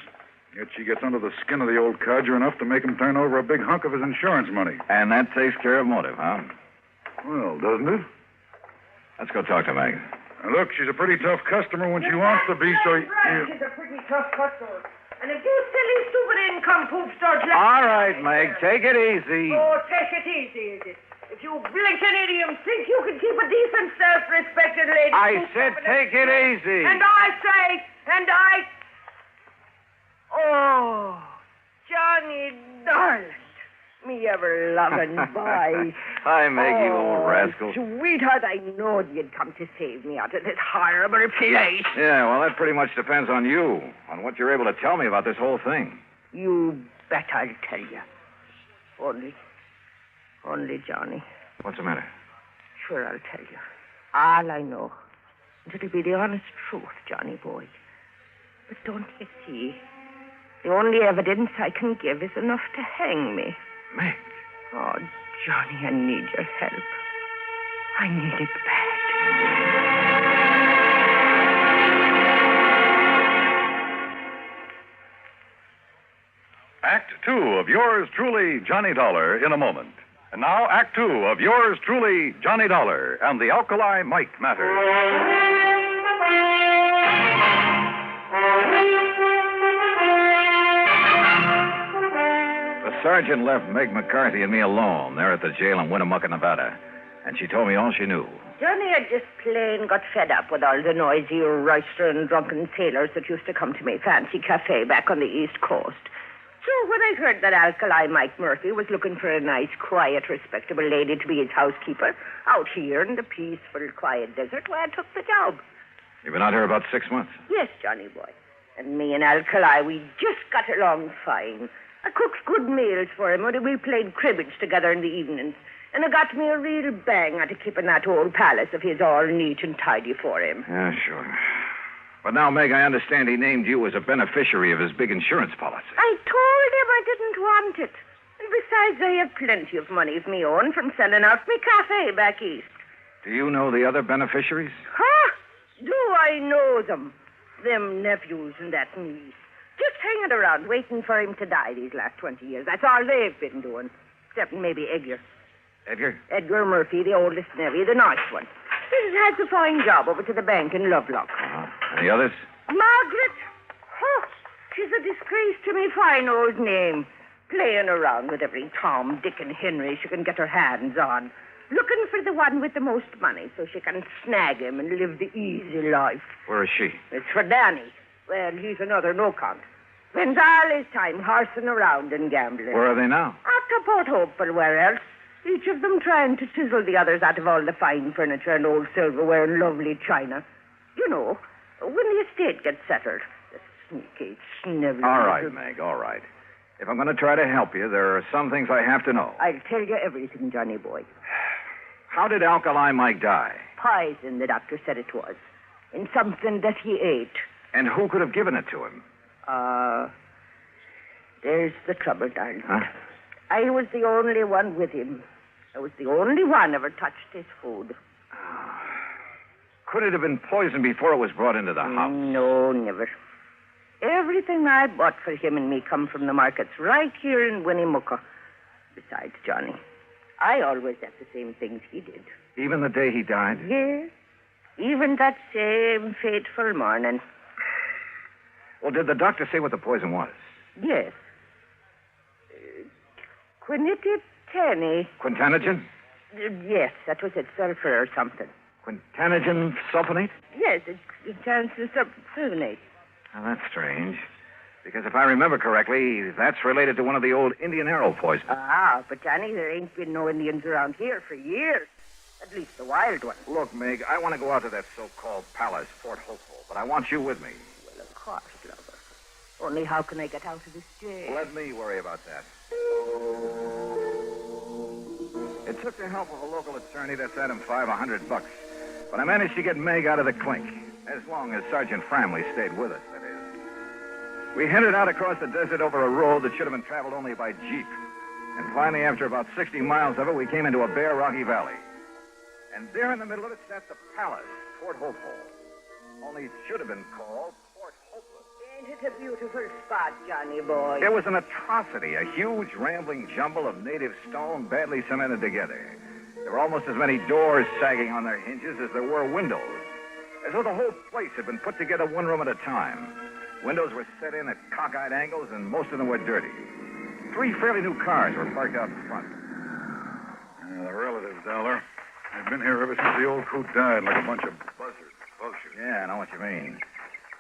Yet she gets under the skin of the old codger enough to make him turn over a big hunk of his insurance money. And that takes care of motive, huh? Well, doesn't it? Let's go talk to Meg. Now, look, she's a pretty tough customer when she wants to be, so... She's a pretty tough customer. And if you silly, stupid income-poop start... All right, Meg, take it easy. Oh, take it easy, is it? If you blinking idiom think you can keep a decent, self-respected lady... I said take it easy. And I say, Oh, Johnny, darling. Me ever-loving boy. Hi, Meg, you old rascal. Sweetheart, I knowed you'd come to save me out of this horrible place. Yeah, well, that pretty much depends on you, on what you're able to tell me about this whole thing. You bet I'll tell you. Only, Johnny. What's the matter? Sure, I'll tell you. All I know. And it'll be the honest truth, Johnny boy. But don't you see? The only evidence I can give is enough to hang me. Meg. Oh, Johnny, I need your help. I need it bad. Act 2 of yours truly, Johnny Dollar, in a moment. And now, Act 2 of yours truly, Johnny Dollar, and the Alkali Mike matter. The sergeant left Meg McCarthy and me alone there at the jail in Winnemucca, Nevada. And she told me all she knew. Johnny had just plain got fed up with all the noisy, roistering, drunken sailors that used to come to my fancy cafe back on the East Coast. So when I heard that Alkali Mike Murphy was looking for a nice, quiet, respectable lady to be his housekeeper out here in the peaceful, quiet desert, well, I took the job. You've been out here about 6 months. Yes, Johnny boy. And me and Alkali, we just got along fine. I cooked good meals for him, and we played cribbage together in the evenings. And I got me a real bang out of keeping that old palace of his all neat and tidy for him. Yeah, sure. But now, Meg, I understand he named you as a beneficiary of his big insurance policy. I told him I didn't want it. And besides, I have plenty of money of me own from selling out me cafe back east. Do you know the other beneficiaries? Huh? Do I know them? Them nephews and that niece. Just hanging around waiting for him to die these last 20 years. That's all they've been doing. Except maybe Edgar. Edgar? Edgar Murphy, the oldest nephew, the nice one. He has a fine job over to the bank in Lovelock. And the others? Margaret. Oh, she's a disgrace to me fine old name. Playing around with every Tom, Dick, and Henry she can get her hands on. Looking for the one with the most money so she can snag him and live the easy life. Where is she? It's for Danny. Well, he's another no-count. Spends all his time horsing around and gambling. Where are they now? After Port Hopeful, where else? Each of them trying to chisel the others out of all the fine furniture and old silverware and lovely china. You know, when the estate gets settled. The sneaky, sniveling... All right, Meg, all right. If I'm going to try to help you, there are some things I have to know. I'll tell you everything, Johnny boy. How did Alkali Mike die? Poison, the doctor said it was. In something that he ate. And who could have given it to him? There's the trouble, darling. Huh? I was the only one with him. I was the only one ever touched his food. Could it have been poisoned before it was brought into the house? No, never. Everything I bought for him and me come from the markets right here in Winnemucca. Besides, Johnny, I always had the same things he did. Even the day he died? Yes. Even that same fateful morning. Well, did the doctor say what the poison was? Yes. Quinititani. Quintanogen? Yes, that was it. Sulfur or something. Quintanogen sulfonate? Yes, it's sulfonate. Now, that's strange. Because if I remember correctly, that's related to one of the old Indian arrow poisons. Ah, but Johnny, there ain't been no Indians around here for years. At least the wild one. Look, Meg, I want to go out to that so-called palace, Fort Hopeful, but I want you with me. Well, of course, lover. Only how can I get out of this jail? Let me worry about that. It took the help of a local attorney that set him $500. But I managed to get Meg out of the clink, as long as Sergeant Framley stayed with us, that is. We headed out across the desert over a road that should have been traveled only by jeep. And finally, after about 60 miles of it, we came into a bare, rocky valley. And there in the middle of it sat the palace, Fort Hopeful. Only it should have been called Fort Hopeless. Ain't it a beautiful spot, Johnny boy? It was an atrocity, a huge, rambling jumble of native stone badly cemented together. There were almost as many doors sagging on their hinges as there were windows, as though the whole place had been put together one room at a time. Windows were set in at cockeyed angles, and most of them were dirty. 3 fairly new cars were parked out in front. The relatives, Dollar. They've been here ever since the old coot died, like a bunch of buzzards. Vultures. Yeah, I know what you mean.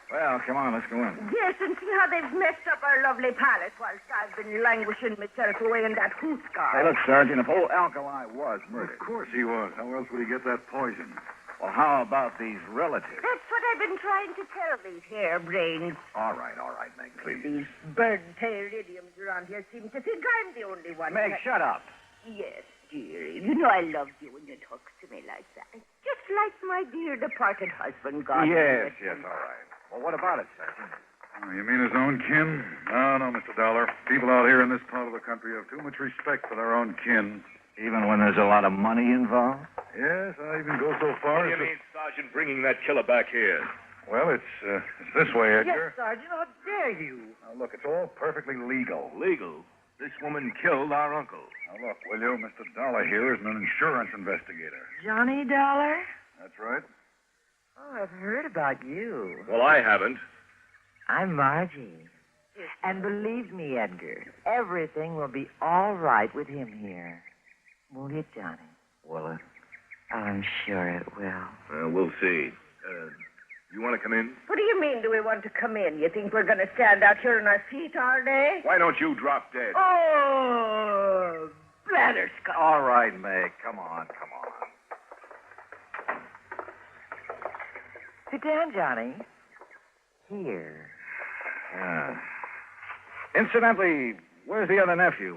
Well, come on, let's go in. Yes, and see how they've messed up our lovely palace whilst I've been languishing myself away in that hoot car. Hey, look, Sergeant, if old Alkali was murdered. Of course he was. How else would he get that poison? Well, how about these relatives? That's what I've been trying to tell these harebrains. All right, Meg, please. These bird-tailed idioms around here seem to think I'm the only one. Meg, shut up. Yes, dearie. You know I loved you when you talked to me like that. Just like my dear departed husband, God. Yes, all right. Well, what about it, Sergeant? Oh, you mean his own kin? No, Mr. Dollar. People out here in this part of the country have too much respect for their own kin. Even when there's a lot of money involved? Yes, I even go so far What do you mean, Sergeant, bringing that killer back here? Well, it's this way, Edgar. Yes, Sergeant, how dare you? Now, look, it's all perfectly legal. Legal? This woman killed our uncle. Now, look, will you? Mr. Dollar here is an insurance investigator. Johnny Dollar? That's right. Oh, I've heard about you. Well, I haven't. I'm Margie. And believe me, Edgar, everything will be all right with him here. Won't it, Johnny? Will it? I'm sure it will. We'll see. You want to come in? What do you mean, do we want to come in? You think we're going to stand out here on our feet all day? Why don't you drop dead? Oh, blatherskite. All right, Meg, come on. Sit down, Johnny. Here. Incidentally, where's the other nephew,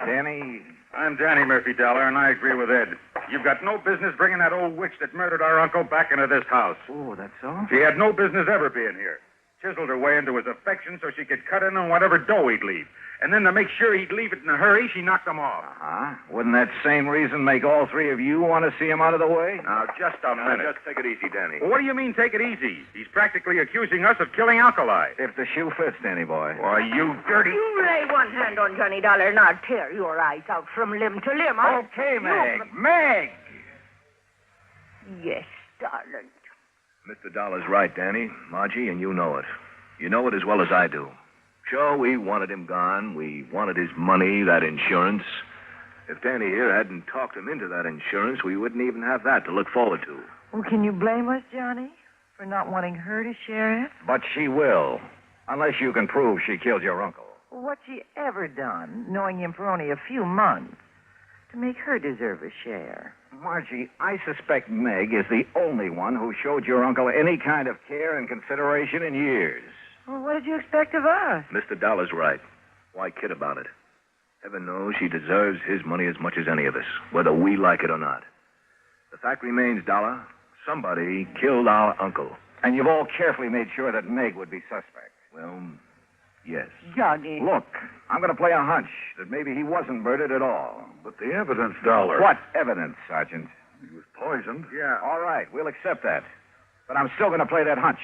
Danny? I'm Danny Murphy, Dollar, and I agree with Ed. You've got no business bringing that old witch that murdered our uncle back into this house. Oh, that's so? She had no business ever being here. Chiseled her way into his affection so she could cut in on whatever dough he'd leave. And then to make sure he'd leave it in a hurry, she knocked him off. Uh-huh. Wouldn't that same reason make all 3 of you want to see him out of the way? Now, just a minute. Just take it easy, Danny. Well, what do you mean, take it easy? He's practically accusing us of killing Alkali. If the shoe fits, Danny boy. Why, you dirty... You lay one hand on Johnny Dollar and I'll tear your eyes out from limb to limb. Okay, Meg. Meg! Yes, darling. Mr. Dollar's right, Danny. Margie, and you know it. You know it as well as I do. Sure, we wanted him gone. We wanted his money, that insurance. If Danny here hadn't talked him into that insurance, we wouldn't even have that to look forward to. Well, can you blame us, Johnny, for not wanting her to share it? But she will. Unless you can prove she killed your uncle. Well, what's she ever done, knowing him for only a few months, to make her deserve a share? Margie, I suspect Meg is the only one who showed your uncle any kind of care and consideration in years. Well, what did you expect of us? Mr. Dollar's right. Why kid about it? Heaven knows she deserves his money as much as any of us, whether we like it or not. The fact remains, Dollar, somebody killed our uncle. And you've all carefully made sure that Meg would be suspect. Well, yes. Johnny. Look, I'm going to play a hunch that maybe he wasn't murdered at all. But the evidence, Dollar. What evidence, Sergeant? He was poisoned. Yeah, all right, we'll accept that. But I'm still going to play that hunch.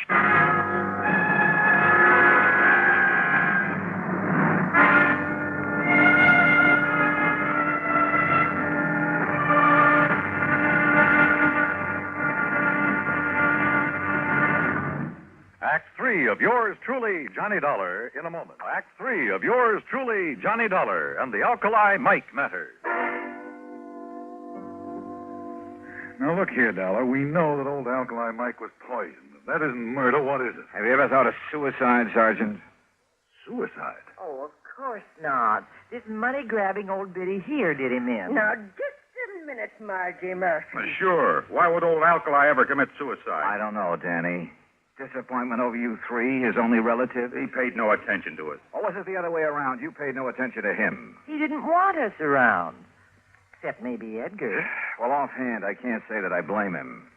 Act 3 of yours truly, Johnny Dollar, in a moment. Act 3 of yours truly, Johnny Dollar, and the Alkali Mike matter. Now, look here, Dollar. We know that old Alkali Mike was poisoned. If that isn't murder, what is it? Have you ever thought of suicide, Sergeant? Suicide? Oh, of course not. This money-grabbing old biddy here did him in. Now, just a a minute, Margie Murphy. Sure. Why would old Alkali ever commit suicide? I don't know, Danny. Disappointment over you three, his only relative? He paid no attention to us. Or was it the other way around? You paid no attention to him. He didn't want us around. Except maybe Edgar. Well, offhand, I can't say that I blame him.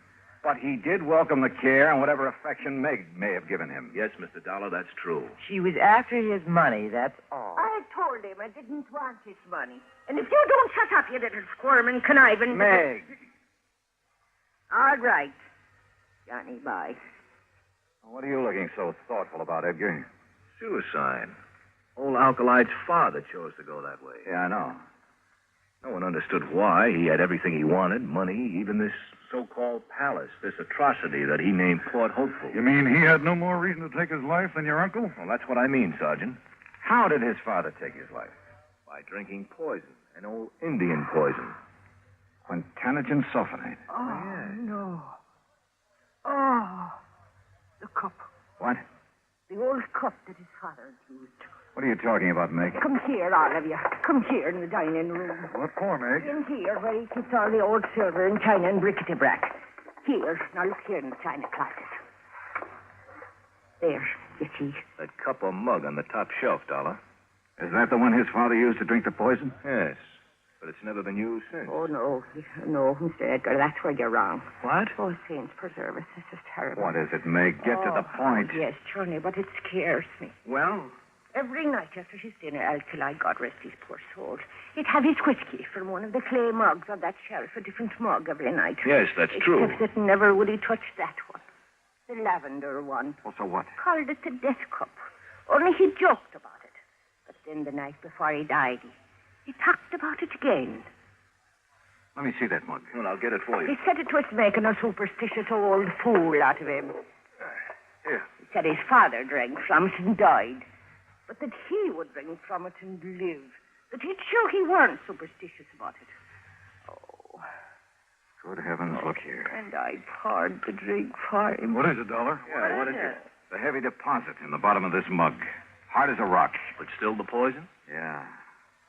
But he did welcome the care and whatever affection Meg may have given him. Yes, Mr. Dollar, that's true. She was after his money, that's all. I told him I didn't want his money. And if you don't shut up, you little squirm and conniving... Meg! All right. Johnny, bye. What are you looking so thoughtful about, Edgar? Suicide. Old Alkali's father chose to go that way. Yeah, I know. No one understood why. He had everything he wanted, money, even this so-called palace, this atrocity that he named Port Hopeful. You mean he had no more reason to take his life than your uncle? Well, that's what I mean, Sergeant. How did his father take his life? By drinking poison, an old Indian poison. Quintanogen sulfonate. Oh, no. Oh, the cup. What? The old cup that his father had used. What are you talking about, Meg? Come here, all of you. Come here in the dining room. What for, Meg? In here, where he keeps all the old silver and china and bric-a-brac. Here. Now look here in the china closet. There, you see. That cup or mug on the top shelf, Dollar. Is that the one his father used to drink the poison? Yes, but it's never been used since. Oh, no. No, Mr. Edgar, that's where you're wrong. What? Oh, saints preserve us. This is terrible. What is it, Meg? Get to the point. Yes, Johnny, but it scares me. Well? Every night after his dinner, Alkali, God rest his poor soul, he'd have his whiskey from one of the clay mugs on that shelf, a different mug every night. Yes, that's true. Except that never would he touch that one. The lavender one. Well, so what? Called it the death cup. Only he joked about it. But then the night before he died, he talked about it again. Let me see that mug. Well, I'll get it for you. He said it was making a superstitious old fool out of him. Here. He said his father drank from it and died. But that he would drink from it and live. That he'd show he weren't superstitious about it. Oh. Good heavens, look here. And I poured the drink for him. What is it, Dollar? Yeah, what is it? The heavy deposit in the bottom of this mug. Hard as a rock. But still the poison? Yeah.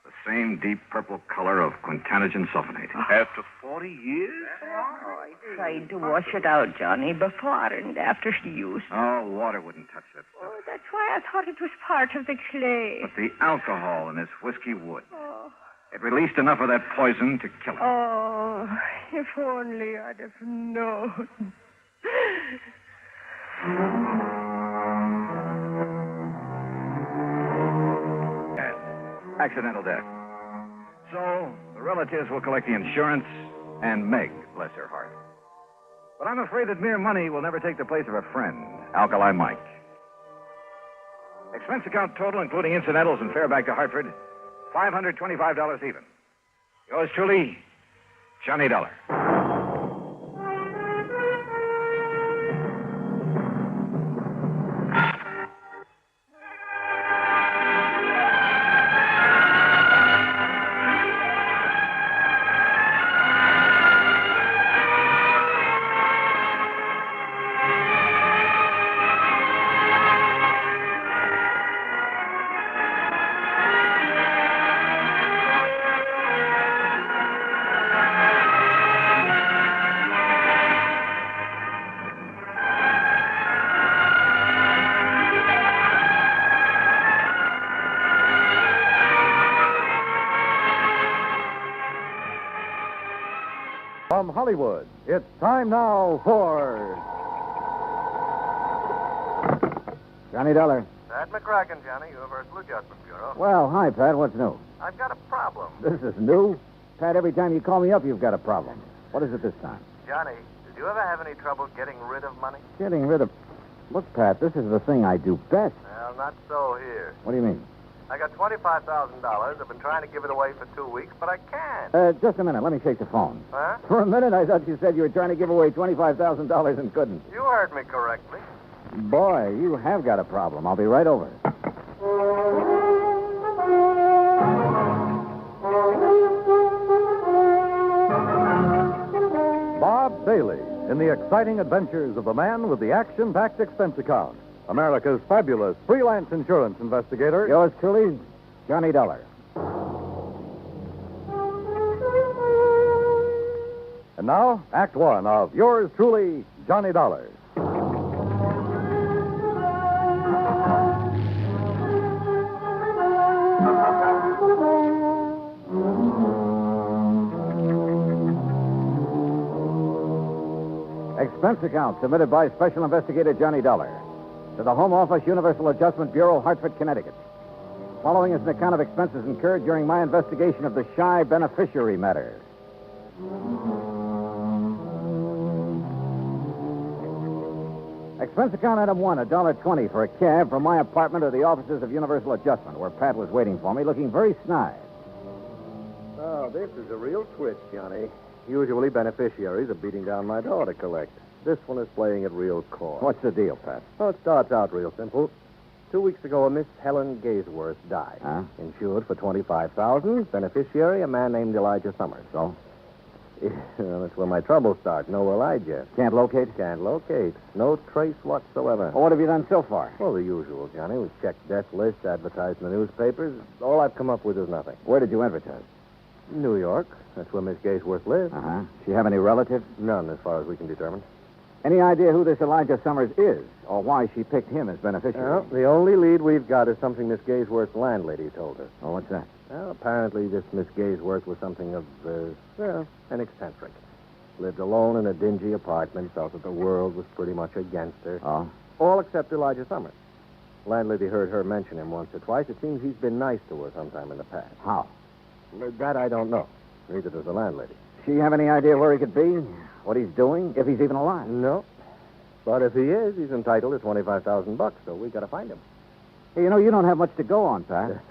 The same deep purple color of quintanogen sulfonate. After 40 years? Oh, I tried to wash it out, Johnny, before and after use. Oh, water wouldn't touch that stuff. Oh, that's why I thought it was part of the clay. But the alcohol in this whiskey would. Oh. It released enough of that poison to kill him. Oh, if only I'd have known. Accidental death. So, the relatives will collect the insurance, and Meg, bless her heart. But I'm afraid that mere money will never take the place of a friend, Alkali Mike. Expense account total, including incidentals and fare back to Hartford, $525 even. Yours truly, Johnny Dollar. From Hollywood, it's time now for Johnny Dollar. Pat McCracken, Johnny, Universal Adjustment Bureau. Well, hi, Pat. What's new? I've got a problem. This is new. Pat, every time you call me up, you've got a problem. What is it this time? Johnny, did you ever have any trouble getting rid of money? Getting rid of... Look, Pat, this is the thing I do best. Well, not so here. What do you mean? I got $25,000. I've been trying to give it away for 2 weeks, but I can't. Just a minute. Let me shake the phone. Huh? For a minute, I thought you said you were trying to give away $25,000 and couldn't. You heard me correctly. Boy, you have got a problem. I'll be right over. Bob Bailey in the exciting adventures of the man with the action-packed expense account. America's fabulous freelance insurance investigator. Yours truly, Johnny Dollar. And now, Act One of yours truly, Johnny Dollar. Expense account submitted by Special Investigator Johnny Dollar to the Home Office, Universal Adjustment Bureau, Hartford, Connecticut. Following is an account of expenses incurred during my investigation of the shy beneficiary matter. Expense account item one, $1.20 for a cab from my apartment to the offices of Universal Adjustment, where Pat was waiting for me, looking very snide. Oh, this is a real twist, Johnny. Usually beneficiaries are beating down my door to collect. This one is playing it real coy. What's the deal, Pat? Well, it starts out real simple. 2 weeks ago, a Miss Helen Gaysworth died. Huh? Insured for $25,000. Beneficiary, a man named Elijah Summers. So? Well, that's where my troubles start. No Elijah. Can't locate? Can't locate. No trace whatsoever. Well, what have you done so far? Well, the usual, Johnny. We've checked death lists, advertised in the newspapers. All I've come up with is nothing. Where did you advertise? New York. That's where Miss Gaysworth lives. Uh-huh. She have any relatives? None, as far as we can determine. Any idea who this Elijah Summers is, or why she picked him as beneficiary? Well, the only lead we've got is something Miss Gaysworth's landlady told us. Oh, what's that? Well, apparently this Miss Gaysworth was something of, an eccentric. Lived alone in a dingy apartment, felt that the world was pretty much against her. Oh? All except Elijah Summers. Landlady heard her mention him once or twice. It seems he's been nice to her sometime in the past. How? That I don't know. Neither does the landlady. She have any idea where he could be? What he's doing? If he's even alive? No. But if he is, he's entitled to $25,000, so we got to find him. Hey, you know, you don't have much to go on, Pat.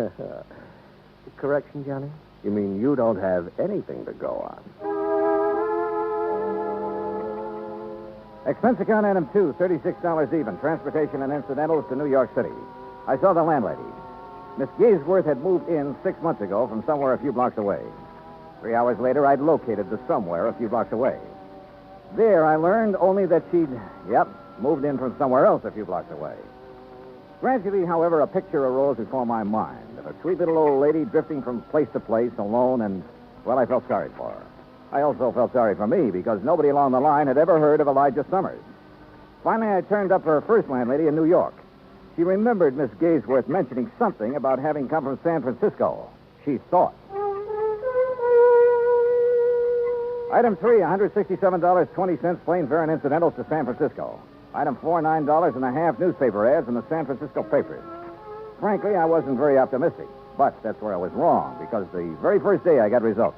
Correction, Johnny? You mean you don't have anything to go on? Expense account item two, $36 even. Transportation and incidentals to New York City. I saw the landlady. Miss Gaysworth had moved in 6 months ago from somewhere a few blocks away. 3 hours later, I'd located the somewhere a few blocks away. There, I learned only that she'd, moved in from somewhere else a few blocks away. Gradually, however, a picture arose before my mind of a sweet little old lady drifting from place to place alone, and, well, I felt sorry for her. I also felt sorry for me because nobody along the line had ever heard of Elijah Summers. Finally, I turned up her first landlady in New York. She remembered Miss Gaysworth mentioning something about having come from San Francisco. She thought. Item 3, $167.20 plane fare and incidentals to San Francisco. Item 4, $9.50 newspaper ads in the San Francisco papers. Frankly, I wasn't very optimistic, but that's where I was wrong, because the very first day I got results.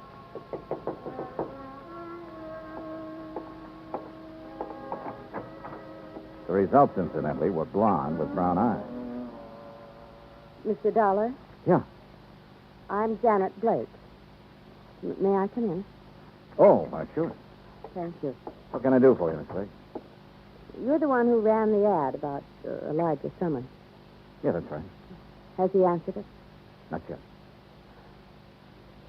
The results, incidentally, were blonde with brown eyes. Mr. Dollar? Yeah. I'm Janet Blake. May I come in? Oh, sure. Thank you. What can I do for you, Miss Blake? You're the one who ran the ad about Elijah Summers. Yeah, that's right. Has he answered it? Not yet.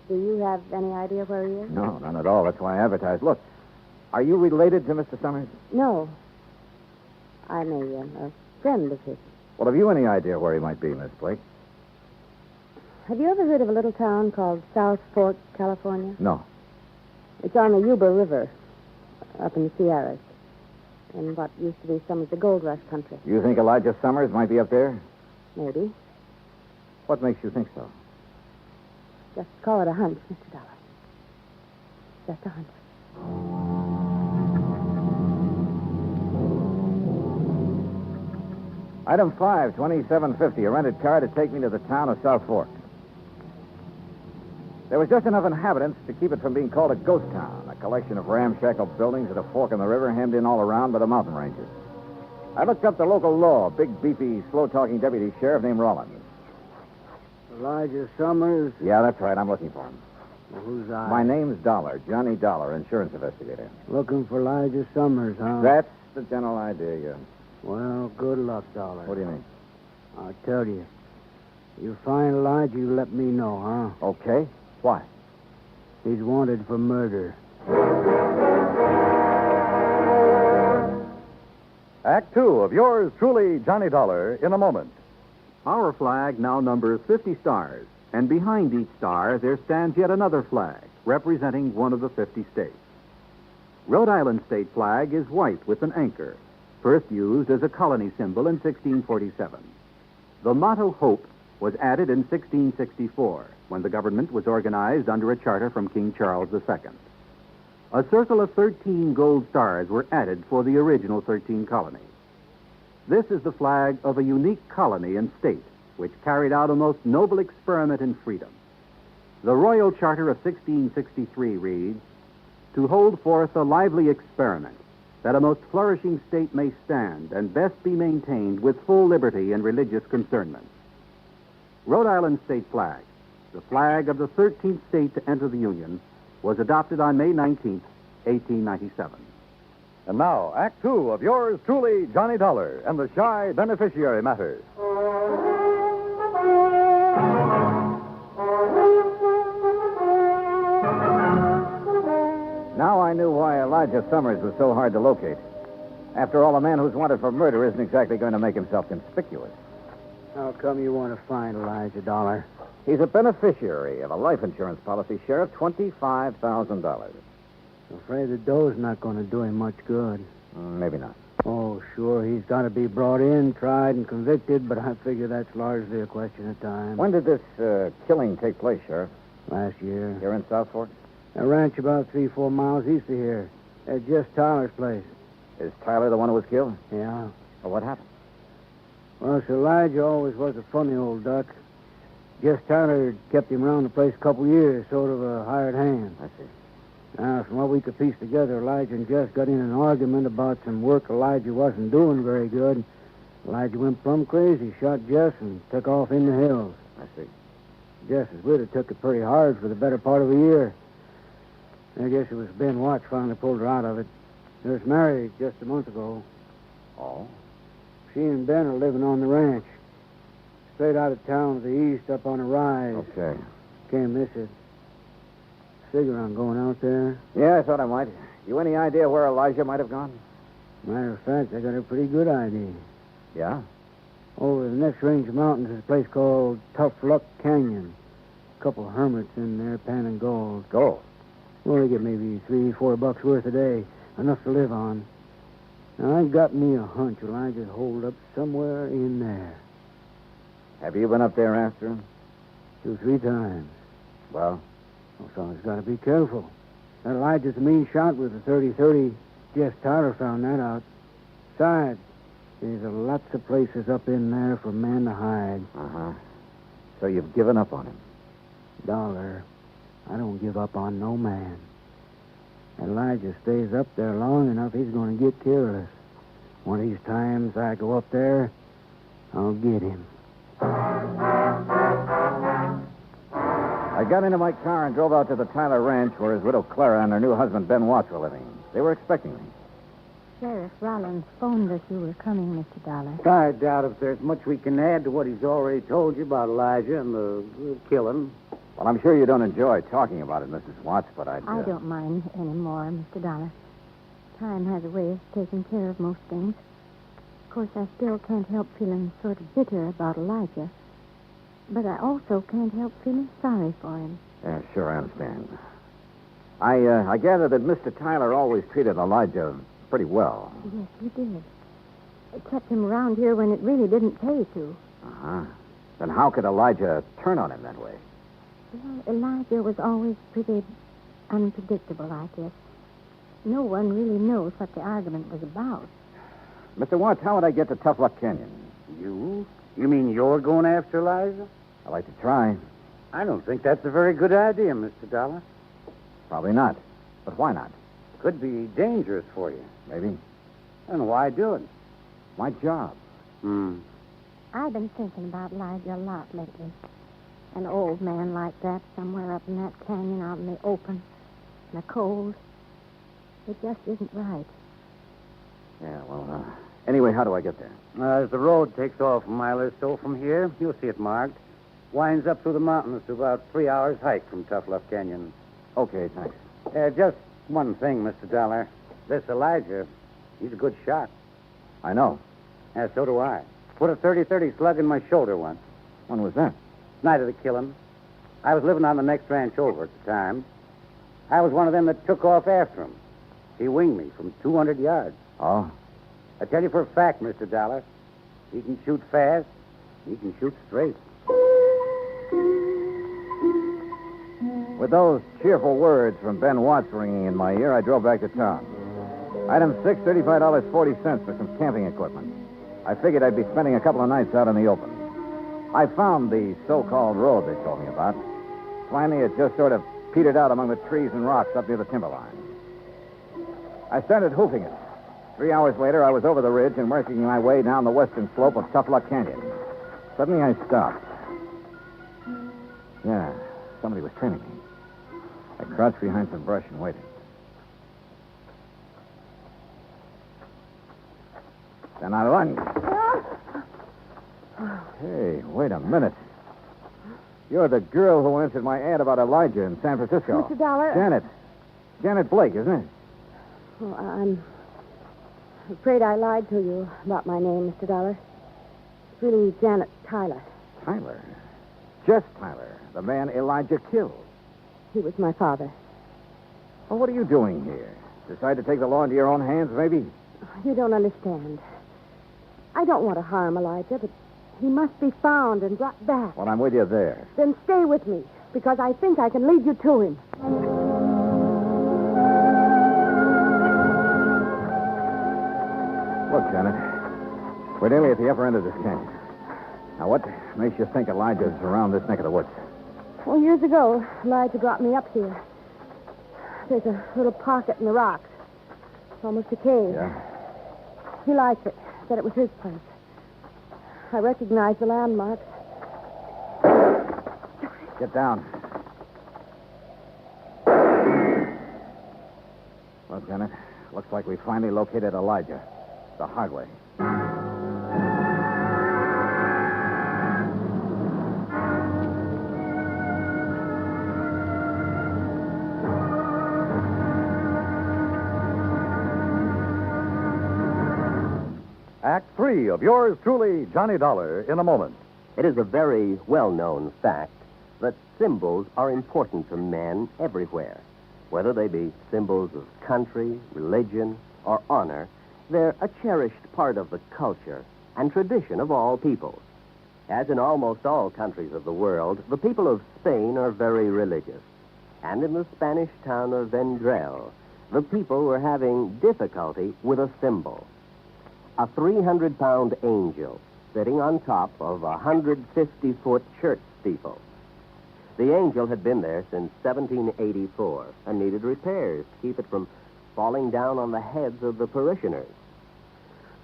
Do you have any idea where he is? No, none at all. That's why I advertised. Look, are you related to Mr. Summers? No. I'm a friend of his. Well, have you any idea where he might be, Miss Blake? Have you ever heard of a little town called South Fork, California? No. It's on the Yuba River, up in the Sierras, in what used to be some of the gold rush country. You think Elijah Summers might be up there? Maybe. What makes you think so? Just call it a hunch, Mr. Dollar. Just a hunch. Item 5, $27.50, a rented car to take me to the town of South Fork. There was just enough inhabitants to keep it from being called a ghost town, a collection of ramshackle buildings at a fork in the river hemmed in all around by the mountain ranges. I looked up the local law, a big, beefy, slow-talking deputy sheriff named Rollins. Elijah Summers? Yeah, that's right. I'm looking for him. Well, who's I? My name's Dollar, Johnny Dollar, insurance investigator. Looking for Elijah Summers, huh? That's the general idea, yeah. Well, good luck, Dollar. What do you mean? I'll tell you. You find Elijah, you let me know, huh? Okay. Why? He's wanted for murder. Act 2 of yours truly, Johnny Dollar, in a moment. Our flag now numbers 50 stars, and behind each star there stands yet another flag, representing one of the 50 states. Rhode Island state flag is white with an anchor, first used as a colony symbol in 1647. The motto Hope was added in 1664 when the government was organized under a charter from King Charles II. A circle of 13 gold stars were added for the original 13 colonies. This is the flag of a unique colony and state which carried out a most noble experiment in freedom. The Royal Charter of 1663 reads, "To hold forth a lively experiment, that a most flourishing state may stand and best be maintained with full liberty and religious concernment." Rhode Island state flag, the flag of the 13th state to enter the Union, was adopted on May 19th, 1897. And now, Act Two of yours truly, Johnny Dollar, and the Shy Beneficiary Matter. Now I knew why Elijah Summers was so hard to locate. After all, a man who's wanted for murder isn't exactly going to make himself conspicuous. How come you want to find Elijah Dollar? He's a beneficiary of a life insurance policy, Sheriff, $25,000. I'm afraid the dough's not going to do him much good. Maybe not. Oh, sure, he's got to be brought in, tried, and convicted, but I figure that's largely a question of time. When did this killing take place, Sheriff? Last year. Here in South Fork? A ranch about 3-4 miles east of here. At Jess Tyler's place. Is Tyler the one who was killed? Yeah. Well, what happened? Well, Sir Elijah always was a funny old duck. Jess Tyler kept him around the place a couple years, sort of a hired hand. I see. Now, from what we could piece together, Elijah and Jess got in an argument about some work Elijah wasn't doing very good. Elijah went plumb crazy, shot Jess, and took off in the hills. I see. Jess's widow took it pretty hard for the better part of a year. I guess it was Ben Watts finally pulled her out of it. They was married just a month ago. Oh? She and Ben are living on the ranch. Straight out of town to the east, up on a rise. Okay. Can't miss it. Figure on going out there. Yeah, I thought I might. You any idea where Elijah might have gone? Matter of fact, I got a pretty good idea. Yeah? Over the next range of mountains is a place called Tough Luck Canyon. A couple of hermits in there panning gold. Gold? Well, they get maybe $3-4 worth a day. Enough to live on. Now, I got me a hunch Elijah's holed up somewhere in there. Have you been up there after him? 2-3 times. Well? Well, someone's got to be careful. That Elijah's a mean shot with a 30-30. Jess Tyler found that out. Besides, there's lots of places up in there for men to hide. Uh-huh. So you've given up on him? Dollar, I don't give up on no man. Elijah stays up there long enough, he's going to get careless. One of these times I go up there, I'll get him. I got into my car and drove out to the Tyler Ranch where his widow Clara and her new husband Ben Watts were living. They were expecting me. Sheriff Rollins phoned us you were coming, Mr. Dollar. I doubt if there's much we can add to what he's already told you about Elijah and the killing. Well, I'm sure you don't enjoy talking about it, Mrs. Watts, but I don't mind any more, Mr. Dollar. Time has a way of taking care of most things. Of course, I still can't help feeling sort of bitter about Elijah. But I also can't help feeling sorry for him. Yeah, sure, I understand. I gather that Mr. Tyler always treated Elijah pretty well. Yes, he did. It kept him around here when it really didn't pay to. Uh-huh. Then how could Elijah turn on him that way? Well, Elijah was always pretty unpredictable, I guess. No one really knows what the argument was about. Mr. Watts, how would I get to Tough Luck Canyon? You? You mean you're going after Elijah? I'd like to try. I don't think that's a very good idea, Mr. Dollar. Probably not. But why not? Could be dangerous for you. Maybe. And why do it? My job. I've been thinking about Elijah a lot lately. An old man like that somewhere up in that canyon out in the open, in the cold. It just isn't right. Yeah, well, anyway, how do I get there? As the road takes off a mile or so from here, you'll see it marked. Winds up through the mountains to about 3 hours' hike from Tough Luck Canyon. Okay, thanks. Just one thing, Mr. Dollar. This Elijah, he's a good shot. I know. Yeah, so do I. Put a 30-30 slug in my shoulder once. When was that? Night of the killing. I was living on the next ranch over at the time. I was one of them that took off after him. He winged me from 200 yards. Oh? I tell you for a fact, Mr. Dollar, he can shoot fast, he can shoot straight. With those cheerful words from Ben Watts ringing in my ear, I drove back to town. Item 6, $35.40 for some camping equipment. I figured I'd be spending a couple of nights out in the open. I found the so-called road they told me about. Finally, it just sort of petered out among the trees and rocks up near the timberline. I started hoofing it. 3 hours later, I was over the ridge and working my way down the western slope of Tough Luck Canyon. Suddenly, I stopped. Yeah, somebody was trailing me. I crouched behind some brush and waited. Then I lunged. Hey, wait a minute. You're the girl who answered my ad about Elijah in San Francisco. Mr. Dollar. Janet. Janet Blake, isn't it? Oh, I'm afraid I lied to you about my name, Mr. Dollar. It's really Janet Tyler. Tyler? Just Tyler, the man Elijah killed. He was my father. Well, what are you doing here? Decide to take the law into your own hands, maybe? You don't understand. I don't want to harm Elijah, but he must be found and brought back. Well, I'm with you there. Then stay with me, because I think I can lead you to him. Look, Janet, we're nearly at the upper end of this canyon. Now, what makes you think Elijah's around this neck of the woods? Well, years ago, Elijah brought me up here. There's a little pocket in the rocks. It's almost a cave. Yeah? He liked it. Said it was his place. I recognize the landmarks. Get down. Well, Janet, looks like we finally located Elijah. The hard way. Act 3 of yours truly, Johnny Dollar, in a moment. It is a very well-known fact that symbols are important to men everywhere. Whether they be symbols of country, religion, or honor, they're a cherished part of the culture and tradition of all peoples. As in almost all countries of the world, the people of Spain are very religious. And in the Spanish town of Vendrell, the people were having difficulty with a symbol. A 300-pound angel sitting on top of a 150-foot church steeple. The angel had been there since 1784 and needed repairs to keep it from falling down on the heads of the parishioners.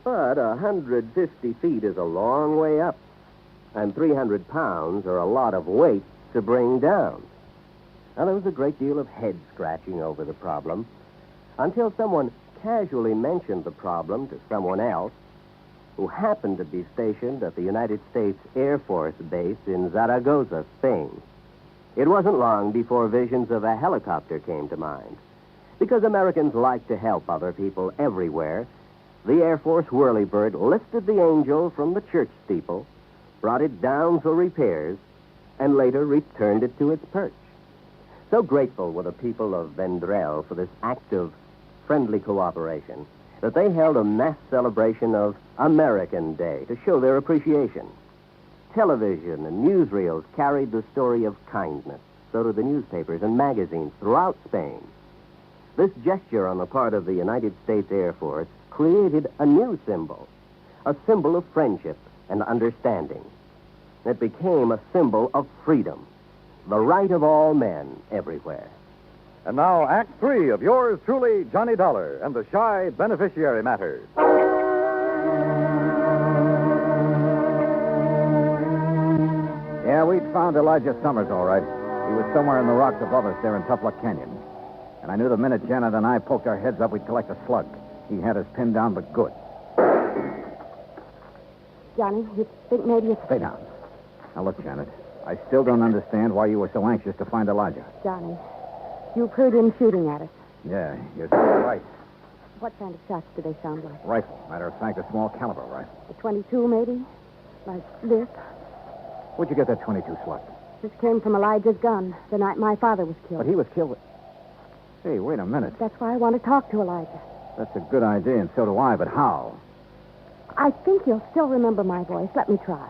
But 150 feet is a long way up, and 300 pounds are a lot of weight to bring down. Now, there was a great deal of head-scratching over the problem until someone casually mentioned the problem to someone else who happened to be stationed at the United States Air Force Base in Zaragoza, Spain. It wasn't long before visions of a helicopter came to mind. Because Americans like to help other people everywhere, the Air Force whirlybird lifted the angel from the church steeple, brought it down for repairs, and later returned it to its perch. So grateful were the people of Vendrell for this act of friendly cooperation that they held a mass celebration of American Day to show their appreciation. Television and newsreels carried the story of kindness. So did the newspapers and magazines throughout Spain. This gesture on the part of the United States Air Force created a new symbol, a symbol of friendship and understanding. It became a symbol of freedom, the right of all men everywhere. And now, Act 3 of yours truly, Johnny Dollar, and the Shy Beneficiary Matter. Yeah, we'd found Elijah Summers, all right. He was somewhere in the rocks above us there in Tough Luck Canyon. And I knew the minute Janet and I poked our heads up, we'd collect a slug. He had us pinned down, but good. Johnny, you think maybe it's... Stay down. Now, look, Janet, I still don't understand why you were so anxious to find Elijah. Johnny, you've heard him shooting at us. Yeah, you're right. What kind of shots do they sound like? Rifle. Matter of fact, a small caliber rifle. A 22, maybe? Like this? Where'd you get that 22 slug? This came from Elijah's gun the night my father was killed. But he was killed. Hey, wait a minute. That's why I want to talk to Elijah. That's a good idea, and so do I, but how? I think you'll still remember my voice. Let me try.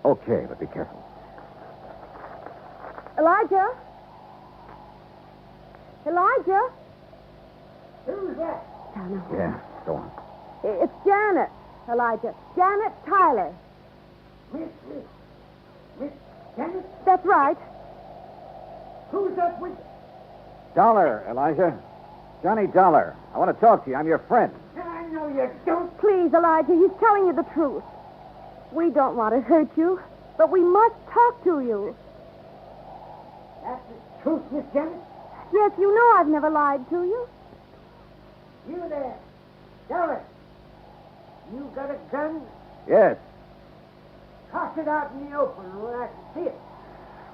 Okay, but be careful. Elijah? Elijah? Who's that? Janet. Yeah, go on. It's Janet, Elijah. Janet Tyler. Miss Janet? That's right. Who's that with? Dollar, Elijah. Johnny Dollar. I want to talk to you. I'm your friend. I know you don't. Please, Elijah, he's telling you the truth. We don't want to hurt you, but we must talk to you. That's the truth, Miss Janet? Yes, you know I've never lied to you. You there. Dollar. You got a gun? Yes. Toss it out in the open where I can see it.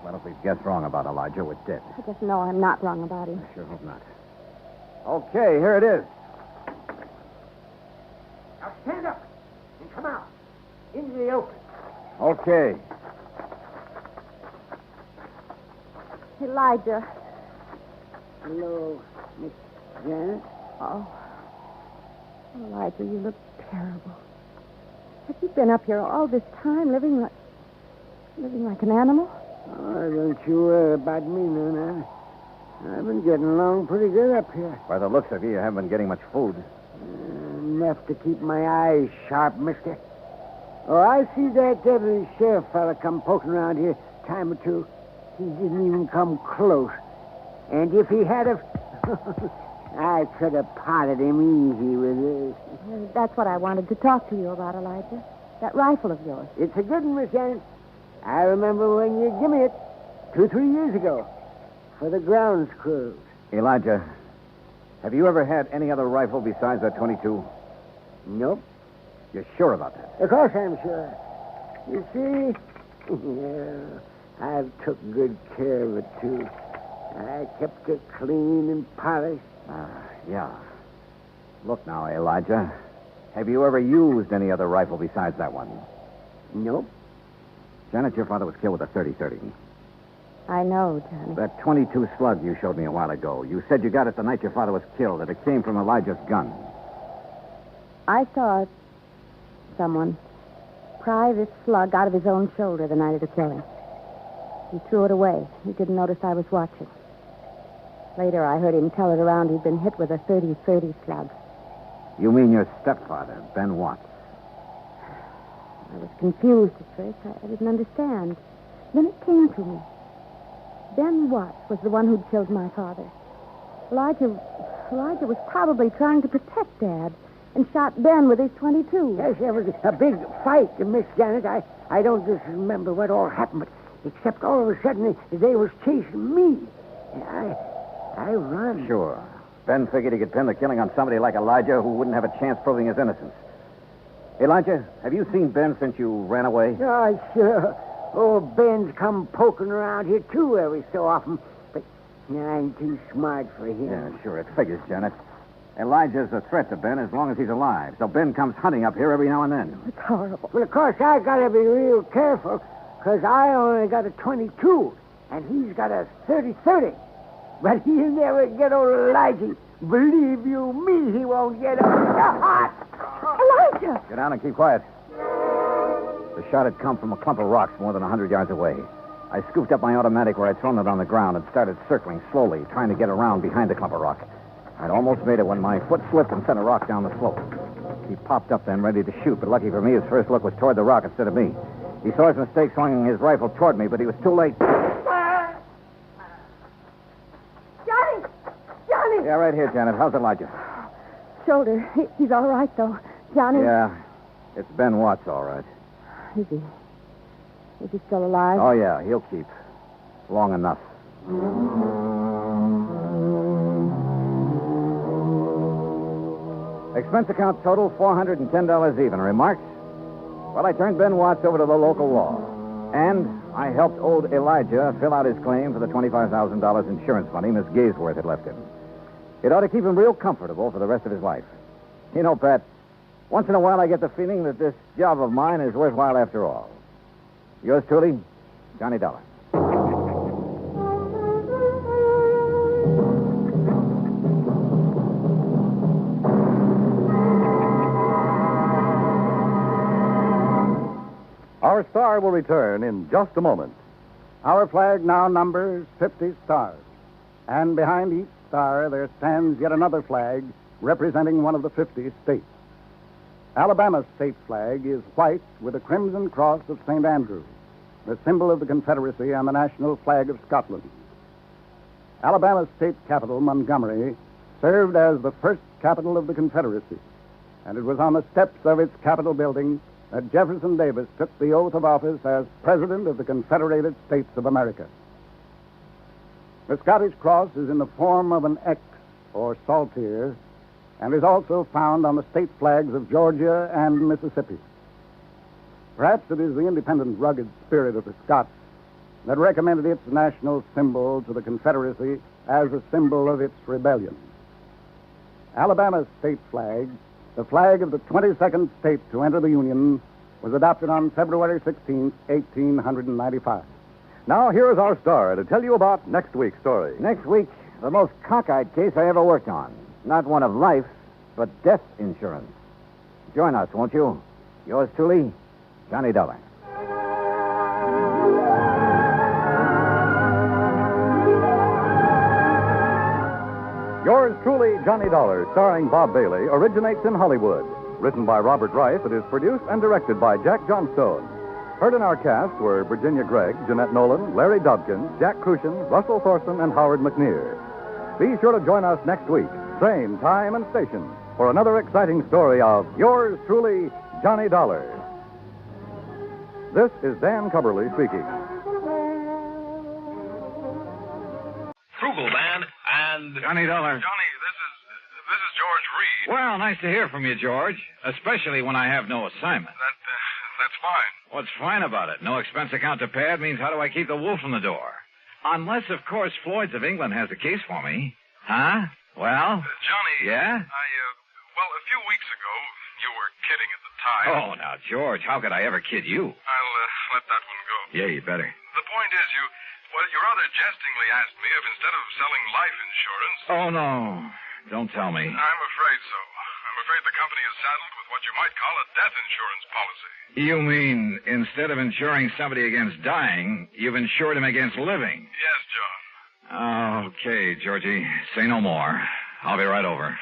Well, if we guess wrong about Elijah, we're dead. I just know I'm not wrong about him. I sure hope not. Okay, here it is. Now stand up and come out into the open. Okay. Elijah. Hello, Miss Janet. Oh. Elijah, you look terrible. Have you been up here all this time living like an animal? Oh, don't you worry about me none. I've been getting along pretty good up here. By the looks of you, you haven't been getting much food. Enough to keep my eyes sharp, mister. Oh, I see that deputy sheriff fella come poking around here a time or two. He didn't even come close. And if he had have... I could have potted him easy with this. That's what I wanted to talk to you about, Elijah. That rifle of yours. It's a good one, Miss Janet. I remember when you gave me it 2-3 years ago for the grounds crew. Elijah, have you ever had any other rifle besides that 22? Nope. You're sure about that? Of course I'm sure. You see, I've took good care of it, too. I kept it clean and polished. Yeah. Look now, Elijah. Have you ever used any other rifle besides that one? Nope. Janet, your father was killed with a 30-30. I know, Johnny. That 22 slug you showed me a while ago. You said you got it the night your father was killed, and it came from Elijah's gun. I saw someone pry this slug out of his own shoulder the night of the killing. He threw it away. He didn't notice I was watching. Later, I heard him tell it around he'd been hit with a 30-30 slug. You mean your stepfather, Ben Watts? I was confused at first. I didn't understand. Then it came to me. Ben Watts was the one who'd killed my father. Elijah was probably trying to protect Dad and shot Ben with his 22. Yes, there was a big fight, Miss Janet. I don't just remember what all happened, but except all of a sudden they was chasing me. I run. Sure. Ben figured he could pin the killing on somebody like Elijah who wouldn't have a chance proving his innocence. Elijah, have you seen Ben since you ran away? Oh, sure. Oh, Ben's come poking around here, too, every so often. But I'm too smart for him. Yeah, sure. It figures, Janet. Elijah's a threat to Ben as long as he's alive. So Ben comes hunting up here every now and then. It's horrible. Well, of course, I got to be real careful, because I only got a 22, and he's got a 30-30. But he'll never get old Elijah. Believe you me, he won't get old. Elijah! Get down and keep quiet. The shot had come from a clump of rocks more than 100 yards away. I scooped up my automatic where I'd thrown it on the ground and started circling slowly, trying to get around behind the clump of rock. I'd almost made it when my foot slipped and sent a rock down the slope. He popped up then, ready to shoot, but lucky for me, his first look was toward the rock instead of me. He saw his mistake, swinging his rifle toward me, but he was too late. Johnny! Yeah, right here, Janet. How's Elijah? Shoulder. He's all right, though. Johnny? Yeah, it's Ben Watts, all right. Is he still alive? Oh, yeah, he'll keep. Long enough. Expense account total, $410 even. Remarks? Well, I turned Ben Watts over to the local law. And I helped old Elijah fill out his claim for the $25,000 insurance money Miss Gaysworth had left him. It ought to keep him real comfortable for the rest of his life. You know, Pat, once in a while I get the feeling that this job of mine is worthwhile after all. Yours truly, Johnny Dollar. Our star will return in just a moment. Our flag now numbers 50 stars. And behind each star there stands yet another flag representing one of the 50 states. Alabama's state flag is white with a crimson cross of St. Andrew, the symbol of the Confederacy and the national flag of Scotland. Alabama's state capital, Montgomery, served as the first capital of the Confederacy, and it was on the steps of its Capitol building that Jefferson Davis took the oath of office as President of the Confederated States of America. The Scottish cross is in the form of an X, or saltire, and is also found on the state flags of Georgia and Mississippi. Perhaps it is the independent, rugged spirit of the Scots that recommended its national symbol to the Confederacy as a symbol of its rebellion. Alabama's state flag, the flag of the 22nd state to enter the Union, was adopted on February 16, 1895. Now, here is our star to tell you about next week's story. Next week, the most cockeyed case I ever worked on. Not one of life, but death insurance. Join us, won't you? Yours truly, Johnny Dollar. Yours truly, Johnny Dollar, starring Bob Bailey, originates in Hollywood. Written by Robert Rife, it is produced and directed by Jack Johnstone. Heard in our cast were Virginia Gregg, Jeanette Nolan, Larry Dobkin, Jack Crucian, Russell Thorson, and Howard McNear. Be sure to join us next week, same time and station, for another exciting story of Yours truly, Johnny Dollar. This is Dan Cubberly speaking. Frugal Man and... Johnny Dollar. Johnny, this is George Reed. Well, nice to hear from you, George. Especially when I have no assignment. That's fine. What's fine about it? No expense account to pad means how do I keep the wolf from the door? Unless, of course, Floyd's of England has a case for me. Huh? Well? Johnny. Yeah? Well, a few weeks ago, you were kidding at the time. Oh, now, George, how could I ever kid you? I'll let that one go. Yeah, you better. The point is, you rather jestingly asked me if instead of selling life insurance... Oh, no. Don't tell me. I'm afraid so. I'm afraid the company is saddled with what you might call a death insurance policy. You mean instead of insuring somebody against dying, you've insured him against living? Yes, John. Okay, Georgie. Say no more. I'll be right over.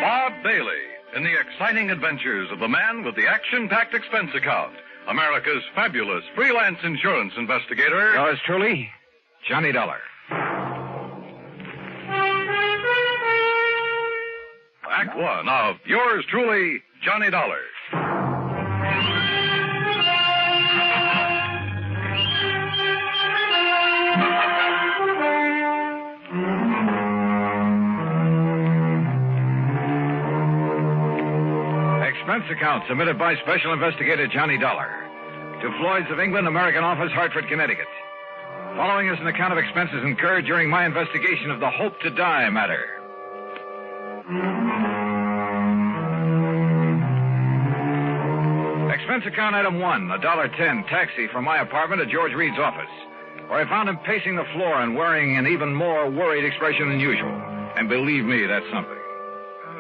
Bob Bailey in the exciting adventures of the man with the action-packed expense account, America's fabulous freelance insurance investigator. Yours truly, Johnny Dollar. Act one of Yours truly, Johnny Dollar. Expense account submitted by Special Investigator Johnny Dollar to Floyd's of England, American Office, Hartford, Connecticut. Following is an account of expenses incurred during my investigation of the Hope to Die matter. Expense account item 1, $1.10 taxi from my apartment to George Reed's office, where I found him pacing the floor and wearing an even more worried expression than usual. And believe me, that's something.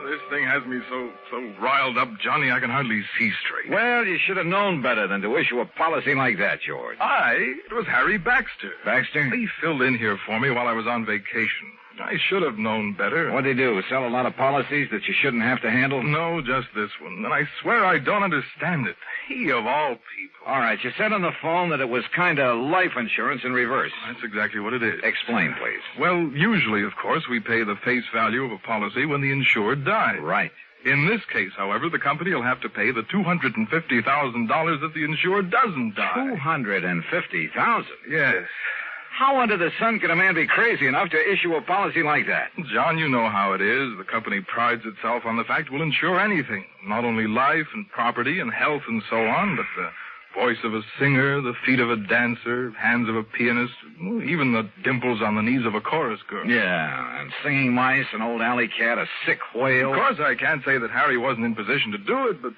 This thing has me so riled up, Johnny, I can hardly see straight. Well, you should have known better than to issue a policy like that, George. It was Harry Baxter. Baxter? He filled in here for me while I was on vacation. I should have known better. What'd he do? Sell a lot of policies that you shouldn't have to handle? No, just this one. And I swear I don't understand it. He, of all people. All right, you said on the phone that it was kind of life insurance in reverse. That's exactly what it is. Explain, please. Well, usually, of course, we pay the face value of a policy when the insured dies. Right. In this case, however, the company will have to pay the $250,000 if the insured doesn't die. $250,000? Yes. How under the sun can a man be crazy enough to issue a policy like that? John, you know how it is. The company prides itself on the fact we'll insure anything. Not only life and property and health and so on, but the voice of a singer, the feet of a dancer, hands of a pianist, even the dimples on the knees of a chorus girl. Yeah, and singing mice, an old alley cat, a sick whale. Of course, I can't say that Harry wasn't in position to do it, but...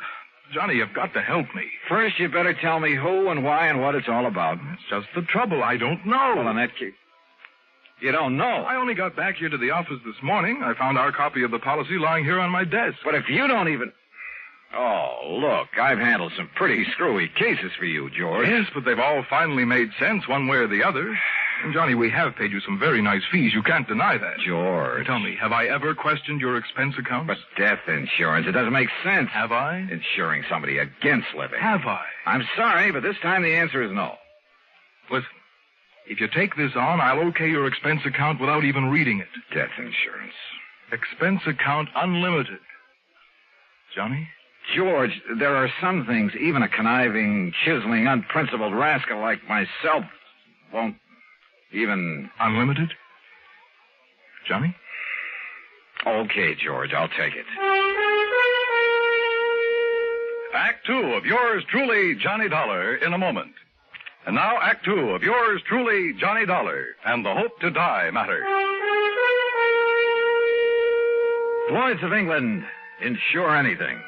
Johnny, you've got to help me. First, you better tell me who and why and what it's all about. That's just the trouble. I don't know. Well, in that case... You don't know. I only got back here to the office this morning. I found our copy of the policy lying here on my desk. But if you don't even... Oh, look, I've handled some pretty screwy cases for you, George. Yes, but they've all finally made sense one way or the other. And, Johnny, we have paid you some very nice fees. You can't deny that. George. Tell me, have I ever questioned your expense accounts? But death insurance, it doesn't make sense. Have I? Insuring somebody against living. Have I? I'm sorry, but this time the answer is no. Listen, if you take this on, I'll okay your expense account without even reading it. Death insurance. Expense account unlimited. Johnny? George, there are some things even a conniving, chiseling, unprincipled rascal like myself won't even... Unlimited? Johnny? Okay, George, I'll take it. Act 2 of yours truly, Johnny Dollar, in a moment. And now Act 2 of yours truly, Johnny Dollar, and the Hope to Die matter. Lloyd's of England insure anything.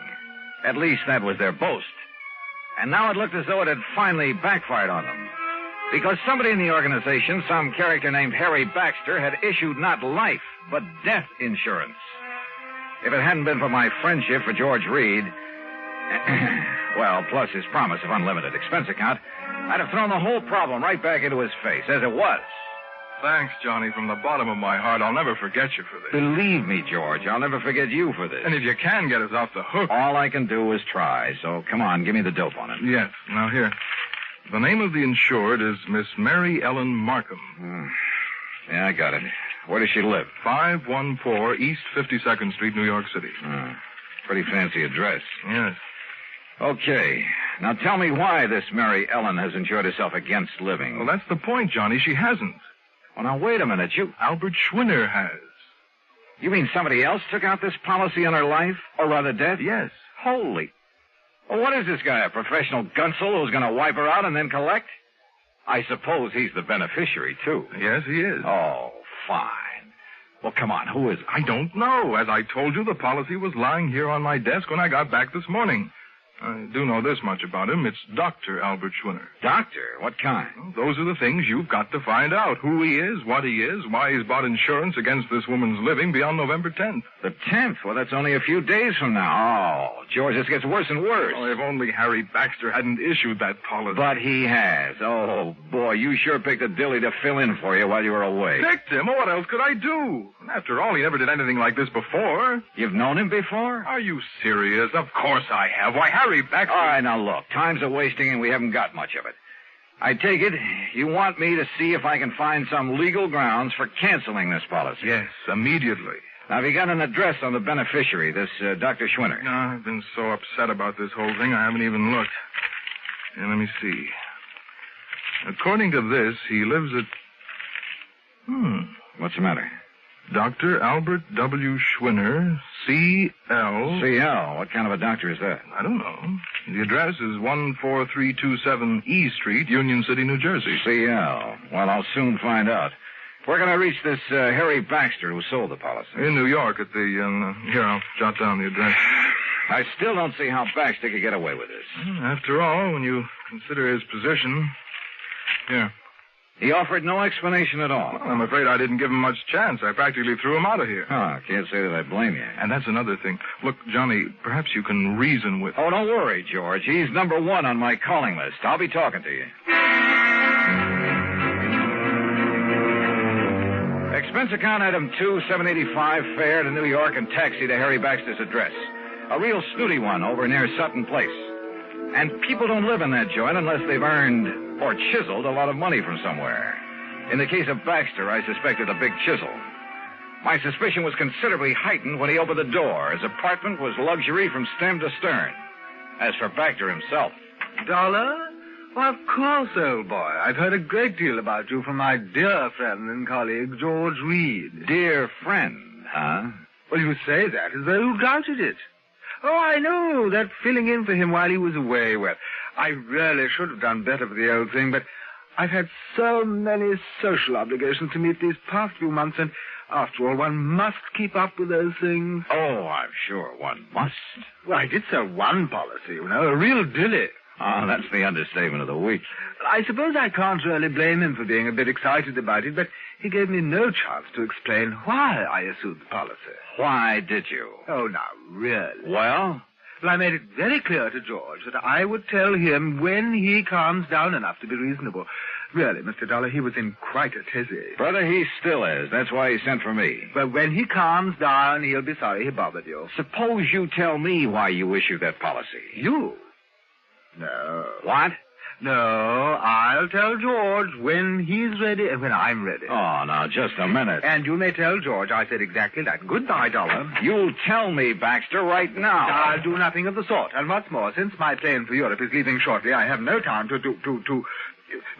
At least that was their boast. And now it looked as though it had finally backfired on them. Because somebody in the organization, some character named Harry Baxter, had issued not life, but death insurance. If it hadn't been for my friendship for George Reed, well, plus his promise of unlimited expense account, I'd have thrown the whole problem right back into his face, as it was. Thanks, Johnny, from the bottom of my heart. I'll never forget you for this. Believe me, George, I'll never forget you for this. And if you can get us off the hook... All I can do is try, so come on, give me the dope on it. Yes. Now, here. The name of the insured is Miss Mary Ellen Markham. Yeah, I got it. Where does she live? 514 East 52nd Street, New York City. Pretty fancy address. Yes. Okay. Now tell me why this Mary Ellen has insured herself against living. Well, that's the point, Johnny. She hasn't. Well, now, wait a minute. Albert Schwinner has. You mean somebody else took out this policy on her life? Or rather death? Yes. Holy. Well, what is this guy, a professional gunsel who's going to wipe her out and then collect? I suppose he's the beneficiary, too. Yes, he is. Oh, fine. Well, come on, who is it? I don't know. As I told you, the policy was lying here on my desk when I got back this morning. I do know this much about him. It's Dr. Albert Schwinner. Doctor? What kind? Well, those are the things you've got to find out. Who he is, what he is, why he's bought insurance against this woman's living beyond November 10th. The 10th? Well, that's only a few days from now. Oh, George, this gets worse and worse. Oh, if only Harry Baxter hadn't issued that policy. But he has. Oh, boy, you sure picked a dilly to fill in for you while you were away. Picked him? Well, what else could I do? After all, he never did anything like this before. You've known him before? Are you serious? Of course I have. Why, Harry Baxter... All right, now look, time's a-wasting and we haven't got much of it. I take it you want me to see if I can find some legal grounds for canceling this policy. Yes, immediately. Now, have you got an address on the beneficiary, this Dr. Schwinner? No, I've been so upset about this whole thing, I haven't even looked. And let me see. According to this, he lives at... What's the matter? Dr. Albert W. Schwinner, C.L. C.L.? What kind of a doctor is that? I don't know. The address is 14327 E Street, Union City, New Jersey. C.L. Well, I'll soon find out. Where can I reach this Harry Baxter who sold the policy? In New York at the... here, I'll jot down the address. I still don't see how Baxter could get away with this. After all, when you consider his position... Here. He offered no explanation at all. Well, I'm afraid I didn't give him much chance. I practically threw him out of here. Oh, can't say that I blame you. And that's another thing. Look, Johnny, perhaps you can reason with... Oh, don't worry, George. He's number one on my calling list. I'll be talking to you. Expense account item 2, $7.85 fare to New York and taxi to Harry Baxter's address. A real snooty one over near Sutton Place. And people don't live in that joint unless they've earned or chiseled a lot of money from somewhere. In the case of Baxter, I suspected a big chisel. My suspicion was considerably heightened when he opened the door. His apartment was luxury from stem to stern. As for Baxter himself... Dollar? Well, of course, old boy. I've heard a great deal about you from my dear friend and colleague, George Reed. Dear friend, huh? Well, you say that as though you doubted it. Oh, I know, that filling in for him while he was away. Well, I really should have done better for the old thing, but I've had so many social obligations to meet these past few months, and after all, one must keep up with those things. Oh, I'm sure one must. Well, I did sell one policy, you know, a real dilly. Oh, that's the understatement of the week. I suppose I can't really blame him for being a bit excited about it, but he gave me no chance to explain why I assumed the policy. Why did you? Oh, now, really? Well? Well, I made it very clear to George that I would tell him when he calms down enough to be reasonable. Really, Mr. Dollar, he was in quite a tizzy. Brother, he still is. That's why he sent for me. But when he calms down, he'll be sorry he bothered you. Suppose you tell me why you issued that policy. You? No. What? No, I'll tell George when he's ready and when I'm ready. Oh, now, just a minute. And you may tell George I said exactly that. Goodbye, Dollar. You'll tell me, Baxter, right now. I'll do nothing of the sort. And what's more, since my plane for Europe is leaving shortly, I have no time to.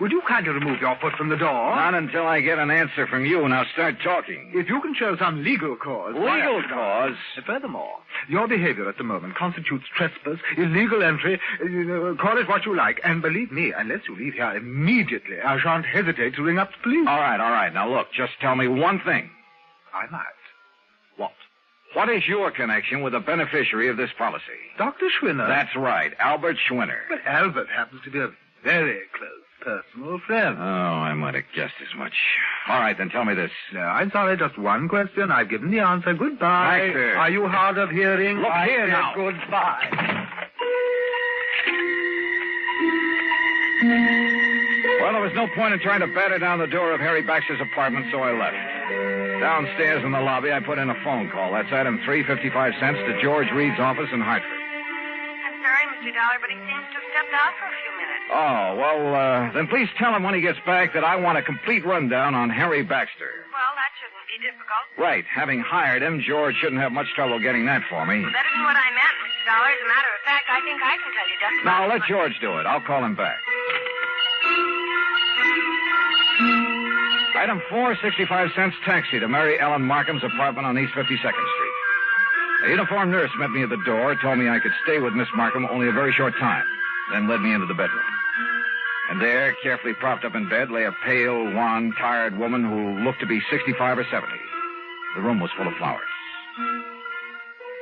Would you kindly remove your foot from the door? Not until I get an answer from you. Now start talking. If you can show some legal cause. Legal cause? Furthermore, your behavior at the moment constitutes trespass, illegal entry, call it what you like. And believe me, unless you leave here immediately, I shan't hesitate to ring up the police. All right. Now look, just tell me one thing. I might. What? What is your connection with the beneficiary of this policy? Dr. Schwinner. That's right, Albert Schwinner. But Albert happens to be a very close personal friend. Oh, I might have guessed as much. All right, then tell me this. No, I'm sorry, just one question. I've given the answer. Goodbye. Baxter. Are you hard of hearing? Look here now. Goodbye. Well, there was no point in trying to batter down the door of Harry Baxter's apartment, so I left. Downstairs in the lobby, I put in a phone call. That's item 355 cents to George Reed's office in Hartford. I'm sorry, Mr. Dollar, but he seems to have stepped out for a few minutes. Oh, well, then please tell him when he gets back that I want a complete rundown on Harry Baxter. Well, that shouldn't be difficult. Right. Having hired him, George shouldn't have much trouble getting that for me. Well, that isn't what I meant, Mr. Dollar. As a matter of fact, I think I can tell you just Now, let George do it. I'll call him back. Item 4, 65 cents taxi to Mary Ellen Markham's apartment on East 52nd Street. A uniformed nurse met me at the door, told me I could stay with Miss Markham only a very short time, then led me into the bedroom. And there, carefully propped up in bed, lay a pale, wan, tired woman who looked to be 65 or 70. The room was full of flowers.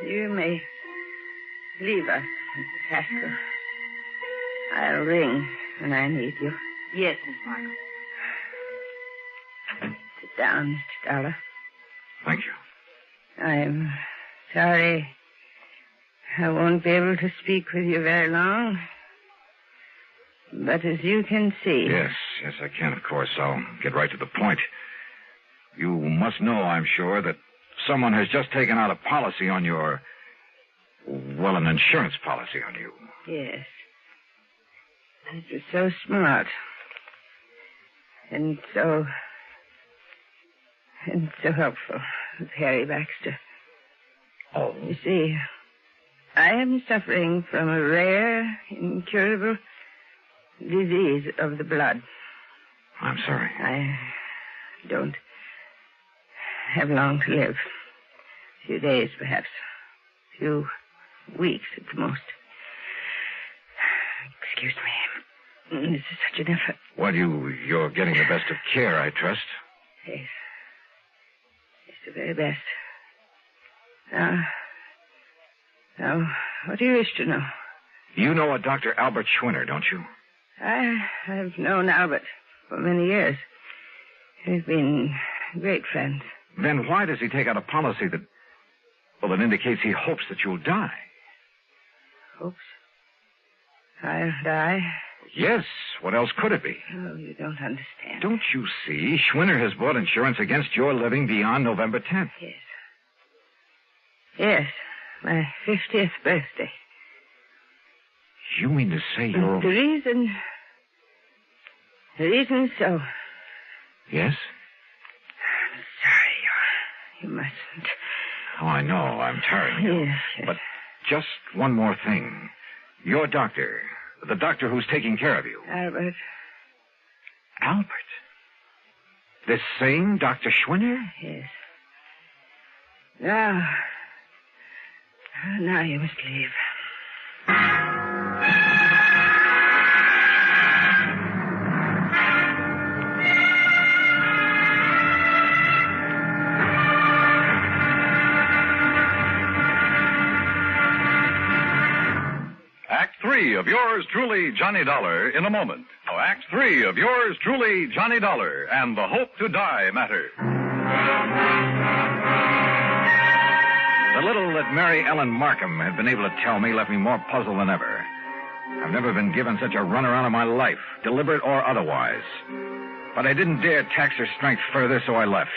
You may leave us, Mrs. Haskell. I'll ring when I need you. Yes, Miss Markham. Sit down, Mr. Dollar. Thank you. I'm sorry I won't be able to speak with you very long. But as you can see... Yes, I can, of course. I'll get right to the point. You must know, I'm sure, that someone has just taken out a policy on your... Well, an insurance policy on you. Yes. This is so smart. And so helpful with Harry Baxter. Oh. You see, I am suffering from a rare, incurable disease of the blood. I'm sorry. I don't have long to live. A few days, perhaps. A few weeks at the most. Excuse me. This is such an effort. Well, you're getting the best of care, I trust. Yes. It's the very best. Now, what do you wish to know? You know a Dr. Albert Schwinner, don't you? I've known Albert for many years. We've been great friends. Then why does he take out a policy that indicates he hopes that you'll die? Hopes? I'll die? Yes. What else could it be? Oh, you don't understand. Don't you see? Schwinner has bought insurance against your living beyond November 10th. Yes. Yes. My 50th birthday. You mean to say you're... The reason so. Yes? I'm sorry, you mustn't. Oh, I know. I'm tiring you. Yes. But just one more thing. Your doctor, the doctor who's taking care of you. Albert. Albert? This same Dr. Schwinner? Yes. Now you must leave. Act 3 3 of yours truly, Johnny Dollar, in a moment. Now, Act 3 of yours truly, Johnny Dollar, and the Hope to Die matter. The little that Mary Ellen Markham had been able to tell me left me more puzzled than ever. I've never been given such a runaround in my life, deliberate or otherwise. But I didn't dare tax her strength further, so I left.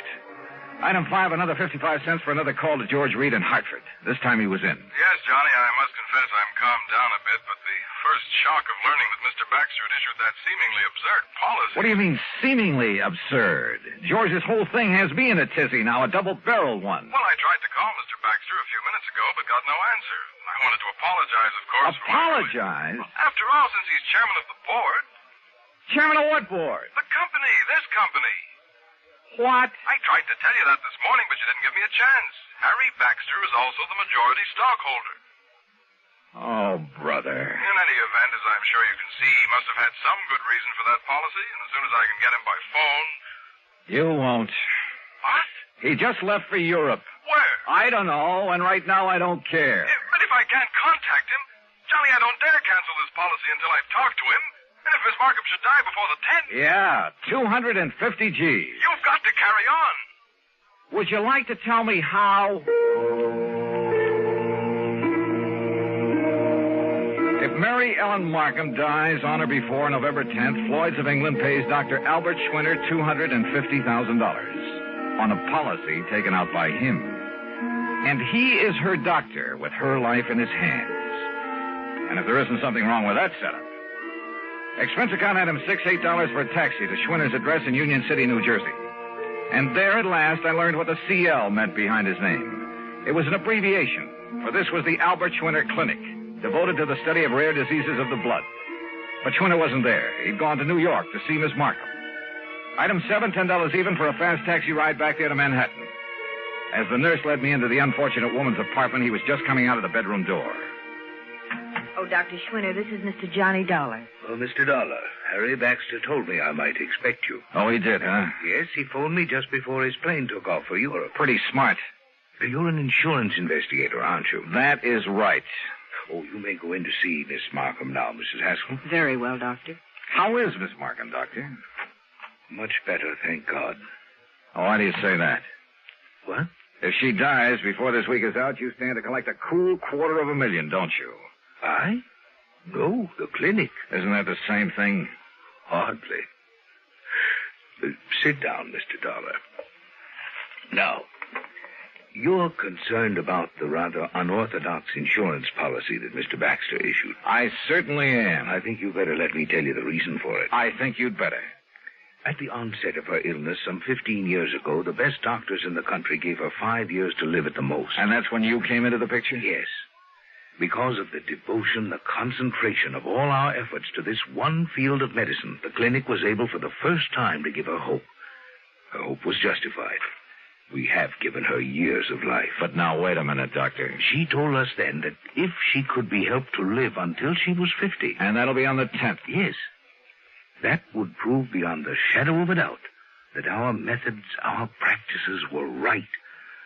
Item 5, another 55 cents for another call to George Reed in Hartford. This time he was in. Yes, Johnny, I must confess I'm calmed down a bit, but the first shock of learning that Mr. Baxter had issued that seemingly absurd policy... What do you mean, seemingly absurd? George's whole thing has me in a tizzy now, a double-barreled one. Well, I tried to call Mr. Baxter a few minutes ago, but got no answer. I wanted to apologize, of course. Apologize? After all, since he's chairman of the board... Chairman of what board? The company, this company. What? I tried to tell you that this morning, but you didn't give me a chance. Harry Baxter is also the majority stockholder. Oh, brother. In any event, as I'm sure you can see, he must have had some good reason for that policy, and as soon as I can get him by phone... You won't. What? He just left for Europe. Where? I don't know, and right now I don't care. But if I can't contact him, Johnny, I don't dare cancel this policy until I've talked to him. And if Miss Markham should die before the 10th... Yeah, 250 G's. You've got to carry on. Would you like to tell me how? If Mary Ellen Markham dies on or before November 10th, Floyd's of England pays Dr. Albert Schwinner $250,000 on a policy taken out by him. And he is her doctor with her life in his hands. And if there isn't something wrong with that setup, expense account had him $8 for a taxi to Schwinner's address in Union City, New Jersey. And there at last I learned what the CL meant behind his name. It was an abbreviation, for this was the Albert Schwinner Clinic, devoted to the study of rare diseases of the blood. But Schwinner wasn't there. He'd gone to New York to see Miss Markham. Item 7, $10 even for a fast taxi ride back there to Manhattan. As the nurse led me into the unfortunate woman's apartment, he was just coming out of the bedroom door. Oh, Dr. Schwinner, this is Mr. Johnny Dollar. Oh, Mr. Dollar, Harry Baxter told me I might expect you. Oh, he did, huh? Yes, he phoned me just before his plane took off for Europe. Pretty smart. You're an insurance investigator, aren't you? That is right. Oh, you may go in to see Miss Markham now, Mrs. Haskell. Very well, Doctor. How is Miss Markham, Doctor? Much better, thank God. Oh, why do you say that? What? If she dies before this week is out, you stand to collect a cool $250,000, don't you? I? No, the clinic. Isn't that the same thing? Hardly. Sit down, Mr. Dollar. Now, you're concerned about the rather unorthodox insurance policy that Mr. Baxter issued. I certainly am. I think you better let me tell you the reason for it. I think you'd better. At the onset of her illness some 15 years ago, the best doctors in the country gave her 5 years to live at the most. And that's when you came into the picture? Yes. Because of the devotion, the concentration of all our efforts to this one field of medicine, the clinic was able for the first time to give her hope. Her hope was justified. We have given her years of life. But now, wait a minute, Doctor. She told us then that if she could be helped to live until she was 50... And that'll be on the 10th? Yes. That would prove beyond the shadow of a doubt that our methods, our practices were right.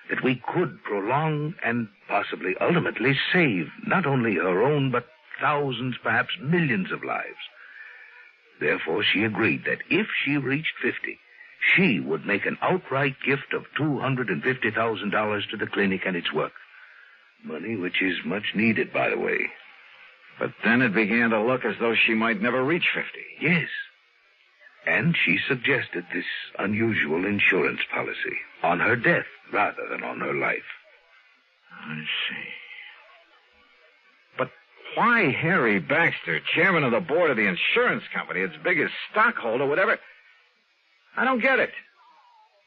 That we could prolong and possibly ultimately save not only her own, but thousands, perhaps millions of lives. Therefore, she agreed that if she reached 50, she would make an outright gift of $250,000 to the clinic and its work. Money which is much needed, by the way. But then it began to look as though she might never reach 50. Yes. And she suggested this unusual insurance policy on her death rather than on her life. I see. But why Harry Baxter, chairman of the board of the insurance company, its biggest stockholder, whatever? I don't get it.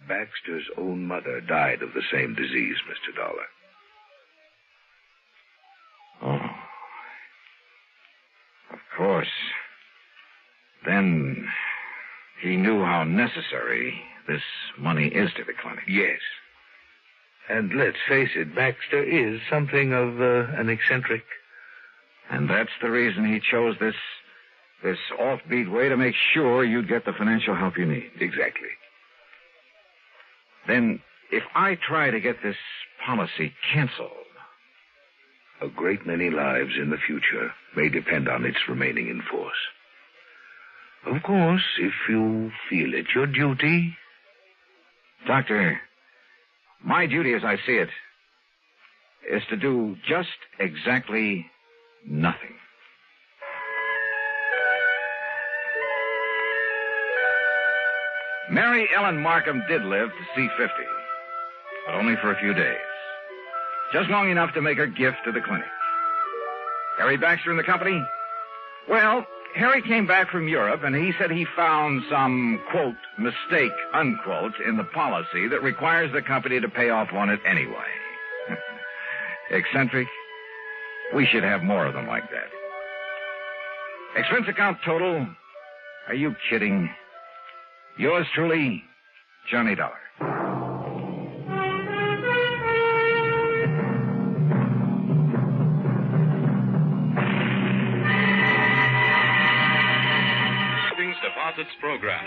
Baxter's own mother died of the same disease, Mr. Dollar. Oh. Of course. Then he knew how necessary this money is to the clinic. Yes. And let's face it, Baxter is something of an eccentric. And that's the reason he chose this offbeat way to make sure you'd get the financial help you need. Exactly. Then, if I try to get this policy canceled, a great many lives in the future may depend on its remaining in force. Of course, if you feel it your duty... Doctor, my duty as I see it is to do just exactly nothing. Mary Ellen Markham did live to see 50, but only for a few days. Just long enough to make her gift to the clinic. Harry Baxter and the company? Well, Harry came back from Europe, and he said he found some, quote, mistake, unquote, in the policy that requires the company to pay off on it anyway. Eccentric? We should have more of them like that. Expense account total? Are you kidding? Yours truly, Johnny Dollar. Savings Deposits Program.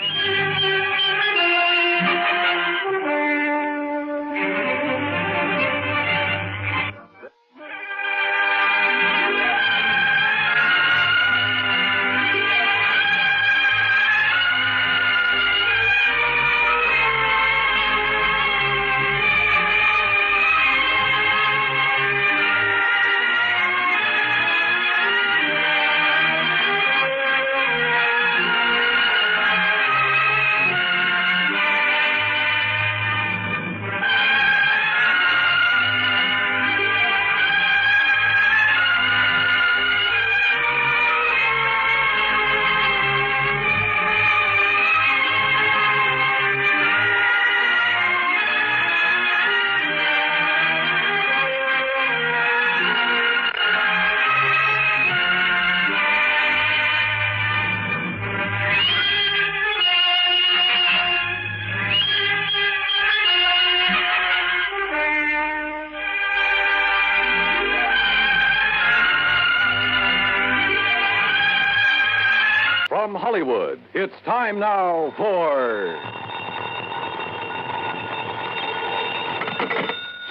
From Hollywood, it's time now for...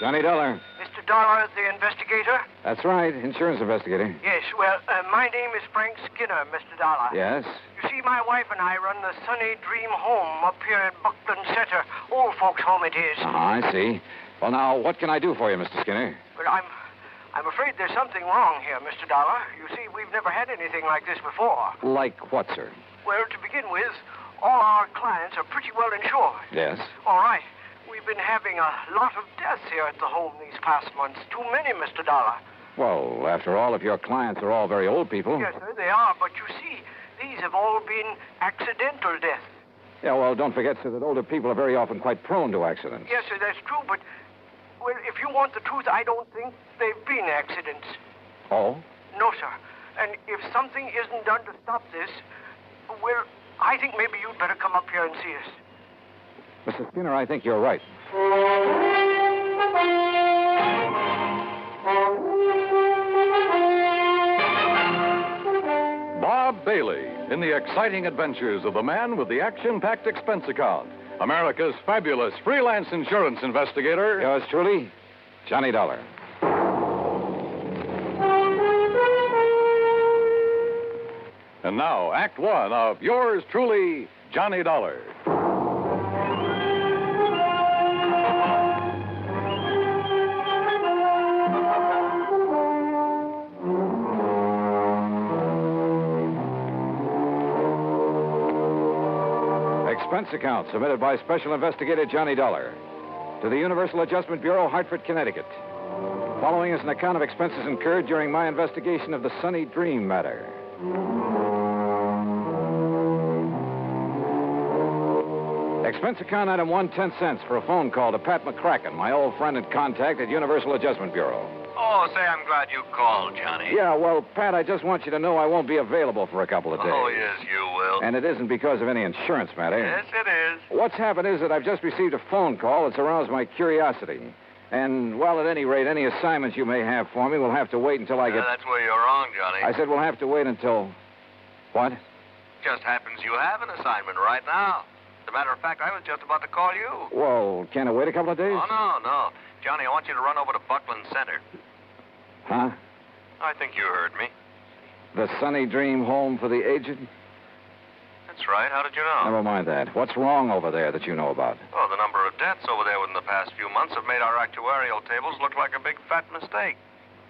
Johnny Dollar. Mr. Dollar, the investigator? That's right, insurance investigator. Yes, well, my name is Frank Skinner, Mr. Dollar. Yes? You see, my wife and I run the Sunny Dream Home up here in Buckland Center. Old folks' home it is. I see. Well, now, what can I do for you, Mr. Skinner? Well, I'm afraid there's something wrong here, Mr. Dollar. You see, we've never had anything like this before. Like what, sir? Well, to begin with, all our clients are pretty well insured. Yes? All right. We've been having a lot of deaths here at the home these past months. Too many, Mr. Dollar. Well, after all, if your clients are all very old people... Yes, sir, they are. But you see, these have all been accidental deaths. Yeah, well, don't forget, sir, that older people are very often quite prone to accidents. Yes, sir, that's true. But, well, if you want the truth, I don't think they've been accidents. Oh? No, sir. And if something isn't done to stop this, well, I think maybe you'd better come up here and see us. Mr. Skinner, I think you're right. Bob Bailey in the exciting adventures of the man with the action-packed expense account. America's fabulous freelance insurance investigator. Yours truly, Johnny Dollar. And now, Act One of yours truly, Johnny Dollar. Expense account submitted by Special Investigator Johnny Dollar to the Universal Adjustment Bureau, Hartford, Connecticut. Following is an account of expenses incurred during my investigation of the Sunny Dream matter. Expense account item 1, 10 cents for a phone call to Pat McCracken, my old friend and contact at Universal Adjustment Bureau. Oh, say, I'm glad you called, Johnny. Yeah, well, Pat, I just want you to know I won't be available for a couple of days. Oh, yes, you will. And it isn't because of any insurance matter. Yes, it is. What's happened is that I've just received a phone call that's aroused my curiosity. And, well, at any rate, any assignments you may have for me will have to wait until I get... That's where you're wrong, Johnny. I said we'll have to wait until... What? Just happens you have an assignment right now. As a matter of fact, I was just about to call you. Well, can I wait a couple of days? Oh, no. Johnny, I want you to run over to Buckland Center. Huh? I think you heard me. The Sunny Dream Home for the Aged? That's right. How did you know? Never mind that. What's wrong over there that you know about? Oh, the number of deaths over there within the past few months have made our actuarial tables look like a big fat mistake.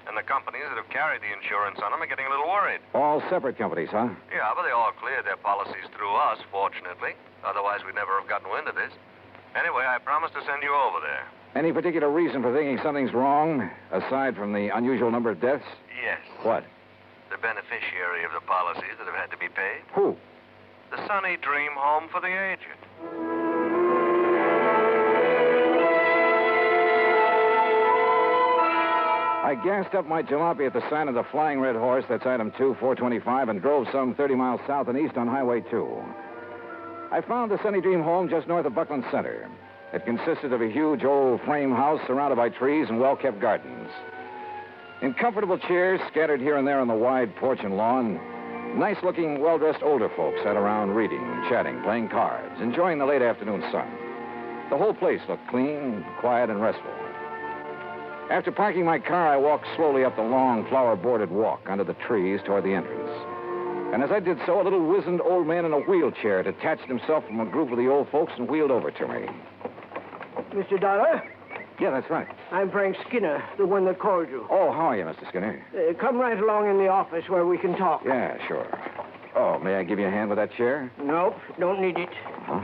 And the companies that have carried the insurance on them are getting a little worried. All separate companies, huh? Yeah, but they all cleared their policies through us, fortunately. Otherwise, we'd never have gotten wind of this. Anyway, I promised to send you over there. Any particular reason for thinking something's wrong, aside from the unusual number of deaths? Yes. What? The beneficiary of the policies that have had to be paid. Who? The Sunny Dream Home for the Aged. I gassed up my jalopy at the sign of the Flying Red Horse, that's item 2, 425, and drove some 30 miles south and east on Highway 2. I found the Sunny Dream Home just north of Buckland Center. It consisted of a huge old frame house surrounded by trees and well-kept gardens. In comfortable chairs scattered here and there on the wide porch and lawn, nice-looking, well-dressed older folks sat around reading, chatting, playing cards, enjoying the late afternoon sun. The whole place looked clean, quiet, and restful. After parking my car, I walked slowly up the long, flower-bordered walk under the trees toward the entrance. And as I did so, a little wizened old man in a wheelchair detached himself from a group of the old folks and wheeled over to me. Mr. Dollar? Yeah, that's right. I'm Frank Skinner, the one that called you. Oh, how are you, Mr. Skinner? Come right along in the office where we can talk. Yeah, sure. Oh, may I give you a hand with that chair? Nope, don't need it. Huh?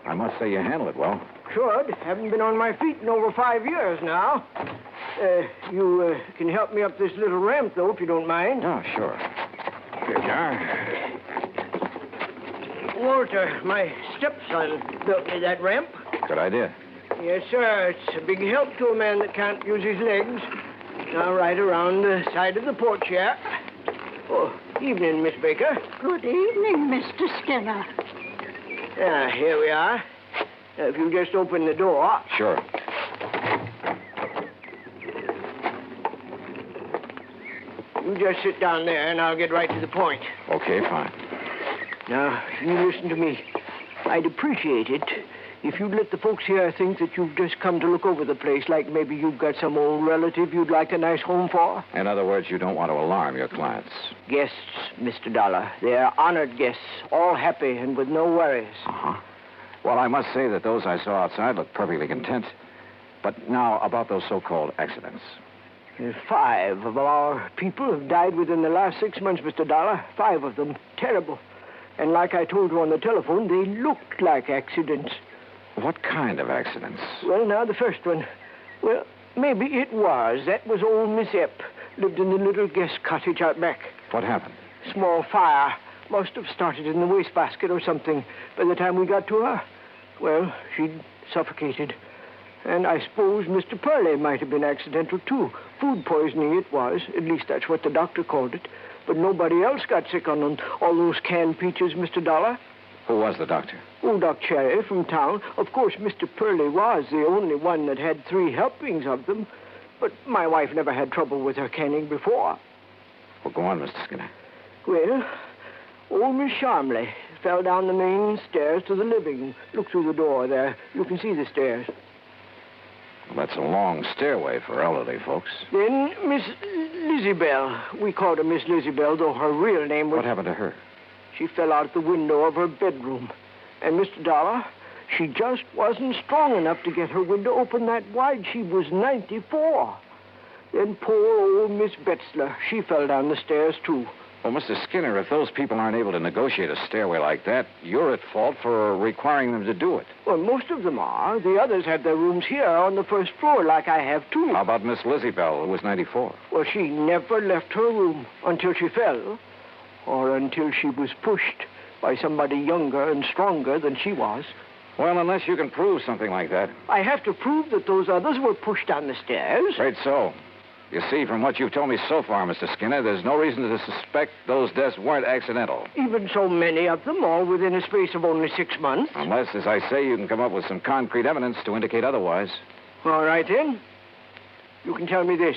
I must say you handle it well. Should. Haven't been on my feet in over 5 years now. You can help me up this little ramp, though, if you don't mind. Oh, sure. Here you are. Walter, my stepson, built me that ramp. Good idea. Yes, sir. It's a big help to a man that can't use his legs. Now, right around the side of the porch here. Oh, evening, Miss Baker. Good evening, Mr. Skinner. Here we are. If you just open the door. Sure. You just sit down there, and I'll get right to the point. Okay, fine. Now, you listen to me. I'd appreciate it if you'd let the folks here think that you've just come to look over the place, like maybe you've got some old relative you'd like a nice home for. In other words, you don't want to alarm your clients. Guests, Mr. Dollar. They're honored guests, all happy and with no worries. Uh-huh. Well, I must say that those I saw outside looked perfectly content. But now, about those so-called accidents. 5 of our people have died within the last 6 months, Mr. Dollar. 5 of them. Terrible. And like I told you on the telephone, they looked like accidents. What kind of accidents? Well, now, the first one. Well, maybe it was. That was old Miss Epp. Lived in the little guest cottage out back. What happened? Small fire. Must have started in the wastebasket or something by the time we got to her. Well, she'd suffocated. And I suppose Mr. Purley might have been accidental, too. Food poisoning it was. At least that's what the doctor called it. But nobody else got sick on all those canned peaches, Mr. Dollar. Who was the doctor? Oh, Doc Cherry from town. Of course, Mr. Purley was the only one that had 3 helpings of them. But my wife never had trouble with her canning before. Well, go on, Mr. Skinner. Well, old Miss Sharmley fell down the main stairs to the living. Look through the door there. You can see the stairs. Well, that's a long stairway for elderly folks. Then Miss Lizzie-Bell. We called her Miss Lizzie-Bell, though her real name was... What happened to her? She fell out the window of her bedroom. And, Mr. Dollar, she just wasn't strong enough to get her window open that wide. She was 94. Then poor old Miss Betzler, she fell down the stairs, too. Well, Mr. Skinner, if those people aren't able to negotiate a stairway like that, you're at fault for requiring them to do it. Well, most of them are. The others have their rooms here on the first floor, like I have, too. How about Miss Lizzie Bell, who was 94? Well, she never left her room until she fell, or until she was pushed by somebody younger and stronger than she was. Well, unless you can prove something like that. I have to prove that those others were pushed down the stairs. Afraid so. You see, from what you've told me so far, Mr. Skinner, there's no reason to suspect those deaths weren't accidental. Even so many of them, all within a space of only 6 months. Unless, as I say, you can come up with some concrete evidence to indicate otherwise. All right, then. You can tell me this.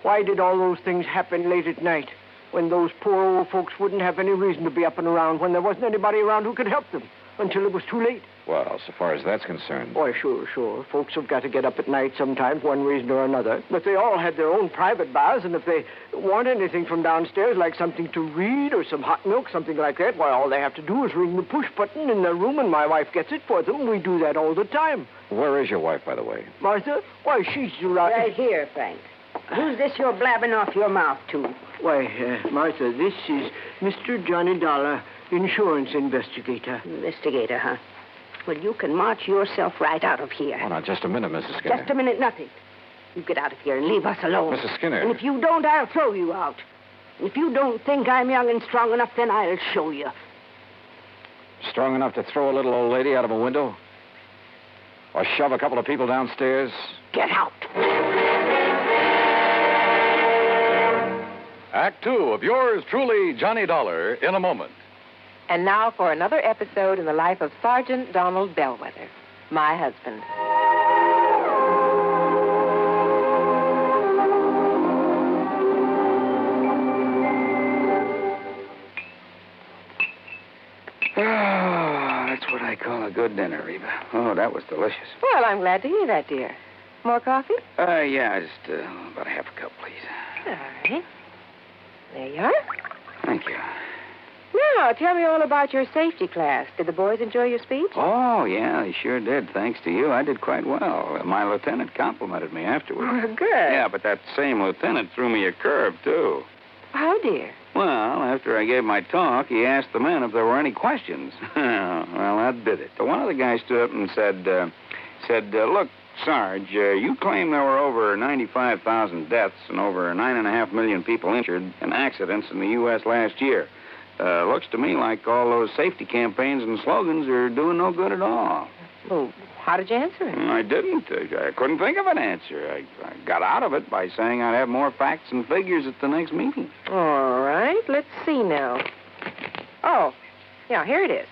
Why did all those things happen late at night, when those poor old folks wouldn't have any reason to be up and around, when there wasn't anybody around who could help them, until it was too late? Well, so far as that's concerned. Why, sure. Folks have got to get up at night sometimes, one reason or another. But they all have their own private baths, and if they want anything from downstairs, like something to read or some hot milk, something like that, why, all they have to do is ring the push button in their room, and my wife gets it for them. We do that all the time. Where is your wife, by the way? Martha? Why, she's Right here, Frank. Who's this you're blabbing off your mouth to? Why, Martha, this is Mr. Johnny Dollar, insurance investigator. Investigator, huh? Well, you can march yourself right out of here. Oh, now, just a minute, Mrs. Skinner. Just a minute, nothing. You get out of here and leave us alone. Mrs. Skinner. And if you don't, I'll throw you out. And if you don't think I'm young and strong enough, then I'll show you. Strong enough to throw a little old lady out of a window? Or shove a couple of people downstairs? Get out. Act 2 of yours truly, Johnny Dollar, in a moment. And now for another episode in the life of Sergeant Donald Bellwether, my husband. Oh, that's what I call a good dinner, Reba. Oh, that was delicious. Well, I'm glad to hear that, dear. More coffee? Yeah, just about a half a cup, please. All right. There you are. Thank you. Now, tell me all about your safety class. Did the boys enjoy your speech? Oh, yeah, they sure did. Thanks to you, I did quite well. My lieutenant complimented me afterwards. Oh, good. Yeah, but that same lieutenant threw me a curve, too. How, dear? Well, after I gave my talk, he asked the men if there were any questions. Well, that did it. One of the guys stood up and said, look, Sarge, you claim there were over 95,000 deaths and over 9.5 million people injured in accidents in the U.S. last year. Looks to me like all those safety campaigns and slogans are doing no good at all. Well, how did you answer him? I didn't. I couldn't think of an answer. I got out of it by saying I'd have more facts and figures at the next meeting. All right, let's see now. Oh, yeah, here it is.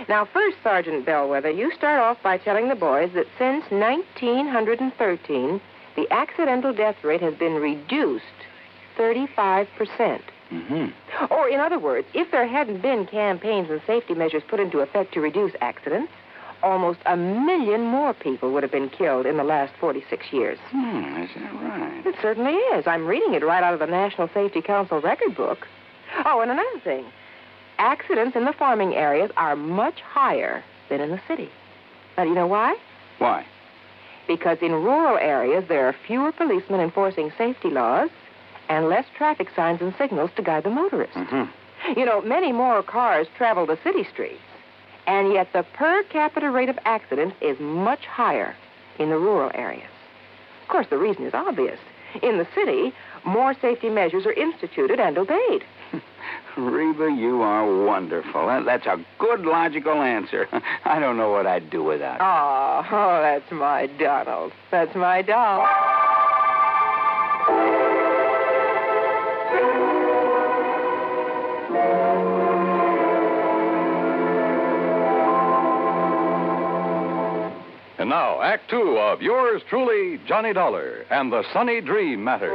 Now, first, Sergeant Bellwether, you start off by telling the boys that since 1913, the accidental death rate has been reduced 35%. Mm-hmm. Or, in other words, if there hadn't been campaigns and safety measures put into effect to reduce accidents, almost 1 million more people would have been killed in the last 46 years. Is that right? It certainly is. I'm reading it right out of the National Safety Council record book. Oh, and another thing. Accidents in the farming areas are much higher than in the city. Now, do you know why? Why? Because in rural areas, there are fewer policemen enforcing safety laws and less traffic signs and signals to guide the motorists. Mm-hmm. You know, many more cars travel the city streets, and yet the per capita rate of accidents is much higher in the rural areas. Of course, the reason is obvious. In the city, more safety measures are instituted and obeyed. Reba, you are wonderful. That's a good, logical answer. I don't know what I'd do without it. Oh, that's my Donald. That's my doll. And now, Act 2 of yours truly, Johnny Dollar, and the Sunny Dream Matter.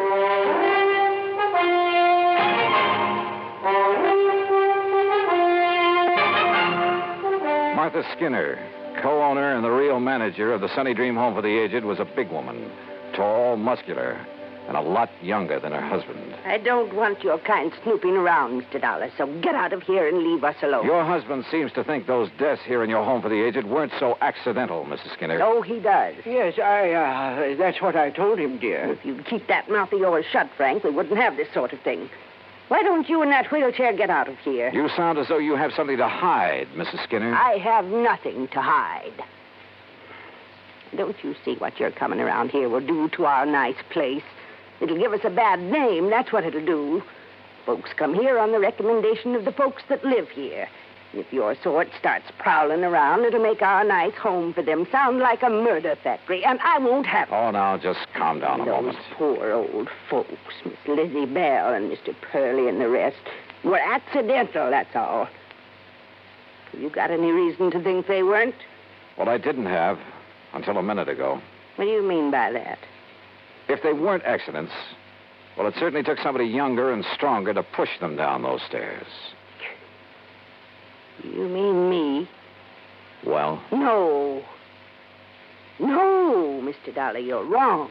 Martha Skinner, co-owner and the real manager of the Sunny Dream Home for the Aged, was a big woman, tall, muscular, and a lot younger than her husband. I don't want your kind snooping around, Mr. Dollar, so get out of here and leave us alone. Your husband seems to think those deaths here in your home for the aged weren't so accidental, Mrs. Skinner. Oh, he does. Yes, that's what I told him, dear. If you'd keep that mouth of yours shut, Frank, we wouldn't have this sort of thing. Why don't you in that wheelchair get out of here? You sound as though you have something to hide, Mrs. Skinner. I have nothing to hide. Don't you see what your coming around here will do to our nice place? It'll give us a bad name, that's what it'll do. Folks come here on the recommendation of the folks that live here. If your sort starts prowling around, it'll make our nice home for them sound like a murder factory, and I won't have it. Oh, now, just calm down a moment. Those poor old folks, Miss Lizzie Bell and Mr. Purley and the rest, were accidental, that's all. You got any reason to think they weren't? Well, I didn't have until a minute ago. What do you mean by that? If they weren't accidents, well, it certainly took somebody younger and stronger to push them down those stairs. You mean me? Well? No. No, Mr. Dollar, you're wrong.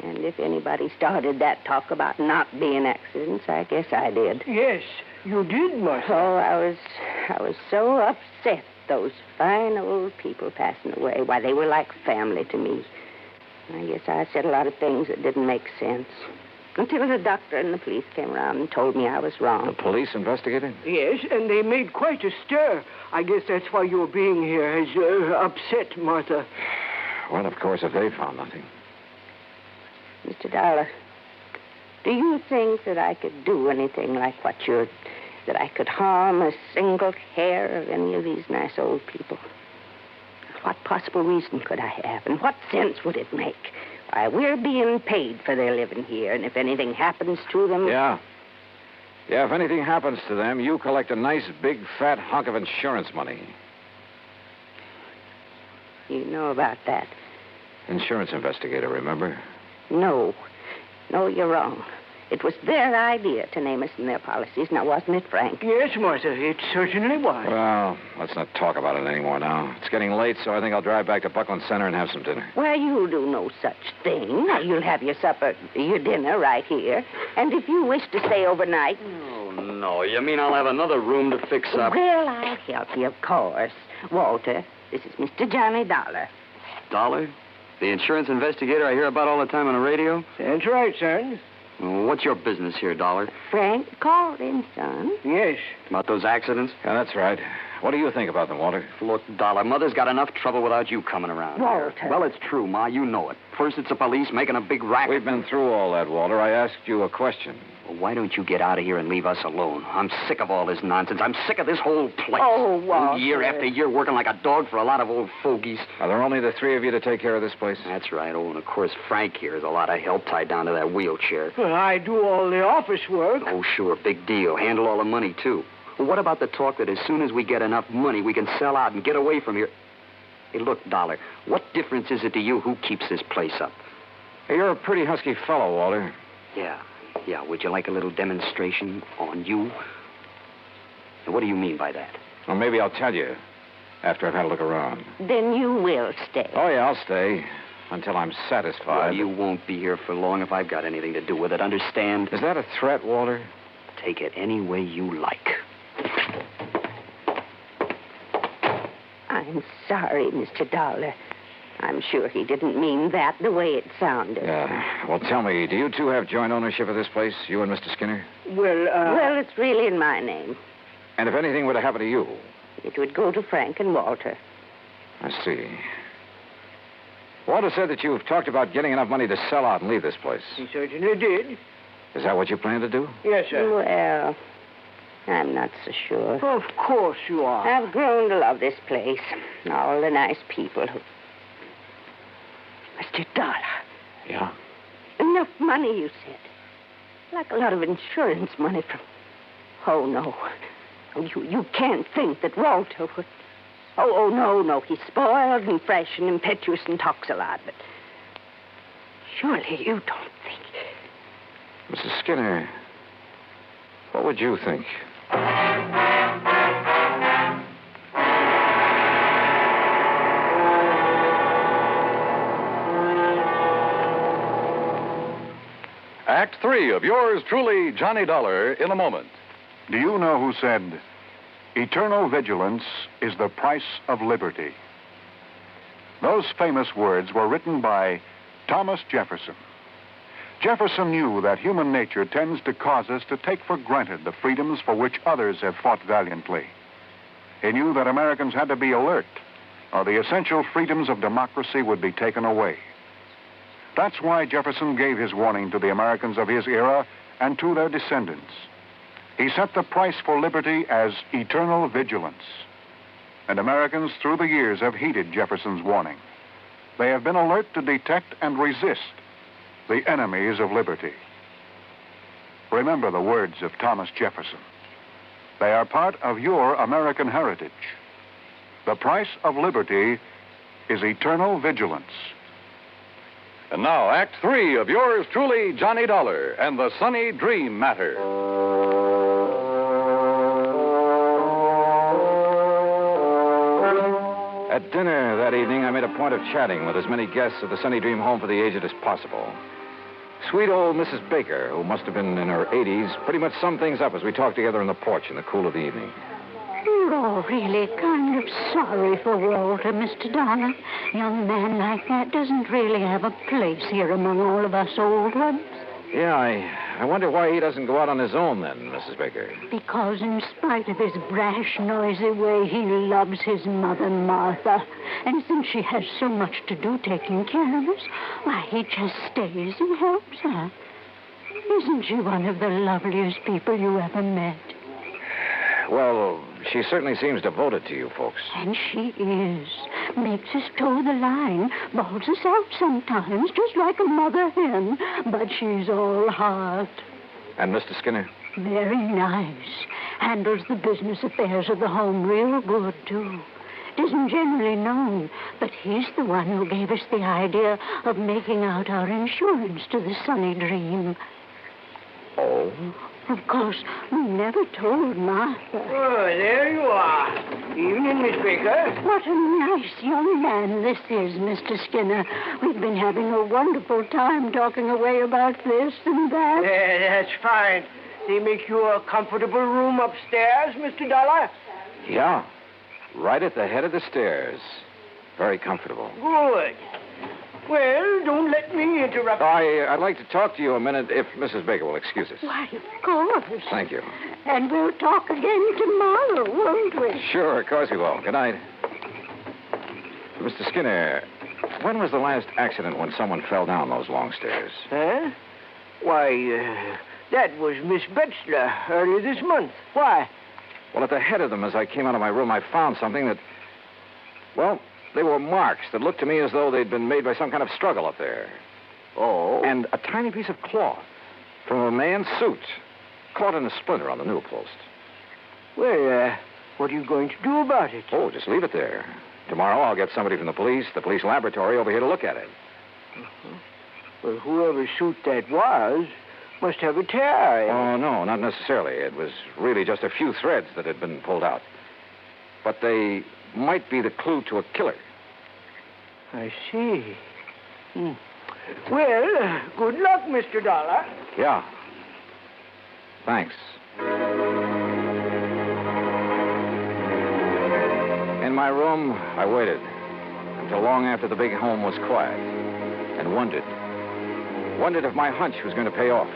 And if anybody started that talk about not being accidents, I guess I did. Yes, you did, Martha. Oh, I was so upset. Those fine old people passing away. Why, they were like family to me. I guess I said a lot of things that didn't make sense. Until the doctor and the police came around and told me I was wrong. The police investigated? Yes, and they made quite a stir. I guess that's why your being here has upset Martha. Well, of course, if they found nothing. Mr. Dollar, do you think that I could do anything like what you're... that I could harm a single hair of any of these nice old people? What possible reason could I have, and what sense would it make? Why, we're being paid for their living here, and if anything happens to them... Yeah. Yeah, if anything happens to them, you collect a nice, big, fat hunk of insurance money. You know about that? Insurance investigator, remember? No. No, you're wrong. It was their idea to name us in their policies, now wasn't it, Frank? Yes, Martha, it certainly was. Well, let's not talk about it anymore now. It's getting late, so I think I'll drive back to Buckland Center and have some dinner. Why, you'll do no such thing. You'll have your dinner right here. And if you wish to stay overnight... Oh, no. You mean I'll have another room to fix up? Well, I'll help you, of course. Walter, this is Mr. Johnny Dollar. Dollar? The insurance investigator I hear about all the time on the radio? That's right, son. What's your business here, Dollar? Frank called in, son. Yes. About those accidents? Yeah, that's right. What do you think about them, Walter? Look, Dollar, Mother's got enough trouble without you coming around Walter. here. Well, it's true, Ma. You know it. First it's the police making a big racket. We've been through all that, Walter. I asked you a question. Well, why don't you get out of here and leave us alone? I'm sick of all this nonsense. I'm sick of this whole place. Oh, Walter. Year after year working like a dog for a lot of old fogies. Are there only the three of you to take care of this place? That's right. Oh, and of course Frank here is a lot of help tied down to that wheelchair. Well, I do all the office work. Oh, sure. Big deal. Handle all the money, too. Well, what about the talk that as soon as we get enough money, we can sell out and get away from here? Hey, look, Dollar, what difference is it to you who keeps this place up? Hey, you're a pretty husky fellow, Walter. Yeah. Would you like a little demonstration on you? Now, what do you mean by that? Well, maybe I'll tell you after I've had a look around. Then you will stay. Oh, yeah, I'll stay until I'm satisfied. Well, you won't be here for long if I've got anything to do with it, understand? Is that a threat, Walter? Take it any way you like. I'm sorry, Mr. Dollar. I'm sure he didn't mean that the way it sounded. Yeah. Well, tell me, do you two have joint ownership of this place, you and Mr. Skinner? Well, it's really in my name. And if anything were to happen to you? It would go to Frank and Walter. I see. Walter said that you've talked about getting enough money to sell out and leave this place. He certainly did. Is that what you plan to do? Yes, sir. Well, I'm not so sure. Of course you are. I've grown to love this place. All the nice people who... Mr. Dollar. Yeah? Enough money, you said. Like a lot of insurance money from... Oh, no. You can't think that Walter would... Oh, no. He's spoiled and fresh and impetuous and talks a lot, but... Surely you don't think... Mrs. Skinner, what would you think? Act 3 of yours truly, Johnny Dollar, in a moment. Do you know who said, eternal vigilance is the price of liberty? Those famous words were written by Thomas Jefferson. Jefferson knew that human nature tends to cause us to take for granted the freedoms for which others have fought valiantly. He knew that Americans had to be alert, or the essential freedoms of democracy would be taken away. That's why Jefferson gave his warning to the Americans of his era and to their descendants. He set the price for liberty as eternal vigilance. And Americans through the years have heeded Jefferson's warning. They have been alert to detect and resist the enemies of liberty. Remember the words of Thomas Jefferson. They are part of your American heritage. The price of liberty is eternal vigilance. And now, Act 3 of yours truly, Johnny Dollar, and the Sunny Dream Matter. At dinner that evening, I made a point of chatting with as many guests of the Sunny Dream Home for the Aged as possible. Sweet old Mrs. Baker, who must have been in her 80s, pretty much summed things up as we talked together on the porch in the cool of the evening. We're all really kind of sorry for Walter, Mr. Dollar. Young man like that doesn't really have a place here among all of us old ones. Yeah, I wonder why he doesn't go out on his own then, Mrs. Baker. Because in spite of his brash, noisy way, he loves his mother, Martha. And since she has so much to do taking care of us, why, he just stays and helps her. Isn't she one of the loveliest people you ever met? Well, she certainly seems devoted to you folks. And she is. Makes us toe the line, bawls us out sometimes, just like a mother hen. But she's all heart. And Mr. Skinner? Very nice. Handles the business affairs of the home real good, too. It isn't generally known, but he's the one who gave us the idea of making out our insurance to the Sunny Dream. Oh? Of course, we never told Martha. Oh, there you are. Evening, Miss Baker. What a nice young man this is, Mr. Skinner. We've been having a wonderful time talking away about this and that. Yeah, that's fine. They make you a comfortable room upstairs, Mr. Dollar? Yeah. Right at the head of the stairs. Very comfortable. Good. Well, don't let me interrupt. I'd like to talk to you a minute if Mrs. Baker will excuse us. Why, of course. Thank you. And we'll talk again tomorrow, won't we? Sure, of course we will. Good night. Mr. Skinner, when was the last accident when someone fell down those long stairs? Huh? Why, that was Miss Betzler earlier this month. Why? Well, at the head of them, as I came out of my room, I found something that... Well, they were marks that looked to me as though they'd been made by some kind of struggle up there. Oh? And a tiny piece of cloth from a man's suit caught in a splinter on the newel post. Well, what are you going to do about it? Oh, just leave it there. Tomorrow I'll get somebody from the police laboratory over here to look at it. Uh-huh. Well, whoever suit that was must have a tear. Oh, no, not necessarily. It was really just a few threads that had been pulled out. But they might be the clue to a killer. I see. Well, good luck, Mr. Dollar. Yeah. Thanks. In my room, I waited until long after the big home was quiet and wondered if my hunch was going to pay off.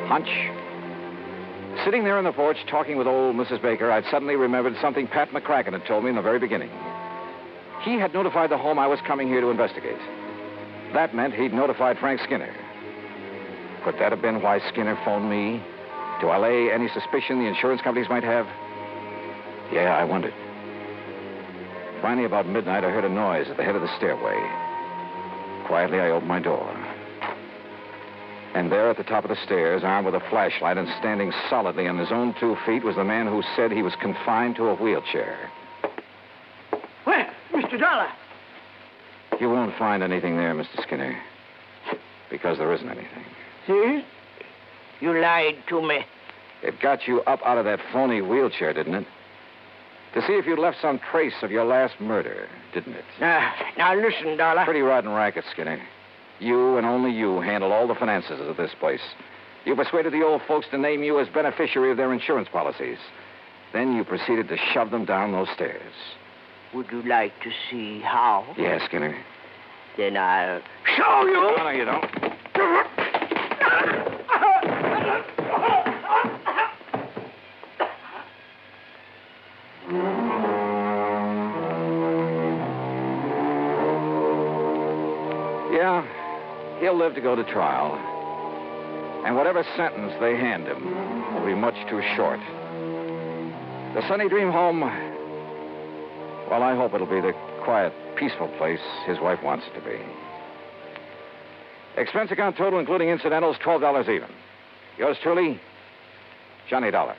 Hunch? Sitting there on the porch talking with old Mrs. Baker, I'd suddenly remembered something Pat McCracken had told me in the very beginning. He had notified the home I was coming here to investigate. That meant he'd notified Frank Skinner. Could that have been why Skinner phoned me? To allay any suspicion the insurance companies might have? Yeah, I wondered. Finally, about midnight, I heard a noise at the head of the stairway. Quietly, I opened my door. And there at the top of the stairs, armed with a flashlight and standing solidly on his own 2 feet, was the man who said he was confined to a wheelchair. Well, Mr. Dollar. You won't find anything there, Mr. Skinner. Because there isn't anything. See? You lied to me. It got you up out of that phony wheelchair, didn't it? To see if you'd left some trace of your last murder, didn't it? Now listen, Dollar. Pretty rotten racket, Skinner. You and only you handle all the finances of this place. You persuaded the old folks to name you as beneficiary of their insurance policies. Then you proceeded to shove them down those stairs. Would you like to see how? Yeah, Skinner. Then I'll show you. No, you don't. Yeah, he'll live to go to trial. And whatever sentence they hand him will be much too short. The Sunny Dream Home, well, I hope it'll be the quiet, peaceful place his wife wants it to be. Expense account total, including incidentals, $12 even. Yours truly, Johnny Dollar.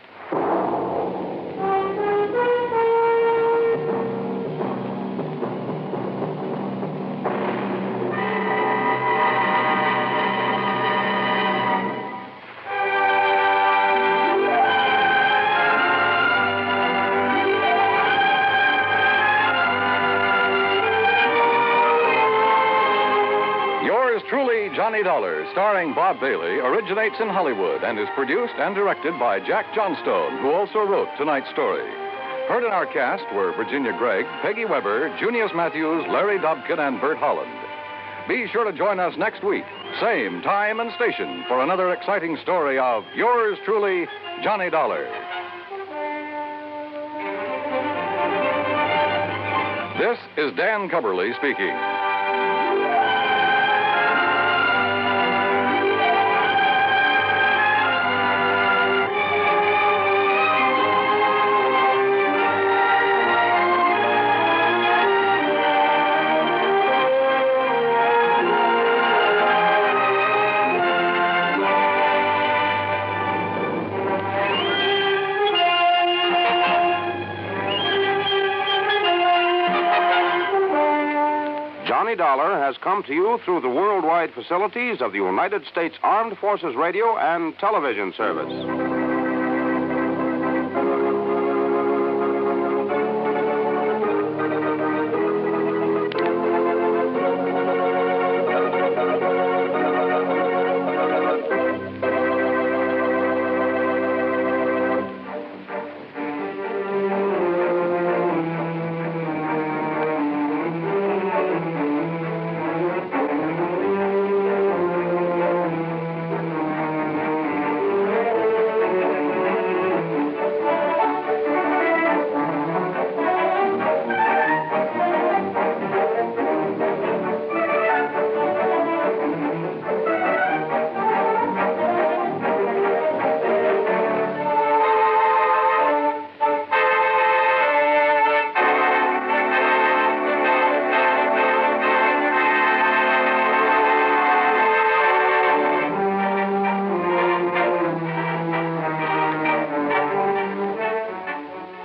Johnny Dollar, starring Bob Bailey, originates in Hollywood and is produced and directed by Jack Johnstone, who also wrote tonight's story. Heard in our cast were Virginia Gregg, Peggy Weber, Junius Matthews, Larry Dobkin, and Bert Holland. Be sure to join us next week, same time and station, for another exciting story of yours truly, Johnny Dollar. This is Dan Cubberly speaking. Johnny Dollar has come to you through the worldwide facilities of the United States Armed Forces Radio and Television Service.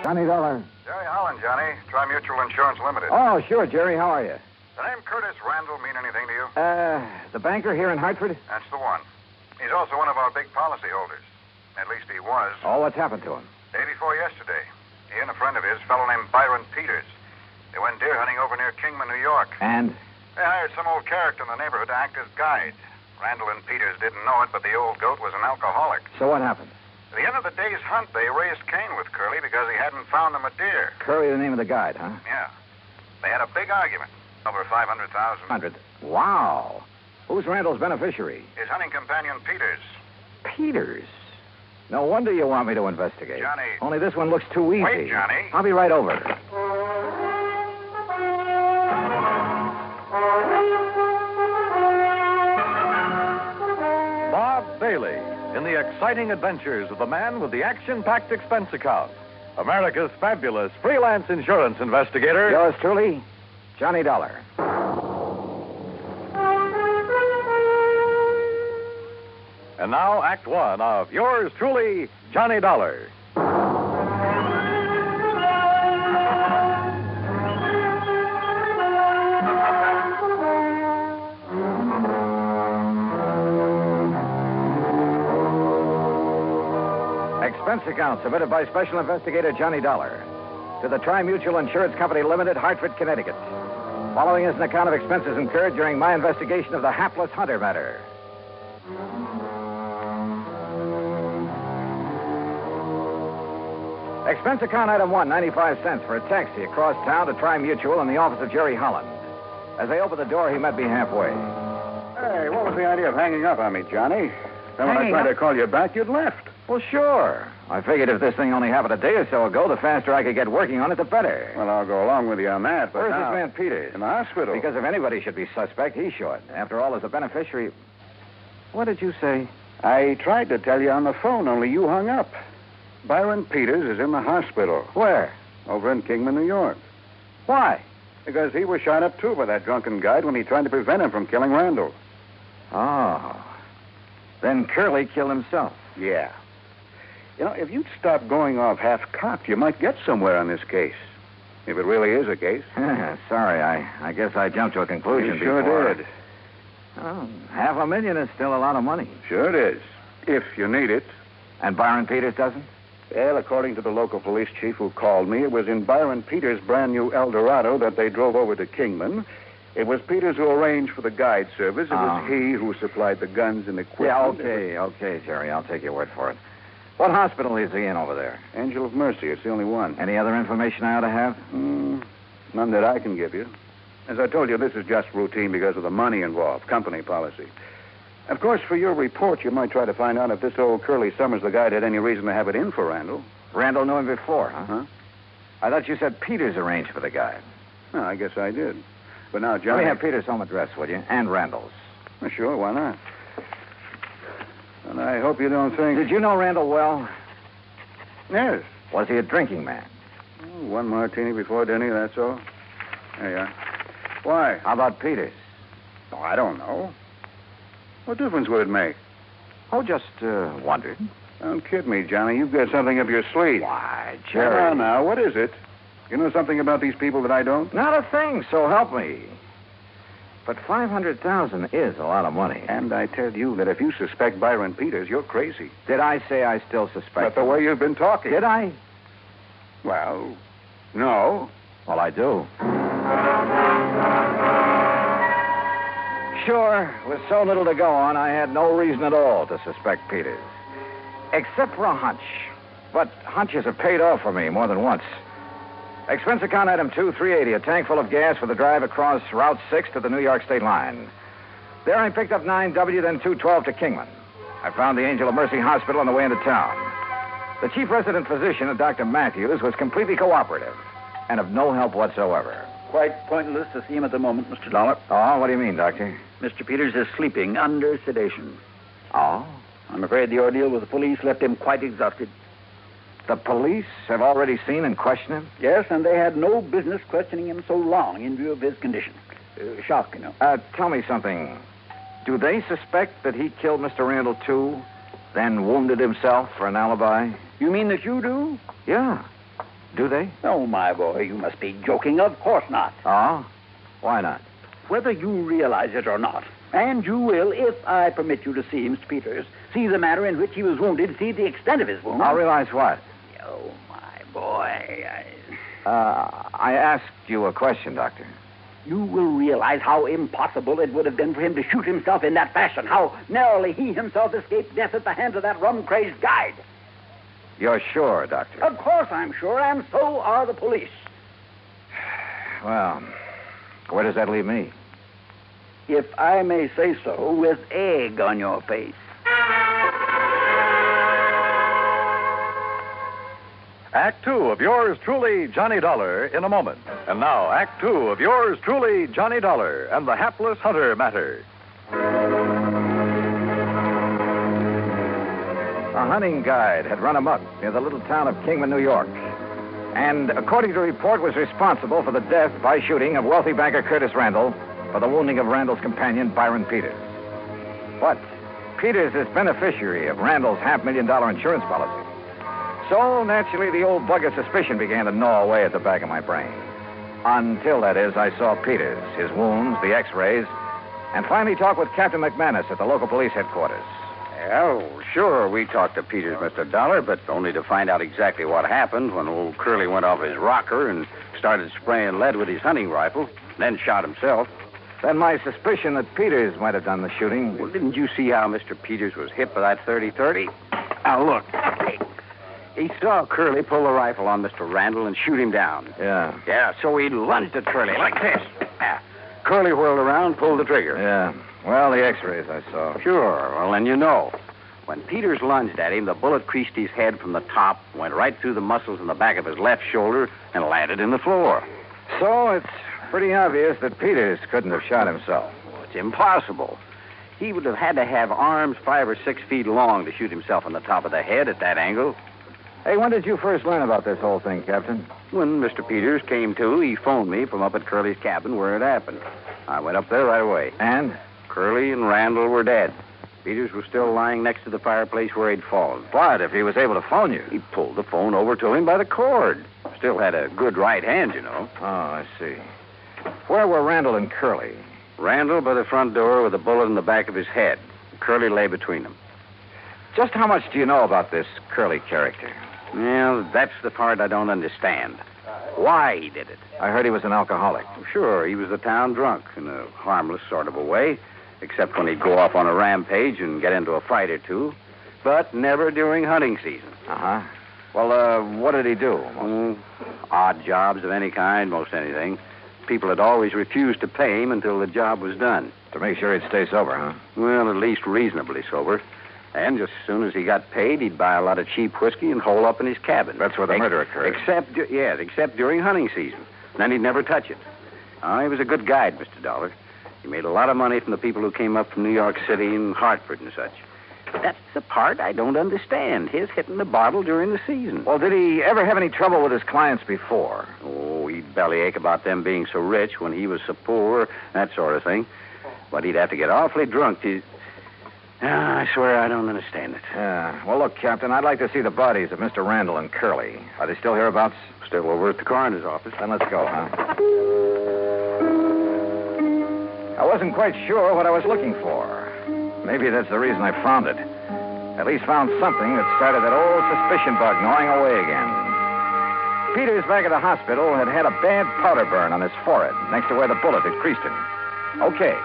Johnny Dollar. Jerry Holland, Johnny. Tri-Mutual Insurance Limited. Oh, sure, Jerry. How are you? The name Curtis Randall mean anything to you? The banker here in Hartford? That's the one. He's also one of our big policy holders. At least he was. Oh, what's happened to him? Day before yesterday, he and a friend of his, a fellow named Byron Peters, they went deer hunting over near Kingman, New York. And? They hired some old character in the neighborhood to act as guide. Randall and Peters didn't know it, but the old goat was an alcoholic. So what happened? At the end of the day's hunt, they raised Cain with Curly because he hadn't found them a deer. Curly, the name of the guide, huh? Yeah. They had a big argument. Over 500,000. 100. Wow. Who's Randall's beneficiary? His hunting companion, Peters. Peters? No wonder you want me to investigate. Johnny. Only this one looks too easy. Wait, Johnny. I'll be right over. Bob Bailey in the exciting adventures of the man with the action-packed expense account. America's fabulous freelance insurance investigator. Yours truly, Johnny Dollar. And now, Act One of yours truly, Johnny Dollar. Expense account submitted by Special Investigator Johnny Dollar to the Tri-Mutual Insurance Company Limited, Hartford, Connecticut. Following is an account of expenses incurred during my investigation of the hapless Hunter matter. Expense account item 1, 95 cents for a taxi across town to Tri-Mutual in the office of Jerry Holland. As I opened the door, he met me halfway. Hey, what was the idea of hanging up on me, Johnny? Then when I tried to call you back, you'd left. Well, sure. I figured if this thing only happened a day or so ago, the faster I could get working on it, the better. Well, I'll go along with you on that, but Where's now... this man Peters? In the hospital. Because if anybody should be suspect, he should. After all, as a beneficiary... What did you say? I tried to tell you on the phone, only you hung up. Byron Peters is in the hospital. Where? Over in Kingman, New York. Why? Because he was shot up, too, by that drunken guide when he tried to prevent him from killing Randall. Oh. Then Curly killed himself. Yeah. You know, if you'd stop going off half-cocked, you might get somewhere on this case. If it really is a case. Sorry, I guess I jumped to a conclusion You sure before. did. Oh, $500,000 is still a lot of money. Sure it is. If you need it. And Byron Peters doesn't? Well, according to the local police chief who called me, it was in Byron Peters' brand new Eldorado that they drove over to Kingman It was Peters who arranged for the guide service. It was he who supplied the guns and equipment. Yeah, okay, Jerry. I'll take your word for it. What hospital is he in over there? Angel of Mercy. It's the only one. Any other information I ought to have? None that I can give you. As I told you, this is just routine because of the money involved, company policy. Of course, for your report, you might try to find out if this old Curly Summers, the guide, had any reason to have it in for Randall. Randall knew him before, huh? Huh? I thought you said Peters arranged for the guy. Well, I guess I did. But now, Let Johnny... me have Peters' home address, will you? And Randall's. Well, sure, why not? And I hope you don't think... Did you know Randall well? Yes. Was he a drinking man? Oh, one martini before dinner, that's all. There you are. Why? How about Peters? Oh, I don't know. What difference would it make? Oh, just wondered. Don't kid me, Johnny. You've got something up your sleeve. Why, Jerry. Come on now, what is it? You know something about these people that I don't? Not a thing, so help me. But $500,000 is a lot of money. And I tell you that if you suspect Byron Peters, you're crazy. Did I say I still suspect But the him? way you've been talking. Did I? Well, no. Well, I do. Sure, with so little to go on, I had no reason at all to suspect Peters. Except for a hunch. But hunches have paid off for me more than once. Expense account item 2, $380, a tank full of gas for the drive across Route 6 to the New York state line. There I picked up 9W, then 212 to Kingman. I found the Angel of Mercy Hospital on the way into town. The chief resident physician, Dr. Matthews, was completely cooperative and of no help whatsoever. Quite pointless to see him at the moment, Mr. Dollar. Oh, what do you mean, Doctor? Mr. Peters is sleeping under sedation. Oh? I'm afraid the ordeal with the police left him quite exhausted. The police have already seen and questioned him? Yes, and they had no business questioning him so long in view of his condition. Shock, you know. Tell me something. Do they suspect that he killed Mr. Randall, too, then wounded himself for an alibi? You mean that you do? Yeah. Do they? Oh, my boy, you must be joking. Of course not. Oh? Why not? Whether you realize it or not, and you will, if I permit you to see Mr. Peters, see the manner in which he was wounded, see the extent of his wound. I'll realize what? Oh, my boy. I asked you a question, Doctor. You will realize how impossible it would have been for him to shoot himself in that fashion, how narrowly he himself escaped death at the hands of that rum-crazed guide. You're sure, Doctor? Of course I'm sure, and so are the police. Well, where does that leave me? If I may say so, with egg on your face. Act 2 of yours truly, Johnny Dollar, in a moment. And now, Act 2 of yours truly, Johnny Dollar, and the hapless hunter matter. A hunting guide had run amok near the little town of Kingman, New York, and, according to report, was responsible for the death by shooting of wealthy banker Curtis Randall for the wounding of Randall's companion, Byron Peters. But Peters is beneficiary of Randall's $500,000 insurance policy. So, naturally, the old bug of suspicion began to gnaw away at the back of my brain. Until, that is, I saw Peters, his wounds, the x-rays, and finally talked with Captain McManus at the local police headquarters. Well, sure, we talked to Peters, Mr. Dollar, but only to find out exactly what happened when old Curly went off his rocker and started spraying lead with his hunting rifle, then shot himself. Then my suspicion that Peters might have done the shooting. Well, didn't you see how Mr. Peters was hit by that 30-30? Now, look. He saw Curly pull the rifle on Mr. Randall and shoot him down. Yeah. Yeah, so he lunged at Curly like this. Curly whirled around, pulled the trigger. Yeah. Well, the x-rays I saw. Sure. Well, then you know. When Peters lunged at him, the bullet creased his head from the top, went right through the muscles in the back of his left shoulder, and landed in the floor. So it's pretty obvious that Peters couldn't have shot himself. Well, it's impossible. He would have had to have arms 5 or 6 feet long to shoot himself in the top of the head at that angle. Hey, when did you first learn about this whole thing, Captain? When Mr. Peters came to, he phoned me from up at Curly's cabin where it happened. I went up there right away. And? Curly and Randall were dead. Peters was still lying next to the fireplace where he'd fallen. What, if he was able to phone you? He pulled the phone over to him by the cord. Still had a good right hand, you know. Oh, I see. Where were Randall and Curly? Randall by the front door with a bullet in the back of his head. Curly lay between them. Just how much do you know about this Curly character? Well, that's the part I don't understand. why he did it. I heard he was an alcoholic. Sure, he was a town drunk in a harmless sort of a way, except when he'd go off on a rampage and get into a fight or two, but never during hunting season. Uh-huh. Well, what did he do? Odd jobs of any kind, most anything. People had always refused to pay him until the job was done. To make sure he'd stay sober, huh? Well, at least reasonably sober. And just as soon as he got paid, he'd buy a lot of cheap whiskey and hole up in his cabin. That's where the murder occurred. Except during hunting season. Then he'd never touch it. He was a good guide, Mr. Dollar. He made a lot of money from the people who came up from New York City and Hartford and such. That's the part I don't understand, his hitting the bottle during the season. Well, did he ever have any trouble with his clients before? Oh, he'd bellyache about them being so rich when he was so poor, that sort of thing. But he'd have to get awfully drunk to... I swear I don't understand it. Yeah. Well, look, Captain, I'd like to see the bodies of Mr. Randall and Curly. Are they still hereabouts? Still over at the coroner's office. Then let's go, huh? I wasn't quite sure what I was looking for. Maybe that's the reason I found it. At least found something that started that old suspicion bug gnawing away again. Peters, back at the hospital, had had a bad powder burn on his forehead, next to where the bullet had creased him. Okay.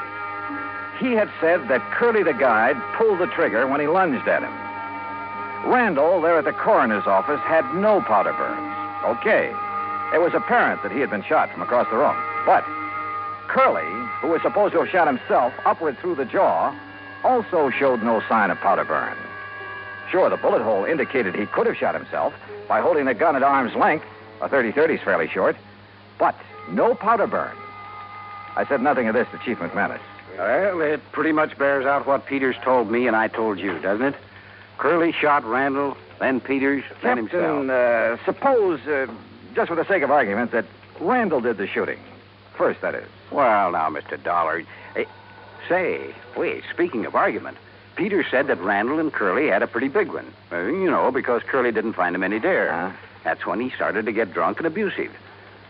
He had said that Curly the guide pulled the trigger when he lunged at him. Randall, there at the coroner's office, had no powder burns. Okay. It was apparent that he had been shot from across the room. But Curly, who was supposed to have shot himself upward through the jaw, also showed no sign of powder burn. Sure, the bullet hole indicated he could have shot himself by holding the gun at arm's length. A 30-30 is fairly short. But no powder burn. I said nothing of this to Chief McManus. Well, it pretty much bears out what Peters told me and I told you, doesn't it? Curly shot Randall, then Peters, then himself. Captain, suppose, just for the sake of argument, that Randall did the shooting. First, that is. Well, now, Mr. Dollar... Wait, speaking of argument, Peters said that Randall and Curly had a pretty big one. Because Curly didn't find him any dare. Uh-huh. That's when he started to get drunk and abusive.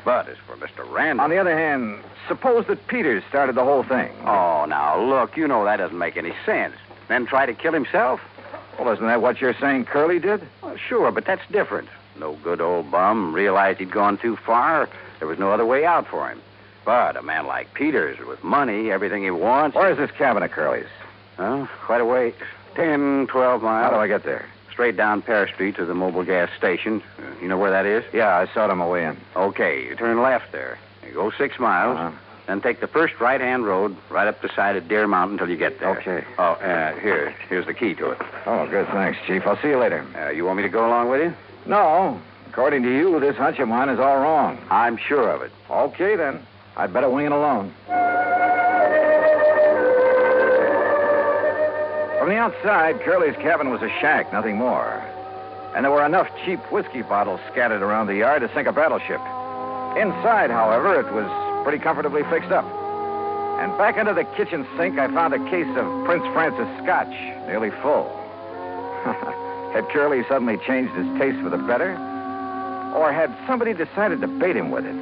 But as for Mr. Randall... On the other hand, suppose that Peters started the whole thing. Oh, now, look, that doesn't make any sense. Then try to kill himself? Well, isn't that what you're saying Curly did? Well, sure, but that's different. No good old bum realized he'd gone too far. There was no other way out for him. But a man like Peters, with money, everything he wants... Where's this cabin of Curly's? Quite a way. 10, 12 miles. How do I get there? Straight down Paris Street to the mobile gas station. You know where that is? Yeah, I saw it on my way in. Okay, you turn left there. You go 6 miles, then take the first right-hand road right up the side of Deer Mountain until you get there. Okay. Oh, here's the key to it. Oh, good, thanks, Chief. I'll see you later. You want me to go along with you? No. According to you, this hunch of mine is all wrong. I'm sure of it. Okay, then. I'd better wing it alone. From the outside, Curly's cabin was a shack, nothing more. And there were enough cheap whiskey bottles scattered around the yard to sink a battleship. Inside, however, it was pretty comfortably fixed up. And back under the kitchen sink, I found a case of Prince Francis Scotch, nearly full. Had Curly suddenly changed his taste for the better? Or had somebody decided to bait him with it?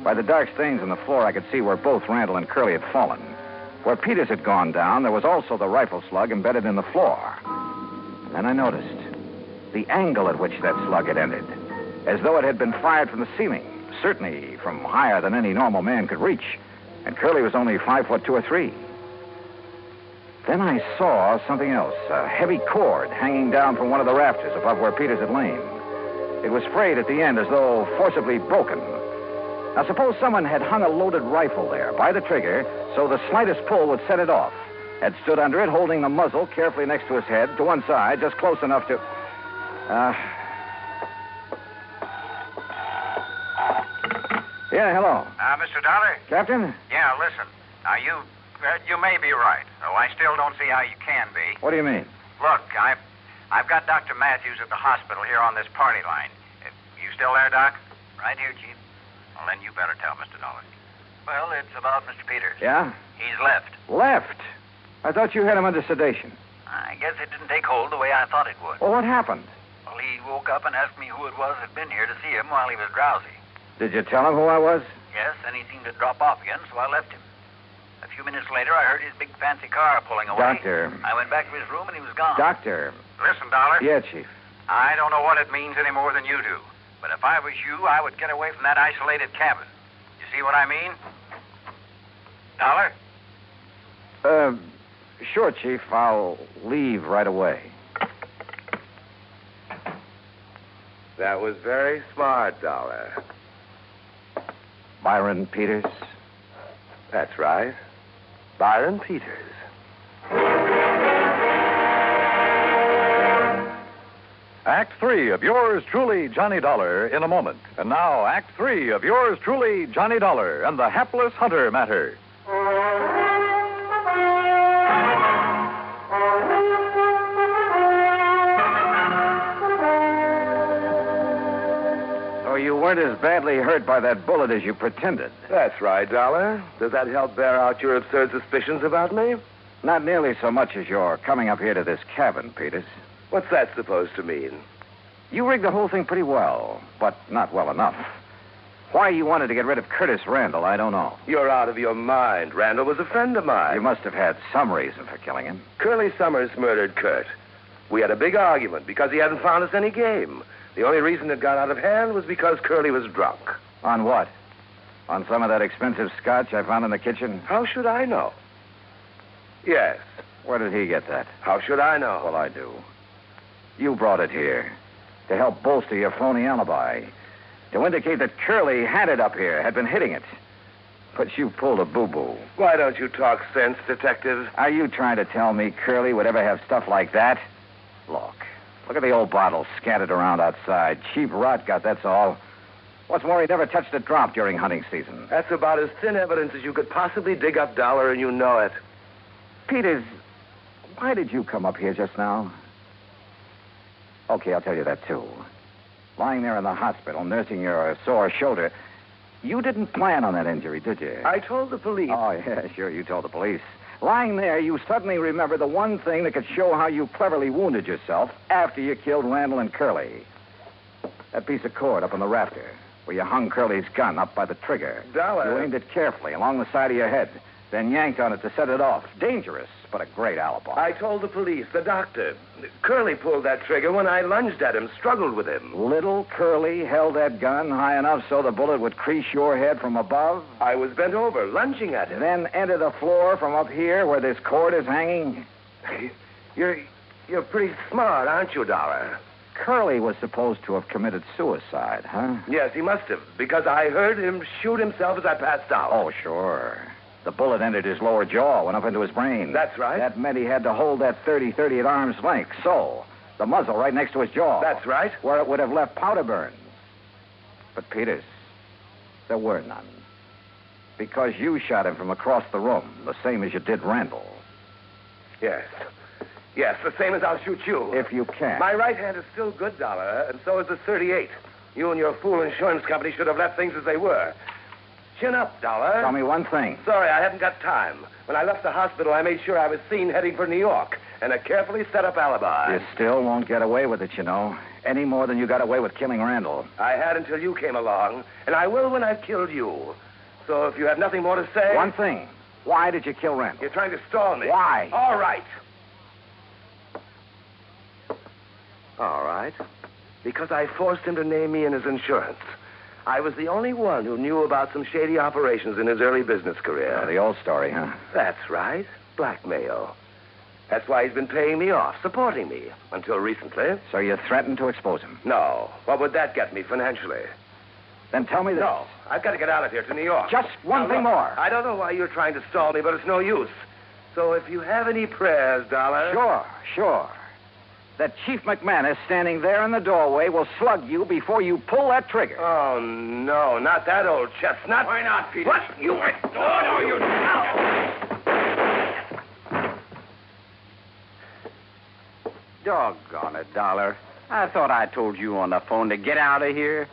By the dark stains on the floor, I could see where both Randall and Curly had fallen. Where Peters had gone down, there was also the rifle slug embedded in the floor. And then I noticed the angle at which that slug had ended, as though it had been fired from the ceiling, certainly from higher than any normal man could reach. And Curly was only 5 foot 2 or 3. Then I saw something else, a heavy cord hanging down from one of the rafters above where Peters had lain. It was frayed at the end as though forcibly broken. Now, suppose someone had hung a loaded rifle there by the trigger so the slightest pull would set it off, had stood under it holding the muzzle carefully next to his head to one side, just close enough to... Yeah, hello. Mr. Dollar? Captain? Yeah, listen. Now, you may be right, though I still don't see how you can be. What do you mean? Look, I've got Dr. Matthews at the hospital here on this party line. You still there, Doc? Right here, Chief. Well, then you better tell Mr. Dollar. Well, it's about Mr. Peters. Yeah? He's left. Left? I thought you had him under sedation. I guess it didn't take hold the way I thought it would. Well, what happened? Well, he woke up and asked me who it was that had been here to see him while he was drowsy. Did you tell him who I was? Yes, then he seemed to drop off again, so I left him. A few minutes later, I heard his big fancy car pulling away. Doctor. I went back to his room, and he was gone. Doctor. Listen, Dollar. Yeah, Chief. I don't know what it means any more than you do. But if I was you, I would get away from that isolated cabin. You see what I mean? Dollar? Sure, Chief. I'll leave right away. That was very smart, Dollar. Byron Peters? That's right. Byron Peters. Act 3 of yours truly, Johnny Dollar, in a moment. And now, Act 3 of yours truly, Johnny Dollar, and the hapless hunter matter. So you weren't as badly hurt by that bullet as you pretended. That's right, Dollar. Does that help bear out your absurd suspicions about me? Not nearly so much as your coming up here to this cabin, Peters. What's that supposed to mean? You rigged the whole thing pretty well, but not well enough. Why you wanted to get rid of Curtis Randall, I don't know. You're out of your mind. Randall was a friend of mine. You must have had some reason for killing him. Curly Summers murdered Kurt. We had a big argument because he hadn't found us any game. The only reason it got out of hand was because Curly was drunk. On what? On some of that expensive scotch I found in the kitchen? How should I know? Yes. Where did he get that? How should I know? Well, I do. You brought it here to help bolster your phony alibi, to indicate that Curly had it up here, had been hitting it. But you pulled a boo-boo. Why don't you talk sense, Detective? Are you trying to tell me Curly would ever have stuff like that? Look at the old bottle scattered around outside. Cheap rot gut, that's all. What's more, he never touched a drop during hunting season. That's about as thin evidence as you could possibly dig up, Dollar, and you know it. Peters, why did you come up here just now? Okay, I'll tell you that, too. Lying there in the hospital, nursing your sore shoulder, you didn't plan on that injury, did you? I told the police. Oh, yeah, sure, you told the police. Lying there, you suddenly remember the one thing that could show how you cleverly wounded yourself after you killed Randall and Curly. That piece of cord up on the rafter, where you hung Curly's gun up by the trigger. Dollar. You aimed it carefully along the side of your head, then yanked on it to set it off. Dangerous, but a great alibi. I told the police, the doctor. Curly pulled that trigger when I lunged at him, struggled with him. Little Curly held that gun high enough so the bullet would crease your head from above? I was bent over, lunging at him. Then enter the floor from up here where this cord is hanging? You're pretty smart, aren't you, Dollar? Curly was supposed to have committed suicide, huh? Yes, he must have, because I heard him shoot himself as I passed out. Oh, sure. The bullet entered his lower jaw, went up into his brain. That's right. That meant he had to hold that 30-30 at arm's length, so the muzzle right next to his jaw. That's right. Where it would have left powder burns. But, Peters, there were none. Because you shot him from across the room, the same as you did Randall. Yes. Yes, the same as I'll shoot you. If you can. My right hand is still good, Dollar, and so is the 38. You and your fool insurance company should have left things as they were. Chin up, Dollar. Tell me one thing. Sorry, I haven't got time. When I left the hospital, I made sure I was seen heading for New York, and a carefully set up alibi. You still won't get away with it, you know. Any more than you got away with killing Randall. I had until you came along, and I will when I've killed you. So if you have nothing more to say... One thing. Why did you kill Randall? You're trying to stall me. Why? All right. All right. Because I forced him to name me in his insurance. I was the only one who knew about some shady operations in his early business career. The old story, huh? That's right. Blackmail. That's why he's been paying me off, supporting me, until recently. So you threatened to expose him? No. What would that get me financially? Then tell me this. No. I've got to get out of here to New York. Just one thing more. I don't know why you're trying to stall me, but it's no use. So if you have any prayers, Dollar... Sure. That Chief McManus standing there in the doorway will slug you before you pull that trigger. Oh, no, not that old chestnut. Why not, Peter? What? You... No, you... Doggone it, Dollar. I thought I told you on the phone to get out of here.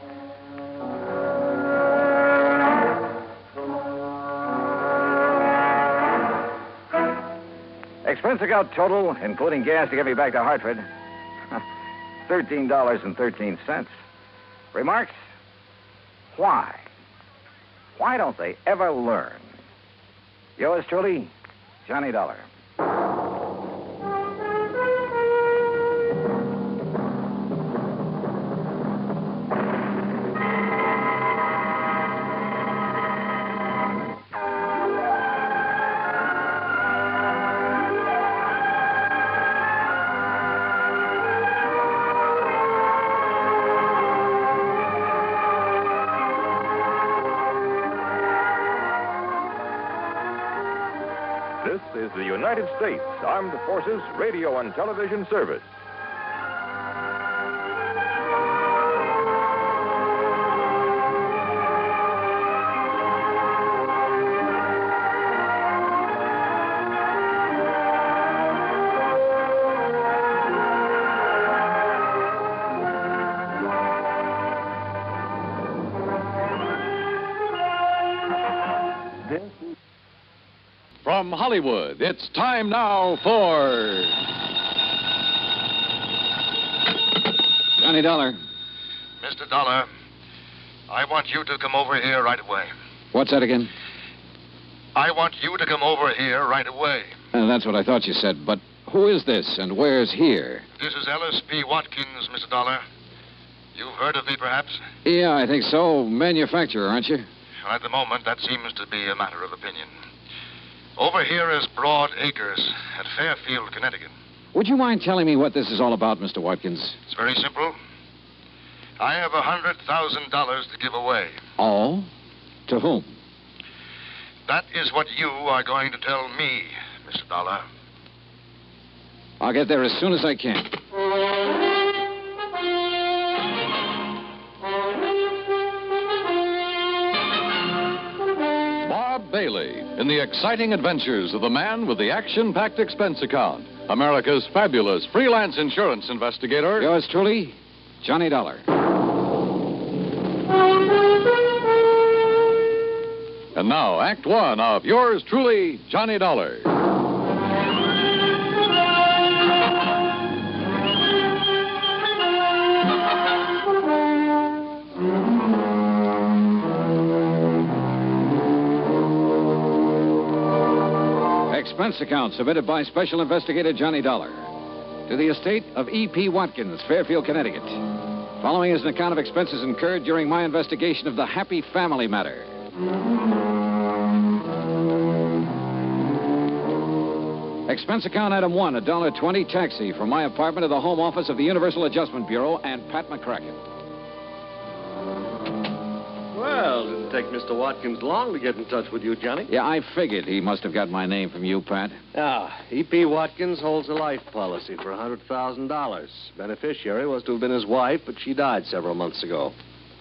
Expense account total, including gas to get me back to Hartford, $13.13. Remarks? Why? Why don't they ever learn? Yours truly, Johnny Dollar. States Armed Forces Radio and Television Service. From Hollywood, it's time now for Johnny Dollar. Mr. Dollar, I want you to come over here right away. What's that again? I want you to come over here right away. That's what I thought you said, but who is this and where's here? This is Ellis P. Watkins, Mr. Dollar. You've heard of me, perhaps? Yeah, I think so. Manufacturer, aren't you? Well, at the moment, that seems to be a matter of opinion. Over here is Broad Acres at Fairfield, Connecticut. Would you mind telling me what this is all about, Mr. Watkins? It's very simple. I have $100,000 to give away. All? To whom? That is what you are going to tell me, Mr. Dollar. I'll get there as soon as I can. Bob Bailey in the exciting adventures of the man with the action-packed expense account, America's fabulous freelance insurance investigator. Yours truly, Johnny Dollar. And now, Act One of yours truly, Johnny Dollar. Expense account submitted by Special Investigator Johnny Dollar to the estate of E.P. Watkins, Fairfield, Connecticut. Following is an account of expenses incurred during my investigation of the Happy Family matter. Expense account item 1, $1.20 taxi from my apartment to the home office of the Universal Adjustment Bureau and Pat McCracken. Well, it didn't take Mr. Watkins long to get in touch with you, Johnny. Yeah, I figured he must have got my name from you, Pat. E.P. Watkins holds a life policy for $100,000. Beneficiary was to have been his wife, but she died several months ago.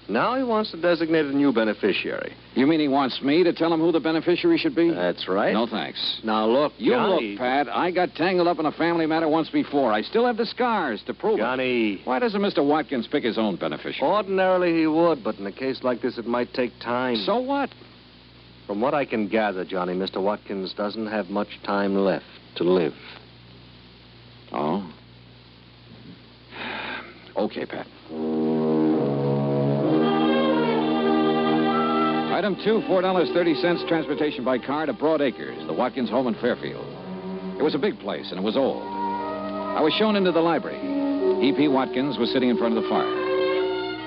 Now he wants to designate a new beneficiary. You mean he wants me to tell him who the beneficiary should be? That's right. No, thanks. Now, look, You Johnny... look, Pat. I got tangled up in a family matter once before. I still have the scars to prove Johnny... it. Why doesn't Mr. Watkins pick his own beneficiary? Ordinarily he would, but in a case like this, it might take time. So what? From what I can gather, Johnny, Mr. Watkins doesn't have much time left to live. Oh? Okay, Pat. Item 2, $4.30 transportation by car to Broad Acres, the Watkins home in Fairfield. It was a big place, and it was old. I was shown into the library. E.P. Watkins was sitting in front of the fire.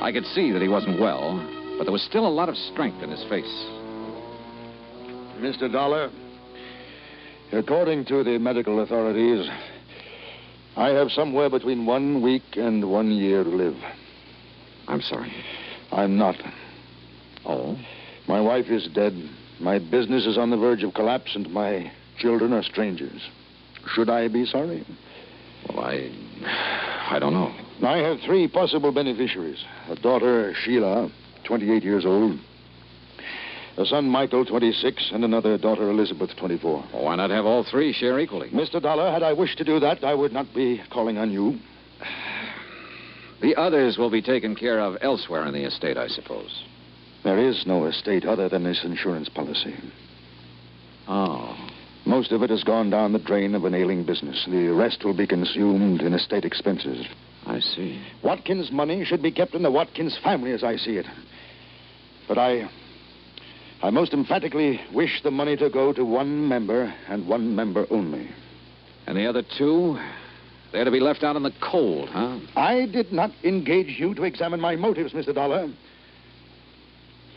I could see that he wasn't well, but there was still a lot of strength in his face. Mr. Dollar, according to the medical authorities, I have somewhere between 1 week and 1 year to live. I'm sorry. I'm not. Oh? My wife is dead. My business is on the verge of collapse, and my children are strangers. Should I be sorry? Well, I don't know. I have 3 possible beneficiaries. A daughter, Sheila, 28 years old. A son, Michael, 26, and another daughter, Elizabeth, 24. Well, why not have all 3 share equally? Mr. Dollar, had I wished to do that, I would not be calling on you. The others will be taken care of elsewhere in the estate, I suppose. There is no estate other than this insurance policy. Oh. Most of it has gone down the drain of an ailing business. The rest will be consumed in estate expenses. I see. Watkins' money should be kept in the Watkins family as I see it. But I most emphatically wish the money to go to one member and one member only. And the other 2? They're to be left out in the cold, huh? I did not engage you to examine my motives, Mr. Dollar.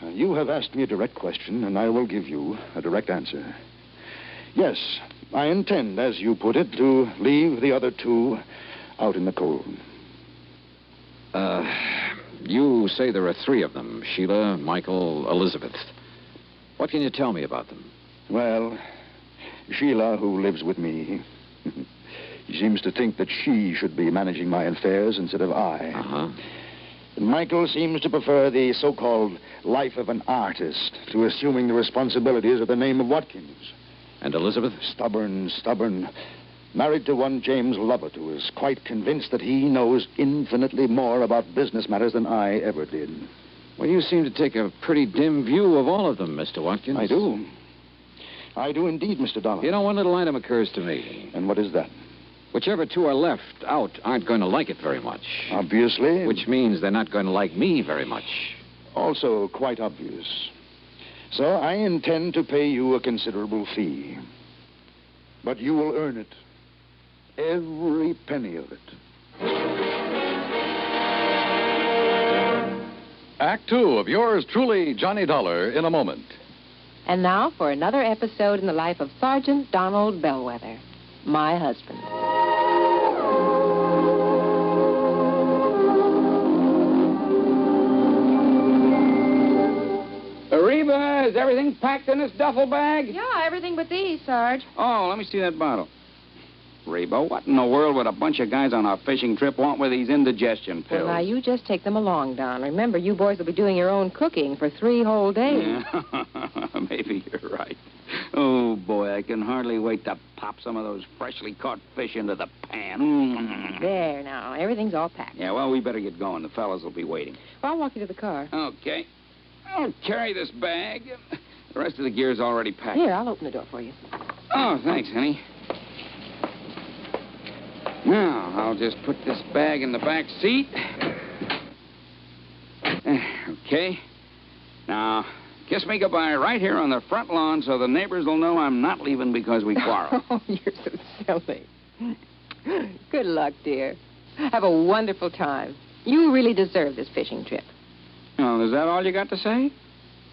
You have asked me a direct question, and I will give you a direct answer. Yes, I intend, as you put it, to leave the other 2 out in the cold. You say there are 3 of them, Sheila, Michael, Elizabeth. What can you tell me about them? Well, Sheila, who lives with me, she seems to think that she should be managing my affairs instead of I. Uh-huh. And Michael seems to prefer the so-called life of an artist to assuming the responsibilities of the name of Watkins. And Elizabeth? Stubborn. Married to one James Lovett, who is quite convinced that he knows infinitely more about business matters than I ever did. Well, you seem to take a pretty dim view of all of them, Mr. Watkins. I do. I do indeed, Mr. Dollar. You know, one little item occurs to me. And what is that? Whichever two are left out aren't going to like it very much. Obviously. Which means they're not going to like me very much. Also quite obvious. So I intend to pay you a considerable fee. But you will earn it. Every penny of it. Act two of yours truly, Johnny Dollar, in a moment. And now for another episode in the life of Sergeant Donald Bellwether, my husband. Reba, is everything packed in this duffel bag? Yeah, everything but these, Sarge. Oh, let me see that bottle. Reba, what in the world would a bunch of guys on a fishing trip want with these indigestion pills? Well, now, you just take them along, Don. Remember, you boys will be doing your own cooking for 3 whole days. Yeah. Maybe you're right. Oh, boy, I can hardly wait to pop some of those freshly caught fish into the pan. There, now. Everything's all packed. Yeah, well, we better get going. The fellas will be waiting. Well, I'll walk you to the car. Okay. I'll carry this bag. The rest of the gear's already packed. Here, I'll open the door for you. Oh, thanks, honey. Now, I'll just put this bag in the back seat. Okay. Now, kiss me goodbye right here on the front lawn so the neighbors will know I'm not leaving because we quarreled. Oh, you're so silly. Good luck, dear. Have a wonderful time. You really deserve this fishing trip. Well, is that all you got to say?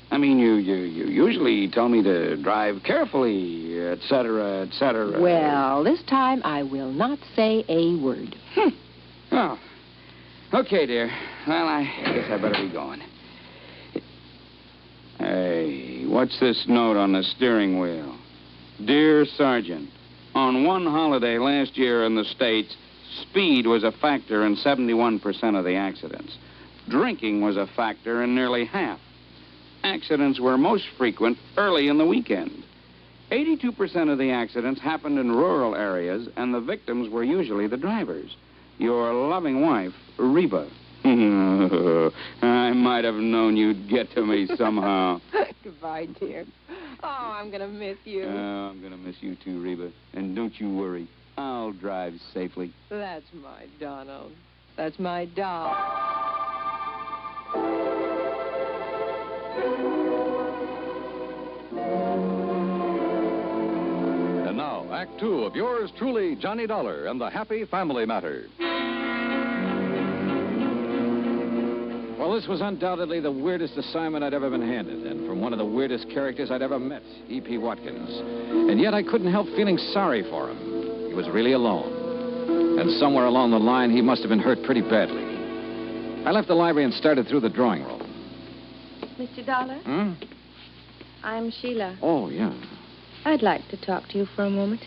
I mean, you usually tell me to drive carefully, et cetera, et cetera. Well, this time I will not say a word. Oh, okay, dear. Well, I guess I better be going. Hey, what's this note on the steering wheel? Dear Sergeant, on one holiday last year in the States, speed was a factor in 71% of the accidents. Drinking was a factor in nearly half. Accidents were most frequent early in the weekend. 82% of the accidents happened in rural areas, and the victims were usually the drivers. Your loving wife, Reba. I might have known you'd get to me somehow. Goodbye, dear. Oh, I'm going to miss you. I'm going to miss you too, Reba. And don't you worry. I'll drive safely. That's my Donald. That's my doll. And now, Act two of yours truly, Johnny Dollar, and the Happy Family Matter. Well, this was undoubtedly the weirdest assignment I'd ever been handed, and from one of the weirdest characters I'd ever met, E.P. Watkins. And yet I couldn't help feeling sorry for him. He was really alone. And somewhere along the line, he must have been hurt pretty badly. I left the library and started through the drawing room. Mr. Dollar? Hmm? I'm Sheila. Oh, yeah. I'd like to talk to you for a moment.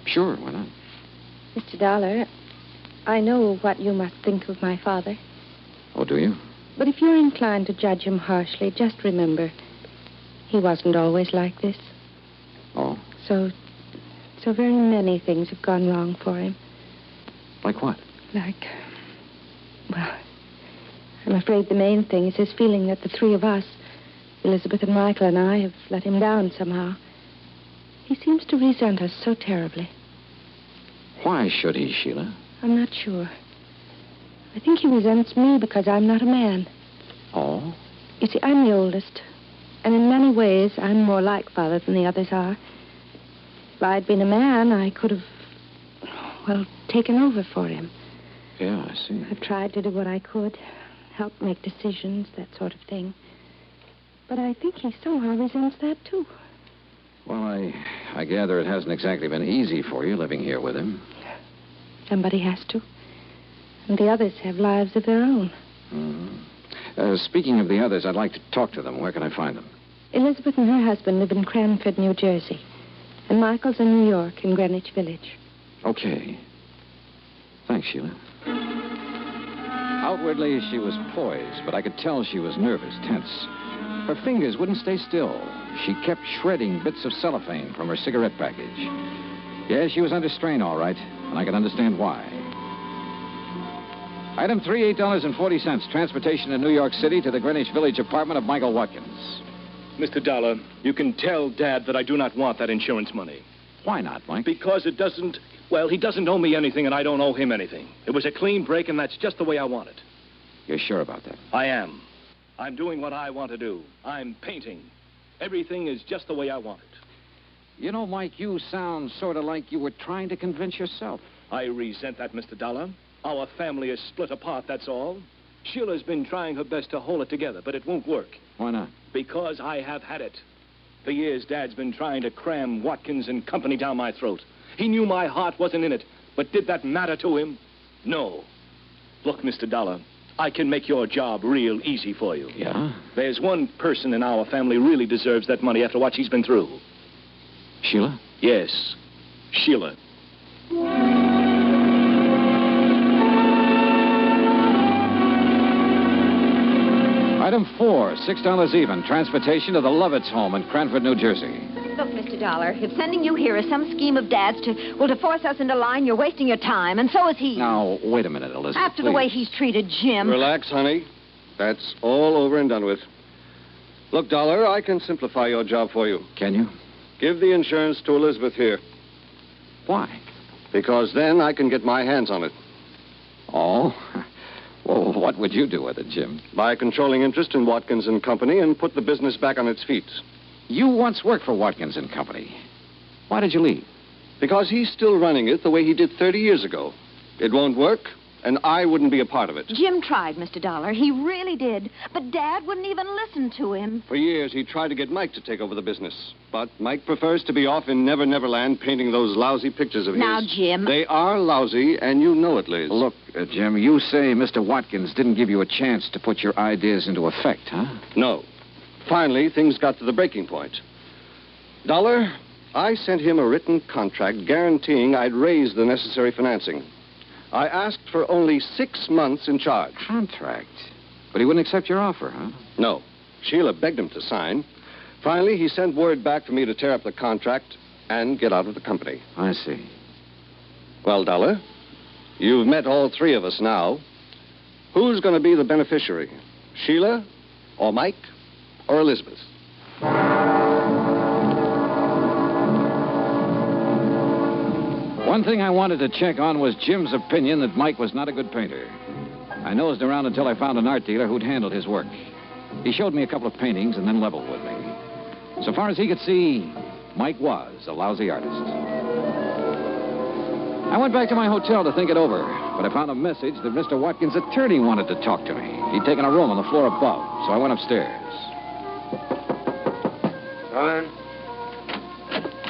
Sure, why not? Mr. Dollar, I know what you must think of my father. Oh, do you? But if you're inclined to judge him harshly, just remember, he wasn't always like this. Oh? So very many things have gone wrong for him. Like what? Well, I'm afraid the main thing is his feeling that the three of us, Elizabeth and Michael and I, have let him down somehow. He seems to resent us so terribly. Why should he, Sheila? I'm not sure. I think he resents me because I'm not a man. Oh? You see, I'm the oldest. And in many ways, I'm more like Father than the others are. If I'd been a man, I could have, taken over for him. Yeah, I see. I've tried to do what I could, help make decisions, that sort of thing. But I think he somehow resents that, too. Well, I gather it hasn't exactly been easy for you living here with him. Somebody has to. And the others have lives of their own. Mm-hmm. Speaking of the others, I'd like to talk to them. Where can I find them? Elizabeth and her husband live in Cranford, New Jersey. And Michael's in New York, in Greenwich Village. Okay. Thanks, Sheila. Outwardly, she was poised, but I could tell she was nervous, tense. Her fingers wouldn't stay still. She kept shredding bits of cellophane from her cigarette package. Yeah, she was under strain, all right, and I could understand why. Item 3, $8.40. Transportation to New York City to the Greenwich Village apartment of Michael Watkins. Mr. Dollar, you can tell Dad that I do not want that insurance money. Why not, Mike? Because it doesn't... Well, he doesn't owe me anything, and I don't owe him anything. It was a clean break, and that's just the way I want it. You're sure about that? I am. I'm doing what I want to do. I'm painting. Everything is just the way I want it. You know, Mike, you sound sort of like you were trying to convince yourself. I resent that, Mr. Dollar. Our family is split apart, that's all. Sheila's been trying her best to hold it together, but it won't work. Why not? Because I have had it. For years, Dad's been trying to cram Watkins and company down my throat. He knew my heart wasn't in it, but did that matter to him? No. Look, Mr. Dollar, I can make your job real easy for you. Yeah? There's one person in our family really deserves that money after what she's been through. Sheila? Yes, Sheila. Item 4, $6 even. Transportation to the Lovitz home in Cranford, New Jersey. Look, Mr. Dollar, if sending you here is some scheme of Dad's to force us into line, you're wasting your time, and so is he. Now, wait a minute, Elizabeth, After the way he's treated Jim. Relax, honey. That's all over and done with. Look, Dollar, I can simplify your job for you. Can you? Give the insurance to Elizabeth here. Why? Because then I can get my hands on it. Oh? Well, what would you do with it, Jim? Buy a controlling interest in Watkins and Company and put the business back on its feet. You once worked for Watkins and Company. Why did you leave? Because he's still running it the way he did 30 years ago. It won't work, and I wouldn't be a part of it. Jim tried, Mr. Dollar. He really did. But Dad wouldn't even listen to him. For years, he tried to get Mike to take over the business. But Mike prefers to be off in Never Never Land painting those lousy pictures of Now, his. Jim. They are lousy, and you know it, Liz. Look, Jim, you say Mr. Watkins didn't give you a chance to put your ideas into effect, huh? No. Finally, things got to the breaking point. Dollar, I sent him a written contract guaranteeing I'd raise the necessary financing. I asked for only 6 months in charge. Contract? But he wouldn't accept your offer, huh? No. Sheila begged him to sign. Finally, he sent word back for me to tear up the contract and get out of the company. I see. Well, Dollar, you've met all 3 of us now. Who's going to be the beneficiary? Sheila, or Mike, or Elizabeth? One thing I wanted to check on was Jim's opinion that Mike was not a good painter. I nosed around until I found an art dealer who'd handled his work. He showed me a couple of paintings and then leveled with me. So far as he could see, Mike was a lousy artist. I went back to my hotel to think it over, but I found a message that Mr. Watkins' attorney wanted to talk to me. He'd taken a room on the floor above, so I went upstairs. Come in.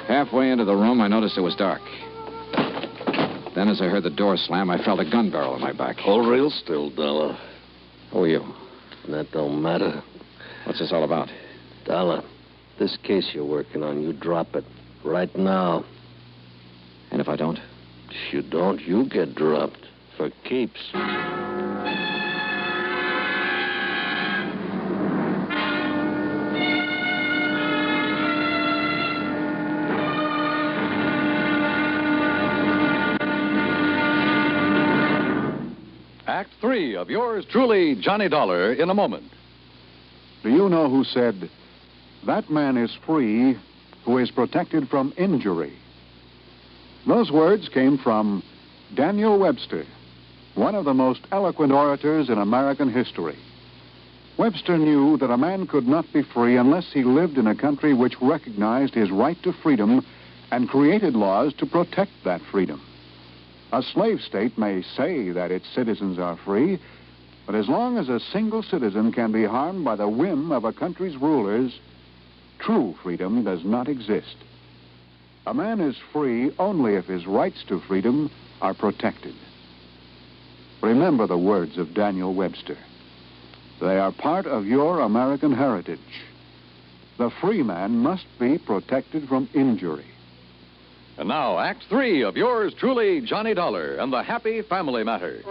Halfway into the room, I noticed it was dark. Then as I heard the door slam, I felt a gun barrel in my back. Hold real still, Dollar. Who are you? That don't matter. What's this all about? Dollar, this case you're working on, you drop it right now. And if I don't? If you don't, you get dropped for keeps. Act 3 of yours truly, Johnny Dollar, in a moment. Do you know who said, "That man is free who is protected from injury"? Those words came from Daniel Webster, one of the most eloquent orators in American history. Webster knew that a man could not be free unless he lived in a country which recognized his right to freedom and created laws to protect that freedom. A slave state may say that its citizens are free, but as long as a single citizen can be harmed by the whim of a country's rulers, true freedom does not exist. A man is free only if his rights to freedom are protected. Remember the words of Daniel Webster. They are part of your American heritage. The free man must be protected from injury. And now, Act 3 of yours truly, Johnny Dollar, and the Happy Family Matter. You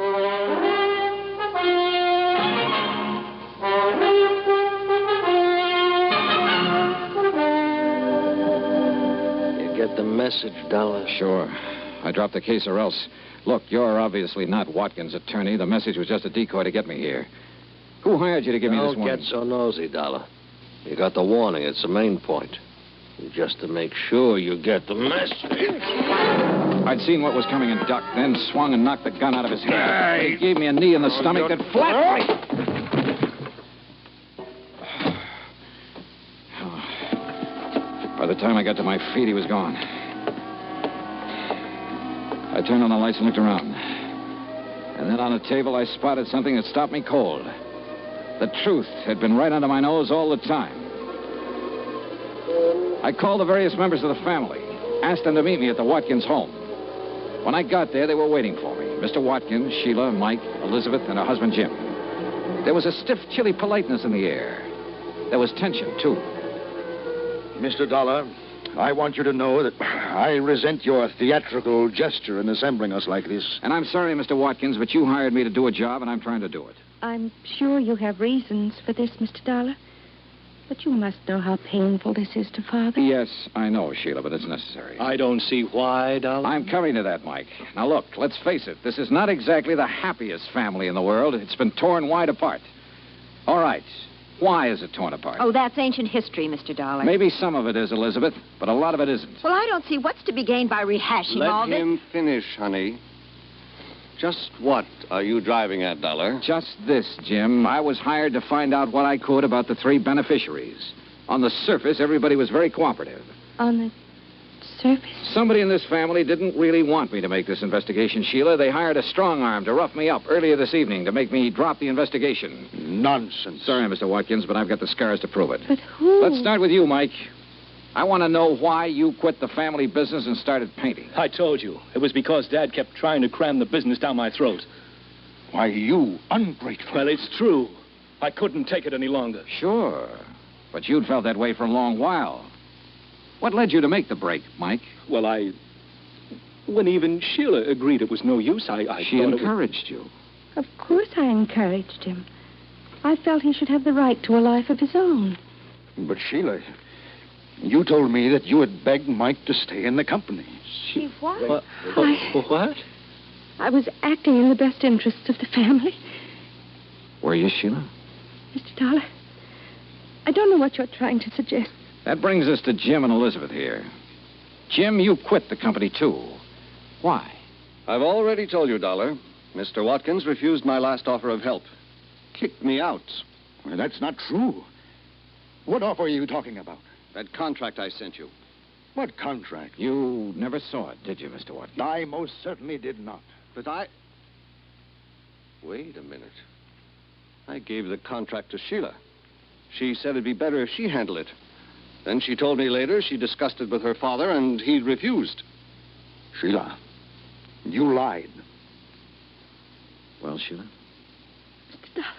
get the message, Dollar? Sure. I dropped the case or else. Look, you're obviously not Watkins' attorney. The message was just a decoy to get me here. Who hired you to give me this warning? Don't get so nosy, Dollar. You got the warning. It's the main point. Just to make sure you get the message. I'd seen what was coming and ducked, then swung and knocked the gun out of his hand. He gave me a knee in the stomach that flattened me. By the time I got to my feet, he was gone. I turned on the lights and looked around. And then on a table, I spotted something that stopped me cold. The truth had been right under my nose all the time. I called the various members of the family, asked them to meet me at the Watkins home. When I got there, they were waiting for me. Mr. Watkins, Sheila, Mike, Elizabeth, and her husband, Jim. There was a stiff, chilly politeness in the air. There was tension, too. Mr. Dollar, I want you to know that I resent your theatrical gesture in assembling us like this. And I'm sorry, Mr. Watkins, but you hired me to do a job, and I'm trying to do it. I'm sure you have reasons for this, Mr. Dollar. But you must know how painful this is to Father. Yes, I know, Sheila, but it's necessary. I don't see why, Dollar. I'm coming to that, Mike. Now, look, let's face it. This is not exactly the happiest family in the world. It's been torn wide apart. All right. Why is it torn apart? Oh, that's ancient history, Mr. Dollar. Maybe some of it is, Elizabeth, but a lot of it isn't. Well, I don't see what's to be gained by rehashing all this. Let him finish, honey. Just what are you driving at, Dollar? Just this, Jim. I was hired to find out what I could about the 3 beneficiaries. On the surface, everybody was very cooperative. On the surface? Somebody in this family didn't really want me to make this investigation, Sheila. They hired a strong arm to rough me up earlier this evening to make me drop the investigation. Nonsense. Sorry, Mr. Watkins, but I've got the scars to prove it. But who? Let's start with you, Mike. I want to know why you quit the family business and started painting. I told you. It was because Dad kept trying to cram the business down my throat. Why, you ungrateful. Well, it's true. I couldn't take it any longer. Sure. But you'd felt that way for a long while. What led you to make the break, Mike? Well, when even Sheila agreed it was no use, I She thought encouraged you. Of course I encouraged him. I felt he should have the right to a life of his own. But, Sheila, you told me that you had begged Mike to stay in the company. She what? What? I was acting in the best interests of the family. Were you, Sheila? Mr. Dollar, I don't know what you're trying to suggest. That brings us to Jim and Elizabeth here. Jim, you quit the company, too. Why? I've already told you, Dollar. Mr. Watkins refused my last offer of help. Kicked me out. Well, that's not true. What offer are you talking about? That contract I sent you. What contract? You never saw it, did you, Mr. Watkins? I most certainly did not. But Wait a minute. I gave the contract to Sheila. She said it'd be better if she handled it. Then she told me later she discussed it with her father, and he refused. Sheila, you lied. Well, Sheila? Mr. Dollar,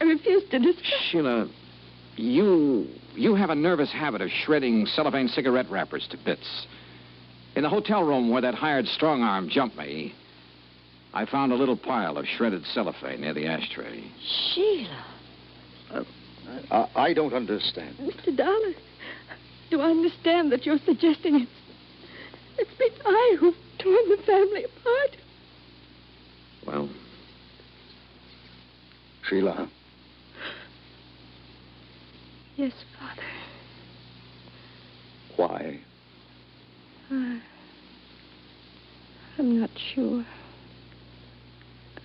I refuse to discuss. Sheila, you have a nervous habit of shredding cellophane cigarette wrappers to bits. In the hotel room where that hired strong arm jumped me, I found a little pile of shredded cellophane near the ashtray. Sheila. I don't understand. Mr. Dollar, do I understand that you're suggesting it's been I who've torn the family apart? Well? Sheila. Yes, Father. Why? I'm not sure.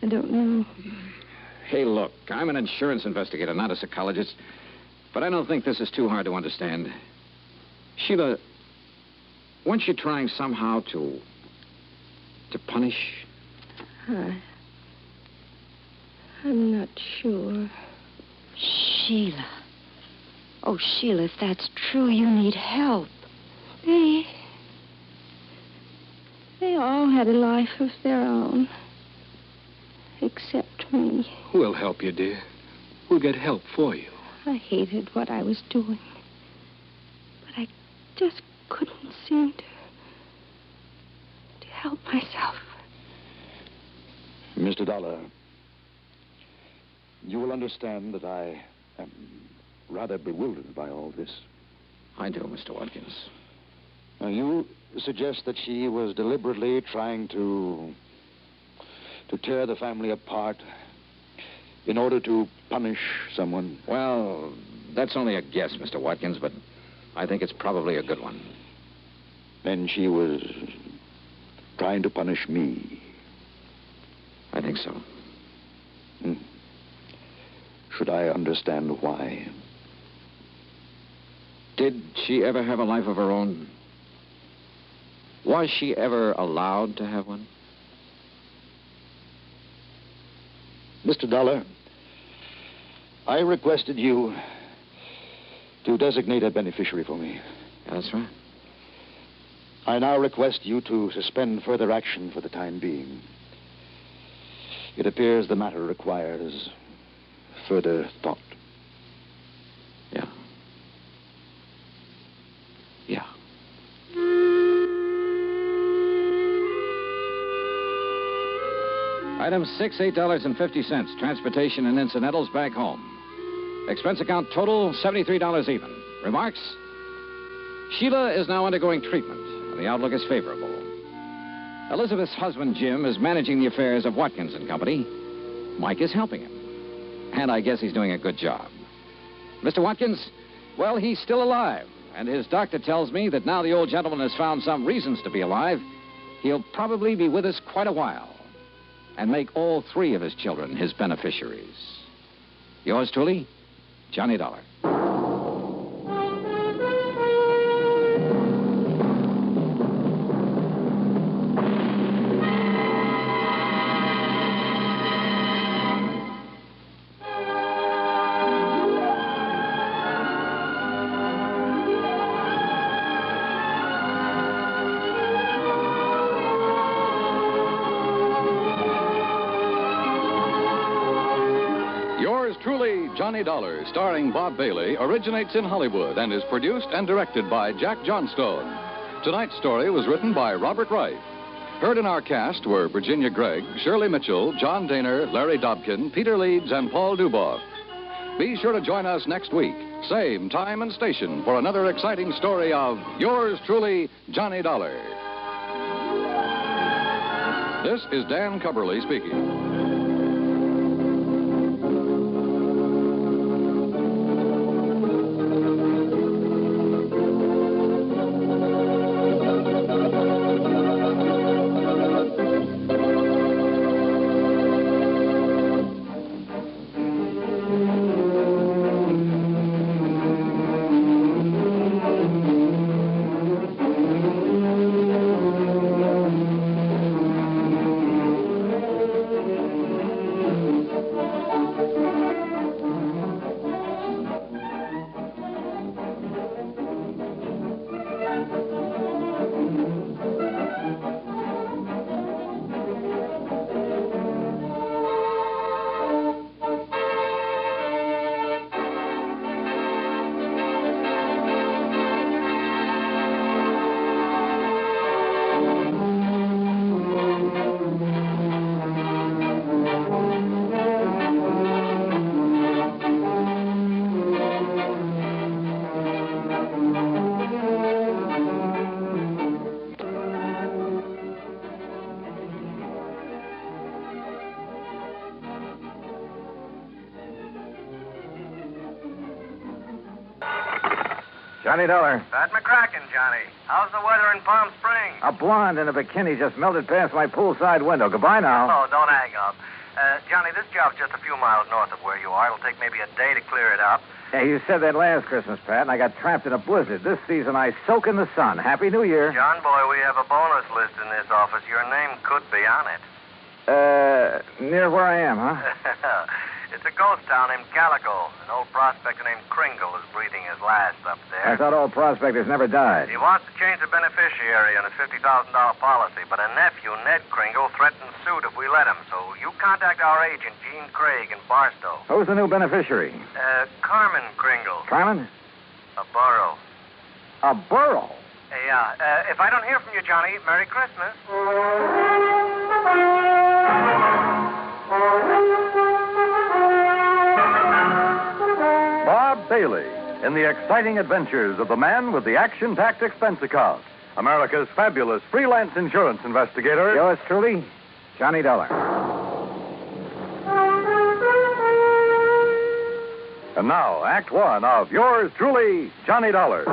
I don't know. Hey, look, I'm an insurance investigator, not a psychologist, but I don't think this is too hard to understand. Sheila, weren't you trying somehow to punish? I'm not sure. Sheila. Oh, Sheila, if that's true, you need help. They all had a life of their own. Except me. We'll help you, dear. We'll get help for you. I hated what I was doing. But I just couldn't seem help myself. Mr. Dollar, you will understand that I am rather bewildered by all this. I do, Mr. Watkins. Now, you suggest that she was deliberately trying to tear the family apart in order to punish someone? Well, that's only a guess, Mr. Watkins, but I think it's probably a good one. Then she was trying to punish me. I think so. Should I understand why? Did she ever have a life of her own? Was she ever allowed to have one? Mr. Dollar, I requested you to designate a beneficiary for me. That's right. I now request you to suspend further action for the time being. It appears the matter requires further thought. Yeah. Yeah. Item 6, $8.50. Transportation and incidentals back home. Expense account total, $73 even. Remarks? Sheila is now undergoing treatment, and the outlook is favorable. Elizabeth's husband, Jim, is managing the affairs of Watkins and Company. Mike is helping him. And I guess he's doing a good job. Mr. Watkins, well, he's still alive. And his doctor tells me that now the old gentleman has found some reasons to be alive, he'll probably be with us quite a while. And make all 3 of his children his beneficiaries. Yours truly, Johnny Dollar. Truly, Johnny Dollar, starring Bob Bailey, originates in Hollywood and is produced and directed by Jack Johnstone. Tonight's story was written by Robert Wright. Heard in our cast were Virginia Gregg, Shirley Mitchell, John Daner, Larry Dobkin, Peter Leeds, and Paul Duboff. Be sure to join us next week, same time and station, for another exciting story of yours truly, Johnny Dollar. This is Dan Cubberly speaking. Johnny Dollar. Pat McCracken, Johnny. How's the weather in Palm Springs? A blonde in a bikini just melted past my poolside window. Goodbye now. Oh, don't hang up. Johnny, this job's just a few miles north of where you are. It'll take maybe a day to clear it up. Hey, you said that last Christmas, Pat, and I got trapped in a blizzard. This season, I soak in the sun. Happy New Year. John, boy, we have a bonus list in this office. Your name could be on it. Near where I am, huh? It's a ghost town named Calico. An old prospector named Kringle is breathing his last up there. I thought all prospectors never died. He wants to change the beneficiary on his $50,000 policy, but a nephew, Ned Kringle, threatens suit if we let him. So you contact our agent, Gene Craig, in Barstow. Who's the new beneficiary? Carmen Kringle. Carmen? A burro. A burro? Yeah. If I don't hear from you, Johnny, Merry Christmas. Bob Bailey in the exciting adventures of the man with the action-packed expense account. America's fabulous freelance insurance investigator. Yours truly, Johnny Dollar. And now, Act One of yours truly, Johnny Dollar.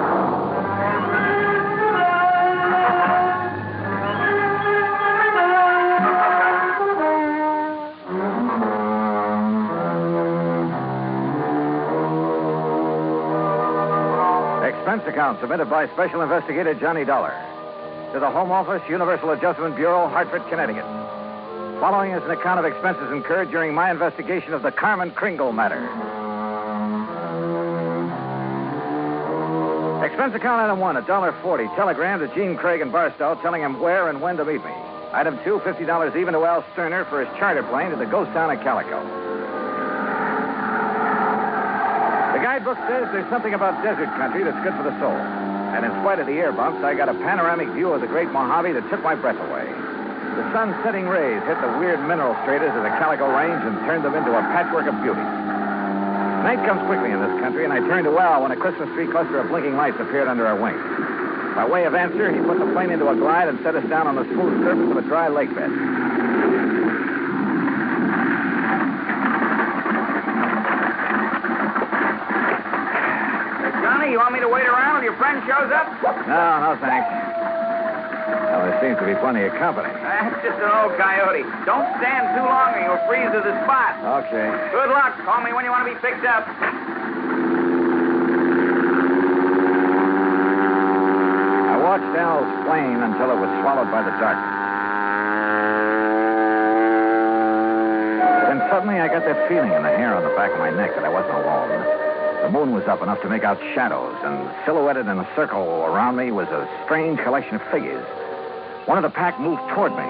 Expense account submitted by Special Investigator Johnny Dollar to the Home Office, Universal Adjustment Bureau, Hartford, Connecticut. Following is an account of expenses incurred during my investigation of the Carmen Kringle matter. Expense account item 1, $1.40. Telegram to Gene Craig in Barstow telling him where and when to meet me. Item 2, $50 even to Al Sterner for his charter plane to the ghost town of Calico. The guidebook says there's something about desert country that's good for the soul. And in spite of the air bumps, I got a panoramic view of the Great Mojave that took my breath away. The sun's setting rays hit the weird mineral stratas of the Calico Range and turned them into a patchwork of beauty. Night comes quickly in this country, and I turned to Al when a Christmas tree cluster of blinking lights appeared under our wings. By way of answer, he put the plane into a glide and set us down on the smooth surface of a dry lake bed. Johnny, you want me to wait around till your friend shows up? No, thanks. Well, there seems to be plenty of company. That's just an old coyote. Don't stand too long or you'll freeze to the spot. Okay. Good luck. Call me when you want to be picked up. I watched Al's plane until it was swallowed by the darkness. Then suddenly I got that feeling in the hair on the back of my neck that I wasn't alone. The moon was up enough to make out shadows, and silhouetted in a circle around me was a strange collection of figures. One of the pack moved toward me.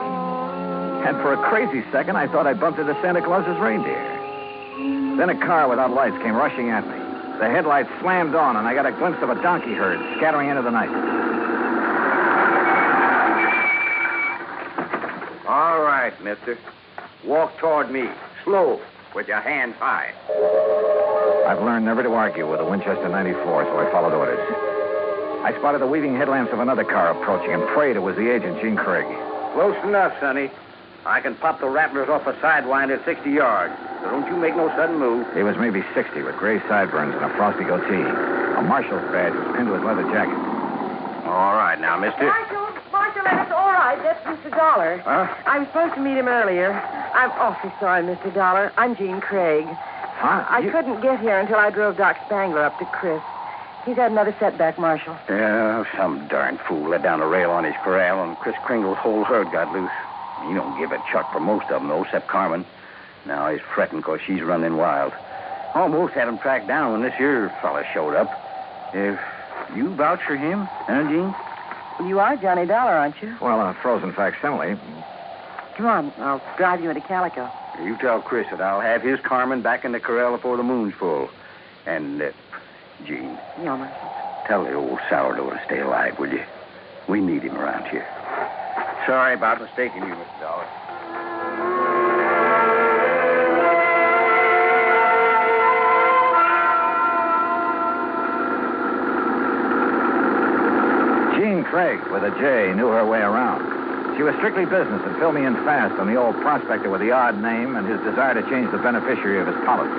And for a crazy second, I thought I'd bumped into Santa Claus's reindeer. Then a car without lights came rushing at me. The headlights slammed on, and I got a glimpse of a donkey herd scattering into the night. All right, mister. Walk toward me. Slow, with your hands high. I've learned never to argue with a Winchester 94, so I followed orders. I spotted the weaving headlamps of another car approaching and prayed it was the agent, Gene Craig. Close enough, Sonny. I can pop the rattlers off a sidewind at 60 yards, so don't you make no sudden move. He was maybe 60 with gray sideburns and a frosty goatee. A marshal's badge was pinned to his leather jacket. All right, now, mister. Marshal, that's all right. That's Mr. Dollar. Huh? I was supposed to meet him earlier. I'm awfully sorry, Mr. Dollar. I'm Jean Craig. Huh? I couldn't get here until I drove Doc Spangler up to Chris. He's had another setback, Marshal. Yeah, some darn fool let down a rail on his corral, and Chris Kringle's whole herd got loose. He don't give a chuck for most of them, though, except Carmen. Now he's fretting because she's running wild. Almost had him tracked down when this here fella showed up. If you vouch for him, huh, Gene? You are Johnny Dollar, aren't you? Well, a frozen facsimile. Come on, I'll drive you into Calico. You tell Chris that I'll have his Carmen back in the corral before the moon's full. And, Gene. Yeah, Marshal. Tell the old sourdough to stay alive, will you? We need him around here. Sorry about mistaking you, Mr. Dollar. Jean Craig, with a J, knew her way around. She was strictly business and filled me in fast on the old prospector with the odd name and his desire to change the beneficiary of his policy.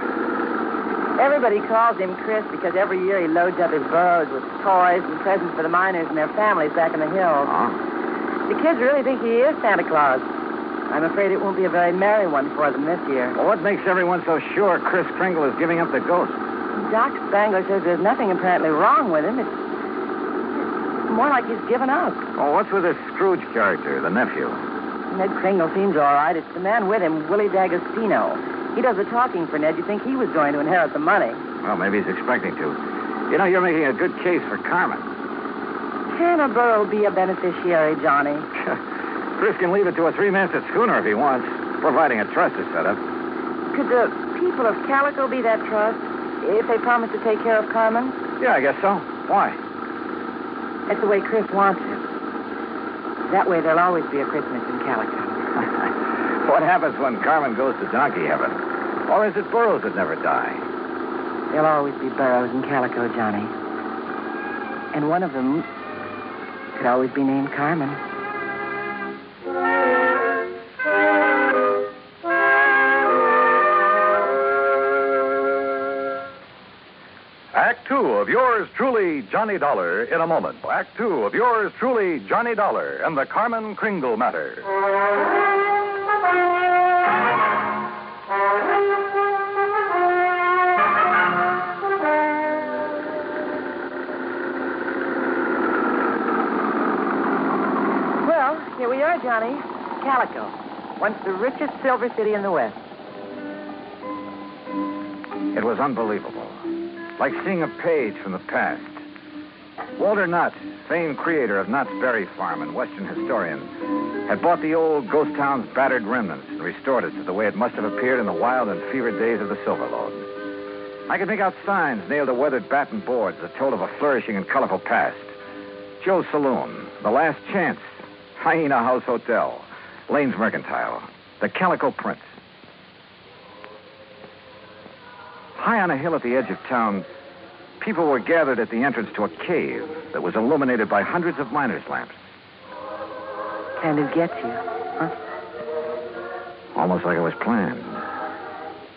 Everybody calls him Chris because every year he loads up his burros with toys and presents for the miners and their families back in the hills. The kids really think he is Santa Claus. I'm afraid it won't be a very merry one for them this year. Well, what makes everyone so sure Chris Kringle is giving up the ghost? Doc Spangler says there's nothing apparently wrong with him. It's more like he's given up. Oh, what's with this Scrooge character, the nephew? Ned Kringle seems all right. It's the man with him, Willie D'Agostino. He does the talking for Ned. You'd think he was going to inherit the money. Well, maybe he's expecting to. You know, you're making a good case for Carmen. Can a burro be a beneficiary, Johnny? Chris can leave it to a three-masted schooner if he wants, providing a trust is set up. Could the people of Calico be that trust if they promise to take care of Carmen? Yeah, I guess so. Why? That's the way Chris wants it. That way there'll always be a Christmas in Calico. What happens when Carmen goes to donkey heaven? Or is it burros that never die? There'll always be burros in Calico, Johnny. And one of them could always be named Carmen. Act two of yours truly, Johnny Dollar, in a moment. Act two of yours truly, Johnny Dollar, and the Carmen Kringle matter. Well, here we are, Johnny. Calico, once the richest silver city in the West. It was unbelievable. Like seeing a page from the past. Walter Nutt, famed creator of Nutt's Berry Farm and Western historian, had bought the old ghost town's battered remnants and restored it to the way it must have appeared in the wild and fevered days of the Silver Lode. I could make out signs nailed to weathered batten boards that told of a flourishing and colorful past. Joe's Saloon, The Last Chance, Hyena House Hotel, Lane's Mercantile, the Calico Prince. High on a hill at the edge of town, people were gathered at the entrance to a cave that was illuminated by hundreds of miners' lamps. Kind of gets you, huh? Almost like it was planned.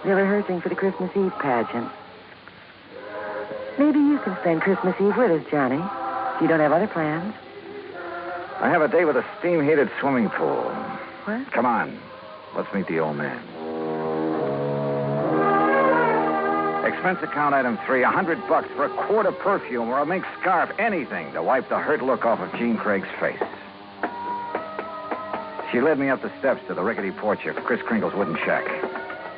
They're rehearsing for the Christmas Eve pageant. Maybe you can spend Christmas Eve with us, Johnny, if you don't have other plans. I have a day with a steam-heated swimming pool. What? Come on. Let's meet the old man. Expense account item 3, $100 for a quart of perfume or a mink scarf, anything to wipe the hurt look off of Jean Craig's face. She led me up the steps to the rickety porch of Chris Kringle's wooden shack.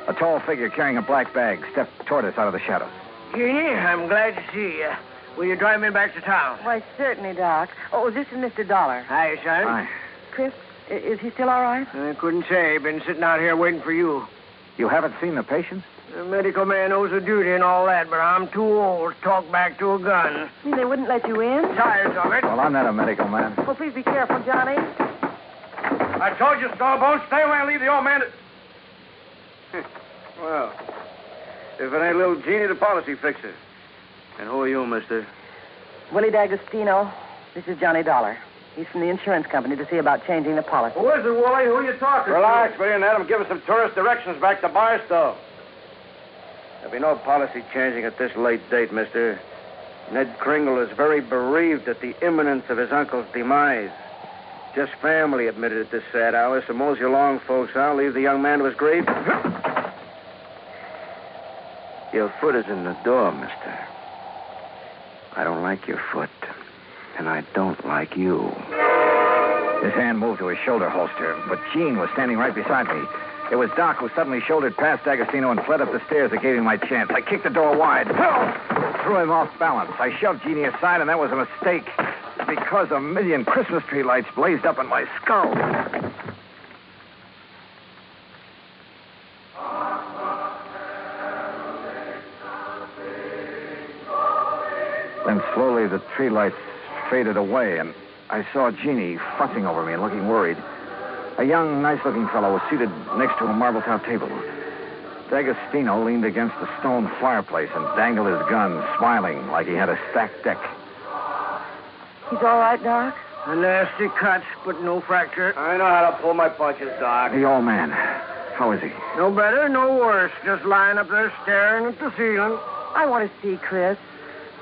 A tall figure carrying a black bag stepped toward us out of the shadows. Jeannie, I'm glad to see you. Will you drive me back to town? Why, certainly, Doc. Oh, this is Mr. Dollar. Hi, son. Hi. Chris, is he still all right? I couldn't say. Been sitting out here waiting for you. You haven't seen the patient? The medical man owes a duty and all that, but I'm too old to talk back to a gun. They wouldn't let you in? Tired of it. Well, I'm not a medical man. Oh, please be careful, Johnny. I told you, Stallbone, stay away and leave the old man Well, if it ain't little Jeannie, the policy fixer. And who are you, mister? Willie D'Agostino. This is Johnny Dollar. He's from the insurance company to see about changing the policy. Who is it, Wooly? Who are you talking Relax, will you, and let him give us some tourist directions back to Barstow. There'll be no policy changing at this late date, mister. Ned Kringle is very bereaved at the imminence of his uncle's demise. Just family admitted at this sad hour, so mosey along, folks. I'll leave the young man to his grief. Your foot is in the door, mister. I don't like your foot, and I don't like you. His hand moved to his shoulder holster, but Jean was standing right beside me. It was Doc who suddenly shouldered past D'Agostino and fled up the stairs that gave him my chance. I kicked the door wide, threw him off balance. I shoved Jeannie aside, and that was a mistake because a million Christmas tree lights blazed up in my skull. Then slowly the tree lights faded away, and I saw Jeannie fussing over me and looking worried. A young, nice-looking fellow was seated next to a marble-top table. D'Agostino leaned against the stone fireplace and dangled his gun, smiling like he had a stacked deck. He's all right, Doc? A nasty cut, but no fracture. I know how to pull my punches, Doc. The old man. How is he? No better, no worse. Just lying up there staring at the ceiling. I want to see Chris.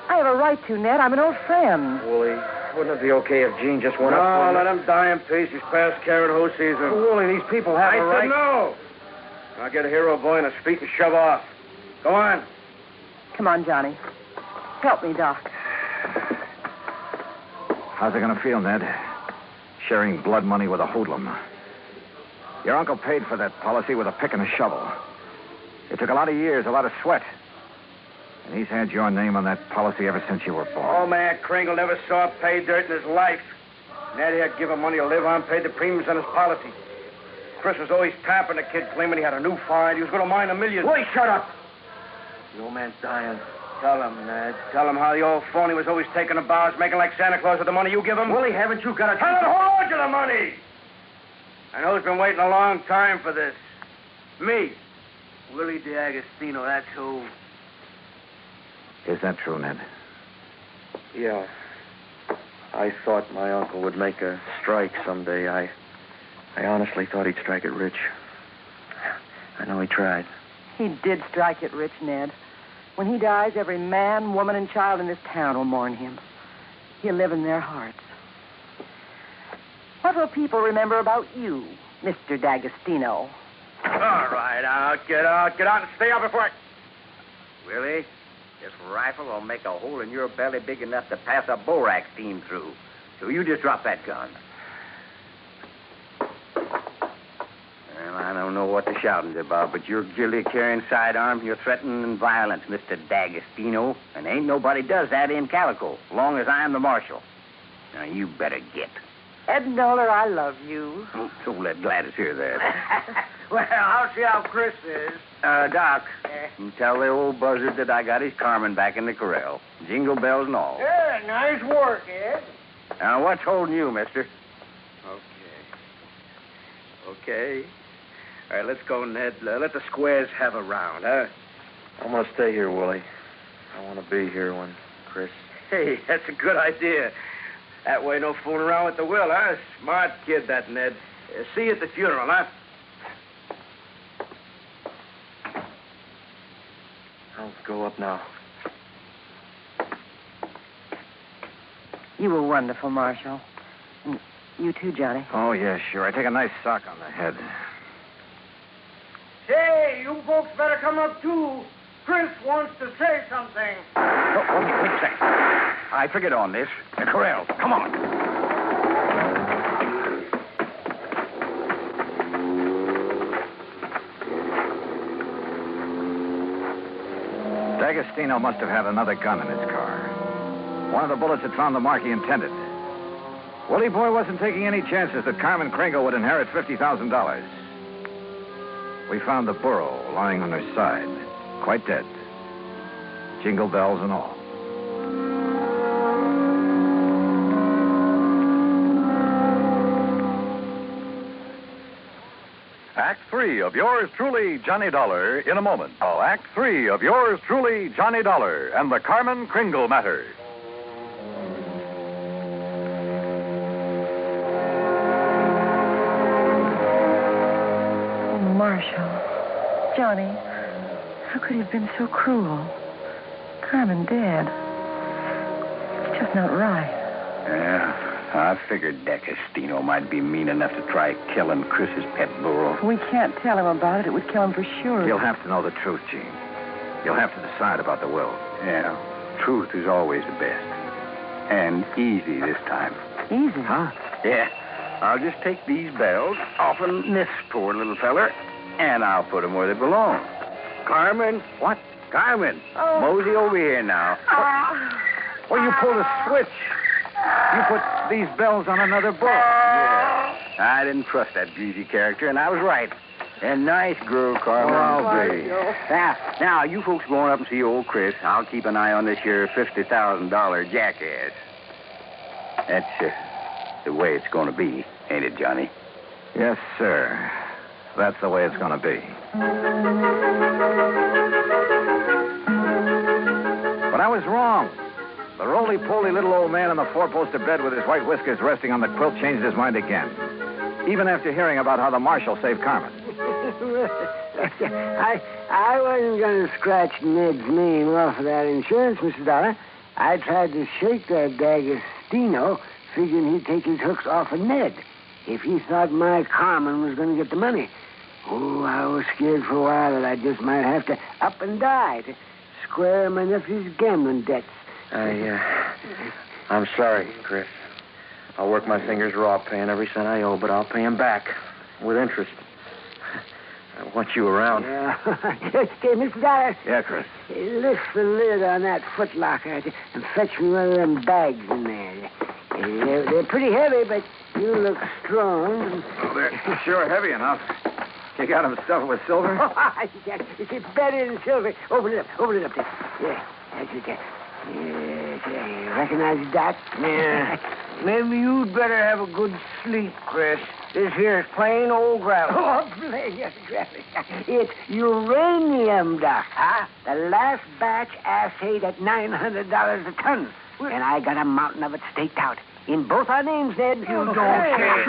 I have a right to, Ned. I'm an old friend. Wooly, wouldn't it be okay if Jean just went up? No, let him die in peace. He's past carrot hoe season. Wooly, these people have a right. I said no. I'll get a hero boy in his feet and shove off. Go on. Come on, Johnny. Help me, Doc. How's it going to feel, Ned? Sharing blood money with a hoodlum. Your uncle paid for that policy with a pick and a shovel. It took a lot of years, a lot of sweat. And he's had your name on that policy ever since you were born. Old man Kringle never saw pay dirt in his life. Ned had given money to live on, paid the premiums on his policy. Chris was always tapping the kid, claiming he had a new find. He was going to mine $1 million. Boy, shut up. The old man's dying. Tell him, Ned. Tell him how the old phony was always taking a bows, making like Santa Claus with the money you give him. Willie, haven't you got a... Tell him to hold on to the money! And who's been waiting a long time for this? Me. Willie D'Agostino, that's who. Is that true, Ned? Yeah. I thought my uncle would make a strike someday. I honestly thought he'd strike it rich. I know he tried. He did strike it rich, Ned. When he dies, every man, woman, and child in this town will mourn him. He'll live in their hearts. What will people remember about you, Mr. D'Agostino? All right, get out, and stay out before I... Willie, this rifle will make a hole in your belly big enough to pass a borax team through. So you just drop that gun. Well, I don't know what the shouting's about, but you're guilty of carrying sidearms. You're threatening violence, Mr. D'Agostino. And ain't nobody does that in Calico, long as I'm the marshal. Now, you better get. Ed Noller, I love you. Don't let Gladys hear that. Well, I'll see how Chris is. Doc, you tell the old buzzard that I got his Carmen back in the corral. Jingle bells and all. Yeah, nice work, Ed. Now, what's holding you, mister? Okay. All right, let's go, Ned. Let the squares have a round, huh? I'm going to stay here, Willie. I want to be here when Chris... Hey, that's a good idea. That way, no fooling around with the will, huh? Smart kid, that Ned. See you at the funeral, huh? I'll go up now. You were wonderful, Marshal. And you too, Johnny. Oh, yeah, sure. I take a nice sock on the head. Say, you folks better come up, too. Chris wants to say something. Wait a second. I figured on this. The corral. Come on. D'Agostino must have had another gun in his car. One of the bullets had found the mark he intended. Willie Boy wasn't taking any chances that Carmen Kringle would inherit $50,000. We found the burro lying on her side, quite dead. Jingle bells and all. Act 3 of yours truly, Johnny Dollar, in a moment. Oh, Act 3 of yours truly, Johnny Dollar, and the Carmen Kringle matter. Oh, Marshal. Johnny, how could he have been so cruel? Carmen dead. It's just not right. Yeah. I figured D'Agostino might be mean enough to try killing Chris's pet burro. We can't tell him about it. It would kill him for sure. You'll have to know the truth, Gene. You'll have to decide about the will. Yeah, truth is always the best. And easy this time. Easy? Huh? Yeah. I'll just take these bells off of this poor little feller, and I'll put them where they belong. Carmen? What? Carmen. Oh. Mosey over here now. Well, you pulled a switch. You put these bells on another burro. Yeah. I didn't trust that greasy character, and I was right. And nice girl, Carmen. I'll be. Now, you folks going up and see old Chris. I'll keep an eye on this here $50,000 jackass. That's the way it's going to be, ain't it, Johnny? Yes, sir. That's the way it's going to be. But I was wrong. The roly-poly little old man in the four-poster bed with his white whiskers resting on the quilt changed his mind again. Even after hearing about how the marshal saved Carmen. I wasn't going to scratch Ned's name off of that insurance, Mr. Dollar. I tried to shake that D'Agostino, figuring he'd take his hooks off of Ned if he thought my Carmen was going to get the money. Oh, I was scared for a while that I just might have to up and die to square my nephew's gambling debts. I'm sorry, Chris. I'll work my fingers raw paying every cent I owe, but I'll pay him back with interest. I want you around. Yeah. Okay, Mr. Dollar. Yeah, Chris. Lift the lid on that footlocker and fetch me one of them bags in there. They're pretty heavy, but you look strong. Well, they're sure heavy enough. You got them stuffed with silver? It's better than silver. Open it up there. Yeah. That's it. Yes, you recognize that? Yeah. Maybe you'd better have a good sleep, Chris. This here's plain old gravel. Oh, plain gravel. It's uranium, Doc, huh? The last batch assayed at $900 a ton. And I got a mountain of it staked out. In both our names, Ned. You don't say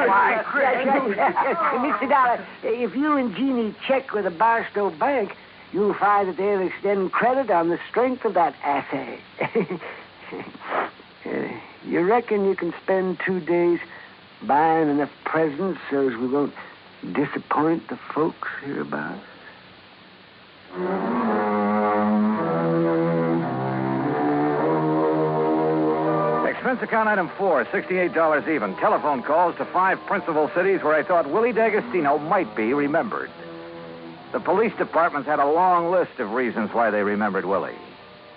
why, Chris. Mr. Dollar, if you and Jeannie check with the Barstow Bank, you'll find that they'll extend credit on the strength of that assay. You reckon you can spend 2 days buying enough presents so as we won't disappoint the folks hereabouts? Expense account item 4, $68 even. Telephone calls to 5 principal cities where I thought Willie D'Agostino might be remembered. The police departments had a long list of reasons why they remembered Willie.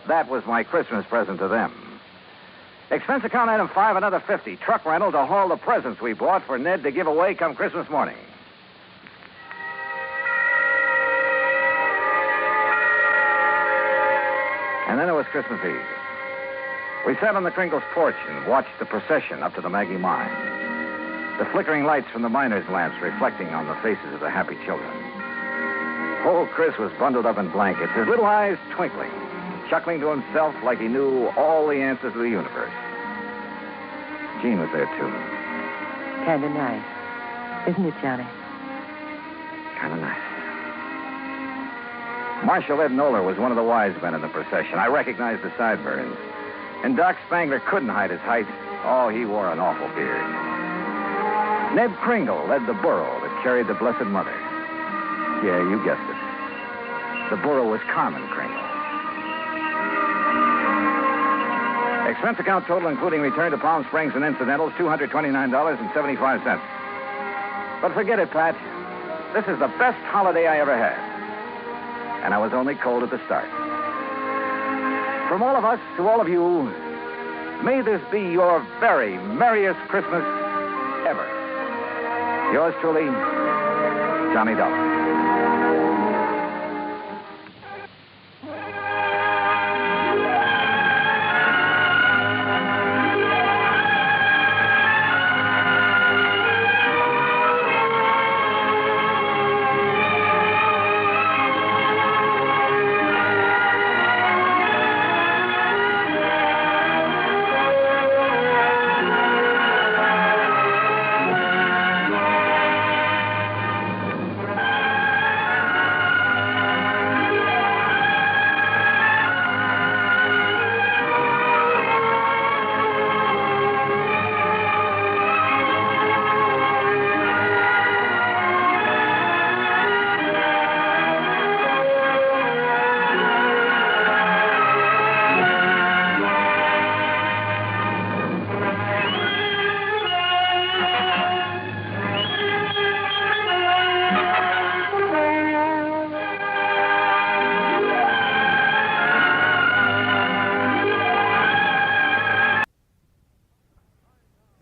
That was my Christmas present to them. Expense account item 5, another $50. Truck rental to haul the presents we bought for Ned to give away come Christmas morning. And then it was Christmas Eve. We sat on the Kringles' porch and watched the procession up to the Maggie mine. The flickering lights from the miners' lamps reflecting on the faces of the happy children. Old Chris was bundled up in blankets, his little eyes twinkling, chuckling to himself like he knew all the answers to the universe. Jean was there, too. Kind of nice. Isn't it, Johnny? Kind of nice. Marshal Ed Noller was one of the wise men in the procession. I recognized the sideburns. And Doc Spangler couldn't hide his height. Oh, he wore an awful beard. Ned Kringle led the burro that carried the Blessed Mother. Yeah, you guessed it. The burro was Carmen Kringle. Expense account total, including return to Palm Springs and incidentals, $229.75. But forget it, Pat. This is the best holiday I ever had. And I was only cold at the start. From all of us to all of you, may this be your very merriest Christmas ever. Yours truly, Johnny Dollar.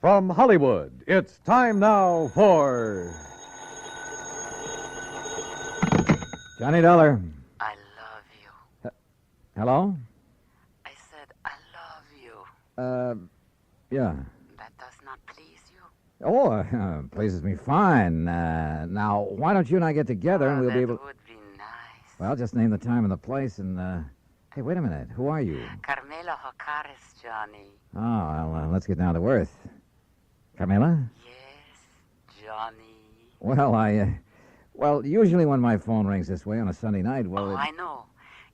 From Hollywood, it's time now for Johnny Dollar. I love you. Hello? I said I love you. Yeah. That does not please you? Oh, pleases me fine. Now, why don't you and I get together and we'll be able... That would be nice. Well, just name the time and the place and, Hey, wait a minute. Who are you? Carmela Jocares, Johnny. Oh, well, let's get down to earth. Carmela? Yes, Johnny. Well, Well, usually when my phone rings this way on a Sunday night, well... I know.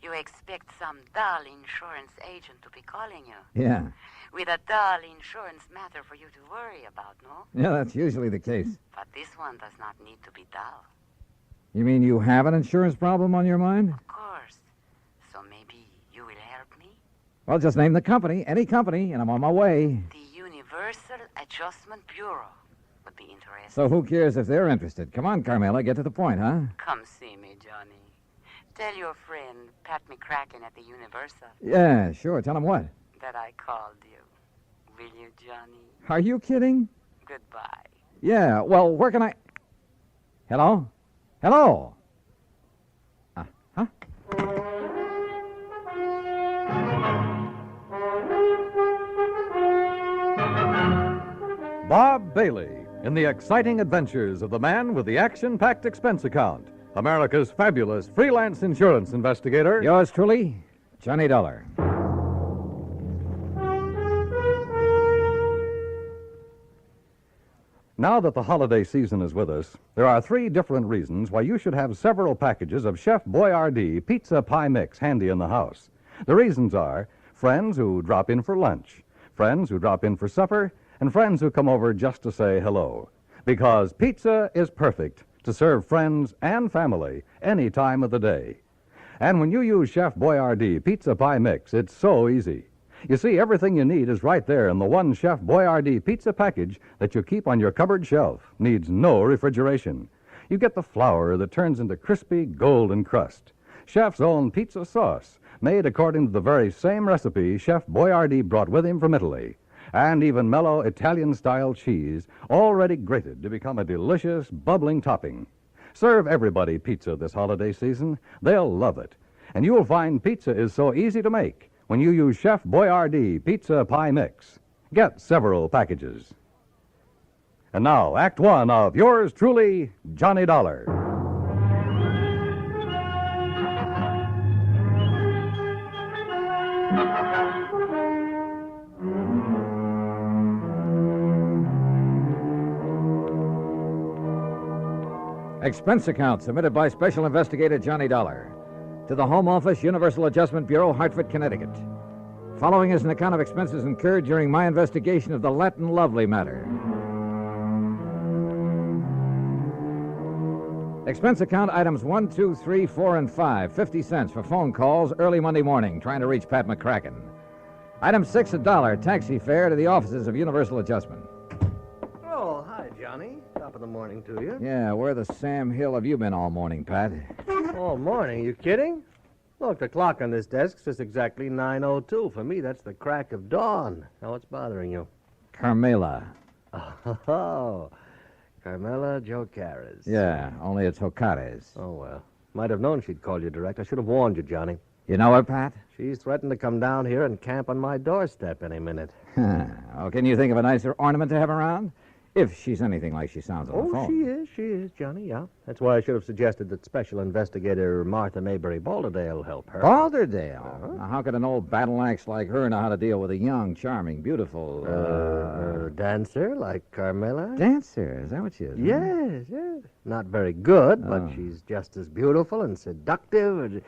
You expect some dull insurance agent to be calling you. Yeah. With a dull insurance matter for you to worry about, no? Yeah, that's usually the case. But this one does not need to be dull. You mean you have an insurance problem on your mind? Of course. So maybe you will help me? Well, just name the company, any company, and I'm on my way. The Universal Adjustment Bureau would be interesting. So who cares if they're interested? Come on, Carmela, get to the point, huh? Come see me, Johnny. Tell your friend, Pat McCracken at the Universal. Yeah, sure. Tell him what? That I called you. Will you, Johnny? Are you kidding? Goodbye. Yeah, well, where can I... Hello? Hello? Huh? Bob Bailey in the exciting adventures of the man with the action-packed expense account, America's fabulous freelance insurance investigator. Yours truly, Johnny Dollar. Now that the holiday season is with us, there are 3 different reasons why you should have several packages of Chef Boyardee Pizza Pie Mix handy in the house. The reasons are friends who drop in for lunch, friends who drop in for supper, and friends who come over just to say hello. Because pizza is perfect to serve friends and family any time of the day. And when you use Chef Boyardee Pizza Pie Mix, it's so easy. You see, everything you need is right there in the one Chef Boyardee pizza package that you keep on your cupboard shelf. Needs no refrigeration. You get the flour that turns into crispy golden crust. Chef's own pizza sauce, made according to the very same recipe Chef Boyardee brought with him from Italy. And even mellow Italian-style cheese, already grated to become a delicious, bubbling topping. Serve everybody pizza this holiday season. They'll love it. And you'll find pizza is so easy to make when you use Chef Boyardee Pizza Pie Mix. Get several packages. And now, Act One of yours truly, Johnny Dollar. Expense account submitted by Special Investigator Johnny Dollar to the Home Office, Universal Adjustment Bureau, Hartford, Connecticut. Following is an account of expenses incurred during my investigation of the Latin Lovely matter. Expense account items 1, 2, 3, 4, and 5, 50 cents for phone calls early Monday morning trying to reach Pat McCracken. Item 6, $1, taxi fare to the offices of Universal Adjustment. Oh, hi, Johnny. Top of the morning to you. Yeah, where the Sam Hill have you been all morning, Pat? All morning? You kidding? Look, the clock on this desk says exactly 9:02. For me, that's the crack of dawn. Now, what's bothering you? Carmela. Oh, Carmela Jocares. Yeah, only it's Jocares. Oh, well. Might have known she'd call you direct. I should have warned you, Johnny. You know her, Pat? She's threatened to come down here and camp on my doorstep any minute. Oh, can you think of a nicer ornament to have around? If she's anything like she sounds on the phone. She is, Johnny, yeah. That's why I should have suggested that Special Investigator Martha Maybury Balderdale help her. Balderdale? Now, how could an old battle axe like her know how to deal with a young, charming, beautiful... dancer like Carmela? Dancer? Is that what she is? Yes, yes. Not very good, but she's just as beautiful and seductive.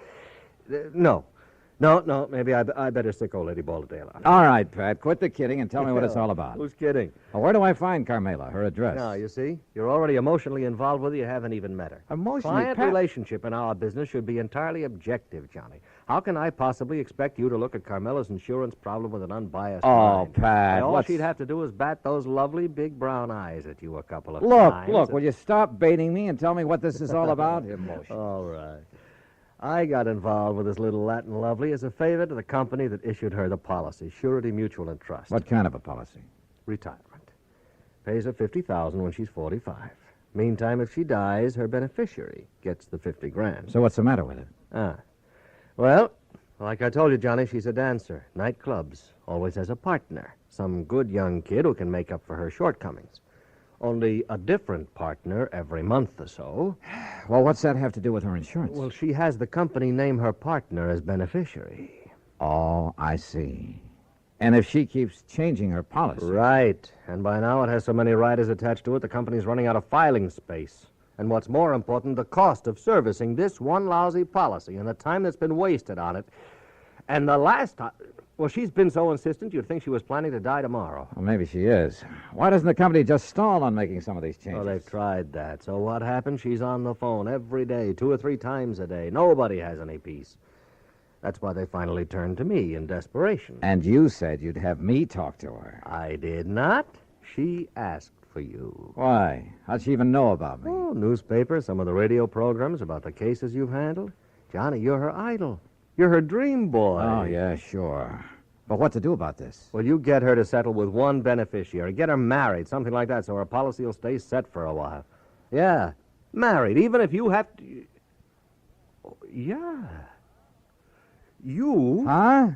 No, maybe I better stick old Lady Balderdale on. All right, Pat, quit the kidding and tell me what it's all about. Who's kidding? Well, where do I find Carmela, her address? Now, you see, you're already emotionally involved with her. You haven't even met her. Emotionally? Client relationship in our business should be entirely objective, Johnny. How can I possibly expect you to look at Carmela's insurance problem with an unbiased mind? Pat, All she'd have to do is bat those lovely big brown eyes at you a couple of times. Look, will you stop baiting me and tell me what this is all about? Emotion. All right. I got involved with this little Latin Lovely as a favor to the company that issued her the policy, Surety Mutual and Trust. What kind of a policy? Retirement. Pays her $50,000 when she's 45. Meantime, if she dies, her beneficiary gets the $50,000. So what's the matter with it? Well, like I told you, Johnny, she's a dancer. Nightclubs. Always has a partner. Some good young kid who can make up for her shortcomings. Only a different partner every month or so. Well, what's that have to do with her insurance? Well, she has the company name her partner as beneficiary. Oh, I see. And if she keeps changing her policy... Right. And by now it has so many riders attached to it, the company's running out of filing space. And what's more important, the cost of servicing this one lousy policy and the time that's been wasted on it. And the last time... Well, she's been so insistent you'd think she was planning to die tomorrow. Well, maybe she is. Why doesn't the company just stall on making some of these changes? Oh, they've tried that. So what happened? She's on the phone every day, 2 or 3 times a day. Nobody has any peace. That's why they finally turned to me in desperation. And you said you'd have me talk to her. I did not. She asked for you. Why? How'd she even know about me? Oh, newspapers, some of the radio programs about the cases you've handled. Johnny, you're her idol. You're her dream boy. Oh, yeah, sure. But what to do about this? Well, you get her to settle with one beneficiary. Get her married, something like that, so her policy will stay set for a while. Yeah, married, even if you have to... Oh, yeah. You... Huh?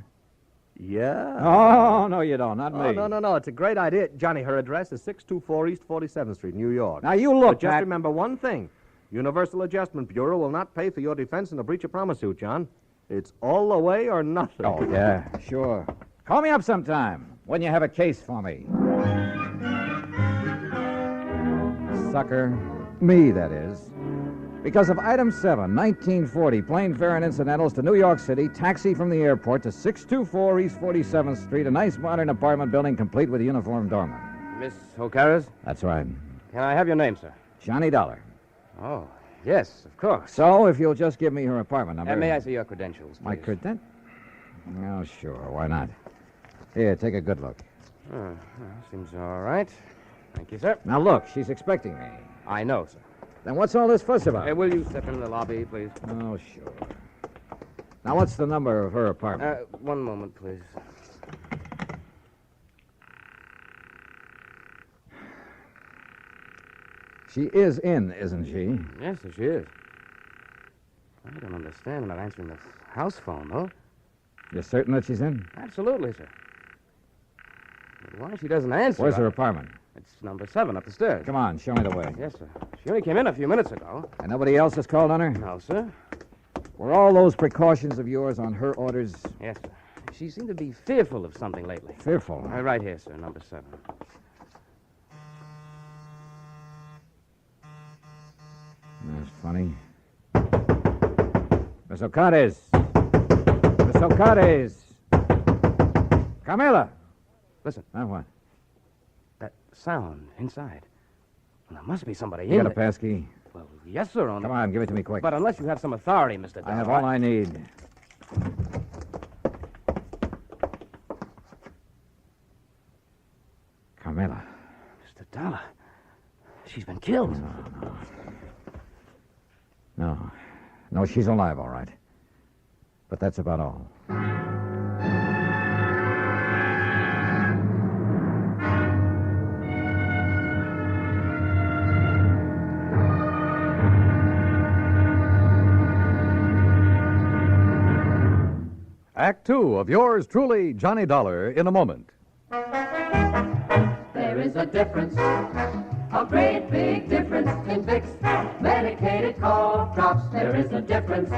Yeah? Oh, no, you don't. Not me. Oh, no. It's a great idea. Johnny, her address is 624 East 47th Street, New York. Now, you look, But just Pat. remember one thing. Universal Adjustment Bureau will not pay for your defense in a breach of promise suit, John. It's all the way or nothing. Oh, yeah, sure. Call me up sometime when you have a case for me. Sucker. Me, that is. Because of item 7, 1940, plane fare and incidentals to New York City, taxi from the airport to 624 East 47th Street, a nice modern apartment building complete with a uniformed doorman. Miss O'Carra's? That's right. Can I have your name, sir? Johnny Dollar. Oh, yes, of course. So, if you'll just give me her apartment number. And may I see your credentials, please? My credentials? Oh, sure. Why not? Here, take a good look. Well, seems all right. Thank you, sir. Now, look, she's expecting me. I know, sir. Then what's all this fuss about? Hey, will you step into the lobby, please? Oh, sure. Now, what's the number of her apartment? One moment, please. She is in, isn't she? Yes, sir, she is. I don't understand about answering the house phone, though. You're certain that she's in? Absolutely, sir. But why she doesn't answer? Where's her apartment? It's number 7 up the stairs. Come on, show me the way. Yes, sir. She only came in a few minutes ago. And nobody else has called on her? No, sir. Were all those precautions of yours on her orders? Yes, sir. She seemed to be fearful of something lately. Fearful? Right here, sir, number 7. That's funny. Miss Ocades. Miss Ocades. Camila. Listen. Now what? That sound inside. Well, there must be somebody You in got a there. passkey? Well, yes, sir. Come on, give it to me quick. But unless you have some authority, Mr. Dollar. I have all I need. Carmela. Mr. Dollar. She's been killed. No, she's alive, all right. But that's about all. Act two of yours truly, Johnny Dollar, in a moment. There is a difference, a great big difference in Vicks medicated cough drops. There is a difference,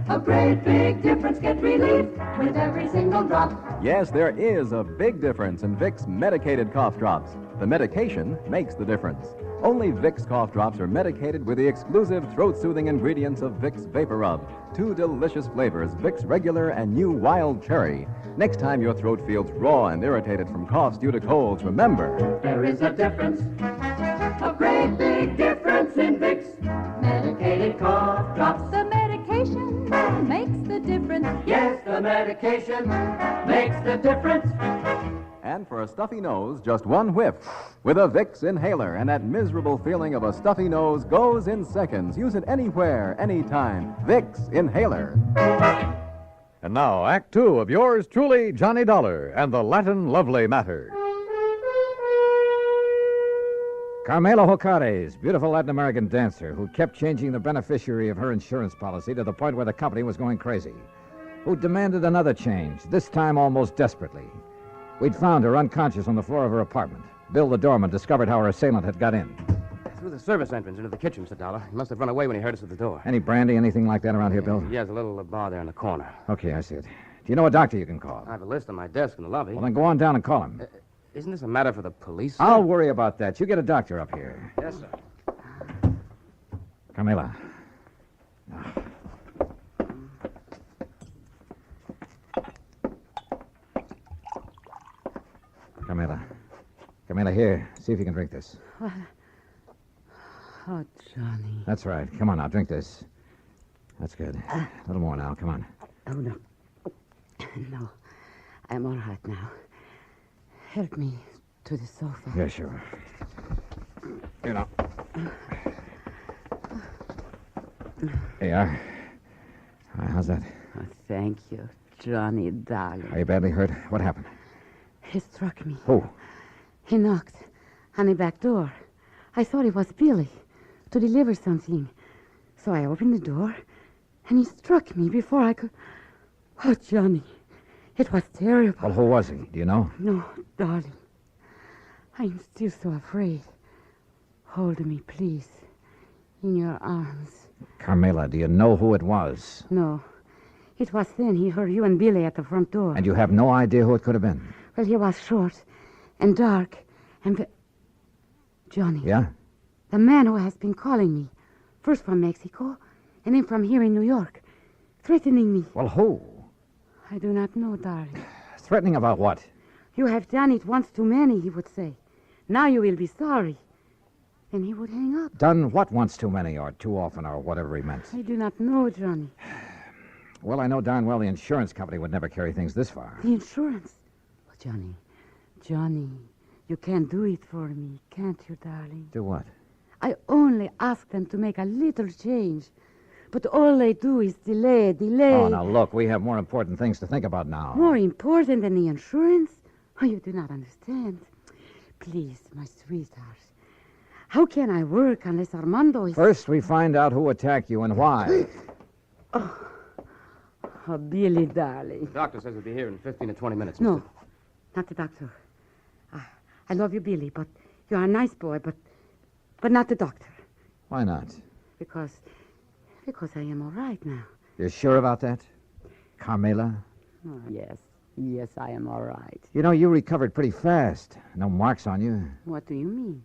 a great big difference. Get relief with every single drop. Yes, there is a big difference in Vicks medicated cough drops. The medication makes the difference. Only Vicks cough drops are medicated with the exclusive throat-soothing ingredients of Vicks Vapor Rub. 2 delicious flavors, Vicks Regular and new Wild Cherry. Next time your throat feels raw and irritated from coughs due to colds, remember... There is a difference, a great big difference in Vicks medicated cough drops. The medication makes the difference. Yes, the medication makes the difference. And for a stuffy nose, just one whiff. With a Vicks inhaler, and that miserable feeling of a stuffy nose goes in seconds. Use it anywhere, anytime. Vicks Inhaler. And now, Act two of yours truly, Johnny Dollar, and the Latin Lovely Matter. Carmela Ocades, beautiful Latin American dancer who kept changing the beneficiary of her insurance policy to the point where the company was going crazy. Who demanded another change, this time almost desperately. We'd found her unconscious on the floor of her apartment. Bill, the doorman, discovered how her assailant had got in. Through the service entrance into the kitchen, Mr. Dollar. He must have run away when he heard us at the door. Any brandy, anything like that around here, Bill? Yes, a little bar there in the corner. Okay, I see it. Do you know a doctor you can call? I have a list on my desk in the lobby. Well, then go on down and call him. Isn't this a matter for the police? I'll worry about that. You get a doctor up here. Yes, sir. Carmela. Carmela, here. See if you can drink this. Oh, Johnny. That's right. Come on now, drink this. That's good. A little more now. Come on. Oh, no. No. I'm all right now. Help me to the sofa. Yeah, sure. Here now. There you are. All right, how's that? Oh, thank you, Johnny, darling. Are you badly hurt? What happened? He struck me. Who? He knocked on the back door. I thought it was Billy to deliver something. So I opened the door, and he struck me before I could... Oh, Johnny, It was terrible. Well, who was he? Do you know? No, darling. I'm still so afraid. Hold me, please. In your arms. Carmela, do you know who it was? No. It was then he heard you and Billy at the front door. And you have no idea who it could have been? Well, he was short and dark and... Johnny. Yeah? The man who has been calling me. First from Mexico, and then from here in New York. Threatening me. Well, who? I do not know, darling. Threatening about what? You have done it once too many, he would say. Now you will be sorry. Then he would hang up. Done what once too many or too often or whatever he meant? I do not know, Johnny. Well, I know darn well the insurance company would never carry things this far. The insurance? Oh, Johnny, you can't do it for me, can't you, darling? Do what? I only ask them to make a little change. But all they do is delay. Oh, now look, we have more important things to think about now. More important than the insurance? Oh, you do not understand. Please, my sweetheart. How can I work unless Armando is... First, we find out who attacked you and why. Oh, Billy, darling. The doctor says he'll be here in 15 to 20 minutes. No, not the doctor. I love you, Billy, but you're a nice boy, but not the doctor. Why not? Because I am all right now. You're sure about that? Carmela? Oh, yes, I am all right. You know, you recovered pretty fast. No marks on you. What do you mean?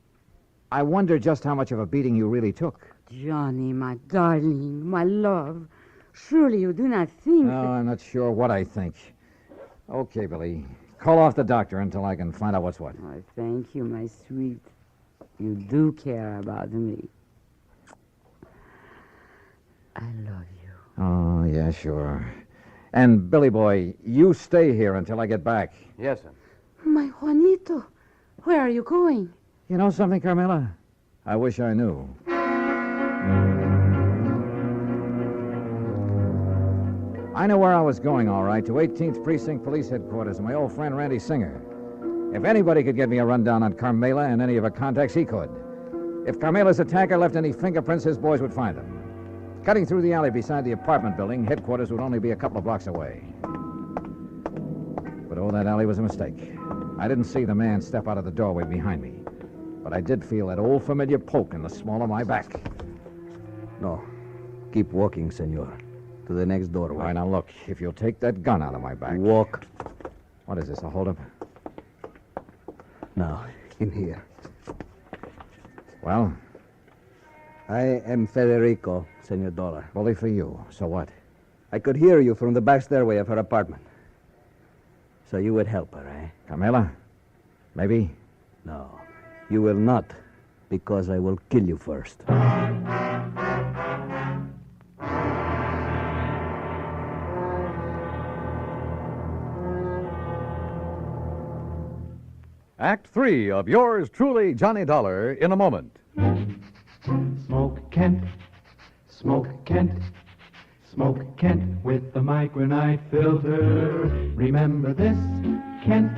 I wonder just how much of a beating you really took. Johnny, my darling, my love. Surely you do not think... No, I'm not sure what I think. Okay, Billy. Call off the doctor until I can find out what's what. Oh, thank you, my sweet. You do care about me. I love you. Oh, yeah, sure. And, Billy boy, you stay here until I get back. Yes, sir. My Juanito, where are you going? You know something, Carmela? I wish I knew. I know where I was going, all right, to 18th Precinct Police Headquarters and my old friend Randy Singer. If anybody could get me a rundown on Carmela and any of her contacts, he could. If Carmela's attacker left any fingerprints, his boys would find them. Cutting through the alley beside the apartment building, headquarters would only be a couple of blocks away. But, that alley was a mistake. I didn't see the man step out of the doorway behind me. But I did feel that old familiar poke in the small of my back. No. Keep walking, senor. To the next doorway. All right, now look. If you'll take that gun out of my back. Walk. What is this, a holdup? Now, in here. Well? I am Federico, Senor Dollar. Bully for you. So what? I could hear you from the back stairway of her apartment. So you would help her, eh? Carmela? Maybe? No. You will not, because I will kill you first. Act 3 of yours truly, Johnny Dollar, in a moment. Smoke Kent, Smoke Kent, Smoke Kent with the micronite filter. Remember this, Kent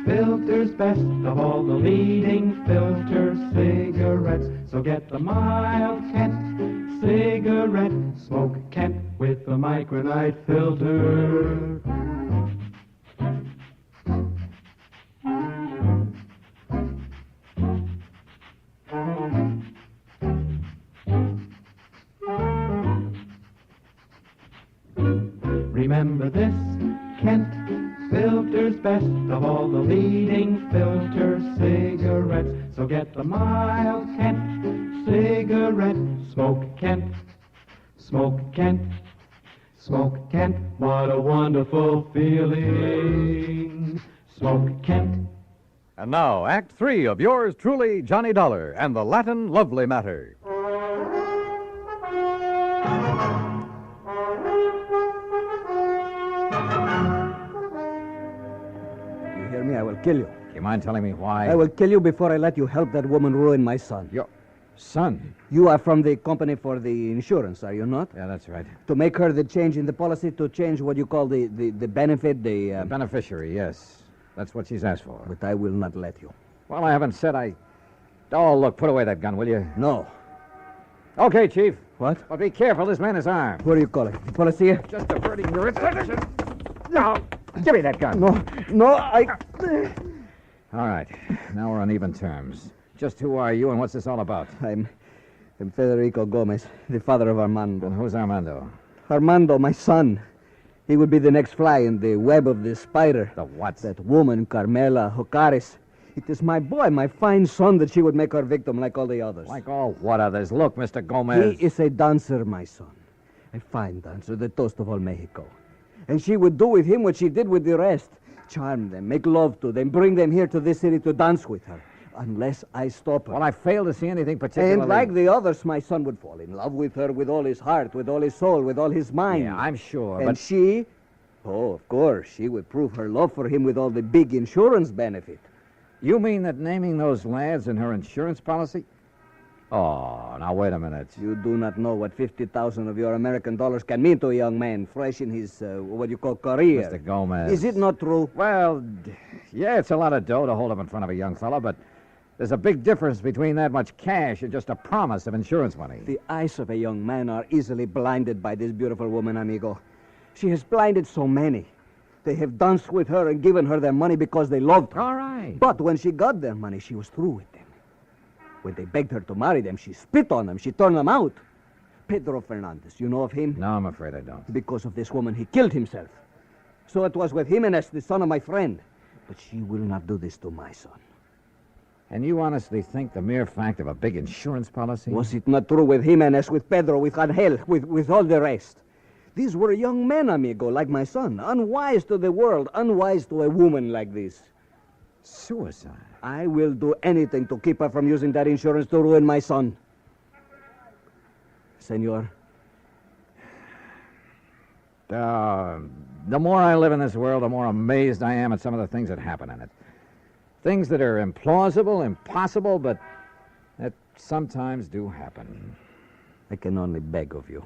filters best of all the leading filter cigarettes. So get the mild Kent cigarette. Smoke Kent with the micronite filter. Remember this, Kent filters best of all the leading filter cigarettes. So get the mild Kent cigarette. Smoke Kent, Smoke Kent, Smoke Kent. What a wonderful feeling. Smoke Kent. And now, Act 3 of yours truly, Johnny Dollar, and the Latin Lovely Matter. Me, I will kill you. You mind telling me why? I will kill you before I let you help that woman ruin my son. Your son? You are from the company for the insurance, are you not? Yeah, that's right. To make her the change in the policy, to change what you call the benefit, The beneficiary, yes. That's what she's asked for. But I will not let you. Well, I haven't said I... Oh, look, put away that gun, will you? No. Okay, Chief. What? But be careful, this man is armed. What are you calling? The policia? Just diverting your attention. No. Give me that gun. No, I... All right. Now we're on even terms. Just who are you and what's this all about? I'm Federico Gomez, the father of Armando. And who's Armando? Armando, my son. He would be the next fly in the web of the spider. The what? That woman, Carmela Jocares. It is my boy, my fine son, that she would make her victim like all the others. Like all what others? Look, Mr. Gomez. He is a dancer, my son. A fine dancer, the toast of all Mexico. And she would do with him what she did with the rest. Charm them, make love to them, bring them here to this city to dance with her. Unless I stop her. Well, I fail to see anything particularly... And like the others, my son would fall in love with her with all his heart, with all his soul, with all his mind. Yeah, I'm sure, and but... she... Oh, of course, she would prove her love for him with all the big insurance benefit. You mean that naming those lads in her insurance policy? Oh, now wait a minute. You do not know what 50,000 of your American dollars can mean to a young man fresh in his, what you call, career. Mr. Gomez. Is it not true? Well, yeah, it's a lot of dough to hold up in front of a young fella, but there's a big difference between that much cash and just a promise of insurance money. The eyes of a young man are easily blinded by this beautiful woman, amigo. She has blinded so many. They have danced with her and given her their money because they loved her. All right. But when she got their money, she was through with them. When they begged her to marry them, she spit on them. She turned them out. Pedro Fernandez, you know of him? No, I'm afraid I don't. Because of this woman, he killed himself. So it was with Jimenez, the son of my friend. But she will not do this to my son. And you honestly think the mere fact of a big insurance policy? Was it not true with Jimenez, with Pedro, with Angel, with all the rest? These were young men, amigo, like my son. Unwise to the world, unwise to a woman like this. Suicide? I will do anything to keep her from using that insurance to ruin my son. Senor. The more I live in this world, the more amazed I am at some of the things that happen in it. Things that are implausible, impossible, but that sometimes do happen. I can only beg of you.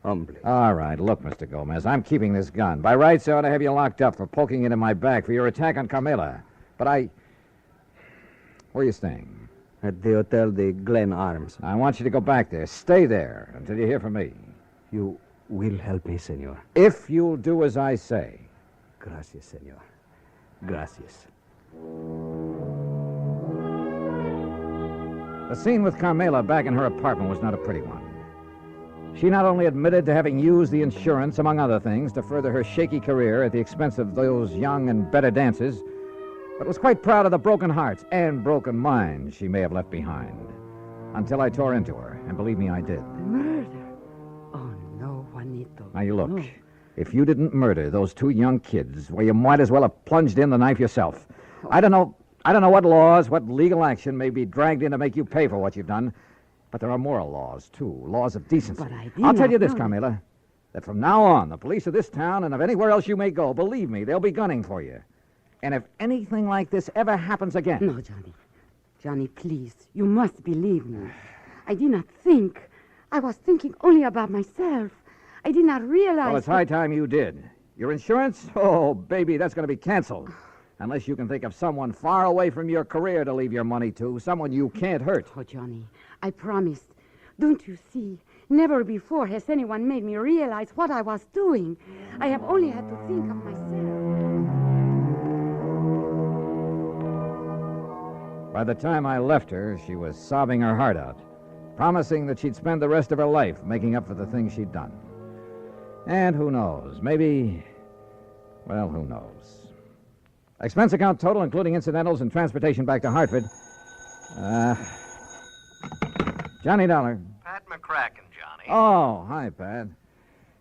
Humbly. All right, look, Mr. Gomez, I'm keeping this gun. By rights, I ought to have you locked up for poking it in my back for your attack on Carmela. But Where are you staying? At the Hotel de Glen Arms. I want you to go back there. Stay there until you hear from me. You will help me, senor. If you'll do as I say. Gracias, senor. Gracias. The scene with Carmela back in her apartment was not a pretty one. She not only admitted to having used the insurance, among other things, to further her shaky career at the expense of those young and better dancers, but was quite proud of the broken hearts and broken minds she may have left behind. Until I tore into her, and believe me, I did. Murder? Oh, no, Juanito. Now, you look. No. If you didn't murder those two young kids, well, you might as well have plunged in the knife yourself. I don't know what laws, what legal action may be dragged in to make you pay for what you've done, but there are moral laws, too, laws of decency. But I did I'll tell not you this, know. Carmela, that from now on, the police of this town and of anywhere else you may go, believe me, they'll be gunning for you. And if anything like this ever happens again... No, Johnny. Johnny, please. You must believe me. I did not think. I was thinking only about myself. I did not realize... Well, it's high time you did. Your insurance? Oh, baby, that's going to be canceled. Unless you can think of someone far away from your career to leave your money to, someone you can't hurt. Oh, Johnny, I promised. Don't you see? Never before has anyone made me realize what I was doing. I have only had to think of myself. By the time I left her, she was sobbing her heart out, promising that she'd spend the rest of her life making up for the things she'd done. And who knows, maybe... Well, who knows? Expense account total, including incidentals and transportation back to Hartford. Johnny Dollar. Pat McCracken, Johnny. Oh, hi, Pat.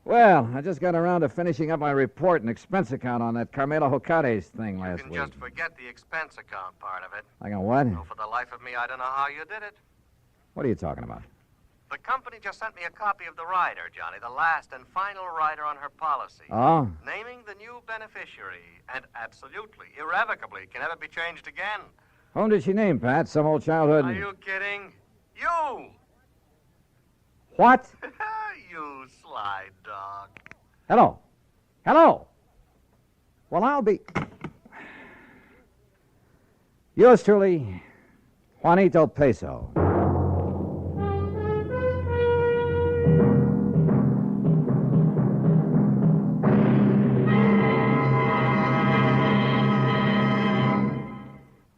Well, I just got around to finishing up my report and expense account on that Carmela Jocares thing last You week. can just forget the expense account part of it. I got what? Oh, for the life of me, I don't know how you did it. What are you talking about? The company just sent me a copy of the rider, Johnny, the last and final rider on her policy. Oh? Naming the new beneficiary, and absolutely, irrevocably, can never be changed again. Whom did she name, Pat? Some old childhood... Are you kidding? You! What? You sly dog. Hello? Hello? Well, I'll be... Yours truly, Juanito Peso.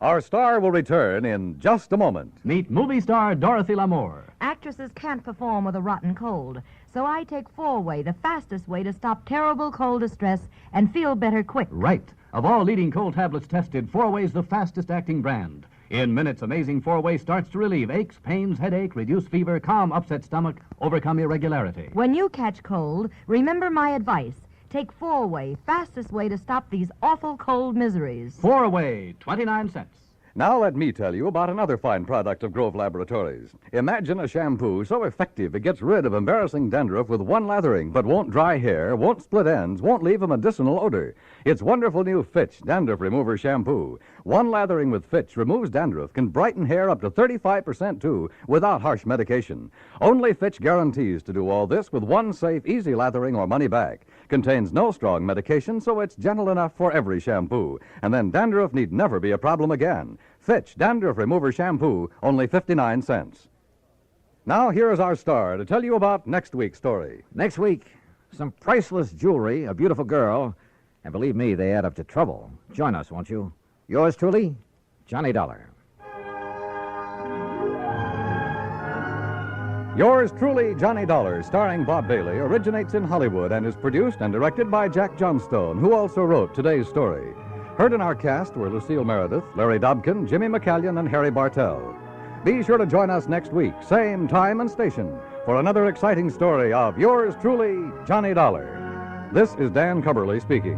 Our star will return in just a moment. Meet movie star Dorothy Lamour. Actresses can't perform with a rotten cold, so I take 4-Way, the fastest way to stop terrible cold distress and feel better quick. Right. Of all leading cold tablets tested, 4-Way's the fastest acting brand. In minutes, amazing 4-Way starts to relieve aches, pains, headache, reduce fever, calm upset stomach, overcome irregularity. When you catch cold, remember my advice. Take 4-Way, fastest way to stop these awful cold miseries. 4-Way, 29 cents. Now let me tell you about another fine product of Grove Laboratories. Imagine a shampoo so effective it gets rid of embarrassing dandruff with one lathering, but won't dry hair, won't split ends, won't leave a medicinal odor. It's wonderful new Fitch Dandruff Remover Shampoo. One lathering with Fitch removes dandruff, can brighten hair up to 35% too, without harsh medication. Only Fitch guarantees to do all this with one safe, easy lathering or money back. Contains no strong medication, so it's gentle enough for every shampoo. And then dandruff need never be a problem again. Fitch Dandruff Remover Shampoo, only 59 cents. Now, here is our star to tell you about next week's story. Next week, some priceless jewelry, a beautiful girl, and believe me, they add up to trouble. Join us, won't you? Yours truly, Johnny Dollar. Yours truly, Johnny Dollar, starring Bob Bailey, originates in Hollywood and is produced and directed by Jack Johnstone, who also wrote today's story. Heard in our cast were Lucille Meredith, Larry Dobkin, Jimmy McCallion, and Harry Bartell. Be sure to join us next week, same time and station, for another exciting story of yours truly, Johnny Dollar. This is Dan Cubberly speaking.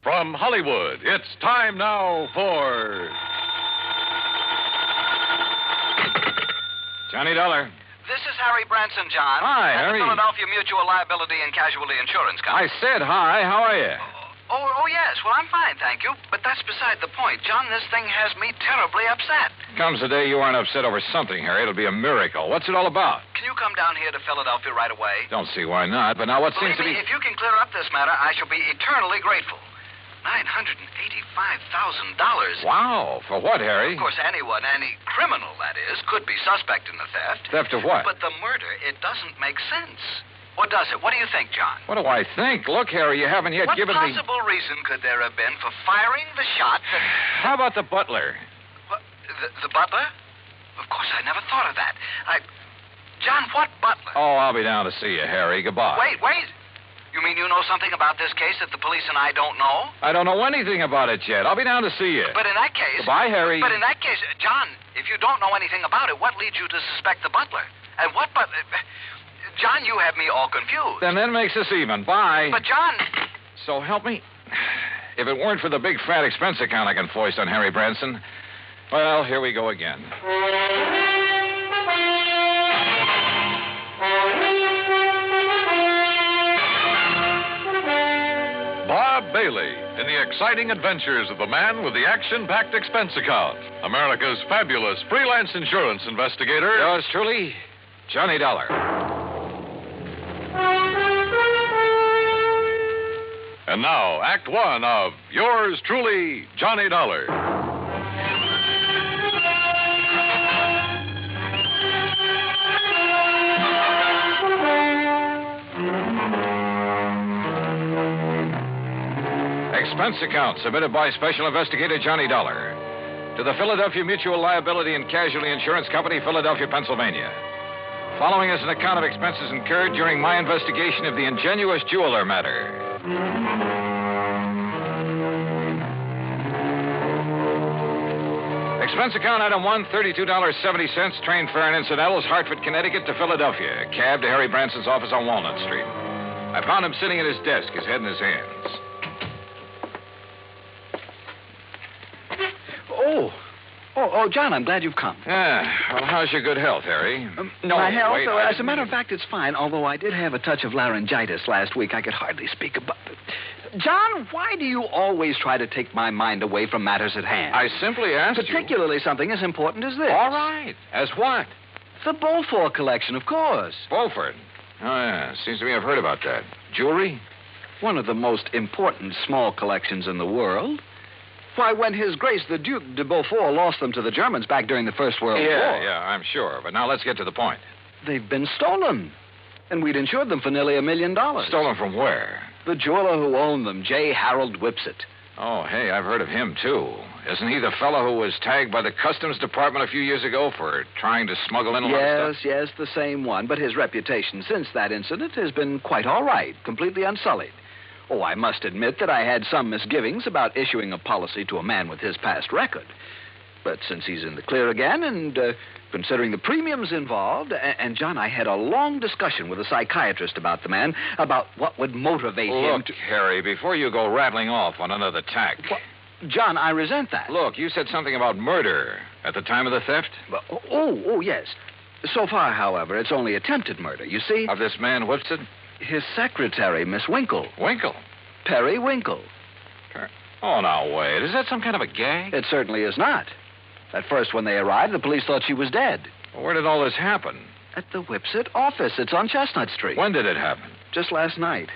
From Hollywood, it's time now for Johnny Dollar. This is Harry Branson, John. Hi, at Harry. the Philadelphia Mutual Liability and Casualty Insurance Company. I said hi. How are you? Oh, yes. Well, I'm fine, thank you. But that's beside the point. John, this thing has me terribly upset. Comes the day you aren't upset over something, Harry. It'll be a miracle. What's it all about? Can you come down here to Philadelphia right away? Don't see why not. But now what Believe seems to me, be... if you can clear up this matter, I shall be eternally grateful. $985,000. Wow. For what, Harry? Of course, anyone, any criminal, that is, could be suspect in the theft. Theft of what? But the murder, it doesn't make sense. What does it? What do you think, John? What do I think? Look, Harry, you haven't yet given me... What possible reason could there have been for firing the shot that... How about the butler? What, the butler? Of course, I never thought of that. John, what butler? Oh, I'll be down to see you, Harry. Goodbye. Wait. You mean you know something about this case that the police and I don't know? I don't know anything about it yet. I'll be down to see you. But in that case... Goodbye, Harry. But in that case, John, if you don't know anything about it, what leads you to suspect the butler? And what butler... John, you have me all confused. Then that makes us even. Bye. But, John... So help me. If it weren't for the big fat expense account I can foist on Harry Branson, well, here we go again. Bob Bailey in the exciting adventures of the man with the action-packed expense account. America's fabulous freelance insurance investigator. Yours truly, Johnny Dollar. And now, Act One of Yours Truly, Johnny Dollar. Expense account submitted by Special Investigator Johnny Dollar to the Philadelphia Mutual Liability and Casualty Insurance Company, Philadelphia, Pennsylvania. Following is an account of expenses incurred during my investigation of the ingenious jeweler matter. Expense account item 1, $32.70. Train fare and incidentals, Hartford, Connecticut to Philadelphia. Cab to Harry Branson's office on Walnut Street. I found him sitting at his desk, his head in his hands. Oh, John, I'm glad you've come. Yeah. Well, how's your good health, Harry? No, My health, wait, as a matter of fact, it's fine, although I did have a touch of laryngitis last week. I could hardly speak about it. John, why do you always try to take my mind away from matters at hand? I simply asked Particularly something as important as this. All right. As what? The Beaufort collection, of course. Beaufort? Oh, yeah. Seems to me I've heard about that. Jewelry? One of the most important small collections in the world. Why, when His Grace the Duke de Beaufort lost them to the Germans back during the First World War. Yeah, I'm sure. But now let's get to the point. They've been stolen. And we'd insured them for nearly $1 million. Stolen from where? The jeweler who owned them, J. Harold Whipsett. Oh, hey, I've heard of him, too. Isn't he the fellow who was tagged by the Customs Department a few years ago for trying to smuggle in a lot of stuff? Yes, the same one. But his reputation since that incident has been quite all right, completely unsullied. Oh, I must admit that I had some misgivings about issuing a policy to a man with his past record. But since he's in the clear again, and considering the premiums involved, and John, I had a long discussion with a psychiatrist about the man, about what would motivate him to... Look, Harry, before you go rattling off on another tack... John, I resent that. Look, you said something about murder at the time of the theft? Oh, yes. So far, however, it's only attempted murder, you see? Of this man, Whipsett? His secretary, Miss Winkle. Winkle? Perry Winkle. Oh, now, wait. Is that some kind of a gag? It certainly is not. At first, when they arrived, the police thought she was dead. Well, where did all this happen? At the Whipsett office. It's on Chestnut Street. When did it happen? Just last night.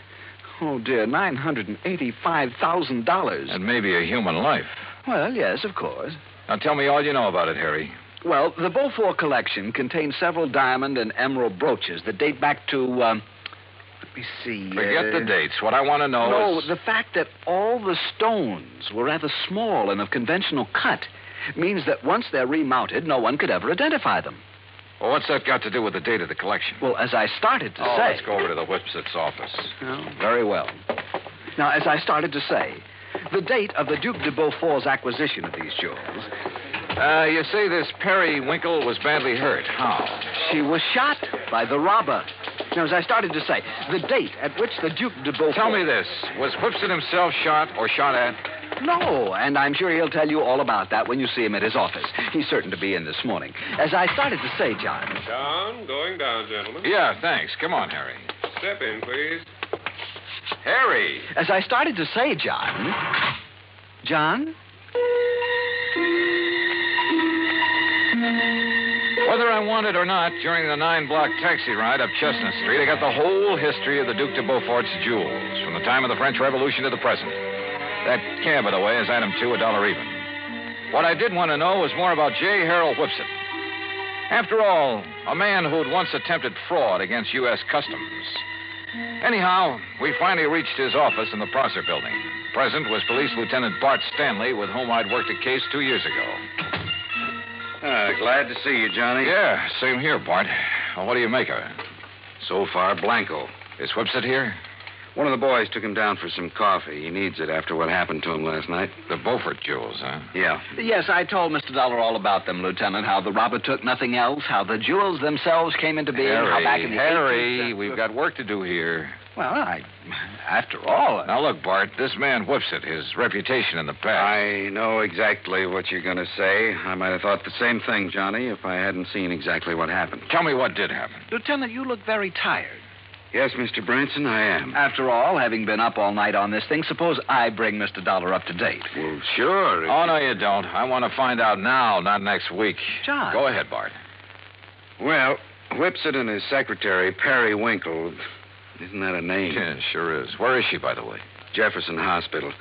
Oh, dear, $985,000. And maybe a human life. Well, yes, of course. Now, tell me all you know about it, Harry. Well, the Beaufort collection contains several diamond and emerald brooches that date back to, let me see. Forget the dates. What I want to know is... No, the fact that all the stones were rather small and of conventional cut means that once they're remounted, no one could ever identify them. Well, what's that got to do with the date of the collection? Well, as I started to say... let's go over to the Whipsett's office. Oh, very well. Now, as I started to say, the date of the Duke de Beaufort's acquisition of these jewels... you say this Perry Winkle was badly hurt. How? She was shot by the robber. Now, as I started to say, the date at which the Duke de Beaufort... Tell me this. Was Whipsett himself shot or shot at? No, and I'm sure he'll tell you all about that when you see him at his office. He's certain to be in this morning. As I started to say, John... John, going down, gentlemen. Yeah, thanks. Come on, Harry. Step in, please. Harry! As I started to say, John... John? Whether I wanted or not, during the 9-block taxi ride up Chestnut Street, I got the whole history of the Duke de Beaufort's jewels, from the time of the French Revolution to the present. That cab, by the way, is item 2, $1 even. What I did want to know was more about J. Harold Whipsett. After all, a man who'd once attempted fraud against U.S. Customs. Anyhow, we finally reached his office in the Prosser building. Present was Police Lieutenant Bart Stanley, with whom I'd worked a case 2 years ago. Glad to see you, Johnny. Yeah, same here, Bart. Well, what do you make of it? So far, blanco. Is Whipsett here? One of the boys took him down for some coffee. He needs it after what happened to him last night. The Beaufort jewels, huh? Yeah. Yes, I told Mr. Dollar all about them, Lieutenant. How the robber took nothing else, how the jewels themselves came into being, how back in the 18th... we've got work to do here. Well, after all... Now, look, Bart, this man Whipsett, his reputation in the past... I know exactly what you're going to say. I might have thought the same thing, Johnny, if I hadn't seen exactly what happened. Tell me what did happen. Lieutenant, you look very tired. Yes, Mr. Branson, I am. After all, having been up all night on this thing, suppose I bring Mr. Dollar up to date. Well, sure. Oh, no, you don't. I want to find out now, not next week. John. Go ahead, Bart. Well, Whipsett and his secretary, Perry Winkle... Isn't that a name? Yeah, sure is. Where is she, by the way? Jefferson Hospital.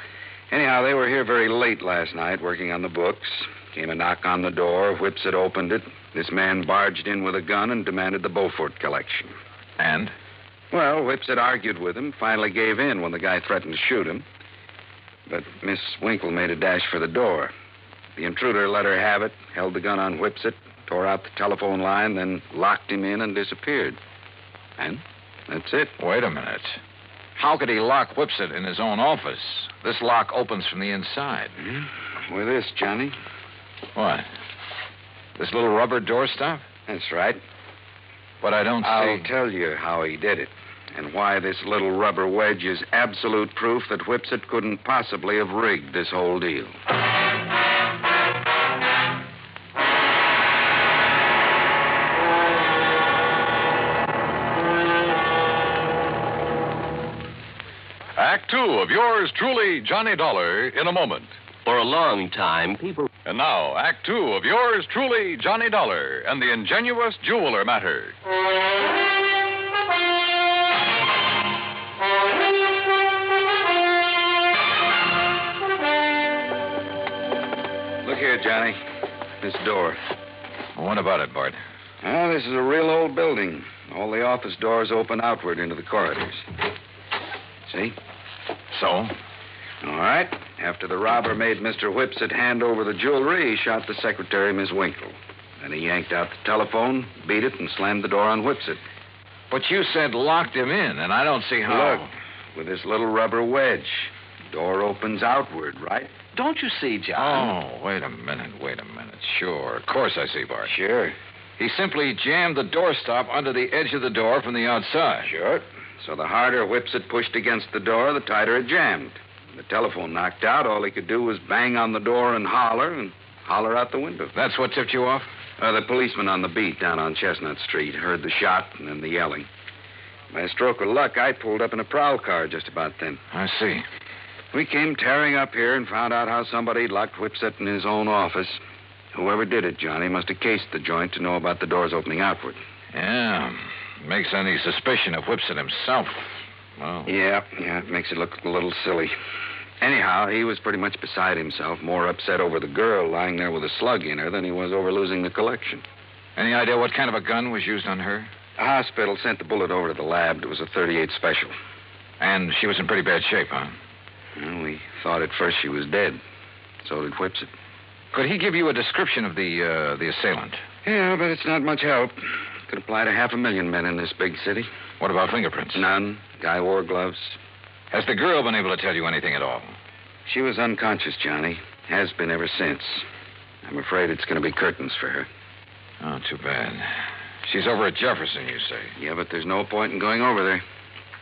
Anyhow, they were here very late last night working on the books. Came a knock on the door. Whipsett opened it. This man barged in with a gun and demanded the Beaufort collection. And? Well, Whipsett argued with him, finally gave in when the guy threatened to shoot him. But Miss Winkle made a dash for the door. The intruder let her have it, held the gun on Whipsett, tore out the telephone line, then locked him in and disappeared. And that's it. Wait a minute. How could he lock Whipsett in his own office? This lock opens from the inside. With this, Johnny. What? This little rubber doorstop? That's right. But I don't see... I'll tell you how he did it, and why this little rubber wedge is absolute proof that Whipsit couldn't possibly have rigged this whole deal. Act two of yours truly, Johnny Dollar, in a moment. For a long time, people... And now, Act two of yours truly, Johnny Dollar, and the ingenious jeweler matter. Look here, Johnny. This door. What about it, Bart? Ah, this is a real old building. All the office doors open outward into the corridors. See? So? All right. After the robber made Mr. Whipsit hand over the jewelry, he shot the secretary, Miss Winkle. Then he yanked out the telephone, beat it, and slammed the door on Whipsit. But you said locked him in, and I don't see how... Look, with this little rubber wedge, door opens outward, right? Don't you see, John? Oh, wait a minute. Sure, of course I see, Bart. Sure. He simply jammed the doorstop under the edge of the door from the outside. Sure. So the harder Whipsit pushed against the door, the tighter it jammed. The telephone knocked out. All he could do was bang on the door and holler out the window. That's what tipped you off? The policeman on the beat down on Chestnut Street heard the shot and then the yelling. By a stroke of luck, I pulled up in a prowl car just about then. I see. We came tearing up here and found out how somebody locked Whipsit in his own office. Whoever did it, Johnny, must have cased the joint to know about the doors opening outward. Yeah. Makes any suspicion of Whipsit himself. Well... Yeah, it makes it look a little silly. Anyhow, he was pretty much beside himself, more upset over the girl lying there with a slug in her than he was over losing the collection. Any idea what kind of a gun was used on her? The hospital sent the bullet over to the lab. It was a .38 special. And she was in pretty bad shape, huh? Well, we thought at first she was dead. So did Whipsit. Could he give you a description of the assailant? Yeah, but it's not much help. Could apply to 500,000 men in this big city. What about fingerprints? None. Guy wore gloves. Has the girl been able to tell you anything at all? She was unconscious, Johnny. Has been ever since. I'm afraid it's going to be curtains for her. Oh, too bad. She's over at Jefferson, you say? Yeah, but there's no point in going over there.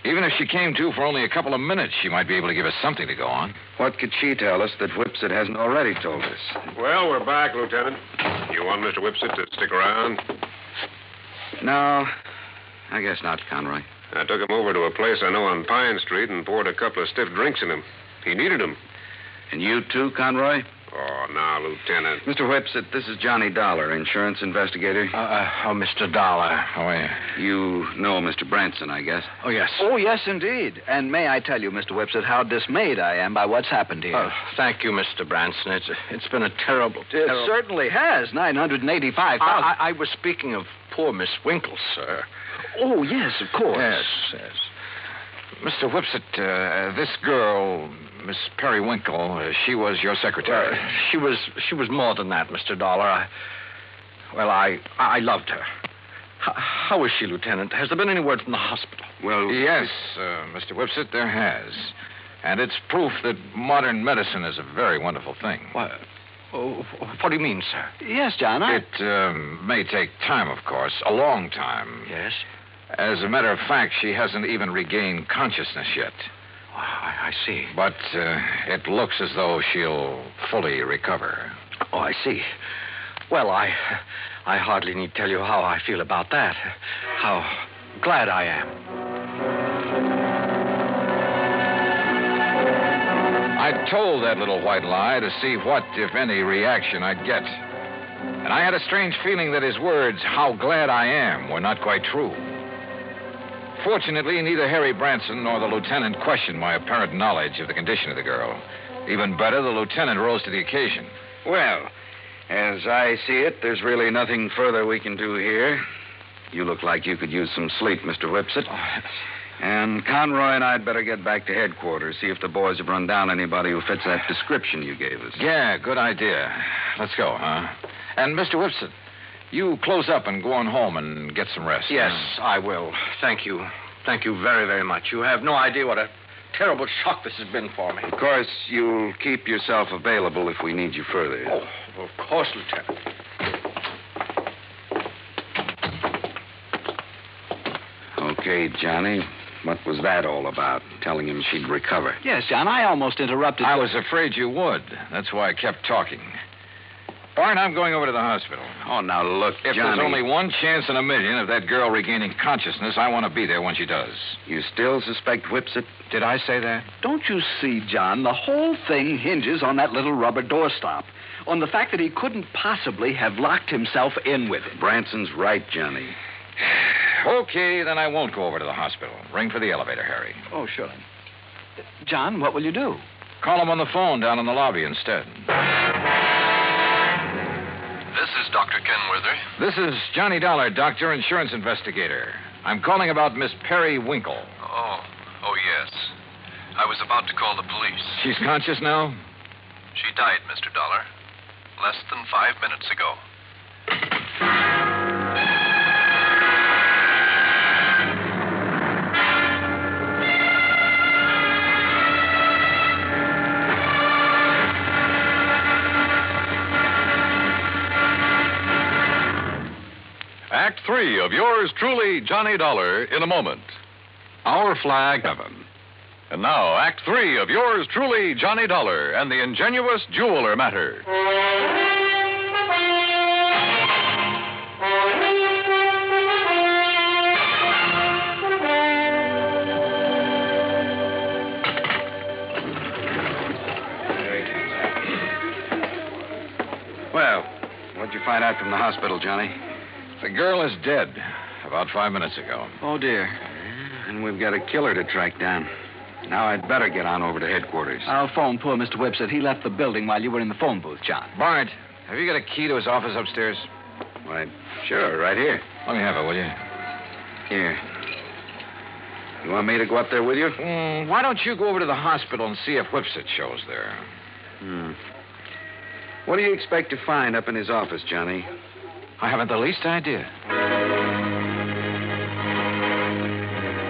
Even if she came to for only a couple of minutes, she might be able to give us something to go on. What could she tell us that Whipsit hasn't already told us? Well, we're back, Lieutenant. You want Mr. Whipsit to stick around? No, I guess not, Conroy. I took him over to a place I know on Pine Street and poured a couple of stiff drinks in him. He needed them. And you too, Conroy? Oh, now, Lieutenant. Mr. Whipsit, this is Johnny Dollar, insurance investigator. Mr. Dollar. How are you? You know Mr. Branson, I guess. Oh, yes. Oh, yes, indeed. And may I tell you, Mr. Whipsit, how dismayed I am by what's happened here. Oh, thank you, Mr. Branson. It's been a terrible... It certainly has. $985,000. I was speaking of poor Miss Winkle, sir. Oh, yes, of course. Yes. Mr. Whipsit, this girl, Miss Periwinkle, she was your secretary. She was more than that, Mr. Dollar. I loved her. How is she, Lieutenant? Has there been any word from the hospital? Well... Yes, Mr. Whipsit, there has. And it's proof that modern medicine is a very wonderful thing. What do you mean, sir? Yes, John, It may take time, of course, a long time. Yes? As a matter of fact, she hasn't even regained consciousness yet. I see. But it looks as though she'll fully recover. Oh, I see. Well, I hardly need tell you how I feel about that. How glad I am. I told that little white lie to see what, if any, reaction I'd get. And I had a strange feeling that his words, how glad I am, were not quite true. Fortunately, neither Harry Branson nor the lieutenant questioned my apparent knowledge of the condition of the girl. Even better, the lieutenant rose to the occasion. Well, as I see it, there's really nothing further we can do here. You look like you could use some sleep, Mr. Whipsit. And Conroy and I'd better get back to headquarters, see if the boys have run down anybody who fits that description you gave us. Yeah, good idea. Let's go, huh? And Mr. Whipsit, you close up and go on home and get some rest. Yes, I will. Thank you. Thank you very, very much. You have no idea what a terrible shock this has been for me. Of course, you'll keep yourself available if we need you further. Oh, Of course, Lieutenant. Okay, Johnny. What was that all about? Telling him she'd recover. Yes, John, I almost interrupted. I was afraid you would. That's why I kept talking. Bart, I'm going over to the hospital. Oh, now look, If Johnny. there's only one chance in a million of that girl regaining consciousness, I want to be there when she does. You still suspect Whipsit? Did I say that? Don't you see, John, the whole thing hinges on that little rubber doorstop. On the fact that he couldn't possibly have locked himself in with it. Branson's right, Johnny. Okay, then I won't go over to the hospital. Ring for the elevator, Harry. Oh, sure. John, what will you do? Call him on the phone down in the lobby instead. This is Dr. Kenworthy. This is Johnny Dollar, doctor, insurance investigator. I'm calling about Miss Perry Winkle. Oh, yes. I was about to call the police. She's conscious now? She died, Mr. Dollar, less than 5 minutes ago. Act 3 of yours truly, Johnny Dollar, in a moment. Our flag, heaven. And now, Act 3 of yours truly, Johnny Dollar, and the ingenious jeweler matter. Well, what'd you find out from the hospital, Johnny? The girl is dead about 5 minutes ago. Oh, dear. And we've got a killer to track down. Now I'd better get on over to headquarters. I'll phone poor Mr. Whipsit. He left the building while you were in the phone booth, John. Bart, have you got a key to his office upstairs? Why, sure, right here. Let me have it, will you? Here. You want me to go up there with you? Why don't you go over to the hospital and see if Whipsit shows there? What do you expect to find up in his office, Johnny? I haven't the least idea.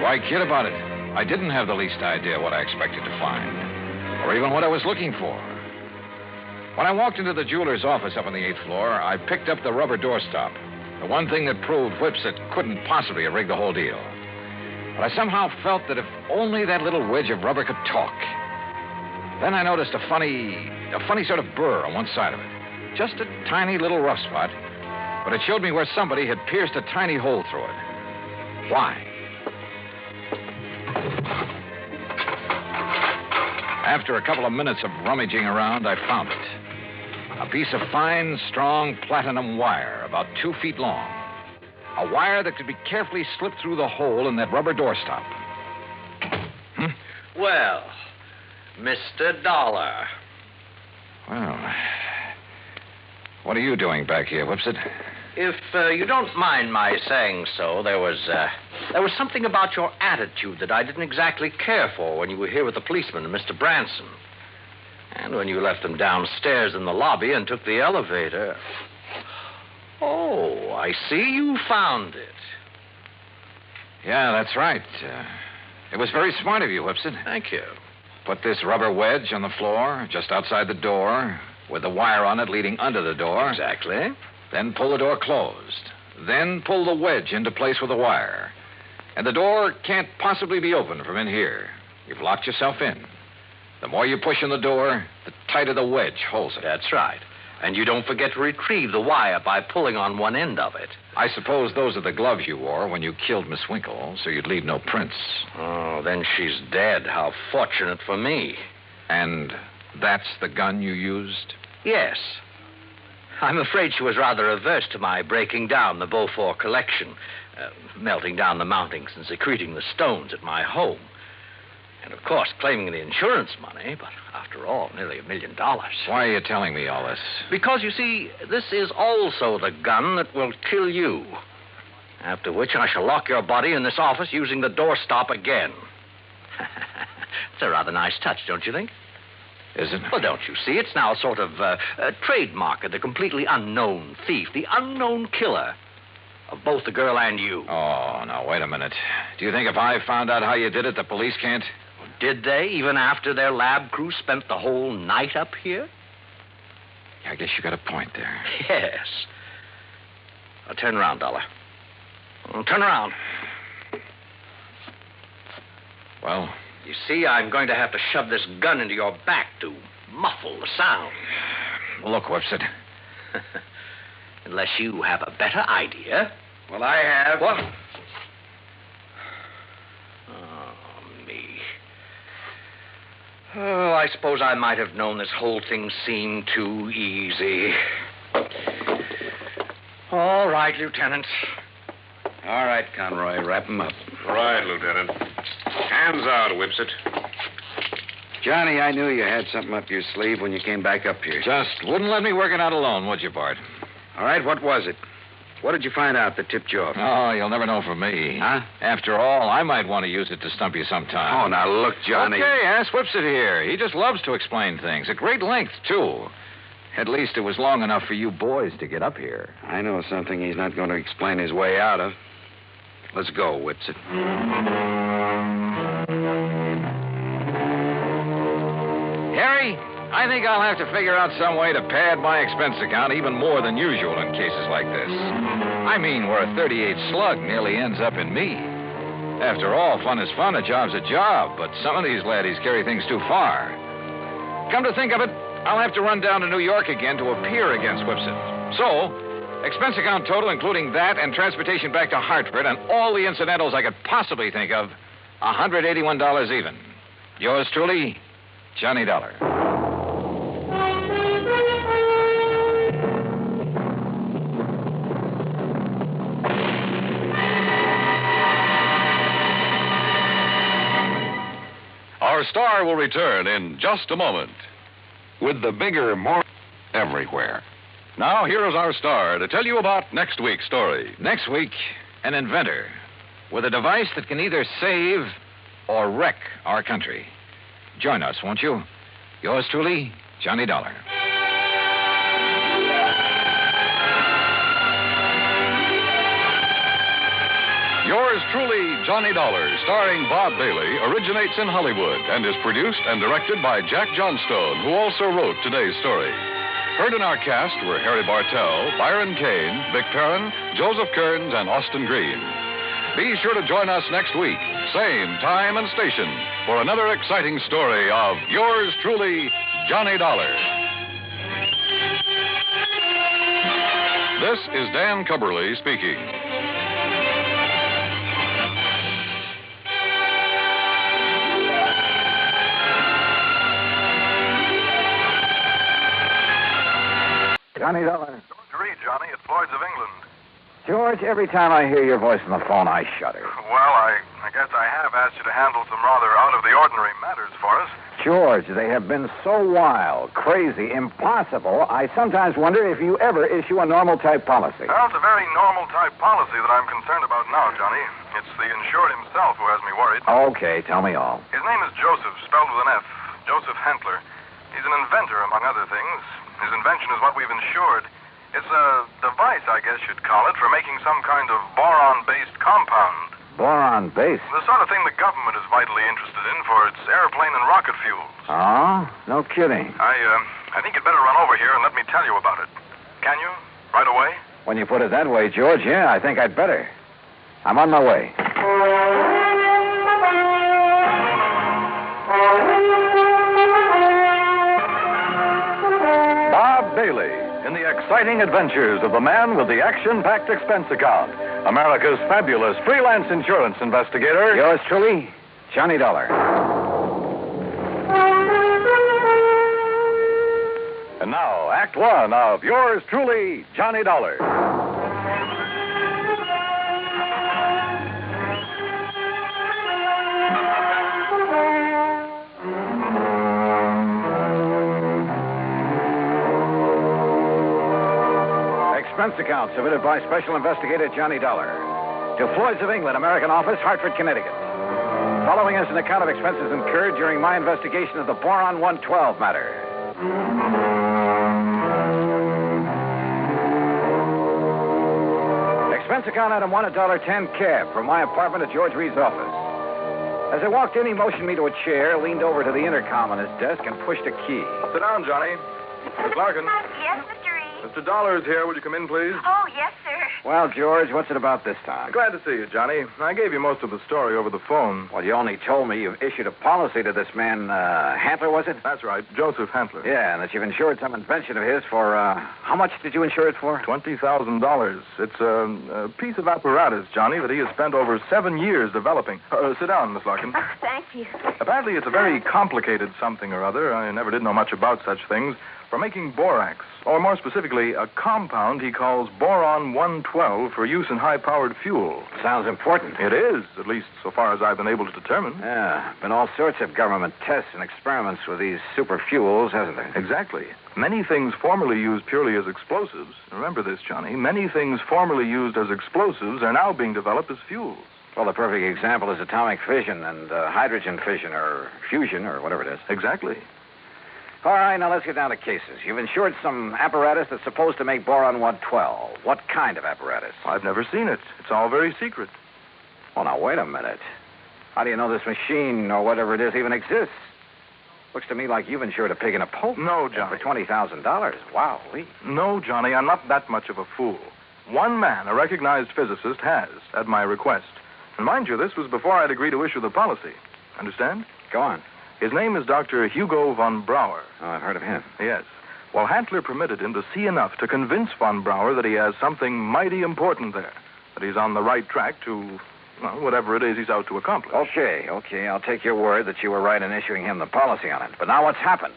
Why kid about it? I didn't have the least idea what I expected to find, or even what I was looking for. When I walked into the jeweler's office up on the 8th floor, I picked up the rubber doorstop, the one thing that proved Whipsit couldn't possibly have rigged the whole deal. But I somehow felt that if only that little wedge of rubber could talk. Then I noticed a funny sort of burr on one side of it. Just a tiny little rough spot, but it showed me where somebody had pierced a tiny hole through it. Why? After a couple of minutes of rummaging around, I found it. A piece of fine, strong platinum wire, about 2 feet long. A wire that could be carefully slipped through the hole in that rubber doorstop. Well, Mr. Dollar. Well, what are you doing back here, Whipsit? If you don't mind my saying so, there was something about your attitude that I didn't exactly care for when you were here with the policeman and Mr. Branson. And when you left them downstairs in the lobby and took the elevator. Oh, I see you found it. Yeah, that's right. It was very smart of you, Whipsit. Thank you. Put this rubber wedge on the floor, just outside the door, with the wire on it leading under the door. Exactly. Then pull the door closed. Then pull the wedge into place with the wire. And the door can't possibly be opened from in here. You've locked yourself in. The more you push on the door, the tighter the wedge holds it. That's right. And you don't forget to retrieve the wire by pulling on one end of it. I suppose those are the gloves you wore when you killed Miss Winkle, so you'd leave no prints. Oh, then she's dead. How fortunate for me. And that's the gun you used? Yes. I'm afraid she was rather averse to my breaking down the Beaufort collection, melting down the mountings and secreting the stones at my home. And, of course, claiming the insurance money, but after all, nearly $1 million. Why are you telling me all this? Because, you see, this is also the gun that will kill you. After which I shall lock your body in this office using the doorstop again. It's a rather nice touch, don't you think? Is it? Well, don't you see? It's now a sort of a trademark of the completely unknown thief, the unknown killer of both the girl and you. Oh, now, wait a minute. Do you think if I found out how you did it, the police can't? Did they, even after their lab crew spent the whole night up here? I guess you got a point there. Yes. Now turn around, Dollar. Turn around. Well? You see, I'm going to have to shove this gun into your back to muffle the sound. Look, Whipsit. Unless you have a better idea. Well, I have. What? Oh, me. Oh, I suppose I might have known this whole thing seemed too easy. All right, Lieutenant. All right, Conroy, wrap him up. Right, Lieutenant. Hands out, Whipsit. Johnny, I knew you had something up your sleeve when you came back up here. Just wouldn't let me work it out alone, would you, Bart? All right, what was it? What did you find out that tipped you off? Oh, you'll never know from me. Huh? After all, I might want to use it to stump you sometime. Oh, now look, Johnny. Okay, ask Whipsit here. He just loves to explain things. At great length, too. At least it was long enough for you boys to get up here. I know something he's not going to explain his way out of. Let's go, Whipsit. Harry, I think I'll have to figure out some way to pad my expense account even more than usual in cases like this. I mean, where a 38 slug nearly ends up in me. After all, fun is fun, a job's a job, but some of these laddies carry things too far. Come to think of it, I'll have to run down to New York again to appear against Whipsit. So, expense account total, including that and transportation back to Hartford and all the incidentals I could possibly think of, $181 even. Yours truly, Johnny Dollar. Our star will return in just a moment with the bigger, more everywhere. Now, here is our star to tell you about next week's story. Next week, an inventor with a device that can either save or wreck our country. Join us, won't you? Yours truly, Johnny Dollar. Yours truly, Johnny Dollar, starring Bob Bailey, originates in Hollywood and is produced and directed by Jack Johnstone, who also wrote today's story. Heard in our cast were Harry Bartell, Byron Kane, Vic Perrin, Joseph Kearns, and Austin Green. Be sure to join us next week, same time and station, for another exciting story of yours truly, Johnny Dollar. This is Dan Cubberly speaking. Johnny Dollar. George Reed, Johnny, at Floyd's of England. George, every time I hear your voice on the phone, I shudder. Well, I guess I have asked you to handle some rather out-of-the-ordinary matters for us. George, they have been so wild, crazy, impossible, I sometimes wonder if you ever issue a normal-type policy. Well, it's a very normal-type policy that I'm concerned about now, Johnny. It's the insured himself who has me worried. Okay, tell me all. His name is Joseph, spelled with an F. Joseph Hentler. He's an inventor, among other things. His invention is what we've insured. It's a device, I guess you'd call it, for making some kind of boron-based compound. Boron-based? The sort of thing the government is vitally interested in for its airplane and rocket fuels. Oh? No kidding. I think you'd better run over here and let me tell you about it. Can you? Right away? When you put it that way, George, yeah, I think I'd better. I'm on my way. Bob Bailey in the exciting adventures of the man with the action-packed expense account, America's fabulous freelance insurance investigator. Yours truly, Johnny Dollar. And now, Act One of yours truly, Johnny Dollar. Expense account submitted by Special Investigator Johnny Dollar to Floyd's of England, American office, Hartford, Connecticut. Following is an account of expenses incurred during my investigation of the Boron 112 matter. Expense account item 1, $1.10 cab from my apartment to George Reed's office. As I walked in, he motioned me to a chair, leaned over to the intercom on his desk, and pushed a key. Sit down, Johnny. Miss Larkin. Yes, Mr. Reed. Mr. Dollar is here. Will you come in, please? Oh, yes, sir. Well, George, what's it about this time? Glad to see you, Johnny. I gave you most of the story over the phone. Well, you only told me you've issued a policy to this man, Hantler, was it? That's right, Joseph Hantler. Yeah, and that you've insured some invention of his for, how much did you insure it for? $20,000. It's a piece of apparatus, Johnny, that he has spent over 7 years developing. Sit down, Miss Larkin. Oh, thank you. Apparently, it's a very complicated something or other. I never did know much about such things. For making borax, or more specifically, a compound he calls boron-112 for use in high-powered fuel. Sounds important. It is, at least so far as I've been able to determine. Yeah, been all sorts of government tests and experiments with these super fuels, hasn't there? Exactly. Many things formerly used purely as explosives, remember this, Johnny, many things formerly used as explosives are now being developed as fuels. Well, the perfect example is atomic fission and hydrogen fission or fusion or whatever it is. Exactly. All right, now let's get down to cases. You've insured some apparatus that's supposed to make boron-112. What kind of apparatus? I've never seen it. It's all very secret. Well, now, wait a minute. How do you know this machine or whatever it is even exists? Looks to me like you've insured a pig in a poke. No, Johnny. For $20,000. Wow. No, Johnny, I'm not that much of a fool. One man, a recognized physicist, has, at my request. And mind you, this was before I'd agree to issue the policy. Understand? Go on. His name is Dr. Hugo von Brauer. Oh, I've heard of him. Yes. Well, Hantler permitted him to see enough to convince von Brauer that he has something mighty important there, that he's on the right track to, well, whatever it is he's out to accomplish. Okay. I'll take your word that you were right in issuing him the policy on it. But now what's happened?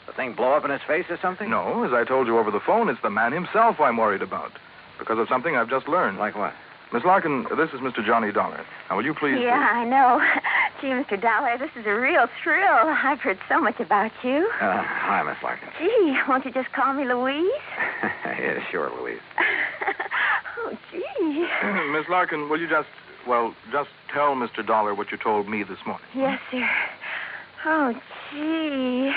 The thing blow up in his face or something? No, as I told you over the phone, it's the man himself I'm worried about, because of something I've just learned. Like what? Miss Larkin, this is Mr. Johnny Dollar. Now, will you please... Yeah, I know. Gee, Mr. Dollar, this is a real thrill. I've heard so much about you. Hi, Miss Larkin. Gee, won't you just call me Louise? Yeah, sure, Louise. Oh, gee. Miss Larkin, will you just tell Mr. Dollar what you told me this morning? Yes, sir. Oh, gee.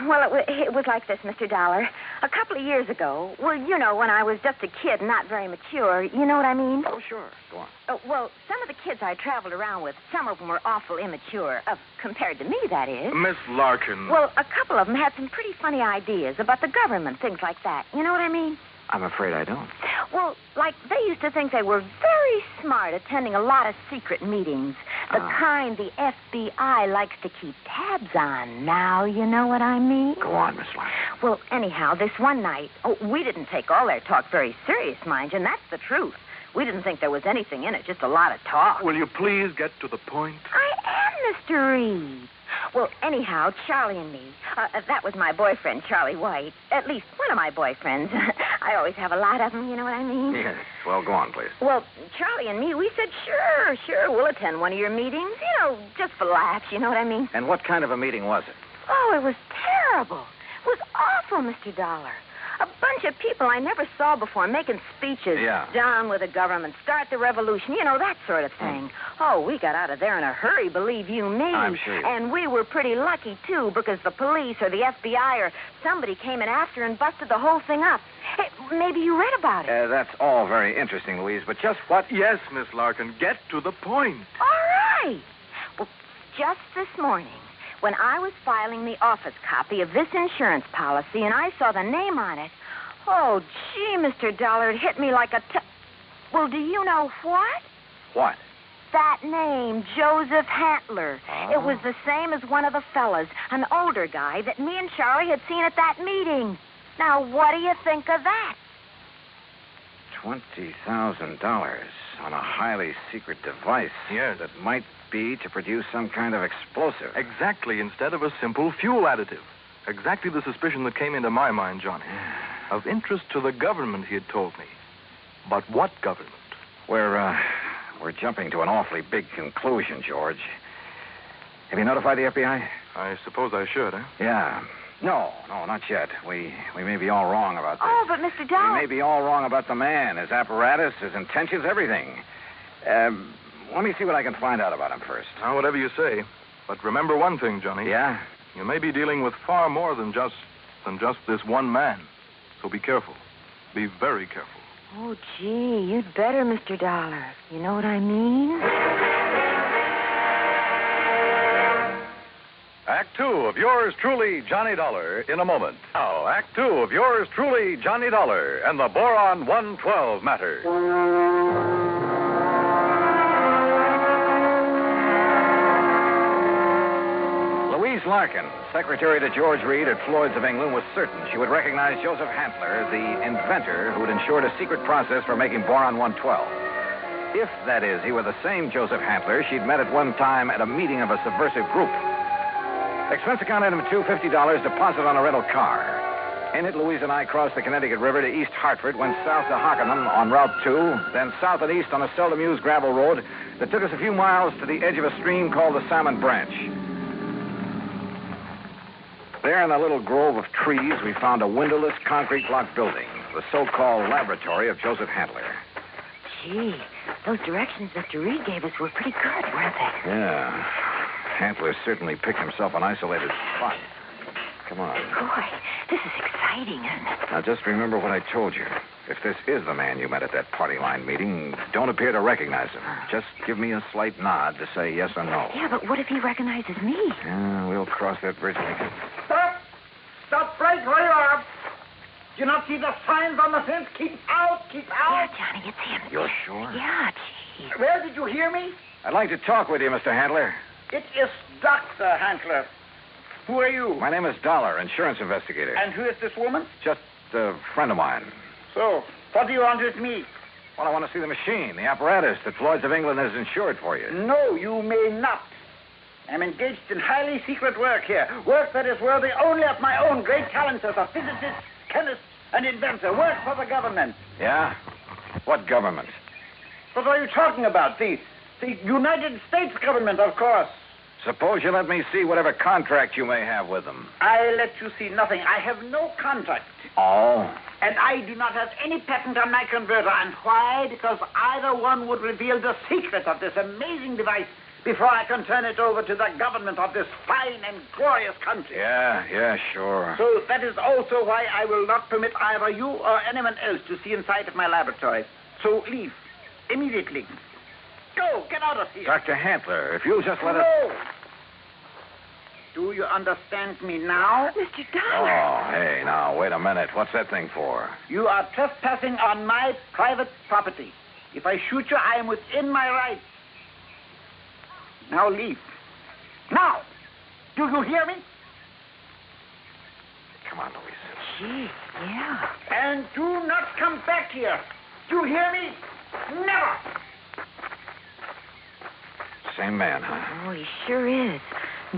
Well, it was like this, Mr. Dollar. A couple of years ago, well, you know, when I was just a kid, not very mature, you know what I mean? Oh, sure. Go on. Well, some of the kids I traveled around with, some of them were awful immature, compared to me, that is. Miss Larkin. Well, a couple of them had some pretty funny ideas about the government, things like that. You know what I mean? I'm afraid I don't. Well, like, they used to think they were very smart attending a lot of secret meetings. The kind the FBI likes to keep tabs on. Now, you know what I mean? Go on, Miss Larkin. Well, anyhow, this one night, we didn't take all their talk very serious, mind you, and that's the truth. We didn't think there was anything in it, just a lot of talk. Will you please get to the point? I am, Mr. Reed. Well, anyhow, Charlie and me, that was my boyfriend, Charlie White. At least one of my boyfriends. I always have a lot of them, you know what I mean? Yes. Well, go on, please. Well, Charlie and me, we said, sure, we'll attend one of your meetings. You know, just for laughs, you know what I mean? And what kind of a meeting was it? Oh, it was terrible. It was awful, Mr. Dollar. A bunch of people I never saw before making speeches. Yeah. Down with the government, start the revolution, you know, that sort of thing. Oh, we got out of there in a hurry, believe you me. I'm sure. And we were pretty lucky, too, because the police or the FBI or somebody came in after and busted the whole thing up. Hey, maybe you read about it. That's all very interesting, Louise, but just what... Yes, Miss Larkin, get to the point. All right. Well, just this morning, when I was filing the office copy of this insurance policy and I saw the name on it, oh, gee, Mr. Dollar, it hit me like a... Well, do you know what? What? That name, Joseph Hantler. Oh. It was the same as one of the fellas, an older guy that me and Charlie had seen at that meeting. Now, what do you think of that? $20,000 on a highly secret device. Yes. That might be to produce some kind of explosive. Exactly, instead of a simple fuel additive. Exactly the suspicion that came into my mind, Johnny. Of interest to the government, he had told me. But what government? We're jumping to an awfully big conclusion, George. Have you notified the FBI? I suppose I should, eh? Yeah. No, not yet. We may be all wrong about this. Oh, but Mr. Dollar... We may be all wrong about the man, his apparatus, his intentions, everything. Let me see what I can find out about him first. Now, whatever you say. But remember one thing, Johnny. Yeah? You may be dealing with far more than just this one man. So be careful. Be very careful. Oh, gee, you'd better, Mr. Dollar. You know what I mean? Act Two of yours truly, Johnny Dollar, in a moment. Now, Act Two of yours truly, Johnny Dollar, and the Boron 112 matter. Louise Larkin, secretary to George Reed at Floyd's of England, was certain she would recognize Joseph Hantler, the inventor who had ensured a secret process for making boron 112. If, that is, he were the same Joseph Hantler she'd met at one time at a meeting of a subversive group. Expense account item 2, $50, deposit on a rental car. In it, Louise and I crossed the Connecticut River to East Hartford, went south to Hockenham on Route 2, then south and east on a seldom used gravel road that took us a few miles to the edge of a stream called the Salmon Branch. There in a little grove of trees, we found a windowless concrete block building, the so-called laboratory of Joseph Hantler. Gee, those directions Mr. Reed gave us were pretty good, weren't they? Yeah. Hantler certainly picked himself an isolated spot. Come on. Boy, this is exciting, isn't it? Now, just remember what I told you. If this is the man you met at that party line meeting, don't appear to recognize him. Just give me a slight nod to say yes or no. Yeah, but what if he recognizes me? Yeah, we'll cross that bridge when we get... Stop! Stop right where you are! Do you not see the signs on the fence? Keep out! Keep out! Yeah, Johnny, it's him. You're sure? Yeah, gee. Where did you hear me? I'd like to talk with you, Mr. Hantler. It is Dr. Hantler. Who are you? My name is Dollar, insurance investigator. And who is this woman? Just a friend of mine. So, what do you want with me? Well, I want to see the machine, the apparatus that Floyd's of England has insured for you. No, you may not. I'm engaged in highly secret work here. Work that is worthy only of my own great talents as a physicist, chemist, and inventor. Work for the government. Yeah? What government? What are you talking about? The United States government, of course. Suppose you let me see whatever contract you may have with them. I let you see nothing. I have no contract. Oh? And I do not have any patent on my converter. And why? Because either one would reveal the secret of this amazing device before I can turn it over to the government of this fine and glorious country. Yeah, sure. So that is also why I will not permit either you or anyone else to see inside of my laboratory. So leave. Immediately. Go! Get out of here! Dr. Hantler, if you'll just let us... No! Do you understand me now? Mr. Dollar. Oh, hey, now, wait a minute. What's that thing for? You are trespassing on my private property. If I shoot you, I am within my rights. Now leave. Now! Do you hear me? Come on, Louise. Gee, yeah. And do not come back here. Do you hear me? Never! Same man, huh? Oh, he sure is.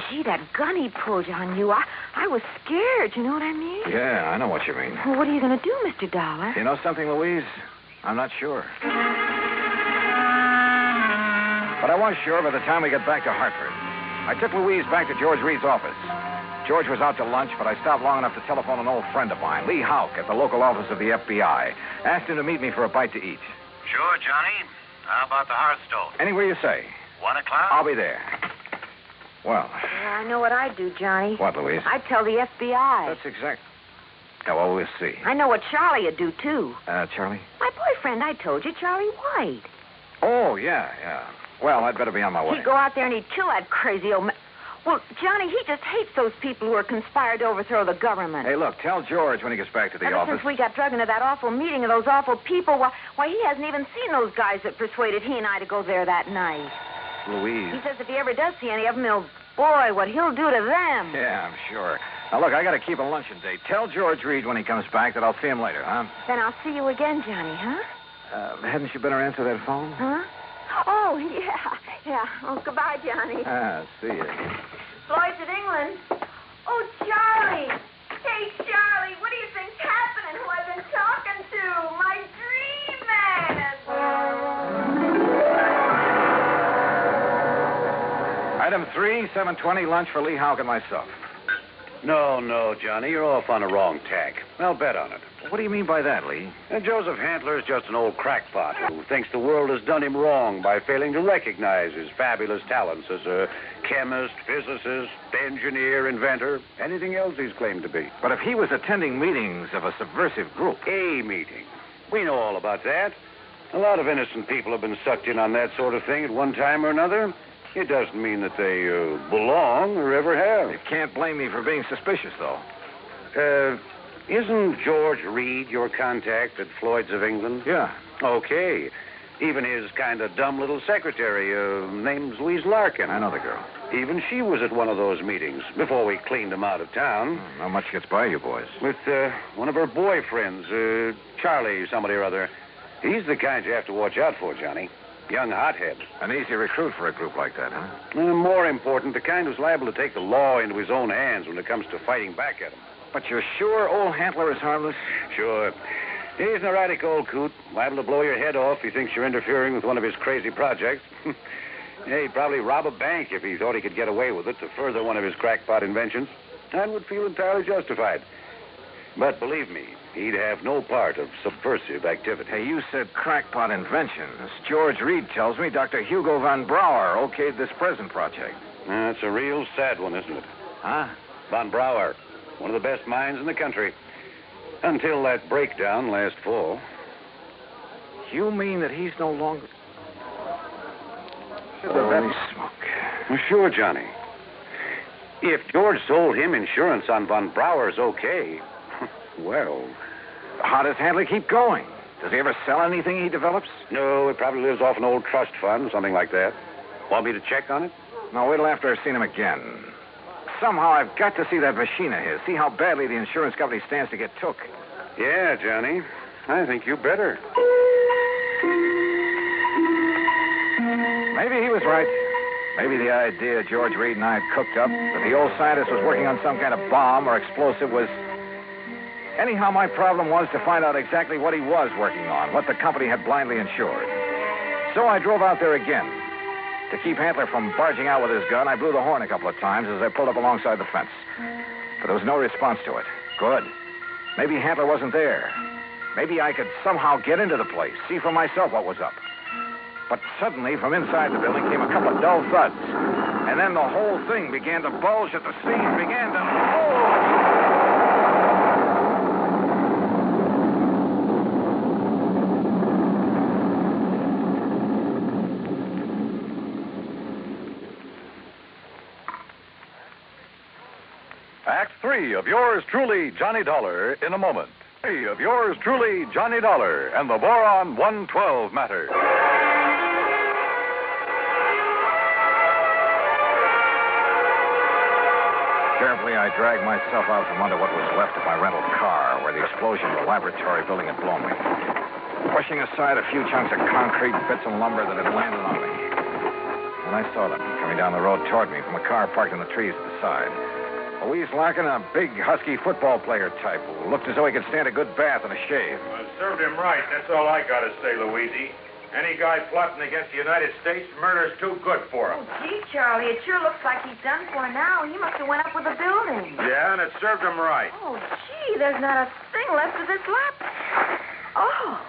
Gee, that gun he pulled on you, I was scared, you know what I mean? Yeah, I know what you mean. Well, what are you going to do, Mr. Dollar? You know something, Louise? I'm not sure. But I was sure by the time we got back to Hartford. I took Louise back to George Reed's office. George was out to lunch, but I stopped long enough to telephone an old friend of mine, Lee Houck, at the local office of the FBI. Asked him to meet me for a bite to eat. Sure, Johnny. How about the Hearthstone? Anywhere you say. 1 o'clock? I'll be there. Well. Yeah, I know what I'd do, Johnny. What, Louise? I'd tell the FBI. That's exact. Yeah, well, we'll see. I know what Charlie would do, too. Charlie? My boyfriend, I told you, Charlie White. Oh, yeah. Well, I'd better be on my way. He'd go out there and he'd kill that crazy old man. Well, Johnny, he just hates those people who are conspired to overthrow the government. Hey, look, tell George when he gets back to the Ever office. since we got drug into that awful meeting of those awful people, why, he hasn't even seen those guys that persuaded he and I to go there that night. Louise. He says if he ever does see any of them, boy, what he'll do to them. Yeah, I'm sure. Now, look, I got to keep a luncheon date. Tell George Reed when he comes back that I'll see him later, huh? Then I'll see you again, Johnny, huh? Hadn't you better answer that phone? Huh? Oh, yeah. Oh, goodbye, Johnny. See you. Floyd's in England. Oh, Charlie. Hey, Charlie, what do you think's happening? Who I've been talking to? My dream man. Item 3, 7:20, lunch for Lee Houck and myself. No, Johnny, you're off on the wrong tack. I'll bet on it. What do you mean by that, Lee? And Joseph Hantler's just an old crackpot who thinks the world has done him wrong by failing to recognize his fabulous talents as a chemist, physicist, engineer, inventor, anything else he's claimed to be. But if he was attending meetings of a subversive group... A meeting. We know all about that. A lot of innocent people have been sucked in on that sort of thing at one time or another. It doesn't mean that they belong or ever have. You can't blame me for being suspicious, though. Isn't George Reed your contact at Floyd's of England? Yeah. Okay. Even his kind of dumb little secretary, name's Louise Larkin. I know the girl. Even she was at one of those meetings before we cleaned them out of town. Not much gets by you boys. With one of her boyfriends, Charlie somebody or other. He's the kind you have to watch out for, Johnny. Young hothead. An easy recruit for a group like that, huh? More important, the kind who's liable to take the law into his own hands when it comes to fighting back at him. But you're sure old Hantler is harmless? Sure. He's an erratic old coot, liable to blow your head off if he thinks you're interfering with one of his crazy projects. Yeah, he'd probably rob a bank if he thought he could get away with it to further one of his crackpot inventions, and would feel entirely justified. But believe me, he'd have no part of subversive activity. Hey, you said crackpot inventions. George Reed tells me Dr. Hugo von Brauer okayed this present project. That's a real sad one, isn't it? Huh? Von Brauer, one of the best minds in the country. Until that breakdown last fall. You mean that he's no longer... Holy smoke. Well, sure, Johnny. If George sold him insurance on Von Brauer's okay, well... How does Handley keep going? Does he ever sell anything he develops? No, he probably lives off an old trust fund, something like that. Want me to check on it? No, wait till after I've seen him again. Somehow I've got to see that machine of his, see how badly the insurance company stands to get took. Yeah, Johnny. I think you better. Maybe he was right. Maybe the idea George Reed and I had cooked up, that the old scientist was working on some kind of bomb or explosive, was... Anyhow, my problem was to find out exactly what he was working on, what the company had blindly insured. So I drove out there again. To keep Hantler from barging out with his gun, I blew the horn a couple of times as I pulled up alongside the fence. But there was no response to it. Good. Maybe Hantler wasn't there. Maybe I could somehow get into the place, see for myself what was up. But suddenly, from inside the building came a couple of dull thuds. And then the whole thing began to bulge at the seams, began to... Oh! Act 3 of yours truly, Johnny Dollar, in a moment. 3 of yours truly, Johnny Dollar, and the Boron 112 matter. Carefully, I dragged myself out from under what was left of my rental car, where the explosion of the laboratory building had blown me, pushing aside a few chunks of concrete, bits of lumber that had landed on me. And I saw them coming down the road toward me from a car parked in the trees at the side. Louise Larkin, a big, husky football player type who looked as though he could stand a good bath and a shave. Well, served him right. That's all I got to say, Louise. Any guy plotting against the United States, murder's too good for him. Oh, gee, Charlie, it sure looks like he's done for now. He must have went up with the building. Yeah, and it served him right. Oh, gee, there's not a thing left of this lap. Oh.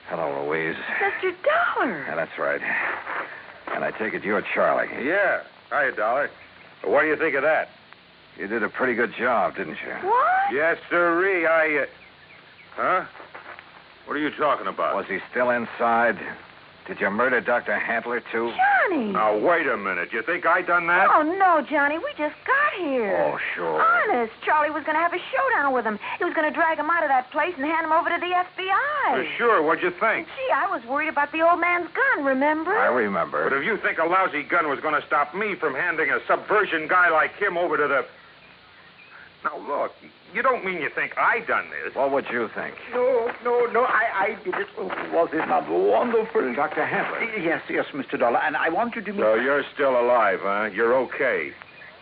Hello, Louise. Mr. Dollar. Yeah, that's right. And I take it you're Charlie. Yeah. Hiya, Dollar. What do you think of that? You did a pretty good job, didn't you? What? Yes, sirree. Huh? What are you talking about? Was he still inside? Did you murder Dr. Hantler, too? Johnny! Now, wait a minute. You think I done that? Oh, no, Johnny. We just got here. Oh, sure. Honest. Charlie was going to have a showdown with him. He was going to drag him out of that place and hand him over to the FBI. Sure. What'd you think? Gee, I was worried about the old man's gun, remember? I remember. But if you think a lousy gun was going to stop me from handing a subversion guy like him over to the... Now, look, you don't mean you think I done this. What would you think? No, I did it. Was it not wonderful? Dr. Hantler. Yes, Mr. Dollar, and I want you to meet... So you're still alive, huh? You're okay.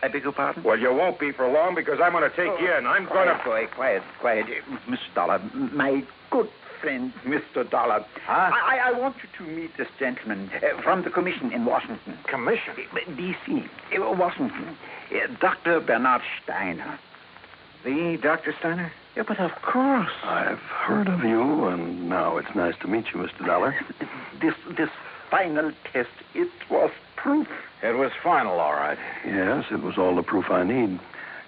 I beg your pardon? Well, you won't be for long because I'm going to take you in. I'm going to... Quiet. Mr. Dollar, my good friend, Mr. Dollar. Huh? I want you to meet this gentleman from the commission in Washington. Commission? D.C., Washington. Dr. Bernard Steiner. The Dr. Steiner? Yeah, but of course. I've heard of you, and now it's nice to meet you, Mr. Dollar. This final test, it was proof. It was final, all right. Yes, it was all the proof I need.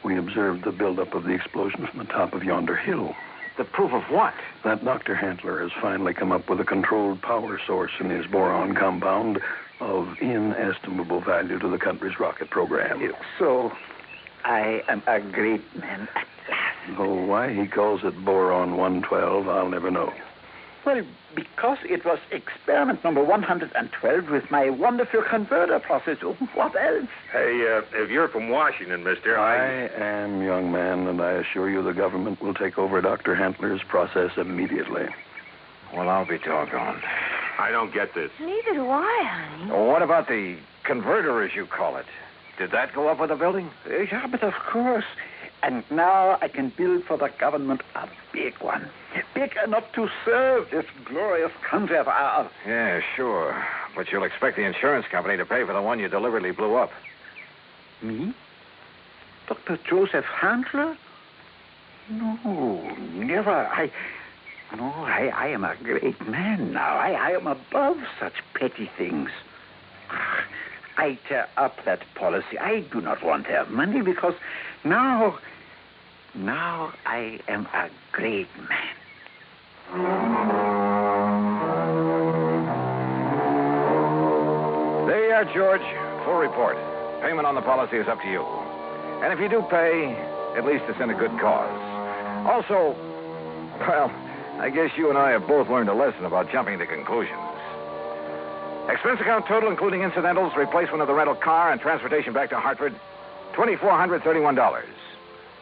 We observed the buildup of the explosion from the top of yonder hill. The proof of what? That Dr. Hantler has finally come up with a controlled power source in his boron compound of inestimable value to the country's rocket program. So, I am a great man at last. Oh, why he calls it boron 112, I'll never know. Well, because it was experiment number 112 with my wonderful converter process. What else? Hey, if you're from Washington, mister, I am, young man, and I assure you the government will take over Dr. Hantler's process immediately. Well, I'll be doggone. I don't get this. Neither do I, honey. Well, what about the converter, as you call it? Did that go up with the building? Yeah, but of course. And now I can build for the government a big one. Big enough to serve this glorious country of ours. Yeah, sure. But you'll expect the insurance company to pay for the one you deliberately blew up. Me? Dr. Joseph Hantler? No, never. I am a great man now. I am above such petty things. I tear up that policy. I do not want to have money because now I am a great man. There you are, George. Full report. Payment on the policy is up to you. And if you do pay, at least it's in a good cause. Also, well, I guess you and I have both learned a lesson about jumping to conclusions. Expense account total, including incidentals, replacement of the rental car, and transportation back to Hartford, $2,431.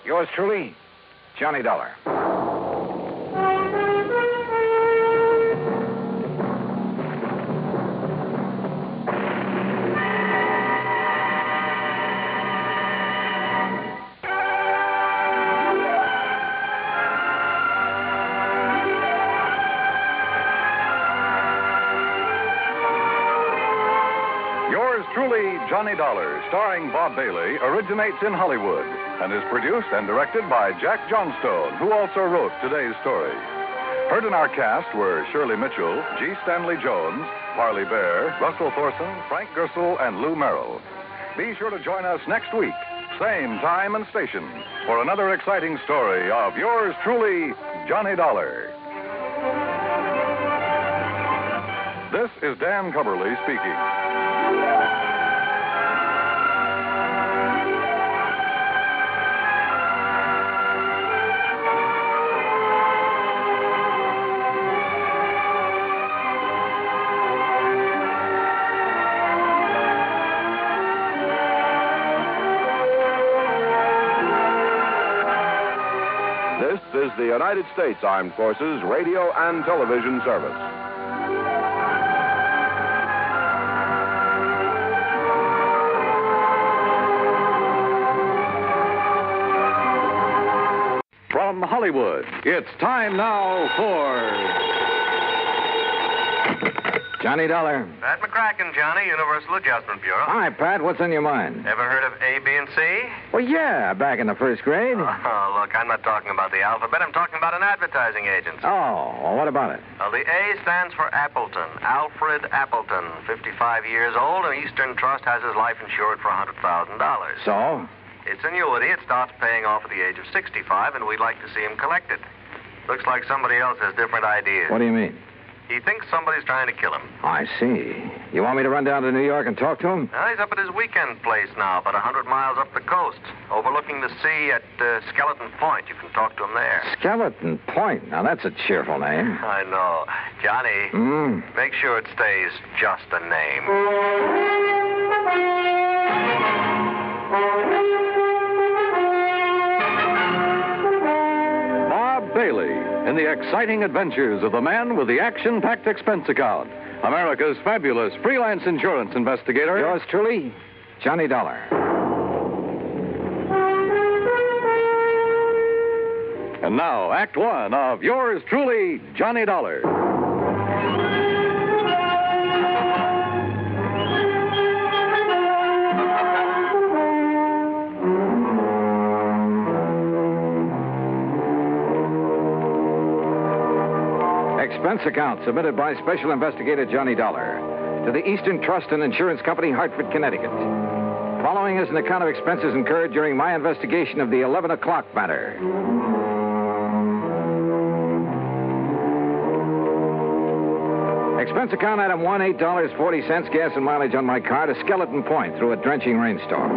Yours truly, Johnny Dollar. Truly, Johnny Dollar, starring Bob Bailey, originates in Hollywood and is produced and directed by Jack Johnstone, who also wrote today's story. Heard in our cast were Shirley Mitchell, G. Stanley Jones, Parley Bear, Russell Thorson, Frank Gersel, and Lou Merrill. Be sure to join us next week, same time and station, for another exciting story of yours truly, Johnny Dollar. This is Dan Cubberly speaking. This is the United States Armed Forces Radio and Television Service. From Hollywood, it's time now for Johnny Dollar. Pat McCracken, Johnny, Universal Adjustment Bureau. Hi, Pat. What's on your mind? Ever heard of A, B, and C? Well, yeah, back in the first grade. Oh, look, I'm not talking about the alphabet. I'm talking about an advertising agency. Oh, well, what about it? Well, the A stands for Appleton. Alfred Appleton, 55 years old, and Eastern Trust has his life insured for $100,000. So? It's annuity. It starts paying off at the age of 65, and we'd like to see him collect it. Looks like somebody else has different ideas. What do you mean? He thinks somebody's trying to kill him. I see. You want me to run down to New York and talk to him? He's up at his weekend place now, about 100 miles up the coast, overlooking the sea at Skeleton Point. You can talk to him there. Skeleton Point. Now, that's a cheerful name. I know. Johnny, make sure it stays just a name. Bob Bailey in the exciting adventures of the man with the action-packed expense account, America's fabulous freelance insurance investigator. Yours truly, Johnny Dollar. And now, Act One of yours truly, Johnny Dollar. Expense account submitted by Special Investigator Johnny Dollar to the Eastern Trust and Insurance Company, Hartford, Connecticut. Following is an account of expenses incurred during my investigation of the 11 o'clock matter. Expense account item 1, $8.40, gas and mileage on my car to Skeleton Point through a drenching rainstorm.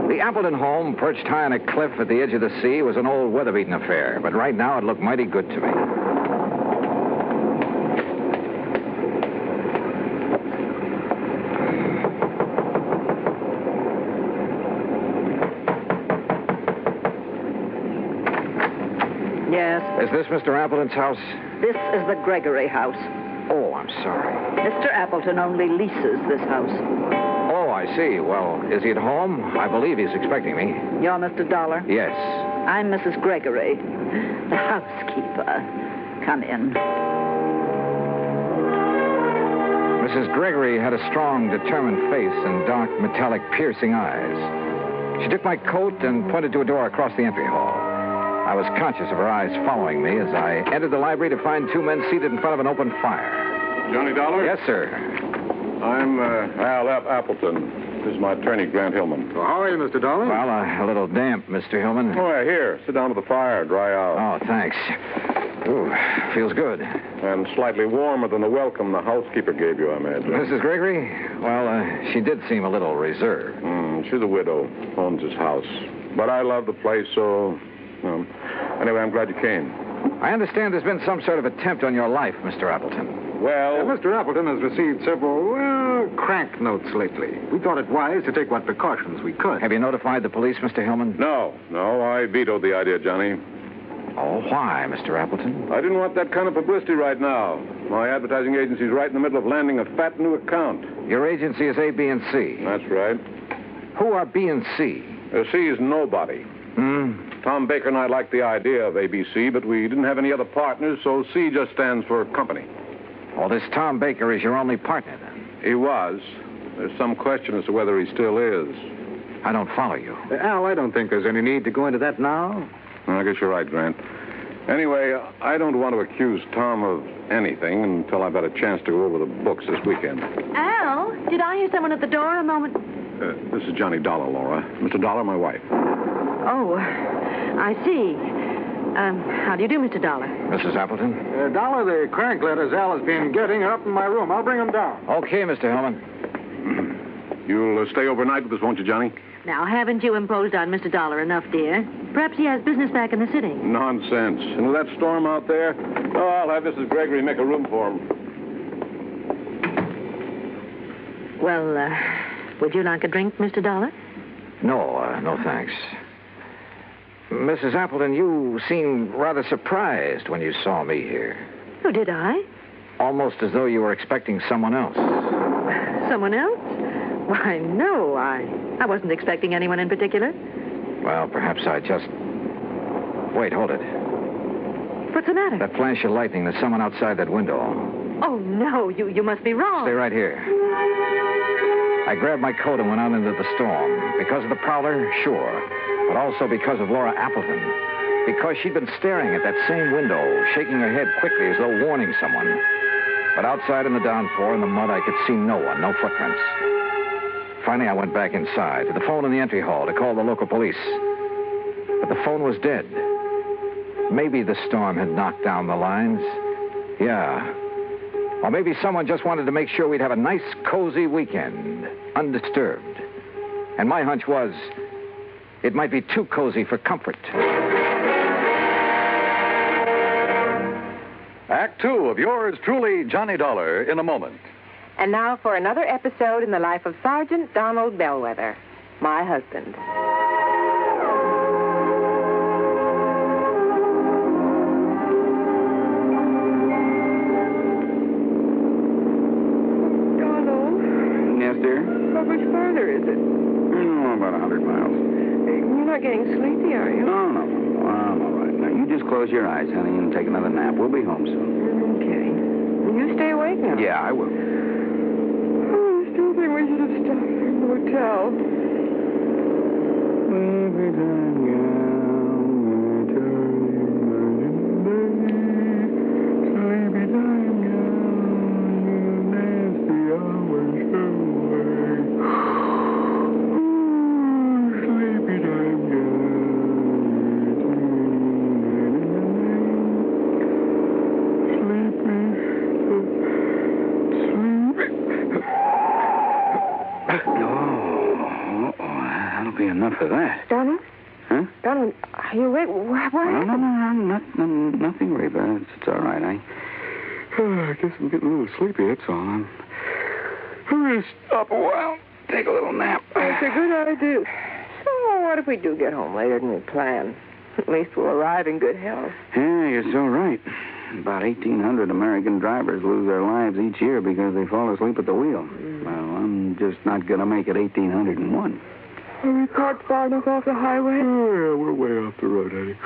The Appleton home, perched high on a cliff at the edge of the sea, was an old weather-beaten affair, but right now it looked mighty good to me. Yes. Is this Mr. Appleton's house? This is the Gregory house. Oh, I'm sorry. Mr. Appleton only leases this house. Oh, I see. Well, is he at home? I believe he's expecting me. You're Mr. Dollar? Yes. I'm Mrs. Gregory, the housekeeper. Come in. Mrs. Gregory had a strong, determined face and dark, metallic, piercing eyes. She took my coat and pointed to a door across the entry hall. I was conscious of her eyes following me as I entered the library to find two men seated in front of an open fire. Johnny Dollar? Yes, sir. I'm Al F. Appleton. This is my attorney, Grant Hillman. Well, how are you, Mr. Dollar? Well, a little damp, Mr. Hillman. Oh, yeah, here. Sit down to the fire. Dry out. Oh, thanks. Ooh, feels good. And slightly warmer than the welcome the housekeeper gave you, I imagine. Mrs. Gregory? Well, she did seem a little reserved. She's a widow. Owns his house. But I love the place, so... Anyway, I'm glad you came. I understand there's been some sort of attempt on your life, Mr. Appleton. Well... Mr. Appleton has received several, crank notes lately. We thought it wise to take what precautions we could. Have you notified the police, Mr. Hillman? No, I vetoed the idea, Johnny. Oh, why, Mr. Appleton? I didn't want that kind of publicity right now. My advertising agency's right in the middle of landing a fat new account. Your agency is A, B, and C. That's right. Who are B and C? C is nobody. Tom Baker and I liked the idea of ABC, but we didn't have any other partners, so C just stands for company. Oh, this Tom Baker is your only partner, then? He was. There's some question as to whether he still is. I don't follow you. Al, I don't think there's any need to go into that now. I guess you're right, Grant. Anyway, I don't want to accuse Tom of anything until I've had a chance to go over the books this weekend. Al, did I hear someone at the door a moment? This is Johnny Dollar, Laura. Mr. Dollar, my wife. Oh, I see. How do you do, Mr. Dollar? Mrs. Appleton? Dollar, the crank letters Al has been getting are up in my room. I'll bring them down. Okay, Mr. Hillman. You'll stay overnight with us, won't you, Johnny? Now, haven't you imposed on Mr. Dollar enough, dear? Perhaps he has business back in the city. Nonsense. And with that storm out there, I'll have Mrs. Gregory make a room for him. Well, would you like a drink, Mr. Dollar? No, thanks. Mrs. Appleton, you seemed rather surprised when you saw me here. Oh, did I? Almost as though you were expecting someone else. Someone else? Why, no, I wasn't expecting anyone in particular. Well, perhaps I just... Wait, hold it. What's the matter? That flash of lightning, there's someone outside that window. Oh, no, you must be wrong. Stay right here. I grabbed my coat and went out into the storm. Because of the prowler, sure. But also because of Laura Appleton. Because she'd been staring at that same window, shaking her head quickly as though warning someone. But outside in the downpour, in the mud, I could see no one, no footprints. Finally, I went back inside to the phone in the entry hall to call the local police. But the phone was dead. Maybe the storm had knocked down the lines. Yeah. Or maybe someone just wanted to make sure we'd have a nice, cozy weekend, undisturbed. And my hunch was, it might be too cozy for comfort. Act 2 of yours truly, Johnny Dollar, in a moment. And now for another episode in the life of Sergeant Donald Bellwether, my husband. Donald? Yes, dear? How much farther is it? About 100 miles. You're not getting sleepy, are you? No. I'm all right. Now, you just close your eyes, honey, and take another nap. We'll be home soon. Okay. You stay awake now? Yeah, I will. I still think we should have stopped in the hotel. enough of that. Donald? Huh? Donald, are you awake? What happened? No, nothing, Reba. It's all right. I guess I'm getting a little sleepy, that's all. I'm going to stop a while, take a little nap. That's a good idea. So what if we do get home later than we planned? At least we'll arrive in good health. Yeah, you're so right. About 1,800 American drivers lose their lives each year because they fall asleep at the wheel. Well, I'm just not going to make it 1,801. Are we parked far enough off the highway? Oh, yeah, we're way off the road, honey.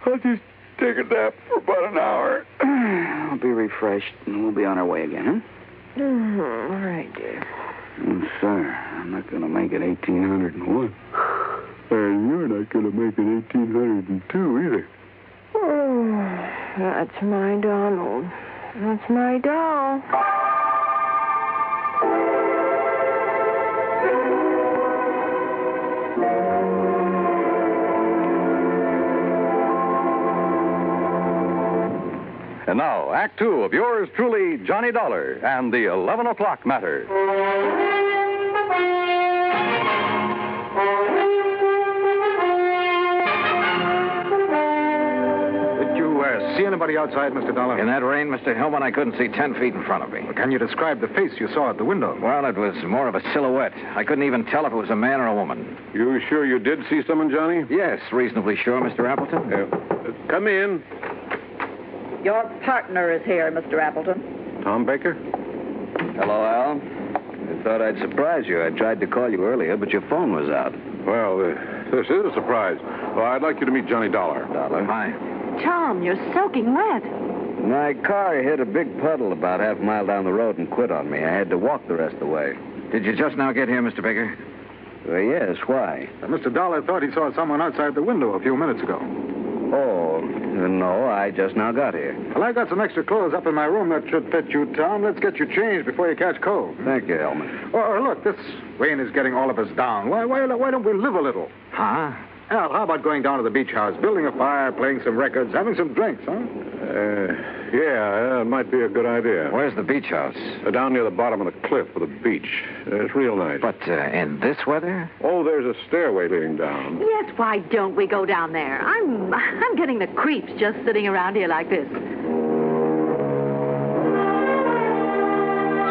I'll just take a nap for about an hour. I'll be refreshed, and we'll be on our way again, huh? All right, dear. Oh, sir, I'm not going to make it 1,801. And you're not going to make it 1,802 either. Oh, that's my Donald. That's my doll. And now, Act Two of yours truly, Johnny Dollar, and the 11 o'clock matter. Did you see anybody outside, Mr. Dollar? In that rain, Mr. Hillman, I couldn't see 10 feet in front of me. Can you describe the face you saw at the window? Well, it was more of a silhouette. I couldn't even tell if it was a man or a woman. You sure you did see someone, Johnny? Yes, reasonably sure, Mr. Appleton. Come in. Your partner is here, Mr. Appleton. Tom Baker? Hello, Al. I thought I'd surprise you. I tried to call you earlier, but your phone was out. Well, this is a surprise. Well, I'd like you to meet Johnny Dollar. Dollar? Hi. Tom, you're soaking wet. My car hit a big puddle about half a mile down the road and quit on me. I had to walk the rest of the way. Did you just now get here, Mr. Baker? Well, yes. Why? Mr. Dollar thought he saw someone outside the window a few minutes ago. Oh, no, I just now got here. Well, I got some extra clothes up in my room that should fit you, Tom. Let's get you changed before you catch cold. Thank you, Hellman. Oh, look, this rain is getting all of us down. Why don't we live a little? Huh? Al, how about going down to the beach house, building a fire, playing some records, having some drinks, huh? Yeah, it might be a good idea. Where's the beach house? Down near the bottom of the cliff with a beach. It's real nice. But in this weather? Oh, there's a stairway leading down. Yes, why don't we go down there? I'm getting the creeps just sitting around here like this.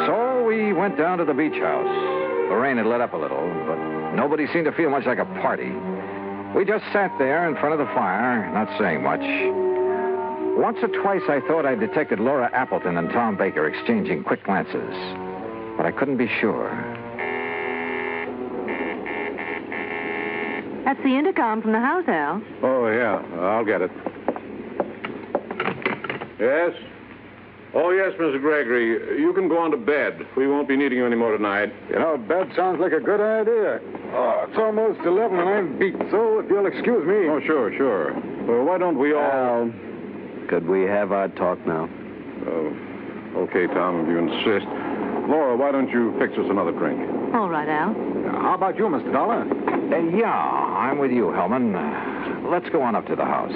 So we went down to the beach house. The rain had let up a little, but nobody seemed to feel much like a party. We just sat there in front of the fire, not saying much. Once or twice I thought I detected Laura Appleton and Tom Baker exchanging quick glances, but I couldn't be sure. That's the intercom from the house, Al. Oh, yeah, I'll get it. Yes? Oh, yes, Mr. Gregory. You can go on to bed. We won't be needing you anymore tonight. You know, bed sounds like a good idea. Oh, it's almost 11 and I'm beat, so if you'll excuse me. Oh, sure. Well, why don't we all... Al, could we have our talk now? Okay, Tom, if you insist. Laura, why don't you fix us another drink? All right, Al. How about you, Mr. Dollar? Yeah, I'm with you, Hellman. Let's go on up to the house.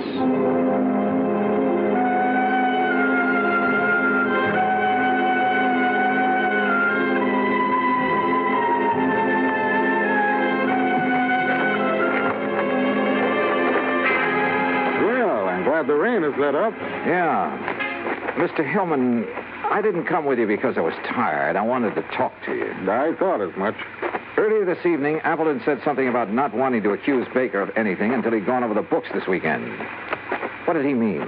The rain has let up. Yeah. Mr. Hillman, I didn't come with you because I was tired. I wanted to talk to you. I thought as much. Earlier this evening, Appleton said something about not wanting to accuse Baker of anything until he'd gone over the books this weekend. What did he mean?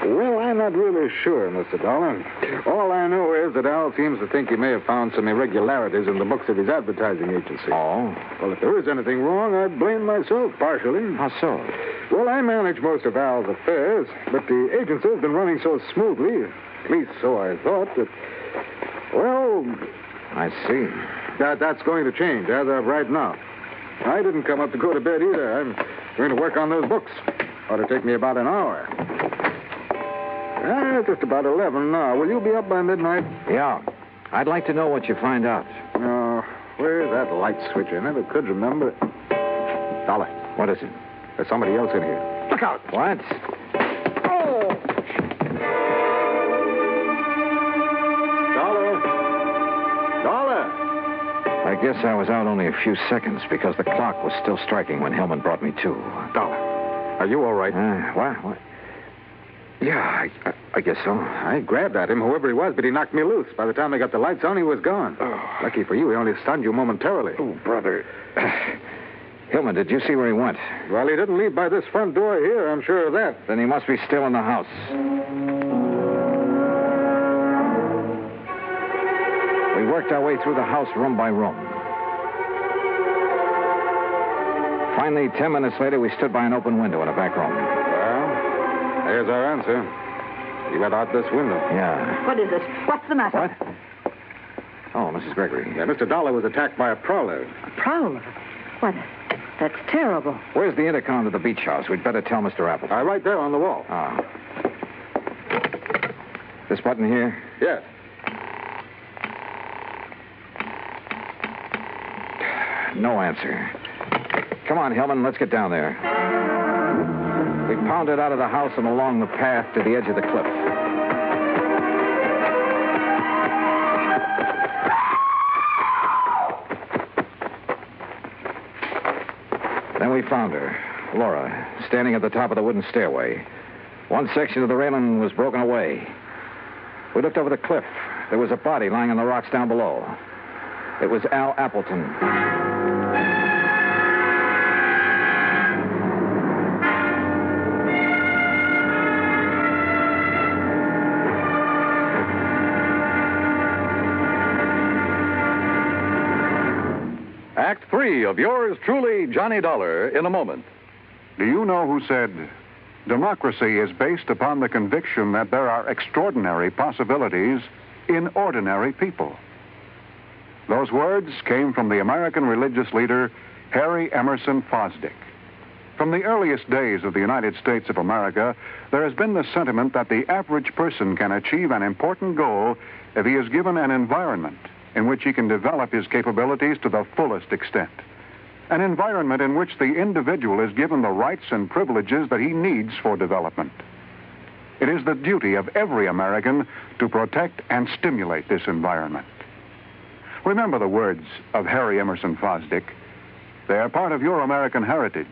Well, I'm not really sure, Mr. Dollar. All I know is that Al seems to think he may have found some irregularities in the books of his advertising agency. Oh? Well, if there is anything wrong, I blame myself partially. How so? Well, I manage most of Al's affairs, but the agency has been running so smoothly, at least so I thought, that, well... I see. That's going to change as of right now. I didn't come up to go to bed either. I'm going to work on those books. Ought to take me about an hour. Just about 11 now. Will you be up by midnight? Yeah. I'd like to know what you find out. Oh, where's that light switch? I never could remember. Dollar. What is it? There's somebody else in here. Look out. What? Oh! Dollar! I guess I was out only a few seconds because the clock was still striking when Hillman brought me to. Dollar, are you all right? What? Yeah, I guess so. I grabbed at him, whoever he was, but he knocked me loose. By the time I got the lights on, he was gone. Oh. Lucky for you, he only stunned you momentarily. Oh, brother. Hillman, did you see where he went? Well, he didn't leave by this front door here, I'm sure of that. Then he must be still in the house. We worked our way through the house room by room. Finally, 10 minutes later, we stood by an open window in a back room. Well, there's our answer. He went out this window. Yeah. What is it? What's the matter? What? Oh, Mrs. Gregory. Yeah, Mr. Dollar was attacked by a prowler. A prowler? What? That's terrible. Where's the intercom to the beach house? We'd better tell Mr. Appleton. Right there on the wall. Ah. This button here? Yes. No answer. Come on, Hillman, let's get down there. We pounded out of the house and along the path to the edge of the cliff. Then we found her, Laura, standing at the top of the wooden stairway. One section of the railing was broken away. We looked over the cliff. There was a body lying on the rocks down below. It was Al Appleton. Act 3 of yours truly, Johnny Dollar, in a moment. Do you know who said, democracy is based upon the conviction that there are extraordinary possibilities in ordinary people? Those words came from the American religious leader, Harry Emerson Fosdick. From the earliest days of the United States of America, there has been the sentiment that the average person can achieve an important goal if he is given an environment in which he can develop his capabilities to the fullest extent. An environment in which the individual is given the rights and privileges that he needs for development. It is the duty of every American to protect and stimulate this environment. Remember the words of Harry Emerson Fosdick. They are part of your American heritage.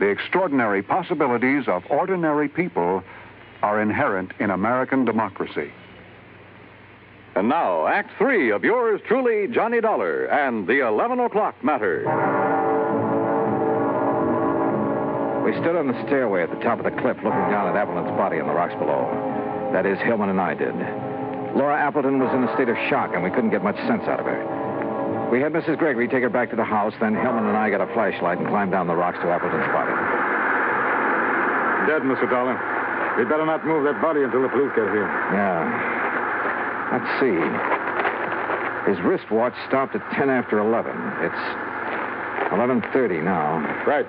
The extraordinary possibilities of ordinary people are inherent in American democracy. And now, Act 3 of yours truly, Johnny Dollar, and the 11 o'clock matter. We stood on the stairway at the top of the cliff looking down at Appleton's body on the rocks below. That is, Hillman and I did. Laura Appleton was in a state of shock, and we couldn't get much sense out of her. We had Mrs. Gregory take her back to the house, then Hillman and I got a flashlight and climbed down the rocks to Appleton's body. Dead, Mr. Dollar. We'd better not move that body until the police get here. Yeah. Let's see. His wristwatch stopped at 10 after 11. It's 11:30 now. Right.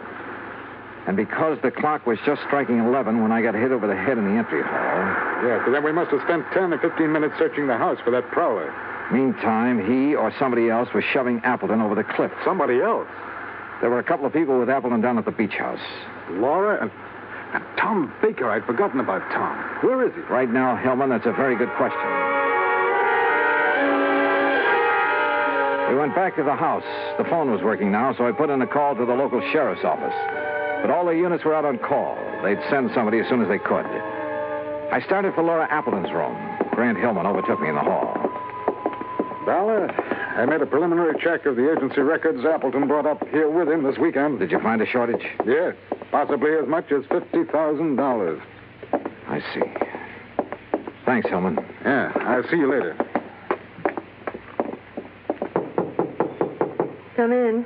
And because the clock was just striking 11 when I got hit over the head in the entry hall... Yeah, so then we must have spent 10 or 15 minutes searching the house for that prowler. Meantime, he or somebody else was shoving Appleton over the cliff. Somebody else? There were a couple of people with Appleton down at the beach house. Laura and Tom Baker. I'd forgotten about Tom. Where is he? Right now, Hillman, that's a very good question. We went back to the house. The phone was working now, so I put in a call to the local sheriff's office. But all the units were out on call. They'd send somebody as soon as they could. I started for Laura Appleton's room. Grant Hillman overtook me in the hall. Dollar, I made a preliminary check of the agency records Appleton brought up here with him this weekend. Did you find a shortage? Yes, possibly as much as $50,000. I see. Thanks, Hillman. Yeah, I'll see you later. Come in.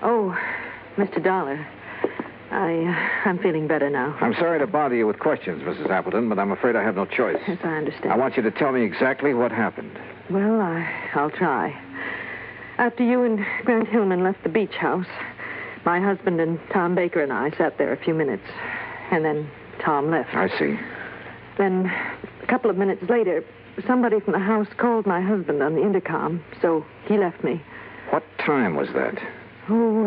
Oh, Mr. Dollar. I'm feeling better now. I'm sorry to bother you with questions, Mrs. Appleton, but I'm afraid I have no choice. Yes, I understand. I want you to tell me exactly what happened. Well, I'll try. After you and Grant Hillman left the beach house, my husband and Tom Baker and I sat there a few minutes, and then Tom left. I see. Then, a couple of minutes later, somebody from the house called my husband on the intercom, so he left me. What time was that? Oh,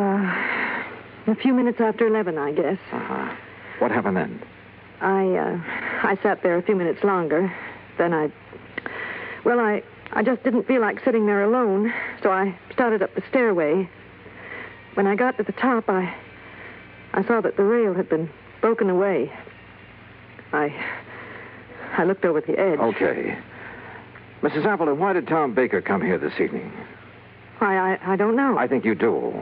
a few minutes after 11, I guess. Uh-huh. What happened then? I sat there a few minutes longer. Then I I just didn't feel like sitting there alone, so I started up the stairway. When I got to the top, I saw that the rail had been broken away. I looked over the edge. Okay. Mrs. Appleton, why did Tom Baker come here this evening? Why, I don't know. I think you do.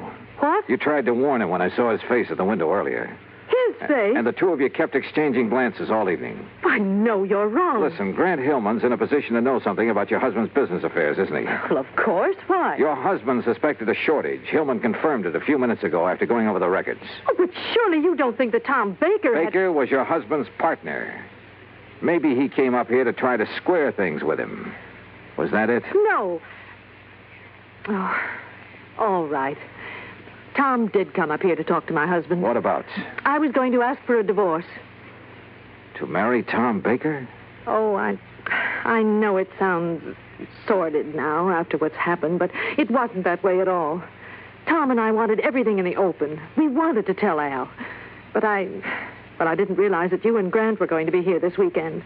What? You tried to warn him when I saw his face at the window earlier. His face? And the two of you kept exchanging glances all evening. Why, no, you're wrong. Listen, Grant Hillman's in a position to know something about your husband's business affairs, isn't he? Well, of course. Why? Your husband suspected a shortage. Hillman confirmed it a few minutes ago after going over the records. Oh, but surely you don't think that Tom Baker Baker was your husband's partner. Maybe he came up here to try to square things with him. Was that it? No. Oh, all right. Tom did come up here to talk to my husband. What about? I was going to ask for a divorce. To marry Tom Baker? Oh, I know it sounds sordid now after what's happened, but it wasn't that way at all. Tom and I wanted everything in the open. We wanted to tell Al. But I didn't realize that you and Grant were going to be here this weekend.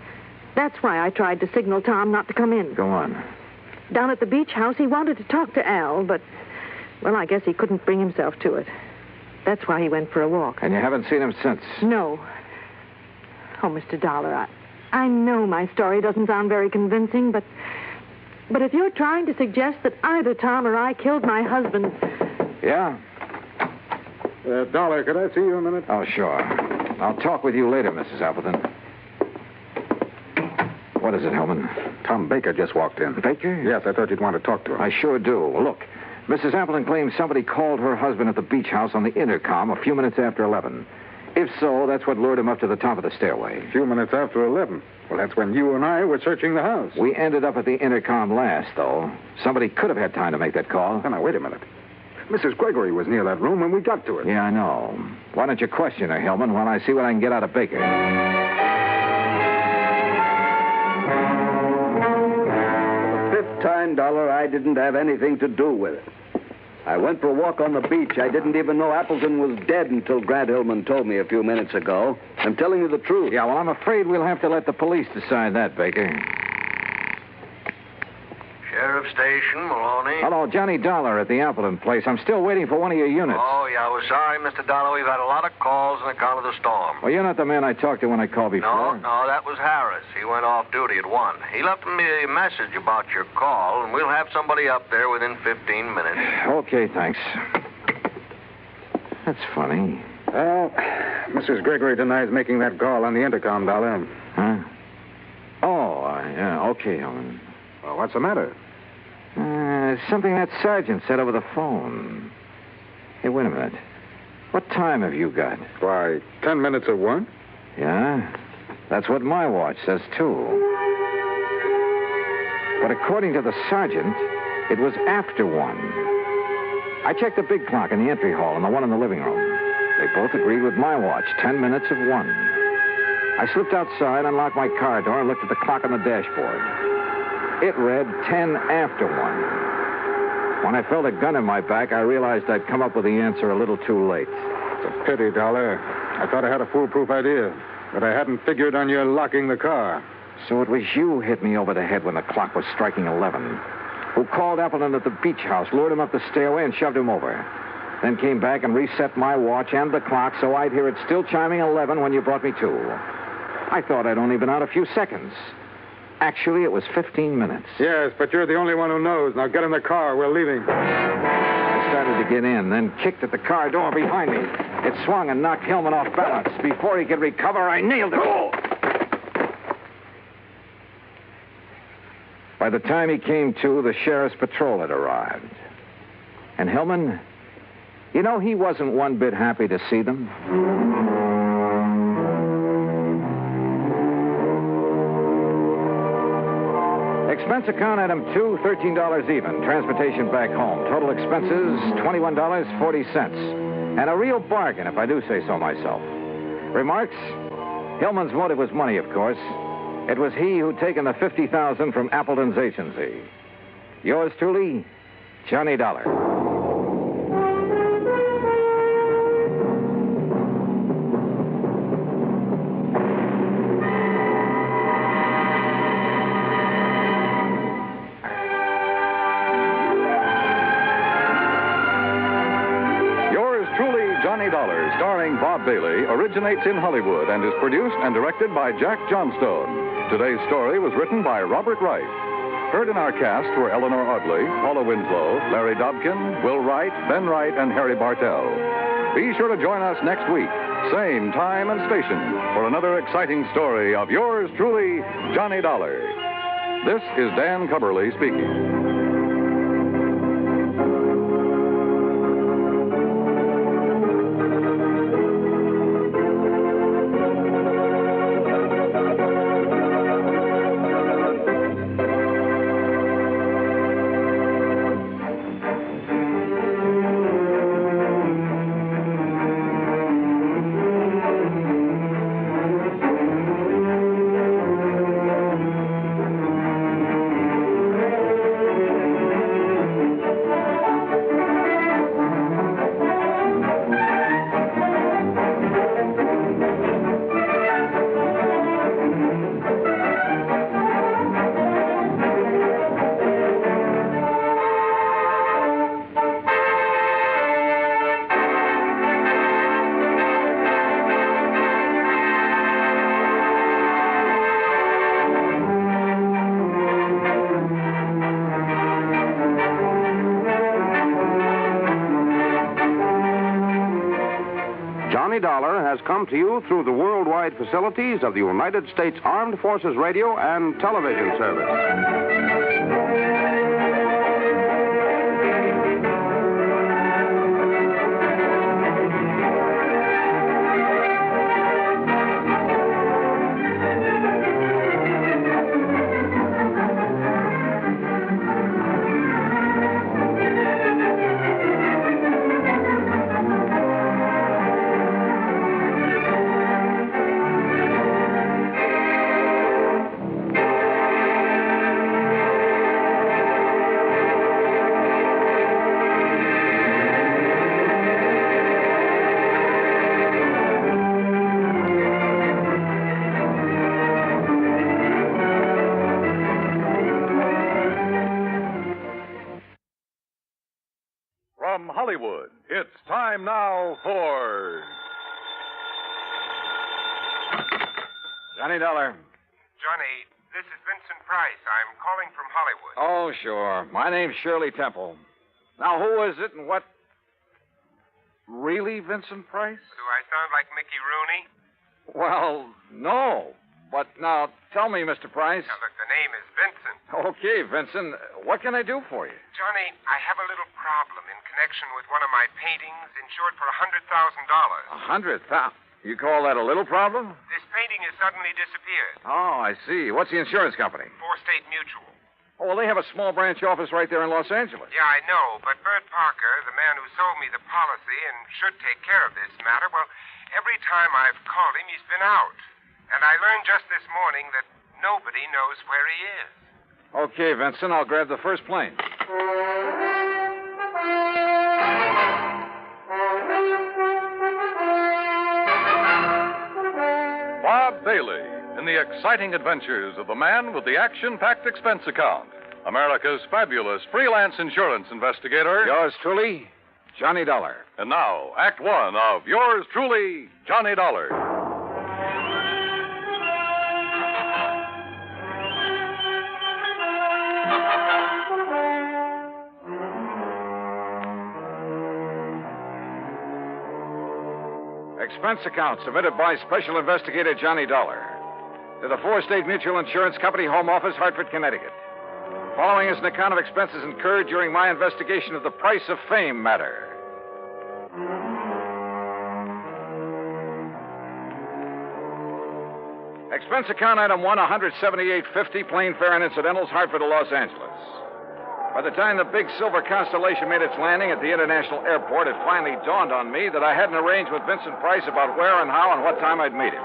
That's why I tried to signal Tom not to come in. Go on. Down at the beach house, he wanted to talk to Al, but, well, I guess he couldn't bring himself to it. That's why he went for a walk. And you haven't seen him since? No. Oh, Mr. Dollar, I know my story doesn't sound very convincing, but if you're trying to suggest that either Tom or I killed my husband... Yeah? Dollar, could I see you a minute? Oh, sure. I'll talk with you later, Mrs. Appleton. What is it, Hellman? Tom Baker just walked in. Baker? Yes, I thought you'd want to talk to him. I sure do. Look, Mrs. Appleton claims somebody called her husband at the beach house on the intercom a few minutes after 11. If so, that's what lured him up to the top of the stairway. A few minutes after 11. Well, that's when you and I were searching the house. We ended up at the intercom last, though. Somebody could have had time to make that call. Now, wait a minute. Mrs. Gregory was near that room when we got to it. Yeah, I know. Why don't you question her, Hillman, while I see what I can get out of Baker? For the fifth time, Dollar, I didn't have anything to do with it. I went for a walk on the beach. I didn't even know Appleton was dead until Grant Hillman told me a few minutes ago. I'm telling you the truth. Yeah, well, I'm afraid we'll have to let the police decide that, Baker. Sheriff Station, Maloney. Hello, Johnny Dollar at the Appleton place. I'm still waiting for one of your units. Oh, yeah, we're sorry, Mr. Dollar. We've had a lot of calls on account of the storm. Well, you're not the man I talked to when I called before. No, that was Harris. He went off duty at 1. He left me a message about your call, and we'll have somebody up there within 15 minutes. Okay, thanks. That's funny. Well, Mrs. Gregory denies making that call on the intercom, Dollar. Huh? Oh, yeah, okay, Helen. Well, what's the matter? Something that sergeant said over the phone. Hey, wait a minute. What time have you got? Why, 10 minutes of 1. Yeah? That's what my watch says, too. But according to the sergeant, it was after 1. I checked the big clock in the entry hall and the one in the living room. They both agreed with my watch, 10 minutes of 1. I slipped outside, unlocked my car door, and looked at the clock on the dashboard. It read 10 after 1. When I felt a gun in my back, I realized I'd come up with the answer a little too late. It's a pity, Dollar. I thought I had a foolproof idea, but I hadn't figured on your locking the car. So it was you hit me over the head when the clock was striking 11. Who called Appleton at the beach house, lured him up the stairway, and shoved him over. Then came back and reset my watch and the clock so I'd hear it still chiming 11 when you brought me to. I thought I'd only been out a few seconds. Actually, it was 15 minutes. Yes, but you're the only one who knows. Now get in the car. We're leaving. I started to get in, then kicked at the car door behind me. It swung and knocked Hillman off balance. Before he could recover, I nailed it. Oh! By the time he came to, the sheriff's patrol had arrived. And Hillman, you know, he wasn't one bit happy to see them. Expense account item 2, $13 even. Transportation back home. Total expenses, $21.40. And a real bargain, if I do say so myself. Remarks? Hillman's motive was money, of course. It was he who'd taken the $50,000 from Appleton's agency. Yours truly, Johnny Dollar. Bob Bailey originates in Hollywood and is produced and directed by Jack Johnstone. Today's story was written by Robert Wright. Heard in our cast were Eleanor Audley, Paula Winslow, Larry Dobkin, Will Wright, Ben Wright, and Harry Bartell. Be sure to join us next week, same time and station, for another exciting story of yours truly, Johnny Dollar. This is Dan Cubberly speaking. Johnny Dollar has come to you through the worldwide facilities of the United States Armed Forces Radio and Television Service. From Hollywood, it's time now for Johnny Dollar. Johnny, this is Vincent Price. I'm calling from Hollywood. Oh, sure. My name's Shirley Temple. Now, who is it and what? Really Vincent Price? Do I sound like Mickey Rooney? Well, no. But now, tell me, Mr. Price. Now, look, the name is Vincent. Okay, Vincent. What can I do for you? Johnny, I have a little problem in connection with one of my paintings insured for $100,000. $100,000? You call that a little problem? This painting has suddenly disappeared. Oh, I see. What's the insurance company? State Mutual. Oh, well, they have a small branch office right there in Los Angeles. Yeah, I know, but Bert Parker, the man who sold me the policy and should take care of this matter, well, every time I've called him, he's been out. And I learned just this morning that nobody knows where he is. Okay, Vincent, I'll grab the first plane. Bob Bailey in the exciting adventures of the man with the action-packed expense account, America's fabulous freelance insurance investigator. Yours truly, Johnny Dollar. And now, Act One of yours truly, Johnny Dollar. Expense account submitted by Special Investigator Johnny Dollar to the State Mutual Insurance Company, Home Office, Hartford, Connecticut. Following is an account of expenses incurred during my investigation of the Price of Fame matter. Expense account item 1, $178.50, plane fare and incidentals, Hartford to Los Angeles. By the time the big silver Constellation made its landing at the international airport, it finally dawned on me that I hadn't arranged with Vincent Price about where and how and what time I'd meet him.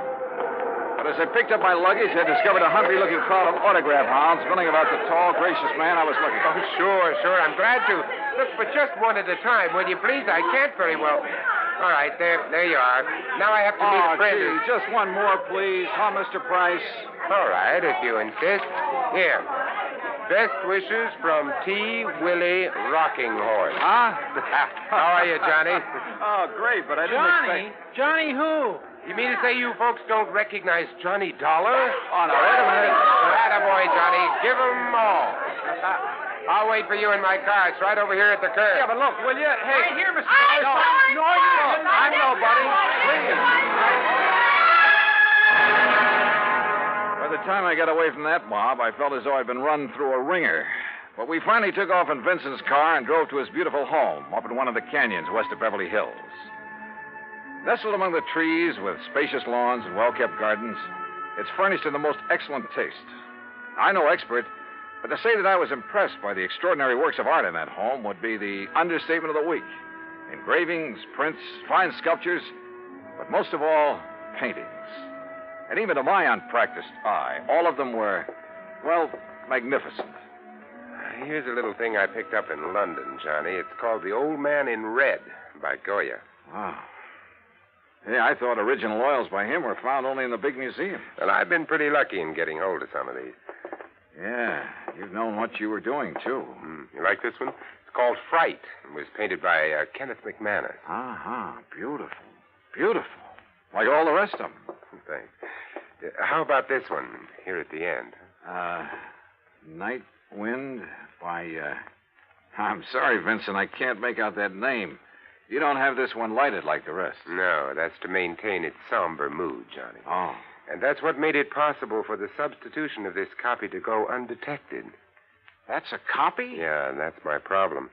But as I picked up my luggage, I discovered a hungry-looking crowd of autograph hounds milling about the tall, gracious man I was looking for. Oh, sure. I'm glad to. Look, but just one at a time, will you please? I can't very well. All right, there you are. Now I have to meet a friend. Gee, just one more, please. Huh, Mr. Price? All right, if you insist. Here. Best wishes from T. Willie Rocking Horse. Huh? How are you, Johnny? Oh, great, but I didn't expect... Johnny who? You mean to say you folks don't recognize Johnny Dollar? Oh, now, wait a minute. Attaboy, Johnny. Give 'em all. I'll wait for you in my car. It's right over here at the curb. Yeah, but look, will you? Hey. Right here, Mr. No, you don't. I'm nobody. Please. By the time I got away from that mob, I felt as though I'd been run through a ringer. But we finally took off in Vincent's car and drove to his beautiful home up in one of the canyons west of Beverly Hills. Nestled among the trees with spacious lawns and well-kept gardens, it's furnished in the most excellent taste. I'm no expert, but to say that I was impressed by the extraordinary works of art in that home would be the understatement of the week. Engravings, prints, fine sculptures, but most of all, paintings. And even to my unpracticed eye, all of them were, well, magnificent. Here's a little thing I picked up in London, Johnny. It's called The Old Man in Red by Goya. Wow. Yeah, I thought original oils by him were found only in the big museums. Well, I've been pretty lucky in getting hold of some of these. Yeah, you've known what you were doing, too. You like this one? It's called Fright. It was painted by Kenneth McManus. Uh-huh. Beautiful. Beautiful. Like all the rest of them. Thanks. How about this one, here at the end? Night Wind by, I'm sorry, Vincent, I can't make out that name. You don't have this one lighted like the rest. No, that's to maintain its somber mood, Johnny. Oh. And that's what made it possible for the substitution of this copy to go undetected. That's a copy? Yeah, and that's my problem.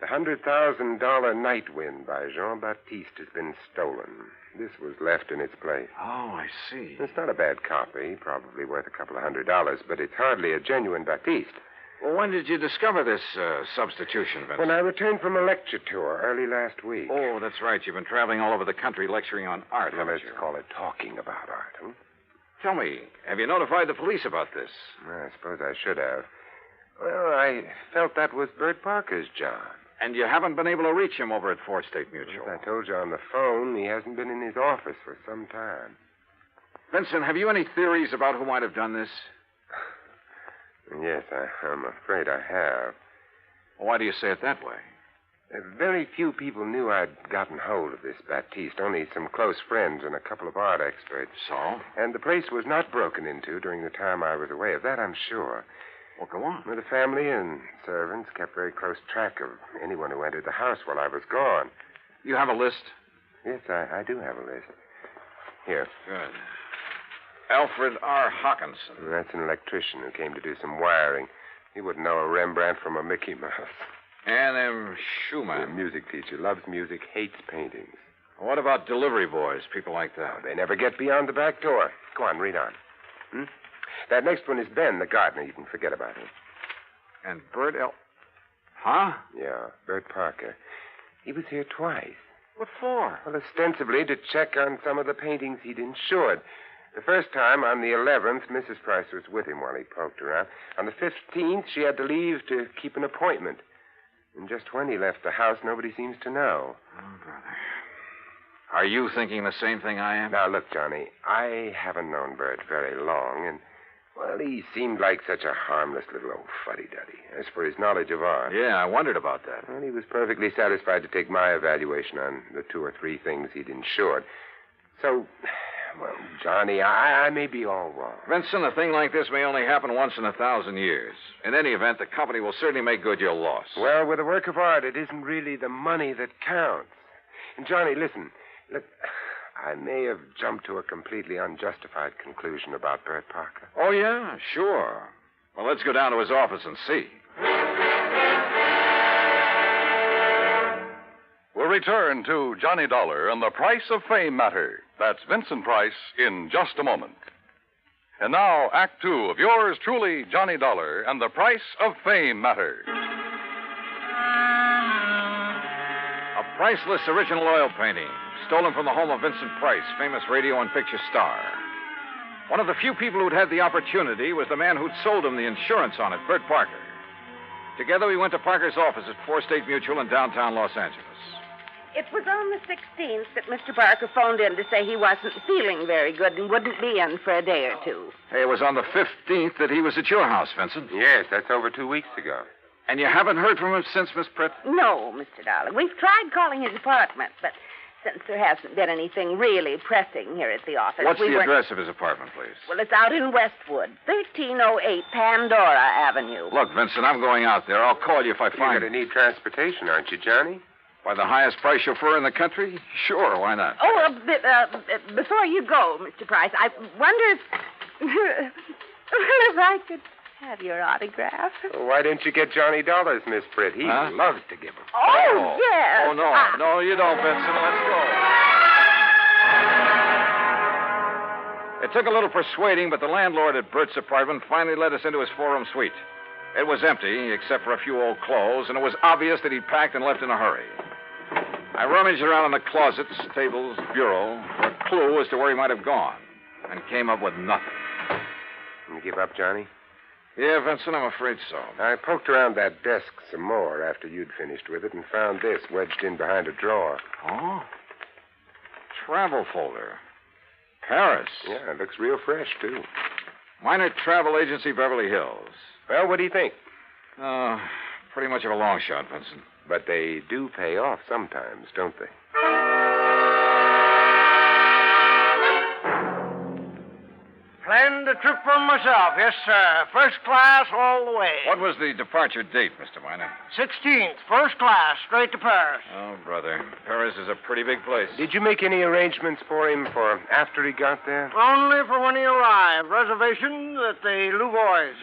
The $100,000 Night Wind by Jean-Baptiste has been stolen. This was left in its place. Oh, I see. It's not a bad copy, probably worth a couple of $100, but it's hardly a genuine Baptiste. Well, when did you discover this substitution, Vincent? When I returned from a lecture tour early last week. Oh, that's right. You've been traveling all over the country lecturing on art, Well, haven't let's you? call it talking about art, huh? Tell me, have you notified the police about this? Well, I suppose I should have. Well, I felt that was Bert Parker's job. And you haven't been able to reach him over at 4 State Mutual? As I told you on the phone, he hasn't been in his office for some time. Vincent, have you any theories about who might have done this? Yes, I'm afraid I have. Why do you say it that way? Very few people knew I'd gotten hold of this Baptiste, only some close friends and a couple of art experts. So? And the place was not broken into during the time I was away. Of that I'm sure. Well, go on. Well, the family and servants kept very close track of anyone who entered the house while I was gone. You have a list? Yes, I do have a list. Here. Good. Alfred R. Hawkinson. That's an electrician who came to do some wiring. He wouldn't know a Rembrandt from a Mickey Mouse. Ann M. Schumann. A music teacher. Loves music, hates paintings. What about delivery boys, people like that? They never get beyond the back door. Go on, read on. That next one is Ben, the gardener. You can forget about him. And Bert L. Huh? Yeah, Bert Parker. He was here twice. What for? Well, ostensibly to check on some of the paintings he'd insured. The first time, on the 11th, Mrs. Price was with him while he poked around. On the 15th, she had to leave to keep an appointment. And just when he left the house, nobody seems to know. Oh, brother. Are you thinking the same thing I am? Now, look, Johnny, I haven't known Bert very long, and, well, he seemed like such a harmless little old fuddy-duddy. As for his knowledge of art... Yeah, I wondered about that. Well, he was perfectly satisfied to take my evaluation on the 2 or 3 things he'd insured. So, well, Johnny, I may be all wrong. Vincent, a thing like this may only happen once in 1,000 years. In any event, the company will certainly make good your loss. Well, with a work of art, it isn't really the money that counts. And, Johnny, listen. Look, I may have jumped to a completely unjustified conclusion about Bert Parker. Oh, yeah? Sure. Well, let's go down to his office and see. We'll return to Johnny Dollar and the Price of Fame matter. That's Vincent Price in just a moment. And now, Act 2 of yours truly, Johnny Dollar, and the Price of Fame matter. A priceless original oil painting, stolen from the home of Vincent Price, famous radio and picture star. One of the few people who'd had the opportunity was the man who'd sold him the insurance on it, Bert Parker. Together, we went to Parker's office at 4 State Mutual in downtown Los Angeles. It was on the 16th that Mr. Parker phoned in to say he wasn't feeling very good and wouldn't be in for a day or two. Hey, it was on the 15th that he was at your house, Vincent. Yes, that's over 2 weeks ago. And you haven't heard from him since, Miss Pritt? No, Mr. Dollar. We've tried calling his apartment, but since there hasn't been anything really pressing here at the office... What's the address of his apartment, please? Well, it's out in Westwood, 1308 Pandora Avenue. Look, Vincent, I'm going out there. I'll call you if I find... You're going to need transportation, aren't you, Johnny? By the highest price chauffeur in the country? Sure, why not? Oh, before you go, Mr. Price, I wonder if... if I could have your autograph. Well, why didn't you get Johnny Dollars, Miss Pritt? He loves to give them. Oh, yes. Oh, no. No, you don't, Vincent. Let's go. It took a little persuading, but the landlord at Bert's apartment finally let us into his four-room suite. It was empty, except for a few old clothes, and it was obvious that he'd packed and left in a hurry. I rummaged around in the closets, tables, bureau, for a clue as to where he might have gone, and came up with nothing. You give up, Johnny? Yeah, Vincent, I'm afraid so. I poked around that desk some more after you'd finished with it and found this wedged in behind a drawer. Oh? Travel folder. Paris. Yeah, it looks real fresh, too. Minor Travel Agency, Beverly Hills. Well, what do you think? Pretty much of a long shot, Vincent. But they do pay off sometimes, don't they? Planned the trip for myself, yes, sir. First class all the way. What was the departure date, Mr. Miner? 16th, first class, straight to Paris. Oh, brother. Paris is a pretty big place. Did you make any arrangements for him for after he got there? Only for when he arrived. Reservation at the Louvois.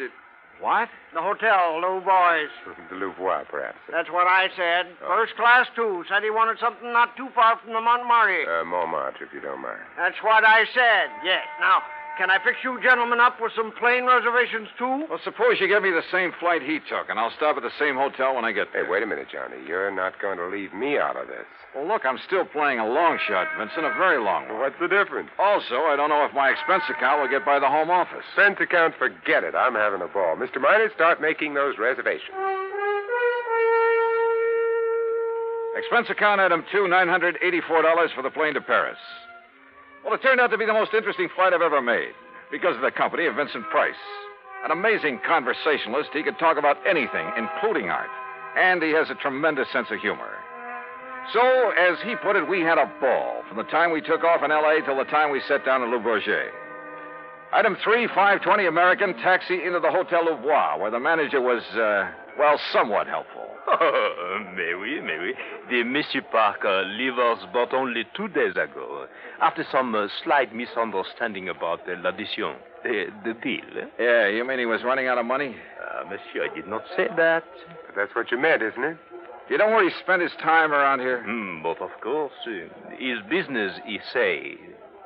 What? The hotel, Louvois. The Louvois, perhaps. That's what I said. First class, too. Said he wanted something not too far from the Montmartre. Montmartre, if you don't mind. That's what I said, yes. Now, can I fix you gentlemen up with some plane reservations, too? Well, suppose you give me the same flight he took, and I'll stop at the same hotel when I get there. Hey, wait a minute, Johnny. You're not going to leave me out of this. Well, look, I'm still playing a long shot, Vincent, a very long one. What's the difference? Also, I don't know if my expense account will get by the home office. Expense account, forget it. I'm having a ball. Mr. Miner, start making those reservations. Expense account item 2, $984 for the plane to Paris. Well, it turned out to be the most interesting flight I've ever made because of the company of Vincent Price. An amazing conversationalist. He could talk about anything, including art. And he has a tremendous sense of humor. So, as he put it, we had a ball from the time we took off in L.A. till the time we set down in Le Bourget. Item 3, 5:20 American, taxi into the Hotel Louvois, where the manager was, somewhat helpful. Oh, mais oui. The Monsieur Parker leave us but only 2 days ago, after some slight misunderstanding about l'addition, the deal. Yeah, you mean he was running out of money? Monsieur, I did not say that. But that's what you meant, isn't it? You know where he spent his time around here? But of course. His business, he say,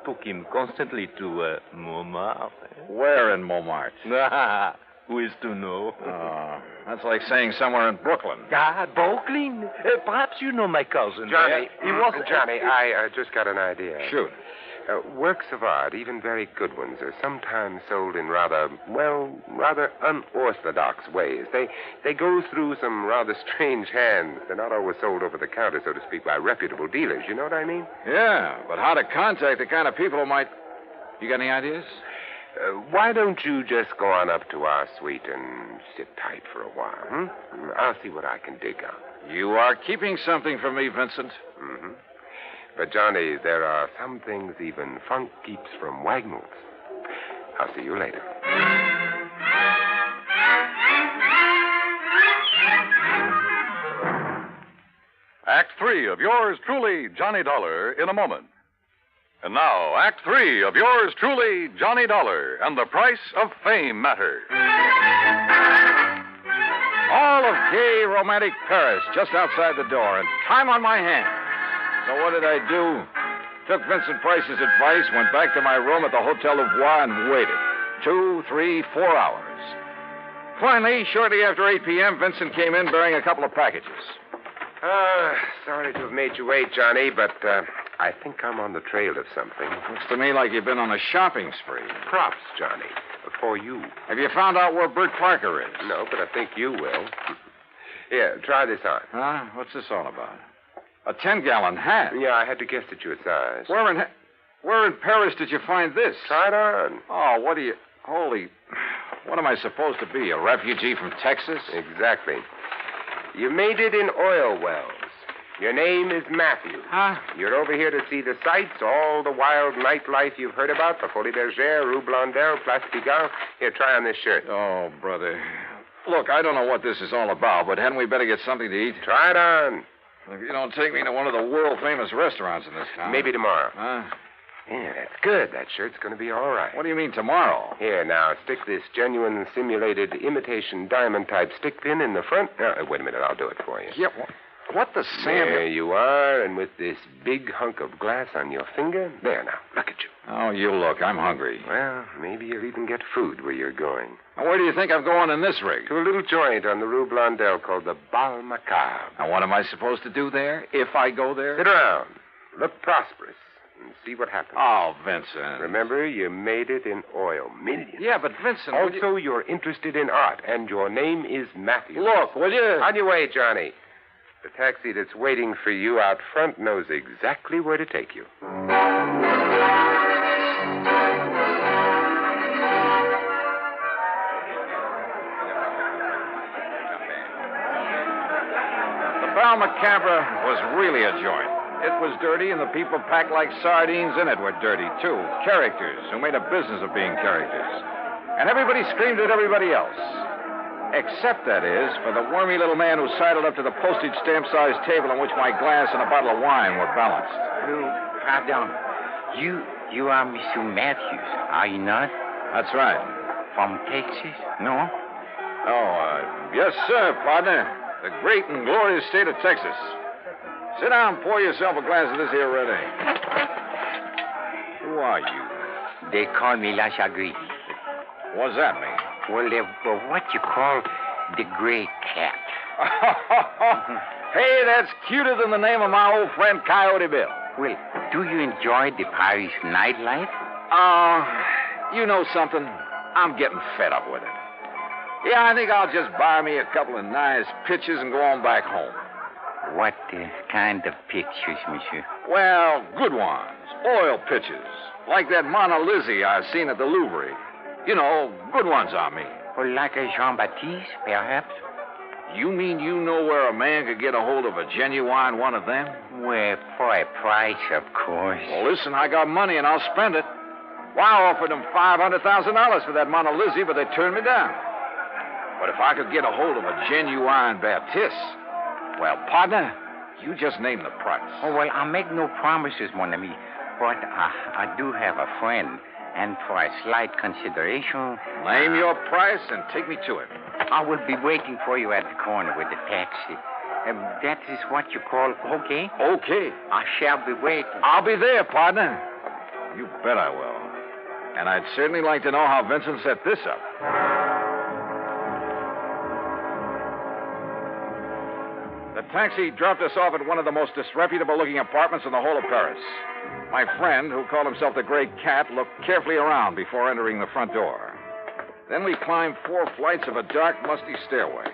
took him constantly to Montmartre. Where in Montmartre? Who is to know? Oh, that's like saying somewhere in Brooklyn. Brooklyn? Perhaps you know my cousin. Johnny, he was... Johnny, I just got an idea. Shoot. Works of art, even very good ones, are sometimes sold in rather unorthodox ways. They go through some rather strange hands. They're not always sold over the counter, so to speak, by reputable dealers. You know what I mean? Yeah, but how to contact the kind of people who might... You got any ideas? Why don't you just go on up to our suite and sit tight for a while, I'll see what I can dig out. You are keeping something from me, Vincent. Mm-hmm. But, Johnny, there are some things even funk keeps from Wagnalls. I'll see you later. Act 3 of yours truly, Johnny Dollar, in a moment. And now, Act 3 of yours truly, Johnny Dollar, and the Price of Fame Matter. All of gay, romantic Paris just outside the door, and time on my hands. So what did I do? Took Vincent Price's advice, went back to my room at the Hotel Louvois, and waited. 2, 3, 4 hours. Finally, shortly after 8 p.m., Vincent came in bearing a couple of packages. Sorry to have made you wait, Johnny, but I think I'm on the trail of something. Looks to me like you've been on a shopping spree. Props, Johnny, for you. Have you found out where Bert Parker is? No, but I think you will. Here, try this on. Huh? What's this all about? A 10-gallon hat? Yeah, I had to guess at your size. Where in Paris did you find this? Try it on. Oh, what do you... Holy... What am I supposed to be, a refugee from Texas? Exactly. You made it in oil wells. Your name is Matthew. Huh? You're over here to see the sights, all the wild nightlife you've heard about, the Folie Bergère, Rue Blondel, Place Pigalle. Here, try on this shirt. Oh, brother. Look, I don't know what this is all about, but hadn't we better get something to eat? Try it on. If you don't take me to one of the world-famous restaurants in this town... Maybe tomorrow. Huh? Yeah, that's good. That shirt's going to be all right. What do you mean, tomorrow? Here, now, stick this genuine simulated imitation diamond-type stick pin in the front. Wait a minute, I'll do it for you. Yeah, what the Sam... There you are, and with this big hunk of glass on your finger. There, now, look at you. Oh, you look. I'm hungry. Well, maybe you'll even get food where you're going. Now, where do you think I'm going in this rig? To a little joint on the Rue Blondel called the Bal Macabre. Now, what am I supposed to do there, if I go there? Sit around. Look prosperous. And see what happens. Oh, Vincent. Remember, you made it in oil. Millions. Yeah, but Vincent... Also, you're interested in art, and your name is Matthew. Look, will you... On your way, Johnny. The taxi that's waiting for you out front knows exactly where to take you. The Bal Macabre was really a joint. It was dirty, and the people packed like sardines in it were dirty, too. Characters who made a business of being characters. And everybody screamed at everybody else. Except, that is, for the wormy little man who sidled up to the postage stamp-sized table on which my glass and a bottle of wine were balanced. Pardon. You are Mr. Matthews, are you not? That's right. From Texas? No? Oh, yes, sir, partner. The great and glorious state of Texas. Sit down and pour yourself a glass of this here red ale. Who are you? They call me La Chagrin. What's that mean? Well, they're what you call the gray cat. Hey, that's cuter than the name of my old friend Coyote Bill. Well, do you enjoy the Paris nightlife? You know something? I'm getting fed up with it. Yeah, I think I'll just buy me a couple of nice pictures and go on back home. What kind of pictures, monsieur? Well, good ones. Oil pictures. Like that Mona Lisa I seen at the Louvre. You know, good ones, I mean. Well, like a Jean-Baptiste, perhaps? You mean you know where a man could get a hold of a genuine one of them? Well, for a price, of course. Well, listen, I got money and I'll spend it. Well, I offered them $500,000 for that Mona Lisa, but they turned me down. But if I could get a hold of a genuine Baptiste, well, partner, you just name the price. Oh, well, I'll make no promises, mon ami. But I do have a friend. And for a slight consideration... Name your price and take me to it. I will be waiting for you at the corner with the taxi. That is what you call okay? Okay. I shall be waiting. I'll be there, partner. You bet I will. And I'd certainly like to know how Vincent set this up. The taxi dropped us off at one of the most disreputable-looking apartments in the whole of Paris. My friend, who called himself the Gray Cat, looked carefully around before entering the front door. Then we climbed 4 flights of a dark, musty stairway.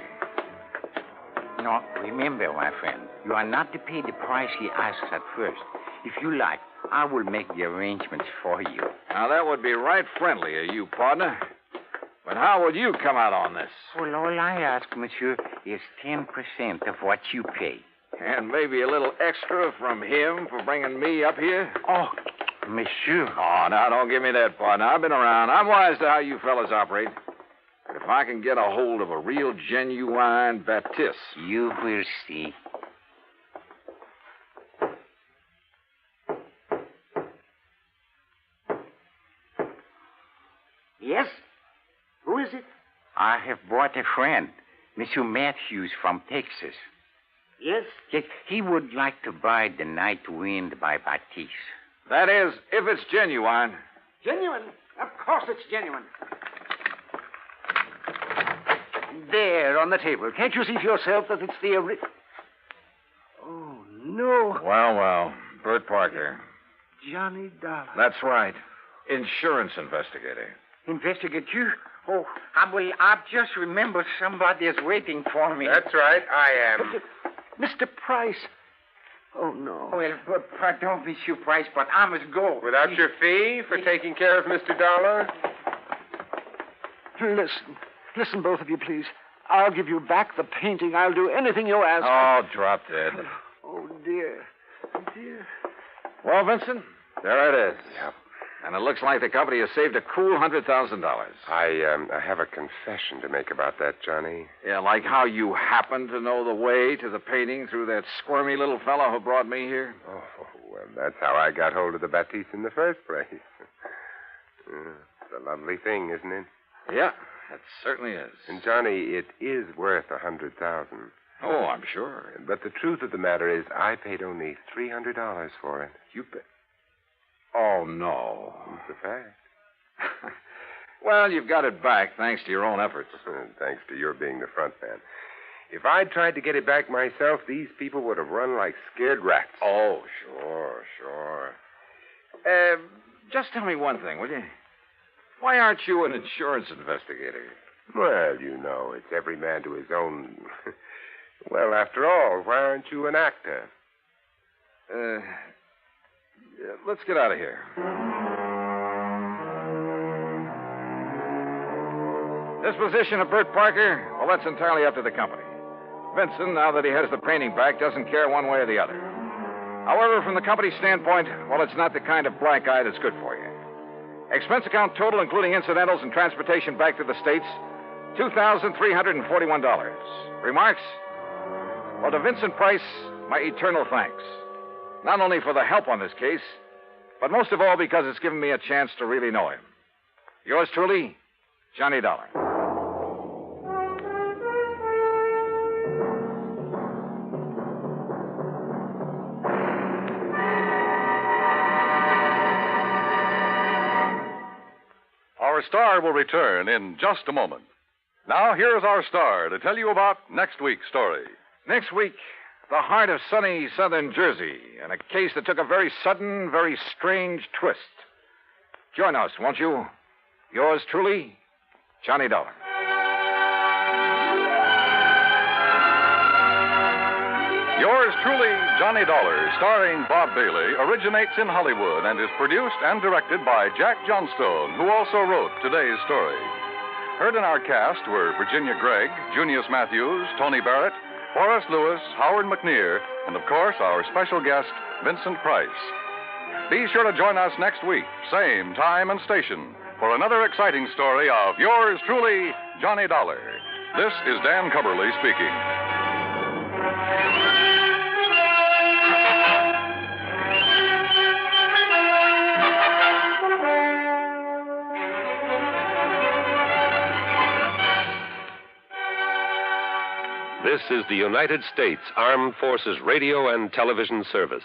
No, remember, my friend, you are not to pay the price he asks at first. If you like, I will make the arrangements for you. Now, that would be right friendly of you, partner. But how would you come out on this? Well, all I ask, monsieur, is 10% of what you pay. And maybe a little extra from him for bringing me up here? Oh, monsieur. Oh, now, don't give me that, partner. I've been around. I'm wise to how you fellas operate. But if I can get a hold of a real, genuine Baptiste... You will see. Yes? Who is it? I have brought a friend, Monsieur Matthews from Texas. Yes? Yes, he would like to buy The Night Wind by Baptiste. That is, if it's genuine. Genuine? Of course it's genuine. There, on the table. Can't you see for yourself that it's the original? Oh, no. Well, Bert Parker. Johnny Dollar. That's right. Insurance investigator. Investigate you? Oh, I've just remembered somebody is waiting for me. That's right, I am. Mr. Price. Oh, no. Well, pardon, Monsieur Price, but I must go. Without your fee for taking care of Mr. Dollar? Listen, both of you, please. I'll give you back the painting. I'll do anything you ask. Oh, drop dead. Oh, dear. Dear. Well, Vincent, there it is. Yep. And it looks like the company has saved a cool $100,000. I have a confession to make about that, Johnny. Yeah, like how you happen to know the way to the painting through that squirmy little fellow who brought me here. Oh, well, that's how I got hold of the Batiste in the first place. It's a lovely thing, isn't it? Yeah, it certainly is. And, Johnny, it is worth $100,000. Oh, I'm sure. But the truth of the matter is I paid only $300 for it. You paid? Oh, no. It's a fact. Well, you've got it back thanks to your own efforts. Thanks to your being the front man. If I'd tried to get it back myself, these people would have run like scared rats. Oh, sure. Just tell me one thing, will you? Why aren't you an insurance investigator? Well, you know, it's every man to his own. Well, after all, why aren't you an actor? Let's get out of here. Disposition of Bert Parker, well, that's entirely up to the company. Vincent, now that he has the painting back, doesn't care one way or the other. However, from the company's standpoint, well, it's not the kind of black eye that's good for you. Expense account total, including incidentals and transportation back to the States, $2,341. Remarks? Well, to Vincent Price, my eternal thanks. Not only for the help on this case, but most of all because it's given me a chance to really know him. Yours truly, Johnny Dollar. Our star will return in just a moment. Now, here's our star to tell you about next week's story. Next week, the heart of sunny southern Jersey, and a case that took a very sudden, very strange twist. Join us, won't you? Yours truly, Johnny Dollar. Yours truly, Johnny Dollar, starring Bob Bailey, originates in Hollywood and is produced and directed by Jack Johnstone, who also wrote today's story. Heard in our cast were Virginia Gregg, Junius Matthews, Tony Barrett, Horace Lewis, Howard McNear, and, of course, our special guest, Vincent Price. Be sure to join us next week, same time and station, for another exciting story of yours truly, Johnny Dollar. This is Dan Cumberly speaking. This is the United States Armed Forces Radio and Television Service.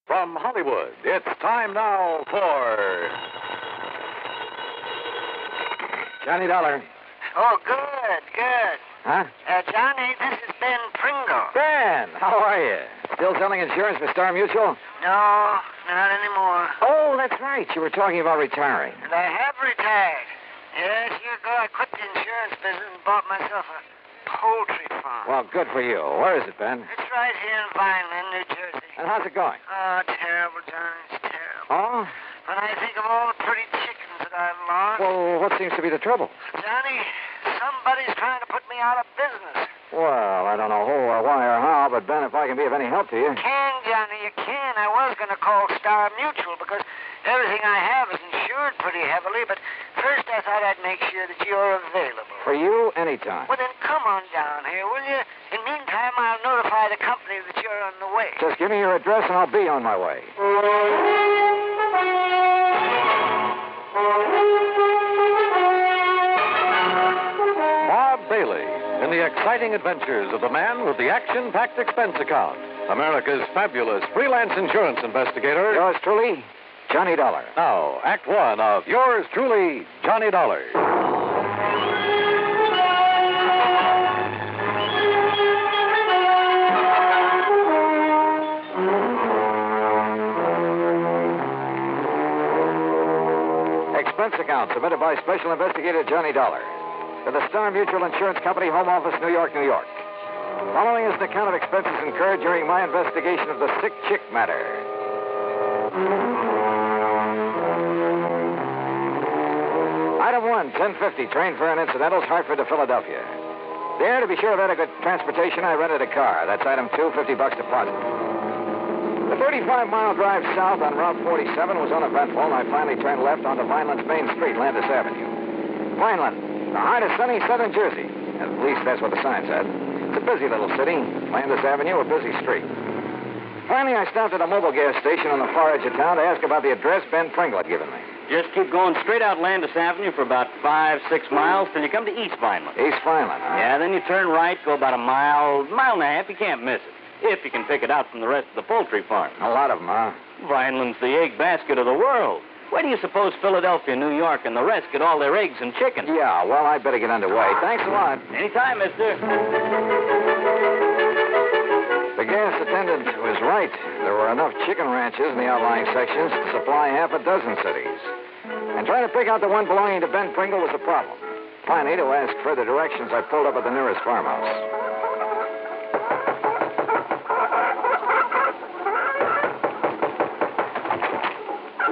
From Hollywood, it's time now for Johnny Dollar. Oh, good. Huh? Johnny, this is Ben Kringle. Ben, how are you? Still selling insurance for Star Mutual? No, not anymore. Oh, that's right. You were talking about retiring. And I have retired. Yes, year ago I quit the insurance business and bought myself a poultry farm. Well, good for you. Where is it, Ben? It's right here in Vineland, New Jersey. And how's it going? Oh, terrible, Johnny. It's terrible. Oh? When I think of all the pretty chickens that I've lost. Well, what seems to be the trouble? Johnny, somebody's trying to put me out of business. Well, I don't know who or why or how, but Ben, if I can be of any help to you. Can, Johnny, you can. I was going to call Star Mutual because everything I have is insured pretty heavily, but first I thought I'd make sure that you're available. For you, anytime. Well, then come on down here, will you? In the meantime, I'll notify the company that you're on the way. Just give me your address and I'll be on my way. Bob Bailey in the exciting adventures of the man with the action-packed expense account. America's fabulous freelance insurance investigator. Yours truly, Johnny Dollar. Now, Act One of yours truly, Johnny Dollar. Expense account submitted by Special Investigator Johnny Dollar to the Star Mutual Insurance Company, Home Office, New York, New York. Following is an account of expenses incurred during my investigation of the sick chick matter. Item 1, 1050, train fare and incidentals, Hartford to Philadelphia. There, to be sure of adequate transportation, I rented a car. That's item 2, $50 deposit. The 35-mile drive south on Route 47 was uneventful, and I finally turned left onto Vineland's main street, Landis Avenue. Vineland, the heart of sunny southern Jersey. At least that's what the sign said. It's a busy little city. Landis Avenue, a busy street. Finally, I stopped at a mobile gas station on the far edge of town to ask about the address Ben Pringle had given me. Just keep going straight out Landis Avenue for about 5-6 miles till you come to East Vineland. East Vineland, huh? Yeah, then you turn right, go about a mile and a half. You can't miss it. If you can pick it out from the rest of the poultry farm. A lot of them, huh? Vineland's the egg basket of the world. Where do you suppose Philadelphia, New York, and the rest get all their eggs and chicken? Yeah, well, I'd better get underway. Thanks a lot. Anytime, mister. The gas attendant was right. There were enough chicken ranches in the outlying sections to supply half a dozen cities. And trying to pick out the one belonging to Ben Pringle was a problem. Finally, to ask further directions, I pulled up at the nearest farmhouse.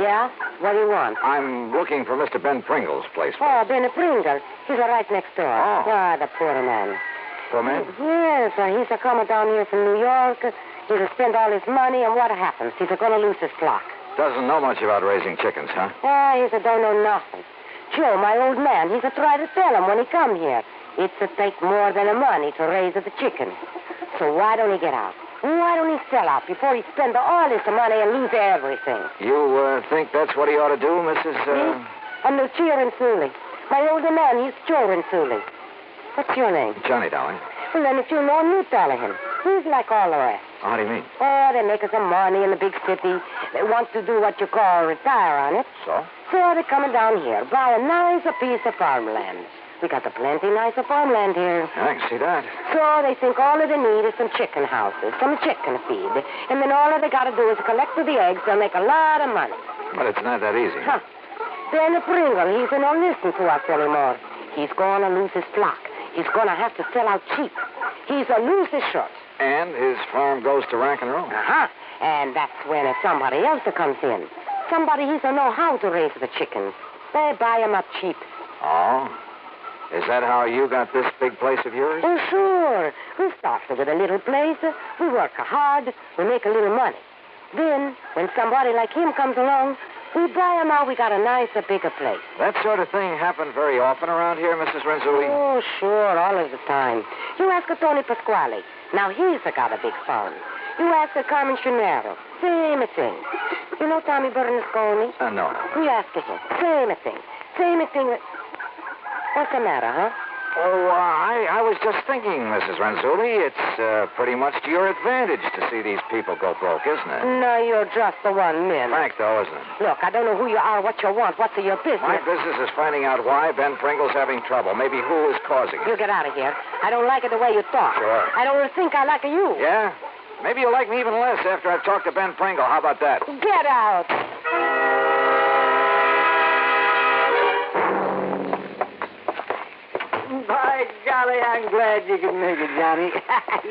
Yeah? What do you want? I'm looking for Mr. Ben Pringle's place. Oh, Ben Pringle. He's right next door. Oh. Ah, the poor man. Poor man? Yes, he's coming down here from New York. He'll spend all his money, and what happens? He's going to lose his flock. Doesn't know much about raising chickens, huh? Ah, he don't know nothing. Joe, my old man, he's try to tell him when he come here. It's take more than the money to raise the chicken. So why don't he get out? Why don't he sell out before he spend all his money and lose everything? You think that's what he ought to do, Mrs. I'm the Cheer and Sully. My older man, he's Joe and Sully. What's your name? Johnny, darling. Well, then if you know him, you tell him. He's like all the rest. How do you mean? Oh, they make some money in the big city. They want to do what you call retire on it. So? So they're coming down here, buy a nice piece of farmland. We got a plenty nicer farmland here. I can see that. So they think all that they need is some chicken houses, some chicken feed. And then all that they got to do is collect the eggs. They'll make a lot of money. But it's not that easy. Huh. Ben Pringle, he's not listening to us anymore. He's going to lose his flock. He's going to have to sell out cheap. He's a lose his shirt. And his farm goes to rack and roll. Uh-huh. And that's when somebody else comes in. Somebody he don't know how to raise the chickens. They buy them up cheap. Oh? Is that how you got this big place of yours? Oh, sure. We started with a little place. We work hard. We make a little money. Then, when somebody like him comes along, we buy him out. We got a nicer, bigger place. That sort of thing happened very often around here, Mrs. Renzulli? Oh, sure, all of the time. You ask Tony Pasquale. Now, he's got a big farm. You ask Carmen Kringle. Same thing. You know Tommy Bernasconi? No. We ask him. Same thing. Same thing. What's the matter, huh? Oh, I was just thinking, Mrs. Renzulli, it's pretty much to your advantage to see these people go broke, isn't it? No, you're just the one man. Frank, though, isn't it? Look, I don't know who you are, what you want, what's your business. My business is finding out why Ben Pringle's having trouble. Maybe who is causing it. You get out of here. I don't like it the way you talk. Sure. I don't think I like you. Yeah? Maybe you'll like me even less after I've talked to Ben Pringle. How about that? Get out. By golly, I'm glad you could make it, Johnny.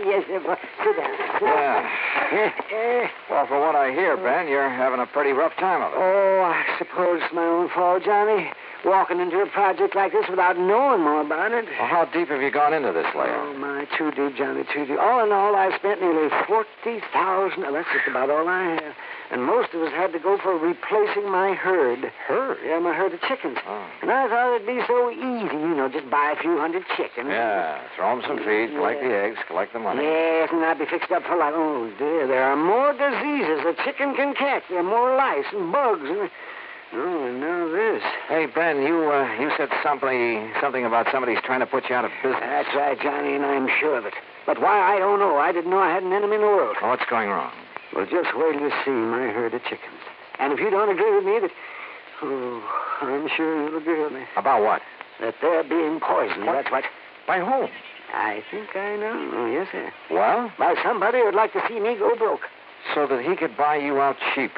Yes, sir. Sit down. Yeah. Well, for what I hear, Ben, you're having a pretty rough time of it. Oh, I suppose it's my own fault, Johnny. walking into a project like this without knowing more about it. Well, how deep have you gone into this layout? Oh, my, too deep, Johnny, too deep. All in all, I spent nearly $40,000. That's just about all I have. And most of us had to go for replacing my herd. Herd? Yeah, my herd of chickens. Oh. And I thought it'd be so easy, just buy a few hundred chickens. Yeah, throw them some feed, collect the eggs, collect the money. Yes, and I'd be fixed up for life. Oh, dear, there are more diseases a chicken can catch. There are more lice and bugs. And now this. Hey, Ben, you said something about somebody's trying to put you out of business. That's right, Johnny, and I'm sure of it. But why, I don't know. I didn't know I had an enemy in the world. Well, what's going wrong? Well, just wait till you see my herd of chickens. And if you don't agree with me that... Oh, I'm sure you'll agree with me. About what? That they're being poisoned, that's what. By whom? I think I know. Oh, yes, sir. Well? By somebody who'd like to see me go broke. So that he could buy you out cheap.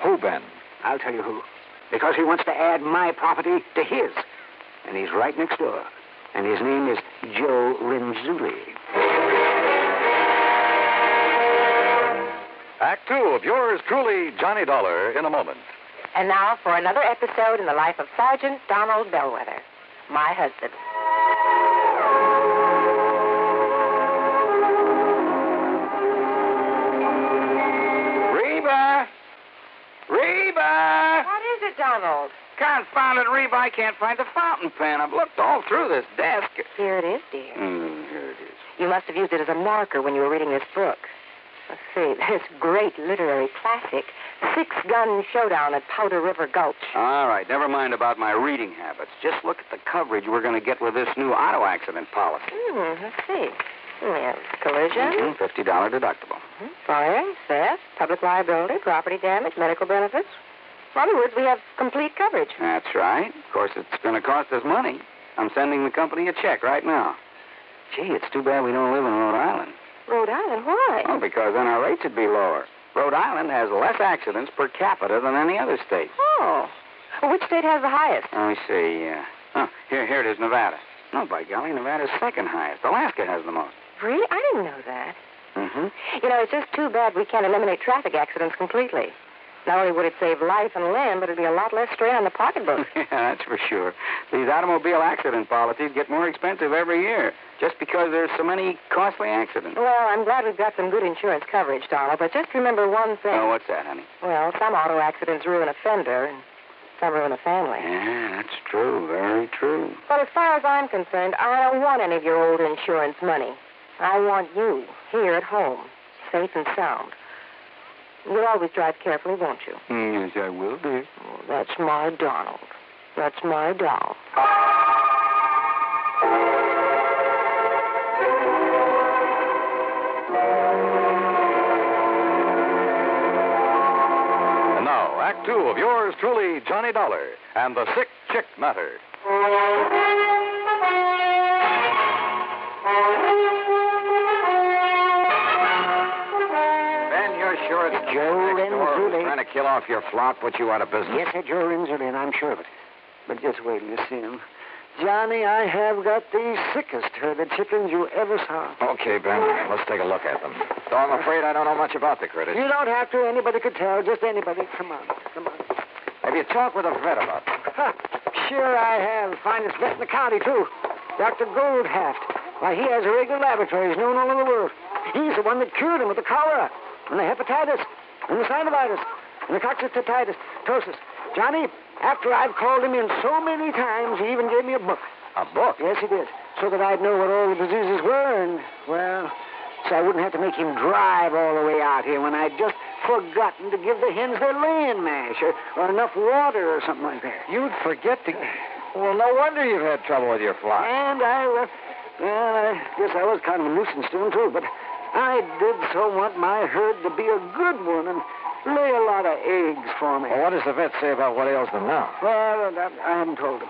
Who, Ben? I'll tell you who. Because he wants to add my property to his. And he's right next door. And his name is Joe Renzulli. Act 2 of yours truly, Johnny Dollar, in a moment. And now for another episode in the life of Sergeant Donald Bellwether, my husband. Reba! What is it, Donald? Confounded Reba, I can't find the fountain pen. I've looked all through this desk. Here it is, dear. Here it is. You must have used it as a marker when you were reading this book. Let's see, this great literary classic, Six-Gun Showdown at Powder River Gulch. All right, never mind about my reading habits. Just look at the coverage we're going to get with this new auto accident policy. Let's see. We have collision. $50 deductible. Fire, theft, public liability, property damage, medical benefits. In other words, we have complete coverage. That's right. Of course, it's going to cost us money. I'm sending the company a check right now. Gee, it's too bad we don't live in Rhode Island. Rhode Island? Why? Oh, because then our rates would be lower. Rhode Island has less accidents per capita than any other state. Oh. Well, which state has the highest? Let me see. Here it is, Nevada. No, by golly, Nevada's second highest. Alaska has the most. Really? I didn't know that. Mm-hmm. It's just too bad we can't eliminate traffic accidents completely. Not only would it save life and limb, but it'd be a lot less strain on the pocketbook. Yeah, that's for sure. These automobile accident policies get more expensive every year just because there's so many costly accidents. Well, I'm glad we've got some good insurance coverage, Donald, but just remember one thing. Oh, what's that, honey? Well, some auto accidents ruin a fender, and some ruin a family. Yeah, that's true. Very true. But as far as I'm concerned, I don't want any of your old insurance money. I want you here at home, safe and sound. You'll always drive carefully, won't you? Yes, I will, dear. Oh, that's my Donald. That's my doll. And now, Act 2 of yours truly, Johnny Dollar, and the Sick Chick Matter. Sure, it's Joe Renzulli. Trying to kill off your flock, put you out of business. Yes, sir, Joe Renzulli, and I'm sure of it. But just wait till you see him. Johnny, I have got the sickest herd of chickens you ever saw. Okay, Ben, let's take a look at them. Though I'm afraid I don't know much about the critters. You don't have to. Anybody could tell. Just anybody. Come on. Have you talked with a vet about them? Huh. Sure I have. Finest vet in the county, too. Dr. Goldhaft. Why, he has a regular laboratory. He's known all over the world. He's the one that cured him with the cholera, and the hepatitis, and the synovitis, and the coccytitis, ptosis. Johnny, after I've called him in so many times, he even gave me a book. A book? Yes, he did. So that I'd know what all the diseases were, and, well, so I wouldn't have to make him drive all the way out here when I'd just forgotten to give the hens their laying mash or enough water or something like that. You'd forget to... Well, no wonder you've had trouble with your flock. And I guess I was kind of a nuisance to him, too, but I did so want my herd to be a good one and lay a lot of eggs for me. Well, what does the vet say about what ails them now? Well, I haven't told him.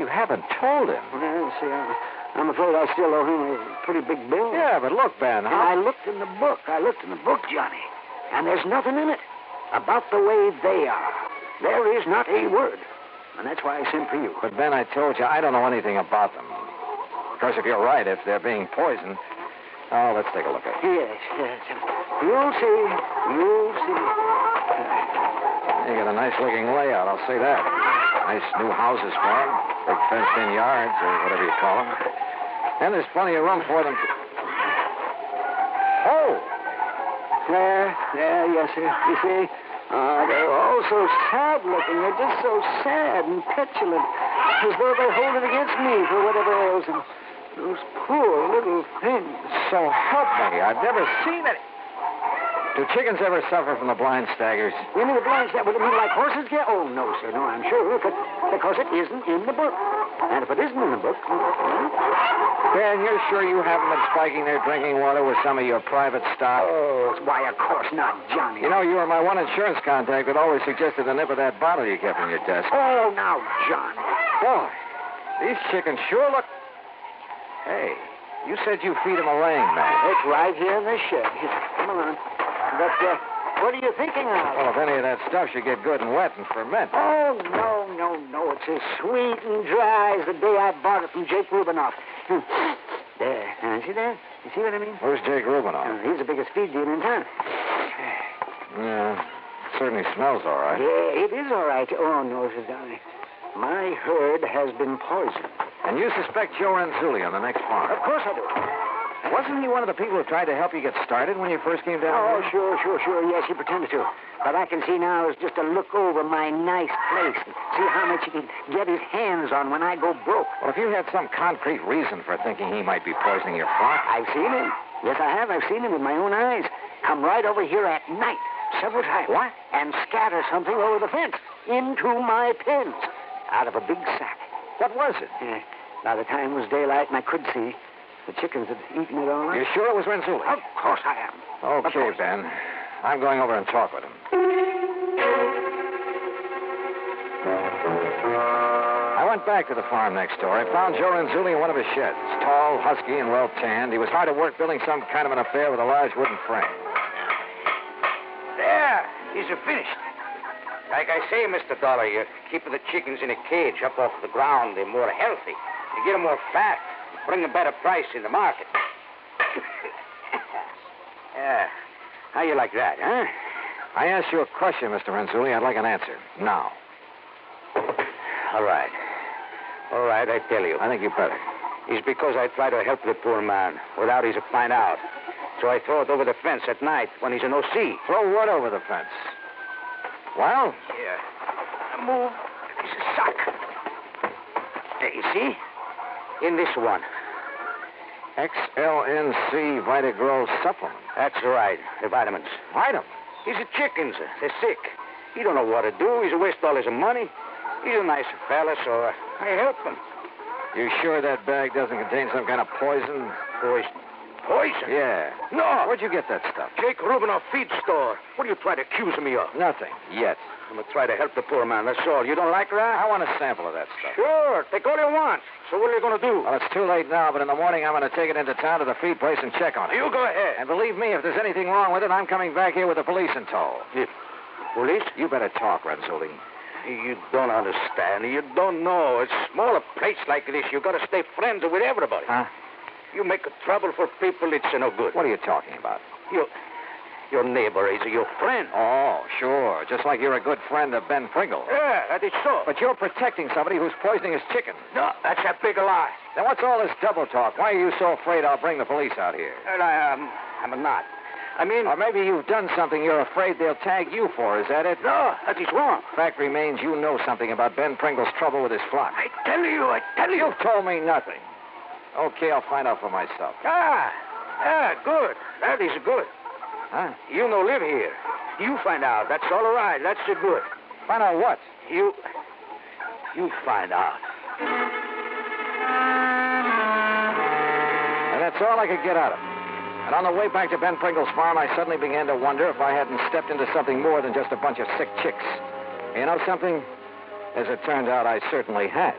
You haven't told him? Well, see, I'm afraid I still owe him a pretty big bill. Yeah, but look, Ben, And I looked in the book. Johnny, and there's nothing in it about the way they are. There is not a word. And that's why I sent for you. But, Ben, I told you, I don't know anything about them. Of course, if you're right, if they're being poisoned... Oh, let's take a look at it. Yes. You'll see. You got a nice-looking layout, I'll say that. Nice new houses for them. Big fenced-in yards, or whatever you call them. And there's plenty of room for them to... Oh! Yes, sir. You see? They're all so sad-looking. They're just so sad and petulant. As though they hold it against me for whatever else. And those poor little things. So help me. I've never seen it. Do chickens ever suffer from the blind staggers? You mean the blind staggers? Would it mean like horses get? Oh, no, sir. No, I'm sure. Because it isn't in the book. And if it isn't in the book... Ben, you're sure you haven't been spiking their drinking water with some of your private stock? Oh, why, of course not, Johnny. You know, you were my one insurance contact that always suggested the nip of that bottle you kept in your desk. Oh, now, Johnny. Boy, these chickens sure look... Hey, you said you feed them a laying mat. It's right here in the shed. Here, come along. But, what are you thinking of? Well, if any of that stuff should get good and wet and ferment. Oh, no. It's as sweet and dry as the day I bought it from Jake Rubinoff. There. See that? You see what I mean? Who's Jake Rubinoff? He's the biggest feed dealer in town. Yeah, certainly smells all right. Yeah, it is all right. Oh, no, Sir Donnie. My herd has been poisoned. And you suspect Joe Renzulli on the next farm? Of course I do. Wasn't he one of the people who tried to help you get started when you first came down Oh, here? sure. Yes, he pretended to. But I can see now is just to look over my nice place and see how much he can get his hands on when I go broke. Well, if you had some concrete reason for thinking he might be poisoning your flock... I've seen him. Yes, I have. I've seen him with my own eyes. Come right over here at night, several times. What? And scatter something over the fence into my pens out of a big sack. What was it? By the time it was daylight and I could see, the chickens had eaten it all up. You sure it was Renzulli? Of course I am. Okay, Ben. I'm going over and talk with him. I went back to the farm next door. I found Joe Renzulli in one of his sheds. Tall, husky, and well-tanned. He was hard at work building some kind of an affair with a large wooden frame. There. These are finished. Like I say, Mr. Dollar, you're keeping the chickens in a cage up off the ground. They're more healthy. You get them more fat. Bring a better price in the market. Yeah. How you like that, huh? I asked you a question, Mr. Renzulli. I'd like an answer. Now. All right, I tell you. I think you better. It's because I try to help the poor man without he's to find out. So I throw it over the fence at night when he's in O.C. Throw what over the fence? Well? Yeah. Move this sock. There, you see? In this one. XLNC Vitagrow supplement. That's right, the vitamins. Vitamins? These are chickens. They're sick. He don't know what to do. He's a waste all his money. He's a nice fella, so I help him. You sure that bag doesn't contain some kind of poison? Poison? Poison? Yeah. No. Where'd you get that stuff? Jake Rubinoff feed store. What are you trying to accuse me of? Nothing. Yet. I'm going to try to help the poor man, that's all. You don't like that? I want a sample of that stuff. Sure. Take all you want. So what are you going to do? Well, it's too late now, but in the morning I'm going to take it into town to the feed place and check on it. You go ahead. And believe me, if there's anything wrong with it, I'm coming back here with the police in tow. Police? You better talk, Renzulli. You don't understand. You don't know. It's smaller place like this. You got to stay friends with everybody. Huh? You make trouble for people, it's no good. What are you talking about? Your neighbor is your friend. Oh, sure. Just like you're a good friend of Ben Kringle. Yeah, that is so. But you're protecting somebody who's poisoning his chicken. No, that's a big lie. Then what's all this double talk? Why are you so afraid I'll bring the police out here? Well, I'm not. I mean... Or maybe you've done something you're afraid they'll tag you for. Is that it? No, that is wrong. Fact remains you know something about Ben Pringle's trouble with his flock. I tell you. You've told me nothing. Okay, I'll find out for myself. Good. That is good. Huh? You no live here. You find out. That's all right. That's good. Find out what? You find out. And that's all I could get out of him. And on the way back to Ben Pringle's farm, I suddenly began to wonder if I hadn't stepped into something more than just a bunch of sick chicks. You know something? As it turned out, I certainly had.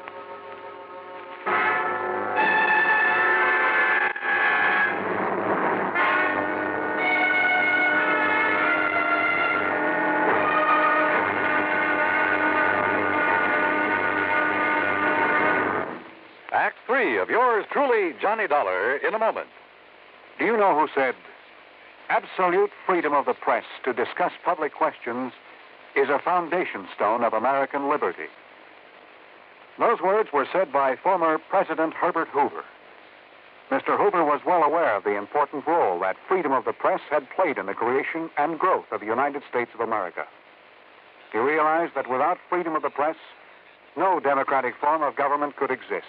Act 3 of yours truly, Johnny Dollar, in a moment. Do you know who said, absolute freedom of the press to discuss public questions is a foundation stone of American liberty? Those words were said by former President Herbert Hoover. Mr. Hoover was well aware of the important role that freedom of the press had played in the creation and growth of the United States of America. He realized that without freedom of the press, no democratic form of government could exist.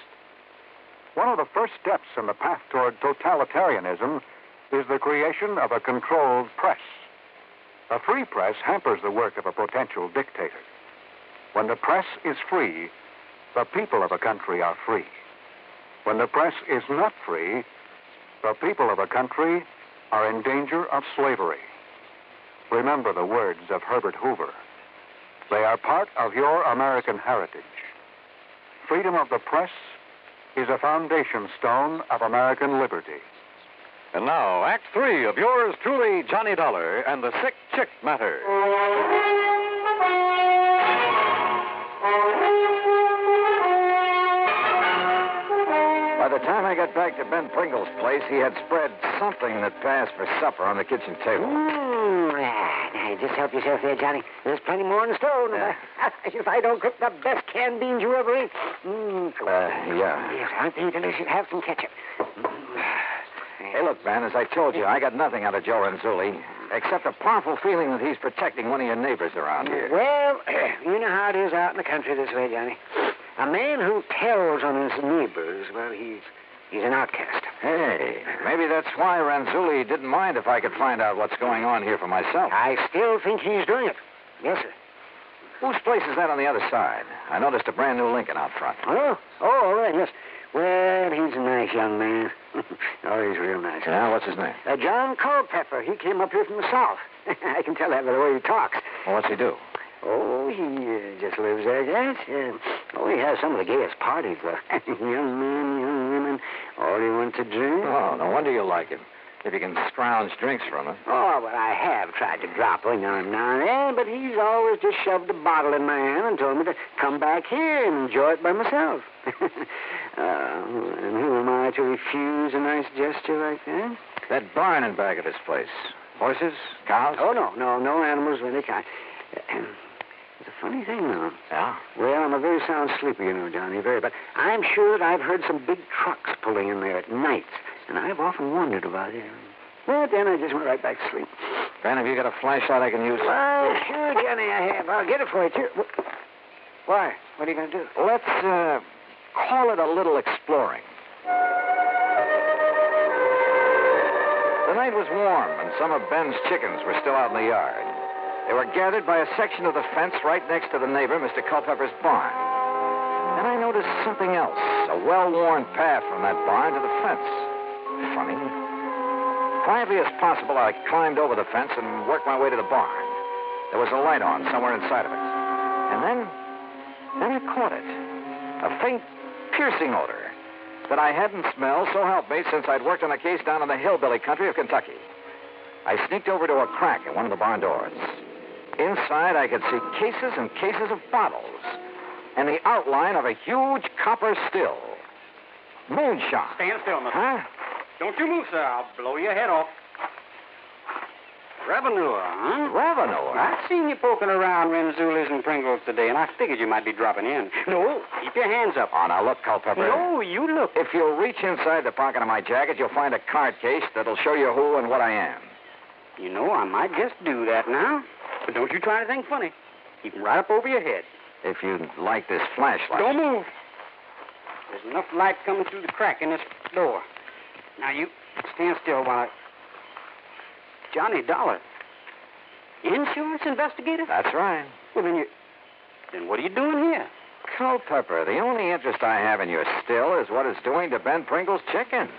One of the first steps in the path toward totalitarianism is the creation of a controlled press. A free press hampers the work of a potential dictator. When the press is free, the people of a country are free. When the press is not free, the people of a country are in danger of slavery. Remember the words of Herbert Hoover. They are part of your American heritage. Freedom of the press is a foundation stone of American liberty. And now, Act 3 of yours truly, Johnny Dollar and the Sick Chick Matter. By the time I got back to Ben Pringle's place, he had spread something that passed for supper on the kitchen table. Now, just help yourself there, Johnny. There's plenty more in the stove. Yeah. If I don't cook the best canned beans you ever ate. Yeah. Yes, aren't they delicious? Have some ketchup. Hey, look, Ben, as I told you, I got nothing out of Joe Renzulli, except a powerful feeling that he's protecting one of your neighbors around here. Well, you know how it is out in the country this way, Johnny. A man who tells on his neighbors, well, he's an outcast. Hey, maybe that's why Renzulli didn't mind if I could find out what's going on here for myself. I still think he's doing it. Yes, sir. Whose place is that on the other side? I noticed a brand new Lincoln out front. Oh, all right, yes. Well, he's a nice young man. Oh, he's real nice. Yeah, what's his name? John Culpepper. He came up here from the South. I can tell that by the way he talks. Well, what's he do? Oh, he just lives there, yes. He has some of the gayest parties, though. Young men, young women, all he wants to drink. Oh, no wonder you like him. If you can scrounge drinks from him. Oh, well, I have tried to drop one now and then, but he's always just shoved a bottle in my hand and told me to come back here and enjoy it by myself. And who am I to refuse a nice gesture like that? That barn in back of this place. Horses? Cows? Oh, no animals of any kind. It's a funny thing, though. Yeah? Well, I'm a very sound sleeper, you know, Johnny, but I'm sure that I've heard some big trucks pulling in there at night, and I've often wondered about it. But then I just went right back to sleep. Ben, have you got a flashlight I can use? Well, sure, Johnny, I have. I'll get it for you, too. Why? What are you going to do? Let's, call it a little exploring. The night was warm, and some of Ben's chickens were still out in the yard. They were gathered by a section of the fence right next to the neighbor, Mr. Culpepper's barn. Then I noticed something else, a well-worn path from that barn to the fence. Funny. Quietly as possible, I climbed over the fence and worked my way to the barn. There was a light on somewhere inside of it. And then I caught it. A faint, piercing odor that I hadn't smelled, so help me, since I'd worked on a case down in the hillbilly country of Kentucky. I sneaked over to a crack in one of the barn doors. Inside, I could see cases and cases of bottles and the outline of a huge copper still. Moonshine. Stand still, mister. Huh? Don't you move, sir. I'll blow your head off. Revenue, huh? Revenue? I've seen you poking around Renzulli's and Pringle's today, and I figured you might be dropping in. No, keep your hands up. Oh, now look, Culpepper. No, you look. If you'll reach inside the pocket of my jacket, you'll find a card case that'll show you who and what I am. You know, I might just do that now. But don't you try to think funny. Keep 'em right up over your head. If you'd like this flashlight. Don't move. There's enough light coming through the crack in this door. Now, you stand still while I... Johnny Dollar. Insurance investigator? That's right. Well, then what are you doing here? Culpepper, the only interest I have in your still is what it's doing to Ben Pringle's chickens.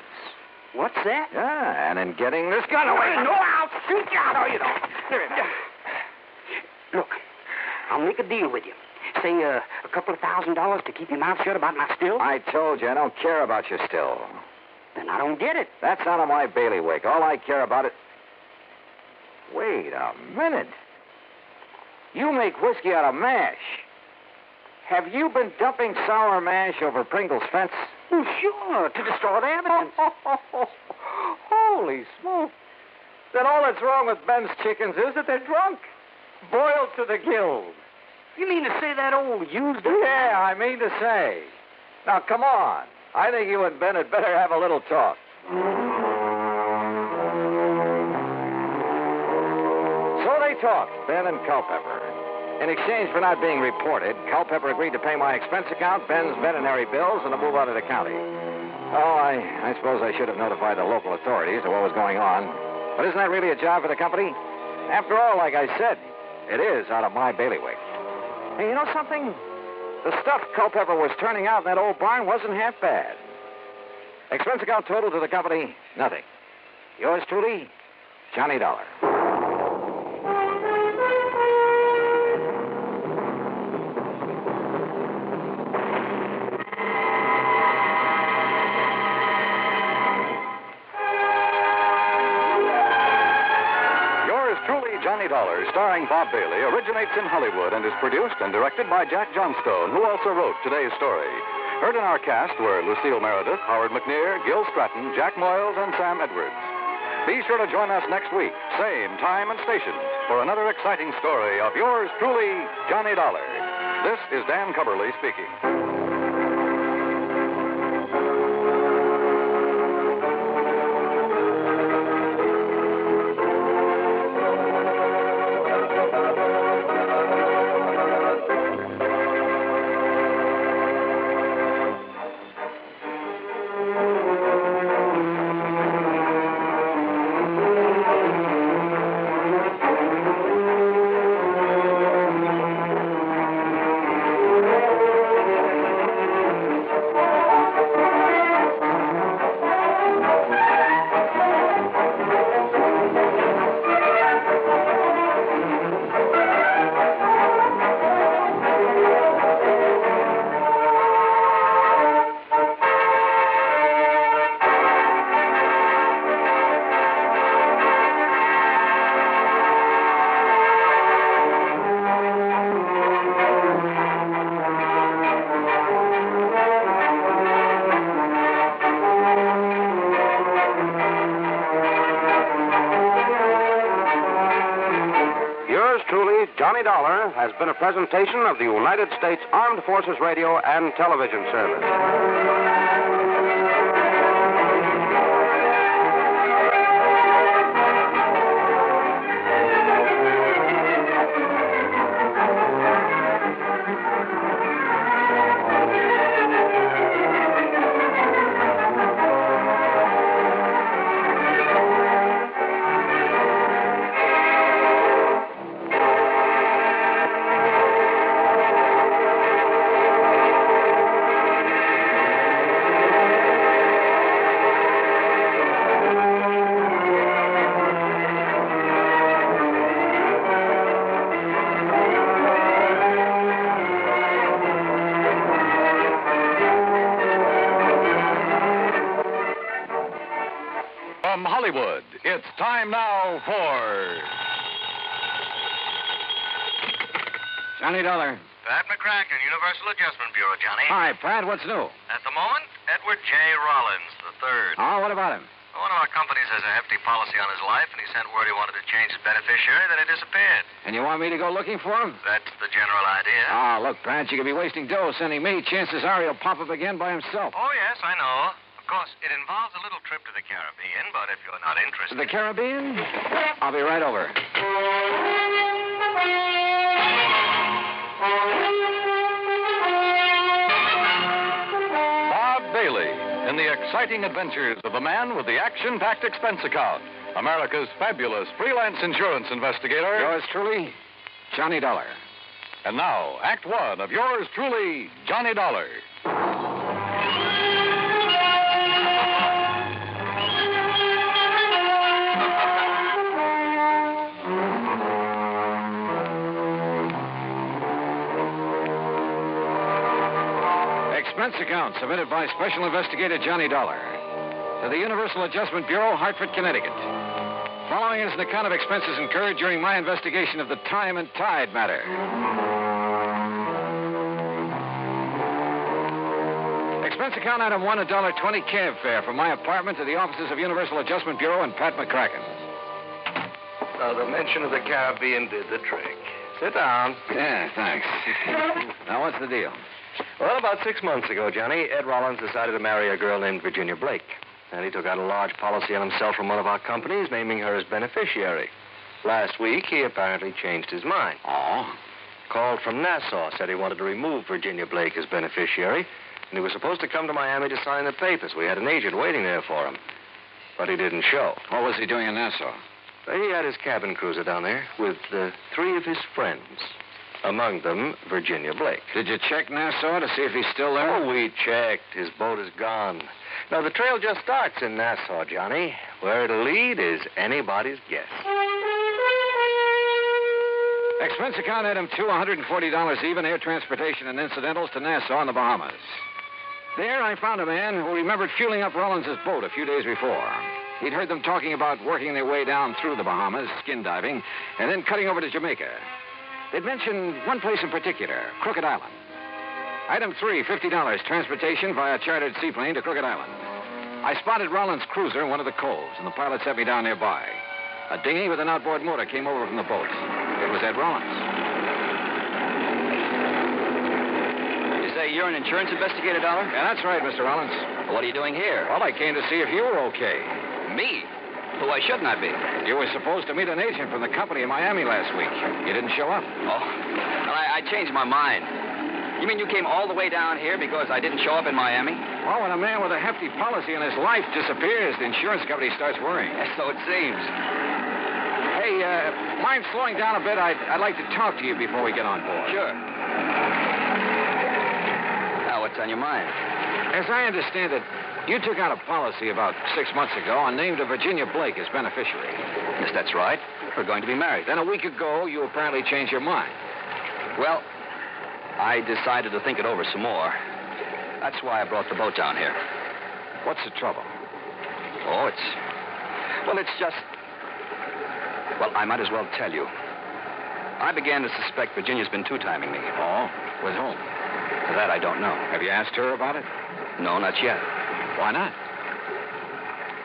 What's that? Yeah, and in getting this gun away. No, I'll shoot you. No, you don't. Look, I'll make a deal with you. Say, a couple of $1,000 to keep your mouth shut about my still? I told you, I don't care about your still. Then I don't get it. That's out of my bailiwick. All I care about it... Wait a minute. You make whiskey out of mash. Have you been dumping sour mash over Pringle's fence? Oh, sure, to destroy the evidence. Holy smoke. Then all that's wrong with Ben's chickens is that they're drunk. Boiled to the gills. You mean to say that old used... Yeah, I mean to say. Now, come on. I think you and Ben had better have a little talk. So they talked, Ben and Culpepper. In exchange for not being reported, Culpepper agreed to pay my expense account, Ben's veterinary bills, and to move out of the county. Oh, I suppose I should have notified the local authorities of what was going on. But isn't that really a job for the company? After all, like I said, it is out of my bailiwick. Hey, you know something? The stuff Culpepper was turning out in that old barn wasn't half bad. Expense account total to the company, nothing. Yours truly, Johnny Dollar. Johnny Dollar, starring Bob Bailey, originates in Hollywood and is produced and directed by Jack Johnstone, who also wrote today's story. Heard in our cast were Lucille Meredith, Howard McNear, Gil Stratton, Jack Moyles, and Sam Edwards. Be sure to join us next week, same time and station, for another exciting story of yours truly, Johnny Dollar. This is Dan Cubberly speaking. Johnny Dollar has been a presentation of the United States Armed Forces Radio and Television Service. From Hollywood, it's time now for... Johnny Dollar. Pat McCracken, Universal Adjustment Bureau, Johnny. Hi, Pat. What's new? At the moment, Edward J. Rollins III. Oh, what about him? One of our companies has a hefty policy on his life, and he sent word he wanted to change his beneficiary, then he disappeared. And you want me to go looking for him? That's the general idea. Ah, look, Pat, you could be wasting dough sending me. Chances are he'll pop up again by himself. Oh, yes, I know. Of course, it involves a little trip to the Caribbean, but if you're not interested... The Caribbean? I'll be right over. Bob Bailey in the exciting adventures of the man with the action-packed expense account, America's fabulous freelance insurance investigator. Yours truly, Johnny Dollar. And now, Act One of yours truly, Johnny Dollar. Expense account submitted by Special Investigator Johnny Dollar to the Universal Adjustment Bureau, Hartford, Connecticut. Following is an account of expenses incurred during my investigation of the Time and Tide matter. Expense account item 1, $1.20 cab fare from my apartment to the offices of Universal Adjustment Bureau and Pat McCracken. Now, the mention of the Caribbean did the trick. Sit down. Yeah, thanks. Now, what's the deal? Well, about 6 months ago, Johnny, Ed Rollins decided to marry a girl named Virginia Blake. And he took out a large policy on himself from one of our companies, naming her as beneficiary. Last week, he apparently changed his mind. Oh? Called from Nassau, said he wanted to remove Virginia Blake as beneficiary, and he was supposed to come to Miami to sign the papers. We had an agent waiting there for him. But he didn't show. What was he doing in Nassau? He had his cabin cruiser down there with 3 of his friends. Among them, Virginia Blake. Did you check Nassau to see if he's still there? Oh, we checked. His boat is gone. Now, the trail just starts in Nassau, Johnny. Where it'll lead is anybody's guess. Expense account item $240 even, air transportation and incidentals to Nassau in the Bahamas. There, I found a man who remembered fueling up Rollins' boat a few days before. He'd heard them talking about working their way down through the Bahamas, skin diving, and then cutting over to Jamaica. They'd mentioned one place in particular, Crooked Island. Item 3, $50, transportation via chartered seaplane to Crooked Island. I spotted Rollins' cruiser in one of the coves, and the pilot set me down nearby. A dinghy with an outboard motor came over from the boat. It was Ed Rollins. You say you're an insurance investigator, Dollar? Yeah, that's right, Mr. Rollins. Well, what are you doing here? Well, I came to see if you were okay. Me? Well, why shouldn't I be? You were supposed to meet an agent from the company in Miami last week. You didn't show up. Oh, well, I changed my mind. You mean you came all the way down here because I didn't show up in Miami? Well, when a man with a hefty policy in his life disappears, the insurance company starts worrying. Yes, so it seems. Hey, mind slowing down a bit? I'd like to talk to you before we get on board. Sure. Now, what's on your mind? As I understand it, you took out a policy about 6 months ago and named a Virginia Blake as beneficiary. Yes, that's right. We're going to be married. Then a week ago, you apparently changed your mind. Well, I decided to think it over some more. That's why I brought the boat down here. What's the trouble? Oh, it's just... Well, I might as well tell you. I began to suspect Virginia's been two-timing me. Oh? With whom? That I don't know. Have you asked her about it? No, not yet. Why not?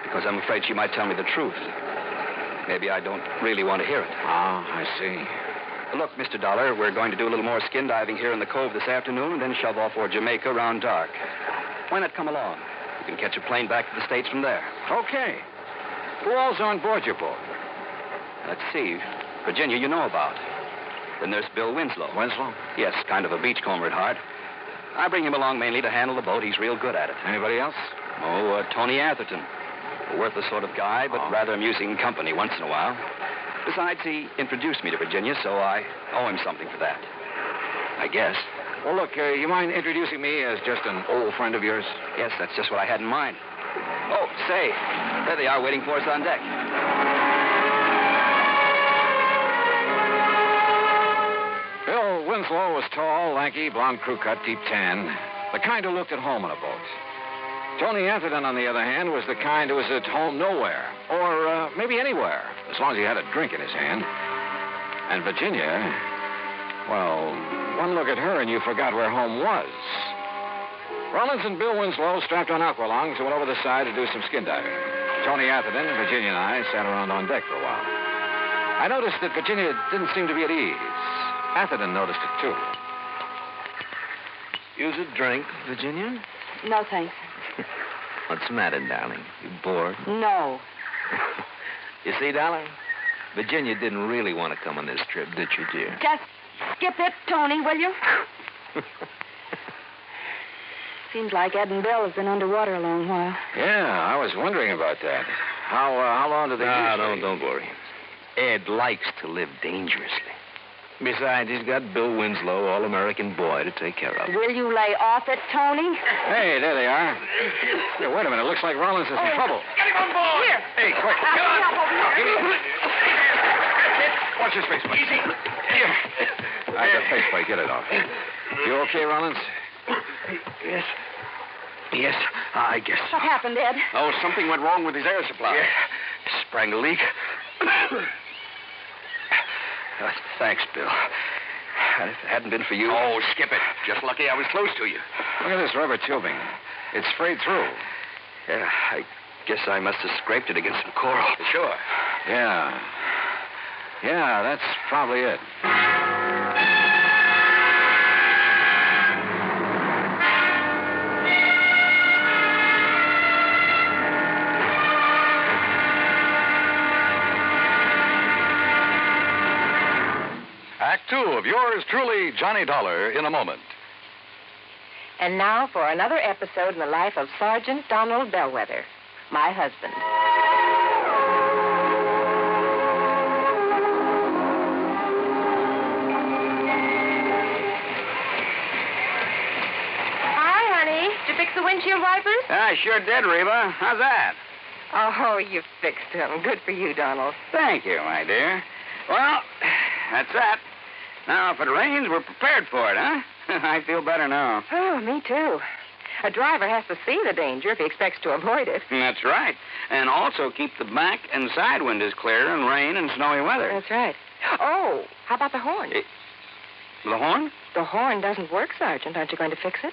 Because I'm afraid she might tell me the truth. Maybe I don't really want to hear it. Ah, I see. Look, Mr. Dollar, we're going to do a little more skin diving here in the cove this afternoon and then shove off for Jamaica around dark. Why not come along? You can catch a plane back to the States from there. Okay. Who all's on board your boat? Let's see. Virginia, you know about. Then there's Bill Winslow. Winslow? Yes, kind of a beachcomber at heart. I bring him along mainly to handle the boat. He's real good at it. Anybody else? Oh, Tony Atherton. A worthless sort of guy, but rather amusing company once in a while. Besides, he introduced me to Virginia, so I owe him something for that. I guess. Well, look, you mind introducing me as just an old friend of yours? Yes, that's just what I had in mind. Oh, say, there they are waiting for us on deck. Bill Winslow was tall, lanky, blonde crew cut, deep tan. The kind who looked at home on a boat. Tony Atherton, on the other hand, was the kind who was at home nowhere. Or maybe anywhere, as long as he had a drink in his hand. And Virginia, well, one look at her and you forgot where home was. Rollins and Bill Winslow strapped on aqualongs and went over the side to do some skin diving. Tony Atherton, Virginia, and I sat around on deck for a while. I noticed that Virginia didn't seem to be at ease. Atherton noticed it, too. Use a drink, Virginia? No, thanks. What's the matter, darling? You bored? No. You see, darling, Virginia didn't really want to come on this trip, did you, dear? Just skip it, Tony, will you? Seems like Ed and Bill have been underwater a long while. Yeah, I was wondering about that. How long do they usually... Don't worry. Ed likes to live dangerously. Besides, he's got Bill Winslow, all-American boy, to take care of. Will you lay off it, Tony? Hey, there they are. Here, wait a minute. Looks like Rollins is in trouble. Get him on board! Here. Hey, quick. Get up over here. Watch your face plate. Easy. Here. I got face plate. Get it off. You okay, Rollins? Yes. Yes, I guess. What happened, Ed? Oh, something went wrong with his air supply. Yeah. Sprang a leak. Thanks, Bill. If it hadn't been for you... Oh, skip it. Just lucky I was close to you. Look at this rubber tubing. It's frayed through. Yeah, I guess I must have scraped it against some coral. Sure. Yeah. Yeah, that's probably it. Two of yours truly, Johnny Dollar, in a moment. And now for another episode in the life of Sergeant Donald Bellwether, my husband. Hi, honey. Did you fix the windshield wipers? I sure did, Reba. How's that? Oh, you fixed them. Good for you, Donald. Thank you, my dear. Well, that's that. Now, if it rains, we're prepared for it, huh? I feel better now. Oh, me too. A driver has to see the danger if he expects to avoid it. That's right. And also keep the back and side windows clear in rain and snowy weather. That's right. Oh, how about the horn? The horn? The horn doesn't work, Sergeant. Aren't you going to fix it?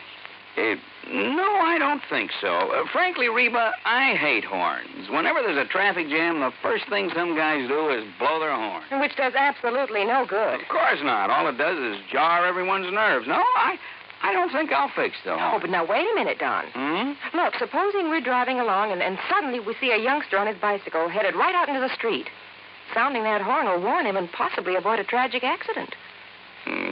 No, I don't think so. Frankly, Reba, I hate horns. Whenever there's a traffic jam, the first thing some guys do is blow their horn. Which does absolutely no good. Of course not. All it does is jar everyone's nerves. No, I don't think I'll fix the horn. Oh, but now wait a minute, Don. Look, supposing we're driving along and suddenly we see a youngster on his bicycle headed right out into the street. Sounding that horn will warn him and possibly avoid a tragic accident.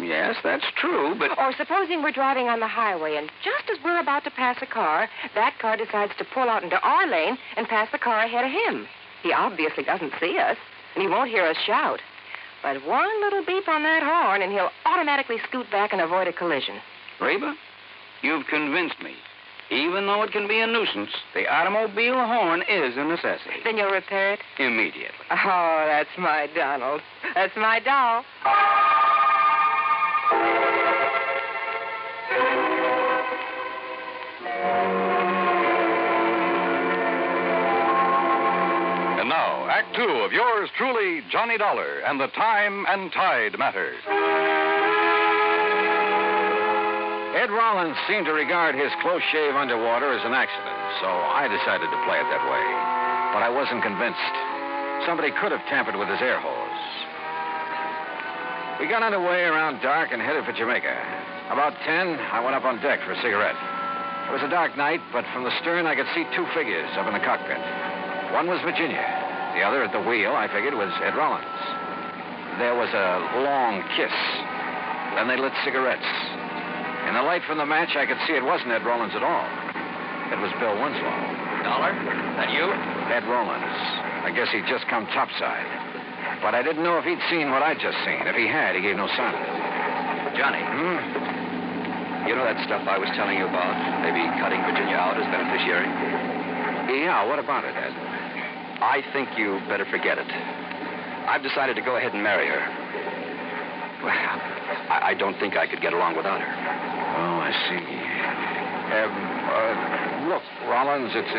Yes, that's true, but... Or supposing we're driving on the highway, and just as we're about to pass a car, that car decides to pull out into our lane and pass the car ahead of him. He obviously doesn't see us, and he won't hear us shout. But one little beep on that horn, and he'll automatically scoot back and avoid a collision. Reba, you've convinced me. Even though it can be a nuisance, the automobile horn is a necessity. Then you'll repair it? Immediately. Oh, that's my Donald. That's my doll. And now, Act Two of yours truly, Johnny Dollar, and the Time and Tide Matters. Ed Rollins seemed to regard his close shave underwater as an accident, so I decided to play it that way. But I wasn't convinced. Somebody could have tampered with his air hose. We got underway around dark and headed for Jamaica. About 10, I went up on deck for a cigarette. It was a dark night, but from the stern I could see two figures up in the cockpit. One was Virginia. The other at the wheel, I figured, was Ed Rollins. There was a long kiss. Then they lit cigarettes. In the light from the match, I could see it wasn't Ed Rollins at all. It was Bill Winslow. Dollar? That you? Ed Rollins. I guess he'd just come topside. But I didn't know if he'd seen what I'd just seen. If he had, he gave no sign of it. Johnny. You know that stuff I was telling you about? Maybe cutting Virginia out as beneficiary? Yeah, what about it, Ed? I think you better forget it. I've decided to go ahead and marry her. Well, I don't think I could get along without her. Oh, I see. Look, Rollins, it's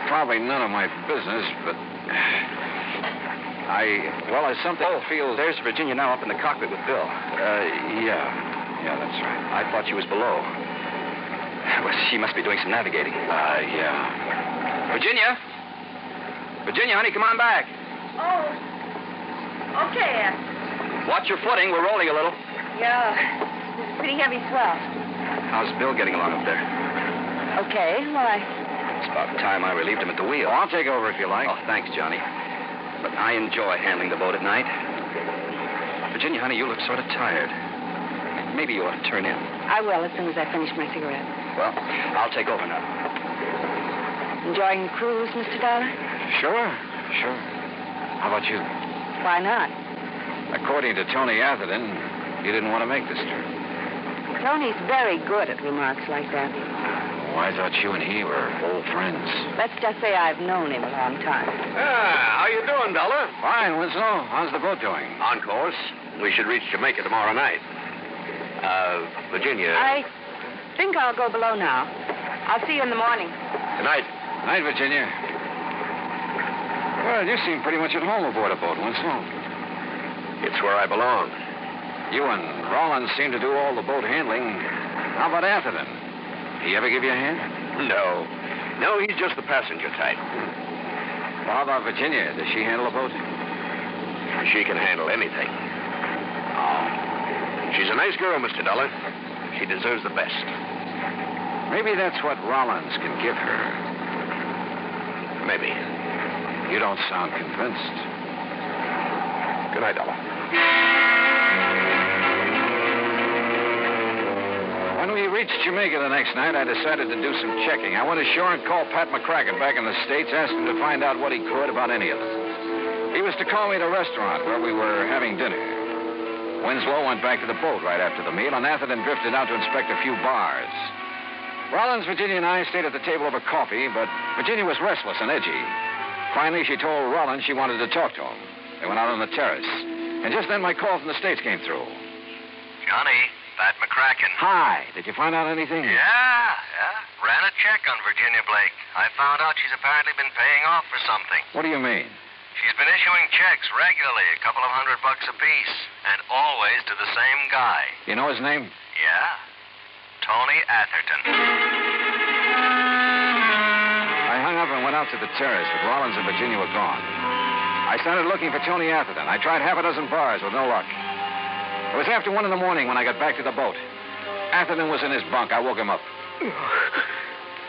probably none of my business, but there's something I feel... There's Virginia now up in the cockpit with Bill. Yeah, that's right. I thought she was below. Well, she must be doing some navigating. Yeah. Virginia? Virginia, honey, come on back. Oh, okay, Ed. Watch your footing. We're rolling a little. Yeah, pretty heavy swell. How's Bill getting along up there? Okay, why? It's about time I relieved him at the wheel. I'll take over if you like. Oh, thanks, Johnny. But I enjoy handling the boat at night. Virginia, honey, you look sort of tired. Maybe you ought to turn in. I will as soon as I finish my cigarette. Well, I'll take over now. Enjoying the cruise, Mr. Dollar? Sure. How about you? Why not? According to Tony Atherton, you didn't want to make this trip. Tony's very good at remarks like that. Oh, I thought you and he were old friends. Let's just say I've known him a long time. How you doing, Dollar? Fine, Winslow. How's the boat doing? On course. We should reach Jamaica tomorrow night. Virginia. I think I'll go below now. I'll see you in the morning. Good night. Night, Virginia. Well, you seem pretty much at home aboard a boat, Winslow. It's where I belong. You and Rollins seem to do all the boat handling. How about Atherton? He ever give you a hand? No, he's just the passenger type. Well, how about Virginia? Does she handle a boat? She can handle anything. Oh. She's a nice girl, Mr. Dollar. She deserves the best. Maybe that's what Rollins can give her. Maybe. You don't sound convinced. Good night, Dollar. When we reached Jamaica the next night, I decided to do some checking. I went ashore and called Pat McCracken back in the States, asked him to find out what he could about any of them. He was to call me at a restaurant where we were having dinner. Winslow went back to the boat right after the meal, and Atherton drifted out to inspect a few bars. Rollins, Virginia, and I stayed at the table over coffee, but Virginia was restless and edgy. Finally, she told Rollins she wanted to talk to him. They went out on the terrace. And just then, my call from the States came through. Johnny, Pat McCracken. Hi. Did you find out anything? Yeah. Ran a check on Virginia Blake. I found out she's apparently been paying off for something. What do you mean? She's been issuing checks regularly, a couple of $100 apiece, and always to the same guy. You know his name? Yeah. Tony Atherton. I hung up and went out to the terrace, but Rollins and Virginia were gone. I started looking for Tony Atherton. I tried half a dozen bars with no luck. It was after 1 in the morning when I got back to the boat. Atherton was in his bunk. I woke him up.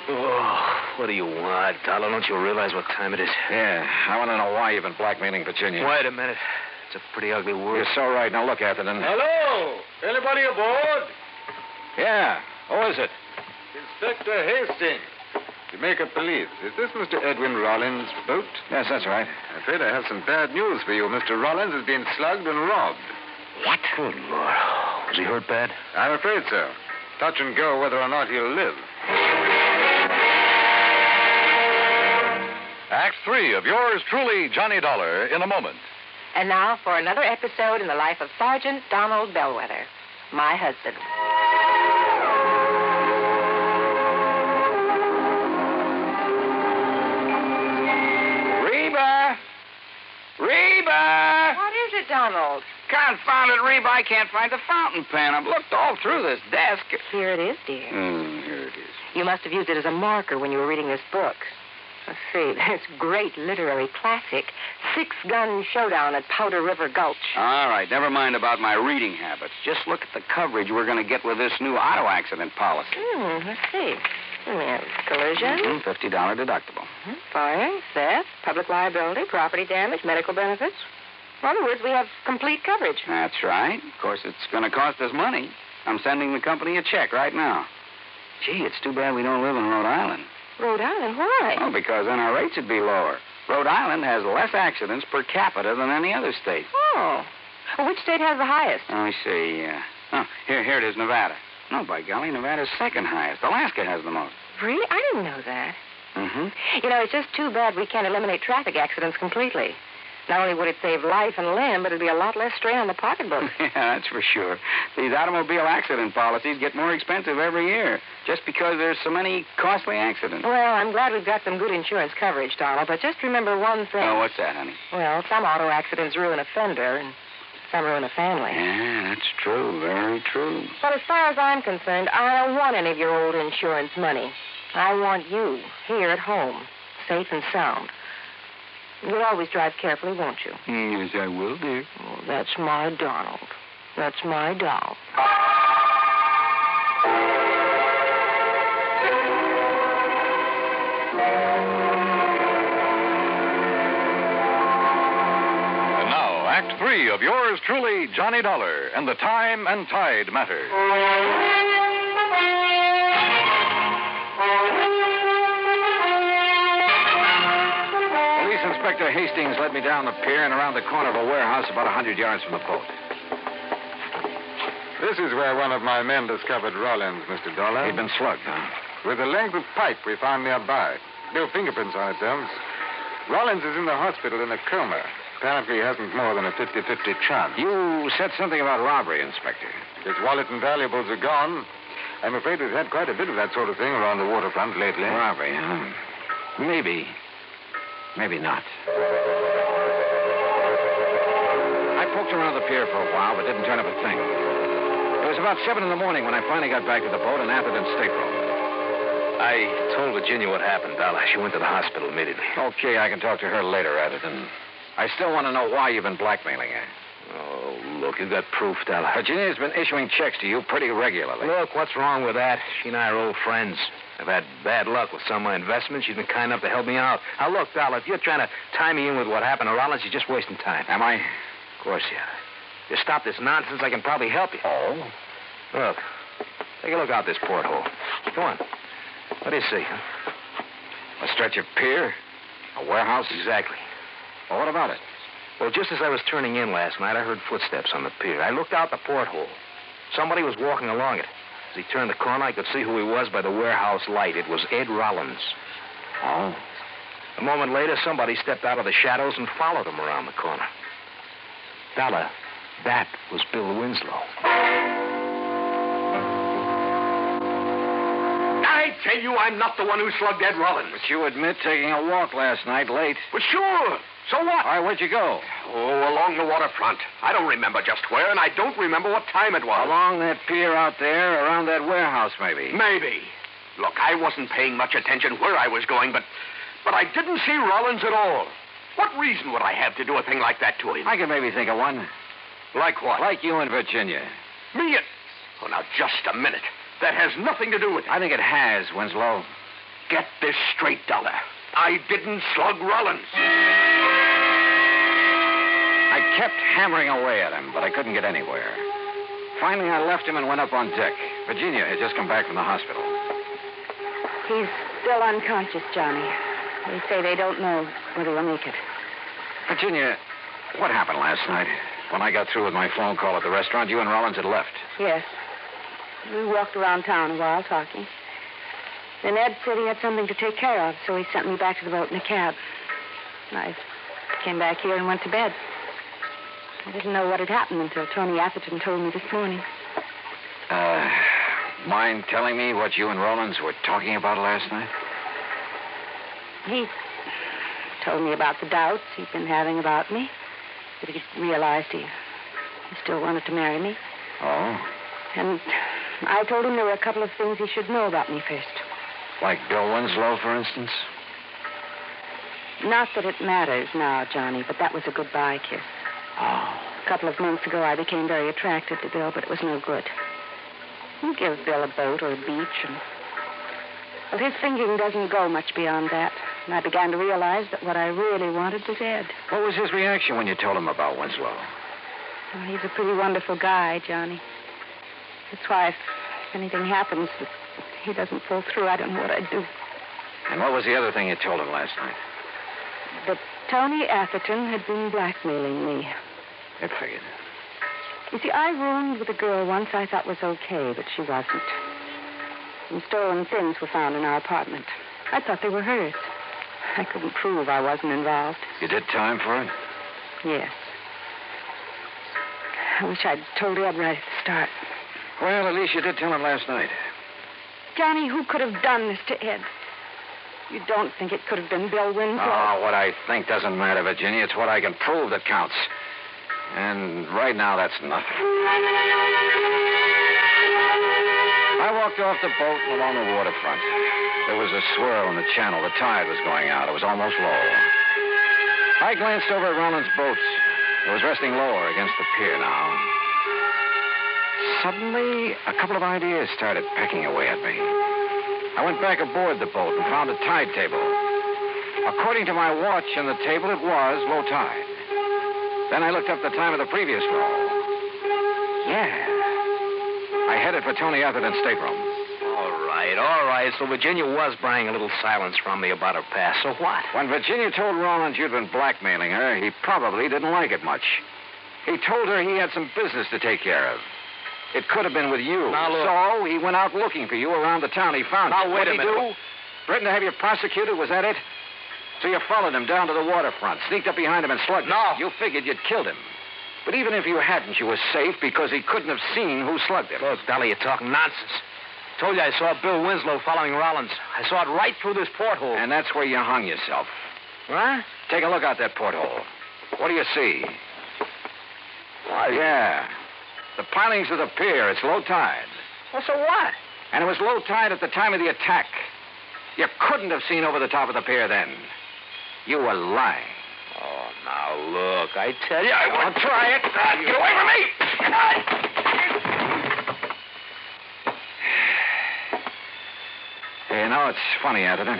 Oh, what do you want, Dollar? Don't you realize what time it is? Yeah, I want to know why you've been blackmailing Virginia. Wait a minute. It's a pretty ugly word. You're so right. Now look, Atherton. Hello? Anybody aboard? Yeah. Who is it? Inspector Hastings. Jamaica Police. Is this Mr. Edwin Rollins' boat? Yes, that's right. I'm afraid I have some bad news for you. Mr. Rollins has been slugged and robbed. What? Good Lord. Was he hurt bad? I'm afraid so. Touch and go whether or not he'll live. Act 3 of yours truly, Johnny Dollar, in a moment. And now for another episode in the life of Sergeant Donald Bellwether, my husband. Reba! What is it, Donald? Confound it, Reba, I can't find the fountain pen. I've looked all through this desk. Here it is, dear. Here it is. You must have used it as a marker when you were reading this book. Let's see, this great literary classic, Six-Gun Showdown at Powder River Gulch. All right, never mind about my reading habits. Just look at the coverage we're going to get with this new auto accident policy. Let's see. We have collision. $50 deductible. Fire, theft, public liability, property damage, medical benefits. In other words, we have complete coverage. That's right. Of course, it's going to cost us money. I'm sending the company a check right now. Gee, it's too bad we don't live in Rhode Island. Rhode Island? Why? Oh, because then our rates would be lower. Rhode Island has less accidents per capita than any other state. Oh. Well, which state has the highest? Let me see. Here it is, Nevada. No, by golly, Nevada's second highest. Alaska has the most. Really? I didn't know that. Mm-hmm. You know, it's just too bad we can't eliminate traffic accidents completely. Not only would it save life and limb, but it'd be a lot less strain on the pocketbook. Yeah, that's for sure. These automobile accident policies get more expensive every year just because there's so many costly accidents. Well, I'm glad we've got some good insurance coverage, Donald, but just remember one thing. Oh, what's that, honey? Well, some auto accidents ruin a fender, and some ruin a family. Yeah, that's true. Very true. But as far as I'm concerned, I don't want any of your old insurance money. I want you here at home, safe and sound. You'll always drive carefully, won't you? Yes, I will, dear. Oh, that's my Donald. That's my doll. And now, Act 3 of yours truly, Johnny Dollar, and the Time and Tide Matter. Inspector Hastings led me down the pier and around the corner of a warehouse about 100 yards from the boat. This is where one of my men discovered Rollins, Mr. Dollar. He'd been slugged, huh? With the length of pipe we found nearby. No fingerprints on it, though. Rollins is in the hospital in a coma. Apparently he hasn't more than a 50-50 chance. You said something about robbery, Inspector. His wallet and valuables are gone. I'm afraid we've had quite a bit of that sort of thing around the waterfront lately. Robbery, huh? Maybe. Maybe not. I poked around the pier for a while, but didn't turn up a thing. It was about 7 in the morning when I finally got back to the boat in Atherton's stateroom. I told Virginia what happened, Dollar. She went to the hospital immediately. Okay, I can talk to her later, Atherton. I still want to know why you've been blackmailing her. Oh, look, you got proof, Dollar. Virginia's been issuing checks to you pretty regularly. Look, what's wrong with that? She and I are old friends. I've had bad luck with some of my investments. She's been kind enough to help me out. Now, look, Dollar, if you're trying to tie me in with what happened to Rollins, you're just wasting time. Am I? Of course, yeah. If you stop this nonsense, I can probably help you. Oh? Look, Take a look out this porthole. Go on. What do you see, huh? A stretch of pier? A warehouse? Exactly. Well, what about it? Well, just as I was turning in last night, I heard footsteps on the pier. I looked out the porthole. Somebody was walking along it. As he turned the corner, I could see who he was by the warehouse light. It was Ed Rollins. Oh? A moment later, somebody stepped out of the shadows and followed him around the corner. Dollar, that was Bill Winslow. I tell you, I'm not the one who slugged Ed Rollins. But you admit taking a walk last night late. Well, sure. So what? All right, where'd you go? Oh, along the waterfront. I don't remember just where, and I don't remember what time it was. Along that pier out there, around that warehouse, maybe. Maybe. Look, I wasn't paying much attention where I was going, but I didn't see Rollins at all. What reason would I have to do a thing like that to him? I can maybe think of one. Like what? Like you in Virginia. Me? Oh, now, just a minute. That has nothing to do with it. I think it has, Winslow. Get this straight, Dollar. I didn't slug Rollins. I kept hammering away at him, but I couldn't get anywhere. Finally, I left him and went up on deck. Virginia had just come back from the hospital. He's still unconscious, Johnny. They say they don't know whether he'll make it. Virginia, what happened last night? When I got through with my phone call at the restaurant, you and Rollins had left. Yes. We walked around town a while talking. Then Ed said he had something to take care of, so he sent me back to the boat in a cab. I came back here and went to bed. I didn't know what had happened until Tony Atherton told me this morning. Mind telling me what you and Rollins were talking about last night? He told me about the doubts he'd been having about me, that he realized he still wanted to marry me. Oh? And I told him there were a couple of things he should know about me first. Like Bill Winslow, for instance? Not that it matters now, Johnny, but that was a goodbye kiss. Oh. A couple of months ago, I became very attracted to Bill, but it was no good. You give Bill a boat or a beach, and... Well, his thinking doesn't go much beyond that. And I began to realize that what I really wanted was Ed. What was his reaction when you told him about Winslow? Well, he's a pretty wonderful guy, Johnny. That's why if anything happens that he doesn't pull through, I don't know what I'd do. And what was the other thing you told him last night? That Tony Atherton had been blackmailing me. It figured. You see, I roomed with a girl once I thought was okay, but she wasn't. Some stolen things were found in our apartment. I thought they were hers. I couldn't prove I wasn't involved. You did time for it? Yes. I wish I'd told Ed right at the start. Well, at least you did tell him last night. Johnny, who could have done this to Ed? You don't think it could have been Bill Winslow? Oh, what I think doesn't matter, Virginia. It's what I can prove that counts. And right now, that's nothing. I walked off the boat and along the waterfront. There was a swirl in the channel. The tide was going out. It was almost low. I glanced over at Rollins' boat. It was resting lower against the pier now. Suddenly, a couple of ideas started pecking away at me. I went back aboard the boat and found a tide table. According to my watch and the table, it was low tide. Then I looked up the time of the previous low. Yeah. I headed for Tony Atherton's stateroom. All right. So Virginia was buying a little silence from me about her past. So what? When Virginia told Rollins you'd been blackmailing her, he probably didn't like it much. He told her he had some business to take care of. It could have been with you. Now, look. So he went out looking for you around the town. He found you. Now, wait a minute. What'd he do? Threatened to have you prosecuted? Was that it? So you followed him down to the waterfront, sneaked up behind him and slugged him. No. You figured you'd killed him. But even if you hadn't, you were safe because he couldn't have seen who slugged him. Look, Dolly, you're talking nonsense. Told you I saw Bill Winslow following Rollins. I saw it right through this porthole. And that's where you hung yourself. Huh? Take a look out that porthole. What do you see? Why? Yeah. The pilings of the pier. It's low tide. Well, so what? And it was low tide at the time of the attack. You couldn't have seen over the top of the pier then. You were lying. Oh, now, look, I tell you, I won't try it. Get away from me! You know, it's funny, Atherton.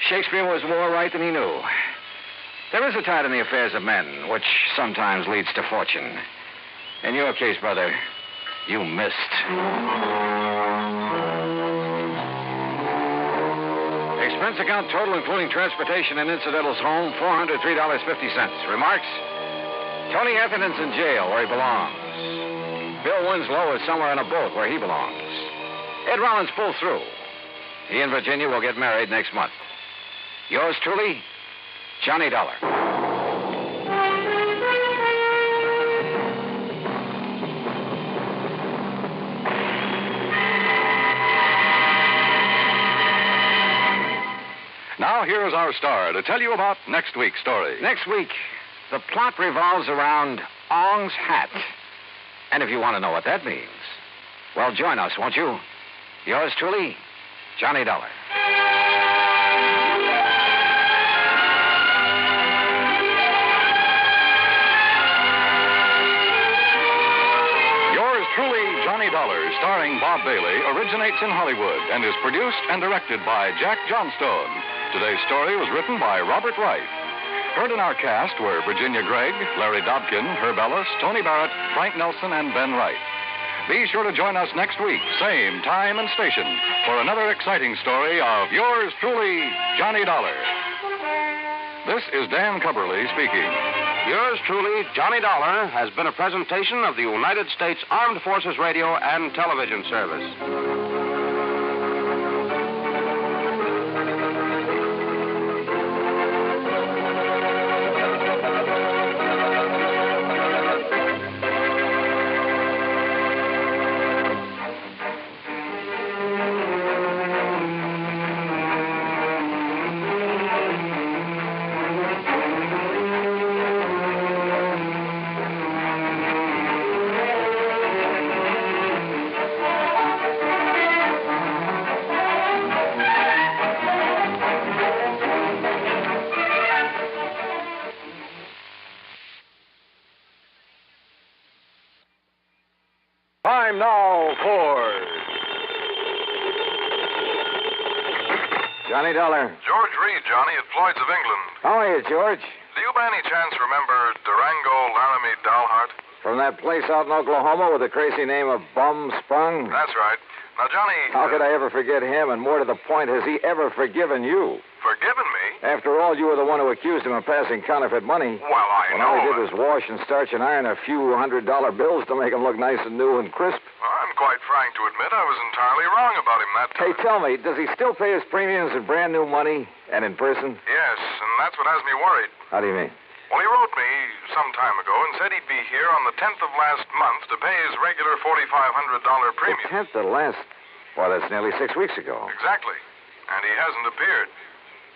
Shakespeare was more right than he knew. There is a tide in the affairs of men, which sometimes leads to fortune. In your case, brother, you missed. Expense account total, including transportation and incidentals home, $403.50. Remarks? Tony Atherton's in jail where he belongs. Bill Winslow is somewhere on a boat where he belongs. Ed Rollins pulled through. He and Virginia will get married next month. Yours truly, Johnny Dollar. Now, here is our star to tell you about next week's story. Next week, the plot revolves around Ong's hat. And if you want to know what that means, well, join us, won't you? Yours truly, Johnny Dollar. Yours truly, Johnny Dollar, starring Bob Bailey, originates in Hollywood and is produced and directed by Jack Johnstone. Today's story was written by Robert Wright. Heard in our cast were Virginia Gregg, Larry Dobkin, Herb Ellis, Tony Barrett, Frank Nelson, and Ben Wright. Be sure to join us next week, same time and station, for another exciting story of yours truly, Johnny Dollar. This is Dan Cubberly speaking. Yours truly, Johnny Dollar, has been a presentation of the United States Armed Forces Radio and Television Service. Time now for Johnny Dollar. George Reed, Johnny, at Floyd's of England. How are you, George? Do you by any chance remember Durango Laramie Dalhart? From that place out in Oklahoma with the crazy name of Bum Sprung? That's right. Now, Johnny... How could I ever forget him? And more to the point, has he ever forgiven you? Forgiven me? After all, you were the one who accused him of passing counterfeit money. Well, I when know. all he did was wash and starch and iron a few $100 bills to make them look nice and new and crisp. I'm quite frank to admit I was entirely wrong about him that time. Hey, tell me, does he still pay his premiums in brand new money and in person? Yes, and that's what has me worried. How do you mean? Well, he wrote me some time ago and said he'd be here on the 10th of last month to pay his regular $4,500 premium. The 10th of last... Well, that's nearly 6 weeks ago. Exactly. And he hasn't appeared.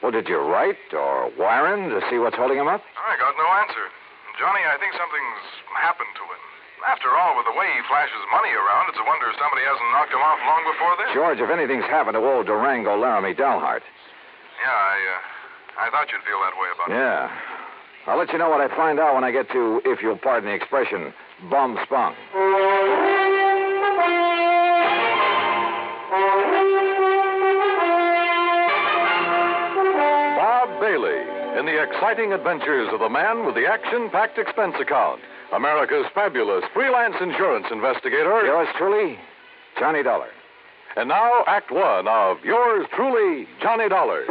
Well, did you write or wire him to see what's holding him up? I got no answer. Johnny, I think something's happened to him. After all, with the way he flashes money around, it's a wonder somebody hasn't knocked him off long before this. George, if anything's happened to old Durango Laramie Dalhart. Yeah, I thought you'd feel that way about it. Yeah. I'll let you know what I find out when I get to, if you'll pardon the expression, Bum Spung. Bob Bailey in the exciting adventures of the man with the action-packed expense account, America's fabulous freelance insurance investigator. Yours truly, Johnny Dollar. And now, Act One of yours truly, Johnny Dollar.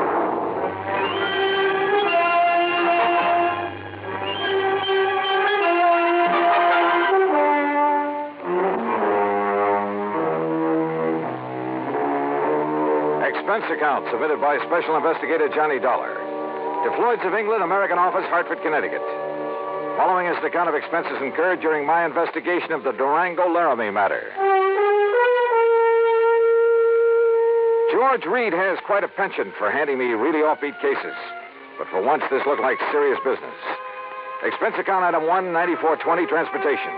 Expense account submitted by Special Investigator Johnny Dollar to Floyd's of England, American Office, Hartford, Connecticut. Following is the account of expenses incurred during my investigation of the Durango Laramie matter. George Reed has quite a penchant for handing me really offbeat cases. But for once, this looked like serious business. Expense account item 1, 9420, transportation.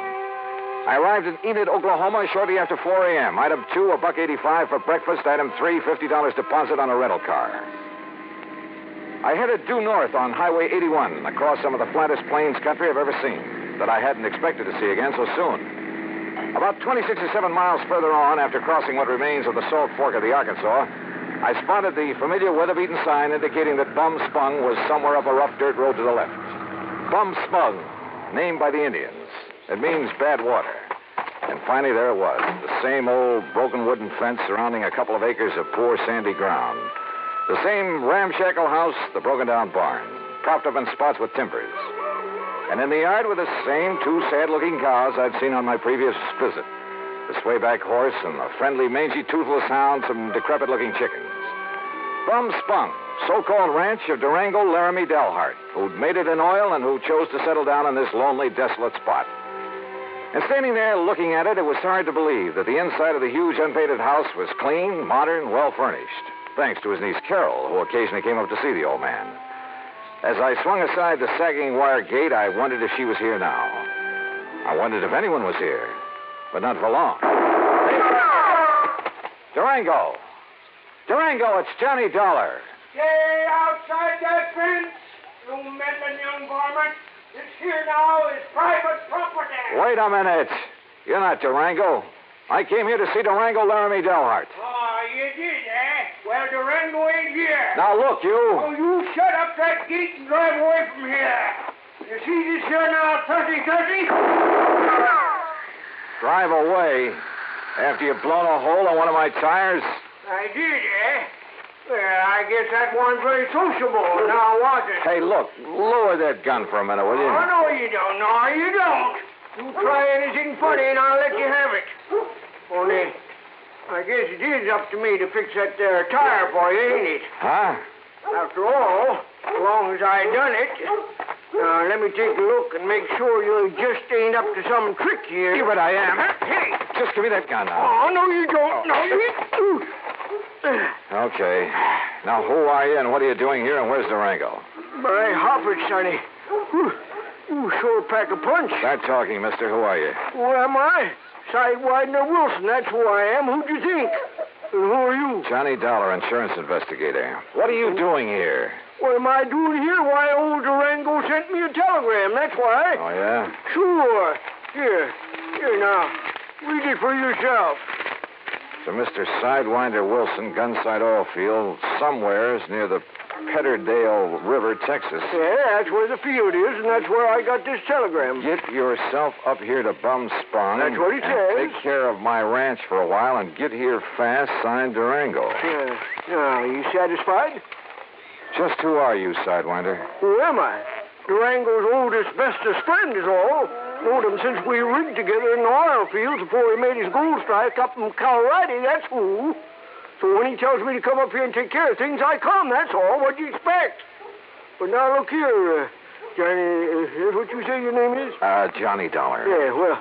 I arrived in Enid, Oklahoma shortly after 4 a.m. Item 2, $1.85 for breakfast. Item 3, $50 deposit on a rental car. I headed due north on Highway 81, across some of the flattest plains country I've ever seen, that I hadn't expected to see again so soon. About 26 or 7 miles further on, after crossing what remains of the Salt Fork of the Arkansas, I spotted the familiar weather-beaten sign indicating that Bum Spung was somewhere up a rough dirt road to the left. Bum Spung, named by the Indians. It means bad water. And finally, there it was, the same old broken wooden fence surrounding a couple of acres of poor sandy ground. The same ramshackle house, the broken-down barn, propped up in spots with timbers. And in the yard were the same two sad-looking cows I'd seen on my previous visit. The swayback horse and the friendly, mangy, toothless hound, some decrepit-looking chickens. Bum Spunk, so-called ranch of Durango Laramie Delhart, who'd made it in oil and who chose to settle down in this lonely, desolate spot. And standing there looking at it, it was hard to believe that the inside of the huge, unpainted house was clean, modern, well-furnished, thanks to his niece Carol, who occasionally came up to see the old man. As I swung aside the sagging wire gate, I wondered if she was here now. I wondered if anyone was here, but not for long. Durango! Durango, it's Johnny Dollar. Stay outside that fence, you meddling young varmint. This here now is private property. Wait a minute. You're not Durango. I came here to see Durango Laramie Delhart. Oh, you did, eh? Well, Durango ain't here. Now, look, you. Oh, you shut up that gate and drive away from here. You see this here now, 30-30? Drive away? After you've blown a hole in one of my tires? I did, eh? Well, I guess that wasn't very sociable, now was it? Hey, look, lower that gun for a minute, will you? Oh, no, you don't. No, you don't. You try anything funny and I'll let you have it. Only, I guess it is up to me to fix that there tire for you, ain't it? Huh? After all, as long as I done it. Now, let me take a look and make sure you just ain't up to some trick here. Yeah, but I am. Hey, just give me that gun now. Oh, no, you don't. No, you... Okay. Now, who are you and what are you doing here and where's Durango? My hoppers, sonny. You sure pack a punch. Start talking, mister. Who are you? Who am I? Sidewinder Wilson, that's who I am. Who'd you think? And who are you? Johnny Dollar, insurance investigator. What are you doing here? What am I doing here? Why, old Durango sent me a telegram, that's why. Oh, yeah? Sure. Here now. Read it for yourself. To Mr. Sidewinder Wilson, Gunside Oil Field, somewheres near the Petterdale River, Texas. Yeah, that's where the field is, and that's where I got this telegram. Get yourself up here to Bum Spung. That's what it says. Take care of my ranch for a while and get here fast, signed Durango. Yeah. Now, you satisfied? Just who are you, Sidewinder? Who am I? Durango's oldest, bestest friend is all. Known him since we rigged together in the oil fields before he made his gold strike up in Colorado, that's who. So when he tells me to come up here and take care of things, I come, that's all. What'd you expect? But now look here, Johnny, is what you say your name is? Johnny Dollar. Yeah, well,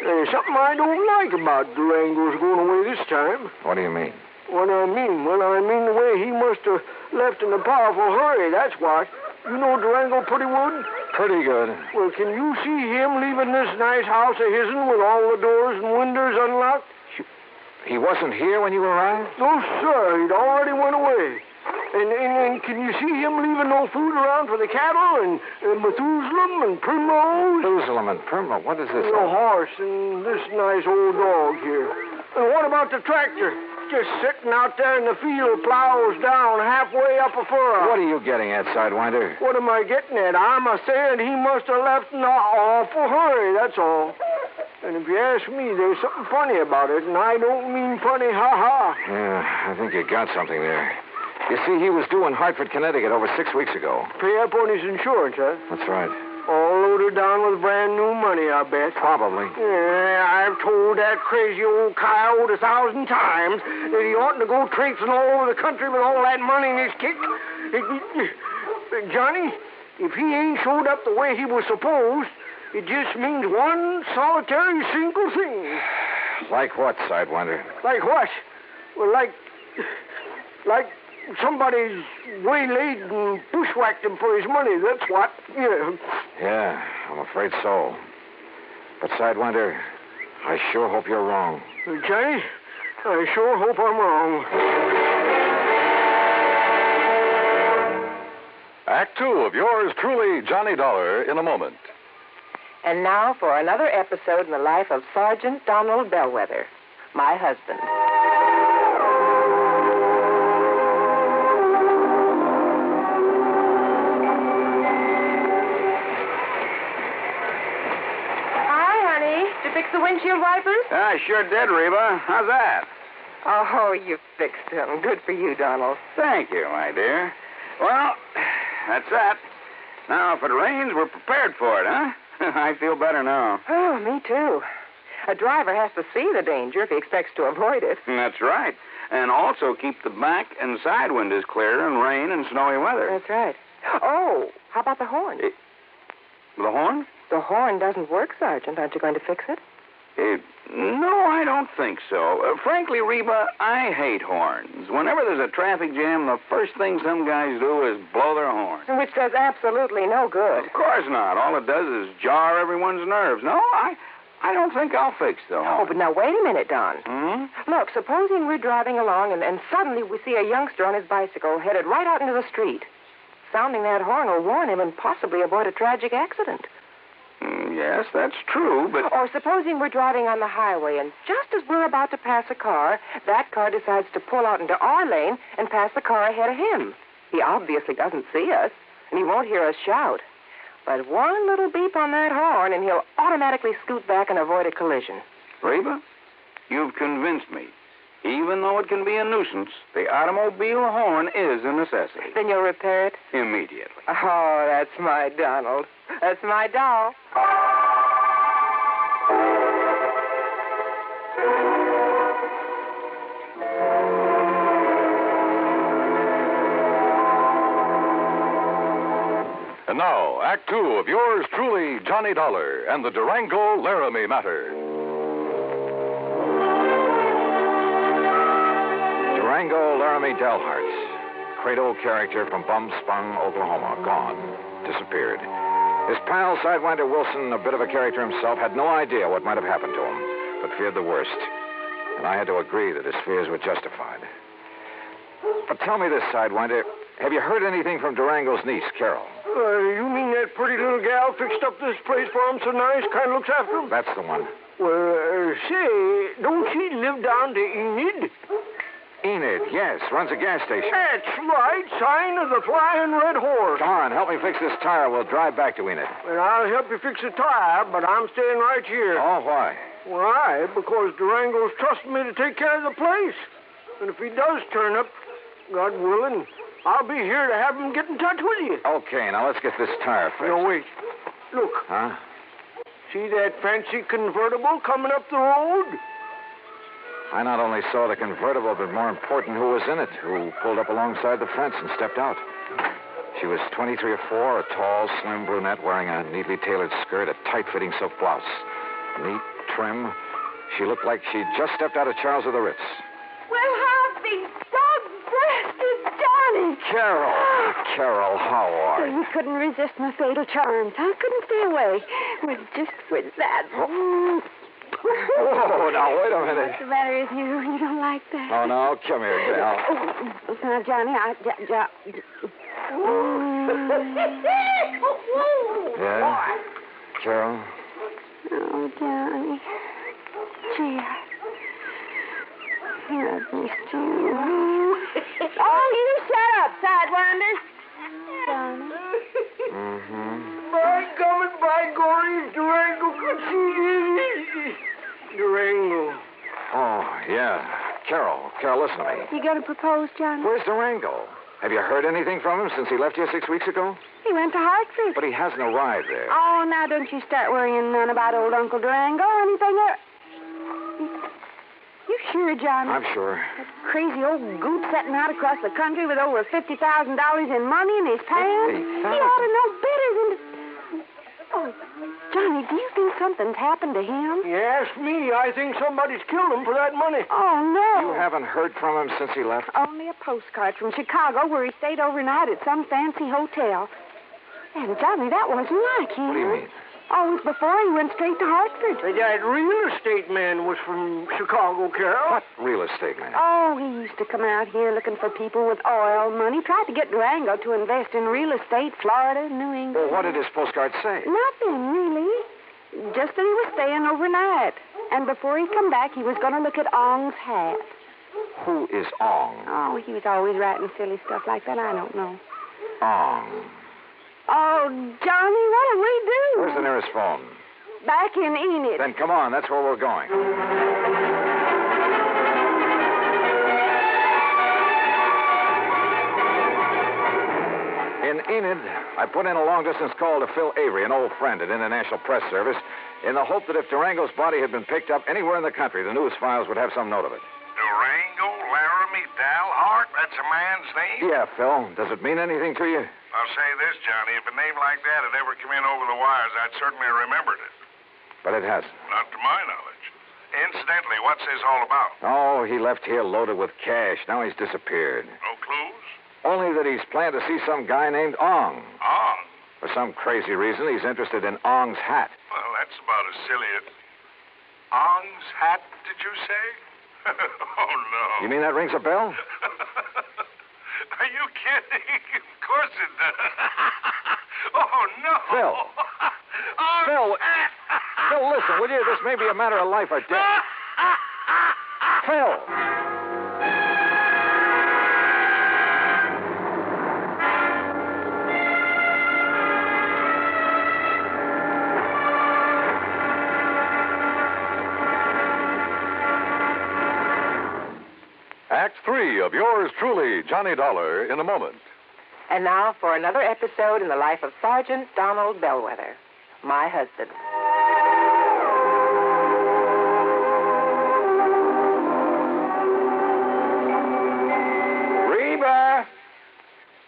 there's something I don't like about Durango's going away this time. What do you mean? What I mean? Well, I mean the way he must have left in a powerful hurry, that's what. You know Durango pretty good? Pretty good. Well, can you see him leaving this nice house of his'n with all the doors and windows unlocked? He wasn't here when you arrived? No, sir. He'd already went away. And can you see him leaving no food around for the cattle and Methuselah and Primrose? Methuselah and Primrose? What is this? The horse and this nice old dog here. And what about the tractor? Just sitting out there in the field, plows down halfway up a furrow. What are you getting at, Sidewinder? What am I getting at? I'm a-saying he must have left in an awful hurry, that's all. And if you ask me, there's something funny about it, and I don't mean funny, ha-ha. Yeah, I think you got something there. You see, he was due in Hartford, Connecticut over 6 weeks ago. Pay up on his insurance, huh? That's right. All loaded down with brand new money, I bet. Probably. Yeah, I've told that crazy old coyote 1,000 times that he oughtn't to go traipsing all over the country with all that money in his kick. Johnny, if he ain't showed up the way he was supposed, it just means one solitary single thing. Like what, Sidewinder? Like what? Well, like somebody's waylaid and bushwhacked him for his money, that's what. Yeah. Yeah, I'm afraid so. But, Sidewinder, I sure hope you're wrong. Johnny, I sure hope I'm wrong. Act 2 of yours truly, Johnny Dollar, in a moment. And now for another episode in the life of Sergeant Donald Bellwether, my husband. Hi, honey. Did you fix the windshield wipers? I sure did, Reba. How's that? Oh, you fixed him. Good for you, Donald. Thank you, my dear. Well, that's that. Now, if it rains, we're prepared for it, huh? I feel better now. Oh, me too. A driver has to see the danger if he expects to avoid it. That's right. And also keep the back and side windows clear in rain and snowy weather. That's right. Oh, how about the horn? The horn? The horn doesn't work, Sergeant. Aren't you going to fix it? No, I don't think so. Frankly, Reba, I hate horns. Whenever there's a traffic jam, the first thing some guys do is blow their horn. Which does absolutely no good. Of course not. All it does is jar everyone's nerves. No, I don't think I'll fix the horn. Oh, but now wait a minute, Don. Hmm? Look, supposing we're driving along and suddenly we see a youngster on his bicycle headed right out into the street. Sounding that horn will warn him and possibly avoid a tragic accident. Yes, that's true, but... Or supposing we're driving on the highway, and just as we're about to pass a car, that car decides to pull out into our lane and pass the car ahead of him. He obviously doesn't see us, and he won't hear us shout. But one little beep on that horn, and he'll automatically scoot back and avoid a collision. Reba, you've convinced me. Even though it can be a nuisance, the automobile horn is a necessity. Then you'll repair it? Immediately. Oh, that's my Donald. That's my doll. And now, Act Two of yours truly, Johnny Dollar, and the Durango Laramie Matter. Durango Laramie Delharts, cradle character from Bumspung, Oklahoma, gone, disappeared. His pal, Sidewinder Wilson, a bit of a character himself, had no idea what might have happened to him, but feared the worst. And I had to agree that his fears were justified. But tell me this, Sidewinder, have you heard anything from Durango's niece, Carol? You mean that pretty little gal fixed up this place for him so nice, kind of looks after him? That's the one. Well, say, don't she live down to Enid? Enid, yes, runs a gas station. That's right, sign of the Flying Red Horse. Come on, help me fix this tire. We'll drive back to Enid. Well, I'll help you fix the tire, but I'm staying right here. Oh, why? Why? Because Durango's trusting me to take care of the place. And if he does turn up, God willing, I'll be here to have him get in touch with you. Okay, now let's get this tire fixed. No, wait. Look. Huh? See that fancy convertible coming up the road? I not only saw the convertible, but more important, who was in it, who pulled up alongside the fence and stepped out. She was 23 or 4, a tall, slim brunette wearing a neatly tailored skirt, a tight-fitting silk blouse. Neat, trim. She looked like she'd just stepped out of Charles of the Ritz. Well, I'll be dog-breasted, Johnny. Carol, how are you? You couldn't resist my fatal charms. I couldn't stay away. Just with that. Oh, now, wait a minute. What's the matter with you? You don't like that? Oh, no, come here, gal. Oh, now, Johnny, Yeah? Carol? Oh, Johnny. Gee, I've missed you. Oh, you shut up, Sidewinder. Johnny. Mm-hmm. By coming, by glory, Durango could see Durango. Oh, yeah. Carol, listen to me. You gonna propose, Johnny? Where's Durango? Have you heard anything from him since he left here 6 weeks ago? He went to Hartford. But he hasn't arrived there. Oh, now don't you start worrying none about old Uncle Durango or anything. You sure, Johnny? I'm sure. That crazy old goop setting out across the country with over $50,000 in money in his pants. He ought to know better than to... Oh, Johnny, do you think something's happened to him? You ask me, I think somebody's killed him for that money. Oh, no. You haven't heard from him since he left? Only a postcard from Chicago where he stayed overnight at some fancy hotel. And, Johnny, that wasn't like him. What do you mean? Oh, it was before he went straight to Hartford. That real estate man was from Chicago, Carol. What real estate man? Oh, he used to come out here looking for people with oil money. Tried to get Durango to invest in real estate, Florida, New England. Well, what did his postcard say? Nothing, really. Just that he was staying overnight. And before he come back, he was going to look at Ong's hat. Who is Ong? Oh, he was always writing silly stuff like that. I don't know. Ong. Oh, Johnny, what'll we do? Where's the nearest phone? Back in Enid. Then come on, that's where we're going. in Enid, I put in a long-distance call to Phil Avery, an old friend at International Press Service, in the hope that if Durango's body had been picked up anywhere in the country, the news files would have some note of it. Durango Laramie Dalhart? That's a man's name? Yeah, Phil. Does it mean anything to you? I'll say this, Johnny. If a name like that had ever come in over the wires, I'd certainly have remembered it. But it hasn't. Not to my knowledge. Incidentally, what's this all about? Oh, he left here loaded with cash. Now he's disappeared. No clues? Only that he's planned to see some guy named Ong. Ong? For some crazy reason, he's interested in Ong's hat. Well, that's about as silly as... Ong's hat, did you say? Oh, no. You mean that rings a bell? Are you kidding? Of course it does. Oh, no. Phil. Phil. Phil, listen, will you? This may be a matter of life or death. Phil. Act 3 of yours truly, Johnny Dollar, in a moment. And now for another episode in the life of Sergeant Donald Bellwether, my husband. Reba!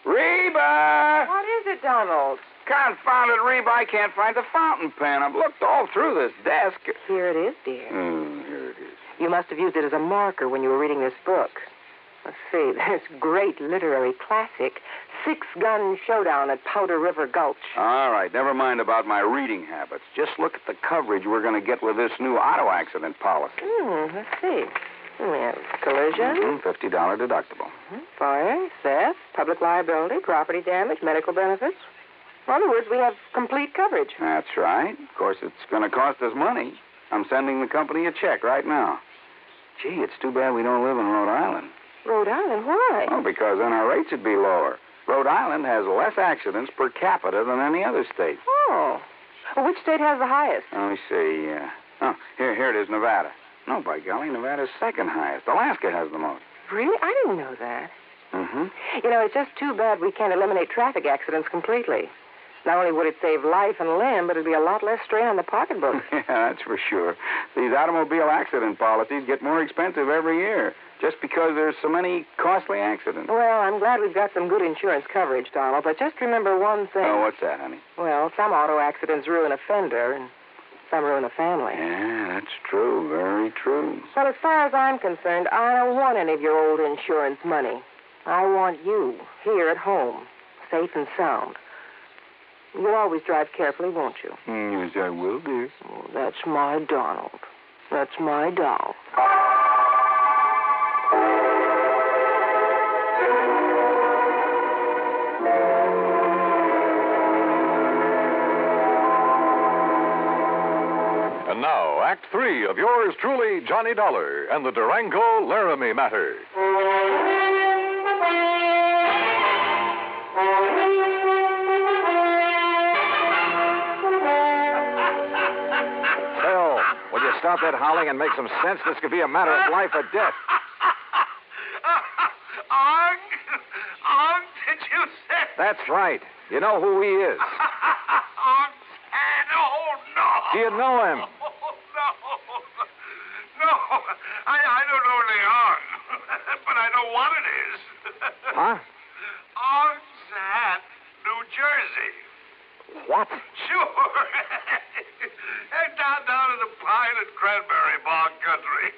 Reba! What is it, Donald? Confounded Reba, I can't find the fountain pen. I've looked all through this desk. Here it is, dear. Here it is. You must have used it as a marker when you were reading this book. Let's see, there's great literary classic, Six-Gun Showdown at Powder River Gulch. All right, never mind about my reading habits. Just look at the coverage we're going to get with this new auto accident policy. Let's see. We have collision. $50 deductible. Fire, theft, public liability, property damage, medical benefits. In other words, we have complete coverage. That's right. Of course, it's going to cost us money. I'm sending the company a check right now. Gee, it's too bad we don't live in Rhode Island. Rhode Island? Why? Oh, because then our rates would be lower. Rhode Island has less accidents per capita than any other state. Oh. Well, which state has the highest? Let me see. Here it is, Nevada. No, by golly, Nevada's second highest. Alaska has the most. Really? I didn't know that. Mm-hmm. You know, it's just too bad we can't eliminate traffic accidents completely. Not only would it save life and limb, but it'd be a lot less strain on the pocketbook. Yeah, that's for sure. These automobile accident policies get more expensive every year just because there's so many costly accidents. Well, I'm glad we've got some good insurance coverage, Donald, but just remember one thing. Oh, what's that, honey? Well, some auto accidents ruin a fender, and some ruin a family. Yeah, that's true. Very true. Well, as far as I'm concerned, I don't want any of your old insurance money. I want you here at home, safe and sound. You'll always drive carefully, won't you? Yes, I will, dear. Oh, that's my Donald. That's my doll. And now, Act 3 of yours truly, Johnny Dollar, and the Durango Laramie matter. Stop that howling and make some sense. This could be a matter of life or death. Ong, did you say? That's right. You know who he is. Ong's hand. Oh, no. Do you know him? No, I don't know the Ong, but I know what it is. Huh? Ong's hat, New Jersey. What? Sure. down in the pine and cranberry bog country.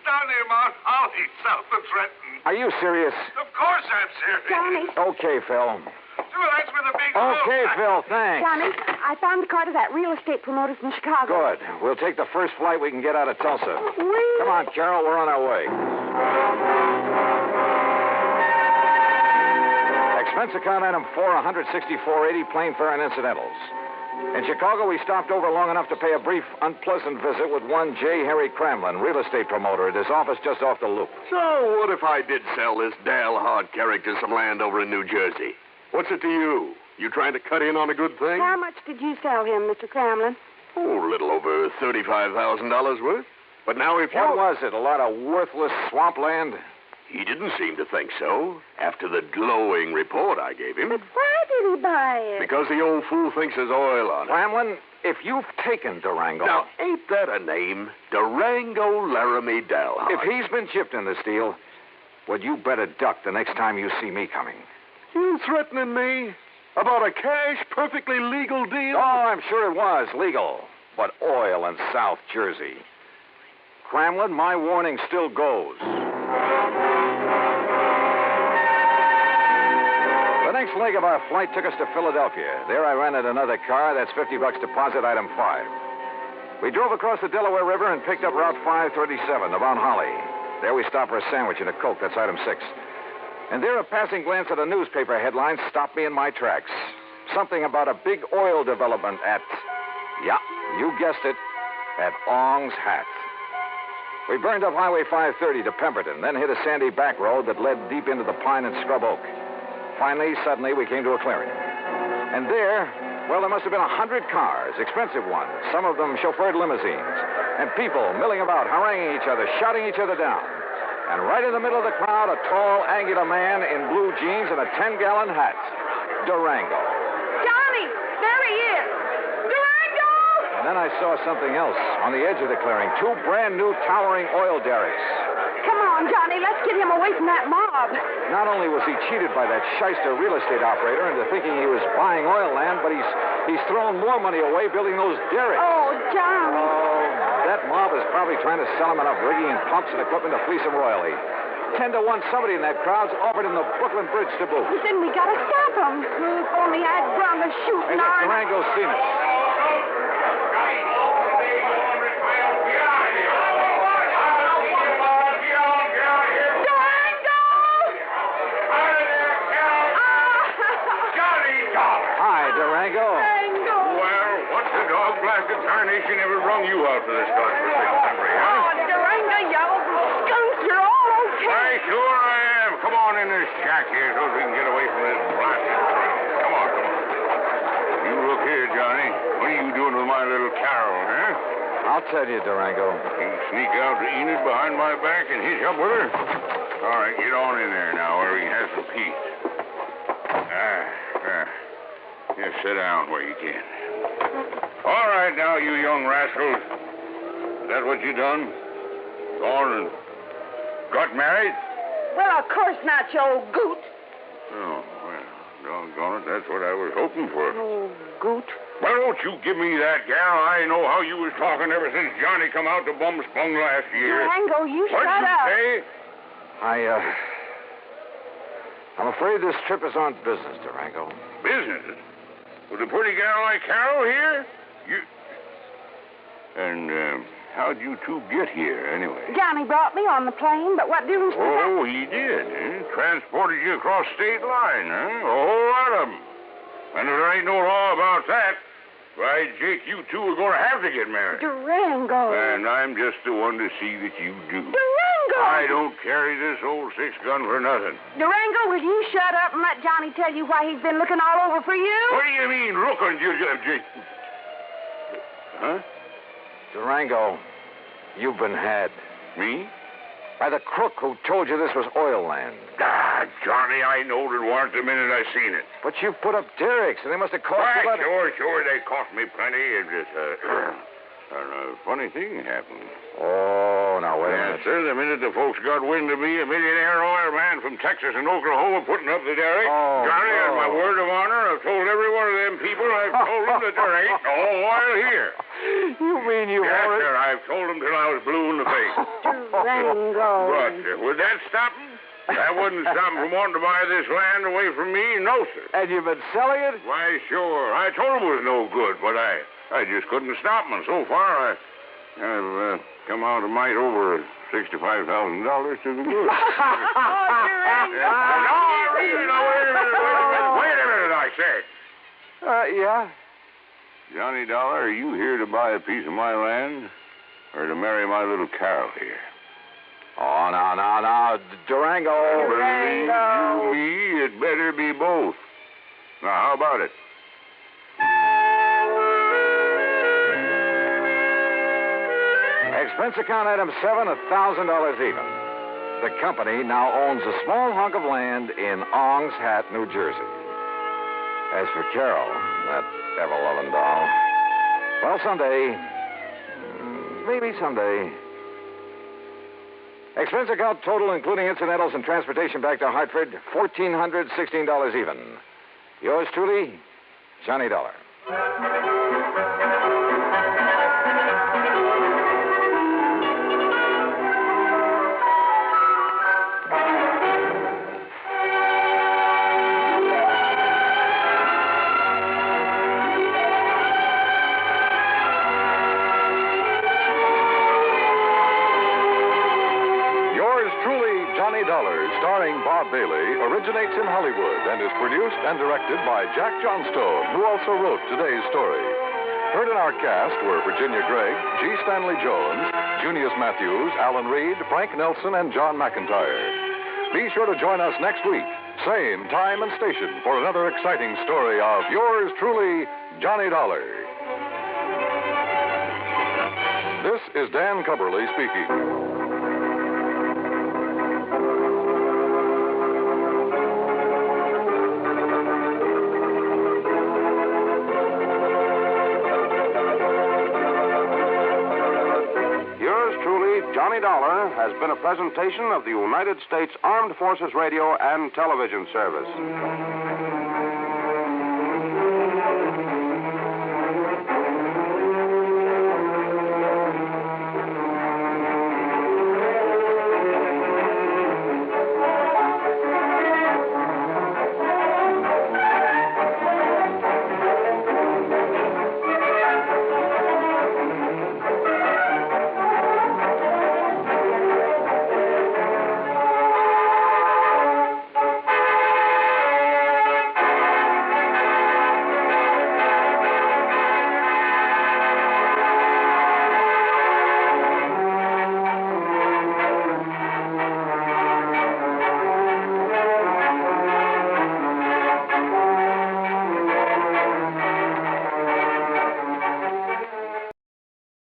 Down near Mount Holly, south of Trenton. Are you serious? Of course I'm serious. Johnny. Okay, Phil. Sure, that's with a big Okay, Phil, thanks. Johnny, I found the card of that real estate promoter from Chicago. Good. We'll take the first flight we can get out of Tulsa. Come on, Carol, we're on our way. Expense account item 4, $164.80, plane fare and incidentals. In Chicago, we stopped over long enough to pay a brief, unpleasant visit with one J. Harry Cramlin, real estate promoter, at his office just off the loop. So, what if I did sell this Dale Hard character some land over in New Jersey? What's it to you? You trying to cut in on a good thing? How much did you sell him, Mr. Cramlin? Oh, a little over $35,000 worth. But now if you... What was it, a lot of worthless swampland? He didn't seem to think so after the glowing report I gave him. But why did he buy it? Because the old fool thinks there's oil on it. Clamlin, if you've taken Durango... Now, ain't that a name? Durango Laramie Dalhart. If he's been chipped in this deal, well, you better duck the next time you see me coming. You threatening me? About a cash, perfectly legal deal? Oh, I'm sure it was legal. But oil in South Jersey. Clamlin, my warning still goes. The next leg of our flight took us to Philadelphia. There I rented another car. That's $50 deposit, item 5. We drove across the Delaware River and picked up Route 537 to Mount Holly. There we stopped for a sandwich and a Coke. That's item 6. And there a passing glance at a newspaper headline stopped me in my tracks. Something about a big oil development at... Yeah, you guessed it. At Ong's Hat. We burned up Highway 530 to Pemberton, then hit a sandy back road that led deep into the pine and scrub oak. Finally, suddenly, we came to a clearing. And there, well, there must have been 100 cars, expensive ones, some of them chauffeured limousines, and people milling about, haranguing each other, shouting each other down. And right in the middle of the crowd, a tall, angular man in blue jeans and a 10-gallon hat. Durango. Johnny, there he is. Durango! And then I saw something else on the edge of the clearing. 2 brand-new towering oil derricks. Come on, Johnny, let's get him away from that mob. Not only was he cheated by that shyster real estate operator into thinking he was buying oil land, but he's thrown more money away building those derricks. Oh, Johnny. Oh, that mob is probably trying to sell him enough rigging and pumps and equipment to fleece him royally. 10 to 1, somebody in that crowd's offered him the Brooklyn Bridge to boot. Well, then we gotta stop him. If only I'd done the shooting. And if Durango's seen us. Tarnation ever rung you out for this godforsaken country, huh? Oh, Durango, you skunk, you're all okay. Why, sure I am. Come on in this shack here so we can get away from this blasted crowd. Come on. You look here, Johnny. What are you doing with my little Carol, huh? I'll tell you, Durango. You sneak out to Enid behind my back and hitch up with her? All right, get on in there now where we can have some peace. Just sit down where you can. All right, now, you young rascals. Is that what you done? Gone and got married? Well, of course not, you old goot. Oh, well, doggone it, that's what I was hoping for. Oh, goot. Well, don't you give me that, gal. I know how you was talking ever since Johnny come out to Bumspung last year. Durango, you What'd shut you up. say? I'm afraid this trip is on business, Durango. Business? With a pretty gal like Carol here? And how'd you two get here, anyway? Johnny brought me on the plane, but what difference does that... Oh, he did, eh? Transported you across state line, huh? A whole lot of them. And if there ain't no law about that, why, Jake, you two are going to have to get married. Durango. And I'm just the one to see that you do. Durango! I don't carry this old 6-gun for nothing. Durango, will you shut up and let Johnny tell you why he's been looking all over for you? What do you mean, looking, Jake? Huh? Durango, you've been had. Me? By the crook who told you this was oil land. Ah, Johnny, I knowed it weren't the minute I seen it. But you put up derricks, and they must have cost you... Why, sure, they cost me plenty. It just, a funny thing happened. Oh, now, wait a minute. Yes, sir, the minute the folks got wind of me, a millionaire oil man from Texas and Oklahoma putting up the derrick, Johnny, on my word of honor, I've told every one of them people, I've told them that there ain't no oil here. You mean you Yes, already... sir, I've told them till I was blue in the face. Durango. But would that stop them? That wouldn't stop them from wanting to buy this land away from me, no, sir. And you've been selling it? Why, sure. I told them it was no good, but I just couldn't stop them. And so far, I've come out a mite over $65,000 to the good. Wait a minute, I say. Yeah? Johnny Dollar, are you here to buy a piece of my land or to marry my little Carol here? Oh, no. Durango. Believe you me, it better be both. Now, how about it? Expense account item 7, $1,000 even. the company now owns a small hunk of land in Ong's Hat, New Jersey. As for Carol, that ever-loving doll, well, someday, maybe someday. Expense account total, including incidentals and transportation back to Hartford, $1,416 even. Yours truly, Johnny Dollar. Starring Bob Bailey, originates in Hollywood and is produced and directed by Jack Johnstone, who also wrote today's story. Heard in our cast were Virginia Gregg, G. Stanley Jones, Junius Matthews, Alan Reed, Frank Nelson, and John McIntyre. Be sure to join us next week, same time and station, for another exciting story of yours truly, Johnny Dollar. This is Dan Cubberly speaking. Johnny Dollar has been a presentation of the United States Armed Forces Radio and Television Service.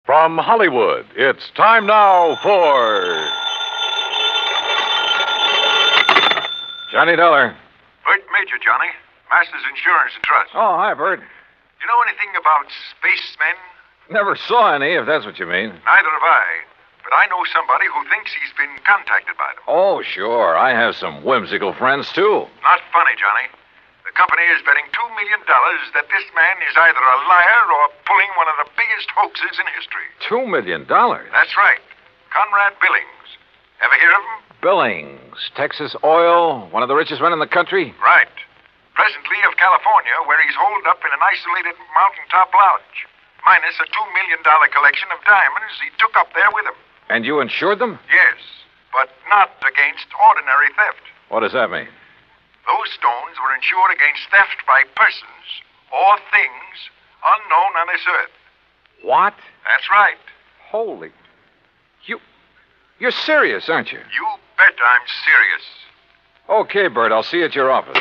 From Hollywood, it's time now for Johnny Dollar. Bert Major, Johnny. Masters Insurance and Trust. Oh, hi, Bert. You know anything about spacemen? Never saw any, if that's what you mean. Neither have I. But I know somebody who thinks he's been contacted by them. Oh, sure. I have some whimsical friends, too. Not funny, Johnny. The company is betting $2 million that this man is either a liar or pulling one of the biggest hoaxes in history. $2 million? That's right. Conrad Billings. Ever hear of him? Billings, Texas Oil, one of the richest men in the country? Right. Presently of California, where he's holed up in an isolated mountaintop lodge, minus a $2 million collection of diamonds he took up there with him. And you insured them? Yes, but not against ordinary theft. What does that mean? Those stones were insured against theft by persons or things unknown on this earth. What? That's right. Holy. You're serious, aren't you? You bet I'm serious. Okay, Bert, I'll see you at your office.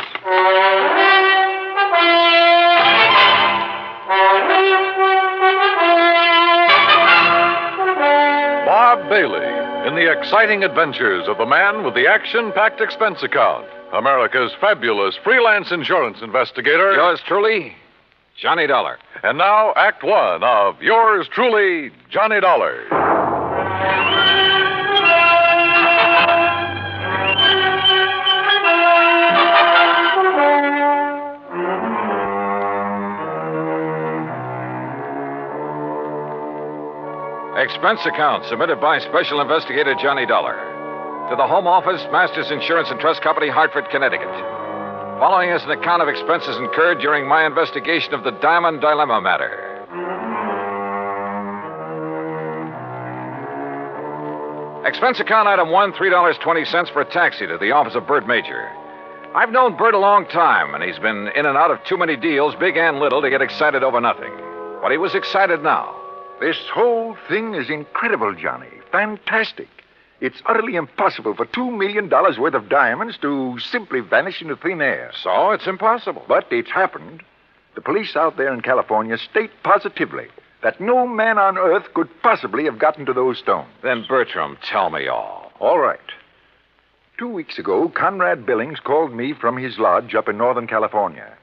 Bob Bailey in the exciting adventures of the man with the action-packed expense account. America's fabulous freelance insurance investigator. Yours truly, Johnny Dollar. And now, Act One of yours truly, Johnny Dollar. Expense account submitted by Special Investigator Johnny Dollar. To the Home Office, Masters Insurance and Trust Company, Hartford, Connecticut. Following is an account of expenses incurred during my investigation of the Diamond Dilemma matter. Expense account item 1, $3.20 for a taxi to the office of Bert Major. I've known Bert a long time, and he's been in and out of too many deals, big and little, to get excited over nothing. But he was excited now. This whole thing is incredible, Johnny. Fantastic. It's utterly impossible for $2 million worth of diamonds to simply vanish into thin air. So it's impossible. But it's happened. The police out there in California state positively that no man on earth could possibly have gotten to those stones. Then, Bertram, tell me all. All right. 2 weeks ago, Conrad Billings called me from his lodge up in Northern California.